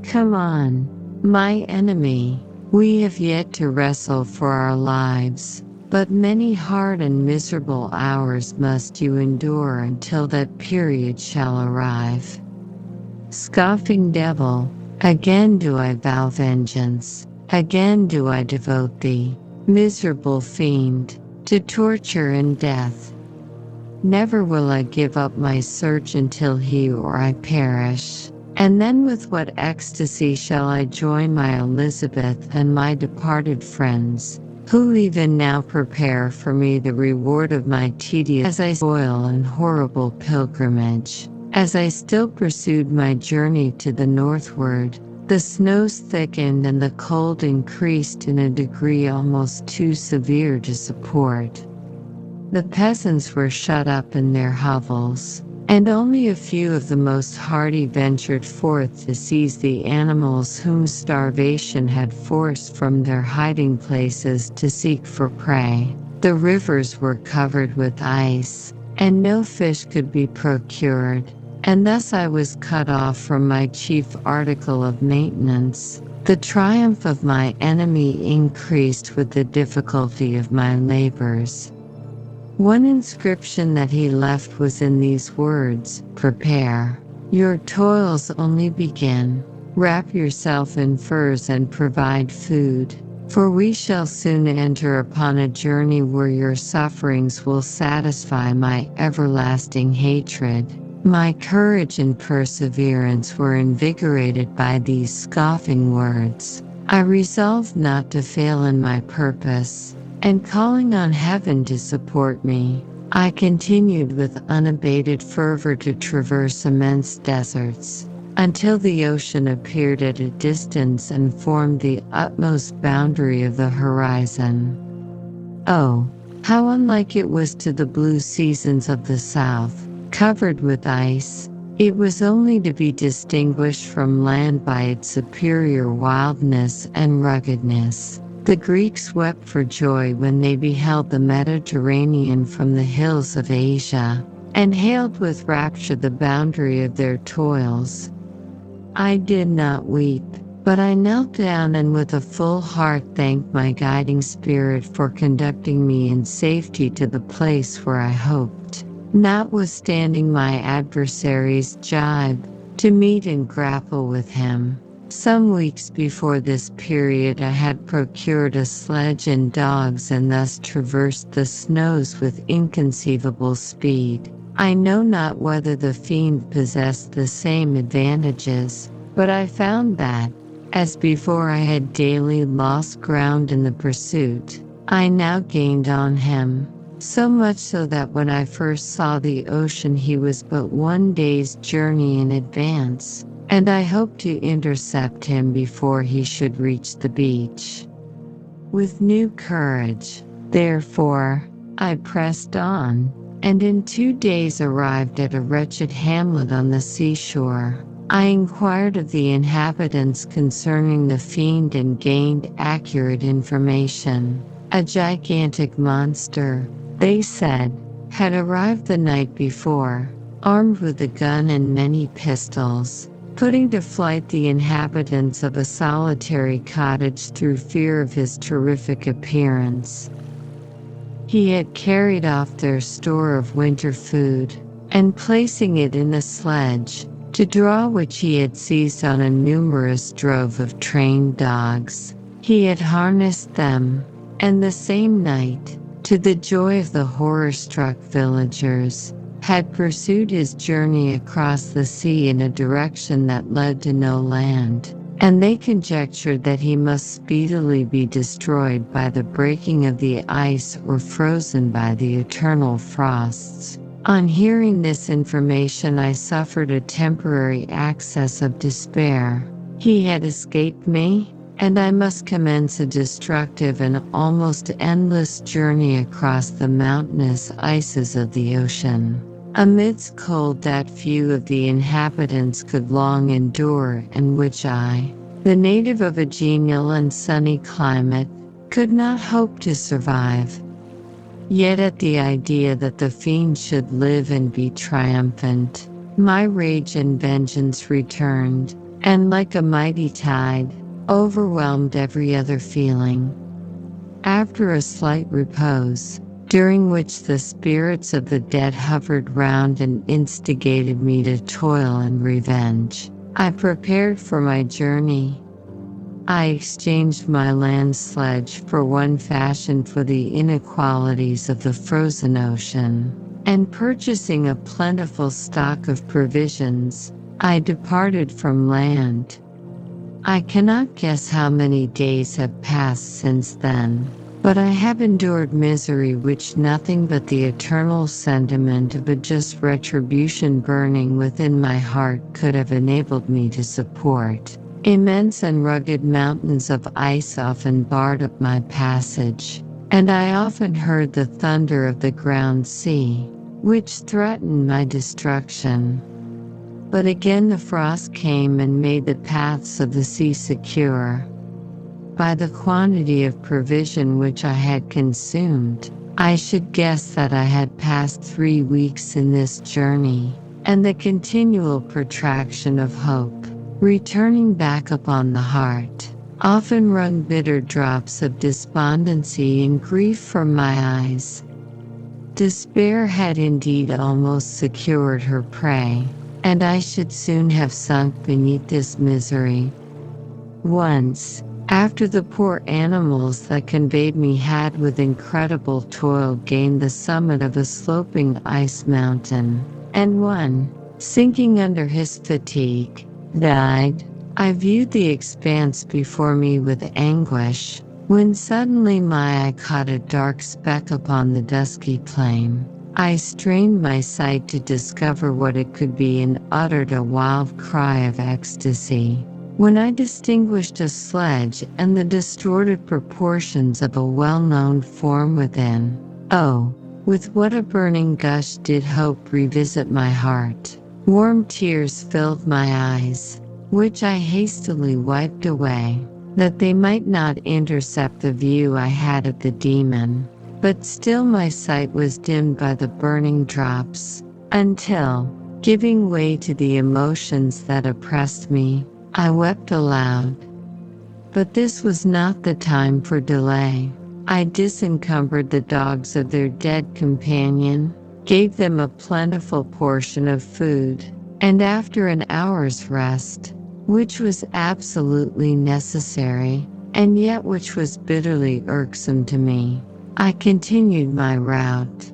Come on, my enemy. We have yet to wrestle for our lives, but many hard and miserable hours must you endure until that period shall arrive. Scoffing devil, again do I vow vengeance, again do I devote thee, miserable fiend, to torture and death. Never will I give up my search until he or I perish. And then with what ecstasy shall I join my Elizabeth and my departed friends, who even now prepare for me the reward of my tedious as I toil and horrible pilgrimage. As I still pursued my journey to the northward, the snows thickened and the cold increased in a degree almost too severe to support. The peasants were shut up in their hovels, and only a few of the most hardy ventured forth to seize the animals whom starvation had forced from their hiding places to seek for prey. The rivers were covered with ice, and no fish could be procured, and thus I was cut off from my chief article of maintenance. The triumph of my enemy increased with the difficulty of my labors. One inscription that he left was in these words: "Prepare. Your toils only begin. Wrap yourself in furs and provide food, for we shall soon enter upon a journey where your sufferings will satisfy my everlasting hatred." My courage and perseverance were invigorated by these scoffing words. I resolved not to fail in my purpose, and calling on heaven to support me, I continued with unabated fervor to traverse immense deserts, until the ocean appeared at a distance and formed the utmost boundary of the horizon. Oh, how unlike it was to the blue seasons of the south, covered with ice. It was only to be distinguished from land by its superior wildness and ruggedness. The Greeks wept for joy when they beheld the Mediterranean from the hills of Asia, and hailed with rapture the boundary of their toils. I did not weep, but I knelt down and with a full heart thanked my guiding spirit for conducting me in safety to the place where I hoped, notwithstanding my adversary's jibe, to meet and grapple with him. Some weeks before this period I had procured a sledge and dogs and thus traversed the snows with inconceivable speed. I know not whether the fiend possessed the same advantages, but I found that, as before I had daily lost ground in the pursuit, I now gained on him. So much so that when I first saw the ocean he was but one day's journey in advance, and I hoped to intercept him before he should reach the beach. With new courage, therefore, I pressed on, and in 2 days arrived at a wretched hamlet on the seashore. I inquired of the inhabitants concerning the fiend and gained accurate information. A gigantic monster, they said, had arrived the night before, armed with a gun and many pistols, putting to flight the inhabitants of a solitary cottage through fear of his terrific appearance. He had carried off their store of winter food, and placing it in a sledge, to draw which he had seized on a numerous drove of trained dogs, he had harnessed them, and the same night, to the joy of the horror-struck villagers, had pursued his journey across the sea in a direction that led to no land, and they conjectured that he must speedily be destroyed by the breaking of the ice or frozen by the eternal frosts. On hearing this information I suffered a temporary access of despair. He had escaped me, and I must commence a destructive and almost endless journey across the mountainous ices of the ocean. amidst cold that few of the inhabitants could long endure, and which I, the native of a genial and sunny climate, could not hope to survive. Yet at the idea that the fiend should live and be triumphant, my rage and vengeance returned, and like a mighty tide, overwhelmed every other feeling. After a slight repose, during which the spirits of the dead hovered round and instigated me to toil and revenge, I prepared for my journey. I exchanged my land sledge for one fashioned for the inequalities of the frozen ocean, and purchasing a plentiful stock of provisions, I departed from land. I cannot guess how many days have passed since then, but I have endured misery which nothing but the eternal sentiment of a just retribution burning within my heart could have enabled me to support. Immense and rugged mountains of ice often barred up my passage, and I often heard the thunder of the ground sea, which threatened my destruction. But again the frost came and made the paths of the sea secure. By the quantity of provision which I had consumed, I should guess that I had passed 3 weeks in this journey, and the continual protraction of hope, returning back upon the heart, often wrung bitter drops of despondency and grief from my eyes. Despair had indeed almost secured her prey, and I should soon have sunk beneath this misery. Once, after the poor animals that conveyed me had with incredible toil gained the summit of a sloping ice mountain, and one, sinking under his fatigue, died, I viewed the expanse before me with anguish, when suddenly my eye caught a dark speck upon the dusky plain. I strained my sight to discover what it could be and uttered a wild cry of ecstasy, when I distinguished a sledge and the distorted proportions of a well-known form within. Oh, with what a burning gush did hope revisit my heart! Warm tears filled my eyes, which I hastily wiped away, that they might not intercept the view I had of the demon. But still my sight was dimmed by the burning drops, until, giving way to the emotions that oppressed me, I wept aloud. But this was not the time for delay. I disencumbered the dogs of their dead companion, gave them a plentiful portion of food, and after an hour's rest, which was absolutely necessary, and yet which was bitterly irksome to me, I continued my route.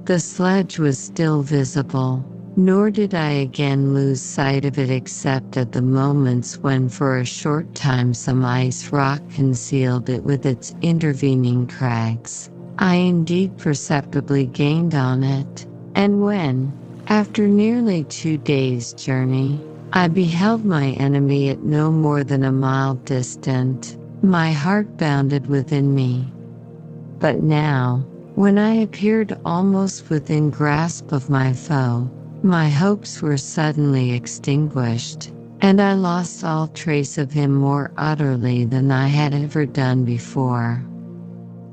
The sledge was still visible, nor did I again lose sight of it except at the moments when for a short time some ice rock concealed it with its intervening crags. I indeed perceptibly gained on it, and when, after nearly 2 days' journey, I beheld my enemy at no more than a mile distant, my heart bounded within me. But now, when I appeared almost within grasp of my foe, my hopes were suddenly extinguished, and I lost all trace of him more utterly than I had ever done before.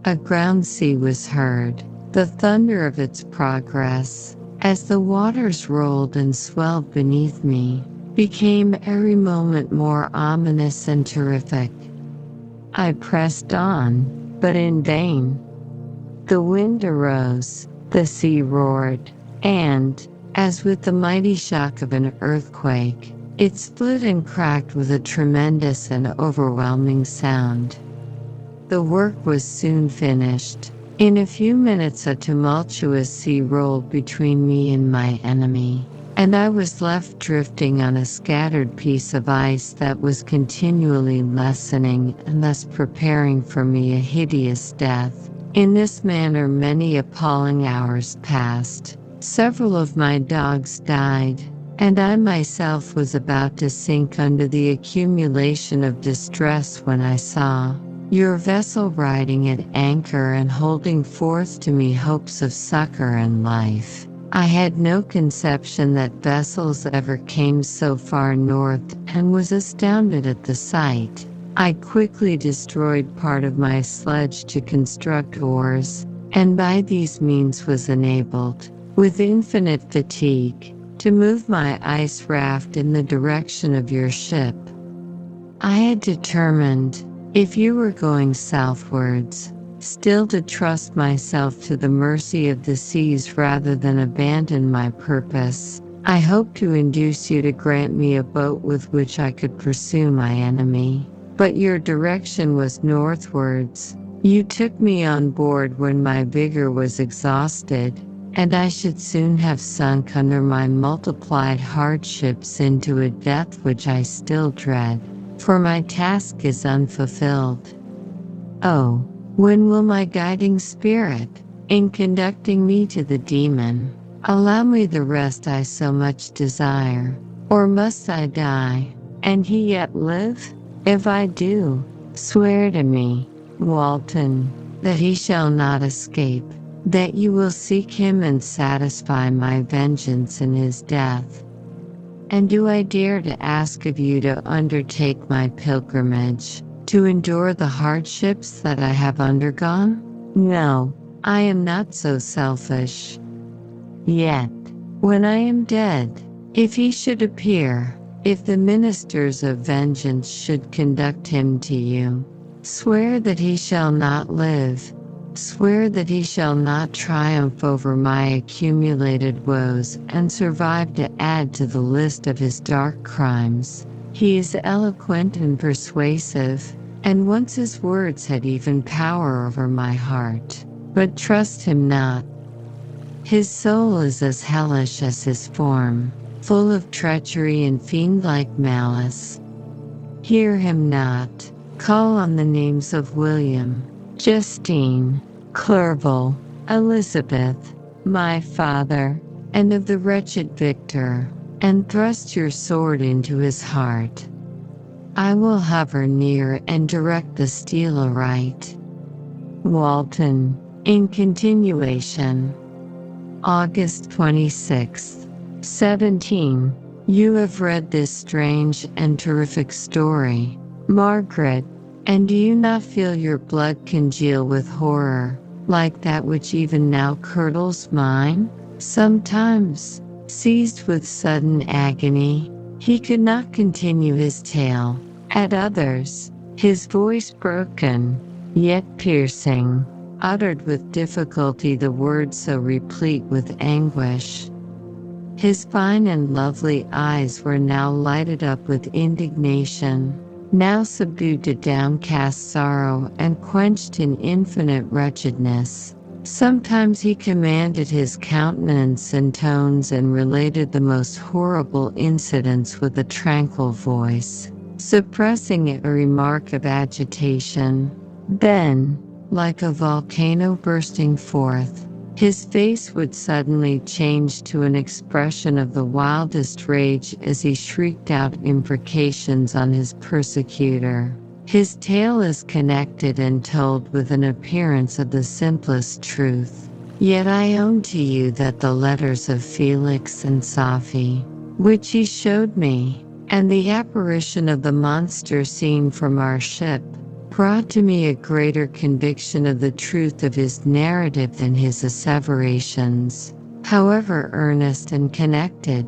A ground sea was heard, the thunder of its progress, as the waters rolled and swelled beneath me, became every moment more ominous and terrific. I pressed on, but in vain. The wind arose, the sea roared, and, as with the mighty shock of an earthquake, it split and cracked with a tremendous and overwhelming sound. The work was soon finished. In a few minutes a tumultuous sea rolled between me and my enemy, and I was left drifting on a scattered piece of ice that was continually lessening and thus preparing for me a hideous death. In this manner many appalling hours passed. Several of my dogs died, and I myself was about to sink under the accumulation of distress when I saw your vessel riding at anchor and holding forth to me hopes of succor and life. I had no conception that vessels ever came so far north and was astounded at the sight. I quickly destroyed part of my sledge to construct oars, and by these means was enabled, with infinite fatigue, to move my ice raft in the direction of your ship. I had determined, if you were going southwards, still to trust myself to the mercy of the seas rather than abandon my purpose. I hoped to induce you to grant me a boat with which I could pursue my enemy. But your direction was northwards. You took me on board when my vigor was exhausted, and I should soon have sunk under my multiplied hardships into a death which I still dread, for my task is unfulfilled. Oh, when will my guiding spirit, in conducting me to the demon, allow me the rest I so much desire? Or must I die, and he yet live? If I do, swear to me, Walton, that he shall not escape, that you will seek him and satisfy my vengeance in his death. And do I dare to ask of you to undertake my pilgrimage, to endure the hardships that I have undergone? No, I am not so selfish. Yet, when I am dead, if he should appear, if the ministers of vengeance should conduct him to you, swear that he shall not live. Swear that he shall not triumph over my accumulated woes and survive to add to the list of his dark crimes. He is eloquent and persuasive, and once his words had even power over my heart. But trust him not. His soul is as hellish as his form, full of treachery and fiend-like malice. Hear him not. Call on the names of William, Justine, Clerval, Elizabeth, my father, and of the wretched Victor, and thrust your sword into his heart. I will hover near and direct the steel aright. Walton, in continuation. August 26, 17. You have read this strange and terrific story, Margaret, and do you not feel your blood congeal with horror, like that which even now curdles mine? Sometimes, seized with sudden agony, he could not continue his tale. At others, his voice broken, yet piercing, uttered with difficulty the words so replete with anguish. His fine and lovely eyes were now lighted up with indignation, now subdued to downcast sorrow and quenched in infinite wretchedness. Sometimes he commanded his countenance and tones and related the most horrible incidents with a tranquil voice, suppressing a remark of agitation. Then, like a volcano bursting forth, his face would suddenly change to an expression of the wildest rage as he shrieked out imprecations on his persecutor. His tale is connected and told with an appearance of the simplest truth. Yet I own to you that the letters of Felix and Sophy, which he showed me, and the apparition of the monster seen from our ship, brought to me a greater conviction of the truth of his narrative than his asseverations, however earnest and connected.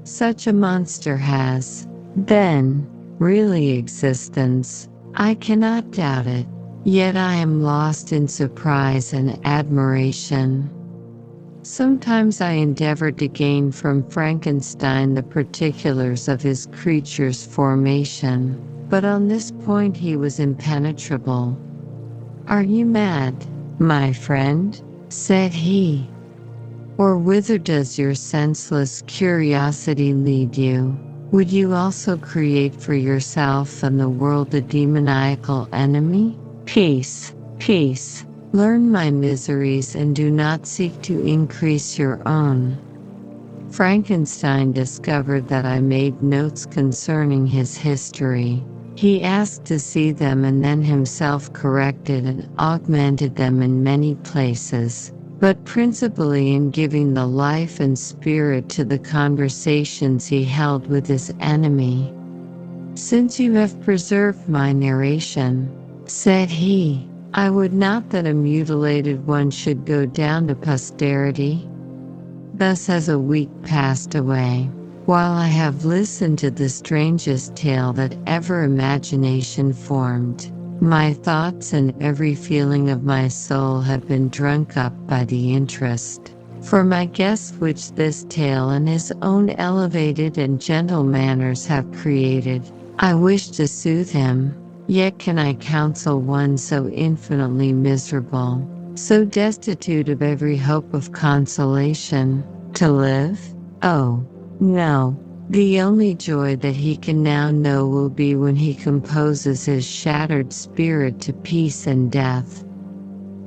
Such a monster has, then, really existence. I cannot doubt it, yet I am lost in surprise and admiration. Sometimes I endeavored to gain from Frankenstein the particulars of his creature's formation, but on this point he was impenetrable. "Are you mad, my friend?" said he. "Or whither does your senseless curiosity lead you? Would you also create for yourself and the world a demoniacal enemy? Peace, peace. Learn my miseries and do not seek to increase your own." Frankenstein discovered that I made notes concerning his history. He asked to see them and then himself corrected and augmented them in many places. but principally in giving the life and spirit to the conversations he held with his enemy. "Since you have preserved my narration," said he, "I would not that a mutilated one should go down to posterity." Thus has a week passed away, while I have listened to the strangest tale that ever imagination formed. My thoughts and every feeling of my soul have been drunk up by the interest. For my guest which this tale and his own elevated and gentle manners have created, I wish to soothe him, yet can I counsel one so infinitely miserable, so destitute of every hope of consolation, to live? Oh, no. The only joy that he can now know will be when he composes his shattered spirit to peace and death.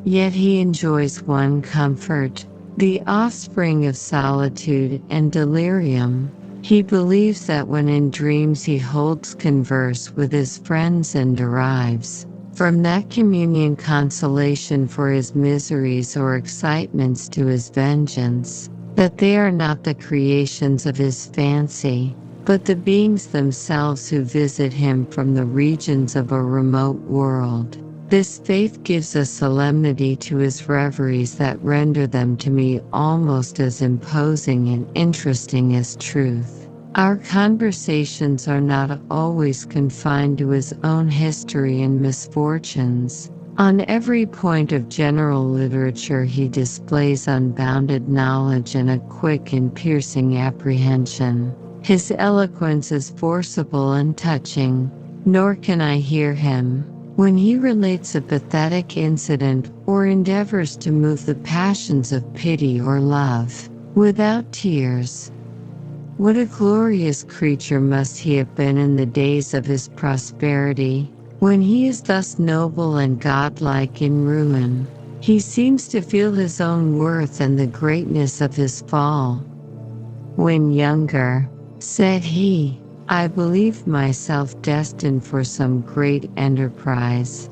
Yet he enjoys one comfort, the offspring of solitude and delirium. He believes that when in dreams he holds converse with his friends and derives from that communion consolation for his miseries or excitements to his vengeance, that they are not the creations of his fancy, but the beings themselves who visit him from the regions of a remote world. This faith gives a solemnity to his reveries that render them to me almost as imposing and interesting as truth. Our conversations are not always confined to his own history and misfortunes. On every point of general literature he displays unbounded knowledge and a quick and piercing apprehension. His eloquence is forcible and touching, nor can I hear him, when he relates a pathetic incident or endeavors to move the passions of pity or love, without tears. What a glorious creature must he have been in the days of his prosperity, when he is thus noble and godlike in ruin. He seems to feel his own worth and the greatness of his fall. "When younger," said he, "I believed myself destined for some great enterprise.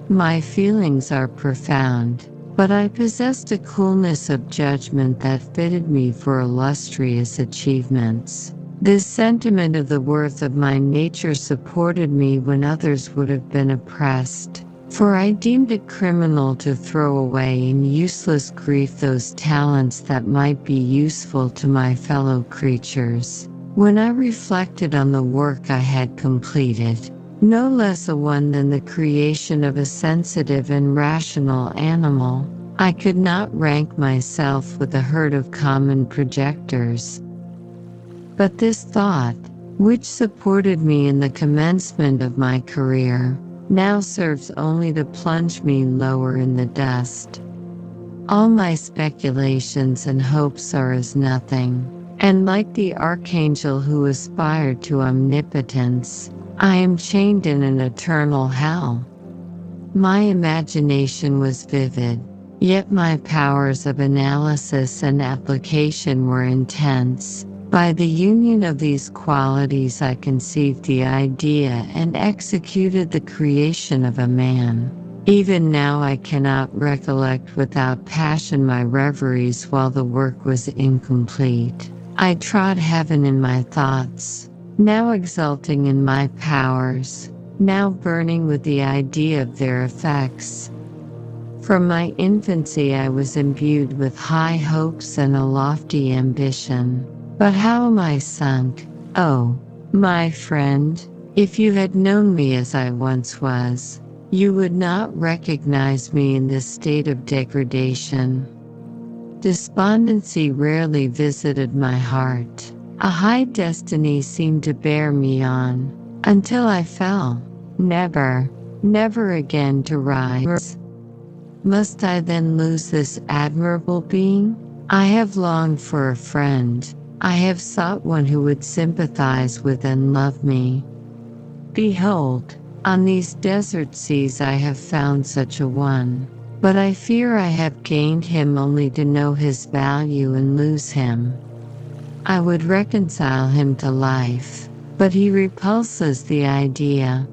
My feelings are profound, but I possessed a coolness of judgment that fitted me for illustrious achievements. This sentiment of the worth of my nature supported me when others would have been oppressed, for I deemed it criminal to throw away in useless grief those talents that might be useful to my fellow creatures. When I reflected on the work I had completed, no less a one than the creation of a sensitive and rational animal, I could not rank myself with a herd of common projectors. But this thought, which supported me in the commencement of my career, now serves only to plunge me lower in the dust. All my speculations and hopes are as nothing, and like the archangel who aspired to omnipotence, I am chained in an eternal hell. My imagination was vivid, yet my powers of analysis and application were intense. By the union of these qualities I conceived the idea and executed the creation of a man. Even now I cannot recollect without passion my reveries while the work was incomplete. I trod heaven in my thoughts, now exulting in my powers, now burning with the idea of their effects. From my infancy I was imbued with high hopes and a lofty ambition. But how am I sunk? Oh, my friend, if you had known me as I once was, you would not recognize me in this state of degradation. Despondency rarely visited my heart. A high destiny seemed to bear me on, until I fell, never, never again to rise. Must I then lose this admirable being? I have longed for a friend. I have sought one who would sympathize with and love me. Behold, on these desert seas I have found such a one, but I fear I have gained him only to know his value and lose him. I would reconcile him to life, but he repulses the idea.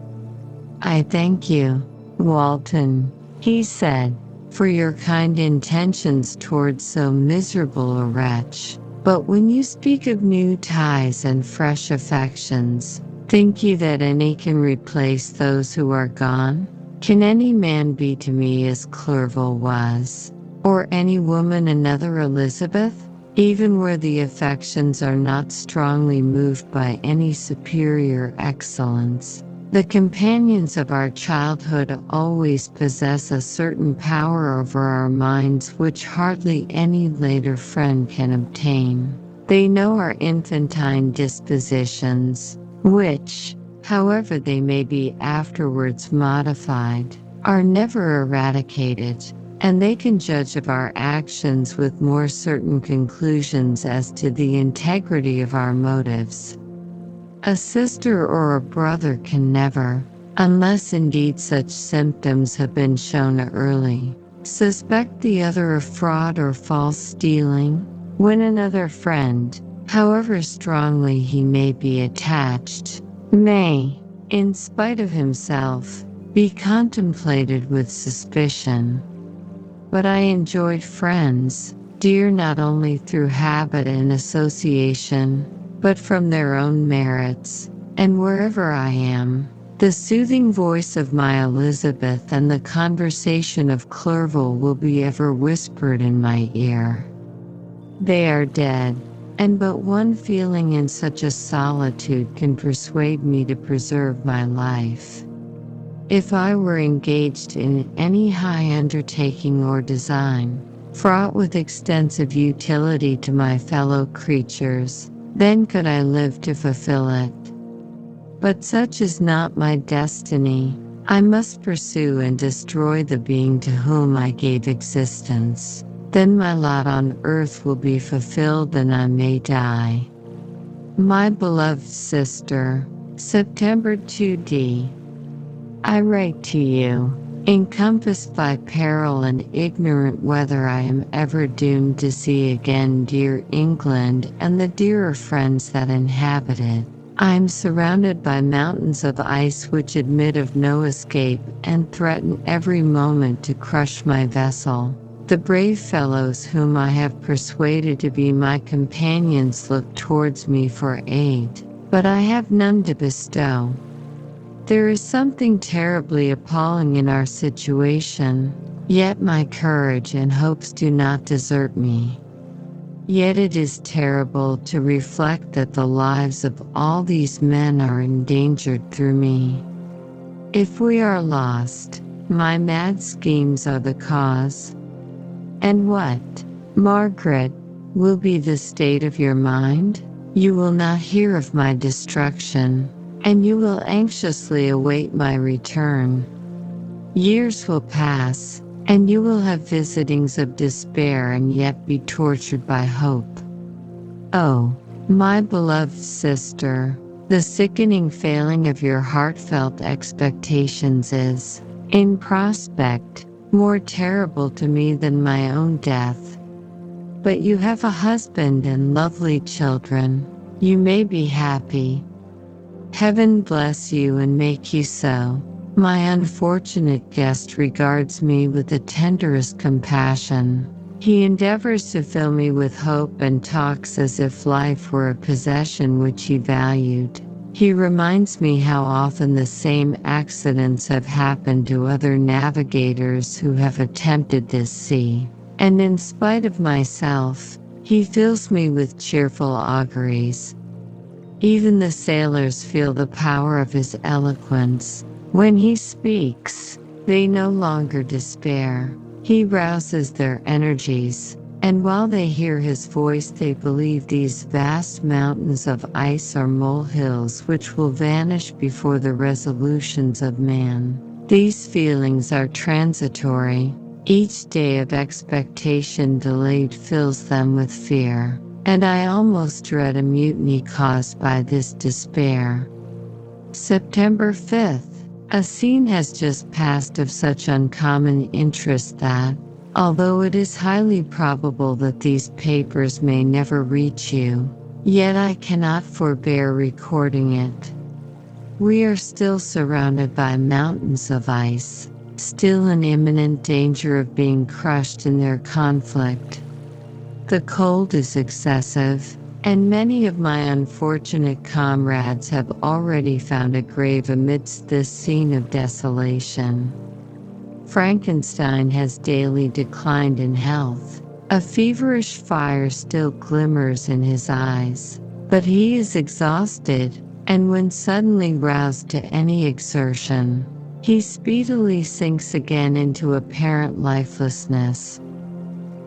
"I thank you, Walton," he said, for your kind intentions towards so miserable a wretch. But when you speak of new ties and fresh affections, think you that any can replace those who are gone? Can any man be to me as Clerval was, or any woman another Elizabeth? Even where the affections are not strongly moved by any superior excellence, the companions of our childhood always possess a certain power over our minds which hardly any later friend can obtain. They know our infantine dispositions, which, however they may be afterwards modified, are never eradicated, and they can judge of our actions with more certain conclusions as to the integrity of our motives. A sister or a brother can never, unless indeed such symptoms have been shown early, suspect the other of fraud or false dealing, when another friend, however strongly he may be attached, may, in spite of himself, be contemplated with suspicion. But I enjoyed friends, dear not only through habit and association, but from their own merits, and wherever I am, the soothing voice of my Elizabeth and the conversation of Clerval will be ever whispered in my ear. They are dead, and but one feeling in such a solitude can persuade me to preserve my life. If I were engaged in any high undertaking or design, fraught with extensive utility to my fellow creatures, then could I live to fulfill it. But such is not my destiny. I must pursue and destroy the being to whom I gave existence. Then my lot on earth will be fulfilled and I may die. My beloved sister, September 2d. I write to you, encompassed by peril and ignorant whether I am ever doomed to see again dear England and the dearer friends that inhabit it. I am surrounded by mountains of ice which admit of no escape and threaten every moment to crush my vessel. The brave fellows whom I have persuaded to be my companions look towards me for aid, but I have none to bestow. There is something terribly appalling in our situation, yet my courage and hopes do not desert me. Yet it is terrible to reflect that the lives of all these men are endangered through me. If we are lost, my mad schemes are the cause. And what, Margaret, will be the state of your mind? You will not hear of my destruction, and you will anxiously await my return. Years will pass, and you will have visitings of despair and yet be tortured by hope. Oh, my beloved sister, the sickening failing of your heartfelt expectations is, in prospect, more terrible to me than my own death. But you have a husband and lovely children. You may be happy. Heaven bless you and make you so. My unfortunate guest regards me with the tenderest compassion. He endeavors to fill me with hope and talks as if life were a possession which he valued. He reminds me how often the same accidents have happened to other navigators who have attempted this sea, and in spite of myself, he fills me with cheerful auguries. Even the sailors feel the power of his eloquence. When he speaks, they no longer despair. He rouses their energies, and while they hear his voice they believe these vast mountains of ice are molehills which will vanish before the resolutions of man. These feelings are transitory. Each day of expectation delayed fills them with fear, and I almost dread a mutiny caused by this despair. September 5th. A scene has just passed of such uncommon interest that, although it is highly probable that these papers may never reach you, yet I cannot forbear recording it. We are still surrounded by mountains of ice. still in imminent danger of being crushed in their conflict. The cold is excessive, and many of my unfortunate comrades have already found a grave amidst this scene of desolation. Frankenstein has daily declined in health. A feverish fire still glimmers in his eyes, but he is exhausted, and when suddenly roused to any exertion, he speedily sinks again into apparent lifelessness.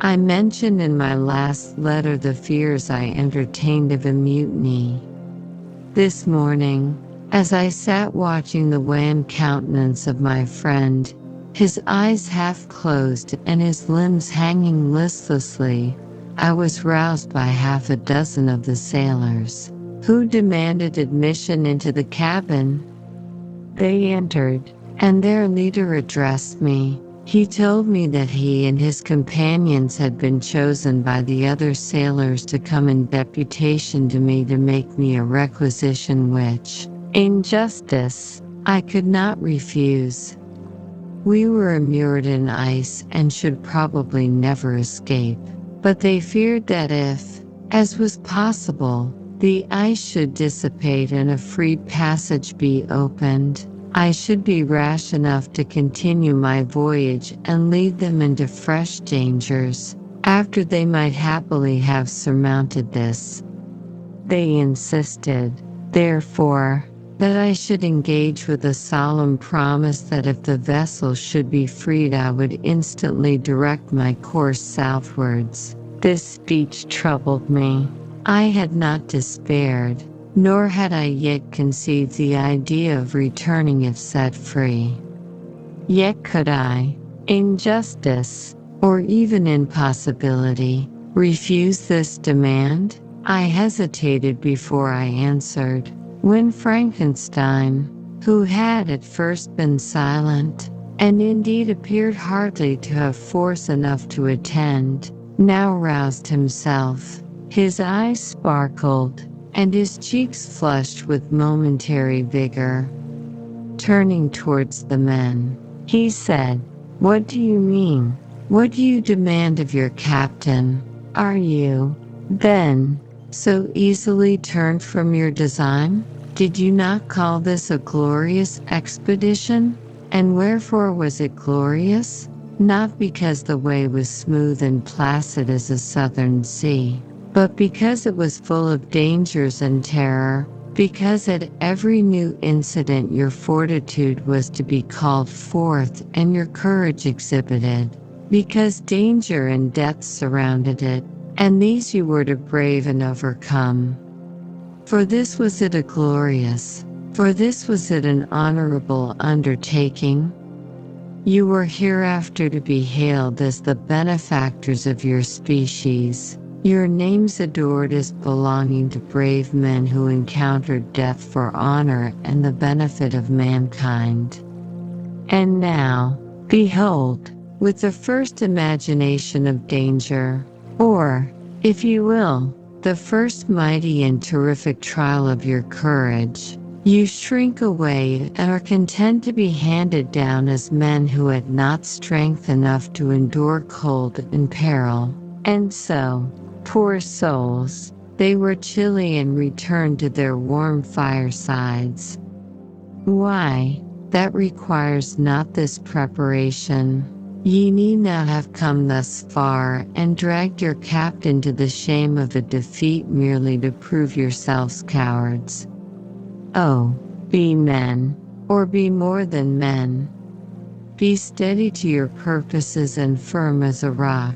I mentioned in my last letter the fears I entertained of a mutiny. This morning, as I sat watching the wan countenance of my friend, his eyes half closed and his limbs hanging listlessly, I was roused by half a dozen of the sailors, who demanded admission into the cabin. They entered, and their leader addressed me. He told me that he and his companions had been chosen by the other sailors to come in deputation to me to make me a requisition which, in justice, I could not refuse. We were immured in ice and should probably never escape, but they feared that if, as was possible, the ice should dissipate and a free passage be opened, I should be rash enough to continue my voyage and lead them into fresh dangers, after they might happily have surmounted this. They insisted, therefore, that I should engage with a solemn promise that if the vessel should be freed I would instantly direct my course southwards. This speech troubled me. I had not despaired, nor had I yet conceived the idea of returning if set free. Yet could I, in justice, or even in possibility, refuse this demand? I hesitated before I answered, when Frankenstein, who had at first been silent, and indeed appeared hardly to have force enough to attend, now roused himself. His eyes sparkled, and his cheeks flushed with momentary vigor. Turning towards the men, he said, "What do you mean? What do you demand of your captain? Are you, then, so easily turned from your design? Did you not call this a glorious expedition? And wherefore was it glorious? Not because the way was smooth and placid as a southern sea, but because it was full of dangers and terror, because at every new incident your fortitude was to be called forth and your courage exhibited, because danger and death surrounded it, and these you were to brave and overcome. For this was it an honorable undertaking? You were hereafter to be hailed as the benefactors of your species, your names adored as belonging to brave men who encountered death for honor and the benefit of mankind. And now, behold, with the first imagination of danger, or, if you will, the first mighty and terrific trial of your courage, you shrink away and are content to be handed down as men who had not strength enough to endure cold and peril. And so, poor souls, they were chilly and returned to their warm firesides. Why, that requires not this preparation. Ye need not have come thus far and dragged your captain to the shame of a defeat merely to prove yourselves cowards. Oh, be men, or be more than men. Be steady to your purposes and firm as a rock.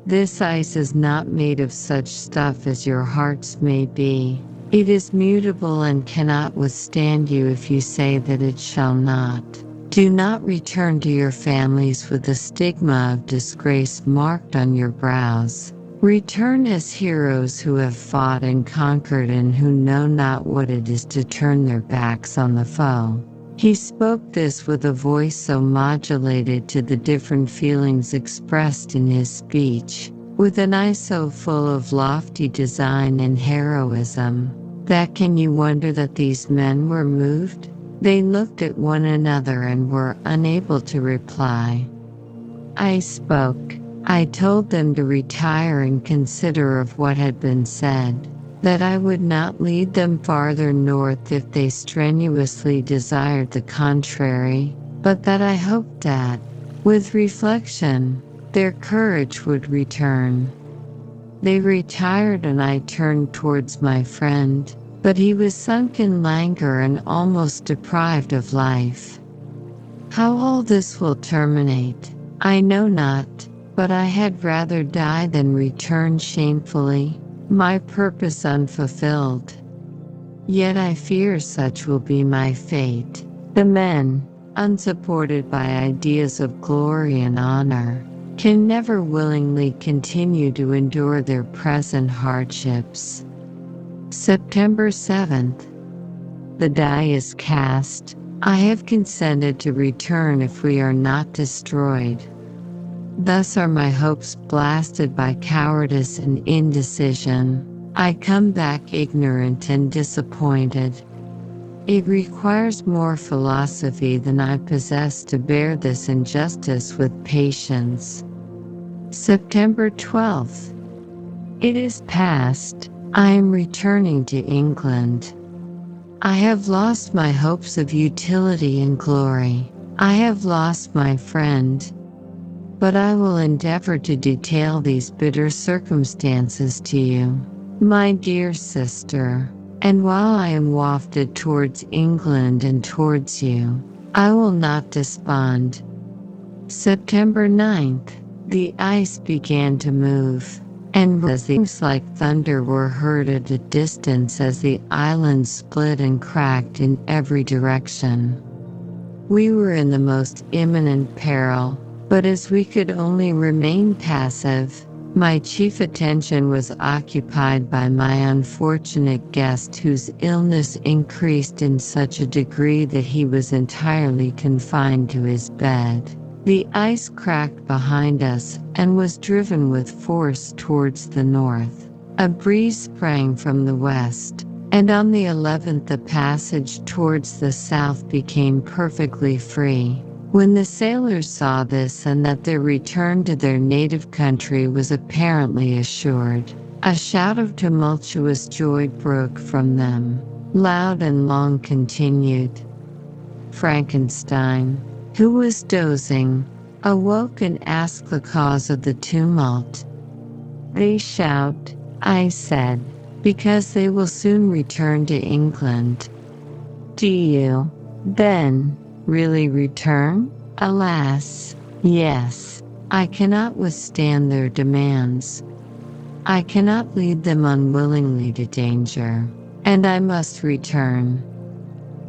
This ice is not made of such stuff as your hearts may be. It is mutable and cannot withstand you if you say that it shall not. Do not return to your families with the stigma of disgrace marked on your brows. Return as heroes who have fought and conquered and who know not what it is to turn their backs on the foe. He spoke this with a voice so modulated to the different feelings expressed in his speech, with an eye so full of lofty design and heroism, that can you wonder that these men were moved? They looked at one another and were unable to reply. I spoke. I told them to retire and consider of what had been said, that I would not lead them farther north if they strenuously desired the contrary, but that I hoped that, with reflection, their courage would return. They retired and I turned towards my friend, but he was sunk in languor and almost deprived of life. How all this will terminate, I know not, but I had rather die than return shamefully, my purpose unfulfilled. Yet I fear such will be my fate. The men, unsupported by ideas of glory and honor, can never willingly continue to endure their present hardships. September 7th. The die is cast. I have consented to return if we are not destroyed. Thus are my hopes blasted by cowardice and indecision. I come back ignorant and disappointed. It requires more philosophy than I possess to bear this injustice with patience. September 12th. It is past. I am returning to England. I have lost my hopes of utility and glory. I have lost my friend. But I will endeavor to detail these bitter circumstances to you, my dear sister, and while I am wafted towards England and towards you, I will not despond. September 9th, the ice began to move, and things like thunder were heard at a distance as the island split and cracked in every direction. We were in the most imminent peril, but as we could only remain passive, my chief attention was occupied by my unfortunate guest whose illness increased in such a degree that he was entirely confined to his bed. The ice cracked behind us and was driven with force towards the north. A breeze sprang from the west, and on the 11th the passage towards the south became perfectly free. When the sailors saw this and that their return to their native country was apparently assured, a shout of tumultuous joy broke from them, loud and long continued. Frankenstein, who was dozing, awoke and asked the cause of the tumult. They shout, I said, because they will soon return to England. Do you, then, really return? Alas, yes. I cannot withstand their demands. I cannot lead them unwillingly to danger, and I must return.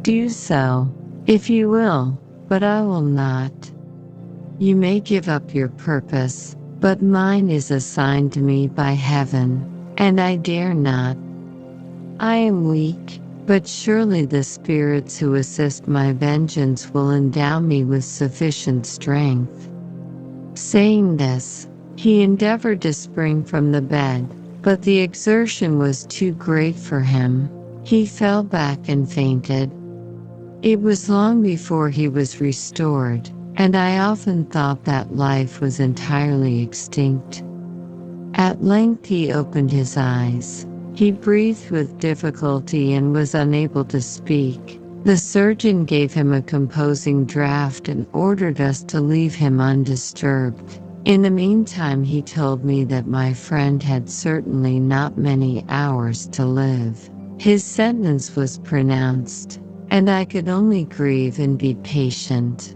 Do so, if you will, but I will not. You may give up your purpose, but mine is assigned to me by heaven, and I dare not. I am weak, but surely the spirits who assist my vengeance will endow me with sufficient strength. Saying this, he endeavored to spring from the bed, but the exertion was too great for him. He fell back and fainted. It was long before he was restored, and I often thought that life was entirely extinct. At length he opened his eyes. He breathed with difficulty and was unable to speak. The surgeon gave him a composing draught and ordered us to leave him undisturbed. In the meantime he told me that my friend had certainly not many hours to live. His sentence was pronounced, and I could only grieve and be patient.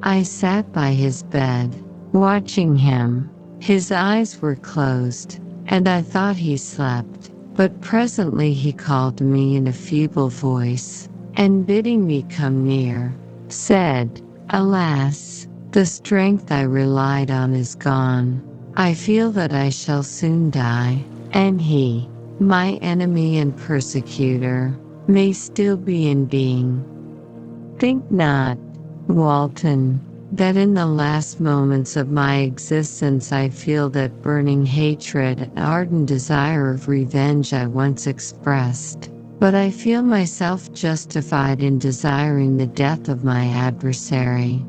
I sat by his bed, watching him. His eyes were closed, and I thought he slept, but presently he called me in a feeble voice, and bidding me come near, said, Alas, the strength I relied on is gone. I feel that I shall soon die, and he, my enemy and persecutor, may still be in being. Think not, Walton, that in the last moments of my existence I feel that burning hatred and ardent desire of revenge I once expressed. but I feel myself justified in desiring the death of my adversary.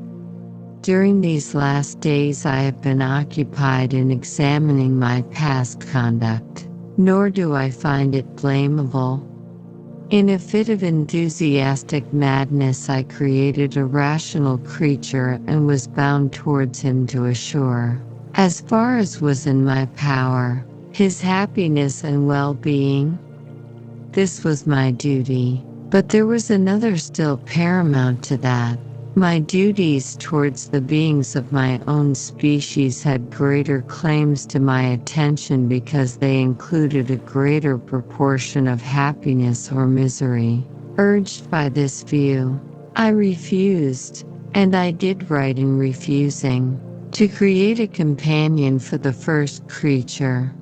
During these last days I have been occupied in examining my past conduct, nor do I find it blamable. In a fit of enthusiastic madness I created a rational creature and was bound towards him to assure, as far as was in my power, his happiness and well-being. This was my duty, but there was another still paramount to that. My duties towards the beings of my own species had greater claims to my attention because they included a greater proportion of happiness or misery. Urged by this view, I refused, and I did right in refusing, to create a companion for the first creature.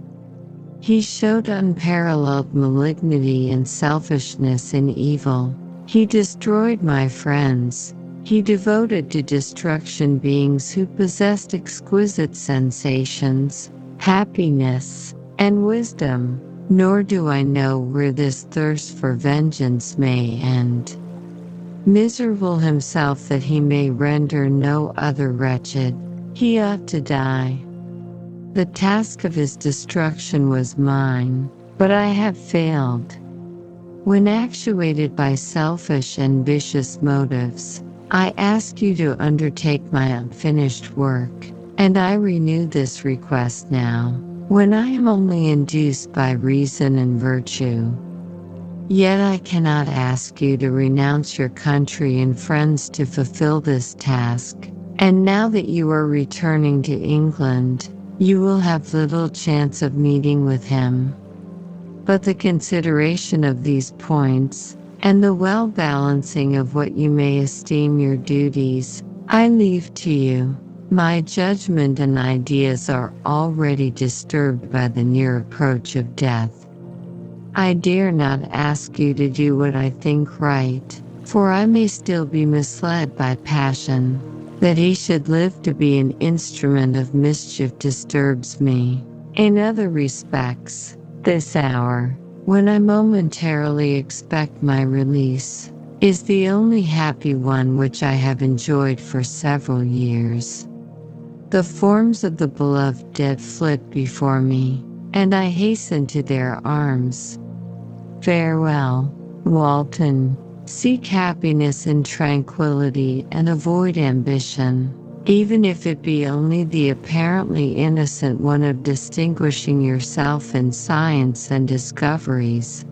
He showed unparalleled malignity and selfishness in evil. He destroyed my friends. He devoted to destruction beings who possessed exquisite sensations, happiness, and wisdom. Nor do I know where this thirst for vengeance may end. Miserable himself that he may render no other wretched, he ought to die. The task of his destruction was mine, but I have failed. When actuated by selfish and vicious motives, I ask you to undertake my unfinished work, and I renew this request now, when I am only induced by reason and virtue. Yet I cannot ask you to renounce your country and friends to fulfill this task, and now that you are returning to England, you will have little chance of meeting with him. But the consideration of these points, and the well-balancing of what you may esteem your duties, I leave to you. My judgment and ideas are already disturbed by the near approach of death. I dare not ask you to do what I think right, for I may still be misled by passion. That he should live to be an instrument of mischief disturbs me. In other respects, this hour, when I momentarily expect my release, is the only happy one which I have enjoyed for several years. The forms of the beloved dead flit before me, and I hasten to their arms. Farewell, Walton. Seek happiness in tranquility and avoid ambition, even if it be only the apparently innocent one of distinguishing yourself in science and discoveries.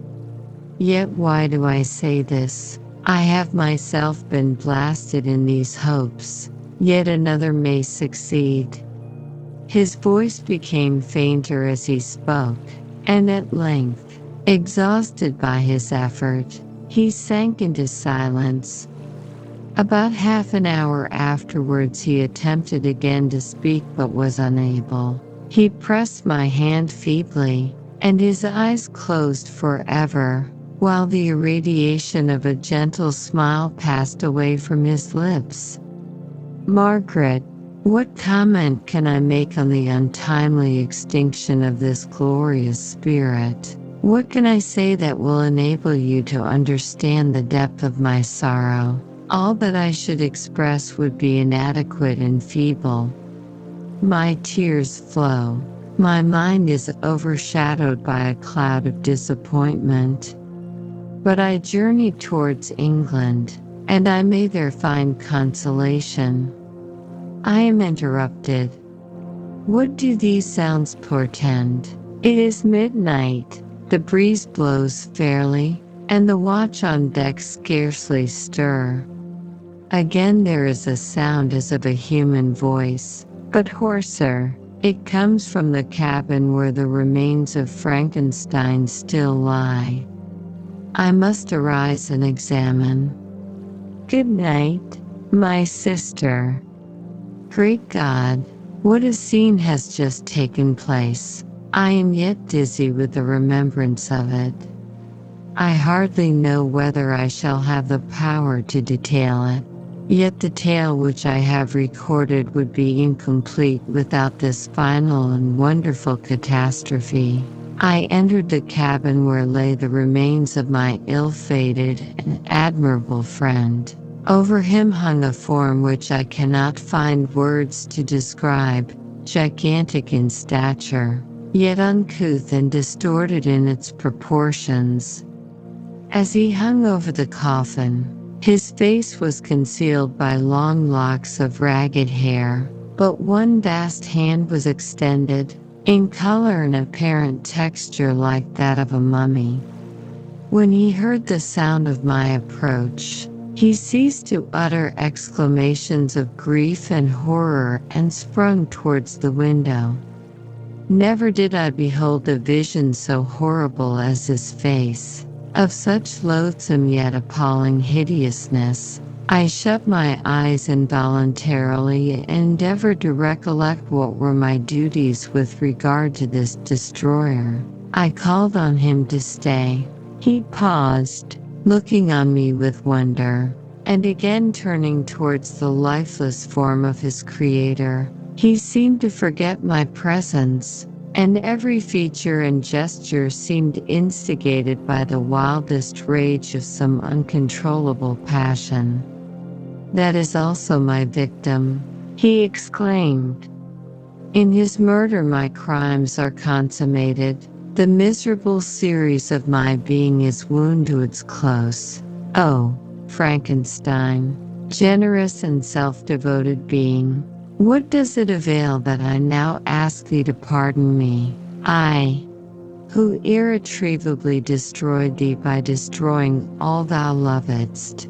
Yet why do I say this? I have myself been blasted in these hopes, yet another may succeed. His voice became fainter as he spoke, and at length, exhausted by his effort, he sank into silence. About half an hour afterwards he attempted again to speak but was unable. He pressed my hand feebly, and his eyes closed forever, while the irradiation of a gentle smile passed away from his lips. Margaret, what comment can I make on the untimely extinction of this glorious spirit? What can I say that will enable you to understand the depth of my sorrow? All that I should express would be inadequate and feeble. My tears flow. My mind is overshadowed by a cloud of disappointment. But I journey towards England, and I may there find consolation. I am interrupted. What do these sounds portend? It is midnight. The breeze blows fairly, and the watch on deck scarcely stir. Again there is a sound as of a human voice, but hoarser. It comes from the cabin where the remains of Frankenstein still lie. I must arise and examine. Good night, my sister. Great God, what a scene has just taken place. I am yet dizzy with the remembrance of it. I hardly know whether I shall have the power to detail it. Yet the tale which I have recorded would be incomplete without this final and wonderful catastrophe. I entered the cabin where lay the remains of my ill-fated and admirable friend. Over him hung a form which I cannot find words to describe, gigantic in stature, yet uncouth and distorted in its proportions. As he hung over the coffin, his face was concealed by long locks of ragged hair, but one vast hand was extended, in color and apparent texture like that of a mummy. When he heard the sound of my approach, he ceased to utter exclamations of grief and horror and sprung towards the window. Never did I behold a vision so horrible as his face, of such loathsome yet appalling hideousness. I shut my eyes involuntarily and endeavored to recollect what were my duties with regard to this destroyer. I called on him to stay. He paused, looking on me with wonder, and again turning towards the lifeless form of his creator. He seemed to forget my presence, and every feature and gesture seemed instigated by the wildest rage of some uncontrollable passion. "That is also my victim," he exclaimed. "In his murder my crimes are consummated. The miserable series of my being is wound to its close. Oh, Frankenstein, generous and self-devoted being, what does it avail that I now ask thee to pardon me? I, who irretrievably destroyed thee by destroying all thou lovedst.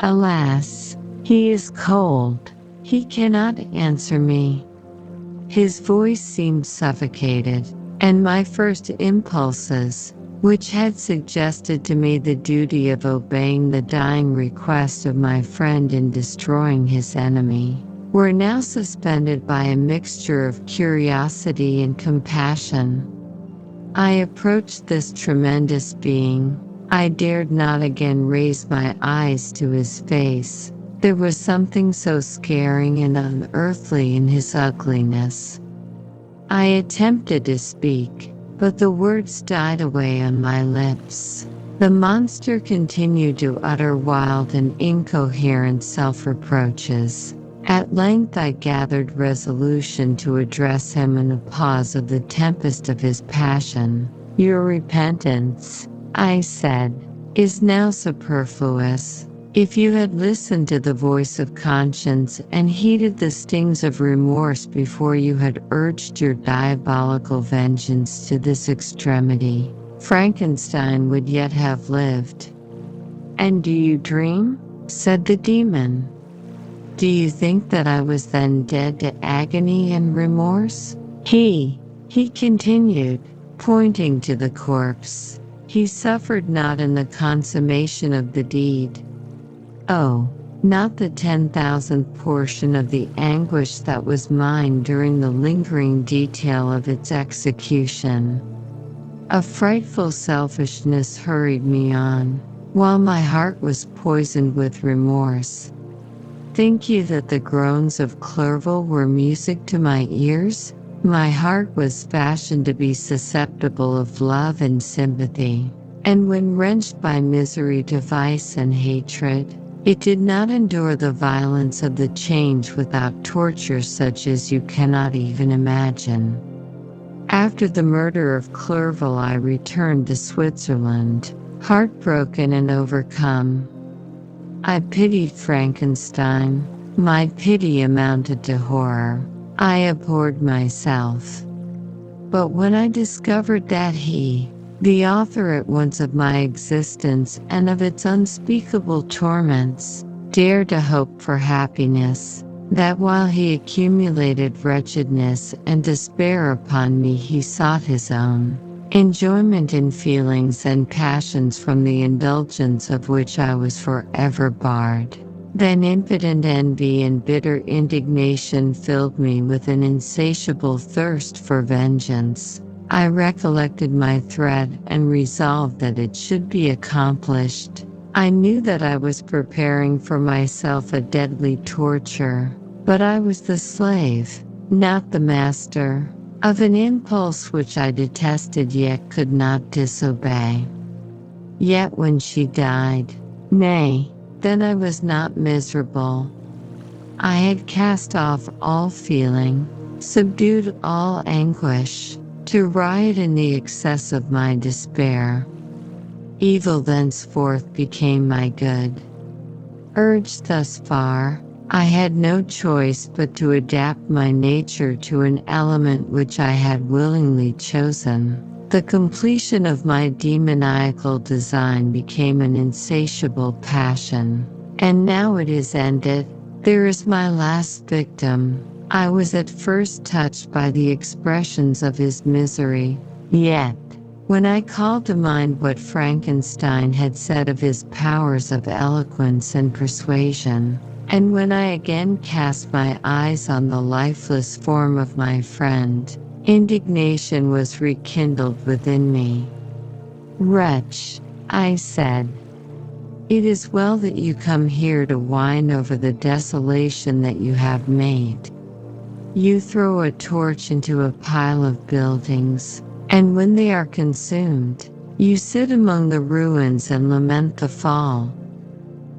Alas, he is cold. He cannot answer me." His voice seemed suffocated, and my first impulses, which had suggested to me the duty of obeying the dying request of my friend in destroying his enemy, were now suspended by a mixture of curiosity and compassion. I approached this tremendous being. I dared not again raise my eyes to his face. There was something so scaring and unearthly in his ugliness. I attempted to speak, but the words died away on my lips. The monster continued to utter wild and incoherent self-reproaches. At length I gathered resolution to address him in a pause of the tempest of his passion. "Your repentance," I said, "is now superfluous. If you had listened to the voice of conscience and heeded the stings of remorse before you had urged your diabolical vengeance to this extremity, Frankenstein would yet have lived." "And do you dream?" said the demon. "Do you think that I was then dead to agony and remorse? He continued, pointing to the corpse, he suffered not in the consummation of the deed. Oh, not the 10,000th portion of the anguish that was mine during the lingering detail of its execution. A frightful selfishness hurried me on, while my heart was poisoned with remorse. Think you that the groans of Clerval were music to my ears? My heart was fashioned to be susceptible of love and sympathy, and when wrenched by misery to vice and hatred, it did not endure the violence of the change without torture such as you cannot even imagine. After the murder of Clerval I returned to Switzerland, heartbroken and overcome. I pitied Frankenstein. My pity amounted to horror. I abhorred myself. But when I discovered that he, the author at once of my existence and of its unspeakable torments, dared to hope for happiness, that while he accumulated wretchedness and despair upon me he sought his own enjoyment in feelings and passions from the indulgence of which I was forever barred, then impotent envy and bitter indignation filled me with an insatiable thirst for vengeance. I recollected my threat and resolved that it should be accomplished. I knew that I was preparing for myself a deadly torture, but I was the slave, not the master. of an impulse which I detested yet could not disobey. Yet when she died, nay, then I was not miserable. I had cast off all feeling, subdued all anguish, to riot in the excess of my despair. Evil thenceforth became my good. Urged thus far, I had no choice but to adapt my nature to an element which I had willingly chosen. The completion of my demoniacal design became an insatiable passion, and now it is ended. There is my last victim. I was at first touched by the expressions of his misery, yet, when I called to mind what Frankenstein had said of his powers of eloquence and persuasion, and when I again cast my eyes on the lifeless form of my friend, indignation was rekindled within me. "Wretch," I said, "it is well that you come here to whine over the desolation that you have made. You throw a torch into a pile of buildings, and when they are consumed, you sit among the ruins and lament the fall.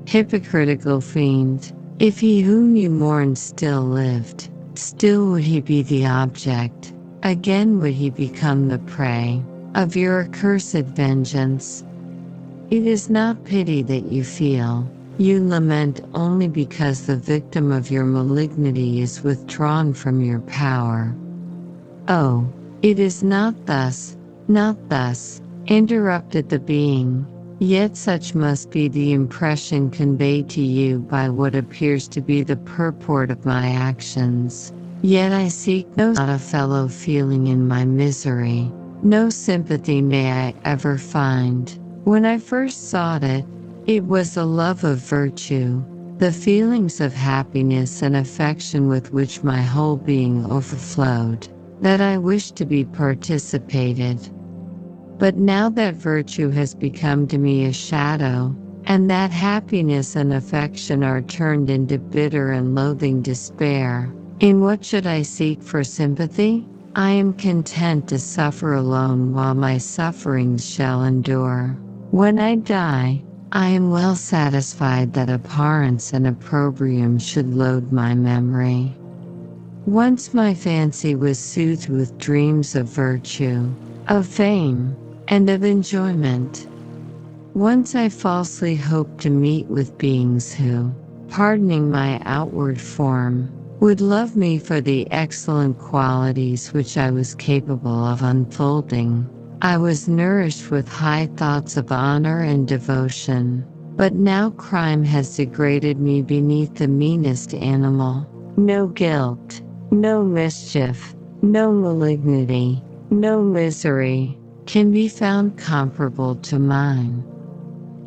Hypocritical fiend, if he whom you mourn still lived, still would he be the object, again would he become the prey, of your accursed vengeance. It is not pity that you feel, you lament only because the victim of your malignity is withdrawn from your power." "Oh, it is not thus, interrupted the being, "yet such must be the impression conveyed to you by what appears to be the purport of my actions. Yet I seek not a fellow feeling in my misery, no sympathy may I ever find. When I first sought it, it was the love of virtue, the feelings of happiness and affection with which my whole being overflowed, that I wished to be participated. But now that virtue has become to me a shadow, and that happiness and affection are turned into bitter and loathing despair, in what should I seek for sympathy? I am content to suffer alone while my sufferings shall endure. When I die, I am well satisfied that abhorrence and opprobrium should load my memory. Once my fancy was soothed with dreams of virtue, of fame, and of enjoyment. Once I falsely hoped to meet with beings who, pardoning my outward form, would love me for the excellent qualities which I was capable of unfolding. I was nourished with high thoughts of honor and devotion, but now crime has degraded me beneath the meanest animal. No guilt, no mischief, no malignity, no misery can be found comparable to mine.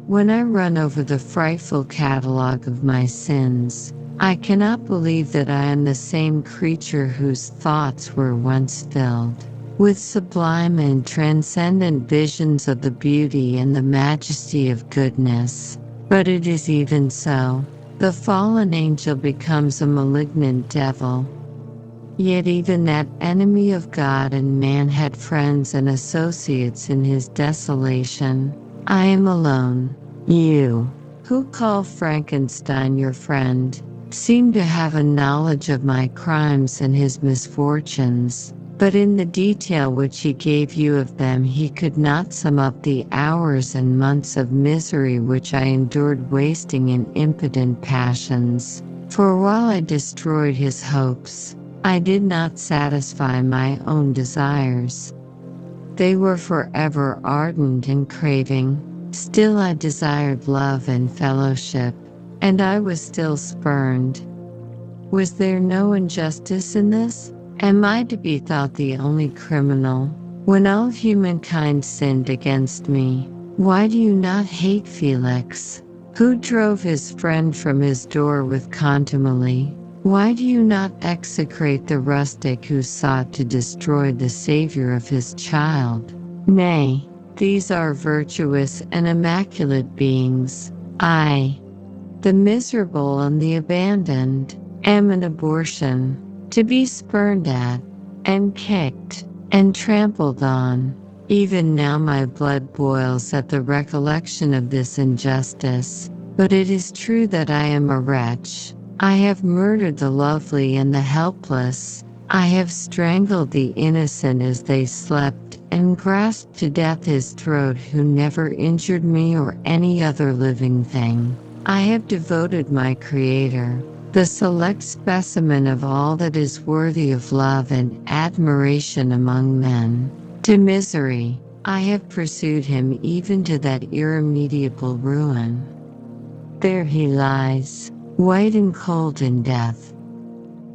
When I run over the frightful catalogue of my sins, I cannot believe that I am the same creature whose thoughts were once filled with sublime and transcendent visions of the beauty and the majesty of goodness. But it is even so. The fallen angel becomes a malignant devil. Yet even that enemy of God and man had friends and associates in his desolation. I am alone. You, who call Frankenstein your friend, seem to have a knowledge of my crimes and his misfortunes, but in the detail which he gave you of them he could not sum up the hours and months of misery which I endured wasting in impotent passions. For while I destroyed his hopes, I did not satisfy my own desires. They were forever ardent and craving. Still I desired love and fellowship, and I was still spurned. Was there no injustice in this? Am I to be thought the only criminal? When all humankind sinned against me, why do you not hate Felix, who drove his friend from his door with contumely? Why do you not execrate the rustic who sought to destroy the savior of his child? Nay, these are virtuous and immaculate beings. I, the miserable and the abandoned, am an abortion, to be spurned at. and kicked, and trampled on. Even now my blood boils at the recollection of this injustice, but it is true that I am a wretch. I have murdered the lovely and the helpless. I have strangled the innocent as they slept, and grasped to death his throat who never injured me or any other living thing. I have devoted my Creator, the select specimen of all that is worthy of love and admiration among men, to misery. I have pursued him even to that irremediable ruin. There he lies, white and cold in death.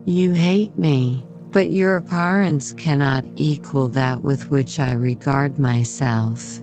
You hate me, but your abhorrence cannot equal that with which I regard myself.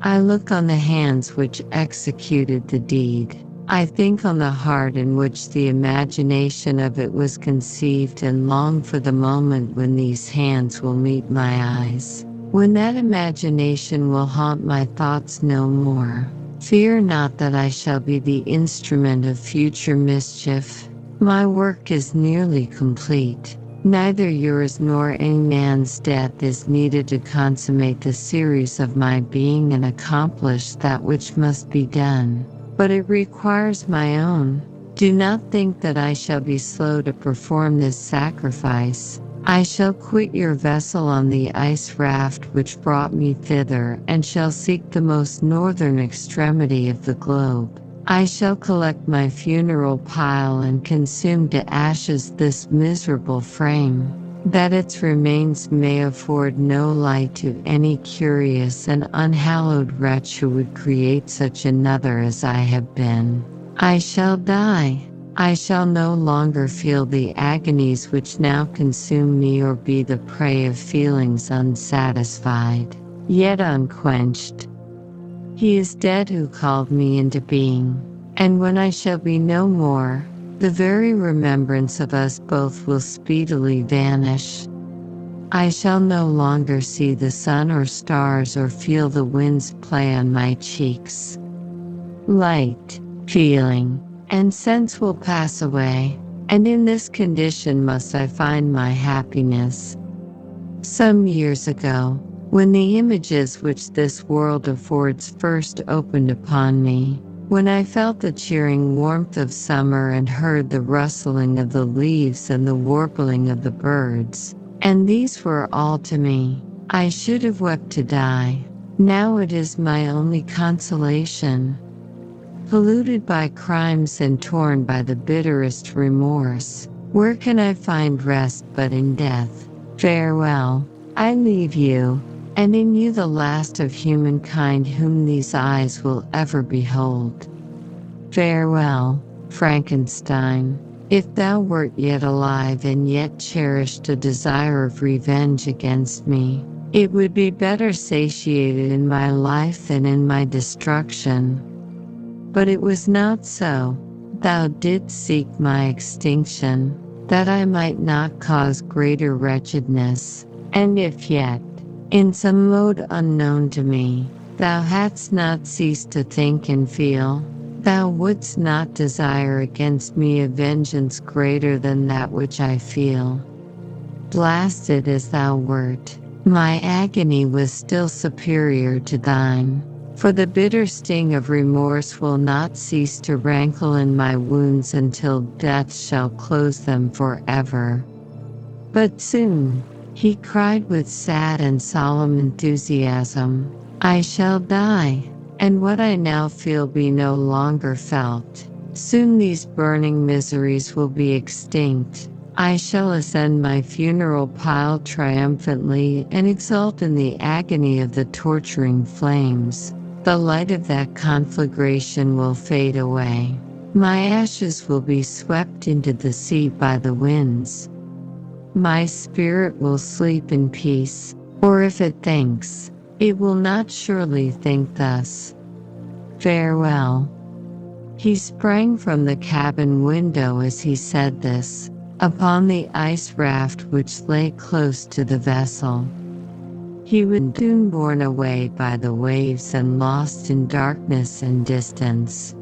I look on the hands which executed the deed. I think on the heart in which the imagination of it was conceived, and long for the moment when these hands will meet my eyes, when that imagination will haunt my thoughts no more. Fear not that I shall be the instrument of future mischief. My work is nearly complete. Neither yours nor any man's death is needed to consummate the series of my being and accomplish that which must be done, but it requires my own. Do not think that I shall be slow to perform this sacrifice. I shall quit your vessel on the ice raft which brought me thither, and shall seek the most northern extremity of the globe. I shall collect my funeral pile and consume to ashes this miserable frame, that its remains may afford no light to any curious and unhallowed wretch who would create such another as I have been. I shall die. I shall no longer feel the agonies which now consume me, or be the prey of feelings unsatisfied, yet unquenched. He is dead who called me into being, and when I shall be no more, the very remembrance of us both will speedily vanish. I shall no longer see the sun or stars, or feel the winds play on my cheeks. Light, feeling, and sense will pass away, and in this condition must I find my happiness. Some years ago, when the images which this world affords first opened upon me, when I felt the cheering warmth of summer and heard the rustling of the leaves and the warbling of the birds, and these were all to me, I should have wept to die. Now it is my only consolation. Polluted by crimes and torn by the bitterest remorse, where can I find rest but in death? Farewell. I leave you, and in you the last of humankind whom these eyes will ever behold. Farewell, Frankenstein. If thou wert yet alive and yet cherished a desire of revenge against me, it would be better satiated in my life than in my destruction. But it was not so. Thou didst seek my extinction, that I might not cause greater wretchedness. And if yet, in some mode unknown to me, thou hadst not ceased to think and feel, thou wouldst not desire against me a vengeance greater than that which I feel. Blasted as thou wert, my agony was still superior to thine, for the bitter sting of remorse will not cease to rankle in my wounds until death shall close them forever. But soon, he cried with sad and solemn enthusiasm, I shall die, and what I now feel be no longer felt. Soon these burning miseries will be extinct. I shall ascend my funeral pile triumphantly and exult in the agony of the torturing flames. The light of that conflagration will fade away. My ashes will be swept into the sea by the winds. My spirit will sleep in peace, or if it thinks, it will not surely think thus. Farewell. He sprang from the cabin window as he said this, upon the ice raft which lay close to the vessel. He was soon borne away by the waves and lost in darkness and distance.